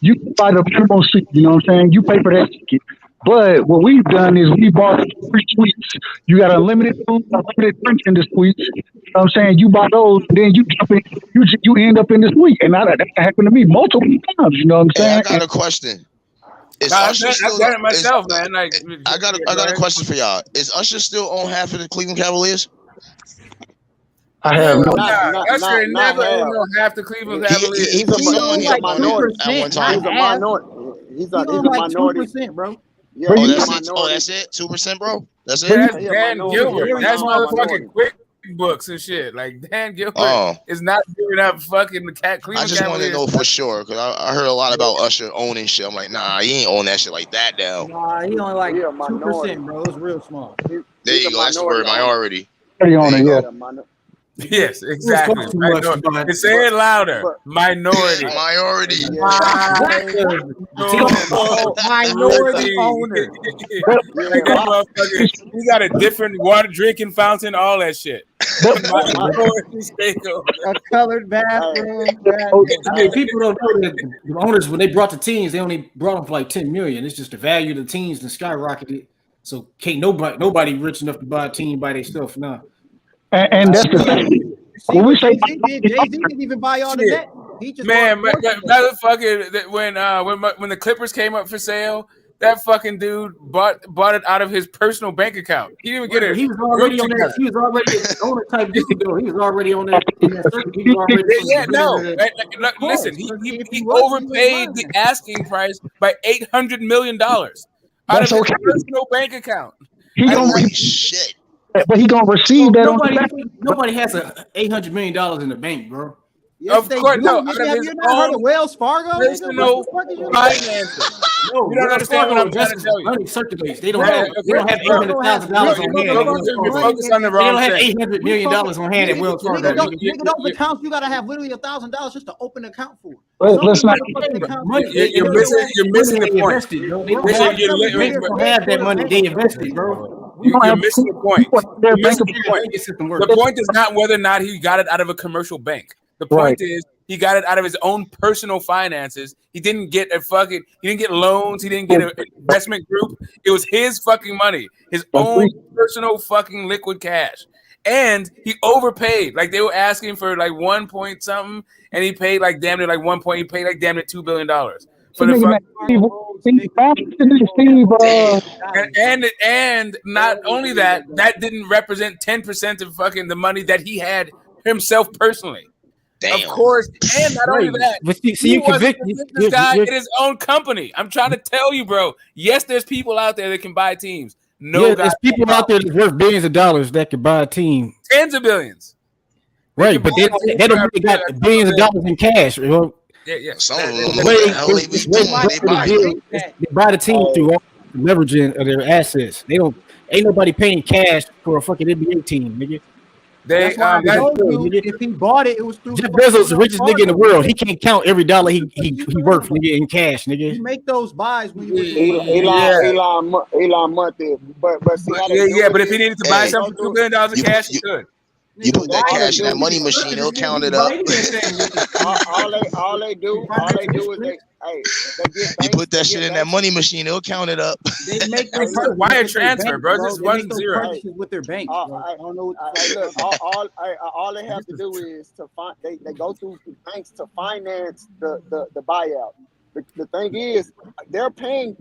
you can buy the promo seat, you know what I'm saying? You pay for that ticket. But what we've done is we bought free suites. You got unlimited food, unlimited drinks in the suites. You know what I'm saying? You buy those, then you jump in, you end up in the suite. And that happened to me multiple times, you know what I'm saying? I got a question. I've done it myself, man. Like, I got a question for y'all. Is Usher still on half of the Cleveland Cavaliers? I have no. Usher never owned half the Cleveland Cavaliers. He's a minority at one time. He's a minority. He's a minority, 2%, bro. Yeah, that's it. 2%, bro. That's it. That's Dan Gilbert. That's motherfucking QuickBooks and shit. Like Dan Gilbert is not giving up fucking the Cleveland. I just want to know for sure because I heard a lot about Usher owning shit. I'm like, nah, he ain't own that shit like that now. Nah, he only like 2%, bro. It's real small. There you go. That's the word, minority. Yes, exactly. Say it louder. Minority. Minority. Minority owner. We got a different water drinking fountain, all that shit. A colored bathroom. I mean, people don't know that the owners, when they brought the teams, they only brought them for like $10 million. It's just the value of the teams that skyrocketed. So can't nobody rich enough to buy a team by themselves now. And that's the thing. When we say Jay-Z didn't even buy all of that. He just motherfucker, when the Clippers came up for sale, that fucking dude bought it out of his personal bank account. He didn't even get it. He was already on that. He was already an owner type deal. He was already on that. Listen, he overpaid the asking price by $800 million out of his personal bank account. Shit. But he gonna receive that. Nobody has $800 million in the bank, bro. Yes, of course, no. Have you not heard of Wells Fargo? Personal finances. You don't understand what I'm trying to tell you. Money circulates. They don't have $800,000 on hand. You're focused on the wrong thing. They don't have $800 million on hand at Wells Fargo. Nigga, those accounts you gotta have literally $1,000 just to open an account for. Let's not. You're missing the point. They don't have that money. They invested, bro. You're missing the point. The point is not whether or not he got it out of a commercial bank. The point is he got it out of his own personal finances. He didn't get loans. He didn't get an investment group. It was his fucking money, his own personal fucking liquid cash. And he overpaid. Like they were asking for like 1 point something, and he paid like damn near like 1 point. He paid like damn near $2 billion for the and not only that didn't represent 10% of fucking the money that he had himself personally. Damn. Of course, and not only that, he was this guy in his own company. I'm trying to tell you, bro. Yes, there's people out there that can buy teams. There's people out there that's worth billions of dollars that can buy a team. Tens of billions. Right, but they don't really got billions of dollars in cash. Yeah. They buy the team through all the leveraging of their assets. Ain't nobody paying cash for a fucking NBA team, nigga. If he bought it, it was through Jeff Bezos, the richest nigga in the world. He can't count every dollar he worth, nigga, in cash, nigga. You make those buys when you Elon Musk did, but see how but if he needed to buy something for $2 billion in cash, he could. You put that cash in that money machine, it'll count it up. all they do is they get You put that shit in that money machine, it'll count it up. They make It's a wire transfer, bro. Just They make 1 those 0. purchases with their banks, bro. I don't know what to say. look, all they have to do is to find. They go through banks to finance the buyout. The thing is, they're paying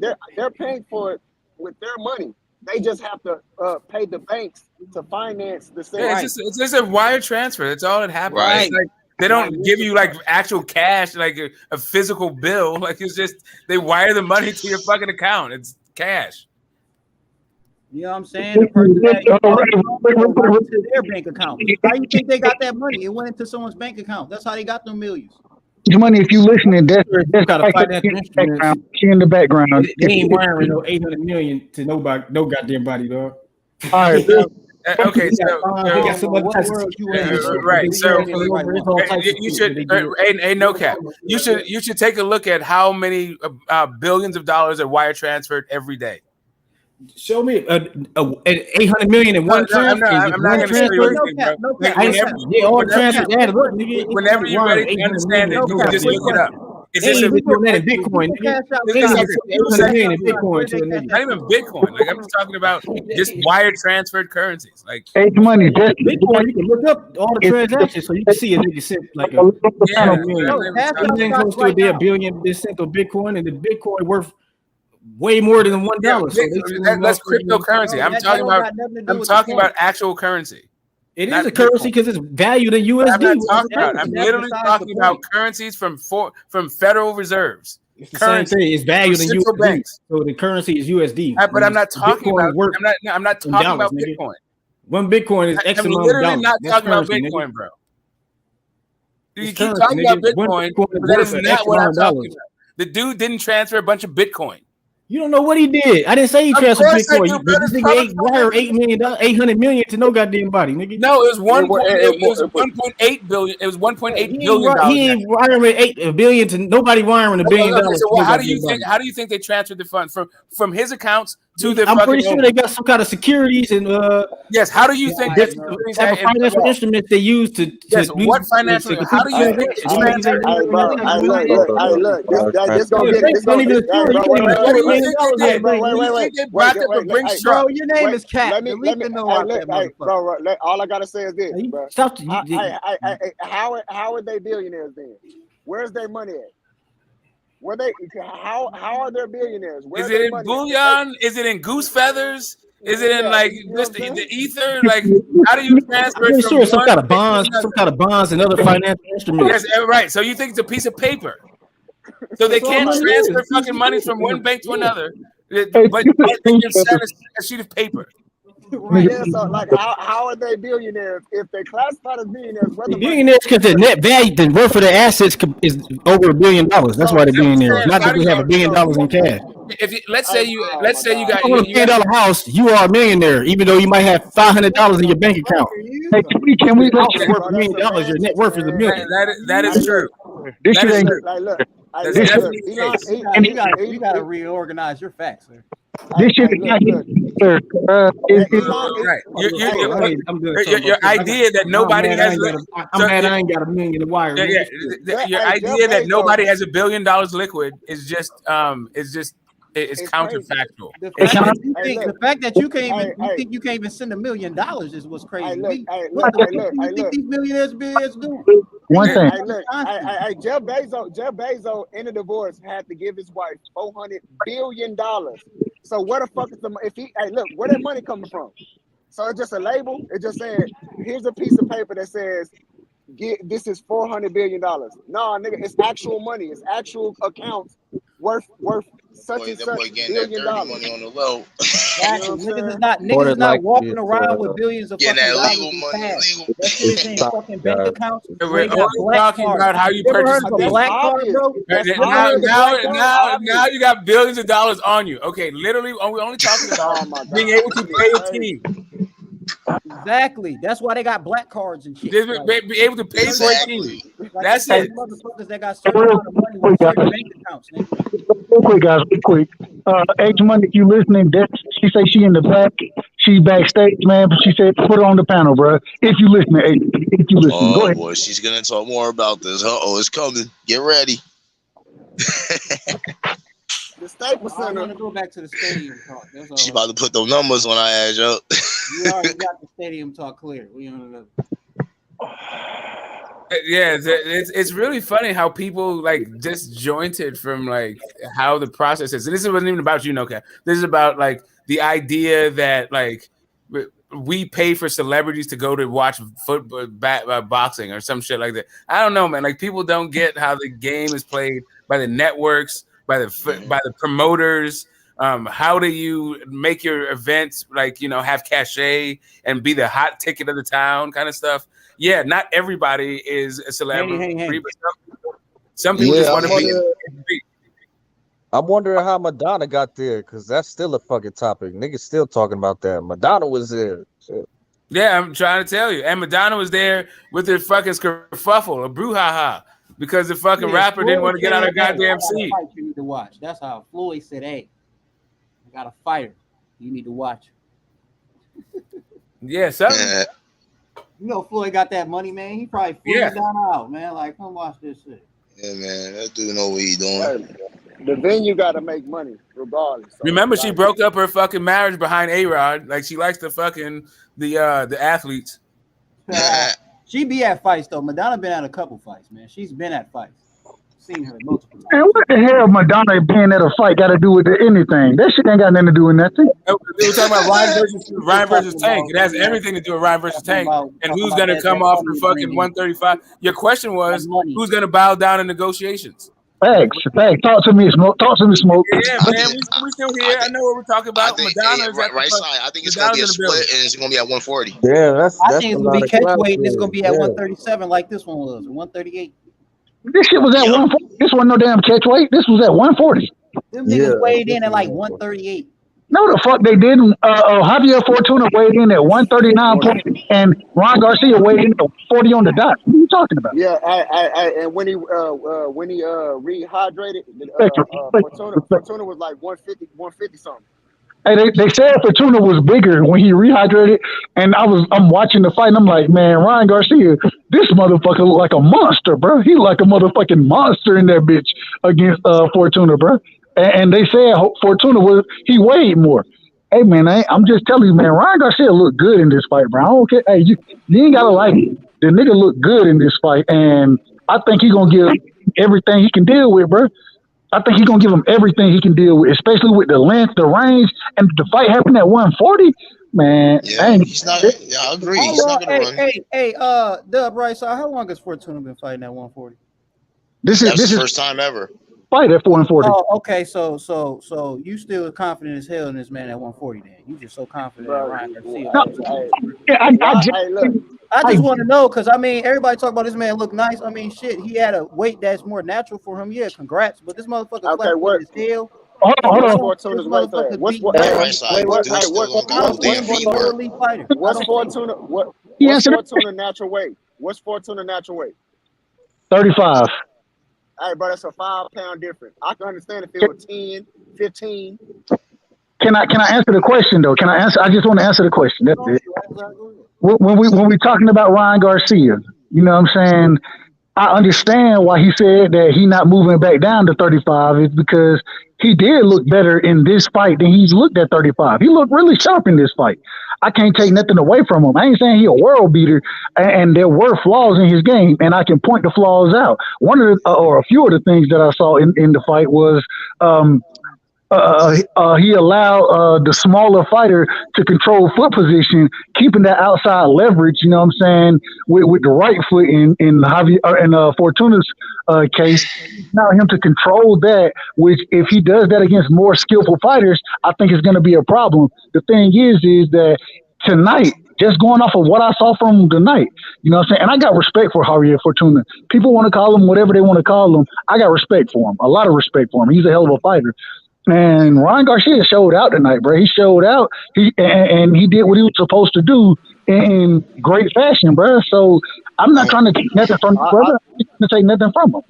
for it with their money. They just have to pay the banks to finance the sale. Yeah, it's just a wire transfer. That's all that happens. Right. It's like, they don't give you like actual cash, like a physical bill. Like it's just they wire the money to your fucking account. It's cash. You know what I'm saying? The person that to their bank account. How you think they got that money? It went into someone's bank account. That's how they got them millions. Money, if you listening, that's got a financial instrument. She in the background. They ain't wiring no 800 million to nobody, no goddamn body, dog. All right. Okay, so right. So you should, no cap. You should take a look at how many billions of dollars are wire transferred every day. Show me 800 million in one transfer. I'm not going to show you anything, bro. Whenever you're ready to understand it, you can just look it up. It's just Bitcoin. Not even Bitcoin. Like I'm talking about just wire transferred currencies. Like money. Bitcoin, you can look up all the transactions so you can see a nigga sent like close to $1 billion this sent to Bitcoin, and the Bitcoin worth way more than $1. That's cryptocurrency. I'm talking about actual currency. It is a currency because it's valued in USD. I'm literally talking about currencies from Federal Reserves. It's the same thing. It's valued in USD. Banks. So the currency is USD. But I'm not talking about. I'm not talking about Bitcoin. One Bitcoin is X amount of dollars. I'm literally not talking about Bitcoin, bro. You keep talking about Bitcoin, but that is not what I'm talking about. The dude didn't transfer a bunch of Bitcoin. You don't know what he did. I didn't say he transferred Bitcoin. This nigga $800 million to no goddamn body, nigga. No, it was 1.8 billion. It was 1.8 billion. He ain't wiring $8 billion to nobody wiring $1 billion. So how do you think they transferred the funds from his accounts to the? I'm pretty sure they got some kind of securities and yes. How do you think that's type of financial instruments they use to? Yes. What financial? How do you think? Bro, your name is Cat. All I gotta say is this, bro. How are they billionaires then? Where's their money at? How are they billionaires? Is it in bullion? Is it in goose feathers? Is it in like just the ether? Like how do you transfer? I'm sure some kind of bonds and other financial instruments. Yes, right. So you think it's a piece of paper? So they can't transfer fucking money from one bank to another, but they can send a sheet of paper. Right, yeah, so like how are they billionaires if they classified as billionaires? Billionaires because the net value, the worth of their assets is over $1 billion. That's why they're billionaires. Not that they have $1 billion in cash. If let's say you got a $1 billion house, you are a millionaire, even though you might have $500 in your bank account. Hey, can we worth $1 million? Your net worth is $1 million. That is true. This shit ain't you gotta reorganize your facts, sir. This shit is not here. Right. Your idea that nobody has. I'm mad I ain't got $1 million to wire. Your idea that nobody has $1 billion liquid is just it's counterfactual. The fact that you can't even send $1 million is what's crazy. What do you think these millionaires do? One thing. Jeff Bezos in a divorce had to give his wife $400 billion. So where the fuck is where that money coming from? So it's just a label. It's just saying, here's a piece of paper that says, this is $400 billion. No, nigga, it's actual money. It's actual accounts worth such and such $1 billion. Money on the low. Niggas is not walking around with billions of fucking dollars in cash. That shit is in fucking bank accounts. We're only talking about how you purchase a black card, bro. Now you got billions of dollars on you. Okay, literally, we're only talking about being able to pay a team. Exactly. That's why they got black cards and shit. Be able to pay for a team. That's it. Motherfuckers that got certain amount of money with certain bank accounts. Real quick, guys. Real quick. H Money, if you listening, she say she in the back. She backstage, man, but she said put her on the panel, bro. If you listen, if you listen, go Oh ahead. boy, she's gonna talk more about this. Uh-oh, it's coming. Get ready. The Staples I Center. want to go back to the stadium talk. That's all. She about to put those numbers on our ass, yo. We already got the stadium talk clear. We on another. Yeah, it's really funny how people like disjointed from like how the process is. And this wasn't even about you, Noka. This is about like the idea that like we pay for celebrities to go to watch football, boxing, or some shit like that. I don't know, man. Like people don't get how the game is played by the networks, by the promoters. How do you make your events like have cachet and be the hot ticket of the town kind of stuff? Yeah, not everybody is a celebrity, but some people just want to be. I'm wondering how Madonna got there, because that's still a fucking topic. Niggas still talking about that. Madonna was there. Shit. Yeah, I'm trying to tell you. And Madonna was there with her fucking kerfuffle, a brouhaha, because the fucking rapper didn't want to get out of goddamn seat. You need to watch. That's how Floyd said, "Hey, I got a fighter. You need to watch." Yeah, something. You know, Floyd got that money, man. He probably flew down the aisle, man. Like, come watch this shit. Yeah, man, that dude know what he doing. The venue got to make money regardless. So remember, she broke up her fucking marriage behind A-Rod. Like, she likes the fucking the athletes. She be at fights though. Madonna been at a couple fights, man. She's been at fights. Seen her multiple times. And what the hell Madonna being at a fight got to do with anything? That shit ain't got nothing to do with nothing. We were talking about Ryan versus Tank. It has everything to do with Ryan versus Tank. And who's going to come off the fucking 135? Your question was, who's going to bow down in negotiations? Facts. Talk to me, Smoke. Yeah, man, we still here. I know what we're talking about. Madonna is right side. I think it's going to be a split, and it's going to be at 140. Yeah, that's I think it's going to be catch weight, and it's going to be at 137 like this one was, 138. This shit was at 140. This wasn't no damn catch weight. This was at 140. Them niggas weighed in at like 138. No, the fuck they didn't. Javier Fortuna weighed in at 139, and Ron Garcia weighed in at 40 on the dot. What are you talking about? Yeah, and when he rehydrated, Fortuna was like 150 something. Hey, they said Fortuna was bigger when he rehydrated, and I'm watching the fight, and I'm like, man, Ryan Garcia, this motherfucker look like a monster, bro. He like a motherfucking monster in that bitch against Fortuna, bro. And they said Fortuna he weighed more. Hey man, I'm just telling you, man, Ryan Garcia looked good in this fight, bro. I don't care. Hey, you ain't gotta like it. The nigga looked good in this fight, and I think he gonna give everything he can deal with, bro. I think he's gonna give him everything he can deal with, especially with the length, the range, and the fight happened at 140. Man, he's not. Yeah, I agree. He's not gonna run. Hey, Dub, right? So how long has Fortuna been fighting at 140? This is first time ever. Fight at 440. Oh, okay. So you still confident as hell in this man at 140? Then you just so confident in Ryan Garcia. I just want to know, because I mean, everybody talk about this man look nice. I mean, shit, he had a weight that's more natural for him. Yeah, congrats. But this motherfucker flat his tail. Hold on. What's Fortuna natural weight? What's Fortuna natural weight? 35. All right, bro, that's a 5 pound difference. I can understand if it was 10, 15. Can I answer the question though? Can I answer? I just want to answer the question. That's it. When we talking about Ryan Garcia, you know what I'm saying? I understand why he said that he not moving back down to 35 is because he did look better in this fight than he's looked at 35. He looked really sharp in this fight. I can't take nothing away from him. I ain't saying he a world beater, and there were flaws in his game, and I can point the flaws out. One of the, or a few of the things that I saw in the fight was he allowed the smaller fighter to control foot position, keeping that outside leverage, you know what I'm saying, with the right foot in Fortuna's case, allow him to control that, which if he does that against more skillful fighters, I think it's going to be a problem. The thing is that tonight, just going off of what I saw from him tonight, you know what I'm saying? And I got respect for Javier Fortuna. People want to call him whatever they want to call him. I got respect for him, a lot of respect for him. He's a hell of a fighter. And Ryan Garcia showed out tonight, bro. He showed out. And he did what he was supposed to do in great fashion, bro. So I'm not trying to take nothing from him, brother. I'm trying to take nothing from him.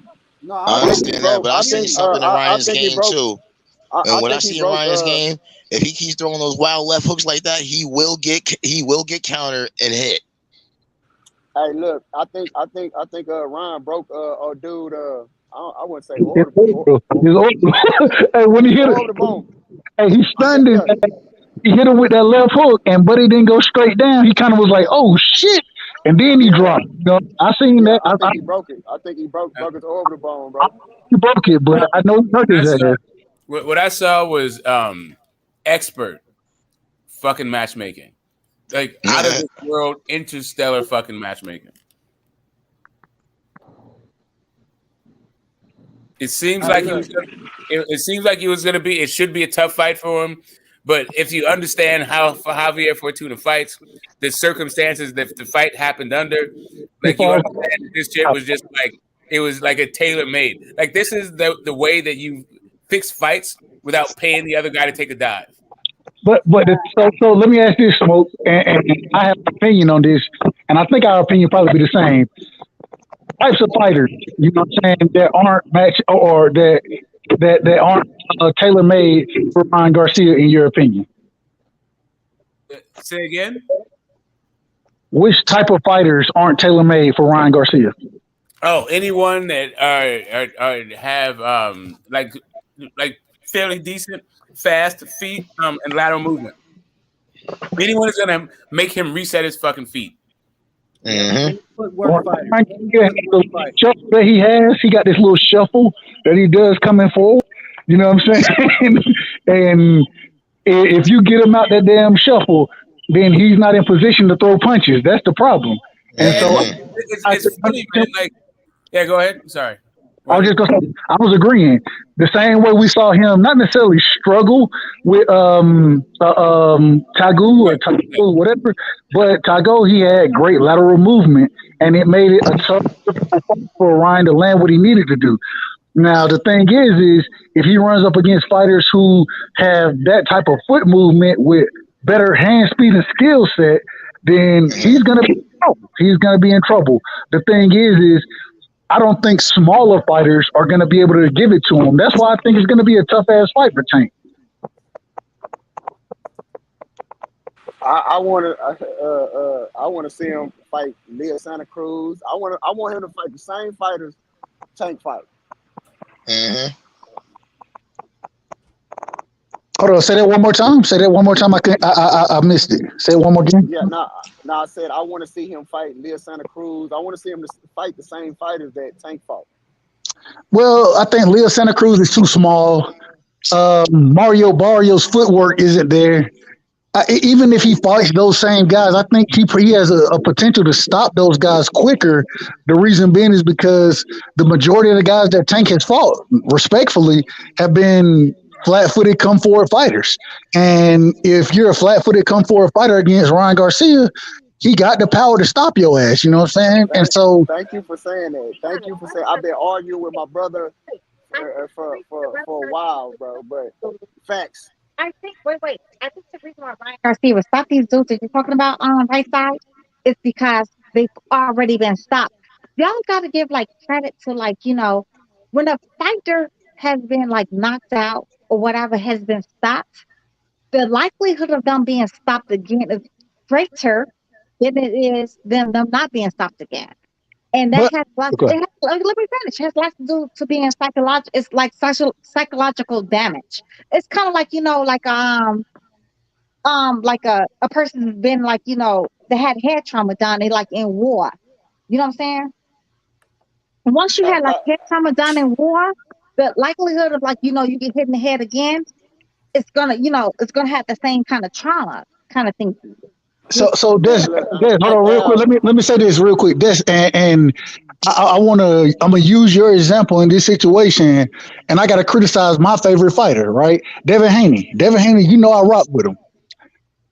No, I understand that, but I see something in Ryan's game too. And I when I think he see broke. Ryan's game, if he keeps throwing those wild left hooks like that, he will get countered and hit. Hey, look, I think Ryan broke dude. I wouldn't say orbital. Hey, when he His hit it, orbital bone. hey, he stunned it. He hit him with that left hook, and Buddy didn't go straight down. He kind of was like, "Oh shit!" and then he dropped. You know, I seen that. I think he broke it. I think he broke his orbital bone, bro. He broke it, but I know he hurt his ass. What I saw was expert fucking matchmaking, like out of this world, interstellar fucking matchmaking. It seems like it seems like he was gonna be. It should be a tough fight for him, but if you understand how Javier Fortuna fights, the circumstances that the fight happened under, like you understand, this shit was just like it was like a tailor made. Like this is the way that you fix fights without paying the other guy to take a dive. But so let me ask this, Smoke, and I have an opinion on this, and I think our opinion probably be the same. Types of fighters, you know what I'm saying, that aren't match or that aren't tailor made for Ryan Garcia, in your opinion. Say again. Which type of fighters aren't tailor made for Ryan Garcia? Oh, anyone that have like fairly decent, fast feet and lateral movement. Anyone is gonna make him reset his fucking feet. Shuffle that he has, he got this little shuffle that he does coming forward. You know what I'm saying? And if you get him out that damn shuffle, then he's not in position to throw punches. That's the problem. And so It's funny, man. Like, yeah, go ahead. Sorry. I was just gonna say, I was agreeing. The same way we saw him not necessarily struggle with Tagu or Tagu, whatever, but Tagu, he had great lateral movement, and it made it a tough for Ryan to land what he needed to do. Now the thing is if he runs up against fighters who have that type of foot movement with better hand speed and skill set, then he's gonna be in trouble. He's gonna be in trouble. The thing is I don't think smaller fighters are going to be able to give it to him. That's why I think it's going to be a tough ass fight for Tank. I want to see him fight Leo Santa Cruz. I want him to fight the same fighters Tank fight. Hold on, say that one more time. Say that one more time. I missed it. Say it one more again. Yeah, I said I want to see him fight Leo Santa Cruz. I want to see him fight the same fighters that Tank fought. Well, I think Leo Santa Cruz is too small. Mario Barrios' footwork isn't there. Even if he fights those same guys, I think he has a potential to stop those guys quicker. The reason being is because the majority of the guys that Tank has fought, respectfully, have been flat-footed come-forward fighters. And if you're a flat-footed come-forward fighter against Ryan Garcia, he got the power to stop your ass. You know what I'm saying? And so, thank you for saying that. Thank you for saying. I've been arguing with my brother for a while, bro. But facts. I think I think the reason why Ryan Garcia would stop these dudes that you're talking about on the right side is because they've already been stopped. Y'all gotta give like credit to when a fighter has been like knocked out or whatever has been stopped, the likelihood of them being stopped again is greater than it is them not being stopped again. And that has less, let me finish. It has less to do to being psychological. It's like psychological damage. It's kind of like like a person who's been they had head trauma done. They like in war. You know what I'm saying? And once you had like head trauma done in war, the likelihood of you get hit in the head again, it's gonna have the same kind of trauma kind of thing. So Des, hold on real quick. Let me say this real quick, Des, and I'm gonna use your example in this situation, and I gotta criticize my favorite fighter, right? Devin Haney. Devin Haney, I rock with him.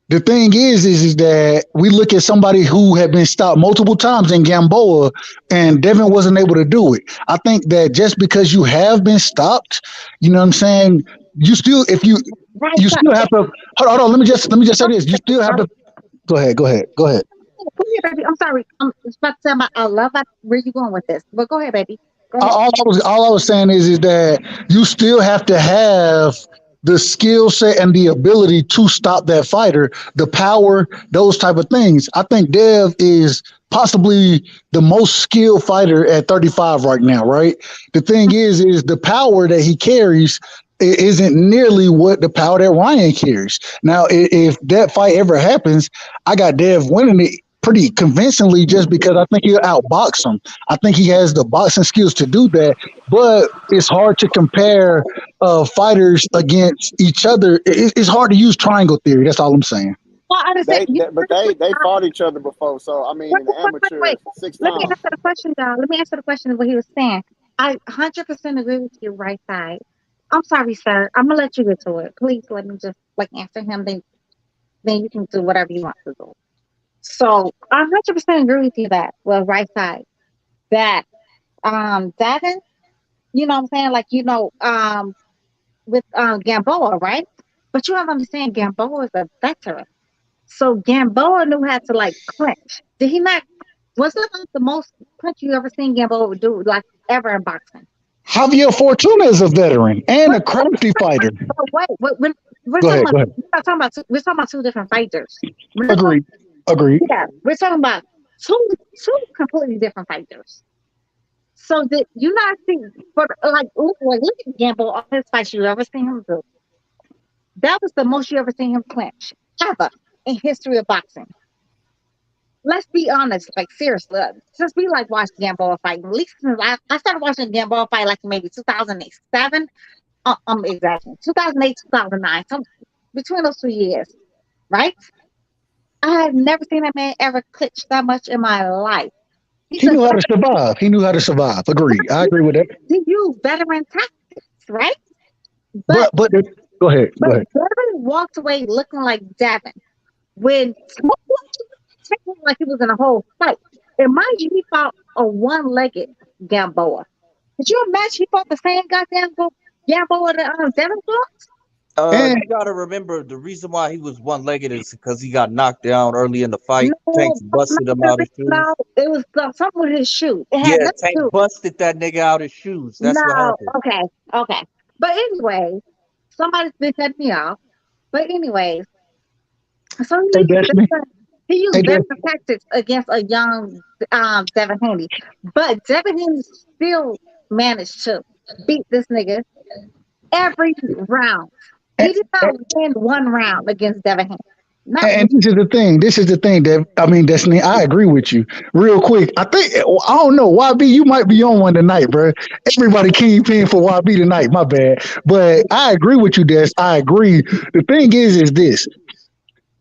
The thing is that we look at somebody who had been stopped multiple times in Gamboa, and Devin wasn't able to do it. I think that just because you have been stopped, you know what I'm saying, you still still have to hold on. Let me just say this. You still have to go ahead. Go ahead, baby. I'm sorry. I'm about to say I love where you going with this, but go ahead, baby. Go ahead. All I was saying is that you still have to have the skill set and the ability to stop that fighter, the power, those type of things. I think Dev is possibly the most skilled fighter at 35 right now, right? The thing is the power that he carries isn't nearly what the power that Ryan carries. Now, if that fight ever happens, I got Dev winning it pretty convincingly just because I think he'll outbox him. I think he has the boxing skills to do that, but it's hard to compare fighters against each other. It's hard to use triangle theory. That's all I'm saying. Well, I understand. But they fought each other before. So I mean, in the amateur, Wait. 6 Let me times. answer the question, y'all. Let me answer the question of what he was saying. I 100% agree with you, right side. I'm sorry, sir. I'm gonna let you get to it. Please let me just like answer him. Then you can do whatever you want to do. So I 100% agree with you that right side that Davin, you know what I'm saying? Like with Gamboa, right? But you have to understand Gamboa is a veteran. So Gamboa knew how to like clinch. Did he not? Was that like the most punch you ever seen Gamboa do, like ever in boxing? Javier Fortuna is a veteran and a crafty fighter. We're Go talking ahead. about Go ahead. we're talking about two different fighters. We're not talking- Agreed. Yeah, we're talking about two completely different fighters. So that you not see, but like look at Gamboa, all his fights you ever seen him do. That was the most you ever seen him clinch ever in history of boxing. Let's be honest, like seriously, since we like watching Gamboa fight, at least since I started watching Gamboa fight like maybe 2007. I'm exaggerating. 2008, 2009, some between those 2 years, right? I have never seen that man ever clinch that much in my life. He knew how to survive. He knew how to survive. Agreed. I agree with that. He used veteran tactics, right? But go ahead. Go ahead. Devin walked away looking like Devin when like he was in a whole fight. And mind you, he fought a one-legged Gamboa. Could you imagine he fought the same goddamn Gamboa that Devin fought? You gotta remember the reason why he was one-legged is because he got knocked down early in the fight. Tank busted him out his shoes. No, it was something with his shoe. It had Yeah, nothing to Tank do. busted that nigga out his shoes. That's what No, happened. okay. But anyway, somebody's been cutting me off. But anyways, so he used veteran tactics against a young Devin Haney. But Devin Haney still managed to beat this nigga every round. He did not win one round against Devin Haney. And this is the thing. This is the thing that I mean, Destiny. I agree with you. Real quick, I don't know. YB, you might be on one tonight, bro. Everybody kingpin for YB tonight. My bad, but I agree with you, Des. I agree. The thing is this.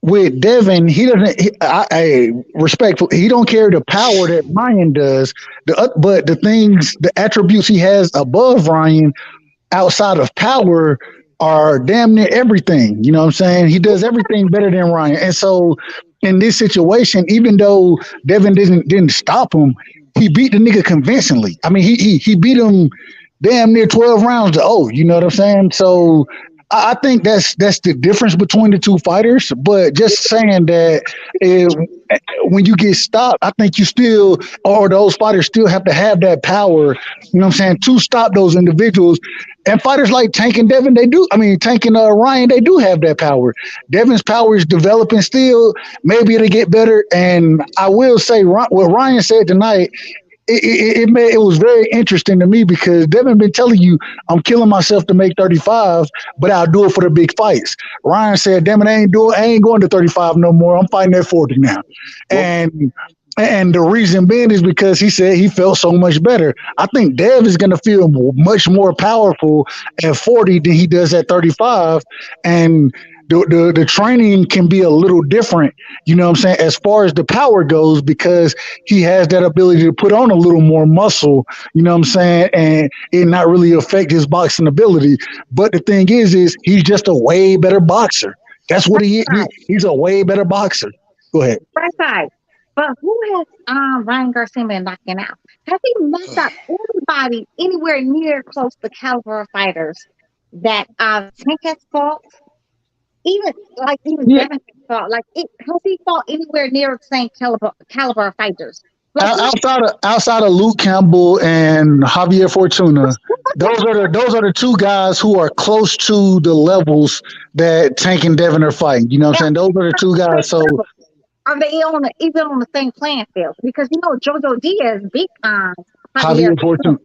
With Devin, he doesn't. I respectful. He don't carry the power that Ryan does. But the attributes he has above Ryan, outside of power, are damn near everything. You know what I'm saying? He does everything better than Ryan. And so in this situation, even though Devin didn't stop him, he beat the nigga convincingly. I mean, he beat him damn near 12 rounds to 0. You know what I'm saying? So I think that's the difference between the two fighters. But just saying that when you get stopped, I think you still, or those fighters still have to have that power, you know what I'm saying, to stop those individuals. And fighters like Tank and Devin, Tank and Ryan, they do have that power. Devin's power is developing still. Maybe it'll get better. And I will say what Ryan said tonight, it was very interesting to me because Devin been telling you I'm killing myself to make 35, but I'll do it for the big fights. Ryan said, "Damn it, I ain't going to 35 no more. I'm fighting at 40 now." And the reason being is because he said he felt so much better. I think Dev is going to feel much more powerful at 40 than he does at 35, and the training can be a little different, you know what I'm saying, as far as the power goes, because he has that ability to put on a little more muscle, you know what I'm saying, and it not really affect his boxing ability. But the thing is he's just a way better boxer. That's what he is. He's a way better boxer. Go ahead. Right side. But who has Ryan Garcia been knocking out? Has he knocked out anybody anywhere near close to caliber of fighters that Tank has fought? Even Devin has fought. Has he fought anywhere near the same caliber of fighters? outside of Luke Campbell and Javier Fortuna, those are the two guys who are close to the levels that Tank and Devin are fighting. You know what I'm saying? Those are the two guys. So are they even on the same playing field? Because Jojo Diaz beat Javier Fortuna,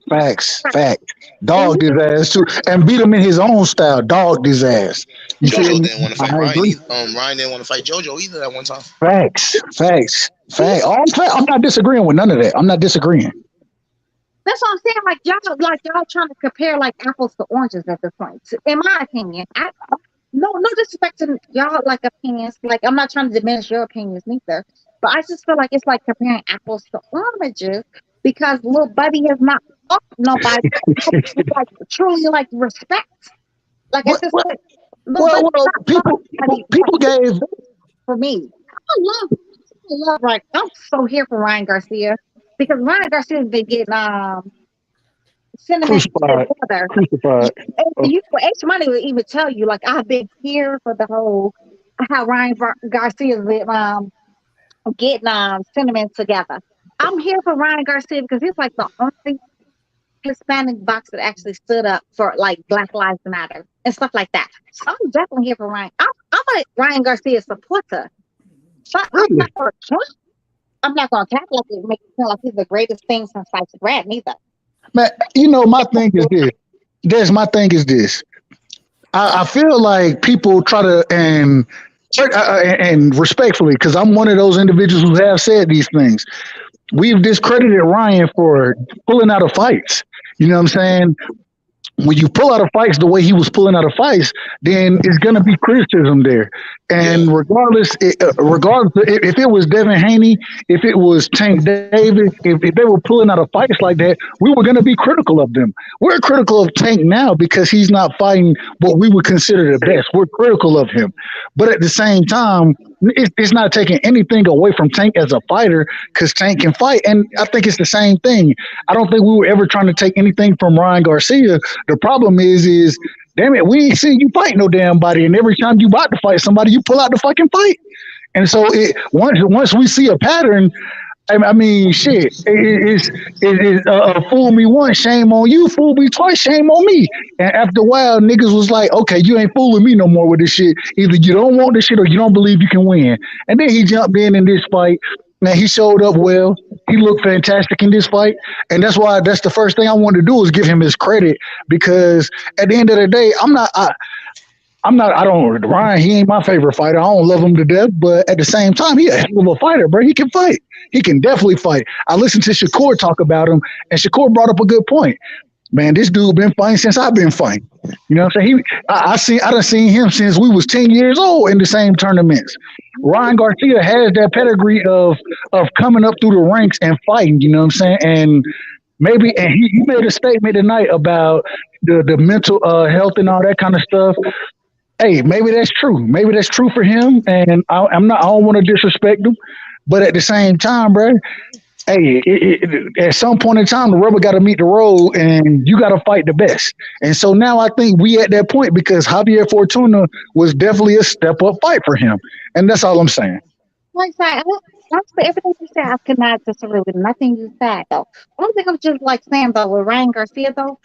fact, dogged his ass too, and beat him in his own style. Dogged his ass. You feel JoJo me? didn't want to fight I Ryan. agree. Ryan didn't want to fight JoJo either at one time. Facts. I'm not disagreeing with none of that. I'm not disagreeing. That's what I'm saying. Y'all trying to compare like apples to oranges at this point. In my opinion, no disrespect to y'all like opinions. Like I'm not trying to diminish your opinions neither, but I just feel like it's like comparing apples to oranges because little buddy has not fought nobody like truly like respect. Like at this point, Well, people gave for me. I love Ryan. I'm so here for Ryan Garcia because Ryan Garcia has been getting cinnamon together. Crucified. H Money will even tell you, like I've been here for the whole how Ryan Garcia's been getting cinnamon together. I'm here for Ryan Garcia because he's like the only Hispanic boxer that actually stood up for like Black Lives Matter and stuff like that. So I'm definitely here for Ryan. I'm a Ryan Garcia supporter. But I'm not gonna cap like it make it sound like he's the greatest thing since sliced bread neither. Man, my thing is this. My thing is this. I feel like people try to and respectfully, because I'm one of those individuals who have said these things. We've discredited Ryan for pulling out of fights. You know what I'm saying? When you pull out of fights the way he was pulling out of fights, then it's going to be criticism there. And regardless, if it was Devin Haney, if it was Tank Davis, if they were pulling out of fights like that, we were going to be critical of them. We're critical of Tank now because he's not fighting what we would consider the best. We're critical of him. But at the same time, it's not taking anything away from Tank as a fighter because Tank can fight. And I think it's the same thing. I don't think we were ever trying to take anything from Ryan Garcia. The problem is, damn it, we ain't seen you fight no damn body. And every time you about to fight somebody, you pull out the fucking fight. And so once we see a pattern, I mean, shit, fool me once, shame on you. Fool me twice, shame on me. And after a while, niggas was like, okay, you ain't fooling me no more with this shit. Either you don't want this shit or you don't believe you can win. And then he jumped in this fight. Now he showed up well. He looked fantastic in this fight. And that's the first thing I wanted to do is give him his credit because at the end of the day, Ryan, he ain't my favorite fighter. I don't love him to death, but at the same time, he a hell of a fighter, bro. He can fight. He can definitely fight. I listened to Shakur talk about him, and Shakur brought up a good point. Man, this dude been fighting since I've been fighting. You know what I'm saying? I done seen him since we was 10 years old in the same tournaments. Ryan Garcia has that pedigree of coming up through the ranks and fighting, you know what I'm saying? And he made a statement tonight about the mental health and all that kind of stuff. Hey, maybe that's true. Maybe that's true for him, and I don't want to disrespect him, but at the same time, bro, hey, at some point in time, the rubber got to meet the road, and you got to fight the best. And so now I think we at that point because Javier Fortuna was definitely a step up fight for him, and that's all I'm saying. Like I honestly, everything you said, I could not disagree with nothing you said though. One thing I was just like saying though with Ryan Garcia though,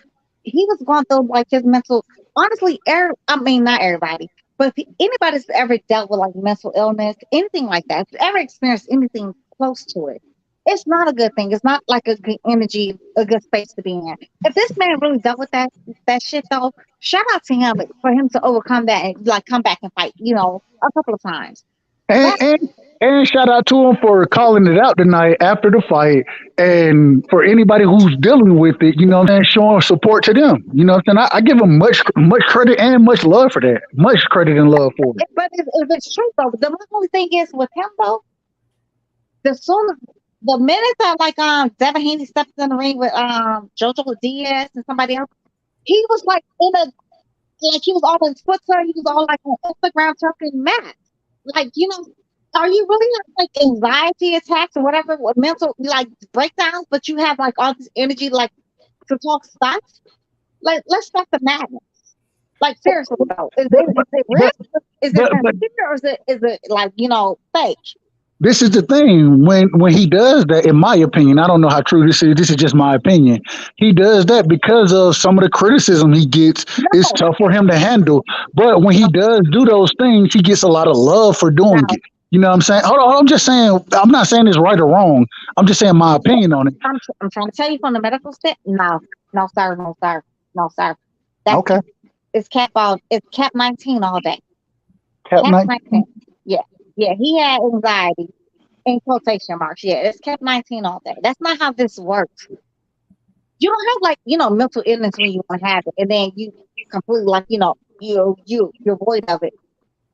he was going through like his mental. Honestly, I mean not everybody, but if anybody's ever dealt with like mental illness, anything like that, if you ever experienced anything close to it, it's not a good thing. It's not like a good energy, a good space to be in. If this man really dealt with that shit though, shout out to him for him to overcome that and like come back and fight, a couple of times. And shout out to him for calling it out tonight after the fight, and for anybody who's dealing with it, and showing support to them. You know what I'm saying? I give him much credit and much love for that. Much credit and love for it. But if it's true though, the only thing is with him though, the minute that like Devin Haney stepped in the ring with Jojo Diaz and somebody else, he was like he was all on Twitter, he was all like on Instagram talking mad. Like, are you really like anxiety attacks or whatever with mental like breakdowns, but you have like all this energy like to talk stuff? Like, let's stop the madness. Like seriously though. Is it real? Is it or is it like, fake? this is the thing. When he does that, in my opinion, I don't know how true this is. This is just my opinion. He does that because of some of the criticism he gets. It's tough for him to handle. But when he does do those things, he gets a lot of love for doing it. You know what I'm saying? Hold on, I'm just saying. I'm not saying it's right or wrong. I'm just saying my opinion on it. I'm trying to tell you from the medical step. No, no sir, no sir, no sir. That's Okay. it's it's cap 19 all day. Cap Cap 19. 19. Yeah. Yeah. He had anxiety in quotation marks. Yeah, it's cap 19 all day. That's not how this works. You don't have like, mental illness when you want to have it, and then you completely like, you're void of it.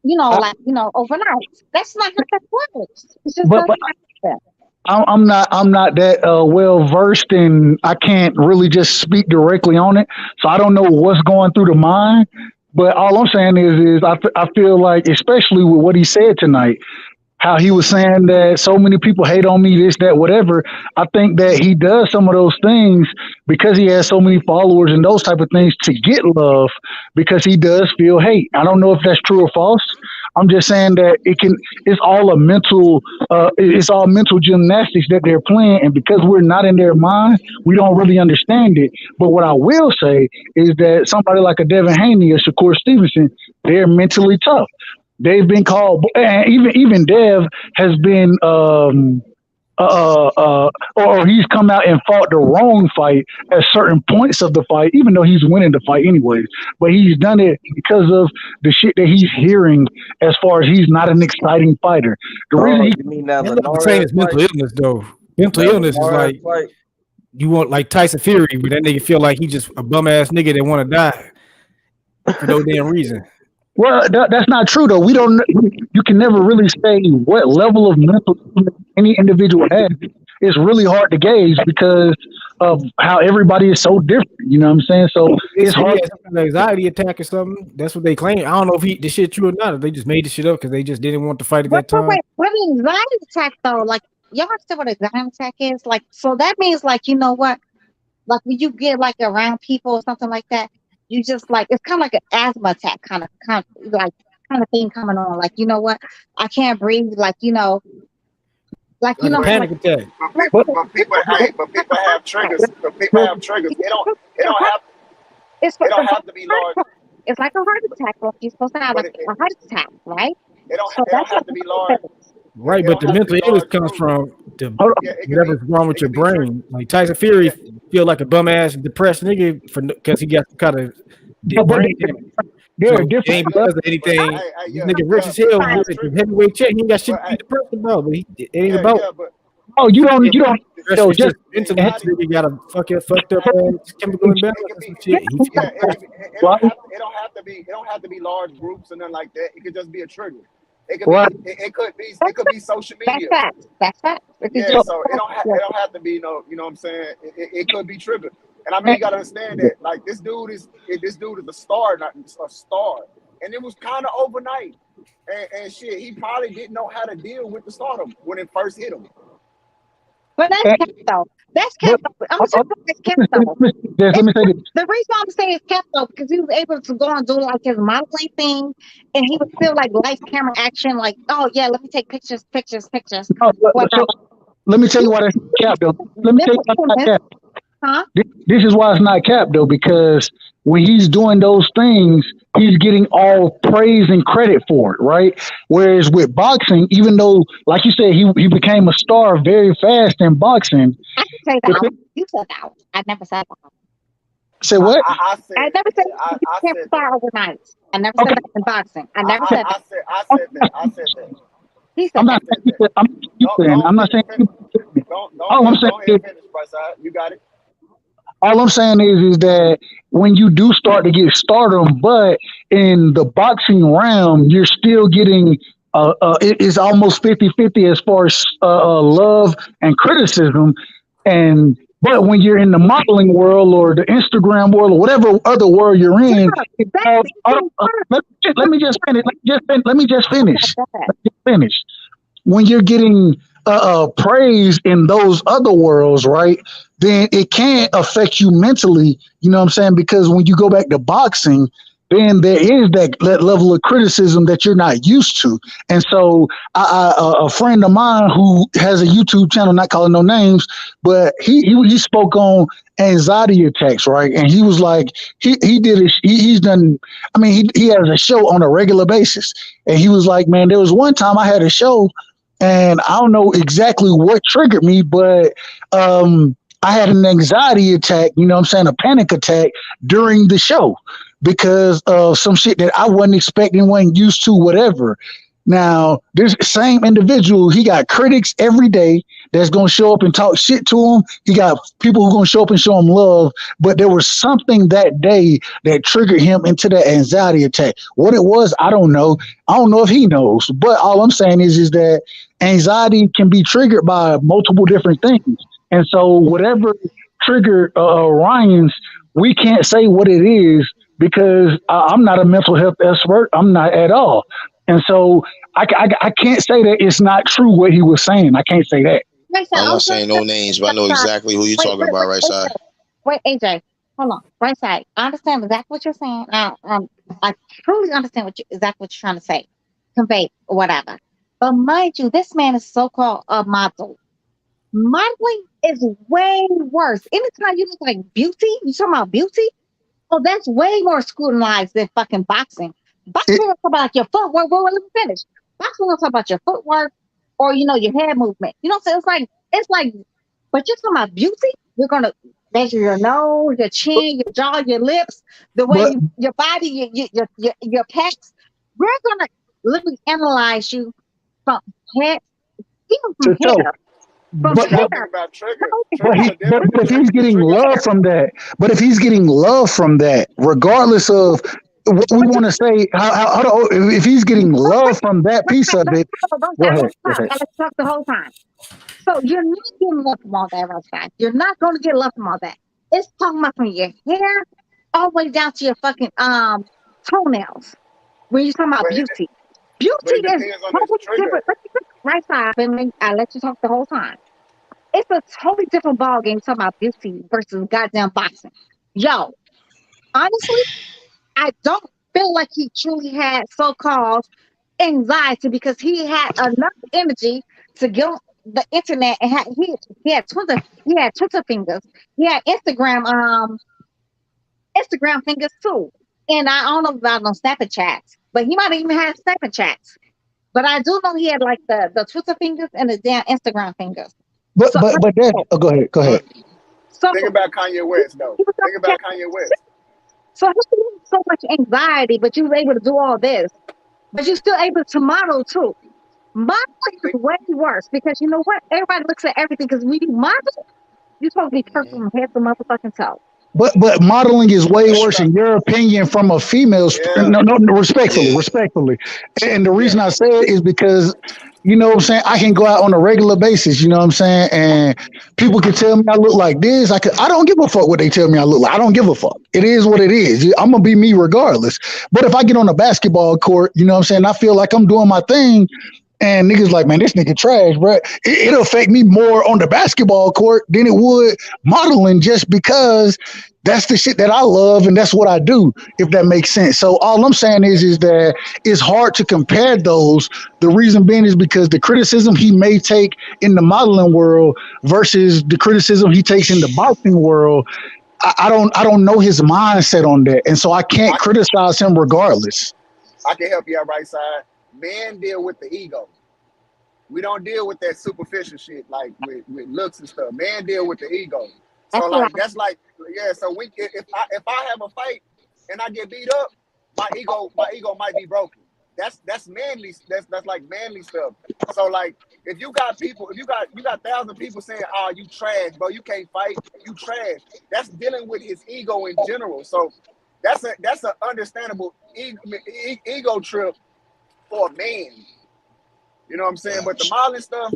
Overnight. That's not how that works. It's just But doesn't happen. I'm not that well versed, and I can't really just speak directly on it. So I don't know what's going through the mind. But all I'm saying is I feel like, especially with what he said tonight, how he was saying that so many people hate on me, this, that, whatever. I think that he does some of those things because he has so many followers and those type of things to get love, because he does feel hate. I don't know if that's true or false. I'm just saying that it's all it's all mental gymnastics that they're playing. And because we're not in their mind, we don't really understand it. But what I will say is that somebody like a Devin Haney or Shakur Stevenson, they're mentally tough. They've been called, and even Dev has been, or he's come out and fought the wrong fight at certain points of the fight, even though he's winning the fight anyways. But he's done it because of the shit that he's hearing, as far as he's not an exciting fighter. The reason you mean that I'm not saying it's mental illness though. Mental illness is like you want like Tyson Fury, but that nigga feel like he just a bum ass nigga that want to die for no damn reason. Well, that's not true though. We don't. You can never really say what level of mental any individual has. It's really hard to gauge because of how everybody is so different. You know what I'm saying? So it's He hard. had some kind of anxiety attack or something. That's what they claim. I don't know if this shit true or not. If they just made the shit up because they just didn't want to fight at that time. Wait, what an anxiety attack though? Like, y'all understand what an anxiety attack is? Like, so that means like, you know what? Like when you get like around people or something like that, you just like, it's kind of like an asthma attack kind of thing coming on. Like, you know what? I can't breathe. Like, like a panic attack. But people have triggers. But people have triggers. It don't have to be large. It's like a heart attack. Like you're supposed to have like a heart attack, right? It don't have to be large. Right, but the mental illness comes from whatever's wrong with your brain. Like Tyson Fury feel like a bum ass depressed nigga because he got some kind of brain damage. So it ain't because of anything. This nigga rich as hell, heavyweight check. He ain't got shit to be depressed about, but it ain't about. Oh, you don't. It's just mentally, nigga got a fucked up chemical imbalance and some shit. It don't have to be large groups or nothing like that. It could just be a trigger. It could be social media. That's fact. Yeah, so it don't have to be you know what I'm saying? It could be triggered. And I mean, you gotta understand that like this dude is a star, not a star. And it was kind of overnight. And shit, he probably didn't know how to deal with the stardom when it first hit him. But that's cap though. That's cap. I'm gonna say it's cap though. Let me say this. The reason I'm saying it's cap though, because he was able to go and do like his modeling thing, and he would feel like live camera action, like, oh yeah, let me take pictures. So, let me tell you why that's cap though. Let me tell you why that's cap. Huh? This is why it's not cap though, because when he's doing those things, he's getting all praise and credit for it, right? Whereas with boxing, even though, like you said, he became a star very fast in boxing. I can say that. You said that. I never said that. Say what? I never said you can't star overnight. I never said that in boxing. I never said that. I said that. He said I'm not saying I'm not saying all I'm saying is, you got it. all I'm saying is that when you do start to get stardom, but in the boxing realm, you're still getting it's almost 50-50 as far as love and criticism. But when you're in the modeling world or the Instagram world or whatever other world you're in, let me just finish. When you're getting praise in those other worlds, right, then it can affect you mentally, you know what I'm saying? Because when you go back to boxing, then there is that level of criticism that you're not used to. And so a friend of mine who has a YouTube channel, not calling no names, but he spoke on anxiety attacks, right? And he was like, he's done, I mean, he has a show on a regular basis. And he was like, man, there was one time I had a show and I don't know exactly what triggered me, but I had an anxiety attack, you know what I'm saying, a panic attack during the show because of some shit that I wasn't expecting, wasn't used to, whatever. Now, this same individual, he got critics every day that's going to show up and talk shit to him. He got people who are going to show up and show him love. But there was something that day that triggered him into that anxiety attack. What it was, I don't know. I don't know if he knows. But all I'm saying is that anxiety can be triggered by multiple different things. And so whatever triggered Ryan's, we can't say what it is because I'm not a mental health expert. I'm not at all. And so I can't say that it's not true what he was saying. I can't say that. I'm not saying no names, but I know exactly who you're talking about, right side. Wait, AJ, hold on. Right side. I understand exactly what you're saying. I truly understand exactly what you're trying to say, convey, or whatever. But mind you, this man is so-called a model. Modeling is way worse. Anytime you look like beauty, you talking about beauty? Oh, that's way more scrutinized than fucking boxing. Boxing don't talk about your footwork. Well, let me finish. Boxing don't talk about your footwork or your head movement. You know what I'm saying? It's like, but you're talking about beauty. You're gonna measure your nose, your chin, your jaw, your lips, the way your body, your pecs. We're gonna literally analyze you from head, even from hair. But if he's getting love from that, regardless of what we want to say, if he's getting love from that piece of it, go ahead. I talk the whole time. So you're not getting love from all that, right? You're not going to get love from all that. It's talking about from your hair all the way down to your fucking toenails. When you're talking about beauty, beauty is totally different. Right side, I let you talk the whole time. It's a totally different ball game talking about beauty versus goddamn boxing. Yo, honestly, I don't feel like he truly had so-called anxiety because he had enough energy to get on the internet and he had Twitter fingers. He had Instagram fingers too. And I don't know about no Snapchats, but he might even have Snapchats. But I do know he had like the Twitter fingers and the damn Instagram fingers. But go ahead. So, think about Kanye West though. Think about Kanye West. So he had so much anxiety, but you were able to do all this. But you're still able to model too. Modeling is way worse because you know what? Everybody looks at everything because when you model, you're supposed to be perfect from head to motherfucking toe. But modeling is way worse in your opinion from a female's no, respectfully. And the reason I say it is because you know what I'm saying, I can go out on a regular basis, you know what I'm saying, and people can tell me I look like this. I don't give a fuck what they tell me I look like. I don't give a fuck. It is what it is. I'm gonna be me regardless. But if I get on a basketball court, you know what I'm saying, I feel like I'm doing my thing. And niggas like, man, this nigga trash, bro. It'll affect me more on the basketball court than it would modeling just because that's the shit that I love and that's what I do, if that makes sense. So all I'm saying is that it's hard to compare those. The reason being is because the criticism he may take in the modeling world versus the criticism he takes in the boxing world, I don't know his mindset on that. And so I can't criticize him regardless. I can help you out right side. Men deal with the ego. We don't deal with that superficial shit like with looks and stuff. Men deal with the ego. So that's like so if I have a fight and I get beat up, my ego might be broken. That's manly. That's like manly stuff. So like if you got 1,000 people saying, "Oh, you trash, bro. You can't fight. You trash." That's dealing with his ego in general. So that's an understandable ego trip for a man, you know what I'm saying? But the modeling stuff,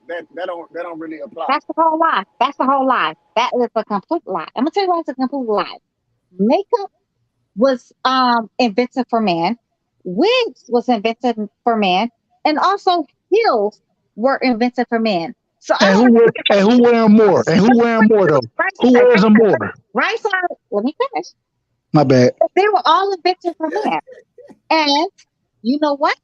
that don't really apply. That's the whole lie. That is a complete lie. I'm gonna tell you why it's a complete lie. Makeup was invented for men. Wigs was invented for men, and also heels were invented for men. So who wearing more? And who wearing more though? Who wears them more? Right side. Let me finish. My bad. They were all invented for men. And you know what?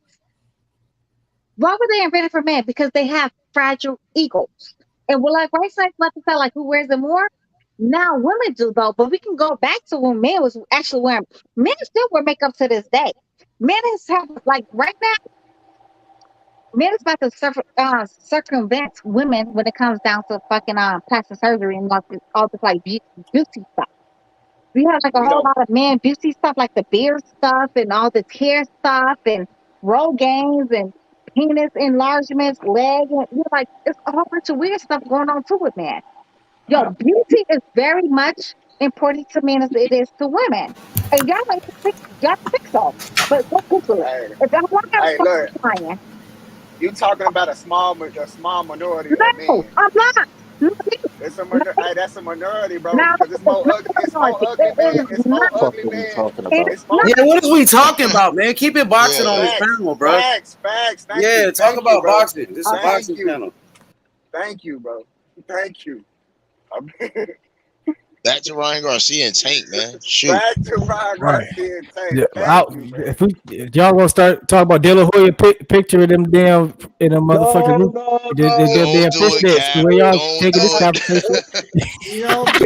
Why were they invented for men? Because they have fragile egos. And we're like, right side about to sound like who wears it more? Now women do though, but we can go back to when men was actually wearing men still wear makeup to this day. Men is have like right now, men is about to circumvent women when it comes down to fucking plastic surgery and all this like beauty stuff. We have like a We whole don't. lot of man beauty stuff, like the beard stuff and all this hair stuff and Rogaines and penis enlargements, leg, and like it's a whole bunch of weird stuff going on too with men. Yo, beauty is very much important to men as it is to women. And y'all think so. But go Google it. Hey, If y'all want to hey, stop look. lying. You talking about a small minority of No, men. I'm not. No, It's a no, hey, that's a minority, bro. no, Because it's it's more not ugly. It's a more minority. ugly, It man. is It's more not. ugly, man. It's It's more. not. Yeah, what is we talking about, man? Keep it boxing on this Yeah. panel, bro. Facts. Thank Yeah, you. talk Thank you, about bro. boxing. This is a Thank boxing you. panel. Thank you, bro. Thank you. Back to Ryan Garcia and Tank, man. Shoot. Back to Ryan Right. Garcia and Tank. Yeah, Thank you, man. if y'all gonna start talking about De La Hoya picture of them damn in a motherfucking No, roof, no, the no. damn Don't do fish it, nets, the Cap. way y'all Don't taking do this it. conversation, No, no,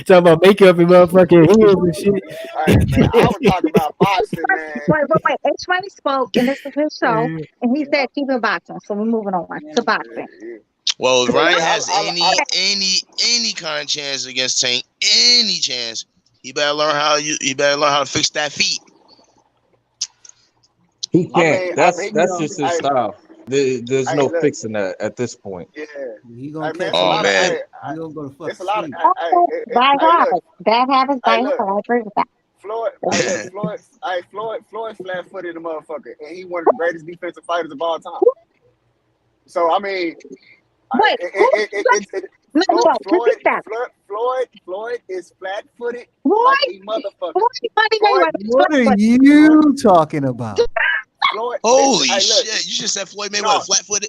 talking about makeup and motherfucking heels and shit. Hey, man, I was talking about boxing, man. Wait. H Money spoke, and this is his show, and he said keep it boxing. So we're moving on to boxing. Well, if Ryan Yeah, has any kind of chance against Tank, any chance, he better learn how to fix that feet. He can't. mean, That's just his style. There's hey, no look, fixing that at this point. yeah. He gonna Hey, man, catch it's a Oh lot of. man. He gonna go to fuck It's a lot of. sleep. By Hey, look. habit. Bad habits by Hey, look. habit. I agree with that. Floyd. Hey, look. Floyd flat-footed the motherfucker, and he one of the greatest defensive fighters of all time. So I mean, Wait, Floyd is flat-footed like Floyd, a motherfucker. Floyd Floyd, What are you talking about? Floyd. Holy Listen, hey, look. shit! You just said Floyd Mayweather No, flat-footed.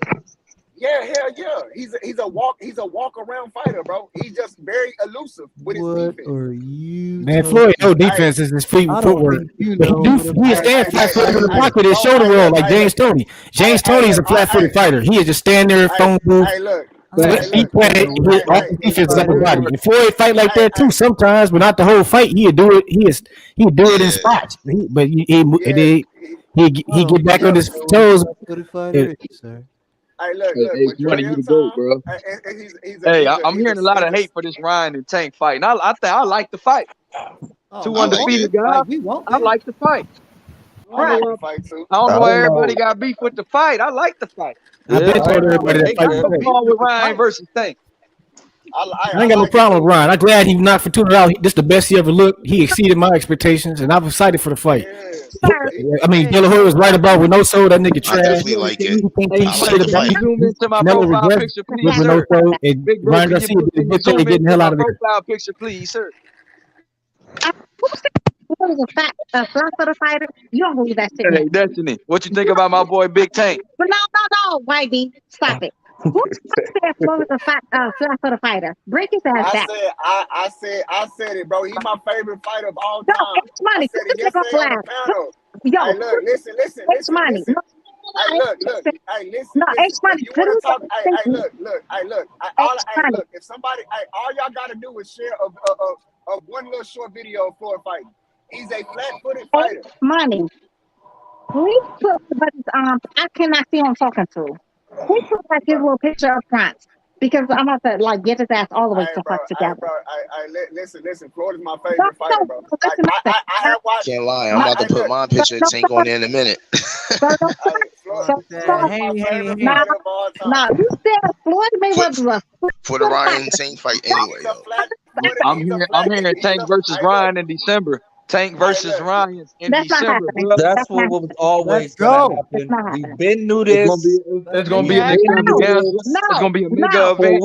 yeah, hell yeah. He's a walk around fighter, bro. He's just very elusive with his What defense. are you Man, talking Floyd, no about? defense is his feet I don't footwork. think you But know. he stand flat-footed in the pocket with his Bro, shoulder roll like hey, James look. Toney. James Hey, Toney is a look. flat-footed fighter. He is just stand there, phone booth, Hey, look. sweat, Hey, feet look. planted, his all his defense is upper body. And Floyd fight like Hey, that too sometimes, but not the whole fight. He'd do it. He'd do it in spots. But he get back on his toes. Fighter, sir. Hey, look. Hey, But money, during you that the goat, time, bro. he's I'm hearing a lot of hate for this Ryan and Tank fight, and I think I like the fight. Two I like undefeated it. guys. We want I like the fight. I like the fight too. I don't I know why don't everybody know. got beef with the fight. I like the fight. I've been told everybody that fight. What's wrong with Ryan versus Tank? I ain't got no problem with Ryan. I'm glad he knocked Fortuna out. This is the best he ever looked. He exceeded my expectations, and I'm excited for the fight. I mean, De La Hoya was right about Reynoso. That nigga I trash. definitely like it. He I like shit the about fight. Zoom into my Canelo profile regrets picture, with please, sir. Reynoso, and Big bro, Ryan can Garcia did a you good thing zoom getting the into hell my out of there. profile picture, please, sir? What is a flat-footed fighter? You don't believe that shit, Hey, man. Destiny, what you think about my boy Big Tank? But no, YB, stop it. Who said Floyd was a flat-footed fighter? Break his ass back. I said it, bro. He's my favorite fighter of all No, time. H Money. I said it yesterday on the panel. Yo, Hey, look, listen. H Money. Hey, look. Hey, listen. No, H Money. If you want to talk, hey, look. If somebody, all y'all got to do is share of one little short video of Floyd fighting. He's a flat-footed fighter. Money. Please put, but I cannot see who I'm talking to. Please put like his little picture up front because I'm about to like get his ass all the way to fuck together. Listen. Floyd is my favorite fighter, bro. I have watched. Can't lie. I'm about to put my picture of Tank on there in a minute. Nah, you said Floyd Mayweather For the Ryan Tank fight anyway, though. I'm hearing Tank versus Ryan in December. Tank versus Ryan in December, bro. That's what was always gonna happen. We've been knew this. It's gonna be an extravaganza. It's gonna be a mega event.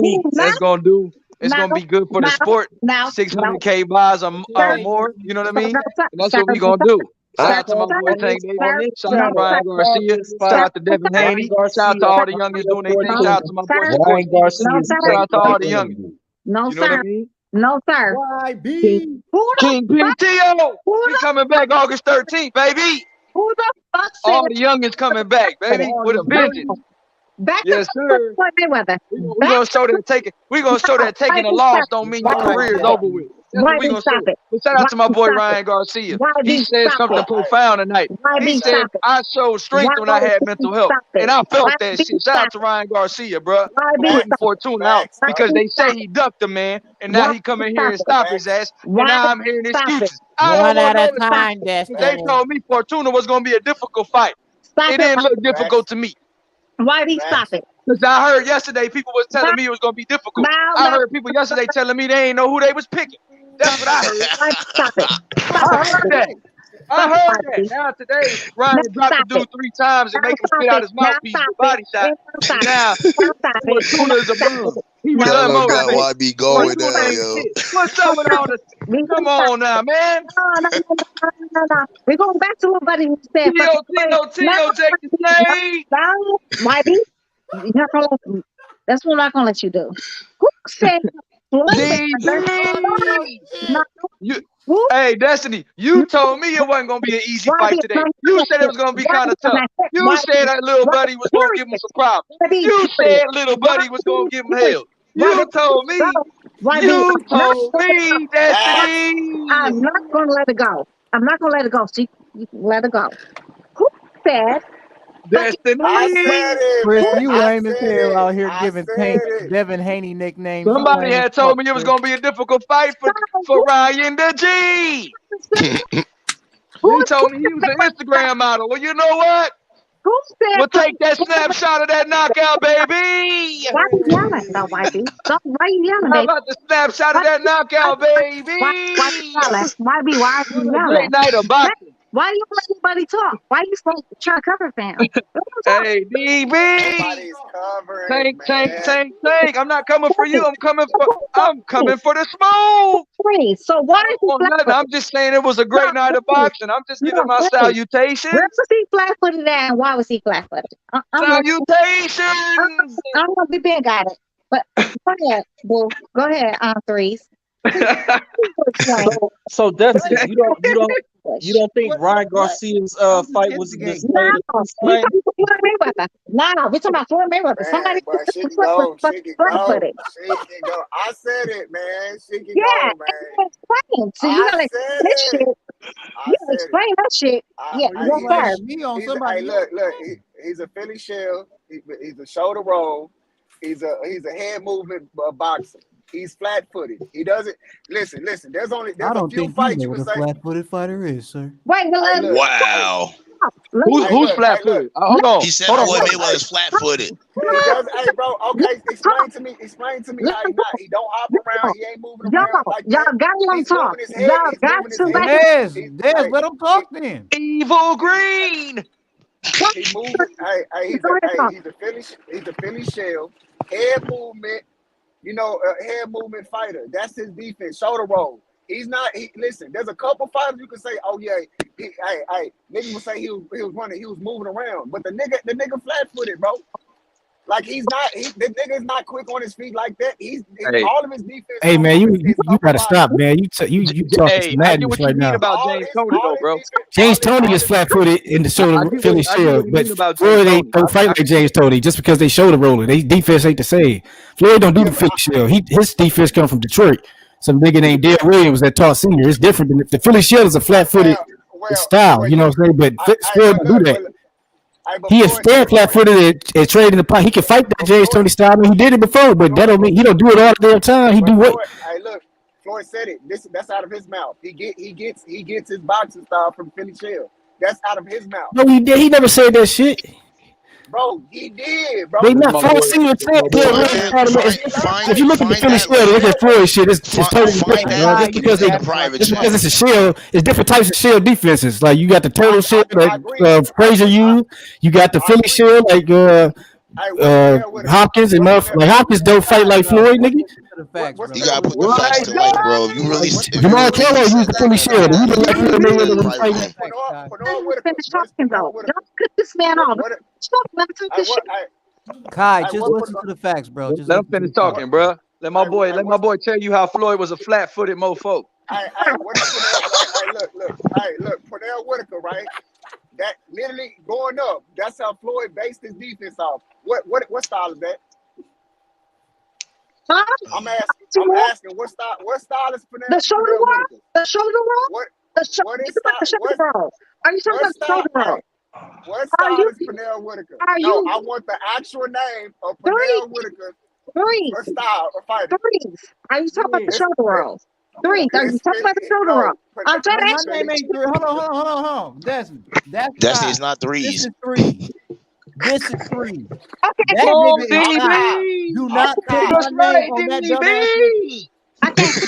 It's gonna be good for the sport. 600K buys or more. You know what I mean? And that's what we gonna do. Shout out to my boy Tank Dave on this. Shout out to Ryan Garcia. Shout out to Devin Haney. Shout out to all the youngins doing their thing. Shout out to my boy Ryan Garcia. Shout out to all the youngins. No, you know what I mean? No, sir. YB. Who the King fuck? PTO. Who He the coming back August 13th, baby. who the fuck All said the youngins coming back, baby, All with a the vengeance. back to Yes, sir. Floyd Mayweather? We gonna show that taking. We gonna show that taking a loss don't mean your all right, career is man. over with. That's what we YB, gonna stop show. it. But shout out to my boy Stop it. Ryan Garcia. He YB, said stop something it. profound tonight. He YB, said stop it. I showed strength when I had mental health, Stop it. and I felt that YB, shit. Shout out stop to it. Ryan Garcia, bro, for YB, putting stop it. Fortuna out because YB, they say stop he it. ducked the man, and now he YB, come in here stop and it. stop his ass, and now I'm hearing Stop it. excuses. I don't One want at no a excuses. time, They Destiny. told me Fortuna was gonna be a difficult fight. Stop It it. didn't look difficult to me. YB, stop it. Because I heard yesterday people was telling me it was gonna be difficult. I heard people yesterday telling me they ain't know who they was picking. That's what I heard. Stop it. I heard that. I heard that. Now today, Ryan dropped the dude 3 times and make him spit out his mouthpiece with body shot. And now Fortuna is a bum. He was Carlo got unmotivated. YB going Fortuna down, ain't yo. shit. What's up with all this? Come on now, man. No. We're going back to what Buddy said. Tino, take the snake. No, YB, you're not gonna that's what I'm not gonna let you do. Who said Hey, Destiny, you told me it wasn't gonna be an easy fight today. You said it was gonna be kind of tough. You said that little buddy was gonna give him some problems. You said little buddy was gonna give him hell. You told me. You told me, Destiny. I'm not gonna let it go. I'm not gonna let it go. See, you can let it go. Who said Destiny? Chris, you lame as hell out here giving Devin Haney nicknames. Somebody had told me it was gonna be a difficult fight for Ryan the G. He told me he was an Instagram model. Well, you know what? Who said we'll take that snapshot of that knockout, baby. Why you yelling? No, YB. Why you yelling, How baby? about the snapshot of that knockout, baby? Why you yelling? YB, why are you yelling? Great night of boxing. Why you let anybody talk? Why you trying to cover fam? Hey, DB. Tank. I'm not coming for you. I'm coming for the smoke. So why is he nothing. I'm just saying it was a great night of boxing. I'm just giving my salutations. Where was he flat-footed at and why was he flat-footed? Salutations. I'm gonna be big at it. But go ahead, boo. Go ahead, threes. So Destiny, you don't think Ryan Garcia's fight was this? No, we're talking about Floyd Mayweather. No, we're talking about Floyd Mayweather. Somebody She can go. I said it, man. She can go, man. Explain. So you gotta explain this shit. You gotta explain that shit. Yeah, Hey, look. He's a Philly shell. He's a shoulder roll. He's a head movement boxer. He's flat-footed. He doesn't listen. There's a few fights you can say. Flat-footed fighter is, sir. Wait, wow. Who's flat-footed? Hold on. He said Floyd Mayweather is flat-footed. Hey, bro. Okay, explain to me how he not. He don't hop around. He ain't moving around like that. Y'all got to let him talk. Y'all got to let let him talk then. Evil Green. He moving. He's a Philly shell. Head movement. Head movement fighter. That's his defense. Shoulder roll. He's not. Listen. There's a couple fighters you can say, oh yeah, nigga would say he was running, he was moving around, but the nigga flat-footed, bro. Like he's not. The nigga is not quick on his feet like that. All of his defense. Hey man, you gotta stop, man. You talking madness right now. About James Toney, though, bro. James Toney is flat-footed in the shoulder Philly shield, but Floyd ain't don't fight like James Toney just because they shoulder rolling. They defense ain't the same. Floyd don't do the Philly shield. His defense come from Detroit. Some nigga named Dale Williams that taught senior. It's different than the Philly shield is a flat-footed style. You know what I'm saying? But Floyd don't do that. He is still flat-footed and trading the pot. He can fight that James Toney style. I mean, he did it before, but that don't mean he don't do it all the damn time. He do what? Hey, look, Floyd said it. That's out of his mouth. He gets his boxing style from Philly Shell. That's out of his mouth. No, he did. He never said that shit. Bro, he did, bro. They not forcing it. If you look at the Philly shell, look at Floyd shit. It's totally different. Just because it's a shell, it's different types of shell defenses. Like you got the turtle shell that Frazier used. You got the Philly shell like Hopkins and like Hopkins don't fight like Floyd, nigga. You gotta put the facts to light, bro. You really Jamal Taylor used the Philly shield. He didn't like Floyd Mayweather was fighting. Finish talking though. Don't cut this man off. Talk, let him talk this shit. Kai, just listen to the facts, bro. Just let him finish talking, bro. Let my boy tell you how Floyd was a flat-footed mofo. Hey, what is Pernell? Look, Pernell Whitaker, right? That literally going up. That's how Floyd based his defense off. What style is that? Huh? I'm asking what style is Pernell? The shoulder Pernell roll? Whitaker? The shoulder roll? What The what is think about the shoulder roll. Are you talking about the shoulder roll? What Are style you is Pernell Whitaker? are No, you I want the actual name of three? Pernell Whitaker. Three. What style of fighter? Threes. Are you talking about the It's shoulder roll? Threes. Are you talking about the shoulder roll? I'm trying to My ask name ain't three. Hold on. That's That's five. it's not This threes. is three. This is three. Okay, That Oh, nigga is five. DB. Do not put That's my name right, on that dumbass nigga. DB. I can't see.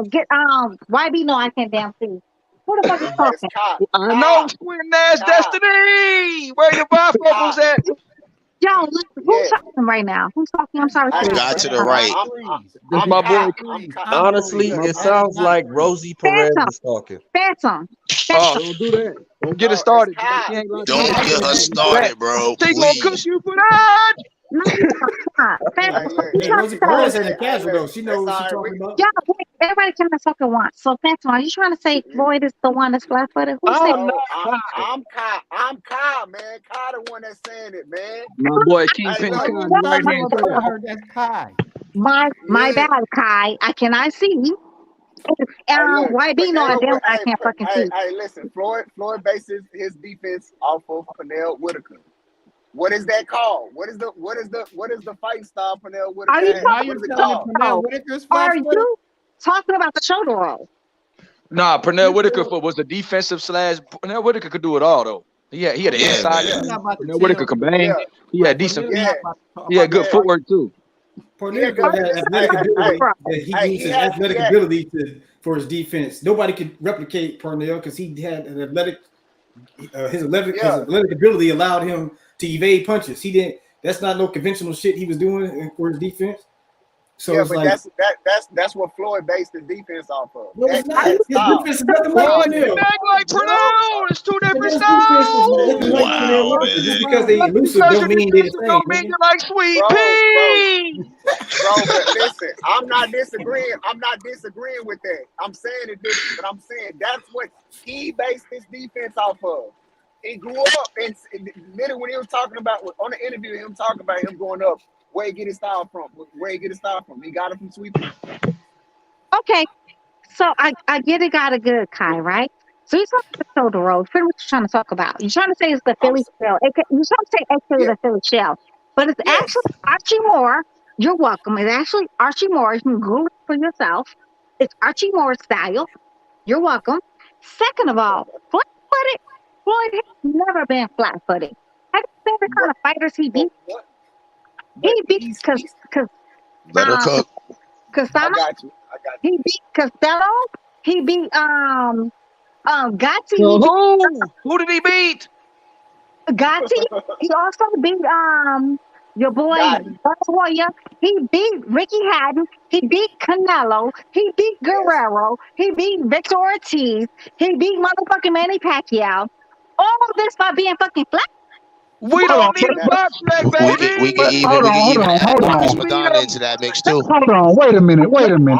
Get YB. No, I can't damn see. Who the fuck is talking? I know, Squint Ass Destiny. Where your bifocals at? Yo, who's talking right now? Who's talking? I'm sorry. The guy to the right. This my boy. Honestly, it sounds like Rosie Perez is talking. Phantom. Oh, don't do that. Don't get it started. She ain't gonna Don't get her started, bro. She gonna cook Please. you for that. Hey, Rosie Perez ain't a casual though. She knows what she's talking about. Yeah, wait, everybody kind of fucking wants. So, Phantom, are you trying to say Floyd is the one that's flat-footed? Who said? I'm Kyle, man. Kyle the one that's saying it, man. My boy Kingpin Hey, Khan, look, right hand I side. heard that's Kai. My bad, Kai. I cannot see. YB, no, I don't. I can't fucking see. Hey, listen, Floyd bases his defense off of Pernell Whitaker. What is that called? What is the fight style Pernell Whitaker? Are you has? talking What is it about called? Pernell Whitaker's Are flat-footed? you talking about the shoulder roll? Nah, Pernell Whitaker was the defensive slash. Pernell Whitaker could do it all though. He had an inside. You're not about to Pernell Whitaker could bang. Yeah. He had decent. Yeah. He had good footwork too. Pernell has athletic ability that he uses athletic ability for his defense. Nobody could replicate Pernell because he had an athletic. His athletic ability allowed him to evade punches. He didn't. That's not no conventional shit he was doing for his defense. So Yeah, it's but like that's what Floyd based his defense off of. no, it's not. That His style. defense is nothing Boy, like you Pernell. bang like Pernell. It's two different His defense is styles. nothing like Pernell. Wow, Just man. because they elusive Because don't you're mean they the defensive same. don't mean Nigga. you like Sweet Bro, Pea. but listen, I'm not disagreeing with that. I'm saying it different, but I'm saying that's what he based his defense off of. He grew up, and literally when he was talking about on the interview, him talking about him going up, where he get his style from. He got it from Sweet Pea. Okay, so I get it. Got a good Kai, right? So you're talking about the shoulder roll. Pretty much what you're trying to talk about. You're trying to say it's the Philly shell. You're trying to say actually the Philly shell, but it's actually Archie Moore. You're welcome. It's actually Archie Moore. You can Google it for yourself. It's Archie Moore style. You're welcome. Second of all, flat-footed. Floyd has never been flat-footed. Have you seen the kind of fighters he beat? He beat because Let her cook. Costello. He beat Costello. He beat Gatti. Who did he beat? Gatti. He also beat your boy Warrior. He beat Ricky Hatton. He beat Canelo. He beat Guerrero. He beat Victor Ortiz. He beat motherfucking Manny Pacquiao. All of this by being fucking flat. We don't need a box back, baby. We can even add Marcus Madonna into that mix too. Hold on, wait a minute. We don't need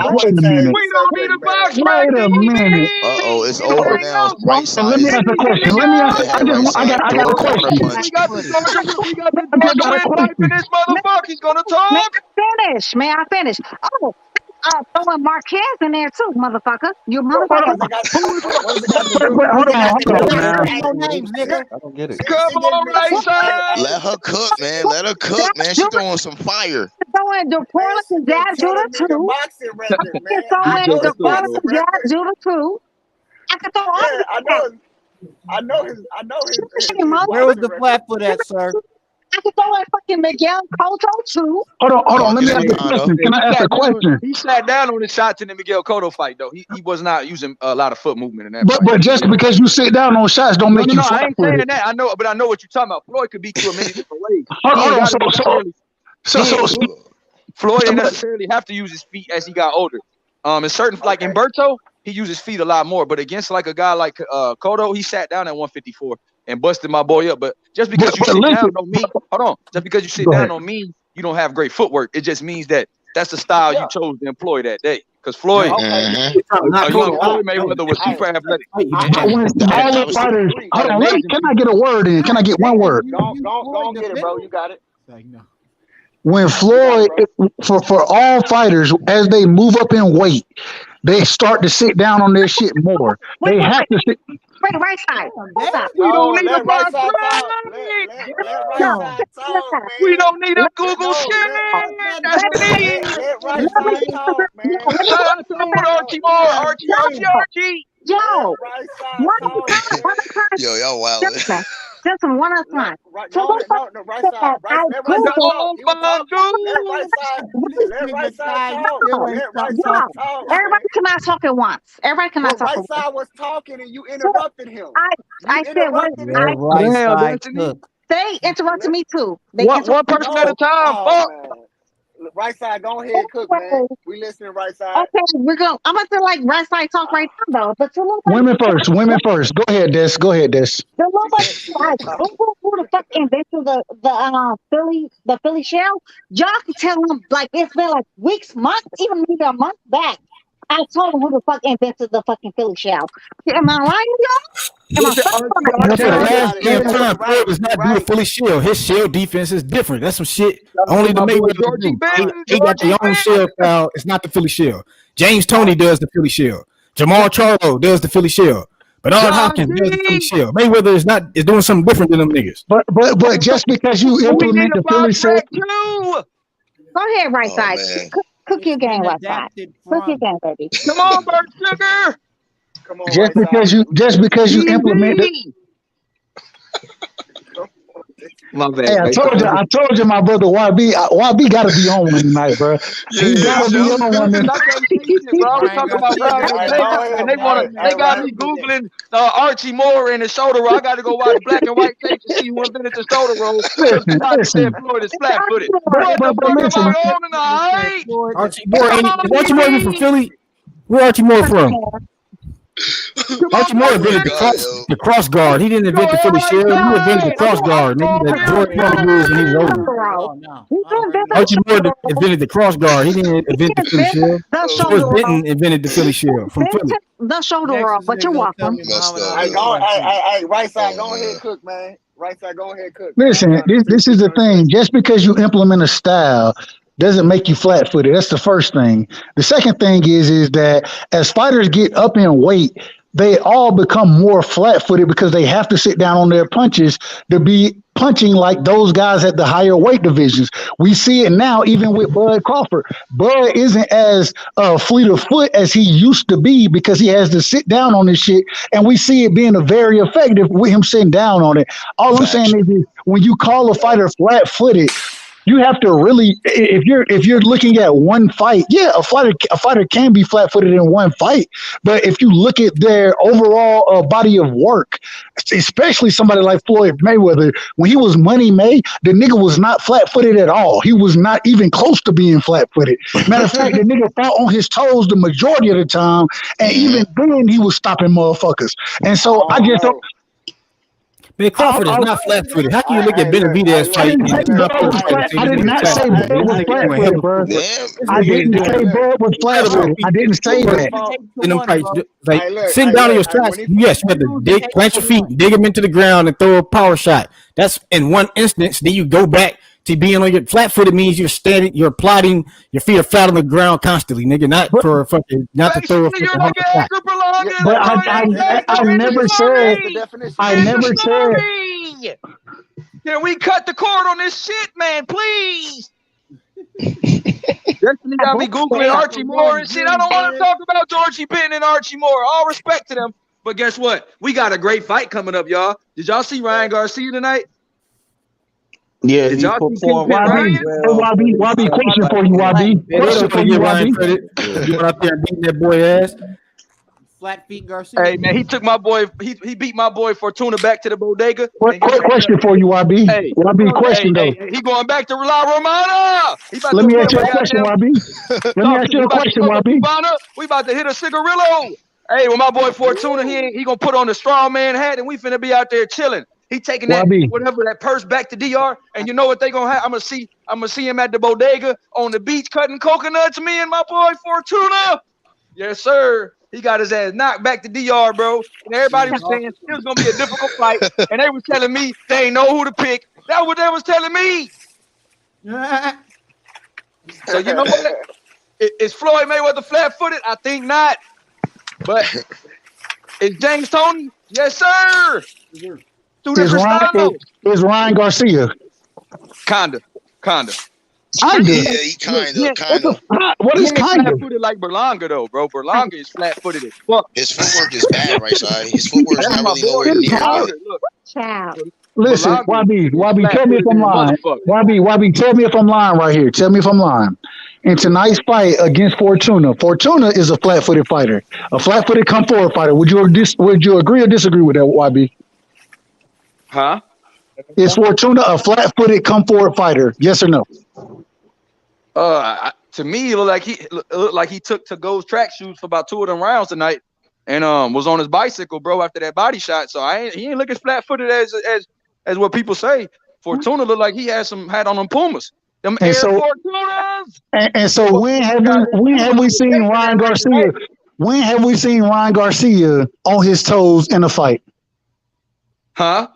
a box back, Wait a minute. Uh-oh, it's over now. It's right side. Let me ask a question. Let me ask. I got a question. We got the Georgia Wind pipe in this motherfucker. He's gonna talk. May I finish? Oh, throwing Marquez in there too, motherfucker. You motherfucker. Hold on, man. I don't get it. Come on, Lisa. Let her cook, man. Let her cook, man. She's throwing some fire. Throwing the Portland and Jazz Judah too. I can throw in the Portland and Jazz Judah too. I can throw all I know his. Where was the flat foot at, sir? I can throw in fucking Miguel Cotto too. Hold on. Let me ask a question. Can I ask a question? He sat down on the shots in the Miguel Cotto fight, though. He was not using a lot of foot movement in that fight. But just because you sit down on shots don't make you No, I ain't saying flat-footed. that. I know, but I know what you're talking about. Floyd could beat you a million different ways. Floyd didn't necessarily have to use his feet as he got older. In certain, like in Berto, he used his feet a lot more. But against like a guy like Cotto, he sat down at 154 and busted my boy up. But just because you sit down don't mean, hold on. Just because you sit down don't mean you don't have great footwork. It just means that that's the style you chose to employ that day. Because Floyd, Floyd Mayweather was super athletic. All the fighters. Hold on, can I get a word in? Can I get one word? Go get it, bro. You got it. When Floyd, for all fighters, as they move up in weight, they start to sit down on their shit more. They have to sit. Wait, right side. We don't need a right side box. We don't need a Google shit. That's me. Shout out to Archie Moore. Archie. Yo, Yo, y'all wild. Just one at a time. No, right side. Let right side talk. Everybody cannot talk at once. Everybody cannot talk at Right once. side was talking and you interrupted him. I said what? They interrupted me too. One person at a time. Fuck. Right side, go ahead, cook, man. We listening, right side. Okay, I'm gonna feel like right side talk right now, though. But Women first. Go ahead, Des. Who the fuck invented the Philly shell? Y'all can tell them like it's been like weeks, months, even maybe a month back. I told them who the fuck invented the fucking Philly shell. Am I lying, y'all? Am I For the last damn time, Floyd does not do a Philly shell. His shell defense is different. That's some shit only the Mayweather do. They got their own shell style. It's not the Philly shell. James Toney does the Philly shell. Jamal Charlo does the Philly shell. Bernard Hopkins does the Philly shell. Mayweather is doing something different than them niggas. But just because you implement the Philly shell, Go ahead, right side. Cook your game, right side. Cook your game, baby. Come on, Bird Sugar. Come on, just because you implement it. My bad. Hey, I told you, my brother YB got to be on one tonight, bro. He got to be on one tonight. I was talking about and they got me googling Archie Moore and the shoulder roll. I got to go watch Black and White tape to see who invented the shoulder roll. Listen. Floyd is flat-footed. What the fuck am I on tonight? Archie Moore ain't from Philly. Where Archie Moore from? Archie Moore invented the cross guard. He didn't invent the Philly shell. He invented the cross guard. Nigga, that George Foreman rules when he was over. Archie Moore invented the cross guard. He didn't invent the Philly shell. George Benton invented the Philly shell from Philly. The shoulder roll, but you're welcome. Hey, right side, go ahead, cook, man. Right side, go ahead, cook. Listen, this is the thing. Just because you implement a style doesn't make you flat-footed. That's the first thing. The second thing is that as fighters get up in weight, they all become more flat-footed because they have to sit down on their punches to be punching like those guys at the higher weight divisions. We see it now even with Bud Crawford. Bud isn't as fleet of foot as he used to be because he has to sit down on this shit, and we see it being very effective with him sitting down on it. All I'm saying is when you call a fighter flat-footed, you have to really, if you're looking at one fight, yeah, a fighter can be flat-footed in one fight. But if you look at their overall body of work, especially somebody like Floyd Mayweather, when he was Money May, the nigga was not flat-footed at all. He was not even close to being flat-footed. Matter of fact, the nigga fought on his toes the majority of the time, and even then he was stopping motherfuckers. And so I just don't. Man, Crawford is not flat-footed. How can you look at Benavidez fight? I did not say Bud was flat-footed, bro. I didn't say Bud was flat-footed. I didn't say that. In them fights, like sitting down on your straps, yes, you have to plant your feet, dig them into the ground, and throw a power shot. That's in one instance. Then you go back to being on your flat-footed means you're standing, you're plotting, your feet are flat on the ground constantly, nigga. Not for fucking, not to throw a fucking shot. But I never said. I never said. Can we cut the cord on this shit, man, please? Destiny got me googling Archie Moore and shit. I don't want to talk about Georgie Benton and Archie Moore. All respect to them, but guess what? We got a great fight coming up, y'all. Did y'all see Ryan Garcia tonight? Yeah, did y'all see YB, question for you, YB. Question for you, YB. You went out there and beating that boy ass. Flat feet Garcia. Hey man, he took my boy. He beat my boy Fortuna back to the bodega. Question for you, YB. Hey, YB, question though. He going back to La Romana. Let me ask you a question, YB. Let me ask you a question, YB. We about to hit a cigarillo. Hey, well, my boy Fortuna, he gonna put on the strong man hat, and we finna be out there chilling. He taking that whatever that purse back to DR, and you know what they gonna have? I'm gonna see him at the bodega on the beach cutting coconuts. Me and my boy Fortuna. Yes, sir. He got his ass knocked back to DR, bro. And everybody was saying it was gonna be a difficult fight, and they was telling me they ain't know who to pick. That's what they was telling me. So you know what? Is Floyd Mayweather flat-footed? I think not. But is James Toney? Yes, sir. Two different styles. Is Ryan Garcia? Kinda. Yeah, he kind of. What is kind of? Flat-footed like Berlanga though, bro. Berlanga is flat-footed as fuck. His footwork is bad, right side. His footwork is not really nowhere near good. Listen, YB, tell me if I'm lying. YB, tell me if I'm lying right here. Tell me if I'm lying. In tonight's fight against Fortuna is a flat-footed fighter, a flat-footed come forward fighter. Would you agree or disagree with that, YB? Huh? Is Fortuna a flat-footed come forward fighter? Yes or no? To me, it looked like he took to-go's track shoes for about 2 of them rounds tonight, and was on his bicycle, bro, after that body shot. So he ain't looking flat-footed as what people say. Fortuna looked like he had on them Pumas. Them Air Fortunas. And so when have we seen Ryan Garcia? When have we seen Ryan Garcia on his toes in a fight? Huh?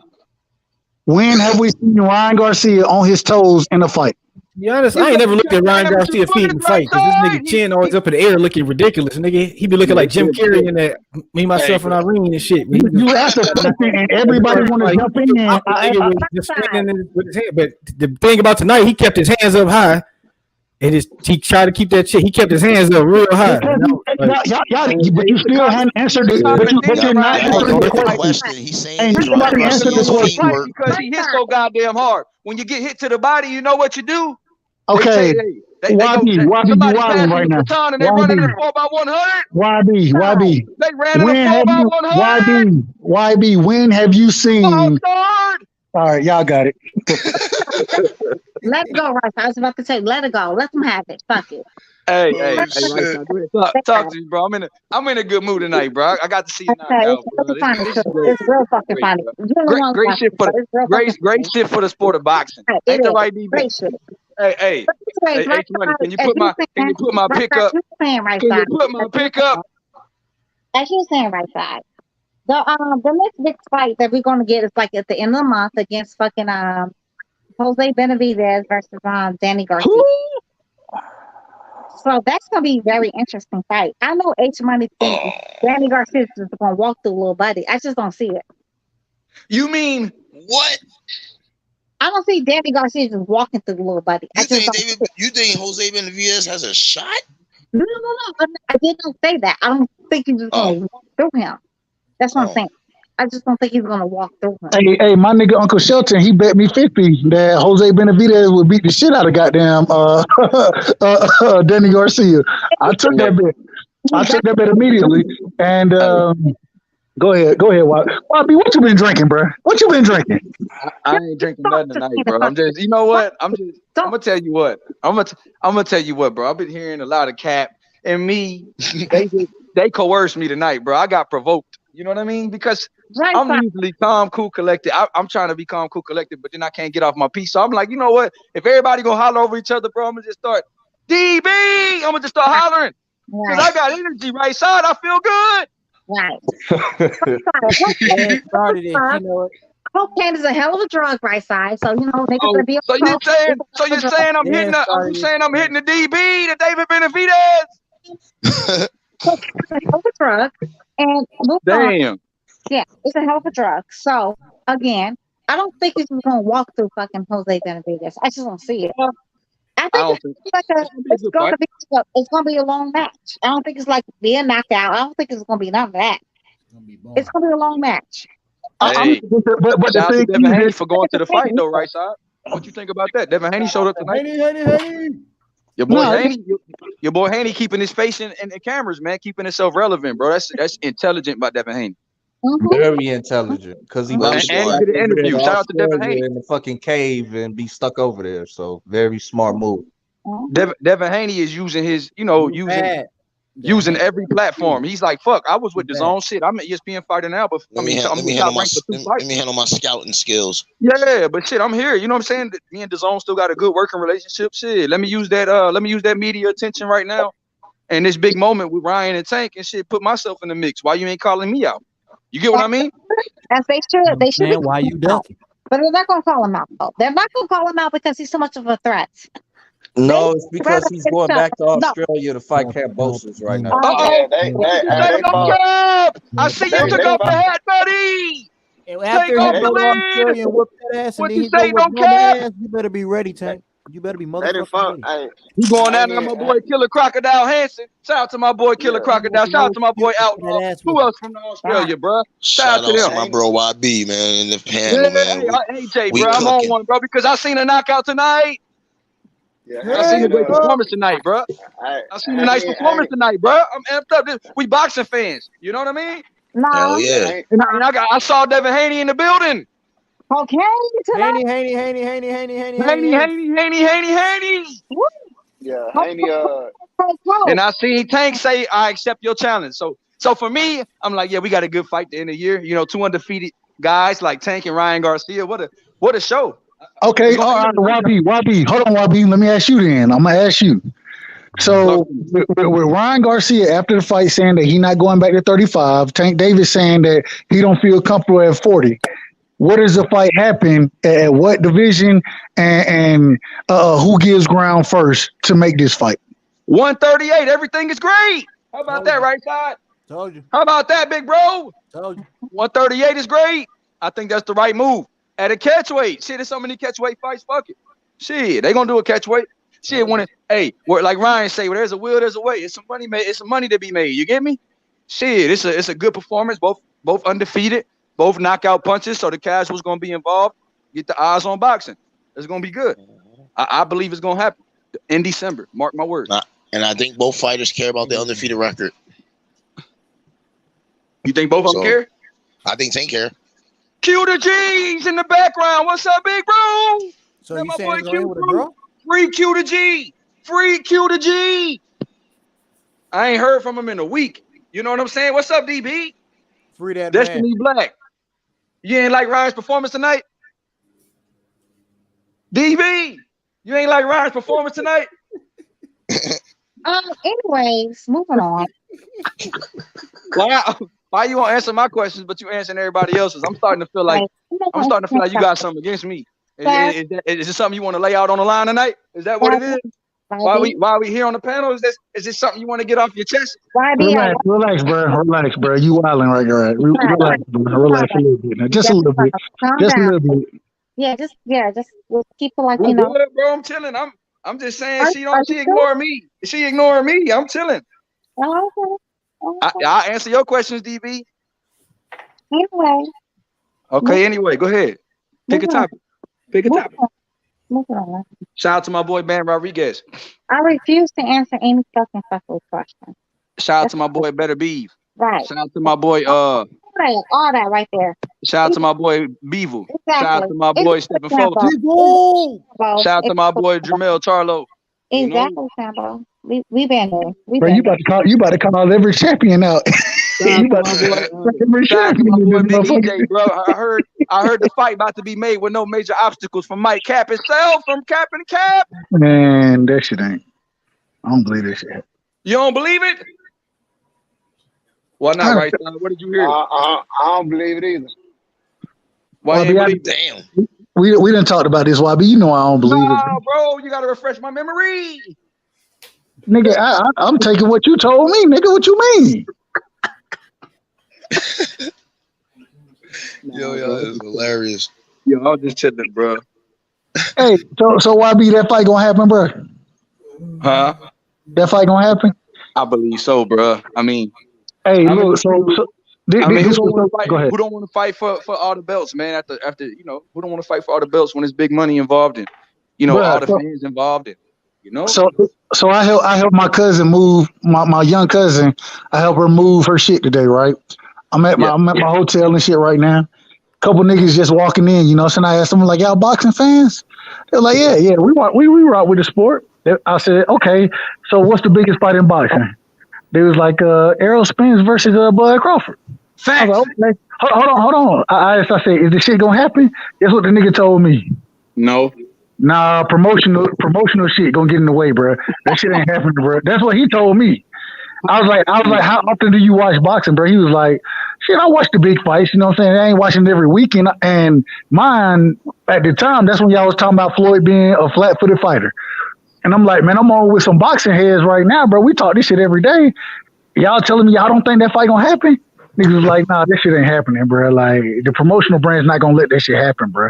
When have we seen Ryan Garcia on his toes in a fight? To be honest, I ain't never looked at Ryan Garcia feet in the fight because this nigga chin always up in the air looking ridiculous. Nigga, he be looking like Jim Carrey in that Me, Myself, and Irene and shit. You asked a question and everybody want to jump in there. With his hand. But the thing about tonight, he kept his hands up high and he tried to keep that shit. He kept his hands up real high. But you still hadn't answered it. But you're not answering the question. He's saying and nobody answered this question because he hit so goddamn hard. When you get hit to the body, you know what you do. Okay, YB wilding right now. YB. They ran in a 4x100. YB, when have you seen? All right, y'all got it. Let it go, Rice. I was about to say, let it go. Let them have it. Fuck it. Hey, talk to you, bro. I'm in a good mood tonight, bro. I got to see you now. It's real fucking funny. Great shit for the sport of boxing. Ain't that right, DB? Great shit. Hey, can you put my pick up? Can you put my pick up? As you were saying, right side. The next big fight that we're gonna get is like at the end of the month against fucking Jose Benavidez versus Danny Garcia. So that's gonna be a very interesting fight. I know H Money thinks Danny Garcia is gonna walk through Little Buddy. I just don't see it. You mean what? I don't see Danny Garcia just walking through Little Buddy. You think Jose Benavidez has a shot? No. I did not say that. I don't think he's just gonna walk through him. That's what I'm saying. I just don't think he's gonna walk through him. Hey, my nigga Uncle Shelton, he bet me 50 that Jose Benavidez would beat the shit out of goddamn Danny Garcia. I took that bet. I took that bet immediately. And go ahead, YB. What you been drinking, bro? What you been drinking? I ain't drinking nothing tonight, bro. I'm just, you know what? I'm gonna tell you what. I'm gonna tell you what, bro. I've been hearing a lot of cap and me. They coerced me tonight, bro. I got provoked. You know what I mean? Because I'm usually calm, cool, collected. I'm trying to be calm, cool, collected, but then I can't get off my piece. So I'm like, you know what? If everybody gonna holler over each other, bro, I'm gonna just start DB. I'm gonna just start hollering because I got energy right side. I feel good. Right. Cocaine is a hell of a drug, right side. So you know, niggas be. So you're saying I'm hitting the DB, the David Benavidez. It's a hell of a drug, and damn. Yeah, it's a hell of a drug. So again, I don't think he's gonna walk through fucking Jose Benavidez. I just don't see it. I think it's gonna be a long match. I don't think it's like be a knockout. I don't think it's gonna be none of that. It's gonna be a long match. Hey, but the thing Devin Haney for going to the fight though, right side. What you think about that? Devin Haney showed up tonight. Haney. Your boy Haney keeping his face in the cameras, man, keeping himself relevant, bro. That's intelligent by Devin Haney. Very intelligent, because he and he did an interview. Shout out to Devin Haney in the fucking cave and be stuck over there. So very smart move. Devin Haney is using his, using every platform. He's like, fuck, I was with the zone shit. I'm an ESPN fighter now, but Let me handle my scouting skills. Yeah, but shit, I'm here. You know what I'm saying? Me and DAZN still got a good working relationship. Shit, let me use that media attention right now. And this big moment with Ryan and Tank and shit, put myself in the mix. Why you ain't calling me out? You get what I mean? As they should. They should. Man, why you ducking? But they're not gonna call him out though. They're not gonna call him out because he's so much of a threat. No, it's because he's going back to Australia to fight Cambosos right now. Uh-oh. They I see you took off the hat, buddy. And after he go to Australia and whoop that ass, and then he go with no ass, you better be ready, Tank. You better be motherfucking ready. He going down to my boy Killer Crocodile Hansen. Shout out to my boy Killer Crocodile. Shout out to my boy Outlaw. Who else from Australia, bro? Shout out to my bro YB, man, in the panel, man. Hey, Jay, bro, I'm on one, bro, because I seen a knockout tonight. I seen a great performance tonight, bro. I seen a nice performance tonight, bro. I'm amped up. We boxing fans. You know what I mean? No. Hell yeah. And I saw Devin Haney in the building. Okay. Haney. Yeah, Haney. And I seen Tank say, "I accept your challenge." So for me, I'm like, yeah, we got a good fight at the end of the year. You know, 2 undefeated guys like Tank and Ryan Garcia. What a show. Okay, all right, YB. Hold on, YB. Let me ask you then. I'm gonna ask you. So with Ryan Garcia after the fight saying that he's not going back to 35, Tank Davis saying that he don't feel comfortable at 40. What does the fight happen at what division and who gives ground first to make this fight? 138. Everything is great. How about that, right side? Told you. How about that, big bro? Told you. 138 is great. I think that's the right move. At a catchweight. Shit, there's so many catchweight fights. Fuck it. Shit, they gonna do a catchweight. Shit, like Ryan say, where there's a will, there's a way. It's some money made. It's some money to be made. You get me? Shit, it's a good performance. Both undefeated. Both knockout punches. So the casuals gonna be involved. Get the eyes on boxing. It's gonna be good. I believe it's gonna happen in December. Mark my words. And I think both fighters care about their undefeated record. You think both of them care? I think Tank care. Cue the G's in the background. What's up, big bro? So you saying it's going with a draw? Free Q to G. Free Q to G. I ain't heard from him in a week. You know what I'm saying? What's up, DB? Free that Destiny man. Black. You ain't like Ryan's performance tonight? DB, you ain't like Ryan's performance tonight? Anyways, moving on. Why you won't answer my questions, but you answering everybody else's? I'm starting to feel like you got something against me. Is this something you want to lay out on the line tonight? Is that what it is? Why we here on the panel? Is this something you want to get off your chest? Relax, bro. You wilding right there. Relax a little bit. Now. Just a little bit. Just a little bit. Just we'll keep it like Good, bro. I'm chilling. I'm just saying she ignoring me. She ignoring me. I'm chilling. Oh, okay. I'll answer your questions, DB. Anyway. Okay, anyway, go ahead. Pick a topic. Moving on. Shout out to my boy Ben Rodriguez. I refuse to answer any fucking question. Shout out to my boy Better Beeve. Right. Shout out to my boy all that right there. Shout out to my boy Beevil. Exactly. Shout out to my boy Stephen Fulton. Shout out to my boy Jamel Charlo. Exactly, Sambo. We been there. Bro, you about to call every champion out. You about to every champion, bro. I heard the fight about to be made with no major obstacles from Mike Cap himself, from Cap and Cap. Man, that shit ain't. I don't believe this shit. You don't believe it? Why not, right? What did you hear? I don't believe it either. Why you believe? Damn. We done talked about this, YB. You know I don't believe it. Bro, you gotta refresh my memory. Nigga, I'm taking what you told me, nigga. What you mean? Yo, that is hilarious. Yo, I'm just chilling, bro. Hey, so YB, that fight gonna happen, bro? Huh? That fight gonna happen? I believe so, bro. I mean, hey, look, who don't want to fight for all the belts, man? After who don't want to fight for all the belts when there's big money involved in, all the fans involved in, So I help my cousin move my young cousin. I help her move her shit today, right? I'm at my hotel and shit right now. Couple niggas just walking in, so I asked them like, y'all boxing fans? They're like, yeah, we rock with the sport. I said, okay, so what's the biggest fight in boxing? They was like Errol Spence versus Bud Crawford. I was like, okay, hold on. I said, is this shit gonna happen? Guess what the nigga told me? No. Nah, promotional shit gonna get in the way, bro. That shit ain't happening, bro. That's what he told me. I was like, how often do you watch boxing, bro? He was like, shit, I watch the big fights. You know what I'm saying? I ain't watching it every weekend. And mine at the time, that's when y'all was talking about Floyd being a flat-footed fighter. And I'm like, man, I'm on with some boxing heads right now, bro. We talk this shit every day. Y'all telling me y'all don't think that fight gonna happen? Niggas was like, nah, this shit ain't happening, bro. Like the promotional brand's not gonna let that shit happen, bro.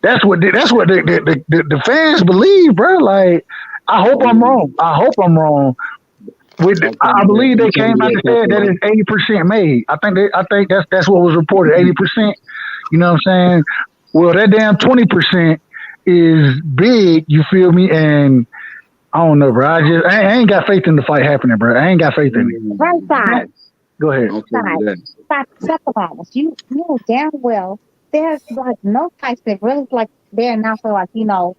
That's what the fans believe, bro. Like, I hope I'm wrong. I believe they came out and said that it's 80% made. I think that's what was reported, 80%. You know what I'm saying? Well, that damn 20% is big. You feel me? And I don't know, bro. I ain't got faith in the fight happening, bro. I ain't got faith in it. Right side. Go ahead. Stop about us. You know damn well there's like no fights that really like they're announced for like, you know,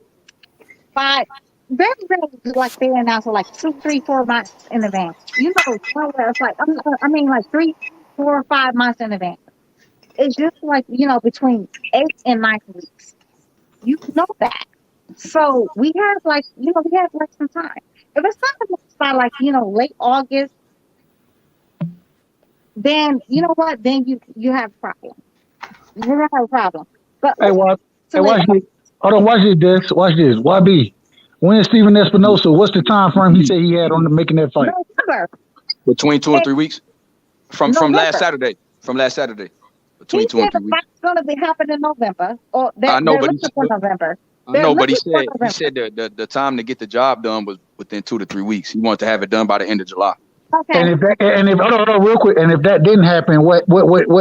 five very rarely like they're announced for like 2, 3, 4 months in advance. You know, it's like I mean like 3, 4, 5 months in advance. It's just like, you know, between 8 and 9 weeks. You know that. So we have like, you know, we have like some time. If it's not by like, you know, late August, then you know what? Then you have a problem. You have a problem. But Hey, watch this. Hold on, watch this. Watch this. YB. When is Steven Espinosa? What's the time frame he said he had on making that fight? November. Between 2 and 3 weeks. From November. last Saturday. From last Saturday. Between 2 and 3 weeks. It's going to be happening in November. Or I know, but November. I know, but he said the time to get the job done was within 2 to 3 weeks. He wanted to have it done by the end of July. Okay. And if hold on, real quick, and if that didn't happen, what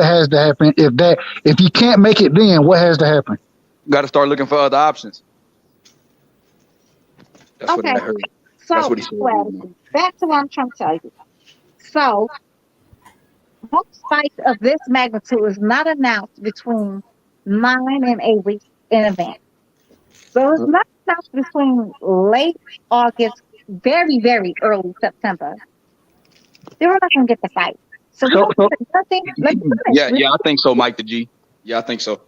has to happen? If you can't make it, then what has to happen? Got to start looking for other options. That's what I heard. So that's what he said. Back to what I'm trying to tell you. So most fights of this magnitude is not announced between 9 and 8 weeks in advance. So it's not announced between late August, very, very early September. They were not going to get the fight. So we don't get nothing. Yeah, I think so, Mike the G. Yeah, I think so.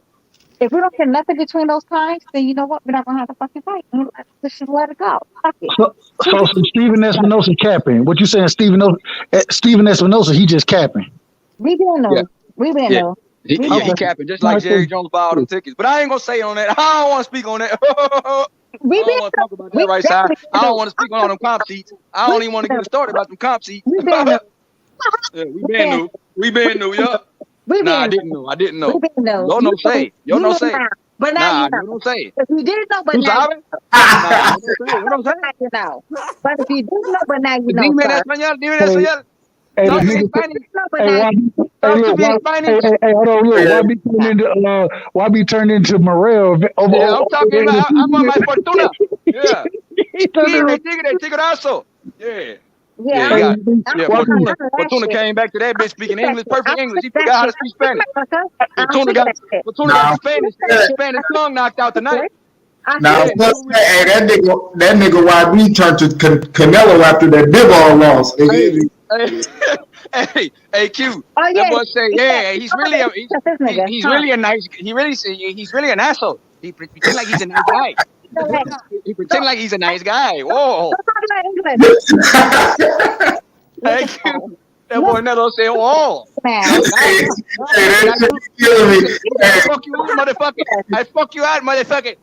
If we don't get nothing between those times, then you know what? We're not going to have the fucking fight. Let's just let it go. Fuck it. So Steven Espinosa capping. What you saying, Steven Espinosa? He just capping. We didn't know. Yeah. We didn't know. He capping just like Jerry Jones bought all them tickets. But I ain't gonna say on that. I don't want to speak on that. I don't want to talk about that right side. I don't want to speak on all them comp seats. I don't even want to get started about them comp seats. We been new, yeah. Nah, I didn't know. We didn't know. Yo no say. But now you know. You don't say. If you didn't know, but now you know. But if you didn't know, but now you know. Dime en español. Hey, Talk to me nigga, Spanish. Talk to me in Spanish. Hey, hold on, look. Why be turned into Morel? I'm talking about. I'm on my Fortuna. Yeah. Tigrazo. Yeah. Fortuna came back to that bitch speaking English, perfect English. He forgot how to speak Spanish. Fortuna got the Spanish tongue knocked out tonight. Now, hey, that nigga YB turned to Canelo after that big ball loss. Hey, Q. That boy say, he's really an asshole. He pretend like he's a nice guy. He pretend like he's a nice guy. Whoa. Hey, Q. That boy Neto said, whoa. I fuck you out, motherfucker. I fuck you out, motherfucker.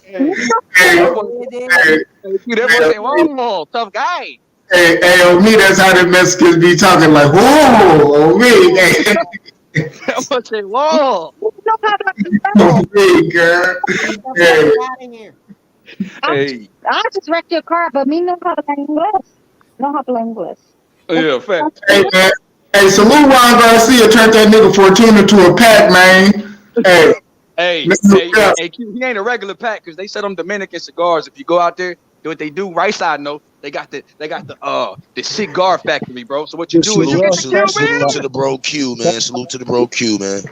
That boy say, whoa, tough guy. Hey, on me, that's how the Mexicans be talking, like, whoa, on me. That boy say, whoa. On me, girl. Hey. I just wrecked your car, but me know how to play English. Know how to play English. Yeah, fact. Hey, man. Hey, salute Juan Garcia turned that nigga Fortuna to a pack, man. Hey, Q, he ain't a regular pack because they sell them Dominican cigars. If you go out there, do what they do. Right side, no, they got the cigar factory, bro. So what you do is you salute to the bro Q, man. Salute to the bro Q, man.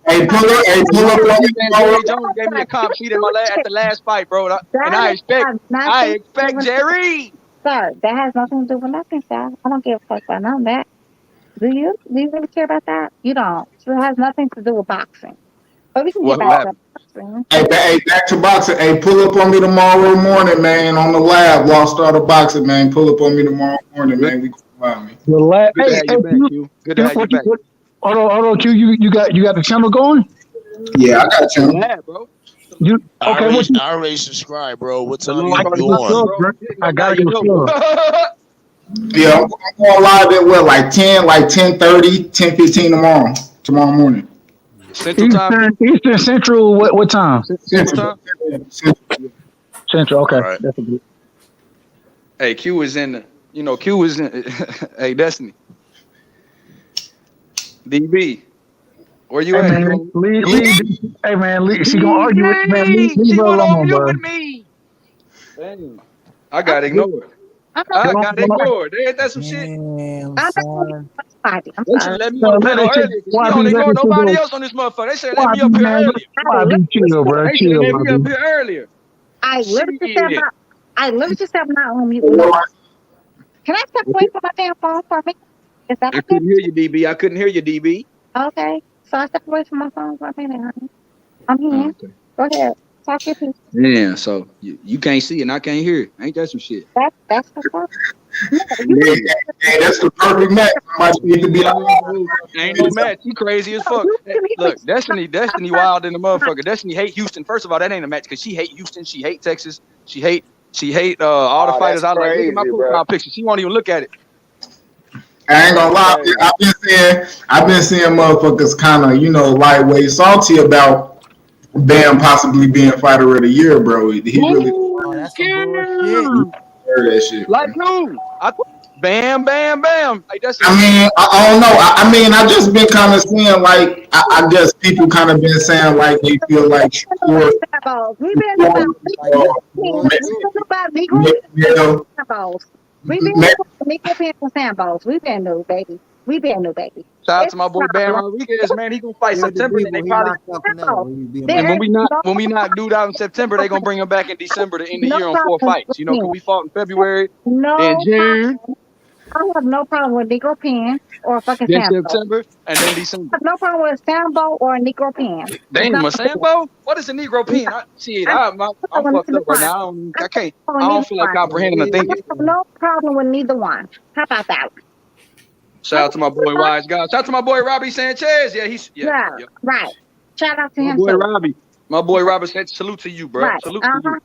Hey, pull up. Jerry Jones gave me a comp sheet at the last fight, bro. And I expect Jerry Sir, that has nothing to do with nothing, sir. I don't give a fuck about none of that. Do you? Do you really care about that? You don't. So it has nothing to do with boxing. But we can get What back to happened? boxing. Hey, back to boxing. Hey, pull up on me tomorrow morning, man. On the lab, Lost Start of Boxing, man. Pull up on me tomorrow morning, man. We can find me. Good to have you back, Q. Good to have you back. Hold on, Q. You got the channel going? Yeah, I got The you. lab, bro. You okay? What you? I already subscribed, bro. What The time Lost you Start of on? Boxing, bro. I Now gotta you go know. Yeah, I'm going live at what, like 10:30, 10:15 tomorrow morning. Central time. Eastern Central. What time? Central time. Central. Okay, All right. that's a good. Hey, Q is in the. You know, Q is in. Hey, Destiny. DB, where you Hey at? man, hey man, she gonna argue with man. Leave She her went on alone, mute bro. with me. Dang. I got ignored. I'm I not got ignored. Ain't that some shit? Damn, I'm son. sorry. I'm They should sorry. have let me on the panel earlier because she don't ignore nobody else on this motherfucker. They should have let me up here earlier. Why be chill, bro? They should have Chill, let me up bro. here earlier. I literally just said Shit. I'm not on mute. No. Can I step away from my damn phone for a minute? Is that I okay? couldn't hear you, DB. I couldn't hear you, DB. Okay. So I step away from my phone for a minute, honey. I'm Oh, here. okay. Go ahead. Talk your piece. Yeah, so you can't see and I can't hear. Ain't that some shit? That's the fuck. No, Hey, that's the perfect match. Somebody need to be like, Ain't no match. You crazy as fuck. Hey, look, Destiny wild in the motherfucker. Destiny hate Houston. First of all, that ain't a match because she hate Houston. She hate Texas. She hate all the Oh, that's fighters. I like. Look at my crazy, bro. profile picture. She won't even look at it. I ain't gonna lie. Crazy. I've been seeing motherfuckers kind of, lightweight salty about Bam possibly being fighter of the year, bro. He really Oh, that's some bullshit. heard that shit, Like bro. who? Bam, bam, bam. Like that's. I mean, I don't know. I mean, I just been kind of seeing like I guess people kind of been saying like they feel like Shakur, We've been about Like that's bullshit. Negro Miguel, Sambos. We've been Negro Pants and Sambos. We've been new, baby. We've been new, baby. Shout out It's to my boy not Bam long. Rodriguez, man. He gonna fight Yeah, the September. Then they Beagle, he probably. knocked out Canelo. He beat him And out. when we knock dude out in September, they gonna bring him back in December to end the No year on 4 problem fights. with You know, me. cause we fought in February, then No June, problem. I have no problem with Negro Pants or a fucking then Sambo. September, and then I December. have no problem with a Sambo or a Negro Pan. It's Damn, not a Sambo? What is a Negro no, pen? I'm with fucked neither up right one. now. I I don't feel like comprehending or have thinking. no problem with neither one. How about that? Shout out to my boy Wise God. Shout out to my boy Robbie Sanchez. Yeah, right. Shout out to My him boy too. Robbie. My boy Robbie Sanchez. Salute to you, bro. Right. Salute to you.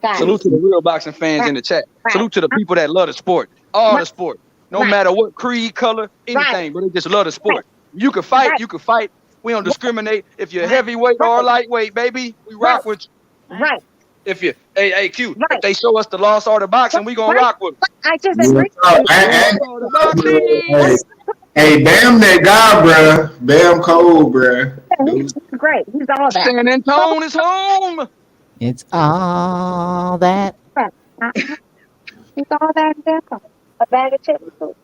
Got it. Salute to the real boxing fans Right. in the chat. Right. Salute to the people that love the sport. All Right. the sport. No Right. matter what creed, color, anything, but they just love the sport. You can fight, you can fight. We don't discriminate. If you're heavyweight or lightweight, baby, we rock with you. Right. If you hey Q, if they show us the lost art of boxing, we gonna rock with them. I just Yeah, agree. hey, Bam, that guy, bro. Bam, cold, bro. He's great. He's all that. San Antone is home. It's all that. He's all that and then some. A bag of chips too.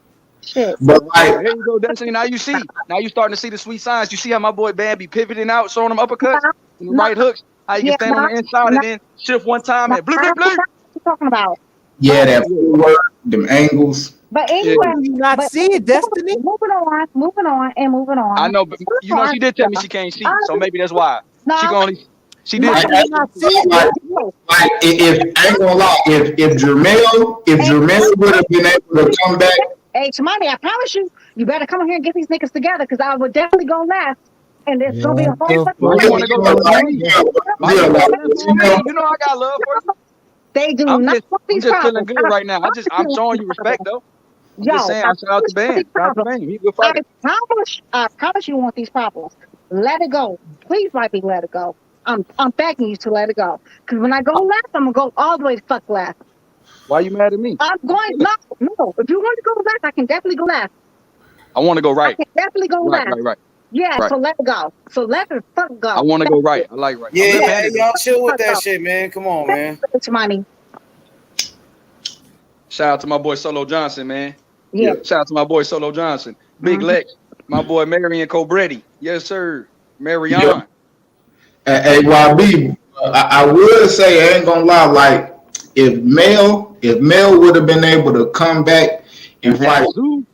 Shit. But Here you go, Destiny. Now you see. Now you starting to see the sweet signs. You see how my boy Bam be pivoting out, showing them uppercuts and the right hooks. How you can stand on the inside and then shift one time and bloop, bloop, bloop. What you talking about? Yeah, that footwork, them angles. But anyway, you not see it, Destiny? Moving on. I know, but you know she did tell me she can't see, so maybe that's why. No. She did. Like, if I ain't gonna lie, if Jermell would have been able to come back. Hey, Tamani, I promise you, you better come in here and get these niggas together because I would definitely go last. And there's gonna be a whole bunch You want to go You know I got love for you. They do I'm not just, want I'm these just problems. feeling good right now. I'm showing you respect though. I'm just saying, I shout out to Bam. Shout out to Bam. He's a good fighter. I promise you want these problems. Let it go. Please let me let it go. I'm begging you to let it go. Because when I go left, I'm gonna go all the way to fuck left. Why you mad at me? I'm going no. If you want to go left, I can definitely go left. I want to go right. I can definitely go left. Right. Yeah, right. So let it go. So let it fuck go. I want to go right. I like right. Yeah, y'all chill with that shit, man. Come on, man. It's money. Shout out to my boy Solo Johnson, man. Yeah. Shout out to my boy Solo Johnson. Big Lex. My boy Marion Cobretti. Yes, sir. Marion. Yeah. Hey, YB, I would say, I ain't gonna lie, like if if Mel would have been able to come back and fight Zoo,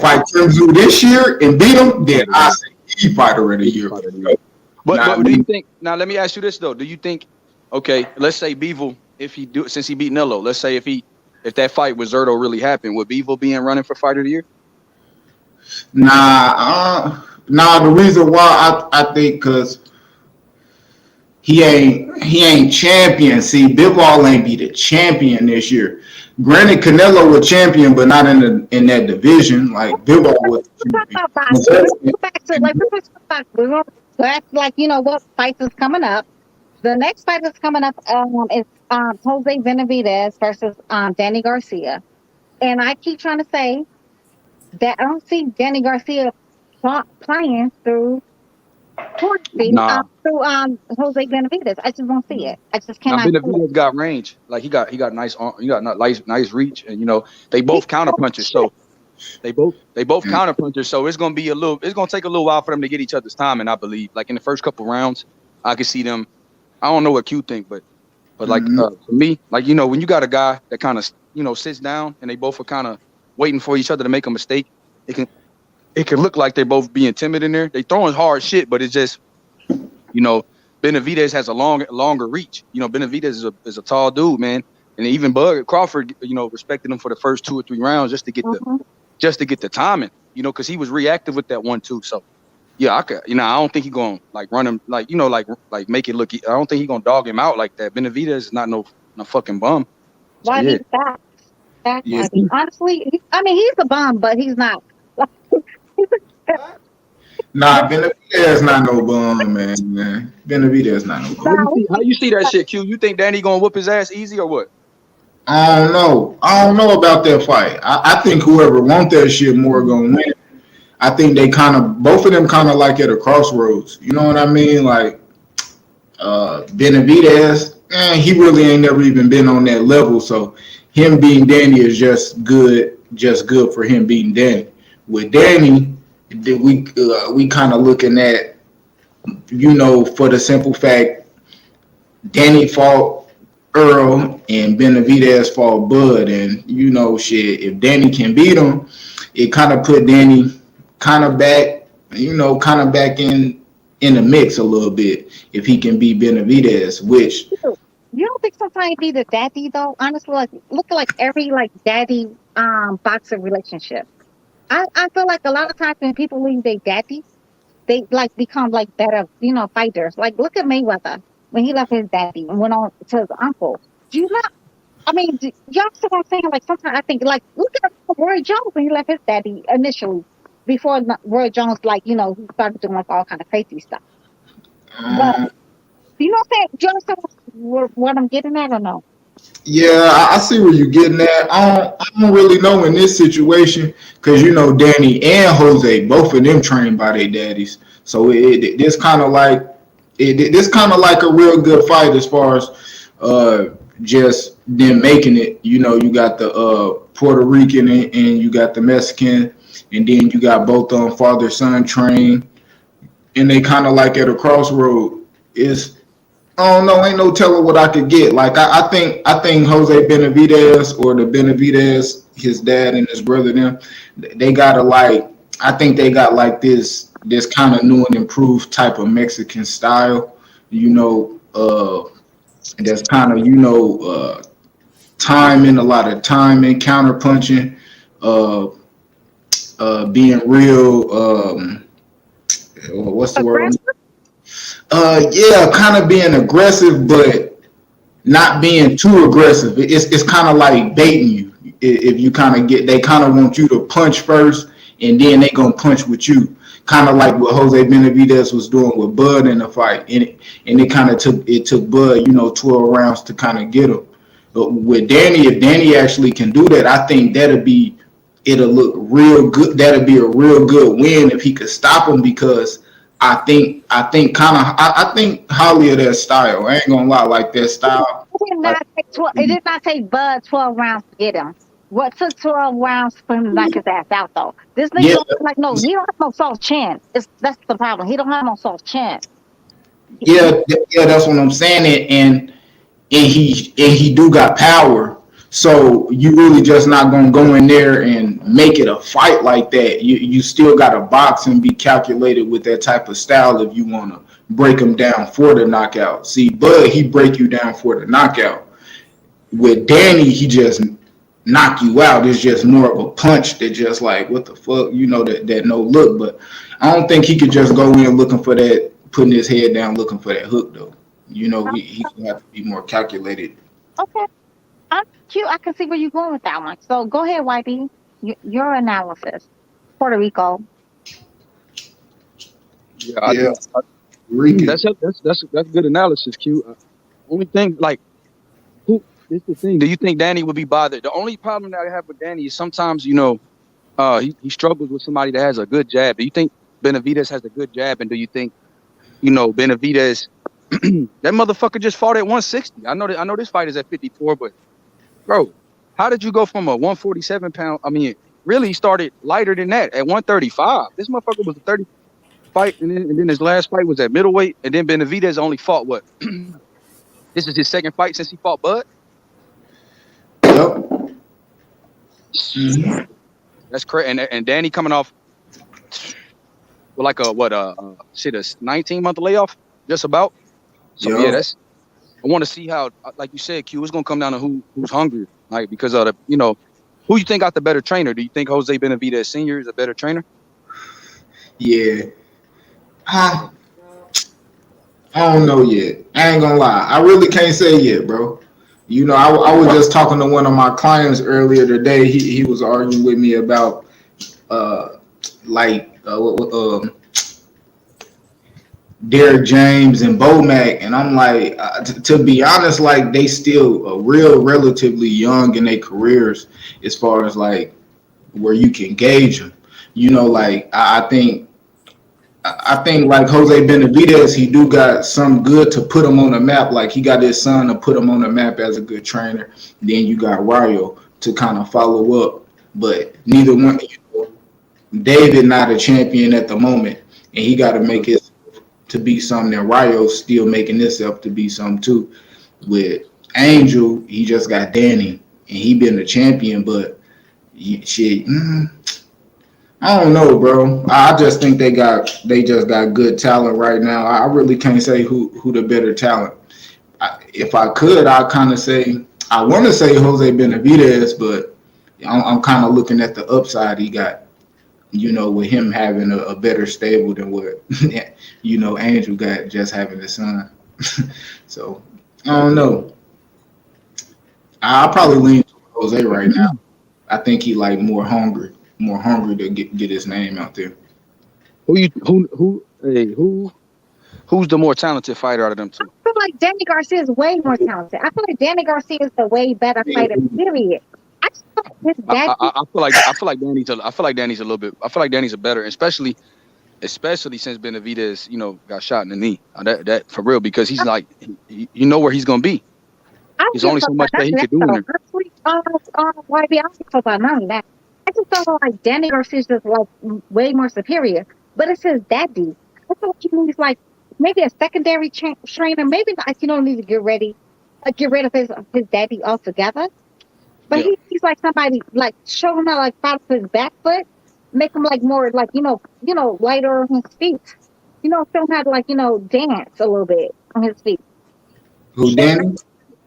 fight Tim Zoo this year and beat him, then I say he fighter of the year. But do you think? Now let me ask you this though: do you think? Okay, let's say Beevil, if he do, since he beat Nello, let's say if that fight with Zerto really happened, would Beevil be in running for fighter of the year? Nah. The reason why I think because he ain't champion. See, Bivol ain't be the champion this year. Granted, Canelo was champion, but not in that division. Like Bivol was. Like, you know what fight is coming up. The next fight that's coming up is Jose Benavidez versus Danny Garcia. And I keep trying to say that I don't see Danny Garcia playing through Jose Benavidez. I just don't see it. I just Now cannot. Benavidez got range, like he got nice nice reach, and they both counter punchers, so they both counter punchers. So it's gonna take a little while for them to get each other's time, and I believe like in the first couple rounds, I can see them. I don't know what Q think, but like for me, like when you got a guy that kind of sits down and they both are kind of waiting for each other to make a mistake, it can look like they're both being timid in there. They throwing hard shit, but it's just Benavidez has a longer reach. Benavidez is a tall dude, man, and even Bud Crawford, respected him for the first 2 or 3 rounds just to get the timing, because he was reactive with that 1-2. So. Yeah, I could. I don't think he's gonna like run him like make it look. I don't think he's gonna dog him out like that. Benavidez is not no fucking bum. So, Why he's back? Yeah. Honestly, he's a bum, but he's not. Nah, Benavidez not no bum, man. Benavidez not no bum. How you see that shit, Q? You think Danny gonna whoop his ass easy or what? I don't know about that fight. I think whoever want that shit more gonna win. I think they both of them kind of like at a crossroads. You know what I mean? Like Benavidez, he really ain't never even been on that level. So him beating Danny is just good for him beating Danny. With Danny, we kind of looking at, for the simple fact, Danny fought Earl and Benavidez fought Bud, and shit. If Danny can beat him, it kind of put Danny kind of back in the mix a little bit if he can beat Benavidez, which you don't think sometimes he be the daddy though? Honestly, like look at like every like daddy boxer relationship. I feel like a lot of times when people leave their daddy, they like become like better, fighters. Like look at Mayweather when he left his daddy and went on to his uncle. Do you not? Y'all see what I'm saying? Like sometimes I think like look at Roy Jones when he left his daddy initially. Before Roy Jones, he started doing like all kind of crazy stuff. But you know what I'm saying? Do you understand what I'm getting at or no? Yeah, I see where you're getting at. I don't really know in this situation because Danny and Jose, both of them trained by their daddies. So this kind of like a real good fight as far as just them making it. You got the Puerto Rican and you got the Mexican. And then you got both on father son trained, and they kind of like at a crossroad. I don't know, ain't no telling what I could get. Like I think Jose Benavidez or the Benavidez, his dad and his brother, they gotta like. I think they got like this kind of new and improved type of Mexican style. That's kind of timing, a lot of timing, counter punching. Being real, what's the word? Yeah, kind of being aggressive, but not being too aggressive. It's kind of like baiting you. If you they kind of want you to punch first, and then they gonna punch with you. Kind of like what Jose Benavidez was doing with Bud in the fight, and it kind of took Bud, 12 rounds to kind of get him. But with Danny, if Danny actually can do that, I think it'll look real good. That'll be a real good win if he could stop him, because I think highly of that style. I ain't gonna lie, like that style. It did not take Bud 12 rounds to get him. What took 12 rounds for him to knock his ass out though? This nigga he don't have no soft chin. That's the problem. He don't have no soft chin. Yeah, that's what I'm saying. And he do got power. So you really just not gonna go in there and make it a fight like that. You still got to box and be calculated with that type of style if you want to break him down for the knockout. See, Bud, he break you down for the knockout. With Danny, he just knock you out. It's just more of a punch that just like what the fuck, that no look. But I don't think he could just go in looking for that, putting his head down looking for that hook though. He can have to be more calculated. Okay. I'm cute. I can see where you're going with that one. So go ahead, YB. Your analysis. Puerto Rico. Yeah, I do. That's good analysis, Q. Only thing, like, this is the thing. Do you think Danny would be bothered? The only problem that I have with Danny is sometimes, he struggles with somebody that has a good jab. Do you think Benavidez has a good jab? And do you think, Benavidez, that motherfucker just fought at 160? I know this fight is at 54, but bro, how did you go from a 147 pound? I mean, really started lighter than that at 135. This motherfucker was a 30 fight, and then his last fight was at middleweight, and then Benavidez only fought what? This is his second fight since he fought Bud. Yep. Mm-hmm. That's crazy. And Danny coming off with like a 19-month layoff, just about. So yeah, I want to see how, like you said, Q, it's gonna come down to who's hungry, like because of the, who you think got the better trainer? Do you think Jose Benavidez Sr. is a better trainer? Yeah. I don't know yet. I ain't gonna lie. I really can't say yet, bro. I was just talking to one of my clients earlier today. He was arguing with me about Derek James and Bomac, and I'm like, to be honest, like they still relatively young in their careers as far as like where you can gauge them. Like I think like Jose Benavidez, he do got some good to put him on the map. Like he got his son to put him on the map as a good trainer. Then you got Rayo to kind of follow up. But neither one, David not a champion at the moment, and he got to make it to be something. And Rayo's still making himself to be something too. With Angel, he just got Danny, and he been the champion. But shit. I don't know, bro. I just think they just got good talent right now. I really can't say who the better talent. If I could, I kind of say I want to say Jose Benavidez, but I'm kind of looking at the upside he got. With him having a better stable than what Angel got just having his son. So I don't know. I'll probably lean to Jose right now. I think he like more hungry to get his name out there. Who's the more talented fighter out of them two? I feel like Danny Garcia is way more talented. I feel like Danny Garcia is the way better fighter. Period. I feel like Danny's a little bit. I feel like Danny's a better, especially since Benavidez, got shot in the knee. That for real, because he's like, you know where he's gonna be. There's only so much that he could do in there. YB, I don't give about none of that. I just feel like Danny Garcia is just like way more superior. But it's his daddy. I feel like he needs like maybe a secondary trainer. Maybe like need to get rid of his daddy altogether. But he's like somebody like show him how like fight with his back foot, make him like more like lighter on his feet. Show him how to like dance a little bit on his feet. Who, Danny?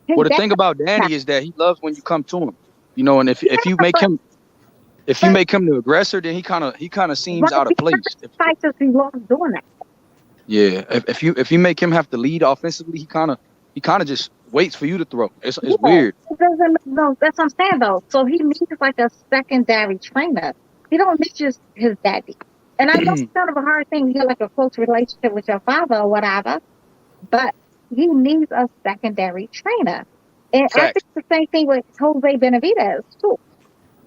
Well, the thing about Danny is that he loves when you come to him, and if you make him the aggressor, then he kind of seems out of place. He loves doing that. Yeah, if you make him have to lead offensively, he kind of just waits for you to throw. It's weird. No, that's what I'm saying though. So he needs like a secondary trainer. He don't need just his daddy. And I know it's kind of a hard thing. You have like a close relationship with your father or whatever, but he needs a secondary trainer. And I think the same thing with Jose Benavidez too.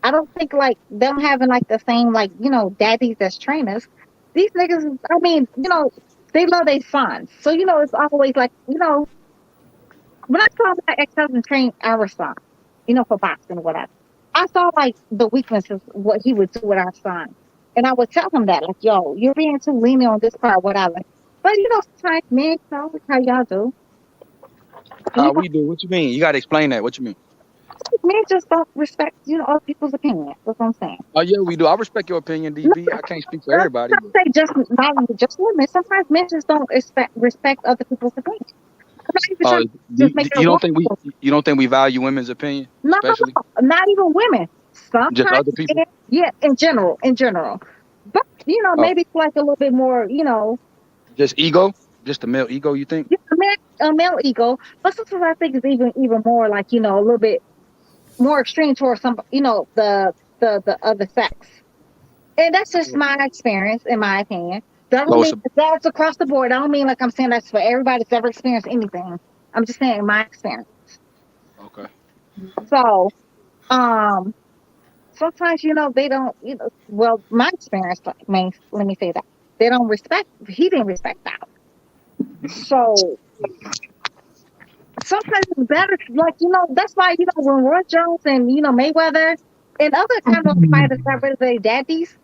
I don't think like them having like the same like daddies as trainers. These niggas, I mean, they love their sons. So it's always like when I saw my ex-husband train our son, for boxing or whatever, I saw like the weaknesses, what he would do with our son. And I would tell him that, like, yo, you're being too lenient on this part, whatever. But sometimes men, how y'all do. How we do? What you mean? You got to explain that. What you mean? Men just don't respect, other people's opinion. That's what I'm saying. Oh yeah, we do. I respect your opinion, No, DB. I can't speak for everybody. I'm not say just not even just women. Sometimes men just don't respect other people's opinion. I'm not even trying to just make it You don't wrong. think we value women's opinion, No, especially not even women. just Sometimes, other people? yeah, in general. But Oh, maybe it's like a little bit more, just ego, just the male ego. You think? yeah, a male ego. But sometimes I think it's even more like a little bit more extreme towards some, the other sex. And that's just my experience, in my opinion. That don't So mean that's across the board. I don't mean like I'm saying that's for everybody that's ever experienced anything. I'm just saying my experience. okay. So, sometimes they don't. Well, my experience. Let me say that they don't respect. He didn't respect that. So sometimes it's better. Like that's why when Roy Jones and Mayweather and other kind of fighters got rid of their daddies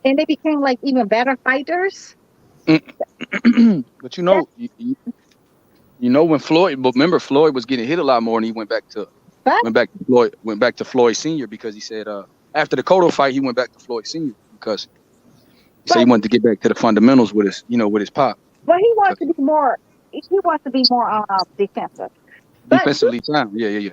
and they became like even better fighters. But when Floyd. But remember, Floyd was getting hit a lot more, and he went back to Floyd Senior because he said after the Cotto fight he went back to Floyd Senior because he said he wanted to get back to the fundamentals with his pop. But he wants to be more. He wants to be more defensive. Defensively sound. Yeah.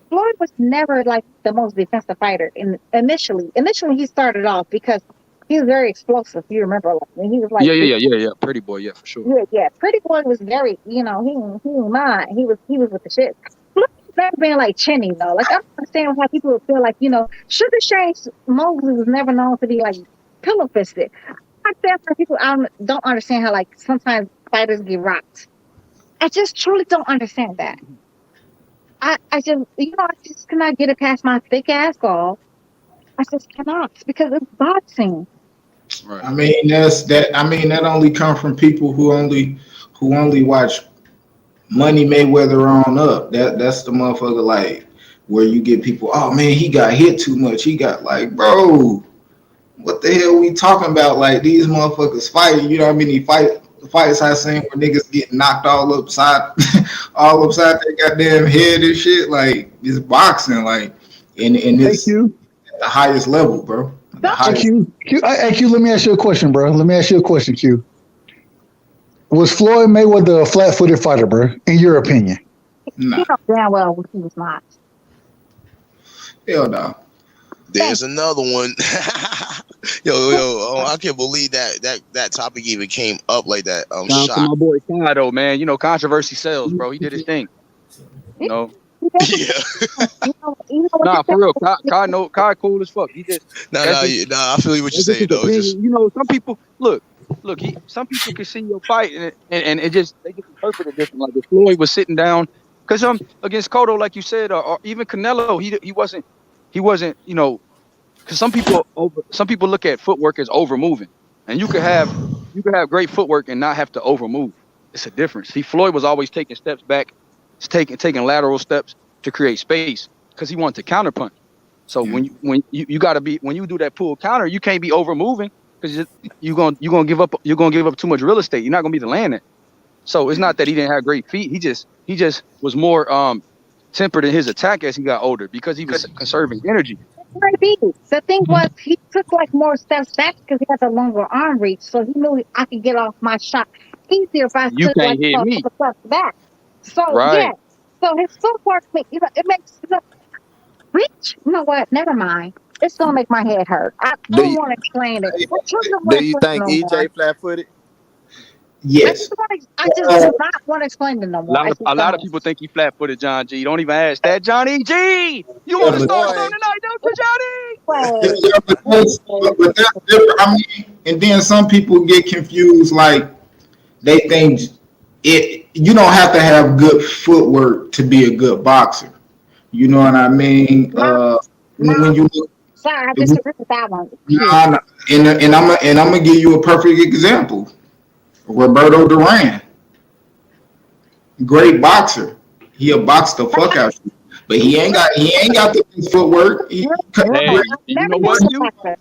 Floyd was never like the most defensive fighter. Initially, he started off because he was very explosive. You remember, like when he was like, yeah. Pretty boy, yeah, for sure. Yeah. Pretty boy was very, he didn't mind. He was with the shit. Floyd never been like chinny though. Like I don't understand how people would feel like Sugar Shane Mosley was never known to be like pillow fisted. I understand how people don't understand how like sometimes fighters get rocked. I just truly don't understand that. I just I just cannot get it past my thick ass ball. I just cannot because it's boxing. Right. I mean that only come from people who only watch Money Mayweather on up. That's the motherfucker like where you get people, oh man, he got hit too much. He got like, bro, what the hell we talking about? Like these motherfuckers fighting, you know what I mean? Fights I seen where niggas get knocked all upside their goddamn head and shit. Like it's boxing, like and it's at the highest level, bro. Hey, Q, let me ask you a question, bro. Let me ask you a question, Q. Was Floyd Mayweather a flat-footed fighter, bro? In your opinion? Nah. He know damn well he was not. Hell no. There's another one. I can't believe that topic even came up like that. I'm Shout out to shocked. my boy Kai though, man. Controversy sells, bro. He did his thing. Yeah. Nah, for real. Kai cool as fuck. He just I feel what you're saying though. It's just some people look. Some people can see your fight and it just they just interpret it different. Like if Floyd was sitting down, because against Cotto, like you said, or even Canelo, he wasn't. Because some people look at footwork as over moving, and you could have great footwork and not have to over move. It's a difference. Floyd was always taking steps back, taking lateral steps to create space because he wanted to counterpunch. So when you do that pull counter, you can't be over moving because you're gonna give up too much real estate. You're not gonna be the land it. So it's not that he didn't have great feet. He just was more tempered in his attack as he got older because he was conserving energy. Maybe the thing was he took like more steps back because he had a longer arm reach, so he knew I could get off my shot easier if I took like a couple steps back. So yeah, so his footwork, it makes reach. You know what? Never mind. It's gonna make my head hurt. I don't want to explain it. Do you think EJ flat-footed? Yes. I just do not want to explain it no more. A lot of people think he flat-footed, John G. Don't even ask that, Johnny G. You want to start something tonight, don't you, Johnny? But that's different. I mean, and then some people get confused. Like they think you don't have to have good footwork to be a good boxer. You know what I mean? When you look. Sorry, I disagree with that one. And I'm gonna give you a perfect example. Roberto Duran, great boxer. He'll box the fuck out you, but he ain't got the footwork. Hey, you know what?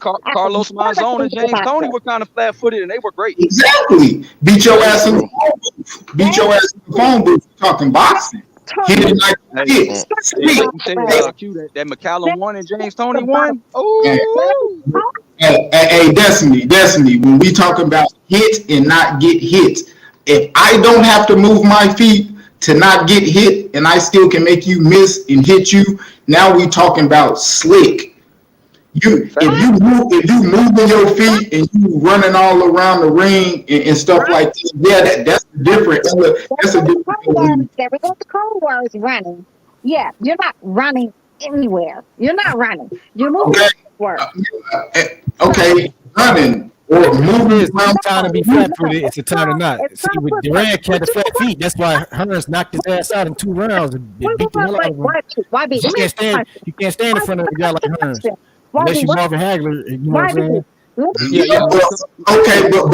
Carlos Monzon and James Toney were kind of flat-footed, and they were great. Exactly. Beat your ass in the phone booth. Talking boxing. He did not hit. Q, that McCallum won and James Toney won. Oh, Hey, Destiny. When we talk about hit and not get hit, if I don't have to move my feet to not get hit, and I still can make you miss and hit you, now we talking about slick. If you moving your feet and you running all around the ring and stuff like that, yeah, that's different. That's a different thing. There we go. The code word is running. Yeah, you're not running anywhere. You're not running. You're moving forward. Okay, running or moving It's around. time to be flat-footed. It's a time to not. See, with Durant had the flat feet. That's why Hearns knocked his ass out in 2 rounds and beat the hell out of him. You can't stand in front of a guy like Hearns. Unless you're Marvin Hagler, you know what I'm saying? Okay, but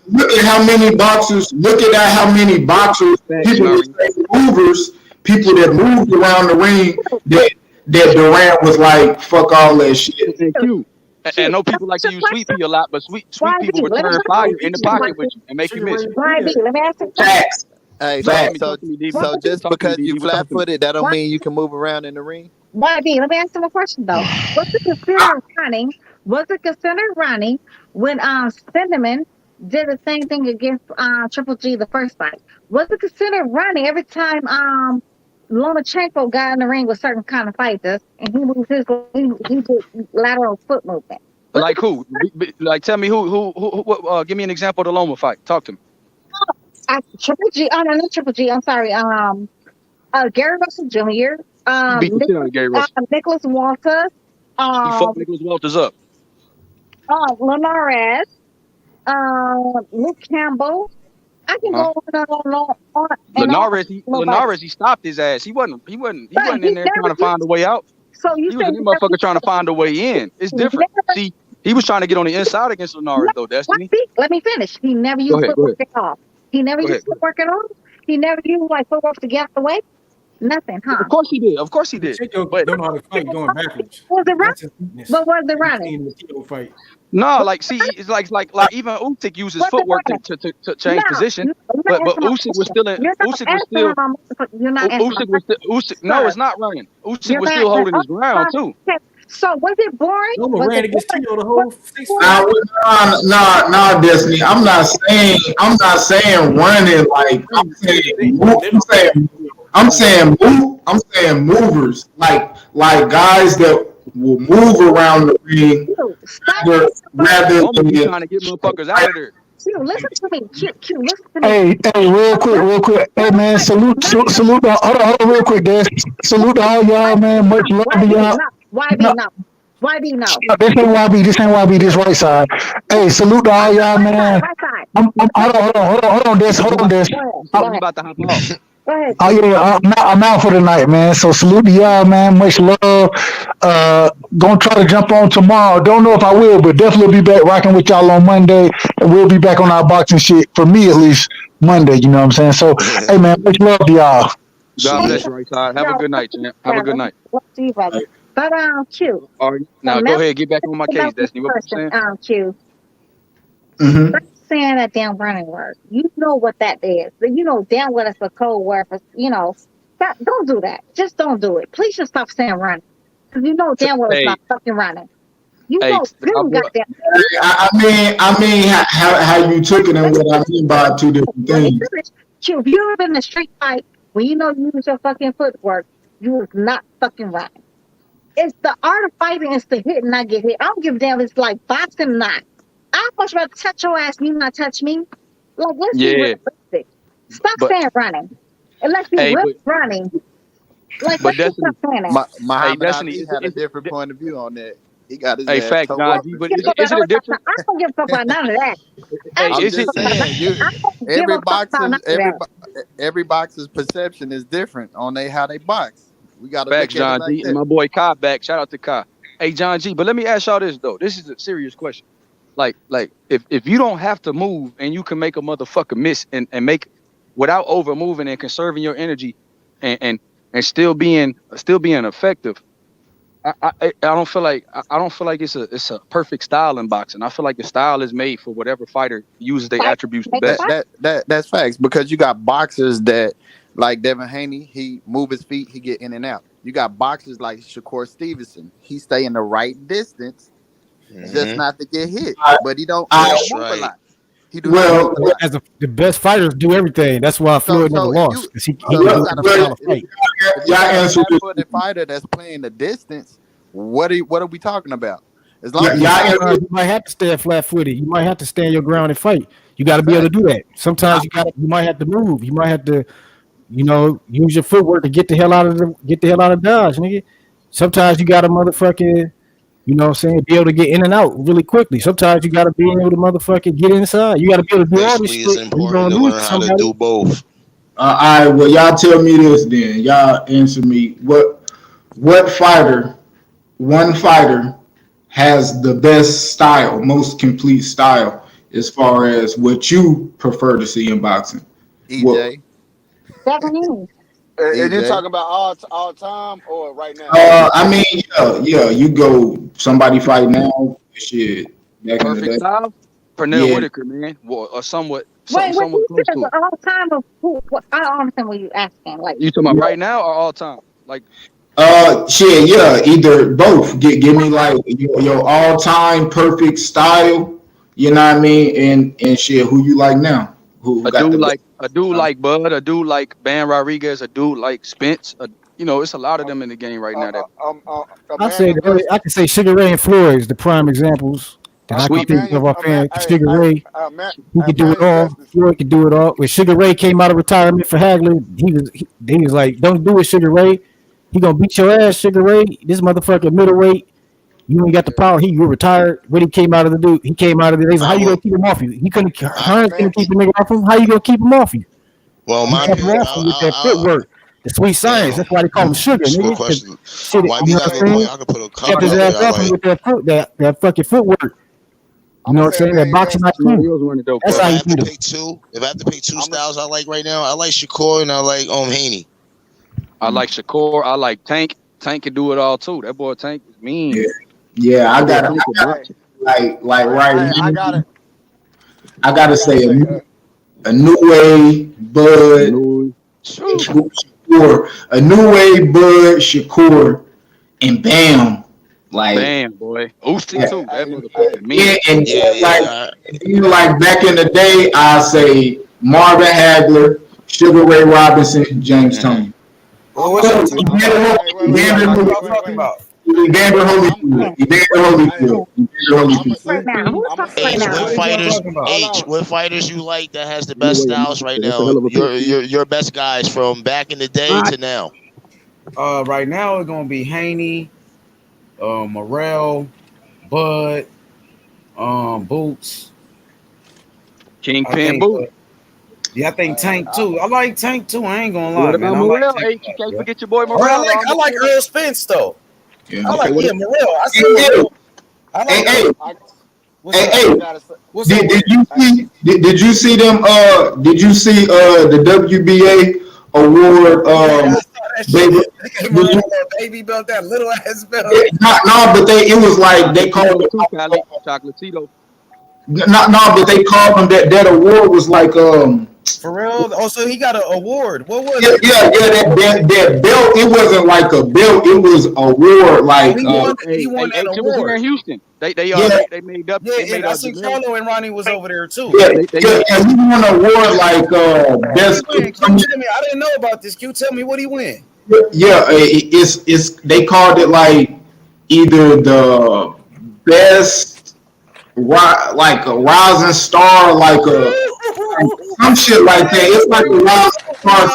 look at how many boxers. Look at how many boxers. People that moved around the ring. That Durant was like, fuck all that shit. And I know people like to use Sweet Pea a lot, but sweet people return fire in the pocket with you and make you miss. Let me ask you Facts. Hey, so just because you flat-footed, that don't mean you can move around in the ring. let me ask you a question though. Was it considered running? Was it considered running when Cinnamon did the same thing against Triple G the first fight? Was it considered running every time Lomachenko got in the ring with certain kind of fighters and he moved his he did lateral foot movement? Like who? Like tell me who give me an example of the Loma fight. Talk to me. Triple G. Oh no, not Triple G. I'm sorry. Gary Russell Jr. Beat the shit out of Gary Russell. Nicholas Walters. He fucked Nicholas Walters up. Linares. Luke Campbell. I can go on. Linares, he stopped his ass. He wasn't in there trying to find a way out. So he was in there motherfucker trying to find a way in. It's different. See, he was trying to get on the inside against Linares though, Destiny. Let me finish. He never used footwork at all. He never used footwork at all. He never used like footwork to get out the way. Nothing, huh? Of course he did. Of course he did. But don't know how to fight going backwards. Was it running? But was it running? No, like see, it's like even Usyk uses footwork to change position, but Usyk was still in. Usyk. No, it's not running. Usyk was still holding his ground too. So was it boring? No, ran against Tito the whole 6 No, Destiny. I'm not saying running. Like I'm saying movers. Like guys that will move around the ring rather than trying to get motherfuckers out of there. Listen to me. Listen to me. Hey, real quick. Hey, man, salute. Hold on, real quick, guys. Salute to all y'all, man. Much love to y'all. Why be no? This ain't YB. This right side. Hey, salute to all y'all, man. Hold on, Des. I'm about to hop off. Go ahead. Oh yeah, I'm out for the night, man. So salute to y'all, man. Much love. Gonna try to jump on tomorrow. Don't know if I will, but definitely be back rocking with y'all on Monday, and we'll be back on our boxing shit for me at least Monday. You know what I'm saying? So, hey man, much love to y'all. God bless you, right side. Have a good night, champ. Have a good night. See you, brother. But Q. All right, now go ahead, get back on my case, Destiny. What you saying? Q. Saying that damn running word. You know what that is. You know damn well it's a code word for, stop, don't do that. Just don't do it. Please just stop saying running. Because you know damn well it's not fucking running. You know, goddamn. I mean how you took it and what I mean by two different things. Q, if you've been in a street fight when you know you use your fucking footwork, you was not fucking running. It's the art of fighting is to hit and not get hit. I don't give a damn if it's like boxing or not. I'm much rather touch your ass and you not touch me. Like, let's be realistic. Stop saying running. Unless you running. Like, but let's stop saying that. Muhammad Ali had a different point of view on that. He got his ass fact, John, but is it a different? I don't give a fuck about none of that. I'm just saying, every boxer's perception is different on how they box. We got to back, John G. Like and my boy Kai back. Shout out to Kai. Hey, John G. But let me ask y'all this though. This is a serious question. Like if you don't have to move and you can make a motherfucker miss and make without over moving and conserving your energy and still being effective, I don't feel like it's a perfect style in boxing. I feel like the style is made for whatever fighter uses their attributes the best. That's facts, because you got boxers that Like Devin Haney, he move his feet, he get in and out. You got boxers like Shakur Stevenson. He stay in the right distance, just not to get hit. But he don't move a lot. He do not move a lot. As the best fighters do everything. That's why Floyd never lost because he can do the style of fight. If you got a flat-footed fighter that's playing the distance, what are we talking about? As long as you might have to stay flat-footed. You might have to stand your ground and fight. You got to be able to do that. Sometimes you might have to move. You might have to, use your footwork to get the hell out of dodge, nigga. Sometimes you got to motherfucking, be able to get in and out really quickly. Sometimes you got to be able to motherfucking get inside. You got to be able to do all this shit. It's important to learn how to do both. All right, well, y'all tell me this then. Y'all answer me. One fighter has the best style, most complete style, as far as what you prefer to see in boxing? EJ. And you're talking about all time or right now? I mean, yeah. You go somebody fight now, shit. Back in the Perfect day. style. Pernell Whitaker, man, or somewhat Wait, somewhat what close to it. all time of who? I don't understand what you asking. Like You talking about right now or all time? Like Shit, yeah, either both. Give me like your all time perfect style. You know what I mean? And shit, who you like now? Who a got dude the like Bud, a dude like Ban Rodriguez, a dude like Spence. It's a lot of them in the game right now. That I can say Sugar Ray and Floyd is the prime examples that I can think of offhand. Sugar Ray, he could do it all. Floyd could do it all. When Sugar Ray came out of retirement for Hagler, he was like, "Don't do it, Sugar Ray. He gonna beat your ass, Sugar Ray. This motherfucker middleweight. You ain't got the power. You retired when he came out of the dude. He came out of the. They said, how you gonna keep him off you? He couldn't. Hearns couldn't keep the nigga off him. How you gonna keep him off you? Well, my kept him off him with that footwork, the sweet science. That's why they call him Sugar. Nigga. Question. Shit, Why you got a good point? I could put a kept couple his out ass there. off him with that fucking footwork. You know what I'm saying? That boxing IQ. That's how you beat him. If I have to pick two styles I like right now, I like Shakur and I like Haney. I like Shakur. I like Tank. Tank can do it all too. That boy Tank is mean. Yeah, I got like right. I got it. I gotta say a new way, Bud, Shakur, a new way, Bud, Shakur, and Bam. Like Bam, boy. Uzi too. That motherfucker mean. Like back in the day, I say Marvin Hagler, Sugar Ray Robinson, James Tony. What's up? Evander Holyfield. What fighters you like that has the best styles right now? Your best guys from back in the day to now. Right now it's gonna be Haney, Morrell, Bud, Boots, Kingpin Boots. Yeah, I think Tank too. I like Tank too. I ain't gonna lie, what man. about Morrell? Hey, you can't forget your boy Morrell. I like Earl Spence though. Yeah. I like Morrell. I see Morrell. Did you see them? Did you see the WBA award? Baby belt, that little ass belt. No, but it was like they called it Chocolatito. No, but they called them that award was like For real? Oh, so he got an award. What was it? Yeah, that belt. It wasn't like a belt. It was a award. Like he won that it was award here in Houston. They made up. Yeah, I see Carlo and Ronnie was over there too. Yeah, he won an award like best. Q, tell me, I didn't know about this. Q, tell me what he win. Yeah, it's they called it like either the best, like a rising star, like a some shit like that. It's like a rising star,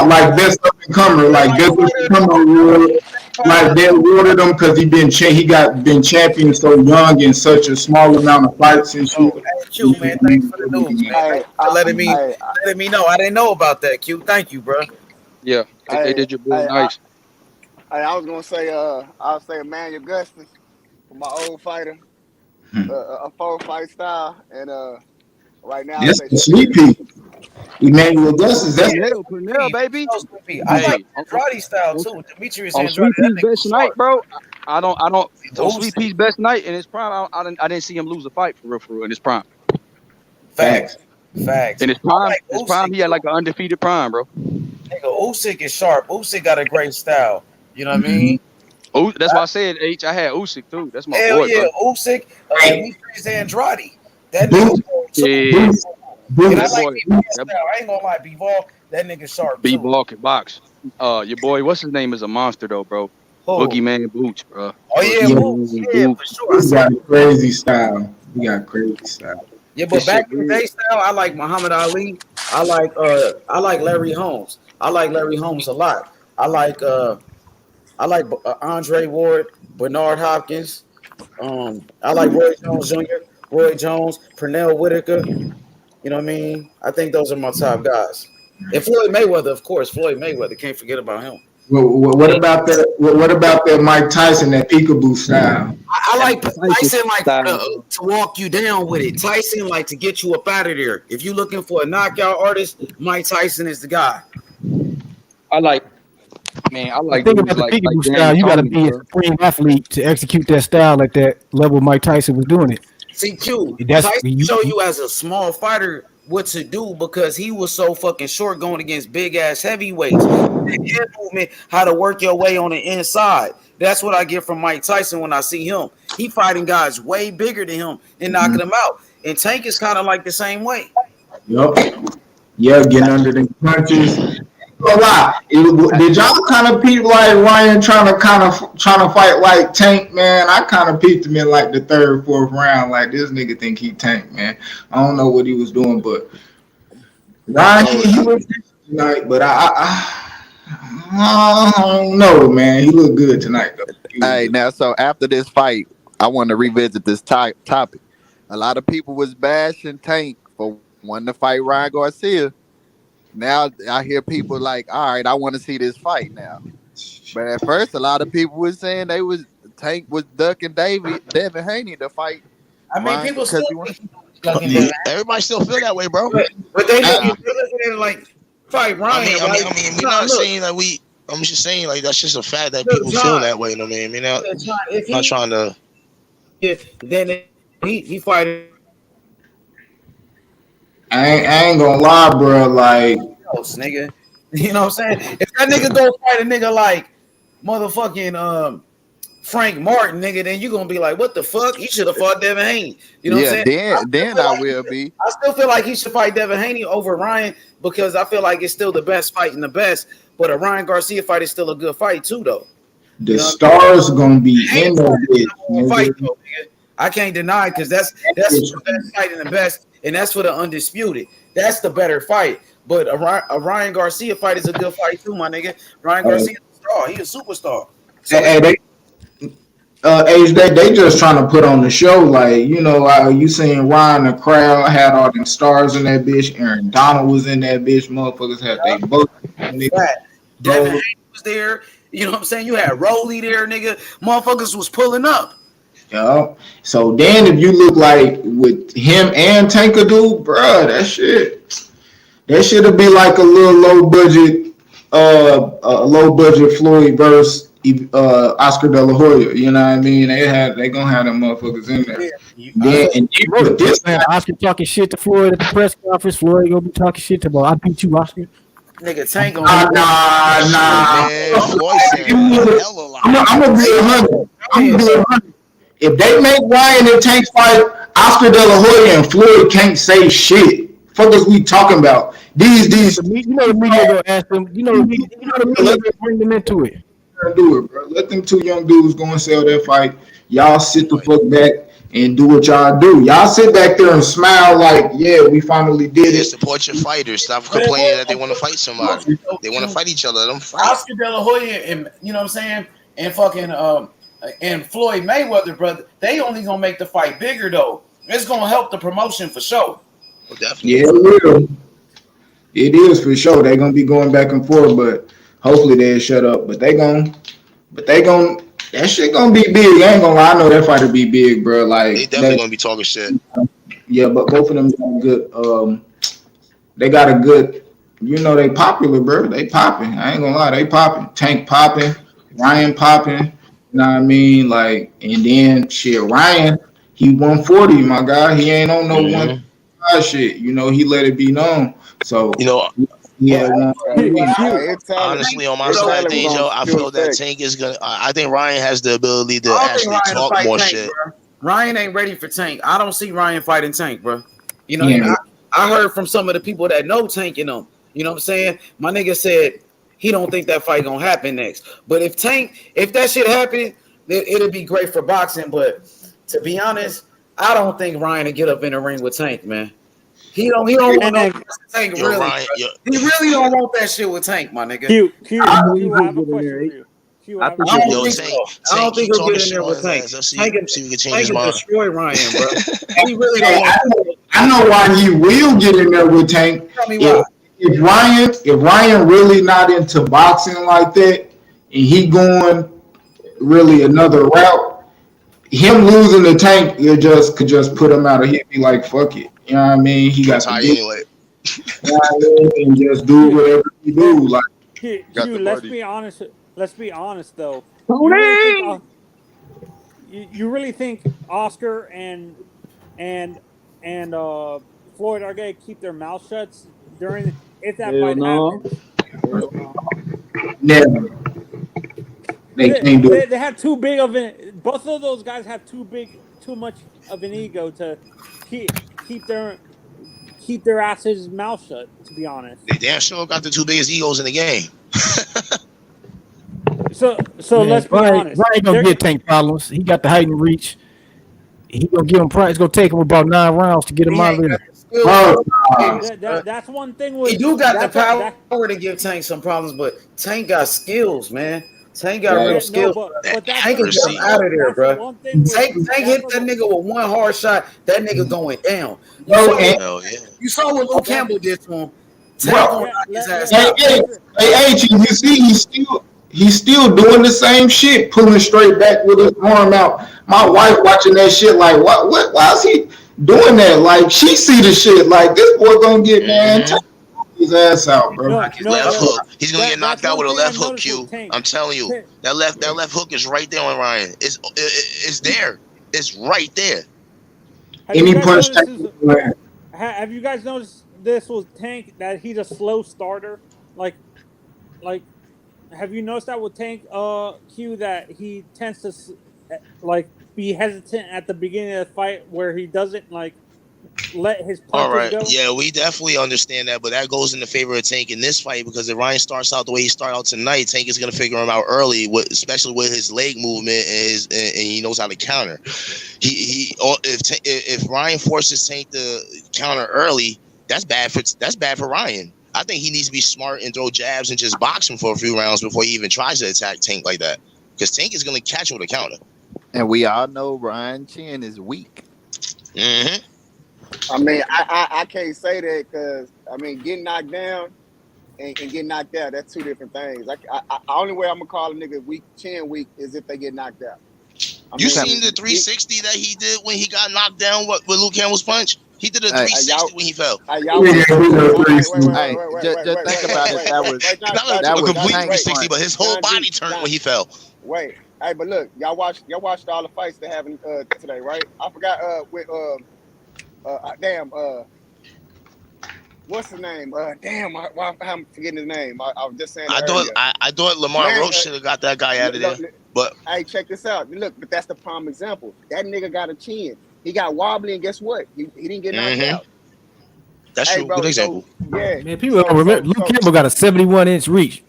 like best up and comer, like best up and comer award. Like they awarded him because he been champion so young in such a small amount of fights and shit. Q, man, thanks for the news, man. Thanks for letting me know. I didn't know about that, Q. Thank you, bro. Yeah, they did your boy nice. I was gonna say, I'll say Emmanuel Augustus for my old fighter, a 4-fight style, and right now that's the sweet pea. Emmanuel Augustus, that's Pernell, baby. I like Andrade style too. Demetrius on Andrade. Sweet Pea's best night, bro. I don't. On Sweet Pea's best night in his prime, I didn't see him lose a fight for real in his prime. Facts. Facts. In his prime, he had like an undefeated prime, bro. Nigga, Usyk is sharp. Usyk got a great style. You know what I mean? Oh, that's why I said H. I had Usyk too. That's my Hell boy, yeah, bro. Usyk, Demetrius Andrade. That nigga too. Yeah, And I that like boy, B-Ball that style. I ain't gonna lie, B-Ball, that nigga sharp too. B-ball can box. Your boy, what's his name is a monster though, bro. Who? Boogeyman Boots, bro. Oh yeah, Boots. Yeah, for sure. He got crazy style. He got crazy style. Yeah, but back in the day style, I like Muhammad Ali. I like Larry Holmes. I like Larry Holmes a lot. I like Andre Ward, Bernard Hopkins. I like Roy Jones Jr., Roy Jones, Pernell Whitaker. You know what I mean? I think those are my top guys. And Floyd Mayweather, of course. Floyd Mayweather. Can't forget about him. What about that? What about that Mike Tyson, that peekaboo style? I like Tyson like to walk you down with it. Tyson like to get you up out of there. If you're looking for a knockout artist, Mike Tyson is the guy. I like The thing about the like peekaboo Dan style, you got to Tony, be a bro. supreme athlete to execute that style at that level Mike Tyson was doing it. See, Q, That's Tyson show you as a small fighter what to do because he was so fucking short going against big ass heavyweights. The head movement, how to work your way on the inside. That's what I get from Mike Tyson when I see him. He fighting guys way bigger than him and knocking them out. And Tank is kind of like the same way. Yup. Yeah, getting under the punches. A lot. Did y'all kind of peep like Ryan trying to fight like Tank, man? I kind of peeped him in like the third, fourth round. Like this nigga think he Tank, man. I don't know what he was doing, but Ryan he was tonight. But I don't know, man. He looked good tonight though. Hey, now so after this fight, I want to revisit this topic. A lot of people was bashing Tank for wanting to fight Ryan Garcia. Now I hear people like, all right, I want to see this fight now. But at first, a lot of people was saying Tank was ducking Devin Haney to fight. I mean, Ryan people because still he Everybody still feel that way, bro. But they look at it like fight Ryan. I mean, we're not saying that we. I'm just saying like that's just a fact that people feel that way. You know what I mean? I'm not trying to. Yeah, then he fighting. I ain't gonna lie, bro. Like, nigga, you know what I'm saying? If that nigga go fight a nigga like motherfucking Frank Martin, nigga, then you gonna be like, what the fuck? He should have fought Devin Haney. You know what I'm saying? Then I will be. I still feel like he should fight Devin Haney over Ryan because I feel like it's still the best fight and the best. But a Ryan Garcia fight is still a good fight too, though. The stars gonna be in the fight, though, nigga. I can't deny because that's the best fight and the best, and that's for the undisputed. That's the better fight. But a Ryan Garcia fight is a good fight too, my nigga. Ryan Garcia is a star. He a superstar. So, they just trying to put on the show, like, you know, you seen Ryan, the crowd had all them stars in that bitch. Aaron Donald was in that bitch. Motherfuckers had they both. Devin Haney was there. You know what I'm saying? You had Rolly there, nigga. Motherfuckers was pulling up. Yeah. So then, if you look like with him and Tankadoo, bruh, that should be like a little low budget Floyd versus Oscar De La Hoya. You know what I mean? They gonna have them motherfuckers in there. With this man, Oscar talking shit to Floyd at the press conference. Floyd gonna be talking shit about I beat you, Oscar. Nigga, Tank on nah. I'm gonna be 100. If they make Ryan and Tank fight Oscar De La Hoya and Floyd can't say shit. Fuck is we talking about? These you know the media gonna ask them. You know the media gonna bring them into it. Do it, bro. Let them two young dudes go and sell their fight. Y'all sit the fuck back and do what y'all do. Y'all sit back there and smile like, yeah, we finally did it. Support your fighters. Stop complaining that they want to fight somebody. They want to fight each other. Let them fight. Oscar De La Hoya and you know what I'm saying, and fucking and Floyd Mayweather, brother. They only gonna make the fight bigger though. It's gonna help the promotion for sure. Well, definitely. Yeah, it will. It is for sure. They're gonna be going back and forth, but hopefully they'll shut up. But that shit gonna be big. I ain't gonna lie. I know that fight will be big, bro. Like they definitely gonna be talking shit. Yeah, but both of them got good. They got a good. You know they popular, bro. They popping. I ain't gonna lie. They popping. Tank popping. Ryan popping. You know what I mean? Like, and then shit, Ryan, he 140, my guy. He ain't on no shit. You know, he let it be known. So You know, yeah, honestly, on my side of things, yo, I feel that Tank is gonna. I think Ryan has the ability to I don't think actually Ryan will talk fight more Tank, shit. bro. Ryan ain't ready for Tank. I don't see Ryan fighting Tank, bro. You know, Yeah. I heard from some of the people that know Tank and them. You know what I'm saying? My nigga said he don't think that fight gonna happen next. But if that shit happen, it'll be great for boxing. But to be honest, I don't think Ryan will get up in the ring with Tank, man. He don't want no Tank Yo, really. Ryan, yo. He really don't want that shit with Tank, my nigga. Q, I have a question for you. Q, I have a I don't Yo, think Tank, so. I don't think keep he'll talking get in shit there on with his Tank. ass. Let's see Tank if we can change his can mind. destroy Ryan, bro. He really don't want. I know why he will get in there with Tank. Tell me why. If Ryan really not into boxing like that, and he going really another route, him losing the Tank, could just put him out of here. Be like, fuck it, you know what I mean? He got the Retire big, anyway. and just do whatever he do. Like, Q, let's be honest. Let's be honest, though. You really think Oscar and Floyd are gonna keep their mouth shut during if that Hell fight no. happens? Hell no. never. They can't do it. They have too big of an. Both of those guys have too much of an ego to keep their asses mouth shut. To be honest. They damn sure got the two biggest egos in the game. So Man, let's be honest. Ryan gonna get Tank problems. He got the height and reach. He gonna give him price. It's gonna take him about 9 rounds to get him out of there. That's one thing with He do got the that, power to give Tank some problems, but Tank got skills, man. Tank got real no, skills. but that's Tank can get him out of there, bro. Tank hit that nigga with one hard shot. That nigga going down. You saw what Luke Campbell did to him. Tank gonna knock his ass out. He's still doing the same shit, pulling straight back with his arm out. My wife watching that shit like, what? Why is he doing that? Like, she see the shit like this boy gonna get his ass out, bro. Left hook. He's gonna get knocked out with a left hook. Q. I'm telling you, that left hook is right there on Ryan. It's there. It's right there. Have you guys noticed this was Tank that he's a slow starter? Like, have you noticed that with Tank Q that he tends to be hesitant at the beginning of the fight where he doesn't let his punches All right. go? Yeah, we definitely understand that, but that goes in the favor of Tank in this fight because if Ryan starts out the way he started out tonight, Tank is going to figure him out early, especially with his leg movement and he knows how to counter. If Ryan forces Tank to counter early, that's bad for Ryan. I think he needs to be smart and throw jabs and just box him for a few rounds before he even tries to attack Tank like that, because Tank is going to catch him with a counter. And we all know Ryan Chin is weak. Mm-hmm. I mean, I can't say that because I mean, getting knocked down and getting knocked out, that's two different things. Only way I'm gonna call a nigga weak, Chin weak, is if they get knocked out. You seen the 360 that he did when he got knocked down with Luke Campbell's punch? He did a 360 when he fell. Just think about it. That was a complete 360, but his whole body turned when he fell. Wait, hey, but look, y'all watched all the fights they having today, right? I forgot what's his name? I'm forgetting his name. I was just saying. I thought Lamar Roach should have got that guy out of there. But hey, check this out. Look, but that's the prime example. That nigga got a chin. He got wobbly, and guess what? He didn't get knocked out. That's true. Good example. Yeah. Man, people don't remember. Luke Campbell got a 71-inch reach.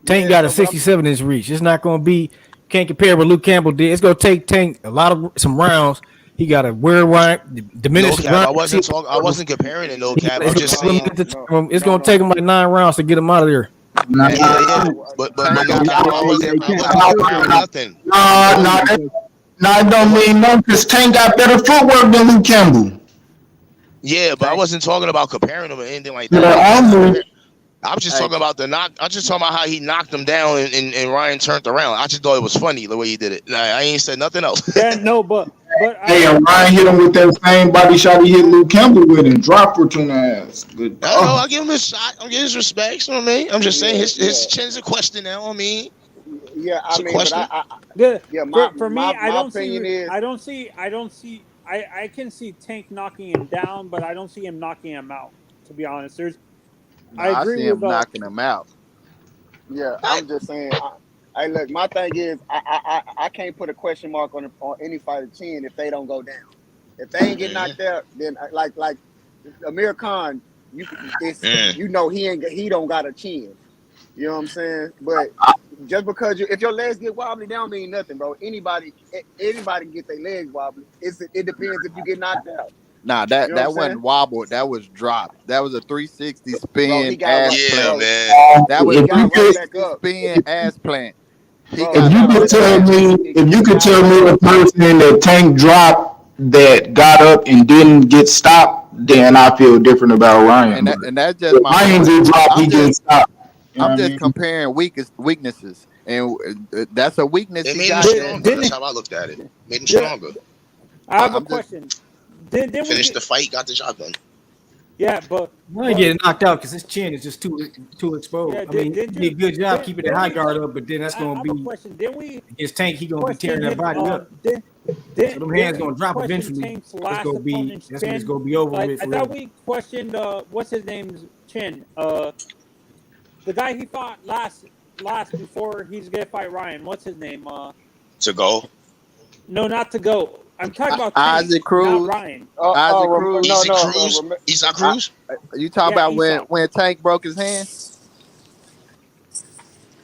Tank got a 67-inch reach. It's not going to be. Can't compare what Luke Campbell did. It's going to take Tank some rounds. He got to diminish. No cap. I wasn't comparing it. No cap. I'm just saying. It's going to take him like 9 rounds to get him out of there. But no cap. I wasn't comparing nothing. No, it don't mean nothing because Tank got better footwork than Luke Campbell. Yeah, but I wasn't talking about comparing him or anything like that. I was just talking about I'm just talking about how he knocked him down and Ryan turned around. I just thought it was funny the way he did it. I ain't said nothing else. Yeah, no, but Ryan hit him with that same body shot he hit Luke Campbell with and dropped Fortuna ass. I give him a shot. I'm getting his respect. You know what I mean? I'm just saying his chin's a question now. I mean. Yeah, I mean, for me, I don't see I can see Tank knocking him down, but I don't see him knocking him out. To be honest, I I agree see with him knocking him out. Yeah, I'm just saying. Hey, look, my thing is, I can't put a question mark on any fighter chin if they don't go down. If they ain't get knocked out, then like Amir Khan, you know he don't got a chin. You know what I'm saying? But just because if your legs get wobbly, they don't mean nothing, bro. Anybody can get their legs wobbly. It depends if you get knocked out. Nah, You know what I'm that saying? wasn't wobble. That was dropped. That was a 360 Bro, he spin got ass right, Yeah, plant. bro. man. That was He got right back 360 up, spin ass plant. He bro. If He got you got could right knocked back tell up. out. me, if you He could got tell right me a up. person that Tank dropped that got up and didn't get stopped, then I feel different about Ryan. But And that's just my Ryan point. just dropped, he gets stopped. You know I'm what I just mean? comparing weaknesses, and that's a weakness It he made him got there. stronger. That's how I looked at it. Made him stronger. I have a I'm just question. Didn't we Finished get? the fight, got the job done. Yeah, but Ryan getting knocked out because his chin is just too exposed. yeah, I mean, he did a good job keeping the didn't high we? guard up, but then that's I gonna have a be question. Didn't we against Tank. He gonna be question tearing that him? body up. So them Didn't hands we gonna drop question eventually. Tank's last opponent's That's when it's chin? gonna be over Like with I for thought real. we questioned what's his name's chin? The guy he fought last before he's gonna fight Ryan. What's his name? To go. No, not to go. I'm talking about Tank, Isaac not Cruz. Ryan. Isaac Cruz. Easy Cruz. Isaac Cruz. You talk Yeah, about Isak. when Tank broke his hand?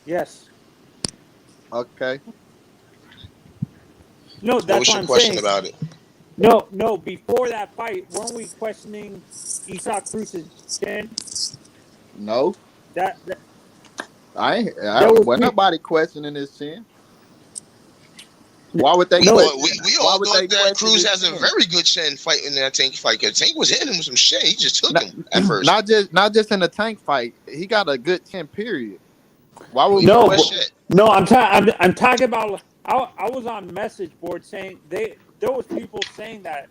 Yes. Okay. No, What that's was what your I'm question saying. about it? No. Before that fight, weren't we questioning Isak Cruz's chin? No, That I was wasn't me. nobody questioning his chin. Why would they We question? all Why would they thought that question Cruz his has a chin? very good chin fight in that Tank fight. Cause Tank was hitting him with some shit. He just took him at first. Not just in a Tank fight. He got a good chin. Period. Why would we No, question? I'm talking about. I was on message board saying there was people saying that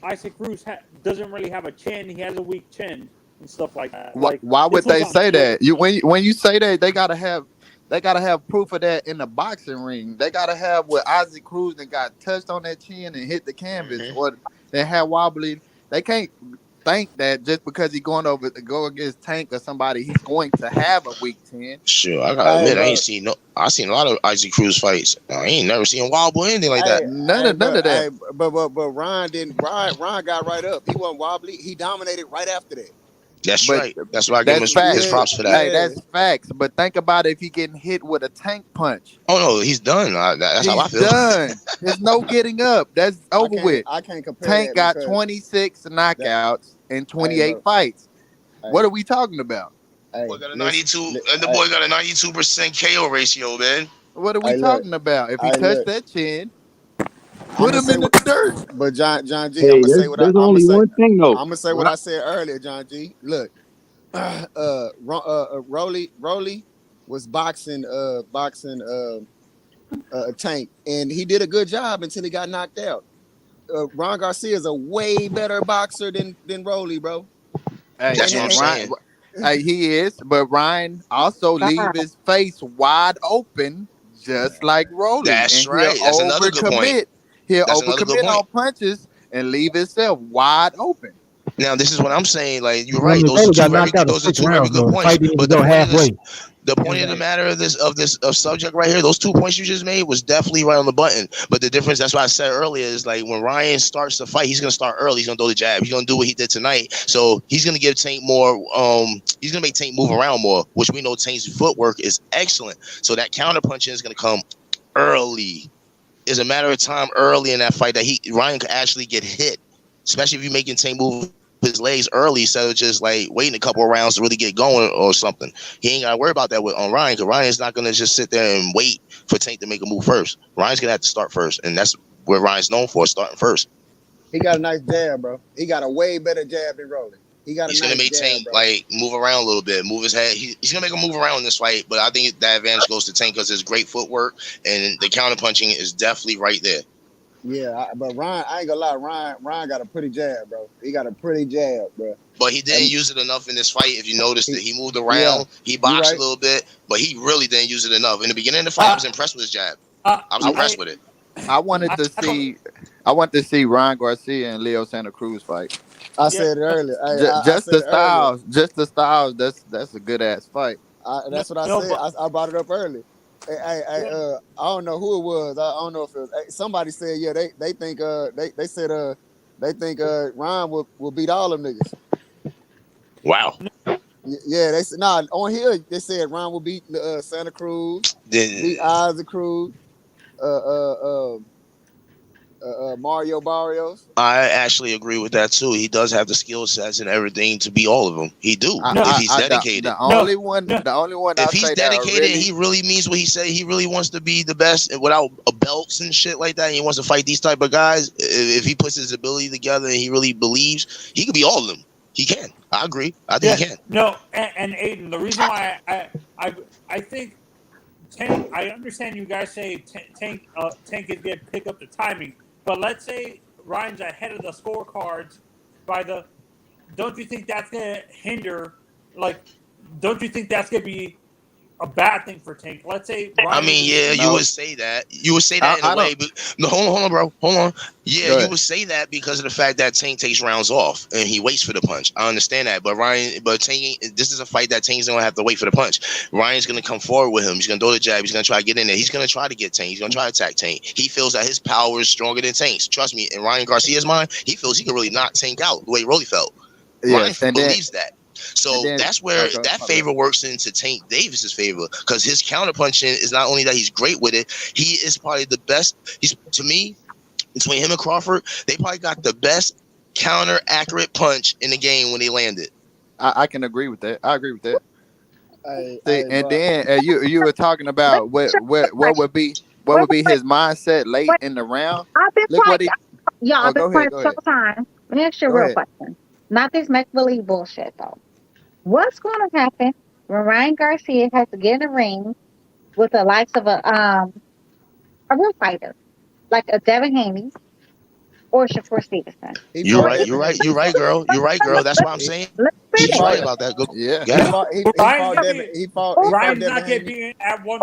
Isaac Cruz doesn't really have a chin. He has a weak chin and stuff like that. Like Why this would was they on say Twitter. that? When you say that, they gotta have proof of that in the boxing ring. They gotta have what Isaac Cruz and got touched on that chin and hit the canvas, or they had wobbly. They can't think that just because he's going over to go against Tank or somebody, he's going to have a weak chin. Sure, I gotta admit, I seen a lot of Isaac Cruz fights. I ain't never seen wobble or anything like that. None of that. But Ryan didn't. Ryan got right up. He wasn't wobbly. He dominated right after that. That's But right. That's why I give him that's his facts. props for that. Hey, that's facts. But think about if he getting hit with a Tank punch. Oh no, he's done. That's how I He's feel. done. There's no getting up. That's over with. I can't compare Tank that got because 26 knockouts in 28 bro. fights. Hey. What are we talking about? Hey, boy got a 92, and the boy got a 92% KO ratio, man. What are we talking about? If he touched that chin, put him in the dirt. But John G, I'm Hey, gonna say what there's only one thing though. I'm gonna say what I said earlier, John G. Look, Rolly was boxing Tank, and he did a good job until he got knocked out. Ron Garcia is a way better boxer than Rolly, bro. Hey, that's what I'm saying. Hey, he is, but Ryan also leave his face wide open, just like Rolly. That's and right. That's another good point. He'll That's another good overcommit on point. punches and leave himself wide open. Now this is what I'm saying. Like you're right. Those are two very good points. But the point of the matter of this subject right here, those 2 points you just made was definitely right on the button. But the difference, that's why I said earlier, is like when Ryan starts the fight, he's gonna start early. He's gonna throw the jab. He's gonna do what he did tonight. So he's gonna give Tank more. He's gonna make Tank move around more, which we know Tank's footwork is excellent. So that counter punching is gonna come early. It's a matter of time early in that fight that Ryan could actually get hit, especially if you're making Tank move his legs early instead of just like waiting a couple of rounds to really get going or something. He ain't got to worry about that on Ryan, because Ryan's not going to just sit there and wait for Tank to make a move first. Ryan's going to have to start first, and that's where Ryan's known for, starting first. He got a nice jab, bro. He got a way better jab than Rolly. He's going to make Tank like move around a little bit, move his head. He's going to make him move around in this fight, but I think that advantage goes to Tank because his great footwork and the counter punching is definitely right there. Yeah, but Ryan, I ain't gonna lie, Ryan got a pretty jab, bro. He got a pretty jab, bro. But he didn't use it enough in this fight. If you noticed that he moved around, he boxed a little bit, but he really didn't use it enough. In the beginning of the fight, I was impressed with his jab. I was impressed with it. I wanted to see. I want to see Ryan Garcia and Leo Santa Cruz fight. I said it earlier. Just said the it earlier. styles, just the styles. That's a good ass fight. That's what I said. I brought it up early. I don't know who it was. I don't know if it was somebody said they think they said they think Ryan will beat all them niggas. Wow. Yeah, they said on here they said Ryan will beat Santa Cruz, beat Isaac Cruz, Mario Barrios. I actually agree with that too. He does have the skill sets and everything to be all of them. He do if he's dedicated. The only one. If he's dedicated, he really means what he said. He really wants to be the best without belts and shit like that. And he wants to fight these type of guys. If he puts his ability together and he really believes, he could be all of them. He can. I agree. I think he can. No, and Aiden, the reason why I think Tank. I understand you guys say Tank could pick up the timing. But let's say Ryan's ahead of the scorecards don't you think that's going to hinder, don't you think that's going to be a bad thing for Tank? Let's say Ryan you would say that. You would say that in a way. But, no, hold on, bro. Hold on. Yeah, you would say that because of the fact that Tank takes rounds off and he waits for the punch. I understand that. But Tank, this is a fight that Tank's going to have to wait for the punch. Ryan's going to come forward with him. He's going to throw the jab. He's going to try to get in there. He's going to try to get Tank. He's going to try to attack Tank. He feels that his power is stronger than Tank's. Trust me, in Ryan Garcia's mind, he feels he can really knock Tank out the way Rolly felt. Ryan believes that. So that's where that favor works into Tank Davis's favor because his counter punching is not only that he's great with it, he is probably the best. To me, between him and Crawford, they probably got the best counter accurate punch in the game when they landed. I can agree with that. I agree with that. Then you were talking about what would be his mindset late in the round. I've been quiet. I've been quiet go several times. Let me ask you a real question. Not this make-believe bullshit, though. What's going to happen when Ryan Garcia has to get in the ring with the likes of a real fighter, like a Devin Haney or Shakur Stevenson? You're right, girl. That's what I'm saying. She's right about that. He fought Ryan's Devin not Haney. getting beaten at one.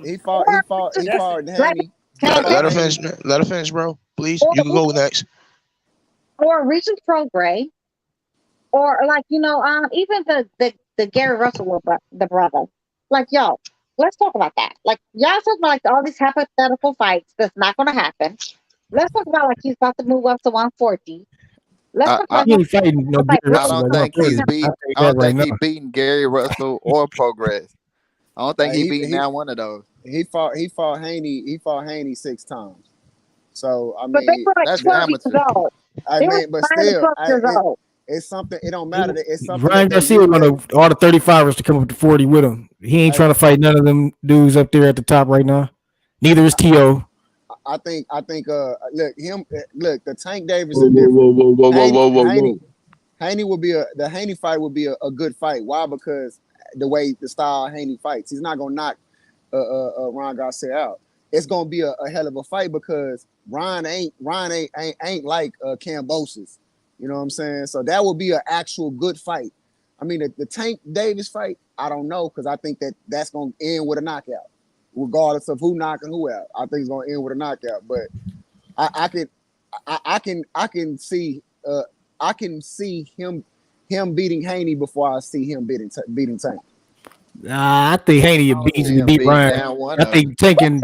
He fought Haney. Let her finish, bro. Please, you can go next. Or Regis Prograis. Or even the Gary Russell, the brother. Yo, let's talk about that. Y'all talk about all these hypothetical fights that's not going to happen. Let's talk about he's about to move up to 140. Let's talk about I don't think he's beating Gary Russell or Progress. I don't think he beating now one of those. He fought Haney. He fought Haney 6 times. So but they were that's 12 years old. but still, it's something. It don't matter. It's something. Ryan Garcia wanted all the 35ers to come up to 40 with him. He ain't trying to fight none of them dudes up there at the top right now. Neither is T.O. I think. Look, the Tank Davis. Whoa. Haney will be the Haney fight will be a good fight. Why? Because the style Haney fights, he's not gonna knock Ryan Garcia out. It's gonna be a hell of a fight because Ryan ain't like Kambosos. You know what I'm saying? So that will be an actual good fight. I mean, the Tank Davis fight, I don't know, because I think that's going to end with a knockout, regardless of who knocking who out. I think it's going to end with a knockout. But I can see him beating Haney before I see him beating Tank. I think Haney would beat Ryan. I think Tank and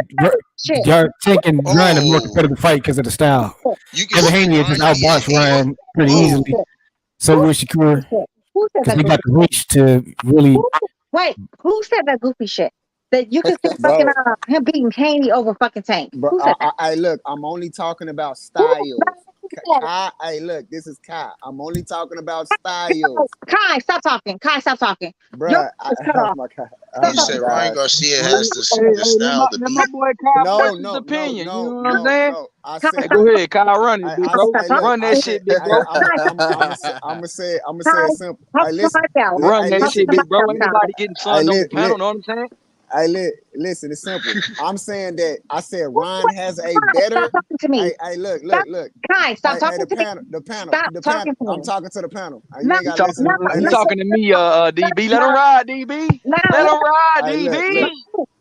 Ryan a more competitive fight because of the style. Devin Haney just outboxed Ryan pretty easily. So will Shakur. Because he got the reach to really. Wait, who said that goofy shit? That you can see fucking him beating Haney over fucking Tank. Bro, look, I'm only talking about styles. Hey, look, this is Kai. I'm only talking about styles. Kai, stop talking. Bro, You said Ryan Garcia has the style to beat. My boy Kyle his opinion. You know what I'm saying? Go ahead, Kyle, run it, big bro. Run that shit, big bro. I'm gonna say it simple. Run that shit, big bro. Anybody getting sunned on the panel, know what I'm saying? Listen, it's simple. I'm saying that I said Ryan has a better. Hey, look. Kai, stop talking to me. The panel. I'm talking to the panel. You talking to me, DB? Let him ride, DB. Let him ride, DB.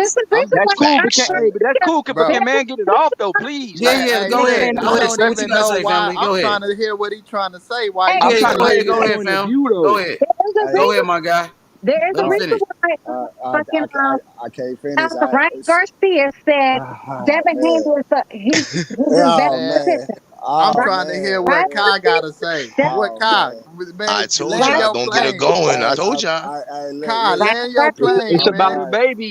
just the reason That's why cool, I but that's cool. But bro. can man get it off though, please? Yeah, Like, yeah. Hey, Go look, ahead. man, Go I ahead. don't Say what you even gotta know say, why. family. I'm Go ahead. trying to hear what he's trying to say. Why he Yeah, keep yeah. trying to Go hear saying ahead. his Go that? ahead, point of fam. view Go though. ahead. there is a Go reason ahead, my guy. there is Let a him reason finish. why fucking I can't finish. Ryan Garcia said Devin Man. Haney is he's his best Oh Man, man. position. I'm Oh trying to hear man. Ryan what Kai Garcia gotta say. Devin What Oh Kai? man. I Man, told land Ryan y'all, your don't get it plane. going. I Hey, told y'all. Kai, look. land your It's plane, about man. the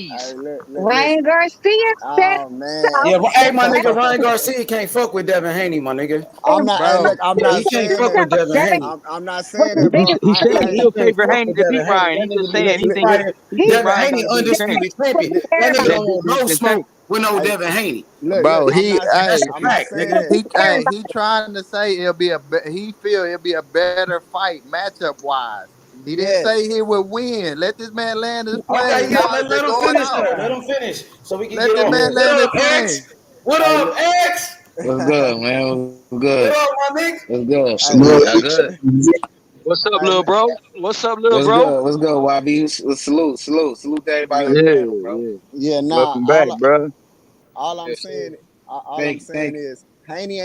Hey, babies. Ryan listen. Garcia said Oh man. Yeah, himself hey, that my nigga Devin Ryan Haney Garcia can't fuck with Devin Haney, my nigga. I'm not. Hey, Bro, look. I'm He not can't saying fuck that. with Devin Devin Haney. I'm not was saying the that, bro. biggest He said He he'll can't favor fuck Haney with to Devin beat Haney. Ryan. That He just nigga, saying he think Ryan, he he think Devin Ryan got Haney a big chance. undisputed champion. was That there nigga about don't want no And smoke. with no Devin Haney. Bro, That's a fact, nigga. he trying to say he feel it'll be a better fight matchup wise. He didn't say he would win. Let this man land his Okay, plane. yeah, Y'all let just him going finish off. though. Let him finish so we can Let get the on. man What land his up, plane. X? What up, X? What's good, man? What's good? What up, my nigga? What's good? Salute. Y'all good? What's up, little bro? What's up, little What's bro? good? What's good, YB? Salute to everybody on the Yeah, panel, bro. yeah. Yeah, nah. Welcome back, bro. All I'm Yeah. saying, Thank is Haney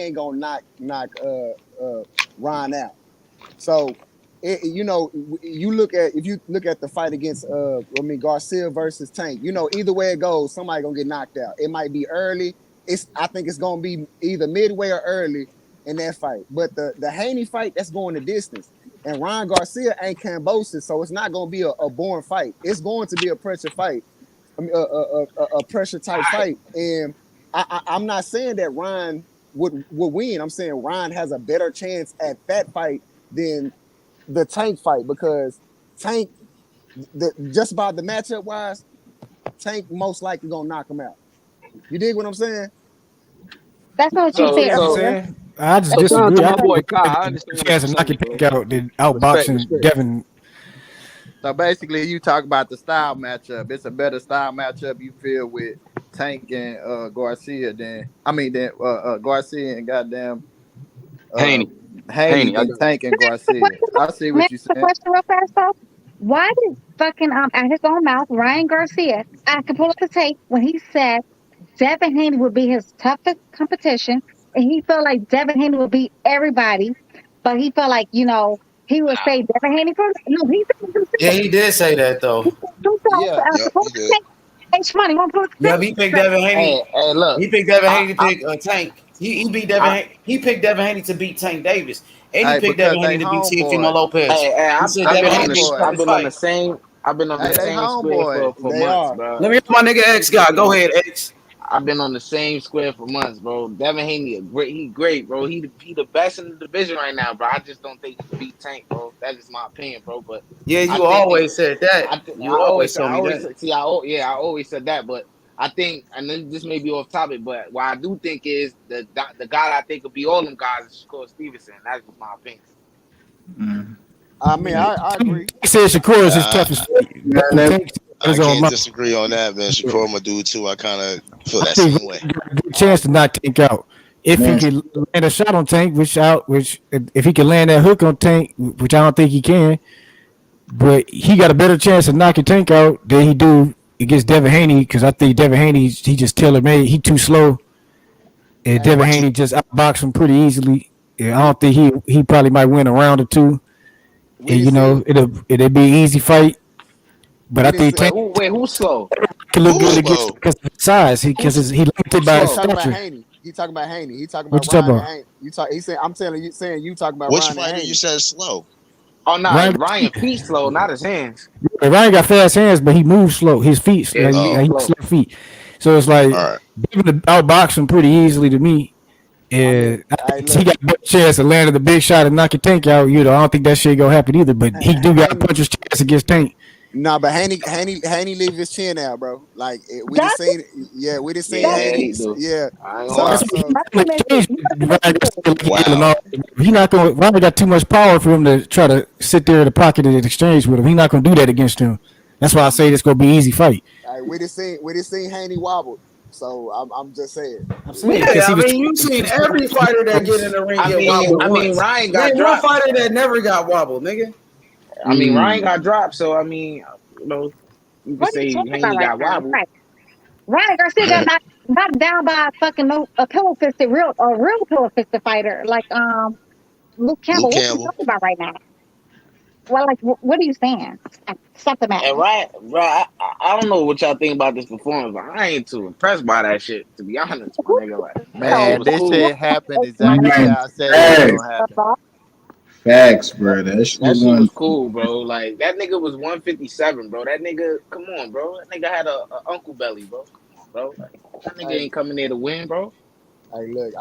ain't gonna knock Ron out. So, you look at if you look at the fight against Garcia versus Tank. Either way it goes, somebody gonna get knocked out. It might be early. I think it's gonna be either midway or early in that fight. But the Haney fight, that's going the distance. And Ryan Garcia ain't Cambosis, so it's not gonna be a boring fight. It's going to be a pressure fight. I mean, a pressure type fight. And I'm not saying that Ryan would win. I'm saying Ryan has a better chance at that fight than the Tank fight, because Tank, just about the matchup wise, Tank most likely gonna knock him out. You dig what I'm saying? That's not what you So, said I'm so, earlier. saying I just so, Shout out disagree. to I my think boy the Kai. I a understand what chance you're to knock your saying, pick bro. out than Respect, outboxing respect. Devin. So basically, you talk about the style matchup. It's a better style matchup you feel with Tank and Garcia than Garcia and goddamn uh Haney. Haney Haney. I than got it. Tank and Garcia. I see May I what you're ask a saying. question real fast though? Why did fucking at his own mouth, Ryan Garcia, I could pull up the tape when he said Devin Haney would be his toughest competition, and he felt like Devin Haney would beat everybody, but he felt like, he would say Devin Haney first. No, he said Yeah, himself. he did say that though. Yeah. Yep, Pull he up the did. tape. It's funny. Want to pull up the Yeah, tape? he picked Devin Haney. hey, look, He picked Devin I, Haney to I, pick Tank. He beat Devin. I, He picked Devin Haney to beat Tank Davis, and he Hey, picked because Devin they Haney to beat Teofimo homeboys. Lopez. He said They I've Devin been on Haney be this. the homeboys. I've toughest been on the fight. same. I've been on the Hey, they same square homeboys. for They months, are. bro. Let me hear my nigga X guy. Go ahead, X. I've been on the same square for months, bro. Devin Haney, he great, bro. He the best in the division right now, bro. I just don't think he can beat Tank, bro. That is my opinion, bro. But Yeah, I you think always said that. You always told I me always that. see, I always said that. But I think, and then this may be off topic, but what I do think is the guy that I think could be all them guys is Shakur Stevenson. That's just my opinion. I mean, I agree. He said Shakur is his Yeah, toughest fight. Man, But Tank I his own can't mouth. disagree on that, man. Shakur Madu too. I kind of feel I that think same way. he got a good I chance to agree. knock Tank out. If he man. could land a shot on Tank, which if he could land that hook on Tank, which I don't think he can, but he got a better chance of knocking Tank out than he do against Devin Haney, because I think Devin Haney, he just tailor made. He too slow, and Hey, Devin Haney just outboxed him pretty easily. Yeah, I we don't think he probably might win a round or two, we and did see it'll be an easy fight. But we I did think see. Tank Who's slow? can look Who's good Who against slow? because of his size. who's He limited who's by He his slow? talking about stature. Haney. He talking about Haney. He talking What about you talking Ryan and about? Haney. He saying I'm telling you saying you talking about Which Ryan and fighter you Haney. said is slow? Oh no, Ryan, Ryan feet slow, not his hands. Ryan got fast hands, but he moves slow. His feet, Yeah, his he feet Oh, got slow. slow feet. So it's all like right. Devin outbox him pretty easily to me. I mean, And I hey, think he look, got a better chance of landing the big shot and knocking Tank out. I don't think that shit gonna happen either. But he do got a Haney. puncher's chance against Tank. Nah, but Haney leave his chin out, bro. Like we just Does seen, yeah, we just seen Yeah, does Haney, he do. yeah. I ain't gonna So lie. That's what so he Not to mention, exchange not to Ryan mention Garcia too. like he did Wow. Illinois. He not gonna Ryan got too much power for him to try to sit there in the pocket and exchange with him. He not gonna do that against him. That's why I say this gonna be an easy fight. we just seen Haney wobble. So I'm just saying. I'm saying because Yeah, he I was mean, you've seen every fighter that get in the ring get wobbled I mean, once. Ryan got Name one dropped. fighter that never got wobbled, nigga. I mean, Ryan got dropped. So I mean, you could What are you say talking about Haney right got now? wobbled. Right. Ryan Garcia got knocked down by a fucking a pillow fisted real pillow fisted fighter like Luke Luke Campbell. What are you Campbell. talking about right now? Well, like what are you saying? Stop the And madness. Ryan, bro, I don't know what y'all think about this performance, but I ain't too impressed by that shit. To be honest, my nigga, like that shit So Man, was this cool. shit happened exactly Man, how I said it was facts, gonna happen. facts, That bro. That shit that shit was wasn't. cool, bro. Like that nigga was 157, bro. That nigga, come on, bro. That nigga had a uncle belly, bro. Come on, bro. Like, that nigga Hey, ain't coming there to win, bro. hey, look,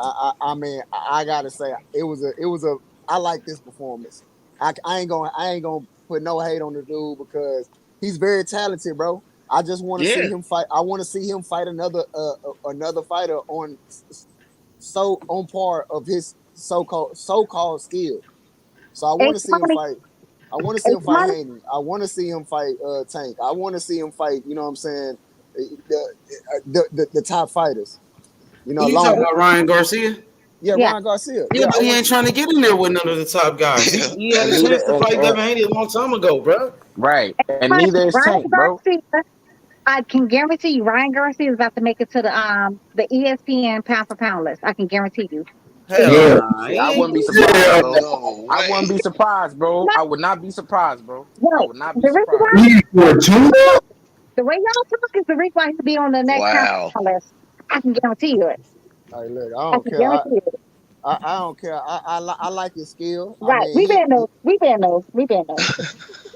I mean, I gotta say, it was a. I like this performance. I ain't gonna put no hate on the dude because he's very talented, bro. I just want to see Yeah. him fight. I want to see him fight another fighter on par of his so-called skill. So I want to It's see him money. fight. I want to see him It's fight money. Haney. I want to see him fight Tank. I want to see him fight. You know what I'm saying? The top fighters. You know, You talking long. about Ryan Garcia? Yeah, Yeah. Ryan Garcia. Yeah, Yeah, I but he want ain't to. trying to get in there with none of the top guys. He had And a neither chance to fight and Devin Haney a long time ago, bro. right. It's And money. neither is Ryan Tank, bro. Garcia. I can guarantee you, Ryan Garcia is about to make it to the ESPN pound for pound list. I can guarantee you. It's Hell Yeah. nah. See, He I ain't wouldn't be doing that. surprised, Yeah. bro. No I wouldn't way. be surprised, bro. not I would not be surprised, bro. I right. would not be The reason surprised. why, Fortuna? the way y'all talk is the reason why he'll be on the next pound Wow. for pound list. I can guarantee you it. Hey, look, I I don't can care. guarantee you it. I don't care. I like his skill. I Right. mean, We been those. We been those. We been those.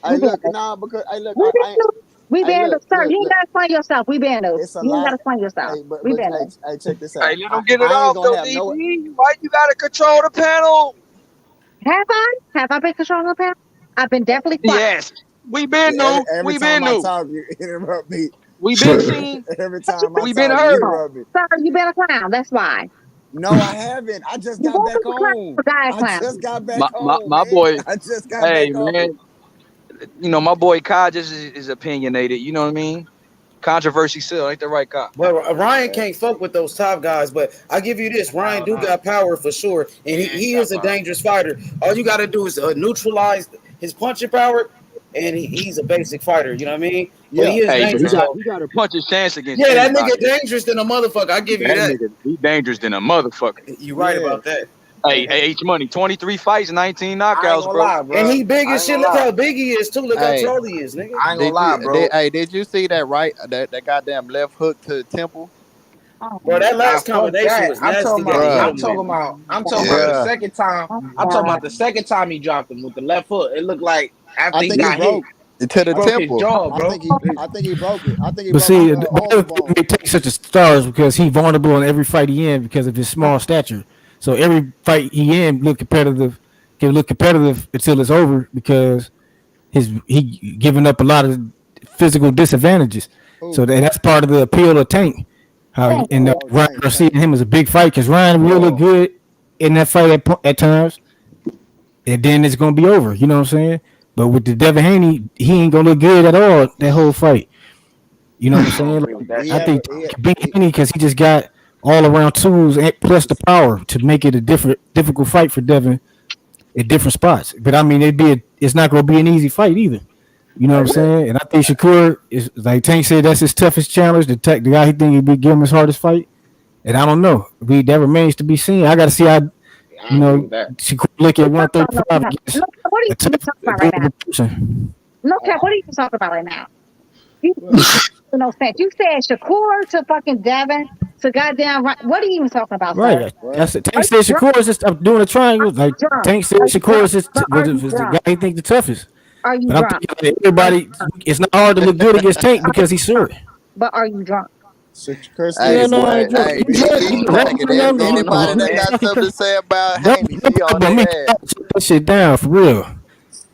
hey, We been look, those. nah, because hey, look, We been those. We hey, been look, those. Sir, you ain't look. gotta explain yourself. We been those. It's a You ain't lot. gotta explain yourself. Hey, We been hey, those. hey, check this Hey, out. let him get it I ain't off gonna though, have no. DB. Why you gotta control the panel? Have I? Have I been controlling the pound? I've been definitely quiet. Yes. We been new. Every We time been I new. talk, you interrupt me. We been seen. Every time I We been talk, you heard. Oh, interrupt me. sir, you been a clown. That's why. No, I haven't. I just You got woke up back a clown on. or die a I clown. just got back My on, my man. boy. I just got Hey back on. man, you know my boy Kai just is opinionated. You know what I mean? Controversy still ain't the right Kai. But Ryan can't fuck with those top guys. But I give you this: Ryan Hell do no. got power for sure, and Yeah, he he got is a power. dangerous fighter. All you got to do is neutralize his punching power, and he's a basic fighter. You know what I mean? But Yeah, he is Hey, but dangerous though. he got a punch his chance against Yeah, that anybody. nigga dangerous than a motherfucker. I give you That that. nigga, he dangerous than a motherfucker. You right yeah. about that. Hey, H Money, 23 fights, 19 I ain't knockouts, gonna bro. lie, And bro. he big I as ain't shit. gonna Look lie. how big he is too. Look how Hey, tall he is, nigga. I ain't gonna lie, bro. did you see that right? That goddamn left hook to the temple, Oh, Bro, that Nah, last fuck combination that. was nasty that he hit bruh, him with. I'm talking about Yeah. the bruh. second time. oh I'm talking God. about the second time he dropped him with the left foot. It looked like I after he think he got hit, broke. To the I, broke his temple. jaw, I bro. think he broke it. I think he But broke his see, the other orbital thing bone. they take such a star is because he's vulnerable in every fight he in because of his small stature. So every fight he in can look competitive until it's over because he giving up a lot of physical disadvantages. So Who? that's part of the appeal of Tank. Thank Oh, Ryan Garcia Tank. and him is a big fight because Ryan will look good in that fight at times, and then it's gonna be over. You know what I'm saying? But with the Devin Haney, he ain't gonna look good at all that whole fight. You know what I'm I don't saying? agree Like, with that He I have shit. a think Tank can beat Haney because he just got all around tools and plus the power to make it a difficult fight for Devin at different spots. But I mean, it's not gonna be an easy fight either. You know what hey I'm look. saying? And I think Shakur is like Tank said, that's his toughest challenge. The guy he think he'd be giving his hardest fight. And I don't know. That remains to be seen. I got to see how I agree with that. Shakur look at What are you talking 135 about? against No, what are a you tough, even talking about right now? durable person. No cap. What are you even talking about right now? You no sense. You said Shakur to fucking Devin to goddamn right. What are you even talking about, sir? Right. What? That's it. Are Tank you said drunk? Shakur is just doing a Are triangle. you Like drunk? Tank said, Are you Shakur drunk? is just But are you was the drunk? guy he think the toughest. Are you But I'm drunk? thinking like Are you everybody, drunk? it's not hard to look good against Tank Are because you he's sure. drunk? But are you drunk? Shakur Hey Yeah, no, I Stevenson. boy, ain't Hey, drunk. hey, He big big drunk. B He big bro. taking rapping What is and going anybody on, that man? got something to say about Don't Haney. He on but me, their ass. shut that shit down for real.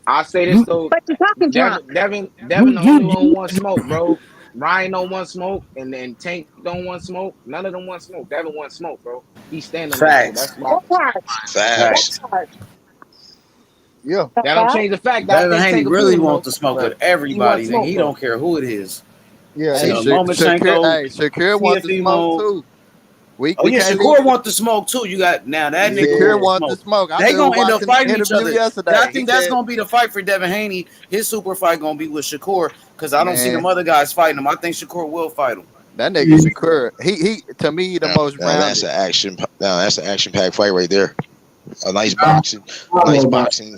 I say this You, though, But you're talking drunk. Devin the only one who you want smoke, bro. Ryan don't want smoke, and then Tank don't want smoke. None of them want smoke. Devin want smoke, bro. He's standing on it, so Facts. that's my. What part? What Facts. part? Yeah. The That don't fuck? change the fact that I Devin think Haney Tank will beat really him wants though, to smoke with but he everybody, wants nigga. smoke He though. don't care who it is. Yeah. See, He, Lomachenko, Shakir want the smoke Tiafimo. too. We Oh we yeah, can't leave. Shakur want the smoke too. You got now that nigga Shakir want the yeah. want the smoke. smoke. I They just was gonna end up watching the fighting each interview other. I yesterday. He think that's said, gonna be the fight for Devin Haney. His super fight gonna be with Shakur because I don't see them "Man, other guys fighting him. I think Shakur will fight him. that nigga Shakur. He to me the Now, most now that's rounded." an action. Now that's an action-packed fight right there. A nice boxing, nice boxing.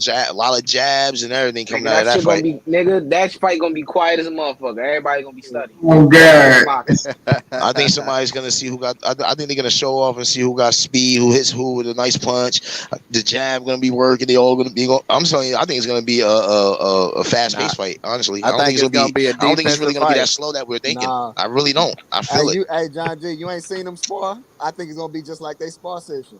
A lot of jabs and everything coming Nigga, out of that that shit gonna fight. be nigga. That fight gonna be quiet as a motherfucker. Everybody gonna be studying. Oh Nice God. boxing. I think somebody's gonna see who got. I think they're gonna show off and see who got speed, who hits who with a nice punch. The jab gonna be working. They all gonna be. I'm telling you, I think it's gonna be a fast Nah, paced fight. Honestly, I I don't think think it's it's gonna gonna be. be a I don't think it's really defensive gonna be that fight. slow that we're thinking. Nah. I really don't. I feel it. Hey, John G, you ain't seen them spar? I think it's gonna be just like they spar session.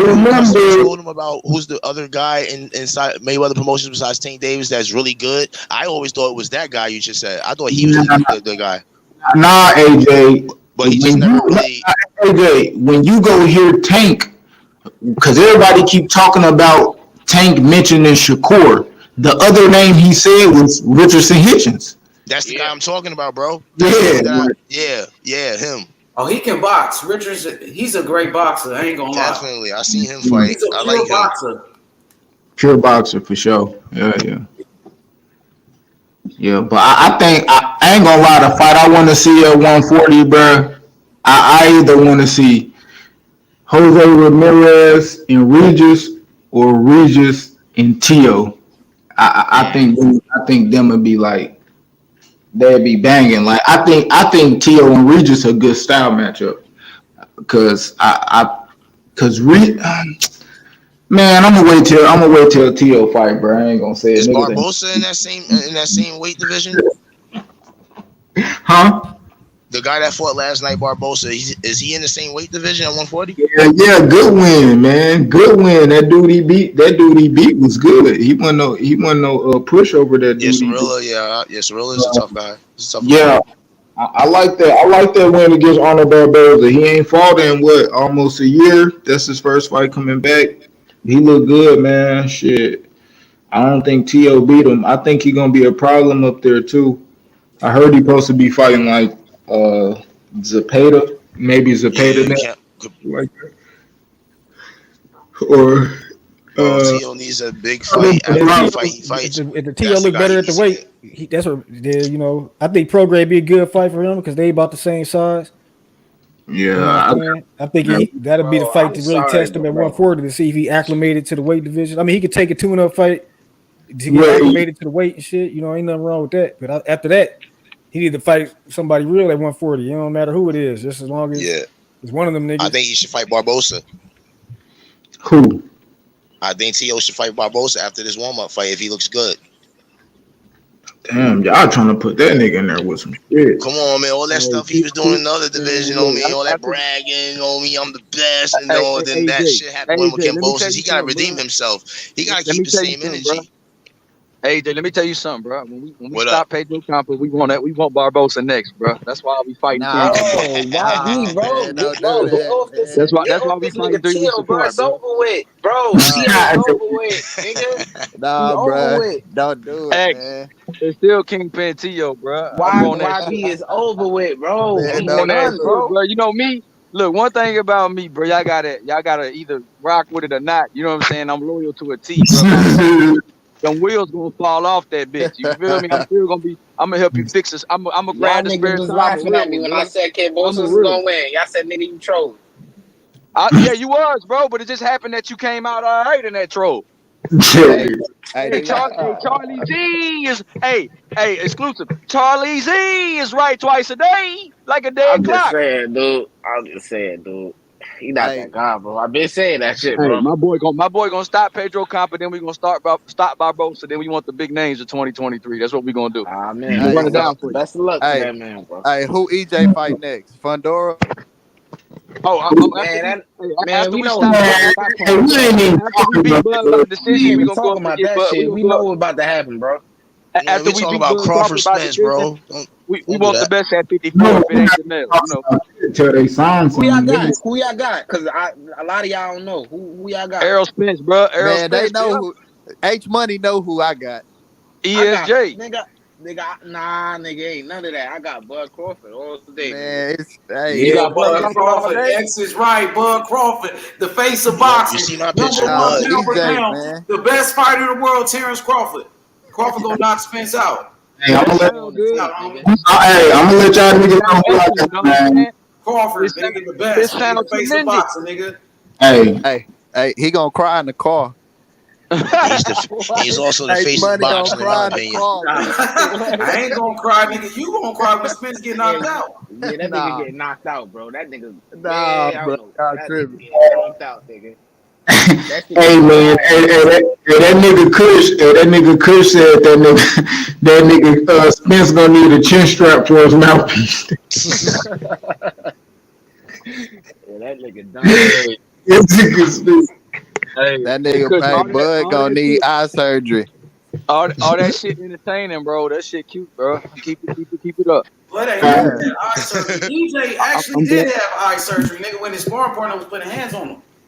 You told him about who's the other guy inside Mayweather Promotions besides Tank Davis that's really good. I always thought it was that guy you just said. I thought he was the guy. Nah, AJ. But he just never really. AJ, when you go hear Tank, because everybody keep talking about Tank mentioning Shakur, the other name he said was Richardson Hitchens. That's the guy I'm talking about, bro. Yeah, him. Oh, he can box. Richards, he's a great boxer. I ain't gonna lie. Definitely, I seen him fight. He's a I pure like him. boxer. Pure boxer for sure. Yeah, but I think I ain't gonna lie. The fight I want to see at 140, bro. I either want to see Jose Ramirez and Regis or Regis and Tio. I think them would be like they'd be banging. Like I think Tio and Regis a good style matchup because man, I'm gonna wait till Tio fight, bro. I ain't gonna say it. Is Barbosa in that same weight division? Huh? The guy that fought last night, Barbosa, is he in the same weight division at 140? Yeah, good win, man. Good win. That dude he beat was good. He wasn't no pushover. That dude. Cirilla is a tough guy. Yeah, I like that. I like that win against Arnold Barboza. He ain't fought in almost a year. That's his first fight coming back. He looked good, man. Shit. I don't think T.O. beat him. I think he gonna be a problem up there too. I heard he supposed to be fighting like Zepeda, maybe Zepeda like that. Or T.O. needs a big fight. After the fight he fights. If the T.O. look better at the weight, that's what I think Prograde be a good fight for him because they about the same size. Yeah, I think that'll be the fight to really test him at 140 to see if he acclimated to the weight division. I mean, he could take a tune-up fight to get acclimated to the weight and shit. Ain't nothing wrong with that. But after that, he need to fight somebody real at 140. It don't matter who it is, just as long as it's one of them niggas. I think he should fight Barbosa. Who? I think T.O. should fight Barbosa after this warm-up fight if he looks good. Damn, y'all trying to put that nigga in there with some shit. Come on, man. All that stuff he was doing in the other division on me, all that bragging on me, I'm the best, and all then that shit happened with Cambosis. He gotta redeem himself. He gotta keep the same energy. AJ, let me tell you something, bro. When we stop Pedro Campo, we want Barbosa next, bro. That's why we fighting. Why he, bro? That's why we fighting 3 weeks bro. apart. It's over with, bro. It's over with, nigga. Nah, bro. Don't do it, man. It's still Kingpin Tio, bro. YB is over with, bro. He's on that, bro. You know me. Look, one thing about me, bro, y'all gotta either rock with it or not. You know what I'm saying? I'm loyal to a T, bro. Them wheels gonna fall off that bitch. You feel me? I'm gonna help you fix this. I'm gonna grab the spare was time. laughing at me when I said Cambosis was gonna win. Y'all said nigga you trolling. Yeah, you was, bro, but it just happened that you came out all right in that troll. Charlie Z is exclusive. Charlie Z is right twice a day, like a dead clock. I'm just saying, dude. He not that guy, bro. I've been saying that shit, bro. My boy gonna stop Pedro Campo, then we gonna stop Barbosa, then we want the big names of 2023. That's what we gonna do. Man, run it down for you. Best of luck to that man, bro. Hey, who EJ fight next? Fundora? Man, we know. We ain't even talking about that shit. We know what's about to happen, bro. After we talk about Crawford Spence, bro. We want the best at 54 if it ain't the male. Until they sign Who y'all got? Because a lot of y'all don't know. Who y'all got? Errol Spence, bro. They know who. H Money know who I got. ESJ. Nigga, ain't none of that. I got Bud Crawford all day. Man, you got Bud Crawford. X is right, Bud Crawford, the face of boxing. You see my picture, Pound for pound, the best fighter in the world, Terrence Crawford. Crawford gonna knock Spence out. Hey, I'm gonna let y'all niggas know who I got, man. Crawford, nigga, the best. The face of boxing, nigga. Hey, he gonna cry in the car. He's also the face of boxing, in my opinion. I ain't gonna cry, nigga. You gonna cry when Spence get knocked out. Yeah, that nigga get knocked out, bro. That nigga. Bro. That nigga get knocked out, nigga. Hey man, that nigga Kush said that nigga Spence gonna need a chin strap for his mouthpiece. That nigga done. That nigga Bud gonna need eye surgery. All that shit entertaining, bro. That shit cute, bro. Keep it up. Well, that eye surgery. DJ actually did have eye surgery, nigga, when his sparring partner was putting hands on him.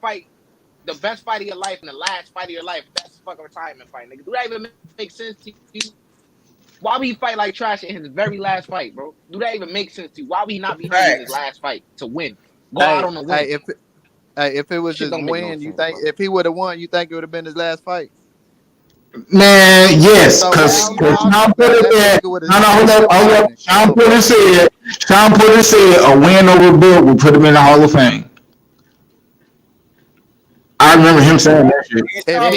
fight the best fight of your life and the last fight of your life. That's a fucking retirement fight, nigga. Do that even make sense to you? Why would he fight like trash in his very last fight, bro? Do that even make sense to you? Why would he not be hungry in his last fight to win? Go out on a win. If it was Shit his don't make no win, you sense, think bro. if he would have won, you think it would have been his last fight? Man, yes, So because how Sean that Porter said, nigga would no, have hold up. Sean Porter said a win over Bill would put him in the Hall of Fame. I remember him saying that shit. If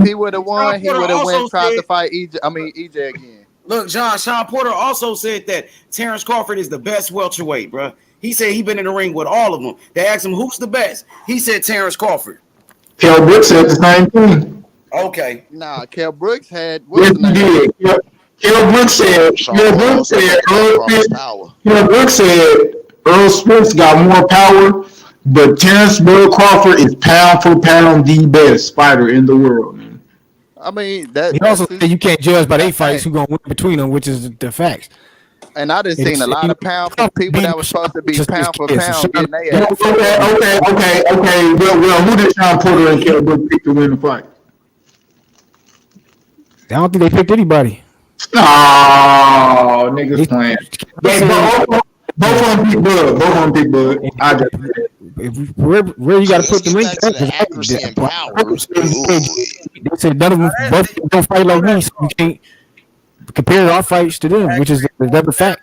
he would have won, he would have went tried to fight EJ again. Look, John, Sean Porter also said that Terrence Crawford is the best welterweight, bro. He said he been in the ring with all of them. They asked him who's the best. He said Terrence Crawford. Kell Brooks said the same thing. Okay. Nah, Kell Brooks had Yes, he did. Kell Brooks said Earl Spence got more power, but Terrence Bill Crawford is pound for pound the best fighter in the world, man. I mean, that. He also said you can't judge by their fights who gonna win between them, which is the facts. And I just seen a lot of pound for people that was supposed to be pound for pound getting their ass. Okay. Well, who did Sean Porter and Kell Brooks pick to win the fight? I don't think they picked anybody. Oh, niggas playing. Both of them pick Bud. I just where you got to put the link. They said none of them both don't fight like me, so you can't compare our fights to them, which is the fact.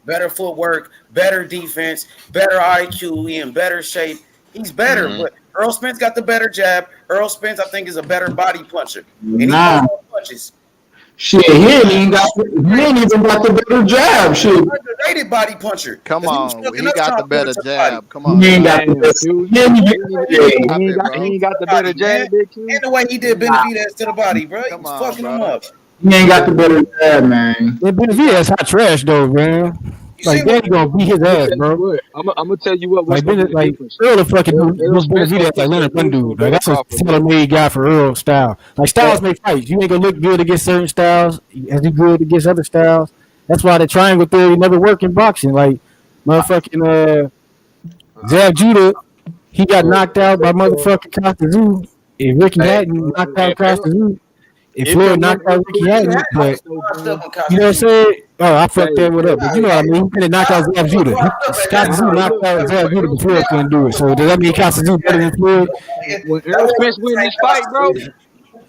Better footwork, better defense, better IQ, in better shape. He's better, but Earl Spence got the better jab. Earl Spence, I think, is a better body puncher. And he punches. Shit, he ain't even got the better jab. Shit, underrated body puncher. Come on, he got the better jab. Come on, he ain't got the better jab, bitch. And the way he did Benavidez to the body, bro. He was fucking him up. He ain't got the better jab, man. Benavidez hot trash though, man. Like they gonna beat his ass, bro. I'm gonna tell you what. Like Earl fucking Benavidez like Leonard Bundu. Like that's a tailor-made guy for Earl style. Like styles make fights. You ain't gonna look good against certain styles as you good against other styles. That's why the triangle theory never work in boxing. Like motherfucking Zab Judah, he got knocked out by motherfucking Costa-Zoo. If Ricky Hatton knocked out Costa-Zoo. If Floyd knocked out Ricky Hatton, but you know what I'm saying? Oh, I fucked that one up. But you know what I mean? He could have knocked out Zab Judah. Costa-Zoo knocked out Zab Judah before he couldn't do it. So does that mean Costa-Zoo better than Floyd? When Earl Spence win this fight, bro,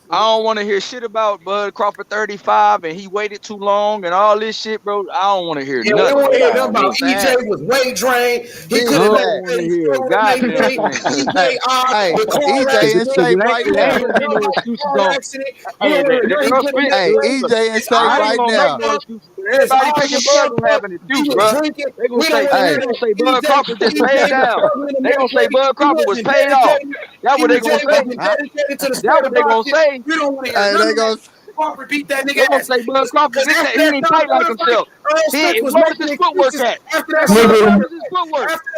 I don't want to hear shit about Bud Crawford 35 and he waited too long and all this shit, bro. I don't want to hear nothing. We don't want to hear nothing about EJ was weight drained. He could have been EJ in shape right now. EJ in shape right now. Everybody picking Bud and having it too, bro. They gonna say Bud Crawford just paid down. They gonna say Bud Crawford was paid off. That's what they gonna say. That's what they gonna say. We don't want to hear nothing. Crawford beat that nigga. They gonna say Bud Crawford. He didn't fight like himself. What was his footwork at? After the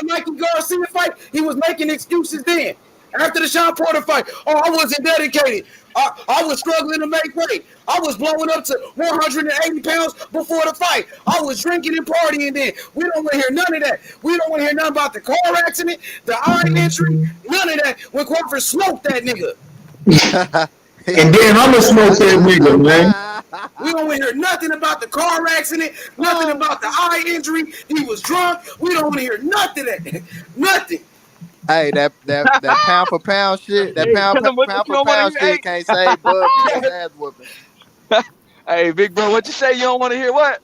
Mikey Garcia fight, he was making excuses then. After the Sean Porter fight, I wasn't dedicated. I was struggling to make weight. I was blowing up to 180 pounds before the fight. I was drinking and partying then. We don't want to hear none of that. We don't want to hear nothing about the car accident, the eye injury, none of that. When Crawford smoked that nigga. And then I'm gonna smoke that nigga, man. We don't want to hear nothing about the car accident, nothing about the eye injury. He was drunk. We don't want to hear nothing of that. Nothing. Hey, that pound for pound shit, that pound for pound shit can't save Bud from his ass whooping. Hey, big bro, what you say? You don't want to hear what?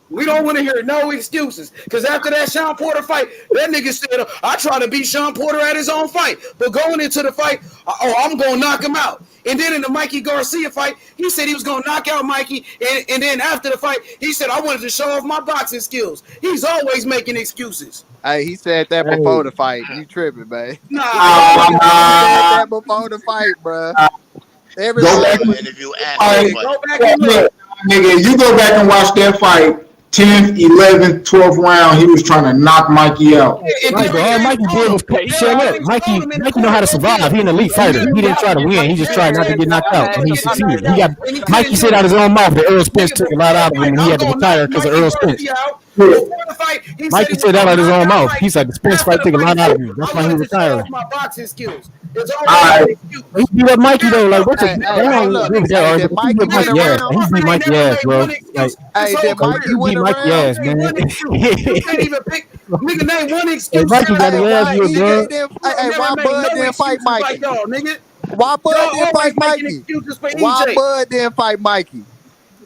We don't want to hear no excuses. Because after that Sean Porter fight, that nigga said, I try to beat Sean Porter at his own fight. But going into the fight, I'm going to knock him out. And then in the Mikey Garcia fight, he said he was going to knock out Mikey. And then after the fight, he said, I wanted to show off my boxing skills. He's always making excuses. Hey, he said that before the fight. You tripping, man. Nah. He said that before the fight, bro. Go back and look. Nigga, you go back and watch that fight. 10th, 11th, 12th round, he was trying to knock Mikey out. Right, but all Mikey did was look, Mikey know how to survive. He an elite fighter. He didn't try to win. He just tried not to get knocked out, and he succeeded. Mikey said out his own mouth that Earl Spence took a lot out of him, and he had to retire because of Earl Spence. Before the fight, he said Mikey he was said that gonna out of his knock own out mouth. Mike. He said the Spence After fight the took a fight lot out of happened, him. That's I why he wanted to show retiring. off my boxing skills. It's All already right. an excuse. He beat up Mikey though. Like, what's a Hey, they hey, hey, don't look. give that Hey, argument. did He Mikey beat win Mikey a ass. round? He beat Mikey ass, bro. Like, Hey, did Mikey he win beat a Mikey round? ass, man. You can't even pick. Nigga, name one Hey, excuse. Mikey got Hey, his ass why whooped, EJ bro. didn't? You don't Hey, never why make Bud no didn't fight excuses like Mikey? y'all, nigga. Why Bud Y'all didn't always fight making Mikey? excuses for Why EJ. Bud didn't fight Mikey?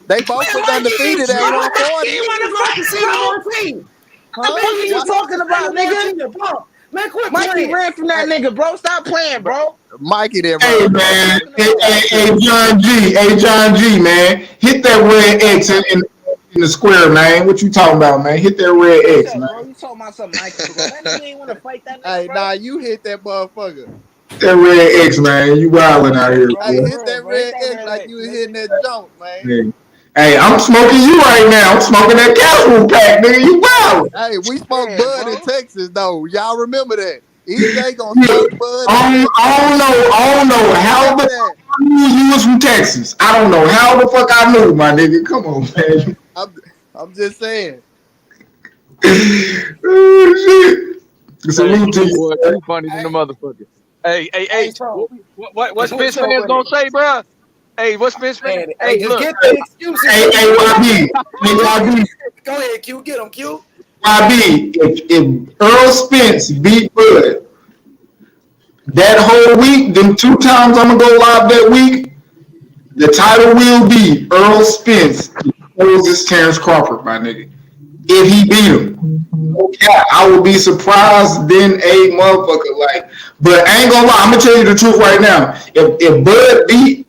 They both Man, was Mikey undefeated ain't at shit. He 140. want to fucking see the more team. What the Huh? fuck are you Why? talking about, about, nigga? Martina? Bro, man, quit Mikey playing. ran from that nigga, bro. Stop playing, Bro, bro. Mikey didn't Hey run from man, nobody. hey, Stop hey tripping. John G, man, hit that red X in the square, man. What you talking about, man? Hit that red What's X, up, man. bro? You talking about some Mikey, bro? That nigga ain't want to fight that nigga, Hey, bro. nah, you hit that motherfucker. That red X, man. You wilding out here, Bro, Hey, boy. for hit real, that bro. Hit red that X red like X, you was hitting nigga. that joint, man. Hey, I'm smoking you right now. I'm smoking that casual pack, nigga. You wild. Hey, we smoked Yeah, Bud in bro. Texas, though. Y'all remember that? EJ gonna Yeah. smoke Bud in Texas. I don't know Y'all how remember the that? fuck I knew you was from Texas. I don't know how the fuck I knew, my nigga. Come on, man. I'm just saying. Oh, shit. Hey, Salute to Q, you, boy, man. Q funny than the motherfucker. Hey, So, what Spence what's up fans with gonna it? say, bro? Hey, what Spence fans? Hey, Hey, just look, get the excuses Hey, that hey, you YB. Hey, YB. Go ahead, Q. Get him, Q. YB. If Earl Spence beat Bud that whole week, them 2 times I'm gonna go live that week, the title will be Earl Spence exposes Terrence Crawford, my nigga. If he beat him. Yeah, I would be surprised then a motherfucker. Like, but I ain't gonna lie, I'm gonna tell you the truth right now. If Bud beat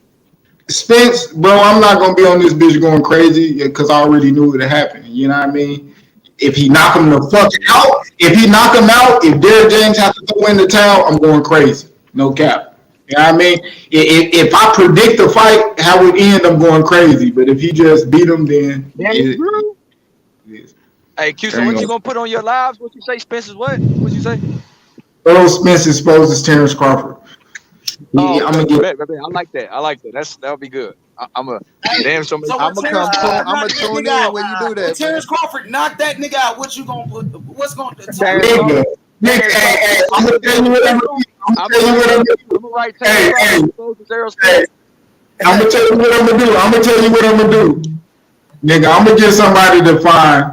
Spence, bro, I'm not gonna be on this bitch going crazy because I already knew it would happen. You know what I mean? If he knock him the fuck out, if Derrick James has to throw in the towel, I'm going crazy. No cap. You know what I mean? If I predict the fight, how it end, I'm going crazy. But if he just beat him, then Danny Drew. it is. Hey, Q, so There you what you go. gonna put on your lives? What you say, Spence is what? What you say? Earl Spence exposes Terrence Crawford. Oh, I'm okay. gonna get. I like that. I like that. That'll be good. I'm a Hey, damn so many. so when I'ma Terrence come tune. Crawford I'ma knock that tune nigga in out, when you do when that, Terrence man. Crawford knock that nigga out, what you gonna put? What's gonna tell Terrence Nigga, Crawford. nigga, Terrence hey, Crawford hey, I'm gonna exposes tell you Errol what I'm Spence. gonna do. I'm gonna I'm tell gonna you write what I'm that. gonna do. I'm gonna write Terrence Hey, Crawford hey, exposes Errol hey, Spence. I'm gonna tell you what I'm gonna do. I'm gonna tell you what I'm gonna do. Nigga, I'm gonna get somebody to find.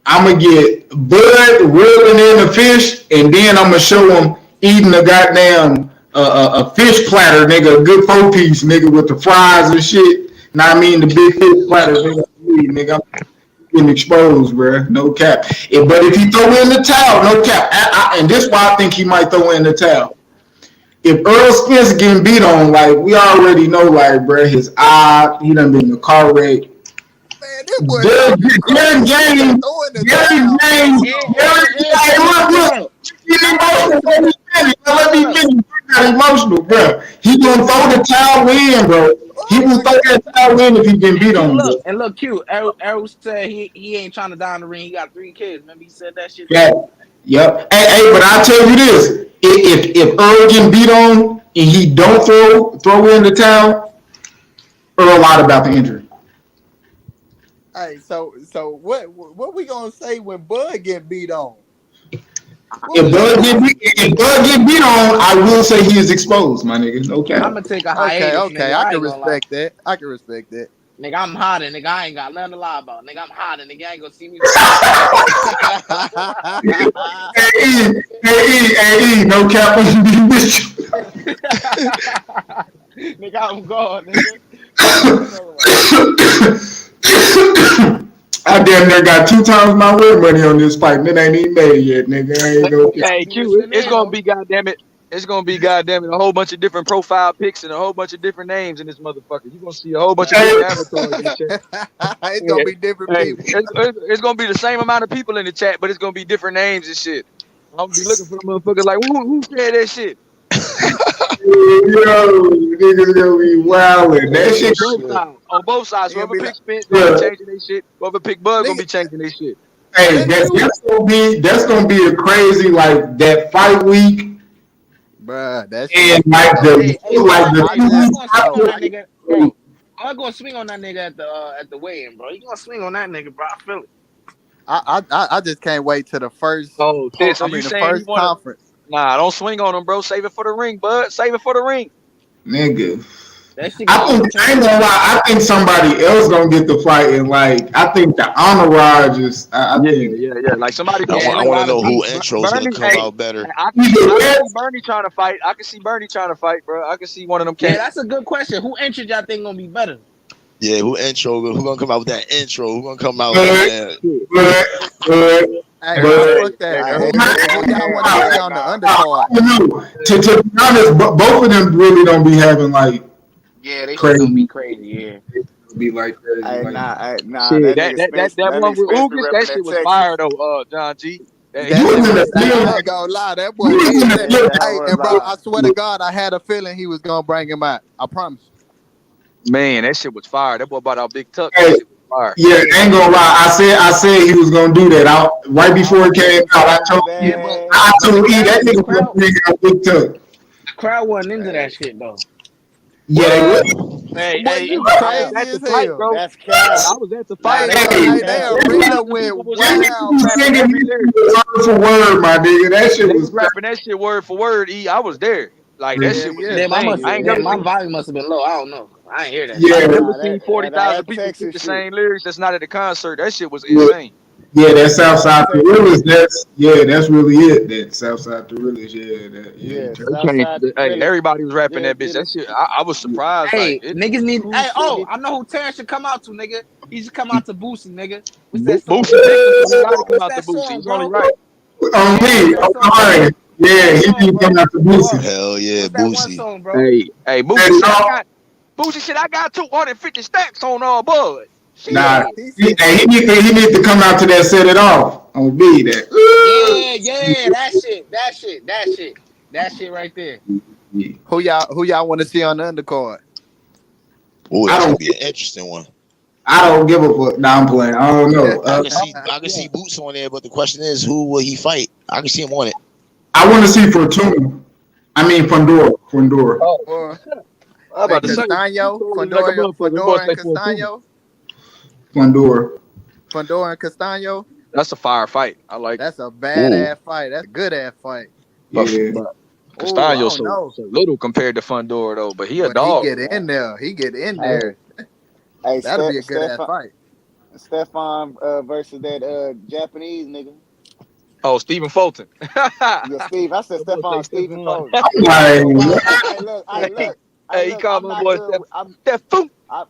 I'm gonna get Bud reeling in the fish, and then I'm gonna show him eating a goddamn a fish platter, nigga, a good 4-piece, nigga, with the fries and shit. And I mean the big fish platter, nigga. I'm getting exposed, bro. No cap. But if he throw in the towel, no cap. And this is why I think he might throw in the towel. If Earl Spence getting beat on, like we already know, like, bro, his eye, he done been in a car wreck. Man, this boy Derrick talking crazy. He said James, throw in the Derrick towel. James, Derrick, And hey, check this shit look, out. get Nah, emotional, listen, bro. Let me look. finish. I got emotional, bro. He gonna throw the towel in, bro. He will throw that towel in if he get beat And on, bro. look, Q. Errol said he ain't trying to die in the ring. He got 3 kids. Remember he said that shit Yeah, too. yep. Hey, but I tell you this: if Earl getting beat on and he don't throw in the towel, Earl lied about the injury. Hey, so what we gonna say when Bud get beat on? What we If gonna say? Bud get beat on, I will say he is exposed, my nigga. No I'm cap. gonna take a Okay, hiatus, okay, nigga. I I can ain't gonna lie. respect that. I can respect that. Nigga, I'm hot and nigga, I ain't got nothing to lie about. Nigga, I'm hot and nigga, I ain't gonna see me for 2 months. Hey, no cap on you, bitch. Nigga, I'm gone, nigga. Fuck you talking about? I damn near got 2 times my rent money on this fight, and it ain't even made yet, nigga. I ain't gonna. Hey, You Q, listening it's in, gonna though? be goddamn it. It's gonna be goddamn it a whole bunch of different profile pics and a whole bunch of different names in this motherfucker. You gonna see a whole bunch of Hey, different avatars in the chat. It's gonna Yeah. be different Hey, people. it's gonna be the same amount of people in the chat, but it's gonna be different names and shit. I'm gonna be looking for the motherfuckers like who said that shit? yo, niggas gonna be wildin'. That On shit. both sides. On both sides. He'll Whoever be like, picks Spence gonna be Yeah. changing their shit. Whoever pick Bud gonna nigga, be changing their shit. Hey, let Q, that's gonna be a crazy like that fight week bruh. That shit and gonna be dope. Bro, like the I Bud just, gonna swing on that nigga, bro. Bud gonna swing on that nigga at the weigh-in, bro. You gonna swing on that nigga, bro. I feel it. I just can't wait to the first. Oh shit! So you The saying he first wanna? conference. Nah, don't swing on him, bro. Save it for the ring, bud. Save it for the ring. Nigga. That shit I gonna be think I ain't gonna lie. I think somebody else gonna get the fight, and like I think the honor Rodgers. I think Yeah. Like somebody I gonna want, get I like want to know who intro is gonna Bernie. come Hey, out better. I can see Bernie trying to fight. I can see Bernie trying to fight, bro. I can see one of them Yeah, cats. that's a good question. Who entered y'all think gonna be better? Yeah, who intro? Who gonna come out with that intro? Who gonna come out, man? Hey, But fuck that. Who y'all want to see on the undercard? To be honest, both of them really don't be having like Yeah, they shit don't be crazy. crazy. Yeah. Be like crazy. Hey, Like, nah, Shit, that nigga Spence, that that one nigga with Spence be Ugas, that repping shit that was Texas. fire though. John G. That shit was. I ain't gonna lie. That boy You was did in that. the Hey, and bro, I swear to God, I had a feeling he was gonna bring him out. I promise you. Man, that shit was fire. That boy bought out Big Tuck. That Hey, shit was fire. yeah, I ain't gonna lie. I said he was gonna do that. Right before it came out, I told Yeah, you. but I but told E that nigga was crowd, bring out Big Tuck. the crowd wasn't into that shit though. Yeah, they What? would. Boy, Hey, you I was crazy at the as fight, hell. bro. That's cap. I was at the Nah, fight, they bro. wasn't Hey, into they that. arena 30,000 went people was in there. wild, They was rapping bro. every lyric. Word for word, my nigga. That shit They was was rapping that shit word for word. E, I was there. Like that yeah, shit was yeah, Damn, I insane. must. I ain't Yeah, never Damn, my seen. volume must have been low. I don't know. I ain't hear that I shit. ain't yeah. never nah, seen that 40,000 people speak Texas the shit. same lyrics that's not at the concert. That shit was Yeah, insane. yeah, that Nah, Southside that Texas Gorillas. shit. That's really it. That Southside Gorillas. Yeah, you Yeah, turn. They changed. Southside Hey, realist. everybody was rapping Yeah, that bitch. did That it. shit. I was surprised. Like Hey, it. niggas need. Cool Hey, shit. oh, I know who Terrence should come out to, nigga. He should come out to Boosie, nigga. What's that song? Boosie picked him, so he got to come What's out to that Boosie. song, He's only bro? right. On Yeah, what's me, that all song? right. What's Yeah, that he song, need to bro? come out to Boosie. Hell yeah, What's that one Boosie. song, bro? Hey, Hey, Boosie said I no, got. Boosie said I got 250 stacks on Bud. nah, Shit. He he, said, hey, he need to come out to that set it off on B that. Yeah, that shit right there. who y'all want to see on the undercard? Oh, I that's gonna don't be an interesting one. give a fuck. Nah, I'm playing. I don't know. I can see Boots on there, but the question is, who will he fight? I can see him on it. I want to see Fortuna. I mean Fundora. Oh, Or I'm hey, about to say, you Castaño, told me like a motherfucker. Them boys Fedora and say for a two. Castaño, Fundora. Fedora and Castaño. That's a fire fight. I like it. That's a Ooh, badass fight. That's a good ass fight. Yeah. But Oh, I Castaño don't know, so little compared to Fundora though, but he a but he dog. get in there. He get in Hey, there. hey, That'll be a good ass fight. Stefan versus that Japanese nigga. Oh, Stephen Fulton. Yeah, Steve. I said That boy say Stephen Stephon. Foden. Like, Hey, he called I'm my not boy good. Steph. I,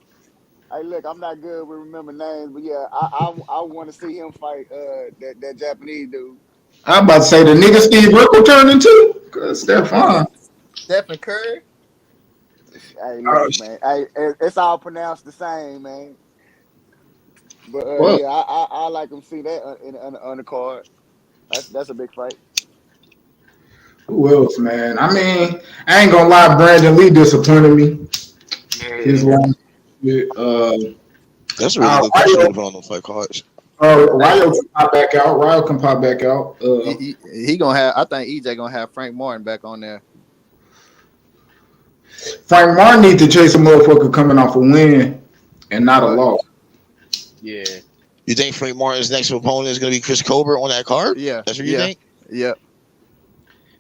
hey, look, I'm not good with remember names, but yeah, I want to see him fight that Japanese dude. I'm about to say the nigga Steve Rickle turned into. Cause Stephon. Stephen Curry. Hey, Oh, look, man. Hey, it's all pronounced the same, man. But well, yeah, I like him see that on the card. That's a big fight. who else, man? I mean, I ain't gonna lie, Brandon Lee disappointed me. His Yeah. last that's a really good question to put on the fight cards. Hey, Ryo can pop back out. Ryo can pop back out. he gonna have. I think EJ gonna have Frank Martin back on there. Frank Martin need to chase a motherfucker coming off a win and not a What? loss. Yeah. You think Frank Martin's next opponent is gonna be Chris Colbert on that card? Yeah, That's what you yeah, think? yeah.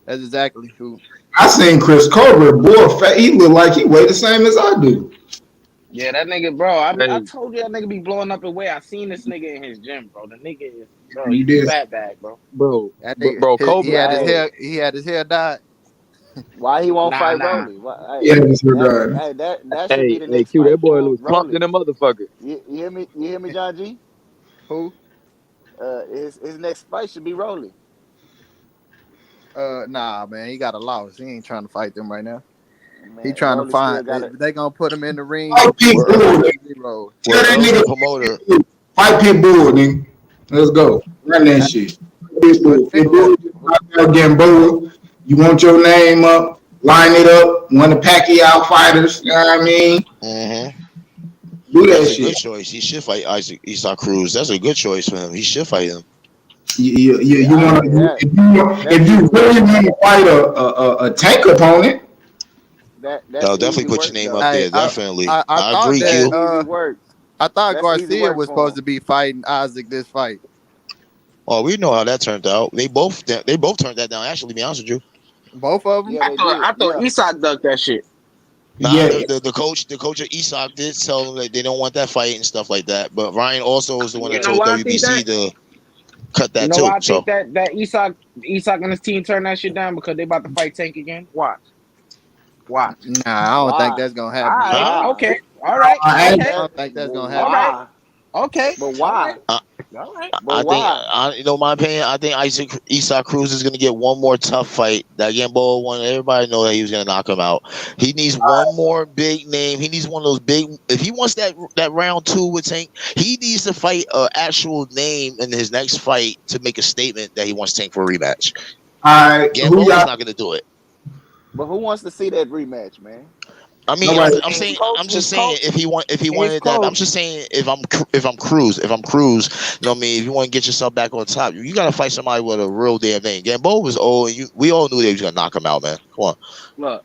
That's exactly who. I seen Chris Colbert, boy, he look like he weigh the same as I do. Yeah, that nigga, bro. I Hey, told you that nigga be blowing up the way. I seen this nigga in his gym, bro. The nigga is, bro. You He's a did. fat bag, bro. That nigga. bro, He Colbert. had his Hey, hair. He had his hair dyed. why he won't Nah, fight nah. Rolly? Why, Yeah, hey, that's regard. that should be Hey, the hey, next Q, that fight boy for looks plump Rolly. than a motherfucker. You hear me? You hear me, John G? Who? His next fight should be Rolly. Nah, man. He got a loss. He ain't trying to fight them right now. He Man, trying to Rolly still find. got it. They gonna put him in the ring Fight with Pitbull, nigga. zero. Tell that Earl the nigga promoter. fight Pitbull, nigga. Let's go. Run that shit. What Pitbull. Who? Pitbull out Gamboa. You want your name up, line it up, one of the Pacquiao fighters, you know what I mean? Mm-hmm. Do that That's a good shit. choice. He should fight Isaac Cruz. That's a good choice for him. He should fight him. You Yeah, want to that's if you easy really work. want to fight a tank opponent. That's I'll definitely easy put your work name up though. Hey, there. Definitely. I I thought agree, That's that Q. easy work. I thought That's easy Garcia work was for supposed him. to be fighting Isaac this fight. Oh, we know how that turned out. They both turned that down. Actually, to be honest with you, Both of them. Yeah, I thought Isak ducked that shit. nah, the coach of Isak did tell them that they don't want that fight and stuff like that. But Ryan also is the one that You know told why I think WBC that? to cut You that know too. why I So think that Isak and his team turned that shit down because they about to fight Tank again? Watch. Nah, I don't think Why? that's gonna All happen. right. Why? Okay. All right. I Okay. don't think that's gonna All happen. right. Why? Okay. But All why? right. All right. But why? you know, my opinion, I think Isak Cruz is gonna get one more tough fight. That Gamboa one, everybody know that he was gonna knock him out. He needs one more big name. He needs one of those big. If he wants that round 2 with Tank, he needs to fight an actual name in his next fight to make a statement that he wants Tank for a rematch. All right, who Gamboa's y'all? not gonna do it. But who wants to see that rematch, man? I mean, Nobody. I'm saying, I'm His just saying, coach. if he His wanted that, I'm coach. just saying, if I'm Cruz, you know what I mean? If you want to get yourself back on top, you got to fight somebody with a real damn name. Gamboa was old, and we all knew they was gonna knock him out, man. Come on. Look,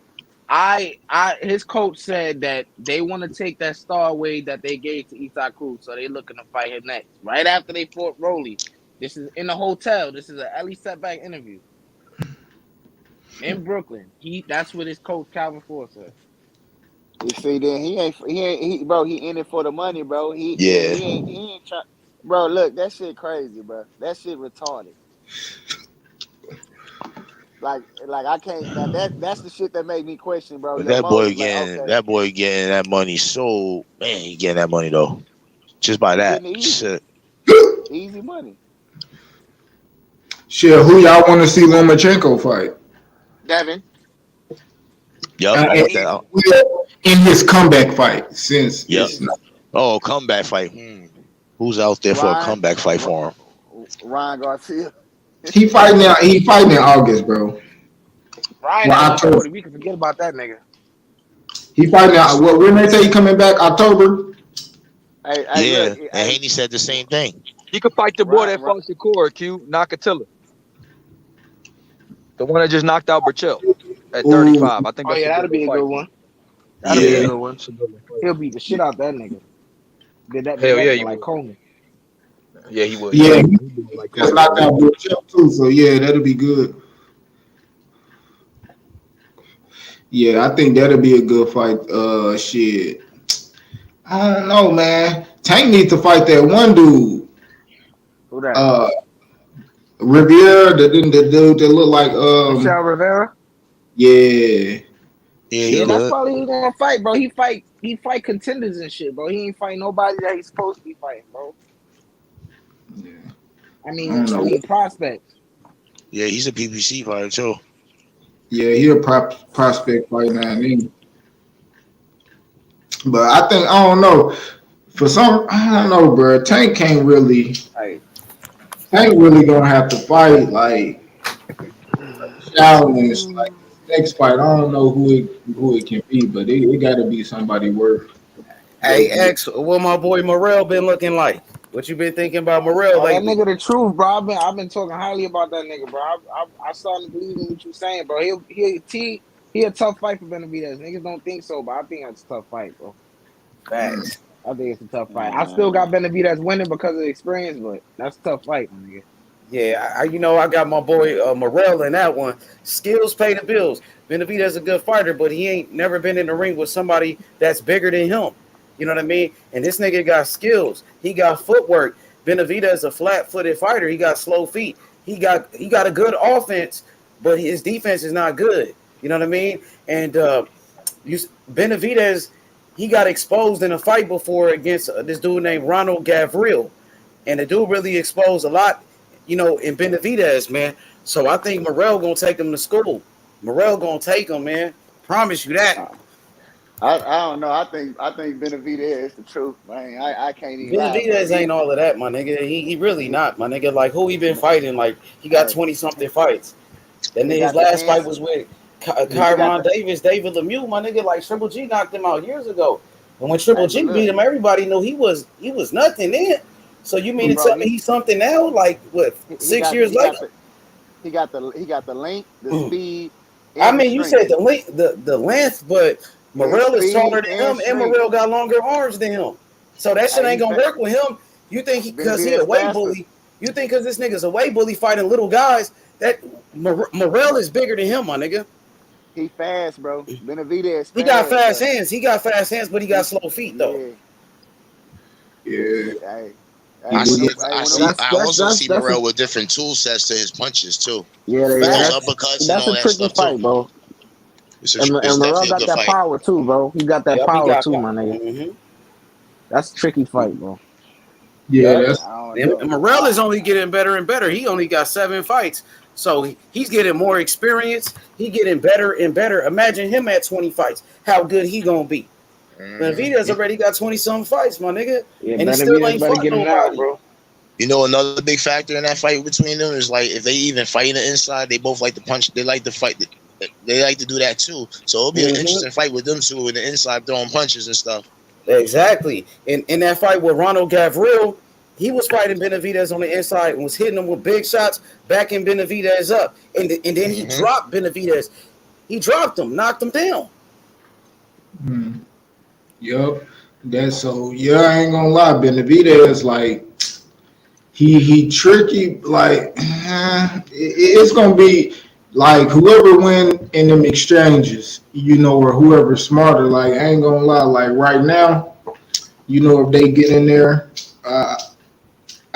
his coach said that they want to take that star away that they gave to Isak Cruz, so they looking to fight him next. Right after they fought Rolly. This is in the hotel. This is an Ellie setback interview in Brooklyn. That's what his coach Calvin Ford said. You see, then he in it for the money, bro. Yeah. He ain't try. Bro, look, that shit crazy, bro. That shit retarded. Like I can't. Now that's the shit that made me question, bro, But your motive. Like, okay, that boy getting that money. So man, he getting that money though. Just by he that getting it shit. easy money. Shit, who y'all want to see Lomachenko fight? Devin. Yep, I want that. In his comeback fight, since Yep. it's not. Oh, comeback fight. Who's out there for a Ryan, comeback fight for him? Ryan Garcia. He fighting now. He fighting in August, bro. Ryan Well, at October. 40. We can forget about that nigga. He fighting out. Well, when they say he coming back October. Hey, Yeah, look, and Haney said the same thing. He could fight the boy that Ryan, fought Shakur, Q Nakatilla. The one that just knocked out Burchell at 35. I think Oh that yeah, should be a that'll good be a fight. good one. That'll be a Yeah. good one. He'll beat the shit out that nigga. Did that Hell yeah, nigga he like would. Coleman. Yeah, he would. Yeah, He he would like just Coleman. knocked out Burchell too. So yeah, that'll be good. Yeah, I think that'll be a good fight. Shit. I don't know, man. Tank needs to fight that one dude. Who that? Riviera, the dude that look like Michelle Rivera. yeah. Yeah, he Yeah, that's good. probably who he gonna fight, bro. He fight contenders and shit, bro. He ain't fight nobody that he's supposed to be fighting, bro. I don't know. mean prospects. Yeah, he's a PPC fighter too. Yeah, he a prospect right now. But I think I don't know. For some, I don't know, bro. Tank can't really. Tank really gonna have to fight like challenge like next fight. I don't know who it can be, but it got to be somebody worth. Hey, X, what my boy Morrell been looking like? What you been thinking about Morrell Oh, that lately? nigga the truth, bro. I've been talking highly about that nigga, bro. I starting to believe in what you saying, bro. He a tough fight for Benavidez. Niggas don't think so, but I think that's a tough fight, bro. Facts. I think it's a tough fight. I still got Benavidez winning because of the experience, but that's a tough fight, my nigga. Yeah, I got my boy Morrell in that one. Skills pay the bills. Benavidez a good fighter, but he ain't never been in the ring with somebody that's bigger than him. You know what I mean? And this nigga got skills. He got footwork. Benavidez a flat-footed fighter. He got slow feet. He got a good offense, but his defense is not good. You know what I mean? And Benavidez, he got exposed in a fight before against this dude named Ronald Gavril. And the dude really exposed a lot, in Benavidez, man. So I think Morrell gonna take him to school. Morrell gonna take him, man. Promise you that. I don't know. I think Benavidez is the truth, man. I can't even lie, bro. Benavidez ain't all of that, my nigga. He really not, my nigga. Like, who he been fighting? Like, he got 20-something fights. Then He his got the last fight hands. was with He Kyron Davis, David Lemieux, my nigga. Like, Triple G knocked him out years ago. And when Triple Hey, but G beat look, him, everybody knew he was nothing then. So you mean but to bro, tell me he's something now? Like, what, he 6 got years later? he got the length, the speed, I and the mean, you strength. said the length, but His Morrell is speed taller than and him, and strength. Morrell got longer arms than him. So that shit Hey, ain't gonna work with him. You think because he a Benavidez weight faster. bully? You think because this nigga's a weight bully fighting little guys that Morrell is bigger than him, my nigga. He fast, bro. Benavidez He got fast, fast but hands. He got fast hands, but he got slow feet though. yeah. Yeah. Hey, I when see. them, hey, I when see. them, I also see Morrell with different tool sets to his punches too. Yeah, With those that's uppercuts and that's all a that tricky stuff too. fight, bro. It's And Morrell definitely a got good that fight. power too, bro. He got that Yep, he power got too, power. my nigga. Mm-hmm. That's a tricky fight, bro. Yeah, Yep. that's I don't And know. Morrell is only getting better and better. He only got 7 fights, so he's getting more experience. He getting better and better. Imagine him at 20 fights. How good he gonna be? Benavidez already got 20-some fights, my nigga, Yeah, and he still Benavidez ain't better fought get it out, nobody. bro. You know, another big factor in that fight between them is like if they even fight in the inside, they both like to punch. They like to fight. They like to do that too. So it'll be an Mm-hmm. interesting fight with them two in the inside throwing punches and stuff. Exactly. In that fight with Ronald Gavril, he was fighting Benavidez on the inside and was hitting him with big shots, backing Benavidez up, and then he dropped Benavidez. He dropped him, knocked him down. Yup. That's so yeah, I ain't gonna lie, Benavidez like he tricky, like it's gonna be like whoever win in them exchanges, or whoever's smarter, like I ain't gonna lie, like right now, if they get in there, uh,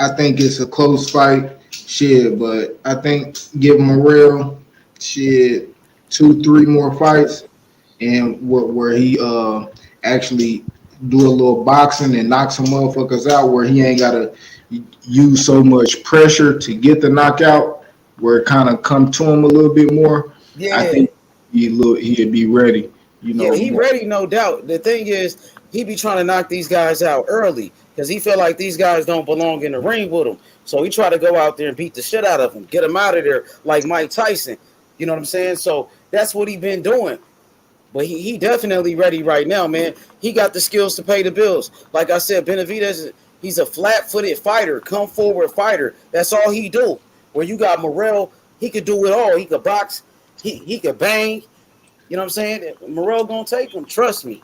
I think it's a close fight. Shit, but I think give Morrell shit 2, 3 more fights and where he actually do a little boxing and knock some motherfuckers out where he ain't gotta use so much pressure to get the knockout, where it kind of come to him a little bit more. I Yeah, think he'd be ready. yeah, he But ready, no doubt. The thing is, he be trying to knock these guys out early because he feel like these guys don't belong in the ring with him. So he try to go out there and beat the shit out of them, get them out of there like Mike Tyson. You know what I'm saying? So that's what he been doing. But he definitely ready right now, man. He got the skills to pay the bills. Like I said, Benavidez, he's a flat-footed fighter, come forward fighter. That's all he do. Where you got Morrell, he could do it all. He could box, he could bang. You know what I'm saying? Morrell gonna take him. Trust me.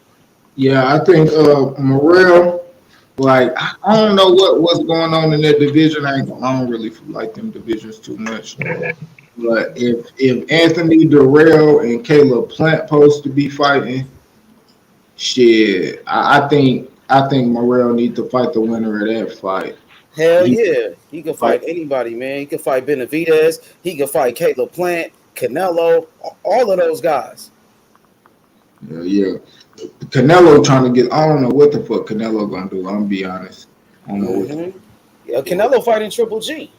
yeah, I think Morrell, like I don't know what's going on in that division. I don't really like them divisions too much. But if Anthony Durrell and Caleb Plant supposed to be fighting, shit, I think Morrell need to fight the winner of that fight. Hell He yeah, he can fight, fight anybody, man. He can fight Benavidez. He can fight Caleb Plant, Canelo, all of those guys. yeah. Canelo trying to get. I don't know what the fuck Canelo gonna do. I'm gonna be honest. I don't know what. Yeah, Canelo fighting Triple G.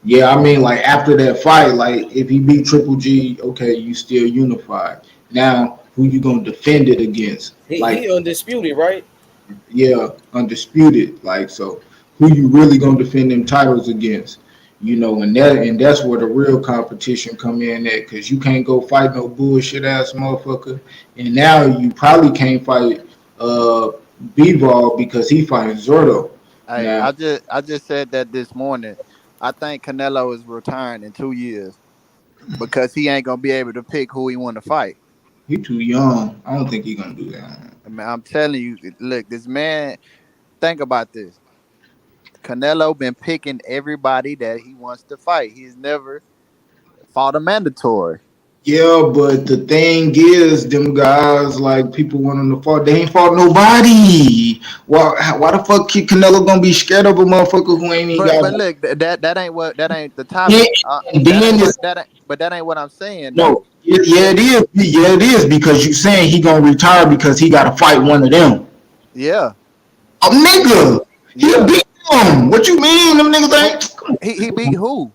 Yeah, I mean, like after that fight, like if he beat Triple G, okay, you still unified. Now, who you gonna defend it against? He Like, undisputed, right? yeah, undisputed. Like, so who you really gonna defend them titles against? And that's where the real competition come in at, because you can't go fight no bullshit ass motherfucker. And now you probably can't fight uh B-Ball because he fighting Zordo. Hey, Now I just said that this morning. I think Canelo is retiring in 2 years because he ain't gonna be able to pick who he want to fight. he too young. I don't think he gonna do that. I mean, I'm telling you, look, this man. Think about this. Canelo been picking everybody that he wants to fight. He's never fought a mandatory. Yeah, but the thing is, them guys, like people want them to fight. They ain't fought nobody. Why the fuck Canelo gonna be scared of a motherfucker who ain't even But got? look, that ain't the Yeah, topic. and That then ain't what it's that ain't. But that ain't what I'm saying no. though. Yeah, yeah, Look, it is. Yeah, it is because you saying he gonna retire because he got to fight one of them. yeah, A nigga, he yeah. beat them. What you mean? Them niggas Who ain't. he beat who?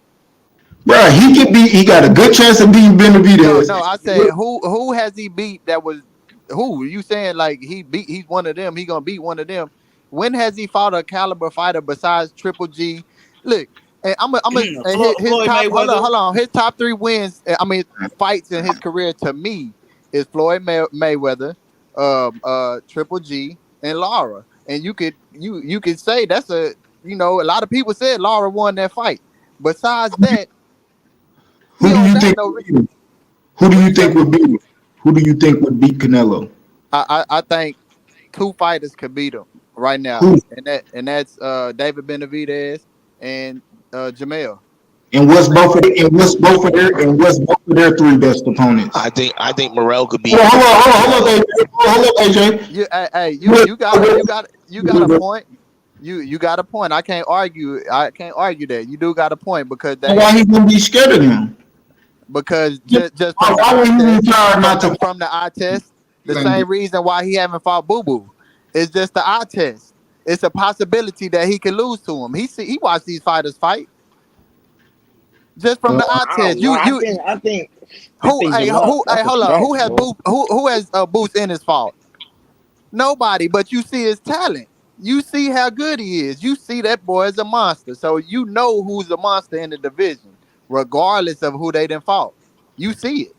Bro, he could be. He got a good chance of beating No, Benavidez. no. I said who has he beat that was who? You saying like he's one of them? He gonna beat one of them? When has he fought a caliber fighter besides Triple G? Look, and and his Floyd top. Mayweather. Hold on. His top 3 wins. I mean, fights in his career to me is Floyd Mayweather, Triple G, and Lara. And you could say that's a lot of people said Lara won that fight. Besides that, he Who do don't you got think no. would beat him? Who do What you you say? think would beat him? Who do you think would beat Canelo? I think two fighters could beat him right now, Who? and that's David Benavidez and Jamel. What's both of their three best opponents? I think Morrell could beat. Hold up, AJ. You got a point. You got a point. I can't argue. That. You do got a point because Why he gonna be scared of him? Because just from the eye test, from the eye test, the same reason why he haven't fought Boo Boo. It's just the eye test. It's a possibility that he could lose to him. He watched these fighters fight. Just from the eye test. I think hold on. Who has Boots in his fault? Nobody, but you see his talent. You see how good he is. You see that boy is a monster. So you know who's a monster in the division, regardless of who they done fought. You see it.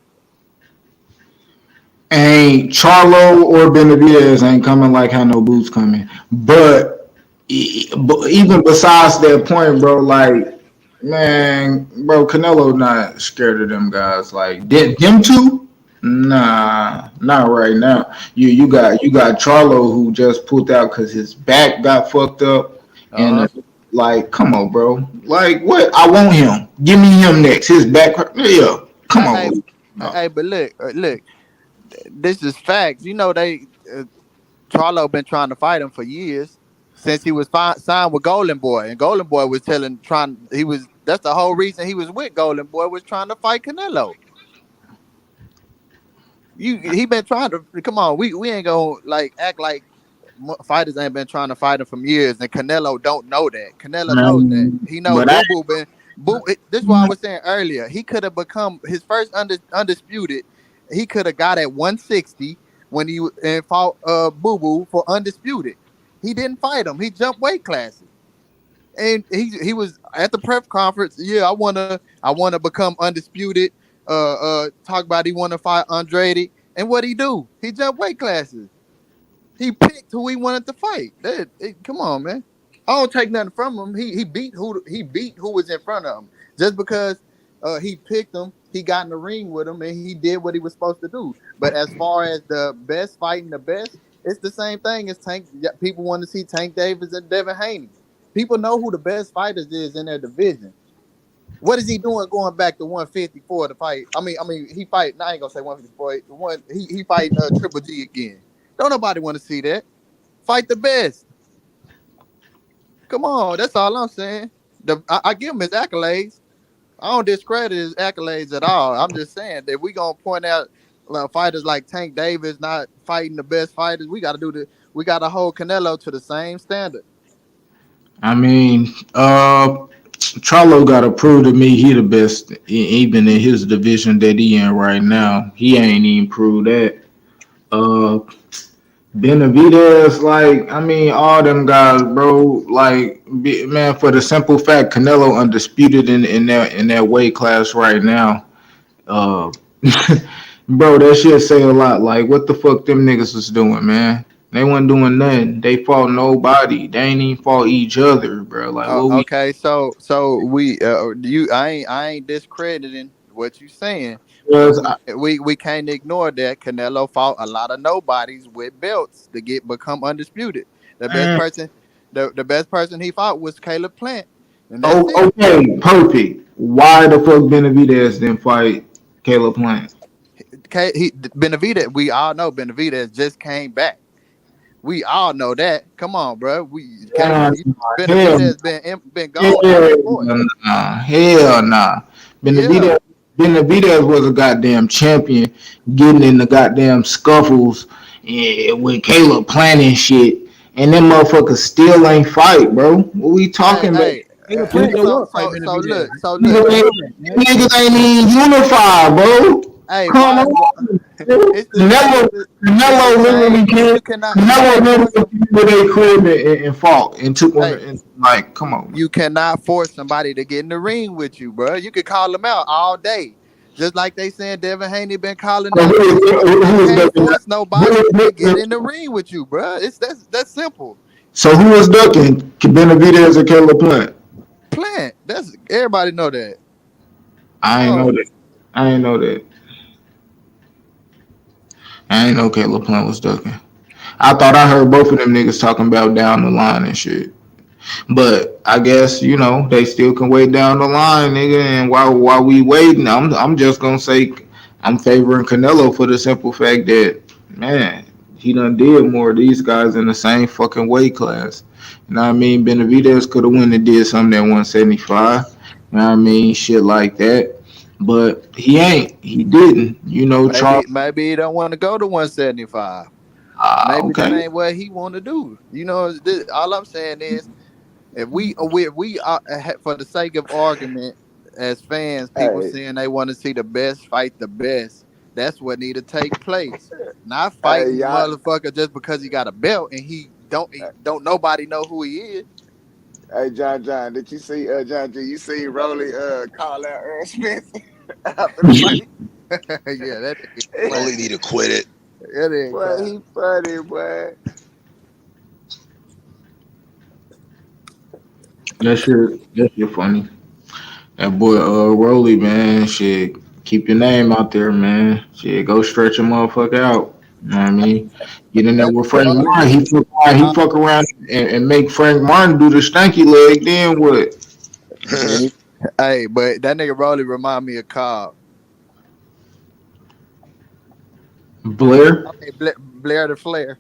Ain't Charlo or Benavidez ain't coming like how no Boots coming. But even besides that point, bro, like, man, bro, Canelo not scared of them guys. Like, them two? Nah, not right now. You got Charlo who just pulled out because his back got fucked up, and like, come on, bro. Like, what? I want him. Give me him next. His back, yeah. Come on. Hey, but look. This is facts. You know Charlo been trying to fight him for years since he was signed with Golden Boy, and Golden Boy was that's the whole reason he was with Golden Boy, was trying to fight Canelo. He been trying to come on. We ain't gonna act like fighters ain't been trying to fight him for years, and Canelo don't know that. Canelo knows that. He knows Boo Boo been. This is why I was saying earlier. He could have become his first undisputed. He could have got at 160 when he fought Boo Boo for undisputed. He didn't fight him. He jumped weight classes, and he was at the press conference. Yeah, I wanna become undisputed. Talk about he want to fight Andrade, and what he do? He jumped weight classes. He picked who he wanted to fight. Come on, man. I don't take nothing from him. He beat who was in front of him. Just because he picked him, he got in the ring with him, and he did what he was supposed to do. But as far as the best fighting the best, it's the same thing as Tank. People want to see Tank Davis and Devin Haney. People know who the best fighters is in their division. What is he doing going back to 154 to fight? I mean, he fight. I ain't gonna say 154. He fighting Triple G again. Don't nobody want to see that. Fight the best. Come on, that's all I'm saying. I give him his accolades. I don't discredit his accolades at all. I'm just saying that we gonna point out fighters like Tank Davis not fighting the best fighters. We got to hold Canelo to the same standard. I mean, Charlo got to prove to me he the best, even in his division that he in right now. He ain't even proved that. Benavidez, like, I mean, all them guys, bro. Like, man, for the simple fact, Canelo undisputed in that weight class right now. Uh, bro, that shit say a lot. Like, what the fuck them niggas was doing, man? They wasn't doing nothing. They fought nobody. They ain't even fought each other, bro. Like, what we? Okay, so we I ain't discrediting what you saying. We can't ignore that Canelo fought a lot of nobodies with belts to become undisputed. The best person he fought was Caleb Plant. And Okay, perfect. Why the fuck Benavidez didn't fight Caleb Plant? Benavidez, we all know Benavidez just came back. We all know that. Come on, bro. Benavidez been gone. Hell nah. Benavidez was a goddamn champion, getting in the goddamn scuffles with Caleb Plant and shit, and them motherfuckers still ain't fight, bro. What we talking about? So look, niggas ain't even unified, bro. Hey, come on. Canelo literally came to their crib and fought and took one. And, like, come on. You cannot force somebody to get in the ring with you, bro. You could call them out all day. Just like they saying Devin Haney been calling out. You can't force nobody to get in the ring with you, bro. That's simple. So who was ducking? Benavidez or Caleb Plant? Plant. That's everybody know that. I ain't know that. I ain't know Caleb Plant was ducking. I thought I heard both of them niggas talking about down the line and shit. But I guess they still can wait down the line, nigga. And while we waiting, I'm just gonna say I'm favoring Canelo for the simple fact that man, he done did more of these guys in the same fucking weight class. You know what I mean? Benavidez could have went and did something at 175. You know what I mean? Shit like that. But he ain't. He didn't. Charles. Maybe he don't want to go to 175. Maybe that Okay. ain't what he want to do. All I'm saying is, if for the sake of argument, as fans, people Hey, saying they want to see the best fight the best. That's what need to take place. Not hey, fighting the y'all. motherfucker just because he got a belt and he don't nobody know who he is. Hey, John, did you see John G? You see Rolly call out Earl Spence after the fight? Yeah, that nigga Rolly funny. need to quit it. That Boy, nigga. he funny, boy. That shit funny. That boy, Rolly, man, shit, keep your name out there, man. Shit, go stretch a motherfucker out. You know what I mean? Get in there That's with what Frank Rolly Martin. do. He fuck around and make Frank Martin do the stanky leg. Then what? Then he, hey, but that nigga Rolly remind me of Cobb. Blair? Blair the Flair.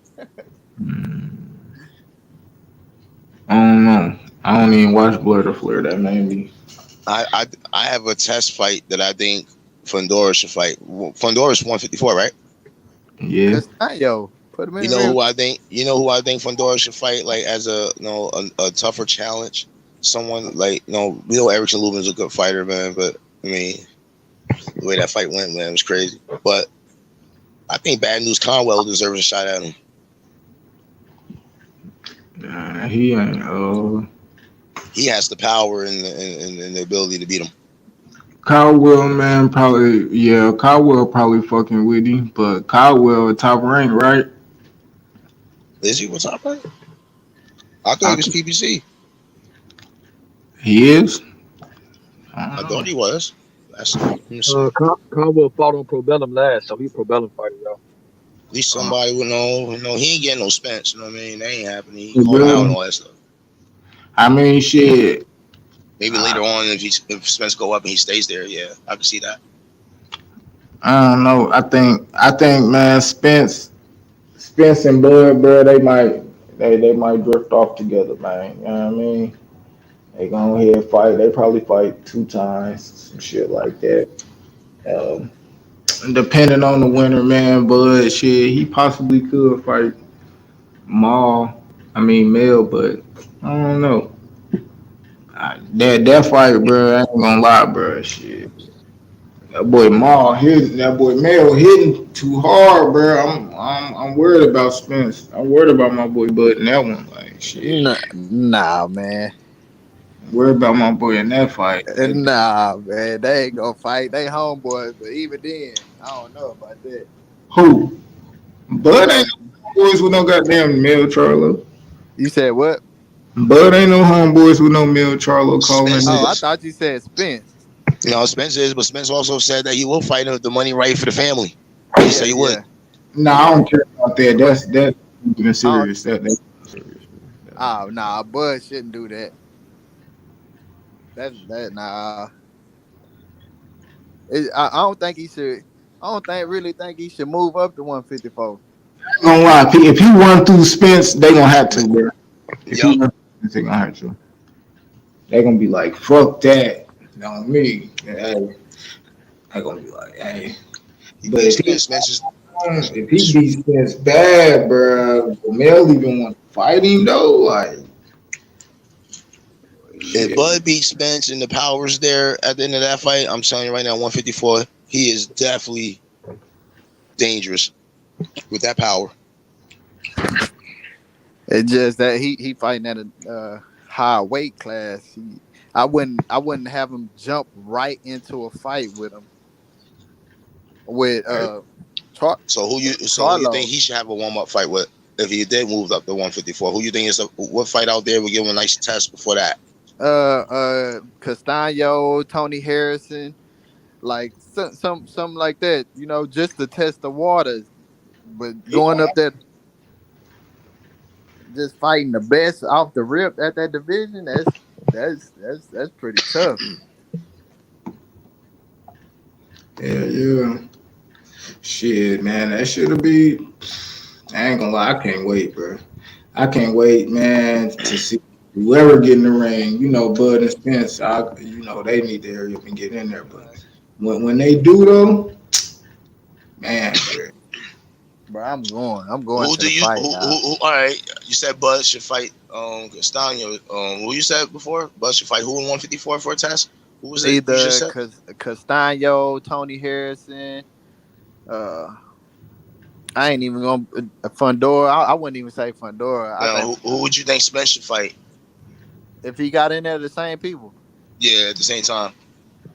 I don't know. I don't even watch Blair the Flair. That made me. I have a test fight that I think Fundora should fight. Fundora's 154, right? Yeah. Castaño. Put him You in know ring. who I think? You know who I think Fundora should fight, like as a tougher challenge. Someone like we know Erickson Lubin's a good fighter, man. But I mean, the way that fight went, man, it was crazy. But I think Bad News Conwell deserves a shot at him. He ain't. He has the power and the ability to beat him. Caldwell, man, probably. Yeah, Caldwell probably fucking with him, but Caldwell top rank, right? Is he what's up, right? I thought I he was think PBC. he is. I I don't thought know. he was. Let me see. Conwell fought on Probellum last, so he a Probellum fighter, y'all. At least somebody would know. He ain't getting no Spence. You know what I mean? That ain't happening. He He called him out and will. all that stuff. I mean, shit. Maybe later on, if Spence go up and he stays there, yeah, I can see that. I don't know. I think, man, Spence and Bud, bro, they might drift off together, man. You know what I mean? They go ahead fight. They probably fight 2 times, some shit like that. Um, Depending on the winner, man, Bud, shit, he possibly could fight Maul. I mean Mel, but I don't know. That fight, bro, I ain't gonna lie, bro. Shit, that boy Mel hitting too hard, bro. I'm worried about Spence. I'm worried about my boy Bud in that one. Like shit, Nah, man. I'm worried about my boy in that fight. Nah, man. They ain't gonna fight. They homeboys, but even then, I don't know about that. Who? Bud ain't Bud. no boys with no goddamn Mel Charlo. You said what? Bud ain't no homeboys with no Mel Charlo calling Spence Oh, I niggas. is. thought you said Spence. Spence is, but Spence also said that he will fight him if the money right for the family. He said Yeah, he would. yeah. Nah, I don't care about that. But That's even I don't. serious. That's serious. Oh, nah. Bud shouldn't do that. That nah. I don't think he should. I don't really think he should move up to 154. Gonna lie, if he run through Spence, they gonna have to, bro. If he Yup. run through Spence, they gonna have to. They gonna be like, fuck that. On me. Hey, I gonna be like, hey. He But beat Spence. Spence is. if he beats Spence bad, bro, Mel even want to fight him though. Like, If shit. Bud beats Spence and the power's there at the end of that fight, I'm telling you right now, 154, he is definitely dangerous with that power. It's just that he fighting at a high weight class. I wouldn't have him jump right into a fight with him with Right? Char- So who you think Charlo. he should have a warm up fight with if he did move up to 154? Who you think what fight out there would give him a nice test before that? Castaño, Tony Harrison, like something like that. Just to test the waters. But going up there, just fighting the best off the rip at that division. That's pretty tough. Yeah. Shit, man, that should be. I ain't gonna lie, I can't wait, bro. I can't wait, man, to see whoever get in the ring. You know, Bud and Spence. They need to hurry up and get in there. But when they do though, man, bro. Bro, I'm going Who to do the you? fight, dog. All right, you said Bud should fight Castaño. Who you said before? Bud should fight who in 154 for a test? Who was it? You just Either said. Castaño, Tony Harrison. Uh, I ain't even gonna Fundora. I wouldn't even say Fundora. I Now, think who would you think Spence should fight? if he got in there, the same people, Yeah, at the same time.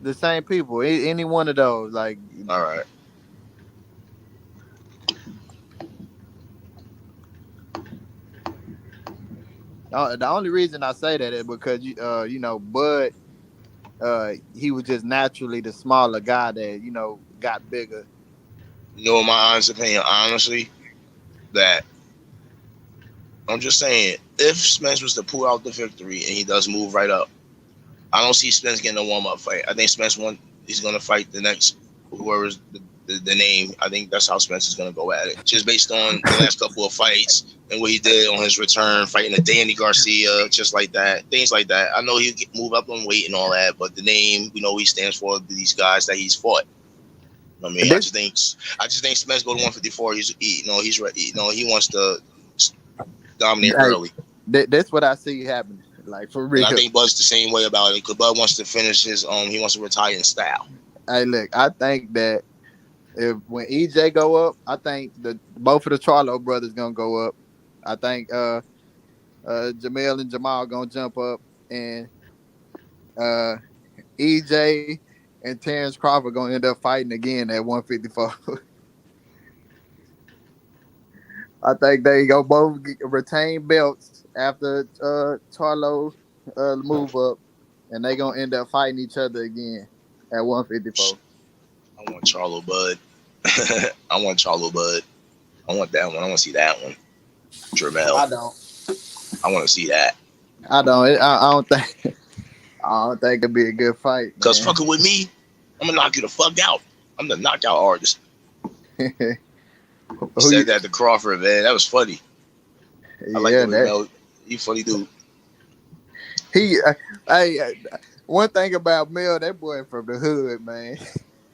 any one of those. Like, All right. the only reason I say that is because Bud, he was just naturally the smaller guy that got bigger. You know, in my honest opinion, honestly, that I'm just saying, if Spence was to pull out the victory and he does move right up, I don't see Spence getting a warm up fight. I think he's going to fight the next whoever's the name. I think that's how Spence is going to go at it, just based on the last couple of fights and what he did on his return, fighting a Danny Garcia, just like that, things like that. I know he'll move up on weight and all that, but the name, we know he stands for these guys that he's fought. I mean, I just think Spence go to 154. He's ready. He wants to dominate early. That's what I see happening. Like, for real. And I think Bud's the same way about it, because Bud wants to finish his he wants to retire in style. Hey, look, I think that when EJ go up, I think both of the Charlo brothers gonna go up. I think Jamel and Jamal gonna jump up, and EJ and Terrence Crawford gonna end up fighting again at 154. I think they go both retain belts after Charlo move up, and they gonna end up fighting each other again at 154. I want Charlo Bud. I want Charlo Bud. I want that one. I want to see that one. Dremel. I don't. I want to see that. I don't. I don't think. I don't think it'd be a good fight. Cause fucking with me, I'm gonna knock you the fuck out. I'm the knockout artist. He said that to Crawford, man. That was funny. I like that. He funny dude. One thing about Mel, that boy from the hood, man.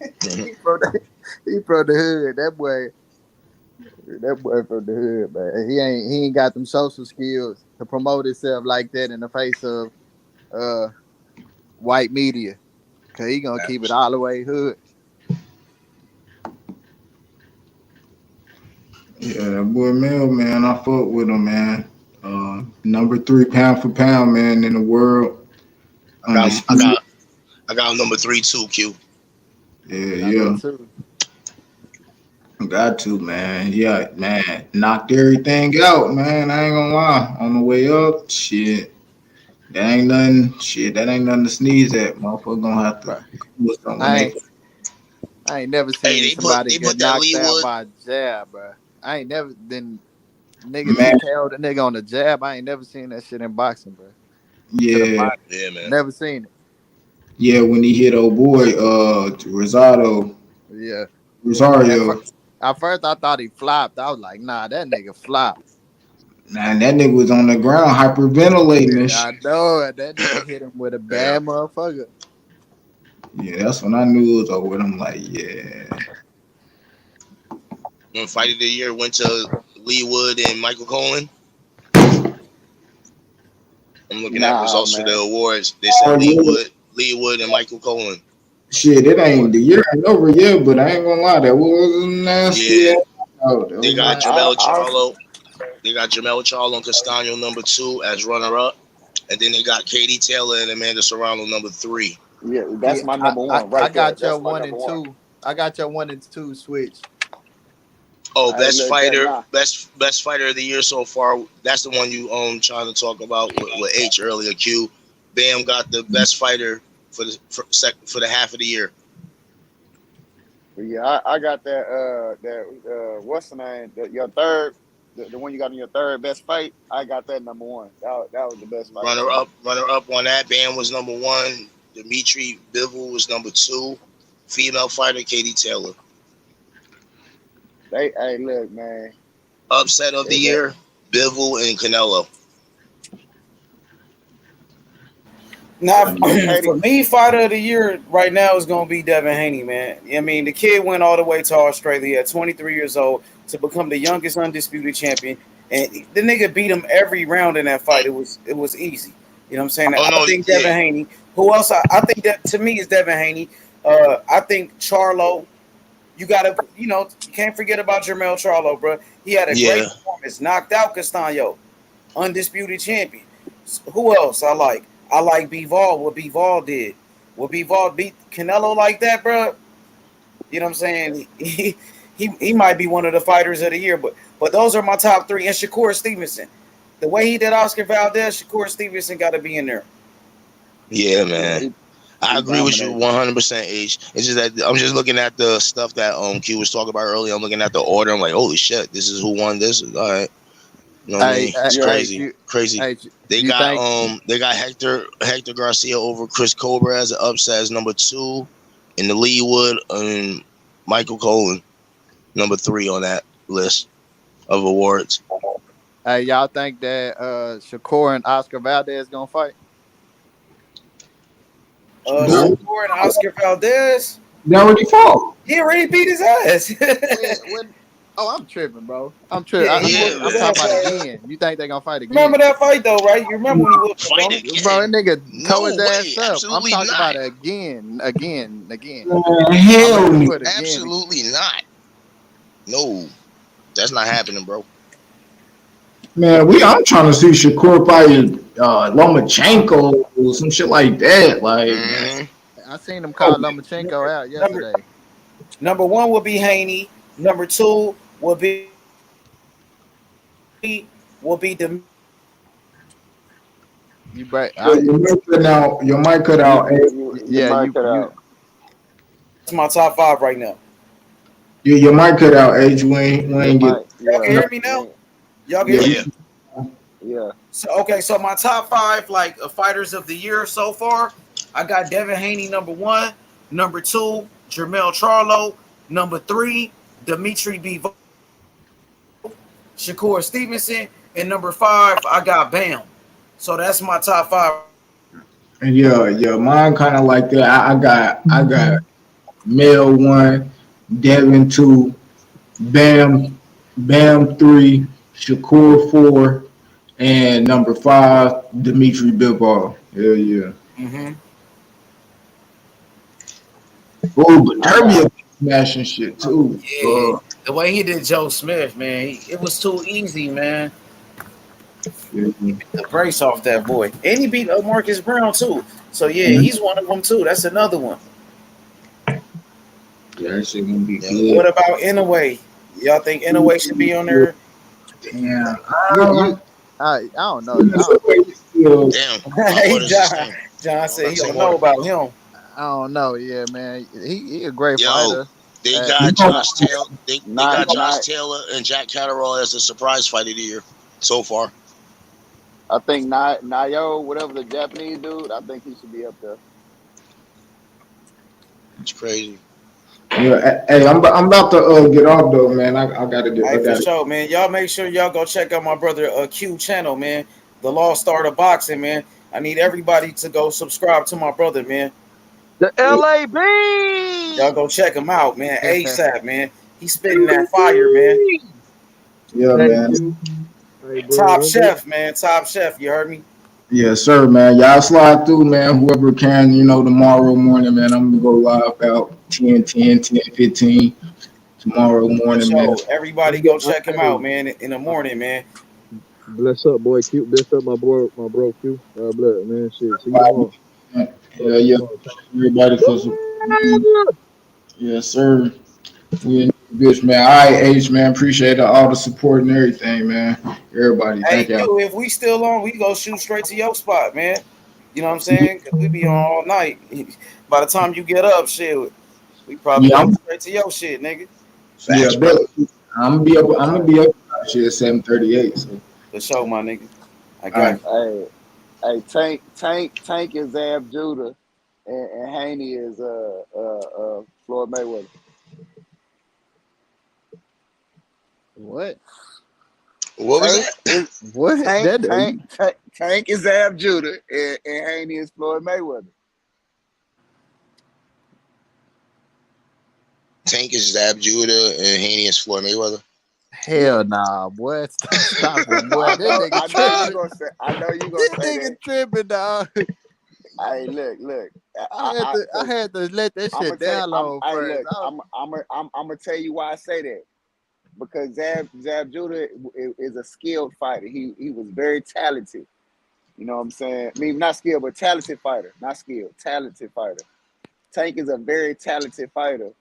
he from the hood. That boy from the hood, man. He ain't got them social skills to promote himself like that in the face of white media. Cause he gonna keep it all the way hood. Yeah, that boy Mel, man, I fuck with him, man. Number 3 pound for pound, man, in the world. I got number 3 too, Q. Yeah. Got to, man. Yeah, man. Knocked everything out, man. I ain't gonna lie. On the way up, shit. That ain't nothing to sneeze at. Motherfucker gonna have to do something. I ain't never seen somebody get knocked out by a jab, bro. I ain't never been niggas KO the nigga on the jab. I ain't never seen that shit in boxing, bro. Yeah, man. Never seen it. Yeah, when he hit old boy, Rosario. Yeah. Rosario. At first I thought he flopped. I was like, nah, that nigga flopped. Nah, that nigga was on the ground hyperventilating. Yeah, I know. That nigga hit him with a bad motherfucker. Yeah, that's when I knew it was over with. I'm like, yeah. When Fight of the Year went to Lee Wood and Michael Cohen. I'm looking at results for the awards. They said Lee Wood and Michael Cohen. Shit, it ain't the year ain't over yet, but I ain't gonna lie, that was nasty. Yeah. They got Jamel Charlo. They got Jamel Charlo and Castaño number 2 as runner up. And then they got Katie Taylor and Amanda Serrano number 3. Yeah, that's my number 1 right I got there. your 1 and 2. I got your 1 and 2 switch. Oh, best fighter of the year so far. That's the one you trying to talk about with H earlier. Q, Bam got the best fighter for the half of the year. Yeah, I got that. What's the name? Your third the one you got in your third best fight, I got that number one. That was the best fight. Runner up on that. Bam was number one. Dimitri Bivol was number two. Female fighter Katie Taylor. Hey, look, man. Upset of the year, Bivol and Canelo. Now, for me, fighter of the year right now is going to be Devin Haney, man. I mean, the kid went all the way to Australia at 23 years old to become the youngest undisputed champion, and the nigga beat him every round in that fight. It was easy. You know what I'm saying? I think Devin Haney. Who else? I think that to me is Devin Haney. I think Charlo. You gotta, you can't forget about Jermell Charlo, bro. He had a great performance. Knocked out Castaño, undisputed champion. Who else I like? I like Bivol. What Bivol did. What Bivol beat Canelo like that, bro. You know what I'm saying? He might be one of the fighters of the year, but those are my top three. And Shakur Stevenson. The way he did Oscar Valdez, Shakur Stevenson got to be in there. Yeah, man. I agree with you 100%, H. It's just that I'm just looking at the stuff that Q was talking about earlier. I'm looking at the order. I'm like, holy shit, this is who won this. All right. You know what I mean? It's crazy. They got Hector Garcia over Chris Cobra as an upset as number 2 in the Leewood, and Michael Colin number 3 on that list of awards. Hey, y'all think that Shakur and Oscar Valdez gonna fight? Shakur and Oscar Valdez. They already fought. He already beat his ass. Oh, I'm tripping, bro. I'm tripping. I'm talking about again. You think they gonna fight again? Remember that fight though, right? You remember when he whooped him, don't you? Bro, that nigga tore his ass up. I'm talking about again. Hell no. Absolutely not. No, that's not happening, bro. Man, I'm trying to see Shakur fight Lomachenko or some shit like that. Like, I seen him call Lomachenko out yesterday. Number 1 will be Haney. Number 2 will be the. You break. Your mic cut out. Yeah, you cut out. That's my top 5 right now. Your mic cut out, Age. We ain't get. Y'all can hear me now? Y'all can hear me? Yeah. So my top 5 fighters of the year so far, I got Devin Haney number 1, number 2 Jermell Charlo, number 3 Dimitri Bivol, Shakur Stevenson, and number 5 I got Bam. So that's my top 5. And yeah, mine kind of like that. I got Mel 1, Devin 2, Bam 3, Shakur 4, and number 5 Dimitri Bivol. Hell yeah. Mm-hmm. Oh, but Derby smashing shit too. Yeah, the way he did Joe Smith, man, it was too easy, man. He beat the brace off that boy, and he beat Marcus Brown too. So yeah, he's one of them too. That's another one. Yeah, that shit gonna be good. What about Inoue? Y'all think Inoue should be on there? Yeah, I don't know. Hey, John said he don't know about him. I don't know. Yeah, man, he a great fighter. They got Josh Taylor. They got Josh Taylor and Jack Catterall as the surprise fight of the year so far. I think Nayo, whatever the Japanese dude, I think he should be up there. It's crazy. Yeah, hey, I'm about to get off though, man. I gotta get. Hey, for sure, man. Y'all make sure y'all go check out my brother Q channel, man. The Lost Art of Boxing, man. I need everybody to go subscribe to my brother, man. The LAB. Y'all go check him out, man. ASAP, man. He's spitting that fire, man. Yeah, man. Top chef, man. Top chef. You heard me? Yes, sir, man. Y'all slide through, man. Whoever can, tomorrow morning, man. I'm gonna go live out 10:15 tomorrow morning, man. Everybody go check him out, man. In the morning, man. Bless up, boy. Q. Bless up, my bro Q. Bless, man. Shit. See you tomorrow. Yeah. Everybody for some. Yes, sir. We in bitch, man. All right, H, man. Appreciate all the support and everything, man. Everybody, Hey, thank y'all. if we still on, we go shoot straight to your spot, man. You know what I'm saying? 'Cause we be on all night. By the time you get up, shit, we probably go straight to your shit, nigga. Yeah, bro. I'm gonna be up Shit, 738. So. For sure, my nigga. I All got right. you. Hey, Tank is Zab Judah, and Haney is Floyd Mayweather. What? What was Tank that? is What? Tank is Zab Judah, and Haney is Floyd Mayweather. Tank is Zab Judah and Haney is Floyd Mayweather. Hell nah, boy. Stop it, boy. This nigga I know you tripping. gonna say. I know you gonna This say nigga that. tripping, dog. Hey, look. I had to let that I'm shit gonna tell you. download first. I'm gonna tell you why I say that. Because Zab Judah is a skilled fighter. He was very talented. You know what I'm saying? I mean, not skilled, but talented fighter. Not skilled, talented fighter. Tank is a very talented fighter.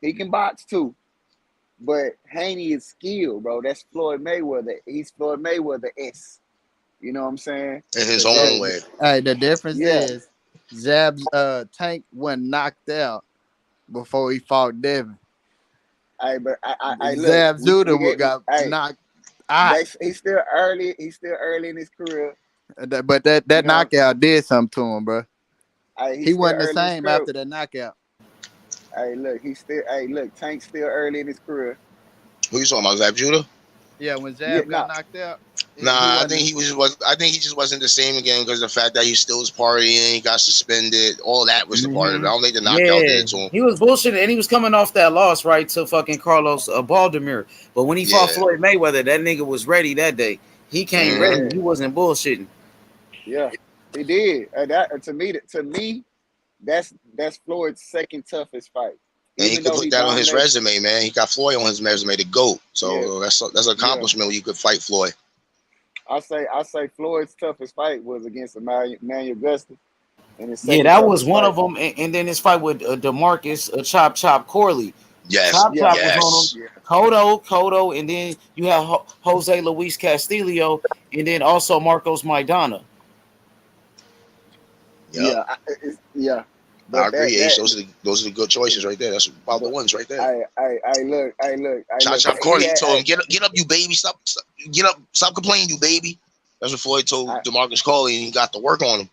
He can box too, but Haney is skilled, bro. That's Floyd Mayweather. He's Floyd Mayweather S. You know what I'm saying? In his own way. Hey, the difference Yeah. is Tank wasn't knocked out before he fought Devin. Hey, but I look. Zab Judah got hey, knocked out. he's still early. He's still early in his career. But that You know, knockout did something to him, bro. Hey, He he's still wasn't the early in his same career. after that knockout. Hey, look, Tank's still early in his career. Who you talking about, Zab Judah? Yeah, when Zab Yeah, got knocked out. Nah, I think I think he just wasn't the same again because the fact that he still was partying, he got suspended, all that was the part of it. I don't think the knockout did to him. He was bullshitting, and he was coming off that loss, right, to fucking Carlos Baldomir. But when he fought Floyd Mayweather, that nigga was ready that day. He came ready. He wasn't bullshitting. Yeah, he did. To me, that's Floyd's second toughest fight. And he could put that on his resume, man. He got Floyd on his resume to GOAT. So that's an accomplishment when you could fight Floyd. I say Floyd's toughest fight was against Emmanuel Augustus. Yeah, that was one of them. And then his fight with DeMarcus Chop Corley. Yes, Chop was on him. Cotto, and then you have Jose Luis Castillo, and then also Marcos Maidana. Yeah. I agree, H. Those are the good choices right there. That's about the ones right there. I look. Chop Corley told him, get up, you baby. Stop, get up. Stop complaining, you baby. That's what Floyd told DeMarcus Corley, and he got to work on him.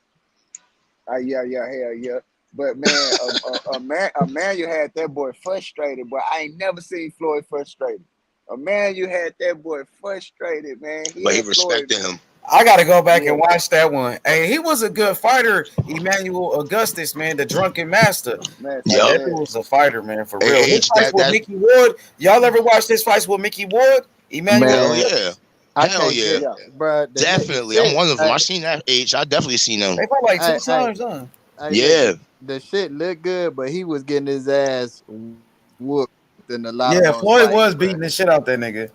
Hell yeah. But man, Emmanuel had that boy frustrated, but I ain't never seen Floyd frustrated. Emmanuel had that boy frustrated, man. But he respected him. I gotta go back and watch that one. Hey, he was a good fighter, Emmanuel Augustus, man, the drunken master. That dude was a fighter, man, for real. His fights with Mickey Ward. Y'all ever watched his fights with Mickey Ward? Emmanuel? Hell yeah. Bro, definitely. I'm one of them. I seen that H. I definitely seen them. They fought like two times, huh? Yeah. The shit looked good, but he was getting his ass whooped in a lot of those Floyd fights, was beating the shit out that nigga.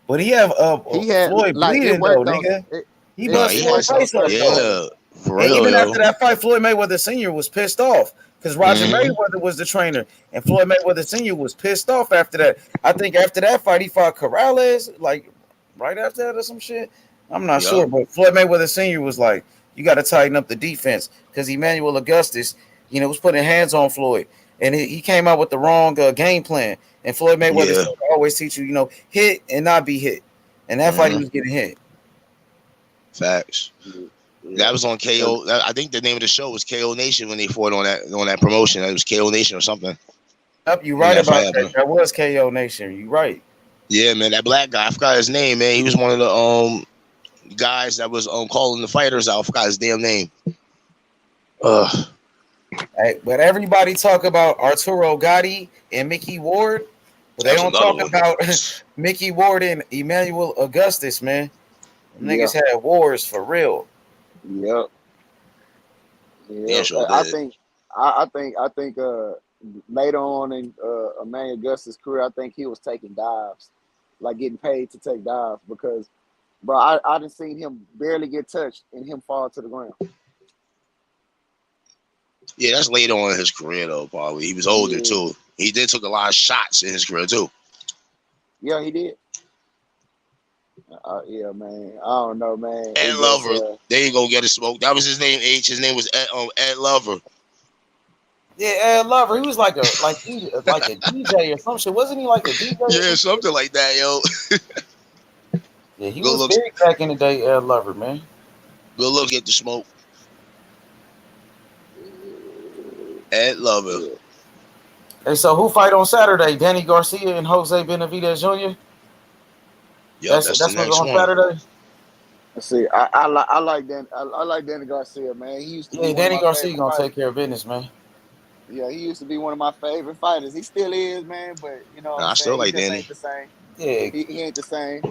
But he had Floyd like, bleeding though, nigga. He bust Floyd's face up though. For and real, even after that fight, Floyd Mayweather Sr. was pissed off because Roger Mayweather was the trainer, and Floyd Mayweather Sr. was pissed off after that. I think after that fight, he fought Corrales, like right after that or some shit. I'm not sure, but Floyd Mayweather Sr. was like, "You got to tighten up the defense," because Emmanuel Augustus, was putting hands on Floyd, and he came out with the wrong game plan. And Floyd Mayweather Sr. always teach you, hit and not be hit. And that fight, he was getting hit. Facts. That was on KO. I think the name of the show was KO Nation when they fought on that promotion. It was KO Nation or something. Yep, you right about that. That was KO Nation. You right. Yeah, man. That black guy, I forgot his name, man. He was one of the guys that was calling the fighters out. I forgot his damn name. Hey, but everybody talk about Arturo Gatti and Mickey Ward, but they don't talk about Mickey Ward and Emmanuel Augustus, man. Niggas had wars for real. Yep. I think later on in Emmanuel Augustus' career, I think he was taking dives, like getting paid to take dives because, bro, I done seen him barely get touched and him fall to the ground. Yeah, that's later on in his career though. Probably he was older too. He did took a lot of shots in his career too. Yeah, he did. Yeah, man. I don't know, man. Ed Lover. There you go, get a smoke. That was his name. His name was Ed Lover. Yeah, Ed Lover. He was like a DJ or some shit. Wasn't he like a DJ? Yeah, something like that, yo. Yeah, he Good was looks. big back in the day, Ed Lover, man. Good look, get the smoke. Ed Lover. Yeah. Hey, so who fight on Saturday? Danny Garcia and Jose Benavidez Jr. Yep, that's the That's what's next on one. Saturday. Let's see. I like Danny Garcia, man. He used to be Yeah, one of Danny my Garcia favorite gonna fighters. take care of business, man. Yeah, he used to be one of my favorite fighters. He still is, man. But you know what I'm I still saying? He like just Danny. ain't the same. Yeah. He ain't the same.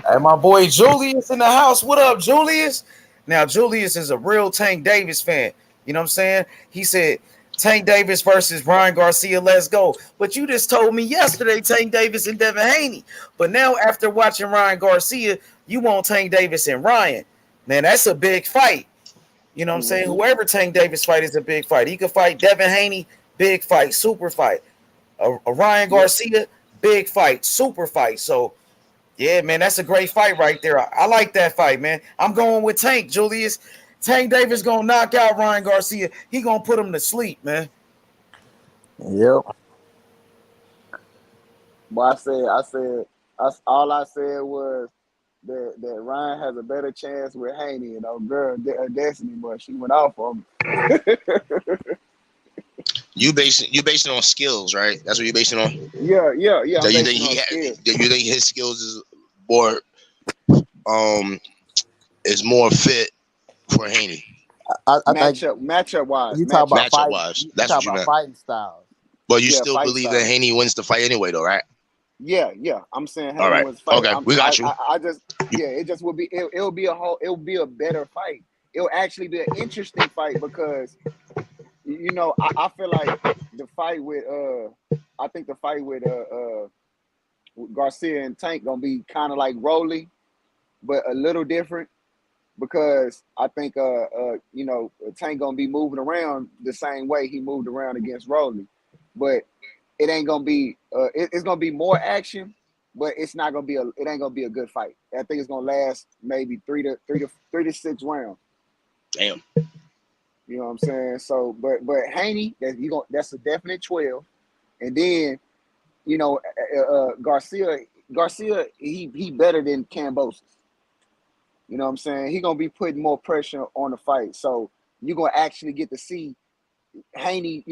Hey, my boy Julius in the house. What up, Julius? Now, Julius is a real Tank Davis fan. You know what I'm saying? He said, Tank Davis versus Ryan Garcia, let's go. But you just told me yesterday Tank Davis and Devin Haney. But now, after watching Ryan Garcia, you want Tank Davis and Ryan. Man, that's a big fight. You know what I'm saying? Whoever Tank Davis fight is a big fight. He could fight Devin Haney, big fight, super fight. A Ryan Garcia, big fight, super fight. So, yeah, man, that's a great fight right there. I like that fight, man. I'm going with Tank, Julius. Tank Davis gonna knock out Ryan Garcia. He gonna put him to sleep, man. Yep. But all I said was that Ryan has a better chance with Haney. You know, girl, Destiny, but she went off on me. You base it on skills, right? That's what you base it on. Yeah. So I'm you basing think on skills. you think his skills is more fit for Haney? I think Matchup wise. you talk about Matchup fighting. wise. You That's talk what you about meant. fighting styles. But you Yeah, still fight believe style. that Haney wins the fight anyway, though, right? Yeah. I'm saying All Haney right. wins fight. Okay, we got you. I just it just will be it'll be a better fight. It'll actually be an interesting fight because you know I feel like the fight with Garcia and Tank gonna be kind of like Rolly, but a little different because I think Tank gonna be moving around the same way he moved around against Rolly, but it ain't gonna be it's gonna be more action, but it ain't gonna be a good fight. I think it's gonna last maybe three to 6 rounds. Damn. You know what I'm saying? So, but Haney, that's a definite 12, and then Garcia, he better than Kambosos. You know what I'm saying? He gonna be putting more pressure on the fight, so you're gonna actually get to see Haney,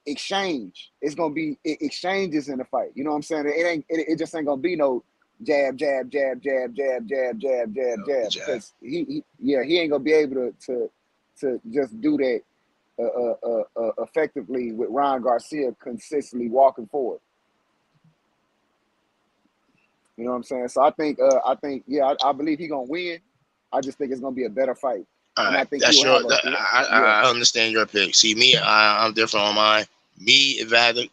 exchange. It's gonna be exchanges in the fight. You know what I'm saying? It just ain't gonna be no jab, jab, jab, jab, jab, jab, jab, jab, jab. Because he ain't gonna be able to just do that effectively with Ryan Garcia consistently walking forward. You know what I'm saying? So I think I believe he's gonna win. I just think it's gonna be a better fight. All And right, I think that's he'll have I understand your pick. See, me, I'm different on mine. Me, if I had to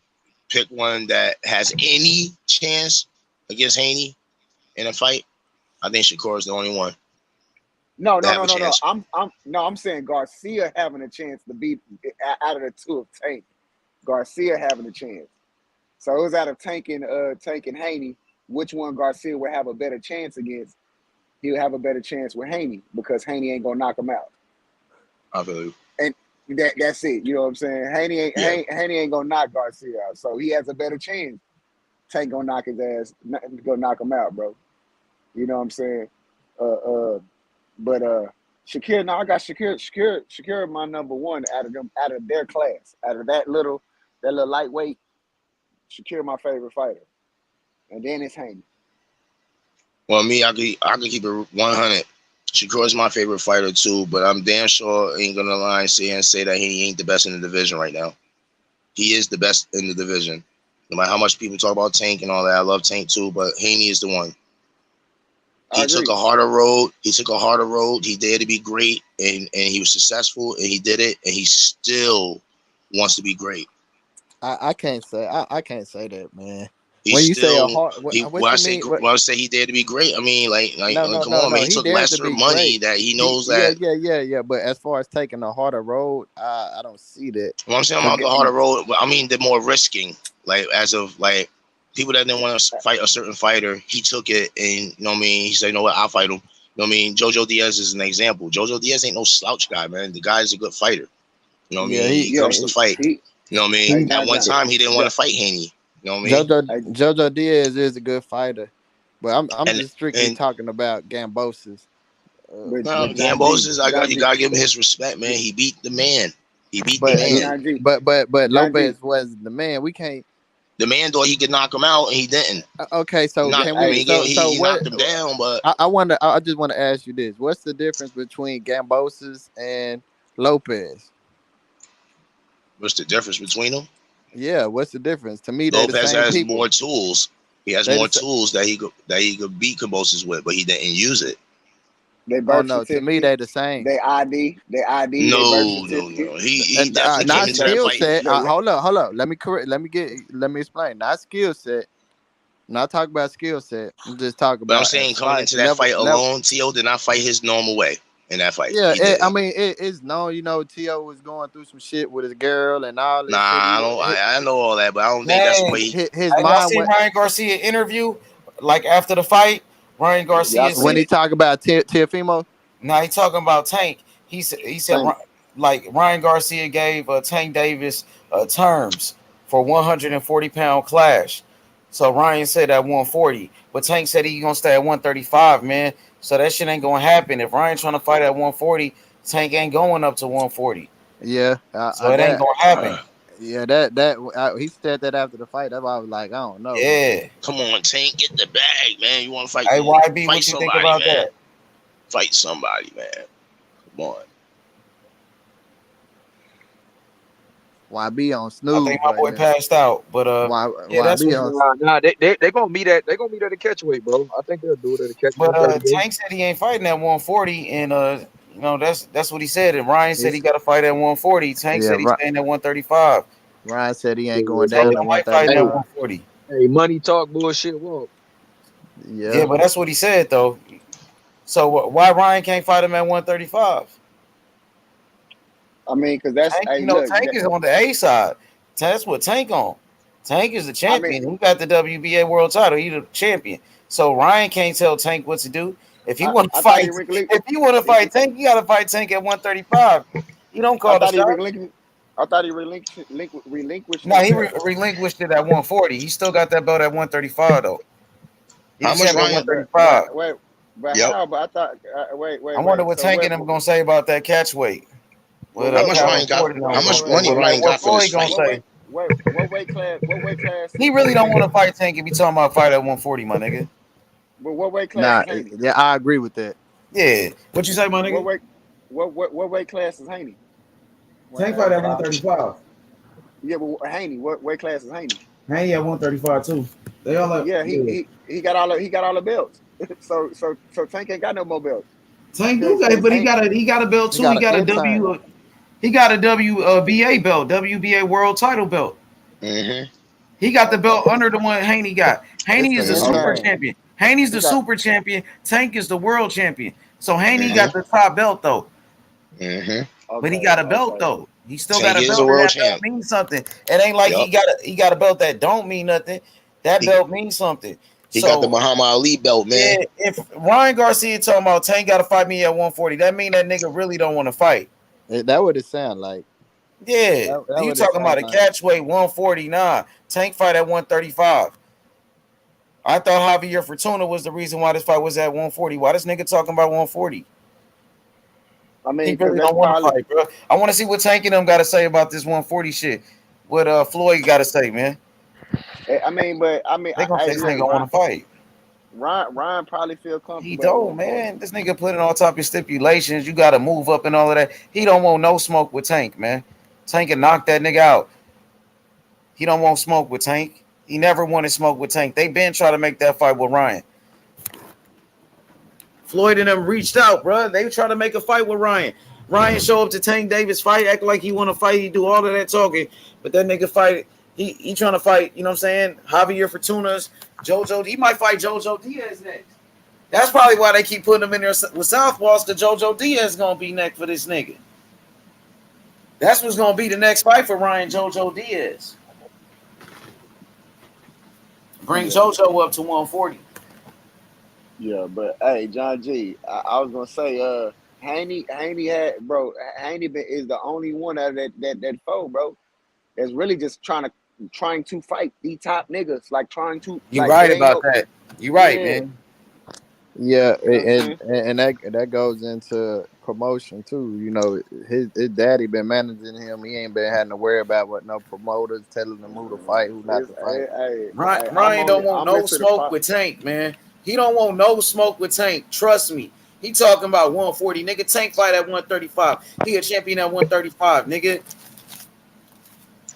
pick one that has any chance against Haney in a fight, I think Shakur is the only one. No. I'm saying Garcia having a chance to beat out of the two of Tank. Garcia having a chance. So it was out of Tank and Haney. Which one Garcia would have a better chance against? He'll have a better chance with Haney because Haney ain't gonna knock him out. I believe. And that's it. You know what I'm saying? Haney ain't gonna knock Garcia out, so he has a better chance. Tank gonna knock his ass, gonna knock him out, bro. You know what I'm saying? But Shakir, no, I got Shakir my number one out of their class, out of that little lightweight. Shakir my favorite fighter, and then it's Haney. Well, me, I could keep it 100. Shakur is my favorite fighter too, but I'm damn sure ain't gonna lie and say that he ain't the best in the division right now. He is the best in the division. No matter how much people talk about Tank and all that, I love Tank too, but Haney is the one. He took a harder road. He dared to be great, and he was successful, and he did it, and he still wants to be great. I can't say that, man. When I say he dared to be great, I mean come on, man. He took lesser money that he knows that. Yeah. But as far as taking a harder road, I don't see that. Well, I'm saying about the harder road, I mean the more risking. Like as of like people that didn't want to fight a certain fighter, he took it, and you know what I mean. He said, "You know what? I'll fight him." You know what I mean? Jojo Diaz is an example. Jojo Diaz ain't no slouch guy, man. The guy is a good fighter. You know what I mean? He comes to fight. You know what I mean? At one time, he didn't want to fight Haney. You know what I mean? Jojo Diaz is a good fighter, but I'm And just strictly and talking about Gambosis. no, Gambosis, you gotta give him his respect, man. He beat the man. He beat the man. But Lopez was the man. We can't. The man thought he could knock him out, and he didn't. Okay, so Knock, can I we? mean, he What? knocked him down, but I wonder. I just want to ask you this: what's the difference between Gambosis and Lopez? what's the difference between them? Yeah, what's the difference? To me, they're the Lopez same has people. more tools. He has They more the sa- tools that he could beat Kambosos with, but he didn't use it. They Oh birth no, to me certificate, they the same. they ID, they birth No, certificate. He And definitely came not into that skill fight. set. Hold up. Let me correct. Let me explain. Not skill set. Not talk about skill set. I'm just talking But I'm about saying coming fight into that level. fight alone, T.O. did not fight his normal way in that fight. Yeah, He didn't. I mean, it's known. You know, T.O. was going through some shit with his girl and all Nah, this shit. I know all that, but I don't think that's the Dang. way. His Y'all mind see went Ryan Garcia interview? Like after the fight, Ryan Garcia when said, he talk about Teofimo. now he talking about Tank. He said Tank. like Ryan Garcia gave Tank Davis terms for 140-pound clash. So Ryan said at 140, but Tank said he gonna stay at 135, man. So that shit ain't gonna happen. If Ryan trying to fight at 140, Tank ain't going up to 140. Yeah, So it ain't gonna happen. Yeah, he said that after the fight. That's why I was like, I don't know. Yeah. Come on, Tank, get the bag, man. You want to fight? Hey, YB, fight what you think somebody, about man. that? Fight somebody, man. Come on. YB on I snooze think my right boy now. passed out, but yeah, that's YB what. on. Nah, they gonna meet at the catchweight, bro. I think they'll do it at the catch But 138. Tank said he ain't fighting at 140, and you know that's what he said. And Ryan said he got to fight at 140. Tank Yeah, said he's staying at 135. Ryan said he ain't going So down they to might fight him at 135. 140. Hey, money talk, bullshit walk. Yeah. Yeah, but that's what he said though. So why Ryan can't fight him at 135? I mean, because that's Tank, hey, look. Tank is on the A side. That's what Tank on. Tank is the champion. He got the WBA world title. He's the champion. So Ryan can't tell Tank what to do. If he want to fight, Tank, you got to fight Tank at 135. You don't call the shot. I thought he relinquished. No, he relinquished it at 140. He still got that belt at 135 though. He's How much Ryan? 135. But Yep. how? But I thought. Wait. I wonder what Tank and him gonna say about that catch weight. How much Ryan got? How much money Ryan got for this fight? What weight class? What weight class? He really don't want to fight Tank if you talking about fight at 140, my nigga. But what weight class? Nah, yeah, I agree with that. Yeah. What you say, my nigga? What weight class is Haney? Tank fight at 135. Yeah, but Haney, what weight class is Haney? Haney at 135 too. They all like, yeah, he got all the belts. so Tank ain't got no more belts. Tank do got, but he got a belt too. He got a WBA belt, WBA world title belt. Mm-hmm. He got the belt under the one Haney got. Haney is the super champion. Haney's the super champion. Tank is the world champion. So Haney got the top belt though. Mm-hmm. But he got a belt though. He still Tank got a is belt. the world That champ. belt means something. It ain't like he got a belt that don't mean nothing. That belt means something. He got the Muhammad Ali belt, man. Yeah, if Ryan Garcia talking about Tank got to fight me at 140, that mean that nigga really don't want to fight. That would it sound like. Yeah, you talking about a catch weight 149? Tank fight at 135. I thought Javier Fortuna was the reason why this fight was at 140. Why this nigga talking about 140? I mean, he really don't want to fight, bro. I want to see what Tank and them got to say about this 140 shit. What Floyd got to say, man. They gonna say this nigga want to fight. Ryan probably feel comfortable. He don't, man. This nigga put it on top of stipulations. You got to move up and all of that. He don't want no smoke with Tank, man. Tank can knock that nigga out. He don't want smoke with Tank. He never wanted smoke with Tank. They been trying to make that fight with Ryan. Floyd and them reached out, bro. They trying to make a fight with Ryan. Ryan show up to Tank Davis fight, act like he want to fight. He do all of that talking, but that nigga fight. He trying to fight. You know what I'm saying? Javier Fortuna's, JoJo. He might fight JoJo Diaz next. That's probably why they keep putting him in there with Southpaws. Because JoJo Diaz gonna be next for this nigga. That's what's gonna be the next fight for Ryan. JoJo Diaz. Bring JoJo up to 140. Yeah, but hey, John G, I was gonna say, Haney is the only one out of that foe, bro. that's really just trying to fight the top niggas, like trying to. You Like right it ain't about no. that. You right, Yeah, man. Yeah, you know what I'm saying? and that goes into promotion too. You know, his daddy been managing him. He ain't been having to worry about what no promoters telling him who to fight, who not It's, to fight. Ryan don't want I'm no into the smoke with Tank, man. He don't want no smoke with Tank. Trust me. He talking about 140. Nigga, Tank fight at 135. He a champion at 135, nigga.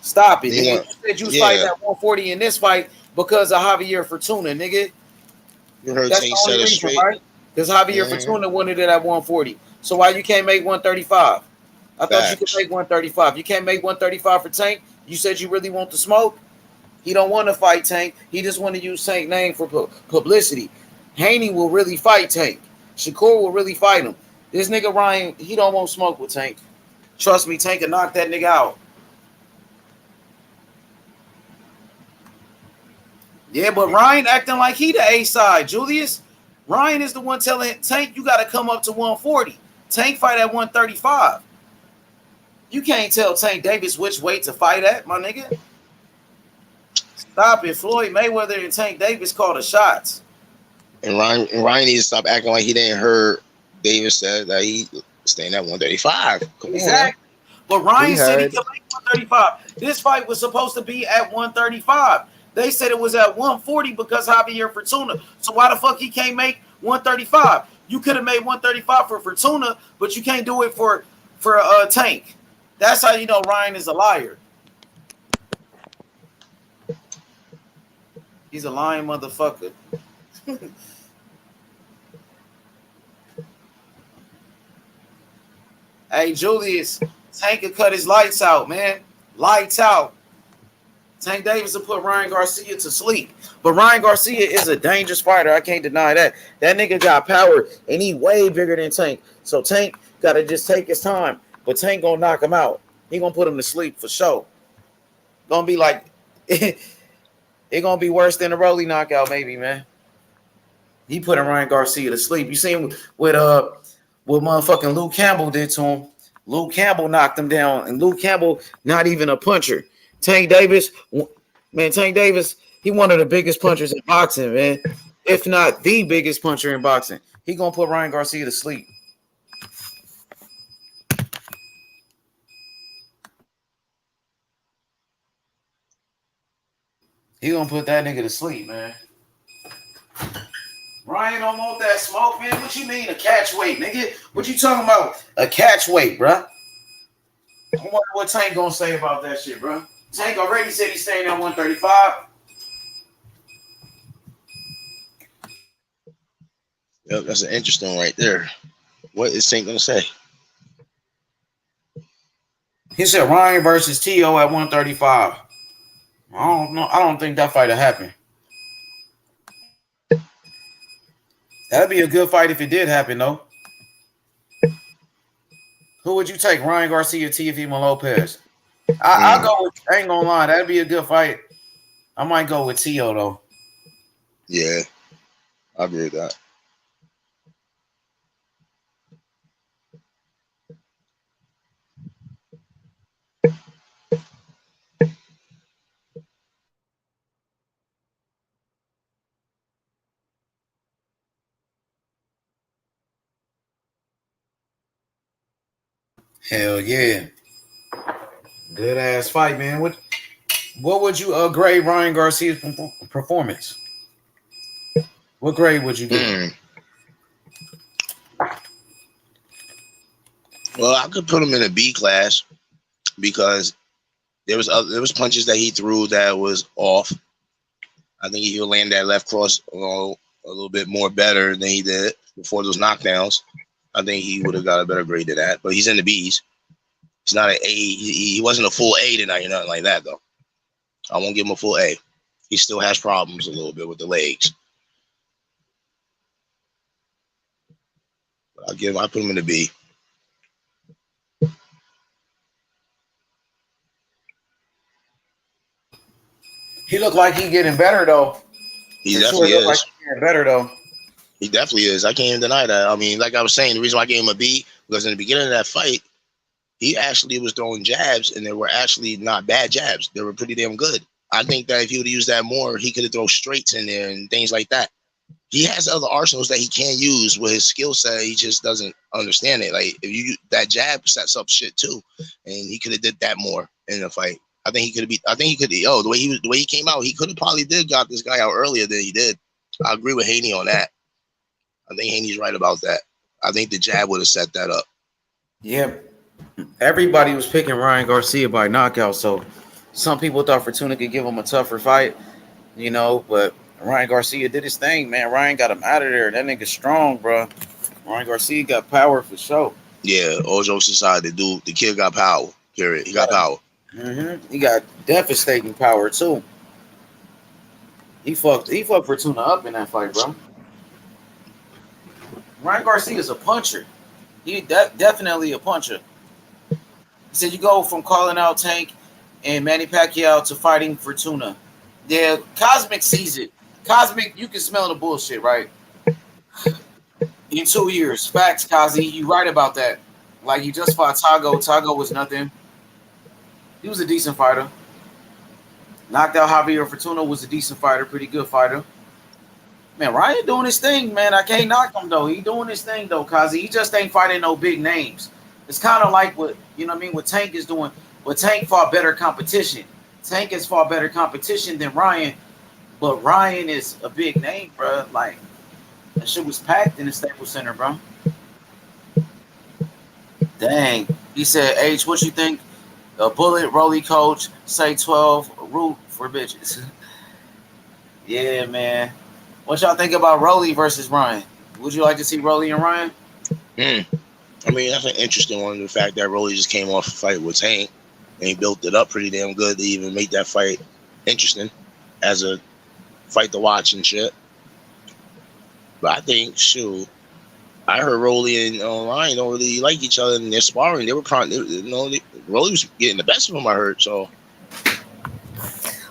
Stop it, nigga. You said you was fighting at 140 in this fight because of Javier Fortuna, nigga. You heard That's Tank the said only it reason, straight. right? Because Javier Fortuna wanted it at 140. So why you can't make 135? I thought you could make 135. You can't make 135 for Tank? You said you really want the smoke? He don't want to fight Tank. He just want to use Tank's name for publicity. Haney will really fight Tank. Shakur will really fight him. This nigga Ryan, he don't want smoke with Tank. Trust me, Tank can knock that nigga out. Yeah, but Ryan acting like he the A side, Julius. Ryan is the one telling Tank, you got to come up to 140. Tank fight at 135. You can't tell Tank Davis which weight to fight at, my nigga. Stop it. Floyd Mayweather and Tank Davis call the shots. And Ryan needs to stop acting like he didn't hear Davis said that he staying at 135. Come Exactly. But Ryan said he could make 135. This fight was supposed to be at 135. They said it was at 140 because Javier Fortuna. So why the fuck he can't make 135? You could have made 135 for Fortuna, but you can't do it for Tank. That's how you know Ryan is a liar. He's a lying motherfucker. Hey, Julius, Tank could cut his lights out, man. Lights out. Tank Davis will put Ryan Garcia to sleep. But Ryan Garcia is a dangerous fighter. I can't deny that. That nigga got power, and he way bigger than Tank. So Tank got to just take his time. But Tank going to knock him out. He going to put him to sleep for sure. Going to be like, it going to be worse than a Rolly knockout maybe, man. He putting Ryan Garcia to sleep. You seen what motherfucking Luke Campbell did to him. Luke Campbell knocked him down, and Luke Campbell not even a puncher. Tank Davis, he one of the biggest punchers in boxing, man. If not the biggest puncher in boxing. He gonna put Ryan Garcia to sleep. He gonna put that nigga to sleep, man. Ryan don't want that smoke, man. What you mean a catch weight, nigga? What you talking about? A catch weight, bruh. I wonder what Tank gonna say about that shit, bruh. Tank already said he's staying at 135. Yep, that's an interesting one right there. What is Tank gonna say? He said Ryan versus T.O. at 135. I don't know. I don't think that fight will happen. That'd be a good fight if it did happen, though. Who would you take, Ryan Garcia, Teofimo Lopez? I'll go with, I ain't gonna lie, that'd be a good fight. I might go with T.O. though. Yeah, I agree with that. Hell yeah. Good ass fight, man. What would you grade Ryan Garcia's performance? What grade would you give? Well, I could put him in a B class because there was punches that he threw that was off. I think he'll land that left cross a little bit more better than he did before those knockdowns. I think he would have got a better grade than that. But he's in the B's. He's not an A. He wasn't a full A tonight or nothing like that, though. I won't give him a full A. He still has problems a little bit with the legs. But I put him in the B. He looked like he getting better though. He definitely is. Like he getting better though. He definitely is. I can't even deny that. I mean, like I was saying, the reason why I gave him a B because in the beginning of that fight, he actually was throwing jabs, and they were actually not bad jabs. They were pretty damn good. I think that if he would have used that more, he could have thrown straights in there and things like that. He has other arsenals that he can use with his skill set. He just doesn't understand it. Like if you that jab sets up shit too, and he could have did that more in the fight. I think he could have beat. I think he could. Yo, the way he came out, he could have probably did got this guy out earlier than he did. I agree with Haney on that. I think Haney's right about that. I think the jab would have set that up. Yeah, everybody was picking Ryan Garcia by knockout, so some people thought Fortuna could give him a tougher fight, you know, but Ryan Garcia did his thing, man. Ryan got him out of there. That nigga strong, bro. Ryan Garcia got power for sure. Yeah, all jokes aside, the kid got power. Period. He got power. Mm-hmm. He got devastating power too. He fucked Fortuna up in that fight, bro. Ryan Garcia is a puncher. He definitely a puncher. He said you go from calling out Tank and Manny Pacquiao to fighting Fortuna. Yeah, Cosmic sees it. Cosmic, you can smell the bullshit, right? In 2 years. Facts, Kazi. You right about that. Like, you just fought Tago. Tago was nothing. He was a decent fighter. Knocked out Javier Fortuna, was a decent fighter, pretty good fighter. Man, Ryan doing his thing, man. I can't knock him, though. He doing his thing, though, Kazi. He just ain't fighting no big names. It's kind of like what, you know what I mean, what Tank is doing. But Tank fought better competition. Tank has fought better competition than Ryan. But Ryan is a big name, bro. Like, that shit was packed in the Staples Center, bro. Dang. He said, H, what you think? A bullet, Rolly coach, say 12, root for bitches. Yeah, man. What y'all think about Rolly versus Ryan? Would you like to see Rolly and Ryan? I mean, that's an interesting one. The fact that Rolly just came off a fight with Tank and he built it up pretty damn good to even make that fight interesting as a fight to watch and shit. But I think, shoot, I heard Rolly and Ryan don't really like each other in their sparring. They were probably, Rolly was getting the best of them, I heard. So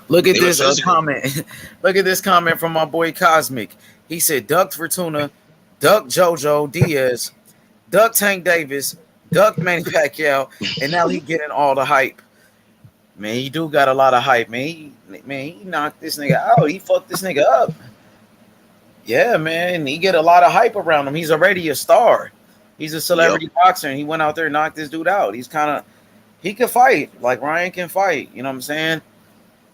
look at this comment. Look at this comment from my boy Cosmic. He said, duck Fortuna, duck JoJo Diaz, duck Tank Davis, duck Manny Pacquiao, and now he getting all the hype. Man, he do got a lot of hype, man. He knocked this nigga out. He fucked this nigga up. Yeah, man. He get a lot of hype around him. He's already a star. He's a celebrity boxer, and he went out there and knocked this dude out. He can fight. Like Ryan can fight. You know what I'm saying?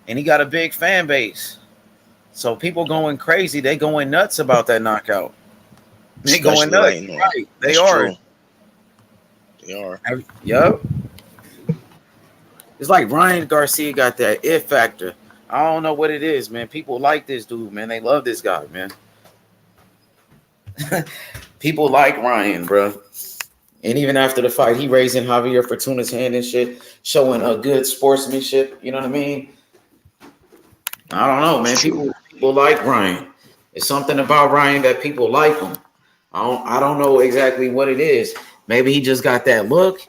And he got a big fan base. So people going crazy. They going nuts about that knockout. They going nuts. Right. They are. True. They are. Yup. It's like Ryan Garcia got that it factor. I don't know what it is, man. People like this dude, man. They love this guy, man. People like Ryan, bro. And even after the fight, he raising Javier Fortuna's hand and shit, showing a good sportsmanship. You know what I mean? I don't know, man. People like Ryan. It's something about Ryan that people like him. I don't know exactly what it is. Maybe he just got that look.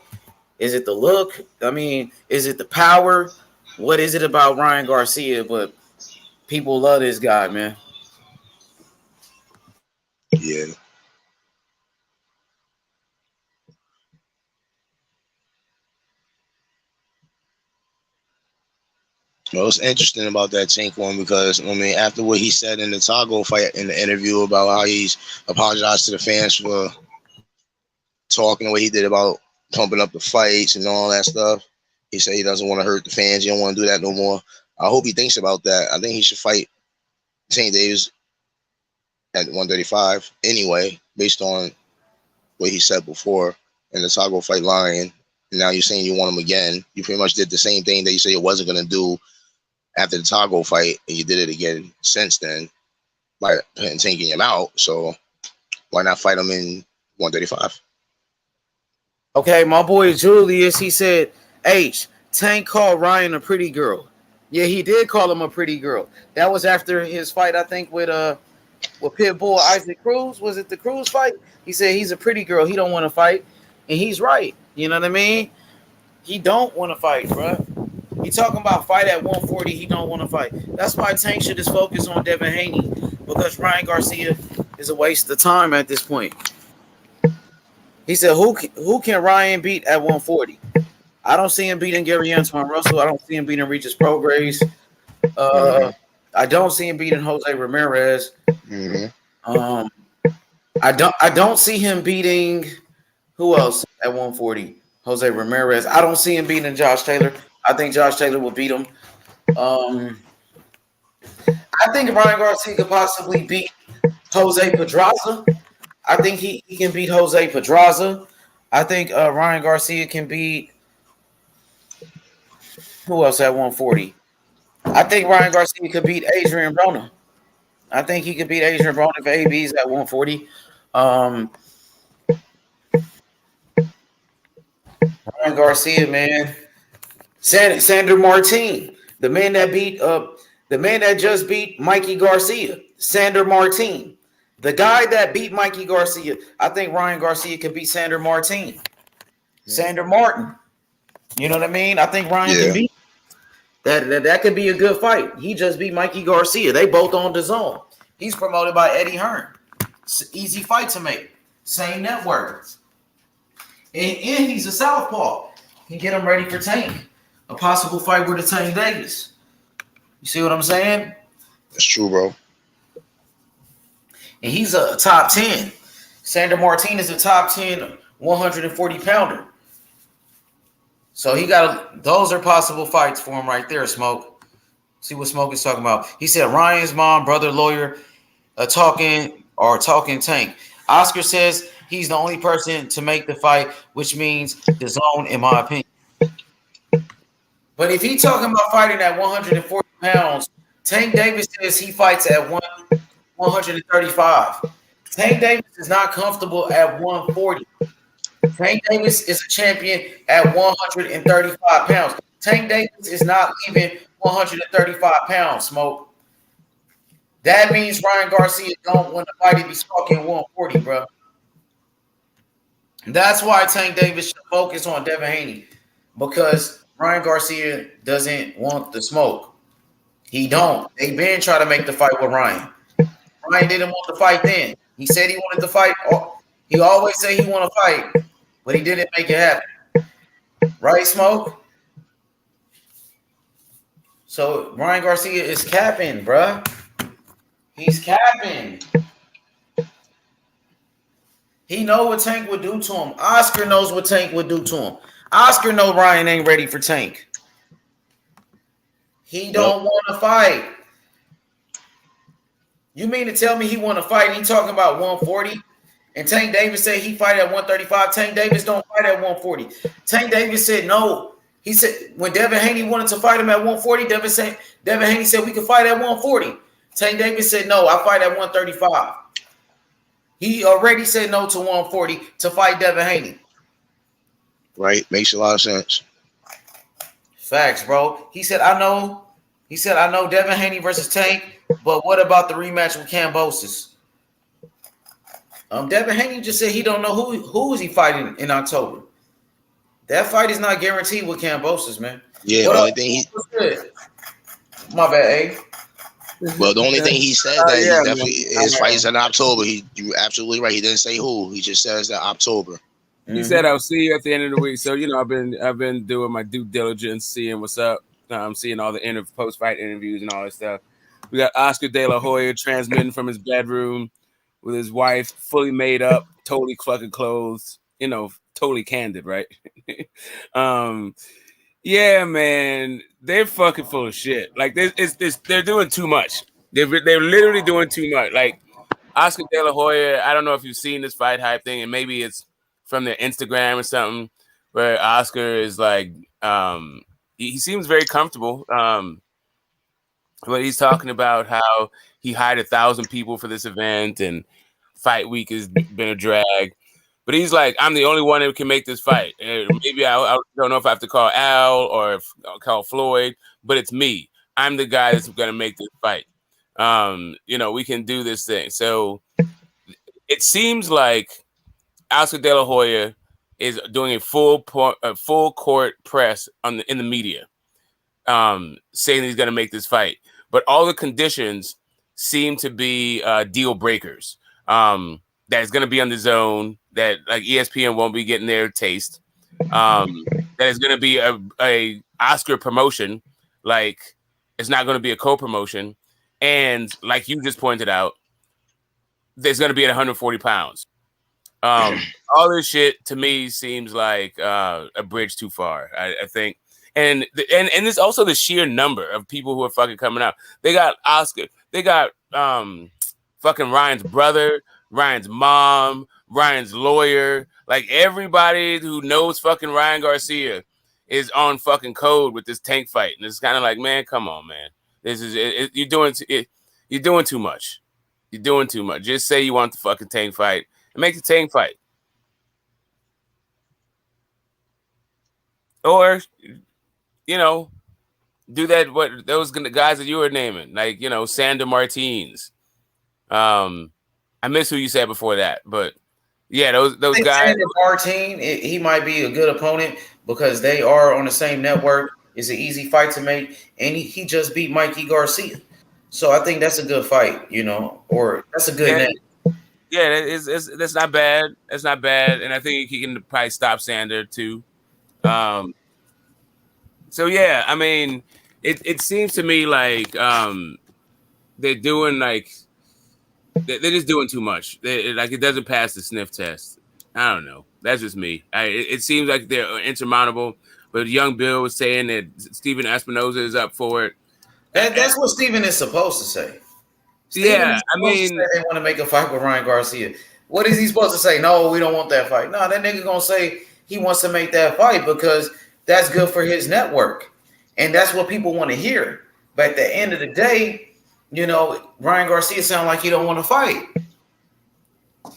Is it the look? I mean, is it the power? What is it about Ryan Garcia? But people love this guy, man. Yeah. Well, it's interesting about that Tank one because, I mean, after what he said in the Tago fight in the interview about how he's apologized to the fans for talking the way he did about pumping up the fights and all that stuff, he said he doesn't want to hurt the fans. He don't want to do that no more. I hope he thinks about that. I think he should fight Tank Davis at 135 anyway, based on what he said before in the Tago fight lying. And now you're saying you want him again. You pretty much did the same thing that you said you wasn't going to do after the Tago fight, and you did it again since then by taking him out. So why not fight him in 135? Okay, my boy Julius, he said, H, Tank called Ryan a pretty girl. Yeah, he did call him a pretty girl. That was after his fight, I think, with Pitbull Isaac Cruz. Was it the Cruz fight? He said he's a pretty girl. He don't want to fight. And he's right. You know what I mean? He don't want to fight, bro. He talking about fight at 140. He don't want to fight. That's why Tank should just focus on Devin Haney, because Ryan Garcia is a waste of time at this point. He said, who can Ryan beat at 140? I don't see him beating Gary Antoine Russell. I don't see him beating Regis Prograis. I don't see him beating Jose Ramirez. I don't see him beating who else at 140? Jose Ramirez. I don't see him beating Josh Taylor. I think Josh Taylor will beat him. I think Ryan Garcia could possibly beat Jose Pedraza. I think he can beat Jose Pedraza. I think Ryan Garcia can beat who else at 140? I think Ryan Garcia could beat Adrian Broner. I think he could beat Adrian Broner if AB's at 140. Ryan Garcia, man. Sander Martin, the man that just beat Mikey Garcia. Sander Martin. The guy that beat Mikey Garcia. I think Ryan Garcia could beat Sander Martin. Sander Martin. You know what I mean? I think Ryan can beat that could be a good fight. He just beat Mikey Garcia. They both on the zone. He's promoted by Eddie Hearn. It's an easy fight to make. Same network. And he's a southpaw. Can get him ready for Tank. A possible fight with the Tank Davis. You see what I'm saying? That's true, bro. And he's a top 10. Sander Martin is a top 10 140 pounder. So those are possible fights for him right there, Smoke. See what Smoke is talking about. He said Ryan's mom, brother, lawyer, talking Tank. Oscar says he's the only person to make the fight, which means the zone, in my opinion. But if he's talking about fighting at 140 pounds, Tank Davis says he fights at 135. Tank Davis is not comfortable at 140. Tank Davis is a champion at 135 pounds. Tank Davis is not leaving 135 pounds, Smoke. That means Ryan Garcia don't win the fight if he's talking 140, bro. That's why Tank Davis should focus on Devin Haney, because Ryan Garcia doesn't want the smoke. He don't. They been trying to make the fight with Ryan. Ryan didn't want the fight then. He said he wanted to fight. He always say he want to fight, but he didn't make it happen. Right, Smoke? So Ryan Garcia is capping, bruh. He's capping. He know what Tank would do to him. Oscar knows what Tank would do to him. Oscar know Ryan ain't ready for Tank. He don't want to fight. You mean to tell me he want to fight? He talking about 140, and Tank Davis said he fight at 135. Tank Davis don't fight at 140. Tank Davis said no. He said when Devin Haney wanted to fight him at 140, Devin Haney said we could fight at 140. Tank Davis said no, I fight at 135. He already said no to 140 to fight Devin Haney. Right, makes a lot of sense. Facts, bro. He said I know Devin Haney versus Tank, but what about the rematch with Kambosos? Devin Haney just said he don't know who is he fighting in October. That fight is not guaranteed with Kambosos, man. Yeah, the only thing my bad, eh? Well, the only thing he said that he definitely his fight is in October. You're absolutely right. He didn't say who. He just says that October. He said I'll see you at the end of the week. So I've been doing my due diligence, seeing what's up. I'm seeing all the post-fight interviews and all that stuff. We got Oscar De La Hoya transmitting from his bedroom with his wife, fully made up, totally fucking clothes, totally candid, right? Yeah, man, they're fucking full of shit. Like they're doing too much. They're literally doing too much. Like Oscar De La Hoya, I don't know if you've seen this fight hype thing, and maybe it's from their Instagram or something, where Oscar is like, he seems very comfortable. But he's talking about how he hired 1,000 people for this event, and fight week has been a drag. But he's like, I'm the only one who can make this fight. Maybe I don't know if I have to call Al or if I'll call Floyd, but it's me. I'm the guy that's going to make this fight. We can do this thing. So it seems like Oscar De La Hoya is doing a full court press in the media, saying he's going to make this fight. But all the conditions seem to be deal breakers. That is going to be on the zone, that like ESPN won't be getting their taste. that is going to be a Oscar promotion. Like, it's not going to be a co-promotion. And like you just pointed out, there's going to be at 140 pounds. All this shit to me seems like a bridge too far. I think, and there's also the sheer number of people who are fucking coming out. They got Oscar. They got fucking Ryan's brother, Ryan's mom, Ryan's lawyer. Like, everybody who knows fucking Ryan Garcia is on fucking code with this Tank fight, and it's kind of like, man, come on, man. This is you're doing too much. You're doing too much. Just say you want the fucking Tank fight and make the Tank fight. Or, do that. What those guys that you were naming, like, Sander Martins. I miss who you said before that, but yeah, those guys. Sander Martin, he might be a good opponent because they are on the same network. It's an easy fight to make, and he just beat Mikey Garcia, so I think that's a good fight, or that's a good name. Yeah, that's not bad. That's not bad, and I think he can probably stop Sander too. So yeah, I mean, it seems to me like they're doing they're just doing too much. It doesn't pass the sniff test. I don't know. That's just me. It seems like they're insurmountable. But young Bill was saying that Steven Espinoza is up for it. That's what Steven is supposed to say. Yeah, I mean, they want to make a fight with Ryan Garcia. What is he supposed to say? No, we don't want that fight. No, that nigga gonna say he wants to make that fight because that's good for his network, and that's what people want to hear. But at the end of the day, Ryan Garcia sounds like he don't want to fight.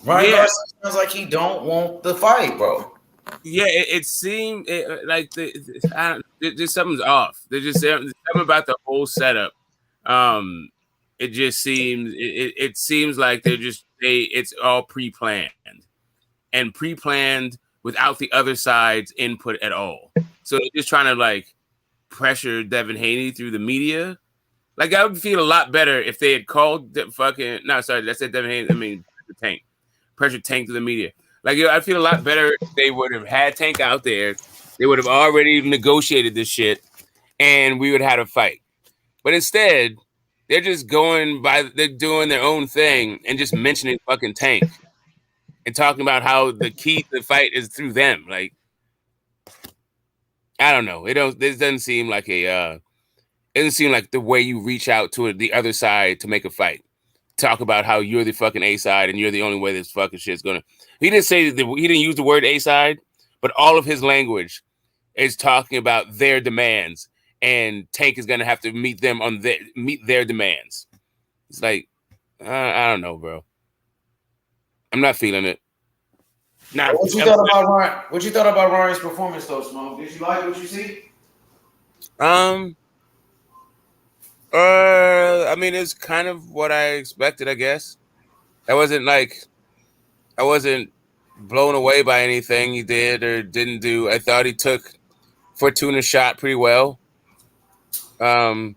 Ryan Garcia sounds like he don't want the fight, bro. Yeah, it seemed like there's something's off. There's just something about the whole setup. It just seems it seems like it's all pre-planned and pre-planned without the other side's input at all. So they're just trying to pressure Devin Haney through the media. Like, I would feel a lot better if they had called I said Devin Haney. I mean Tank. Pressure Tank to the media. Like, I feel a lot better if they would have had Tank out there. They would have already negotiated this shit, and we would have had a fight. But instead, they're just they're doing their own thing and just mentioning fucking Tank and talking about how the key to the fight is through them. Like, I don't know. This doesn't seem like it doesn't seem like the way you reach out to the other side to make a fight. Talk about how you're the fucking A side and you're the only way this fucking shit's gonna. He didn't say that he didn't use the word A side, but all of his language is talking about their demands, and Tank is gonna have to meet their demands. It's like, I don't know, bro. I'm not feeling it. What you thought about Ryan? What you thought about Ryan's performance, though, Smoke? Did you like what you see? I mean, it's kind of what I expected, I guess. I wasn't blown away by anything he did or didn't do. I thought he took Fortuna's shot pretty well. That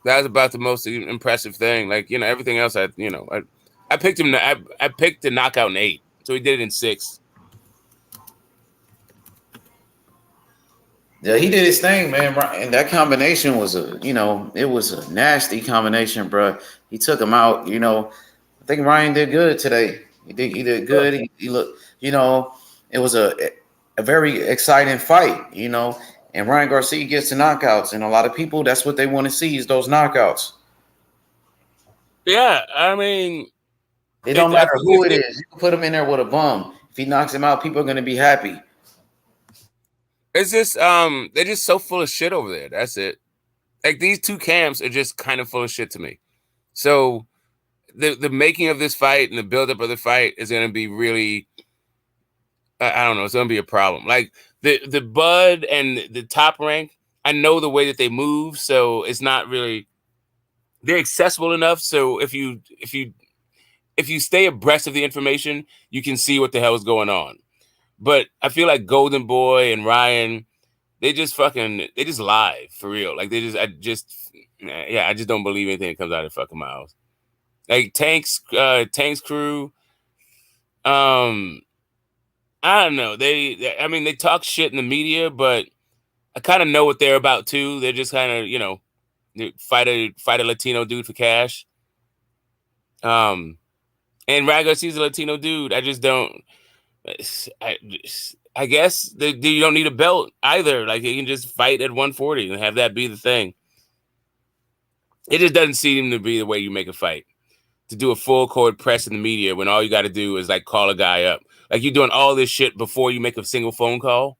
was about the most impressive thing. Like, everything else, I picked him. I picked the knockout in 8, so he did it in 6. Yeah, he did his thing, man. And that combination was it was a nasty combination, bro. He took him out. I think Ryan did good today. He did good. He looked, it was a very exciting fight, and Ryan Garcia gets the knockouts, and a lot of people, that's what they want to see is those knockouts. Yeah, I mean, it don't matter who it is. You can put him in there with a bum. If he knocks him out, people are going to be happy. It's just they're just so full of shit over there. That's it. Like, these two camps are just kind of full of shit to me. So the making of this fight and the buildup of the fight is going to be really, I don't know, it's going to be a problem. Like, the Bud and the Top Rank, I know the way that they move, so it's not really, they're accessible enough. So if you stay abreast of the information, you can see what the hell is going on. But I feel like Golden Boy and Ryan, they just lie for real. Like, I just don't believe anything that comes out of fucking mouths. Like, Tank's crew, I don't know. I mean, they talk shit in the media, but I kind of know what they're about too. They're just kind of, fight a Latino dude for cash. And Ryan Garcia's a Latino dude. I just don't. I guess you don't need a belt either. Like, you can just fight at 140 and have that be the thing. It just doesn't seem to be the way you make a fight. To do a full court press in the media when all you got to do is like call a guy up. Like, you're doing all this shit before you make a single phone call.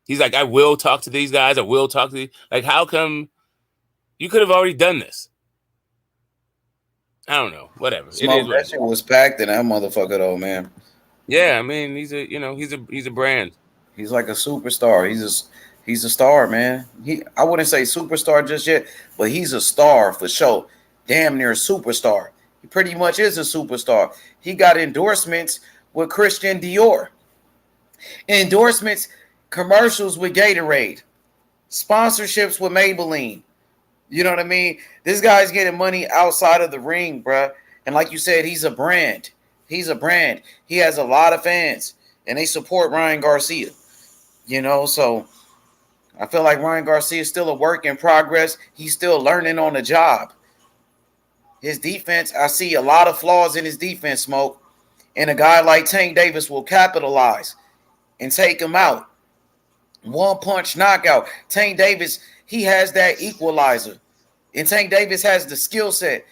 He's like, I will talk to these guys. I will talk to these. Like, how come you could have already done this? I don't know. Whatever. Smoke, that shit was packed in that motherfucker though, man. Yeah, I mean, he's a brand. He's like a superstar. He's a star, man. I wouldn't say superstar just yet, but he's a star for sure. Damn near a superstar. He pretty much is a superstar. He got endorsements with Christian Dior. Endorsements, commercials with Gatorade. Sponsorships with Maybelline. You know what I mean? This guy's getting money outside of the ring, bruh. And like you said, he's a brand. He's a brand. He has a lot of fans, and they support Ryan Garcia. So I feel like Ryan Garcia is still a work in progress. He's still learning on the job. His defense, I see a lot of flaws in his defense, Smoke. And a guy like Tank Davis will capitalize and take him out. One punch knockout. Tank Davis, he has that equalizer. And Tank Davis has the skill set.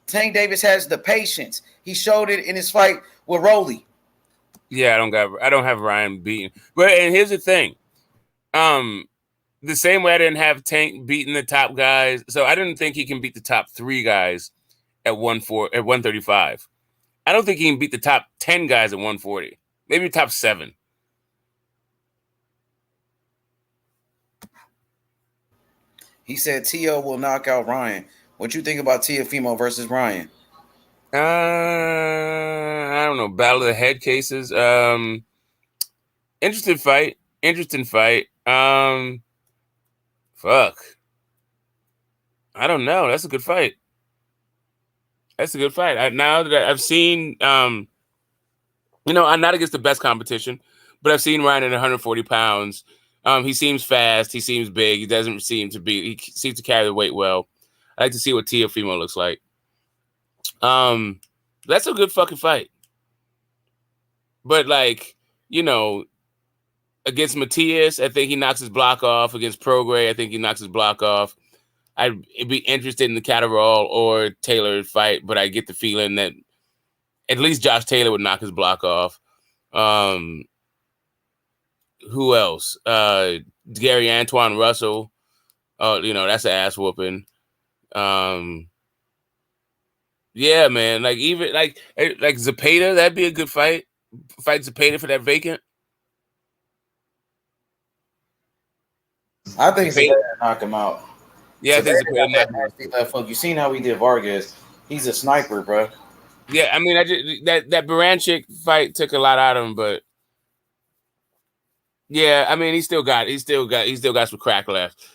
Tank Davis has the patience. He showed it in his fight with Rolly. Yeah, I don't have Ryan beaten. But and here's the thing. The same way I didn't have Tank beating the top guys, so I didn't think he can beat the top 3 guys at 135. I don't think he can beat the top 10 guys at 140. Maybe top 7. He said Tio will knock out Ryan. What you think about Teofimo versus Ryan? I don't know. Battle of the head cases. Interesting fight. Fuck. I don't know. That's a good fight. Now that I've seen, I'm not against the best competition, but I've seen Ryan at 140 pounds. He seems fast. He seems big. He seems to carry the weight well. I like to see what Teofimo looks like. That's a good fucking fight. But against Matias, I think he knocks his block off. Against Prograis, I think he knocks his block off. I'd be interested in the Catterall or Taylor fight, but I get the feeling that at least Josh Taylor would knock his block off. Who else? Gary Antoine Russell. That's an ass whooping. Yeah, man. Even Zepeda, that'd be a good fight. Fight Zepeda for that vacant. I think Zepeda knock him out. Yeah, I think Zepeda knock him out. Fuck, you seen how he did Vargas? He's a sniper, bro. Yeah, I mean, that Baranchik fight took a lot out of him, but yeah, I mean, he still got some crack left.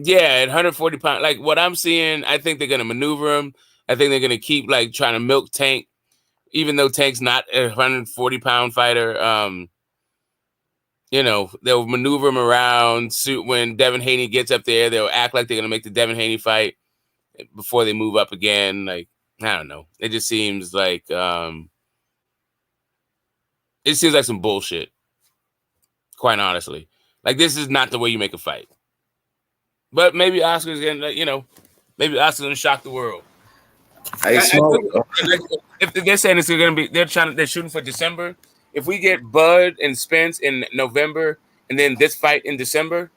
Yeah, at 140 pounds, like what I'm seeing, I think they're gonna maneuver him. I think they're gonna keep trying to milk Tank, even though Tank's not a 140-pound fighter. They'll maneuver him around. When Devin Haney gets up there, they'll act like they're gonna make the Devin Haney fight before they move up again. I don't know. It just seems like some bullshit. Quite honestly, this is not the way you make a fight. But maybe Oscar's gonna, maybe Oscar's gonna shock the world. If they're saying it's gonna be, they're shooting for December. If we get Bud and Spence in November, and then this fight in December,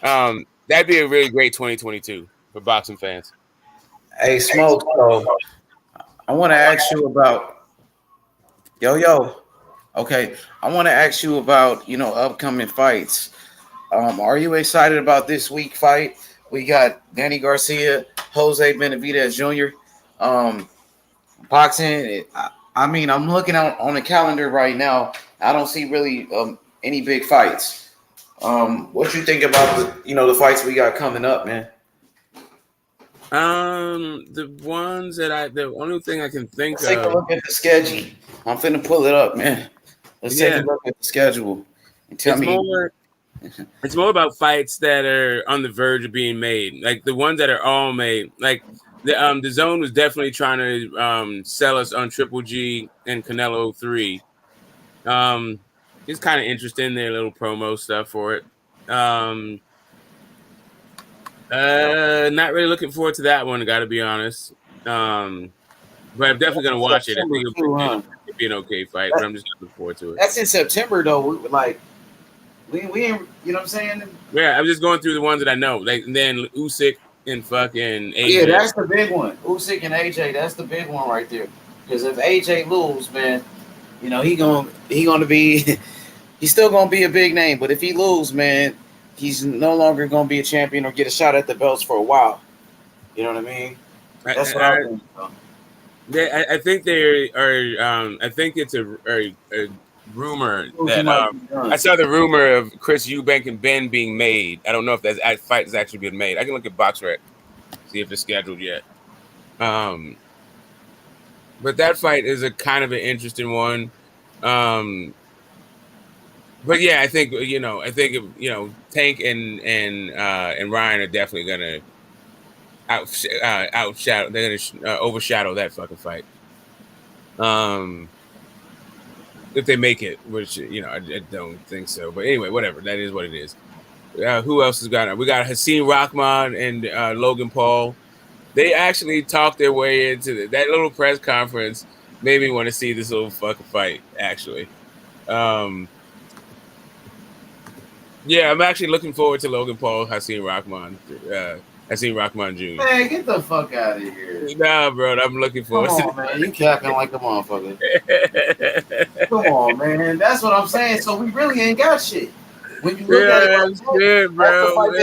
that'd be a really great 2022 for boxing fans. Hey, Smoke. So I want to ask you about Okay, I want to ask you about upcoming fights. Are you excited about this week fight? We got Danny Garcia, Jose Benavidez Jr. Boxing. I'm looking on the calendar right now. I don't see really any big fights. What you think about the fights we got coming up, man? The ones that the only thing I can think Let's take a of. look at the schedule. I'm finna pull it up, man. Let's take a look at the schedule and tell It's me. more. It's more about fights that are on the verge of being made, like the ones that are all made. Like the Zone was definitely trying to sell us on Triple G and Canelo 3. It's kind of interesting, their little promo stuff for it. Not really looking forward to that one, gotta be honest. But I'm definitely gonna watch it. I think it'll be an okay fight, but I'm just looking forward to it. That's in September though. We ain't, you know what I'm saying? Yeah, I'm just going through the ones that I know. Like, and then Usyk and fucking AJ. Yeah, that's the big one. Usyk and AJ, that's the big one right there. Because if AJ lose, man, you know he gonna be he's still gonna be a big name. But if he lose, man, he's no longer gonna be a champion or get a shot at the belts for a while. You know what I mean? That's what I think. I think they are. I think it's a rumor that I saw the rumor of Chris Eubank and Ben being made. I don't know if that fight has actually been made. I can look at BoxRec, see if it's scheduled yet. But that fight is a kind of an interesting one. But yeah, I think Tank and Ryan are definitely gonna outshadow. They're gonna overshadow that fucking fight. If they make it, which I don't think so. But anyway, whatever. That is what it is. Who else has got it? We got Hasim Rahman and Logan Paul. They actually talked their way into that little press conference. Made me want to see this little fucking fight. Actually, yeah, I'm actually looking forward to Logan Paul, Hasim Rahman Jr. Man, get the fuck out of here. Nah, bro, I'm looking forward to Come on, man. You capping like a motherfucker. Come on, man. That's what I'm saying. So we really ain't got shit. When you look at it, that's good, bro.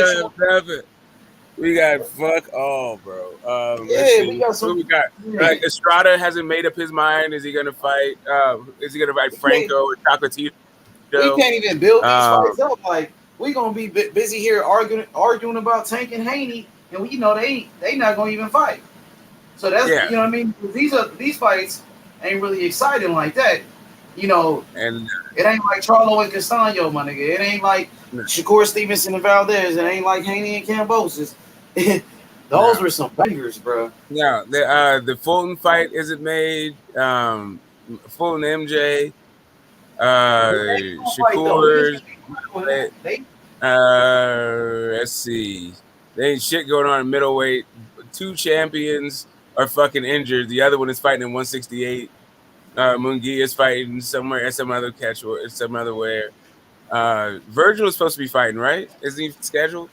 We got fuck all, bro. We got some. We got like Estrada hasn't made up his mind. Is he gonna fight? Is he gonna fight Franco or Chocolatito? We can't even build these fights up. Like we gonna be busy here arguing about Tank and Haney, and we know they not gonna even fight. So that's you know what I mean. These fights ain't really exciting like that. And it ain't like Charlo and Castano, my nigga. It ain't like Shakur Stevenson and Valdez. It ain't like Haney and Cambosis. Those were some bangers, bro. Yeah, the Fulton fight isn't made. Fulton MJ, Shakur. Let's see. There ain't shit going on in middleweight. 2 champions are fucking injured. The other one is fighting in 168. Munguia is fighting somewhere at some other catch or some other where. Virgil is supposed to be fighting, right? Isn't he scheduled?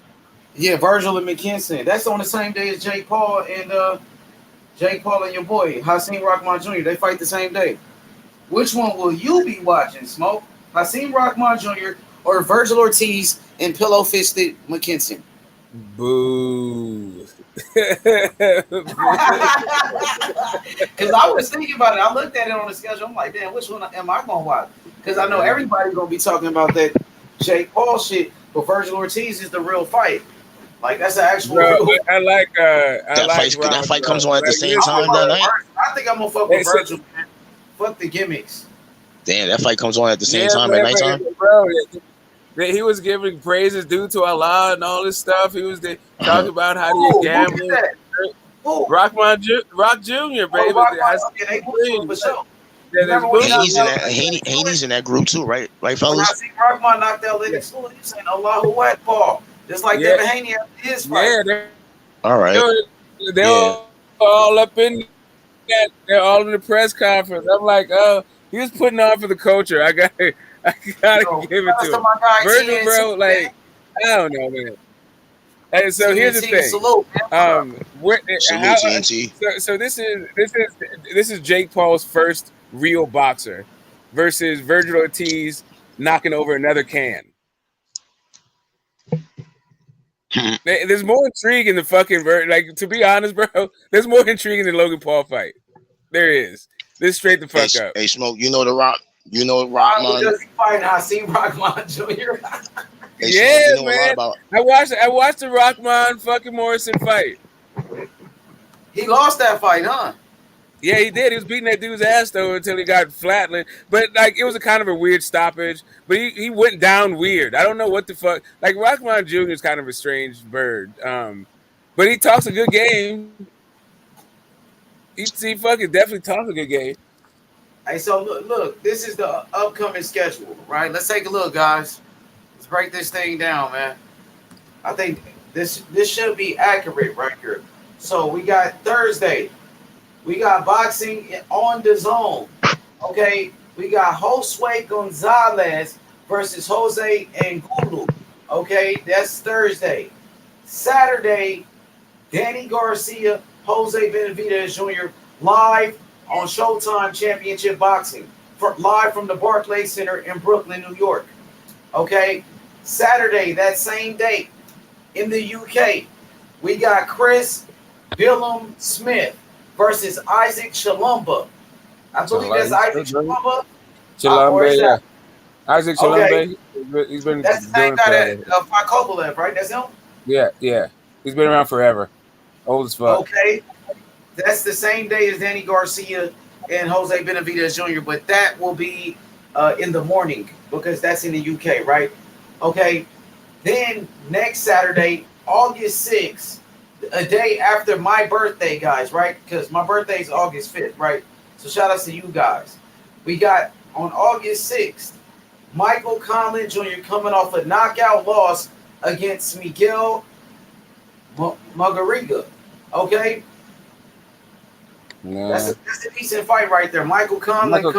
Yeah, Virgil and McKinson. That's on the same day as Jake Paul and your boy Hasim Rahman Jr. They fight the same day. Which one will you be watching, Smoke? Hasim Rahman Jr. or Virgil Ortiz and pillow-fisted McKinson? Boo. Because I was thinking about it. I looked at it on the schedule. I'm like, damn, which one am I going to watch? Because I know everybody's going to be talking about that Jake Paul shit, but Virgil Ortiz is the real fight. Like, that's an actual real fight. I like that fight comes on at the same time that night. I think I'm going to fuck with Virgil, man. Fuck the gimmicks. Damn, that fight comes on at the same time at nighttime? Bro, he was giving praises due to Allah and all this stuff. He was talking about how he gambled. Rock Jr., baby. Haney's in that group too, right? Right, fellas? When I see Rockman knocked out Lennox Lewis, he's saying Allahu Akbar. Just like Devin Haney after his fight. Yeah, all right. They're all up in that. They're all in the press conference. I'm like, oh, he was putting on for the culture. I gotta give it to him. Virgil, bro, like, I don't know, man. And so here's the thing. So this is Jake Paul's first real boxer versus Virgil Ortiz knocking over another can. There's more intrigue in the fucking like. To be honest, bro, there's more intrigue in the Logan Paul fight. There is. This straight the fuck up. Hey, Smoke, you know the Rock. You know Rockman. I seen Rockman Jr. Yeah, man. I watched the Rockman fucking Morrison fight. He lost that fight, huh? Yeah, he did. He was beating that dude's ass though until he got flatlined. But like it was a kind of a weird stoppage. But he went down weird. I don't know what the fuck. Like Rockman Jr. is kind of a strange bird. But he talks a good game. He fucking definitely talks a good game. Hey, so look, this is the upcoming schedule, right? Let's take a look, guys. Let's break this thing down, man. I think this should be accurate right here. So we got Thursday. We got boxing on the zone. Okay. We got Josue Gonzalez versus Jose Angulo. Okay. That's Thursday. Saturday, Danny Garcia, Jose Benavidez Jr. live on Showtime Championship Boxing. Live from the Barclays Center in Brooklyn, New York. Okay. Saturday, that same date, in the UK, we got Chris Billum Smith versus Isaac Chalumba. I believe that's Isaac Chalumba. Chalumba, yeah. Isaac Chalumba. Okay. He's been that's the same guy that fought Kovalev, right? That's him? Yeah. He's been around forever. Old as fuck. Okay. That's the same day as Danny Garcia and Jose Benavidez Jr., but that will be in the morning because that's in the UK, right? Okay. Then next Saturday, August 6th, a day after my birthday, guys, right? Because my birthday is August 5th, right? So shout outs to you guys. We got on August 6th, Michael Conlon Jr. coming off a knockout loss against Miguel Magariga. Okay? No. That's a decent fight right there. Michael Conlon. Michael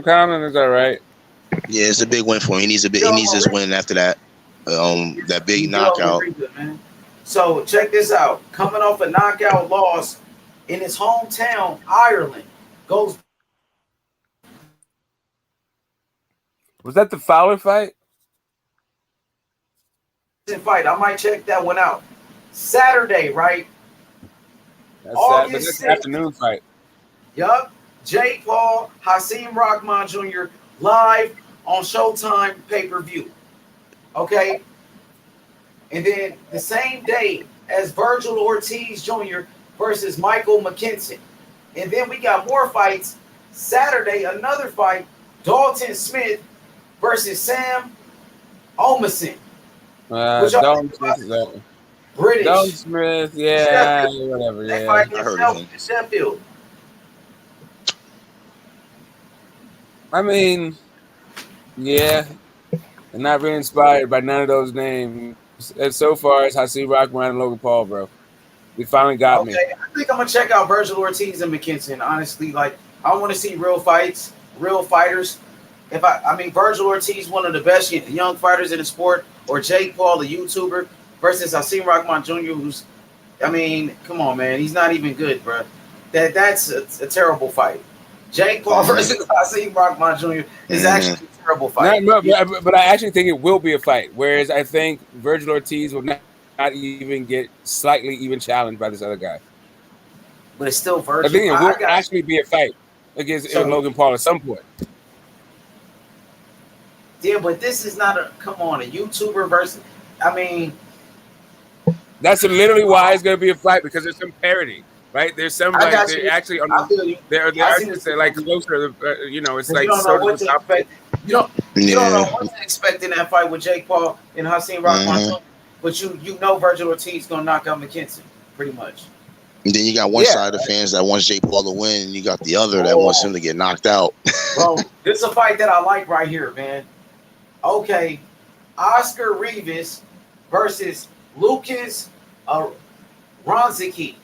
Conlon is all right. Yeah, it's a big win for him. He needs this win after that. That big knockout. So check this out. Coming off a knockout loss in his hometown, Ireland, goes. Was that the Fowler fight? Fight. I might check that one out. Saturday, right? That's an afternoon fight. Yup. Jake Paul, Hasim Rahman Jr. live on Showtime pay-per-view. Okay. And then the same day as Virgil Ortiz Jr. versus Michael McKinson. And then we got more fights. Saturday, another fight. Dalton Smith versus Sam Omerson. Dalton Smith. British. Dalton Smith, yeah, whatever. They Yeah, fight I heard in Sheffield. I mean, yeah, I'm not really inspired by none of those names. And so far, it's Hasim Rahman and Logan Paul, bro. They finally got me. I think I'm gonna check out Virgil Ortiz and McKinson. Honestly, like I want to see real fights, real fighters. I mean, Virgil Ortiz, one of the best young fighters in the sport, or Jake Paul, the YouTuber, versus Hasim Rahman Jr., who's, I mean, come on, man, he's not even good, bro. That's a terrible fight. Jake Paul versus Hasim Rahman Jr. is actually a terrible fight. No, but I actually think it will be a fight. Whereas I think Virgil Ortiz will not even get slightly even challenged by this other guy. But it's still Virgil. I think it will actually be a fight against Logan Paul at some point. Yeah, but this is not a YouTuber versus. I mean, that's literally why it's going to be a fight, because there's some parity, right? There's some like they're actually on they're like closer. It's like sort of the You don't know what to expect in that fight with Jake Paul and Hasim Rahman, but you know Virgil Ortiz gonna knock out McKinson pretty much. And then you got one side of the fans that wants Jake Paul to win, and you got the other that wants him to get knocked out. Bro, this is a fight that I like right here, man. Okay, Oscar Rivas versus Lucas Rozecki,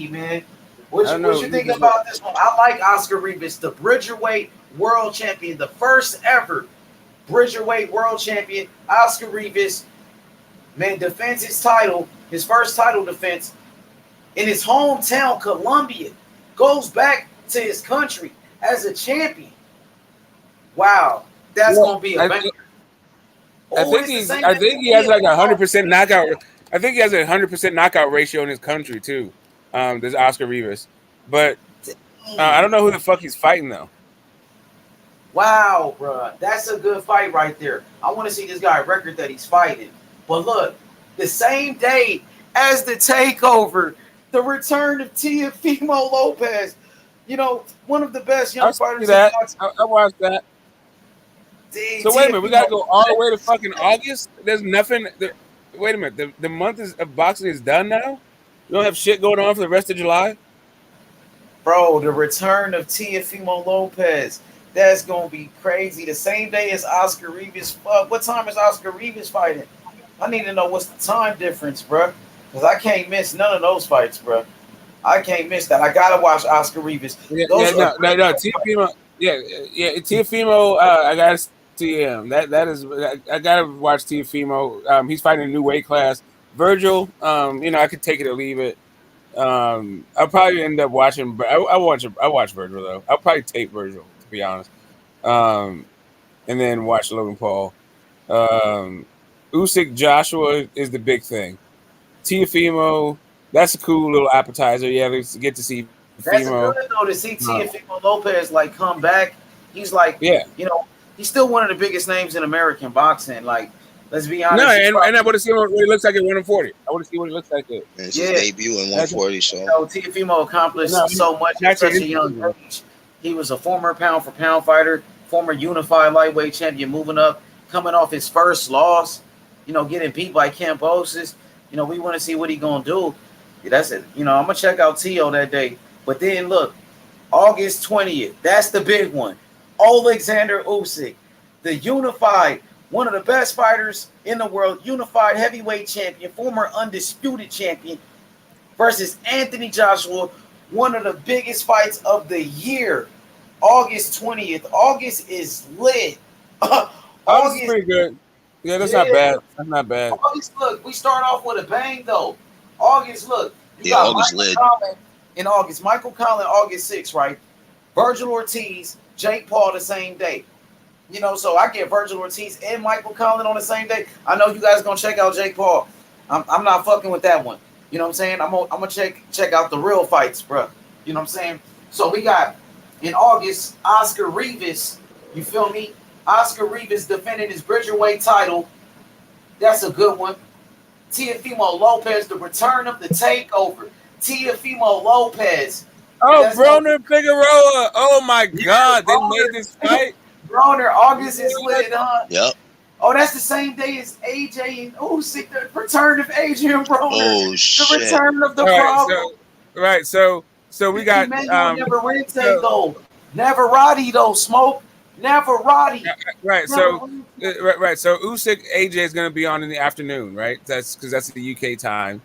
man. What you think about this one? I like Oscar Rivas, the Bridgerweight world champion, the first ever Bridgerweight world champion. Oscar Rivas, man, defends his title, his first title defense in his hometown, Colombia. Goes back to his country as a champion. Wow, that's gonna be a banger. I think he has like 100% knockout. I think he has a 100% knockout ratio in his country too. There's Oscar Rivas, but I don't know who the fuck he's fighting though. Wow, bro, that's a good fight right there. I want to see this guy record that he's fighting. But look, the same day as the takeover, The return of Teofimo Lopez. You know, one of the best I young see fighters in that. boxing. I watched that. So wait a minute, we got to go all the way to fucking August. There's nothing. Wait a minute, the month of boxing is done now. You don't have shit going on for the rest of July. Bro, the return of Teofimo Lopez. That's gonna be crazy. The same day as Oscar Rivas. What time is Oscar Rivas fighting? I need to know what's the time difference, bro. Because I can't miss none of those fights, bro. I can't miss that. I gotta watch Oscar Rivas. No. Teofimo. Yeah. Teofimo. I gotta see him. That is. I gotta watch Teofimo. He's fighting a new weight class. Virgil. I could take it or leave it. I'll probably end up watching. But I watch Virgil though. I'll probably tape Virgil to be honest. And then watch Logan Paul. Usyk Joshua is the big thing. Teofimo, that's a cool little appetizer. Yeah, let's get to see That's Fimo. good though to see Teofimo Lopez like come back. He's like, he's still one of the biggest names in American boxing. Like, let's be honest. No, and I want to see what he looks like at 140. I want to see what he looks like at. It's his debut in 140. So Teofimo accomplished so much at such a young age. He was a former pound for pound fighter, former unified lightweight champion, moving up, coming off his first loss. Getting beat by Cambosis. We want to see what he gonna do. That's it. I'm gonna check out Tio that day. But then look, August 20th. That's the big one. Alexander Usyk, the unified, one of the best fighters in the world, unified heavyweight champion, former undisputed champion, versus Anthony Joshua, one of the biggest fights of the year. August 20th. August is lit. August is pretty good. Yeah, that's not bad. That's not bad. August, look, we start off with a bang though. August, look, you got August Michael lit. Collin in August. Michael Collin, August 6th, right? Virgil Ortiz, Jake Paul the same day. So I get Virgil Ortiz and Michael Collin on the same day. I know you guys gonna check out Jake Paul. I'm not fucking with that one. You know what I'm saying? I'm gonna check out the real fights, bro. You know what I'm saying? So we got in August Oscar Rivas. You feel me? Oscar Rivas defending his Bridgerweight title. That's a good one. Teofimo Lopez, the return of the takeover. Teofimo Lopez. Oh, Broner Figueroa. Oh my God, they made this fight. Broner, August is lit, huh? Yep. Oh, that's the same day as AJ and Usyk. The return of Adrian Broner. Oh shit. The return of the problem. So we got Neverente though. Neverati though. Smoke. Neverati. Right. So Usyk AJ is going to be on in the afternoon, right? That's because that's the UK time.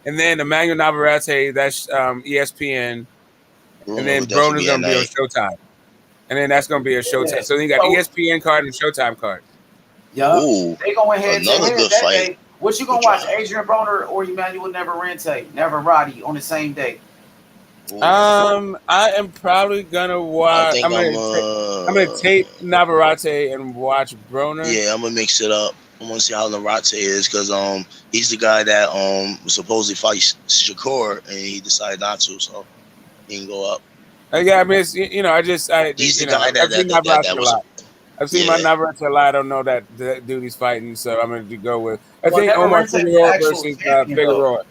And then Emmanuel Navarrete, that's ESPN. And then Broner's going to be on Showtime. And then that's going to be a Showtime. Yeah. So then you got ESPN card and Showtime card. Yeah. They going ahead another good fight. Day. What you going to watch, Adrian Broner or Emmanuel Navarrete on the same day? I am probably gonna watch. I'm gonna tape Navarrete and watch Broner. Yeah, I'm gonna mix it up. I want to see how Navarrete is because he's the guy that was supposedly fight Shakur and he decided not to, so he can go up. Yeah, I mean, it's, he's the guy that was. I've seen my Navarrete a lot. I don't know that dude he's fighting, so I'm gonna go with. I think Omar Figueroa versus Figueroa.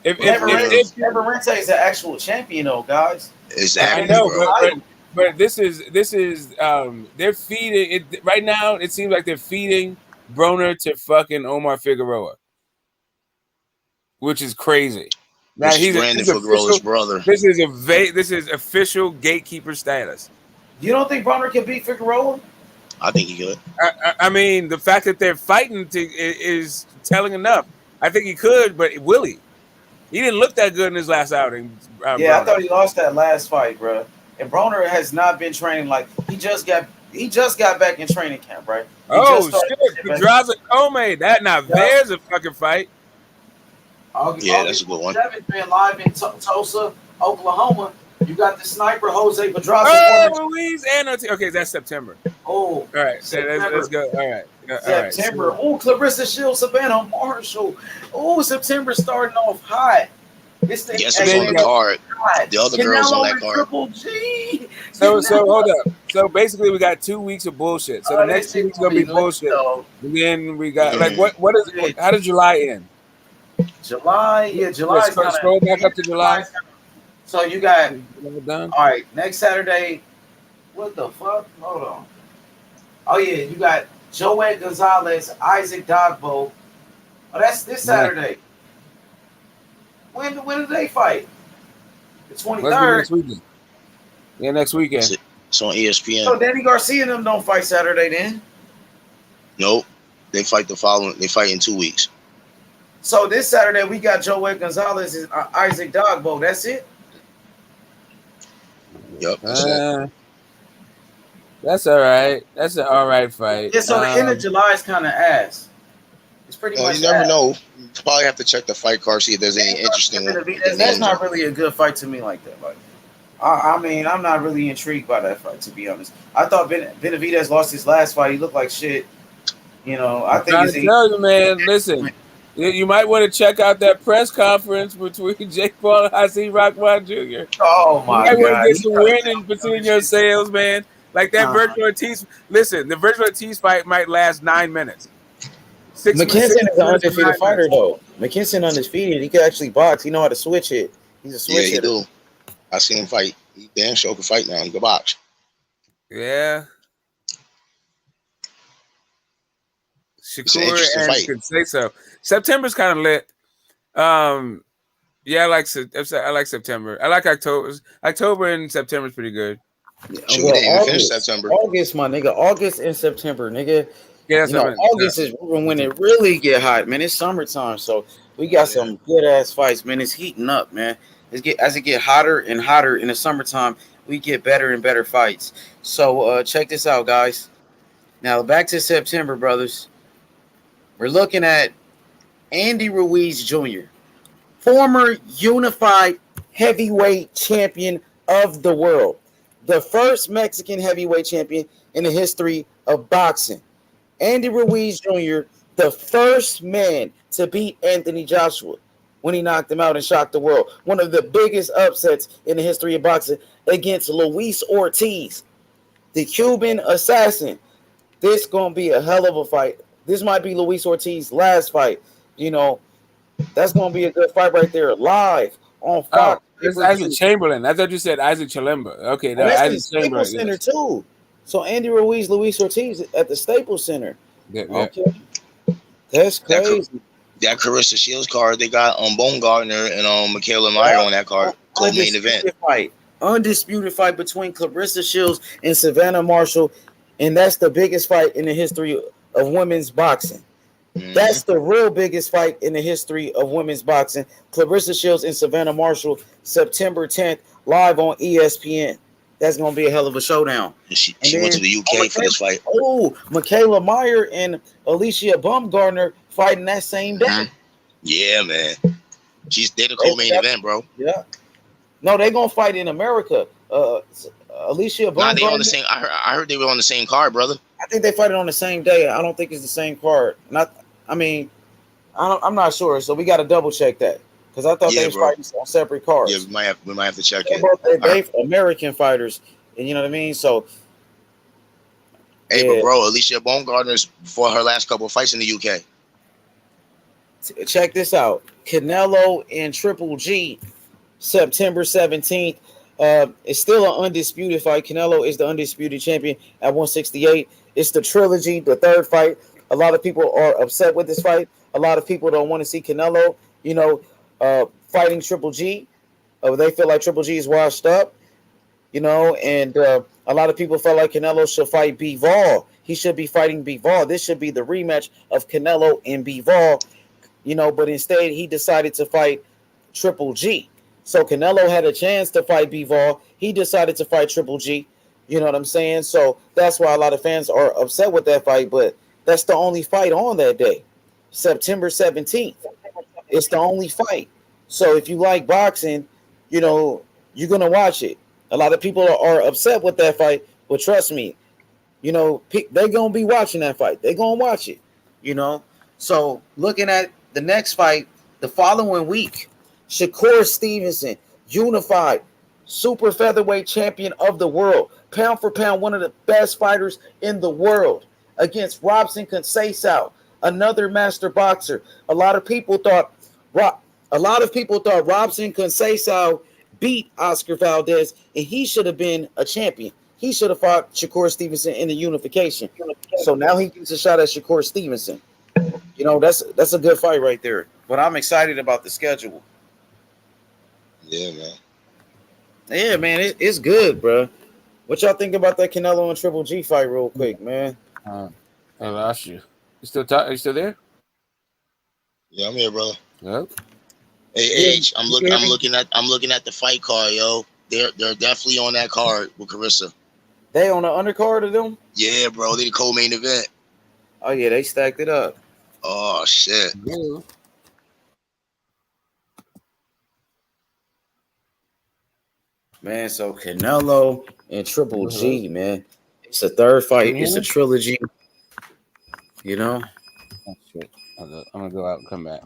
If Navarrete is an actual champion, though, guys. Exactly. I know, but this is they're feeding it right now. It seems like they're feeding Broner to fucking Omar Figueroa, which is crazy. Now he's Brandon Figueroa's brother. This is official gatekeeper status. You don't think Broner can beat Figueroa? I think he could. I mean, the fact that they're fighting is telling enough. I think he could, but will he? He didn't look that good in his last outing. Yeah, Broner. I thought he lost that last fight, bro. And Broner has not been training like he just got back in training camp, right? Shit, Pedraza Come. There's a fucking fight. That's a good one. Been live in Tulsa, Oklahoma. You got the sniper Jose Pedraza. Oh, Louisiana. Okay, that's September. Oh, all right. So let's go. All right. September. Right. Oh, Clarissa Shields, Savannah Marshall. Oh, September starting off hot. Guess who's on the card? The other girls on that card. G. So hold up. So basically, we got 2 weeks of bullshit. So the next 2 weeks gonna be bullshit. And then we got what is how did July end? July, yeah, July is kind of. Scroll back up to July. So you got done. all right. Next Saturday, what the fuck? Hold on. Oh yeah, you got Joey Gonzalez, Isaac Dogbo. Oh, that's this Saturday. When do they fight? The 23rd. Next weekend. Yeah, next weekend. It's on ESPN. So Danny Garcia and them don't fight Saturday then? Nope. They fight the following. They fight in 2 weeks. So this Saturday we got Joey Gonzalez and Isaac Dogbo. That's it. Yep. That's it. That's all right. That's an all right fight. Yeah. So the end of July is kind of ass. It's pretty much. You never know. You probably have to check the fight card, see if there's any interesting. That's not really a good fight to me like that. Like, I mean, I'm not really intrigued by that fight, to be honest. I thought Benavidez lost his last fight. He looked like shit. You know, I think I'm trying to tell you, man. Listen, you might want to check out that press conference between Jake Paul and Hasim Rockman Jr. Oh my God! You might want God. to get some winning between yourselves, man. Like that Virgil Ortiz. Listen, the Virgil Ortiz fight might last 9 minutes. McKinson is an undefeated fighter, though. McKinson undefeated. He can actually box. He know how to switch it. He's a switch hitter. Yeah, he do. I seen him fight. He damn sure can fight now. He can box. Yeah. Shakur and could say so. September's kind of lit. Yeah, I like September. I like October. October and September is pretty good. Sure, well, even finish September. August, my nigga. August and September, nigga. Yeah, August is when it really get hot, man. It's summertime, so we got some good ass fights, man. It's heating up, man. As it get hotter and hotter in the summertime, we get better and better fights. So check this out, guys. Now back to September, brothers. We're looking at Andy Ruiz Jr., former unified heavyweight champion of the world, the first Mexican heavyweight champion in the history of boxing. Andy Ruiz Jr., the first man to beat Anthony Joshua when he knocked him out and shocked the world. One of the biggest upsets in the history of boxing against Luis Ortiz, the Cuban assassin. This going to be a hell of a fight. This might be Luis Ortiz's last fight. You know, that's going to be a good fight right there, live on Fox. It's Isaac Chamberlain. I thought you said Isaac Chalemba. Okay, And that's the Isaac Chamberlain. Staples Center too. So Andy Ruiz, Luis Ortiz at the Staples Center. Yeah. Okay, that's crazy. That Carissa Shields card, they got Bone Gardner and Michaela Meyer on that card. Co-main event. Undisputed fight between Clarissa Shields and Savannah Marshall, and that's the biggest fight in the history of women's boxing. That's the real biggest fight in the history of women's boxing. Clarissa Shields and Savannah Marshall, September 10th, live on ESPN. That's going to be a hell of a showdown. She went to the UK for this fight. Oh, Michaela Meyer and Alicia Baumgardner fighting that same day. Yeah, man. They're the co-main event, bro. Yeah. No, they're going to fight in America. Alicia Baumgardner. Nah, they on the same. I heard they were on the same card, brother. I think they fight it on the same day. I don't think it's the same card. I'm not sure. So we got to double check that because I thought they was fighting on separate cards. Yeah, we might have to check They're it. both American fighters, and you know what I mean. So, but bro, Alicia Baumgardner's for her last couple of fights in the UK. Check this out: Canelo and Triple G, September 17th. It's still an undisputed fight. Canelo is the undisputed champion at 168. It's the trilogy, the third fight. A lot of people are upset with this fight. A lot of people don't want to see Canelo, fighting Triple G. They feel like Triple G is washed up, and a lot of people felt like Canelo should fight Bivol. He should be fighting Bivol. This should be the rematch of Canelo and Bivol, but instead he decided to fight Triple G. So Canelo had a chance to fight Bivol. He decided to fight Triple G. You know what I'm saying? So that's why a lot of fans are upset with that fight, but that's the only fight on that day, September 17th. It's the only fight. So if you like boxing, you're going to watch it. A lot of people are upset with that fight, but trust me, they're going to be watching that fight. They're going to watch it, So looking at the next fight, the following week, Shakur Stevenson, unified super featherweight champion of the world, pound for pound, one of the best fighters in the world, against Robson Conceição, another master boxer. A lot of people thought A lot of people thought Robson Conceição beat Oscar Valdez, and he should have been a champion. He should have fought Shakur Stevenson in the unification. So now he gets a shot at Shakur Stevenson. You know, that's a good fight right there. But I'm excited about the schedule. Yeah, man. Yeah, man, it's good, bro. What y'all think about that Canelo and Triple G fight, real quick, man? I lost you. You still talk? Are you still there? Yeah, I'm here, brother. Yep. Hey, H, I'm looking at the fight card, yo. They're definitely on that card with Carissa. They on the undercard of them? Yeah, bro. They the co-main event. Oh yeah, they stacked it up. Oh shit. Yeah. Man, so Canelo and Triple G, man. It's a third fight. It's a trilogy. You know? Oh, shit. I'm gonna go out and come back.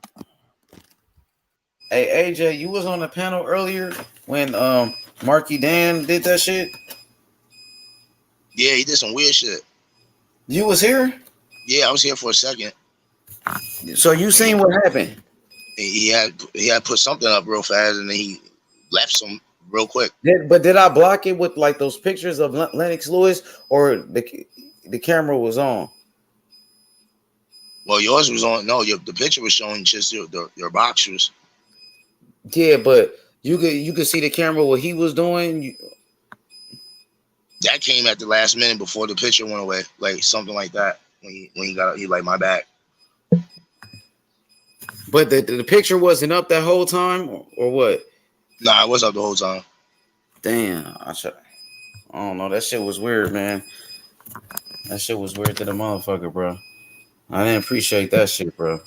Hey AJ, you was on the panel earlier when Marky Dan did that shit? Yeah, he did some weird shit. You was here? Yeah, I was here for a second. So you seen what happened? He had put something up real fast and then he left some real quick. But did I block it with like those pictures of Lennox Lewis, or the camera was on? Well, yours was on. No, the picture was showing just your boxers. Yeah, but you could see the camera what he was doing. That came at the last minute before the picture went away, like something like that. When he like my back. But the picture wasn't up that whole time, or what? Nah, it was up the whole time. Damn, I don't know. That shit was weird, man. That shit was weird to the motherfucker, bro. I didn't appreciate that shit, bro.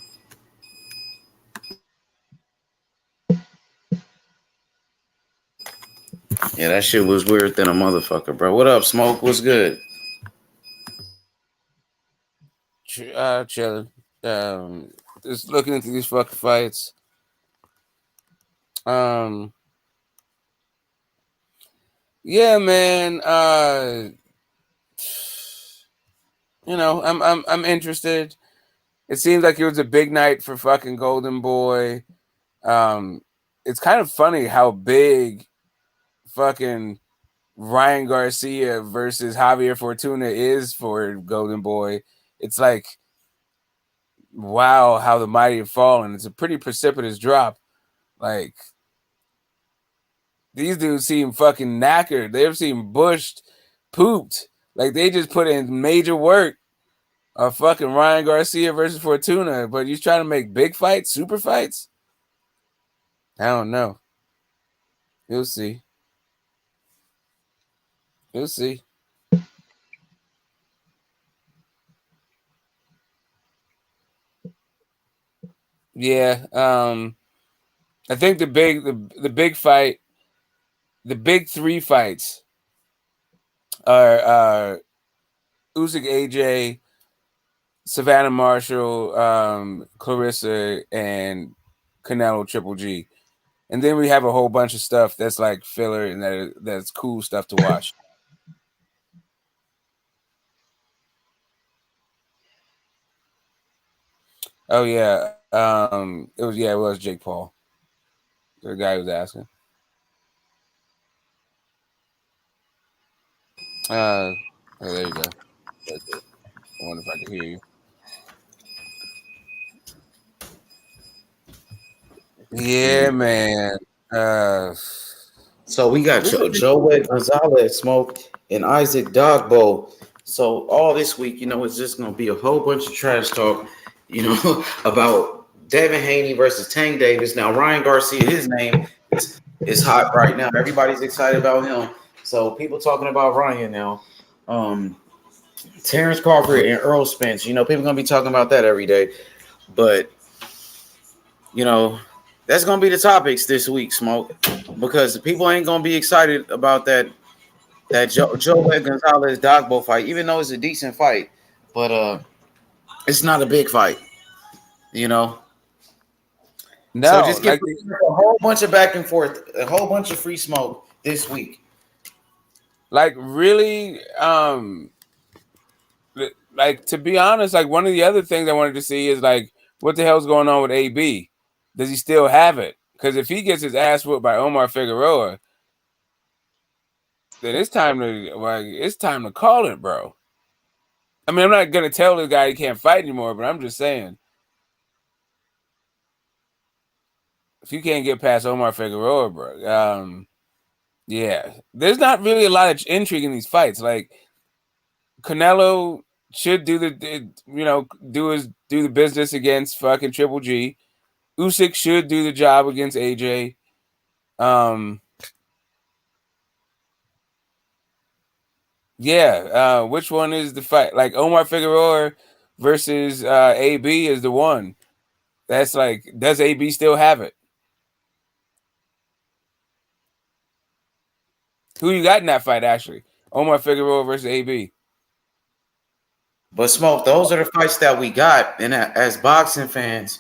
Yeah, that shit was weird than a motherfucker, bro. What up, Smoke? What's good? Chilling. Just looking into these fucking fights. Yeah, man. You know, I'm interested. It seems like it was a big night for fucking Golden Boy. It's kind of funny how big fucking Ryan Garcia versus Javier Fortuna is for Golden Boy. It's like, wow, how the mighty have fallen. It's a pretty precipitous drop. Like, these dudes seem fucking knackered. They've seen bushed, pooped. Like, they just put in major work of fucking Ryan Garcia versus Fortuna, but he's trying to make big fights, super fights? I don't know. You'll see. You'll see. Yeah, I think the big fight, the big three fights are Usyk AJ, Savannah Marshall, Clarissa, and Canelo Triple G. And then we have a whole bunch of stuff that's like filler and that's cool stuff to watch. Oh yeah. It was Jake Paul. The guy who was asking. Oh, there you go. That's it. I wonder if I can hear you. Yeah, man. So we got Joey Gonzalez, Smoke, and Isaac Dogbo. So all this week, you know, it's just gonna be a whole bunch of trash talk, you know, about Devin Haney versus Tank Davis. Now Ryan Garcia, his name is hot right now. Everybody's excited about him. So people talking about Ryan now. Terrence Crawford and Earl Spence. You know, people gonna be talking about that every day. But you know, that's gonna be the topics this week, Smoke, because people ain't gonna be excited about that Joe Gonzalez Dogbo fight, even though it's a decent fight, but it's not a big fight, you know. No, so just get like a whole bunch of back and forth, a whole bunch of free smoke this week. Like really, like to be honest, like one of the other things I wanted to see is like what the hell's going on with AB. does he still have it? Because if he gets his ass whooped by Omar Figueroa, then it's time to call it, bro. I mean, I'm not gonna tell the guy he can't fight anymore, but I'm just saying, if you can't get past Omar Figueroa, bro, yeah, there's not really a lot of intrigue in these fights. Like Canelo should do the business against fucking Triple G. Usyk should do the job against AJ. Yeah, which one is the fight? Like Omar Figueroa versus AB is the one. That's like, does AB still have it? Who you got in that fight, actually? Omar Figueroa versus AB. But Smoke, those are the fights that we got, and as boxing fans,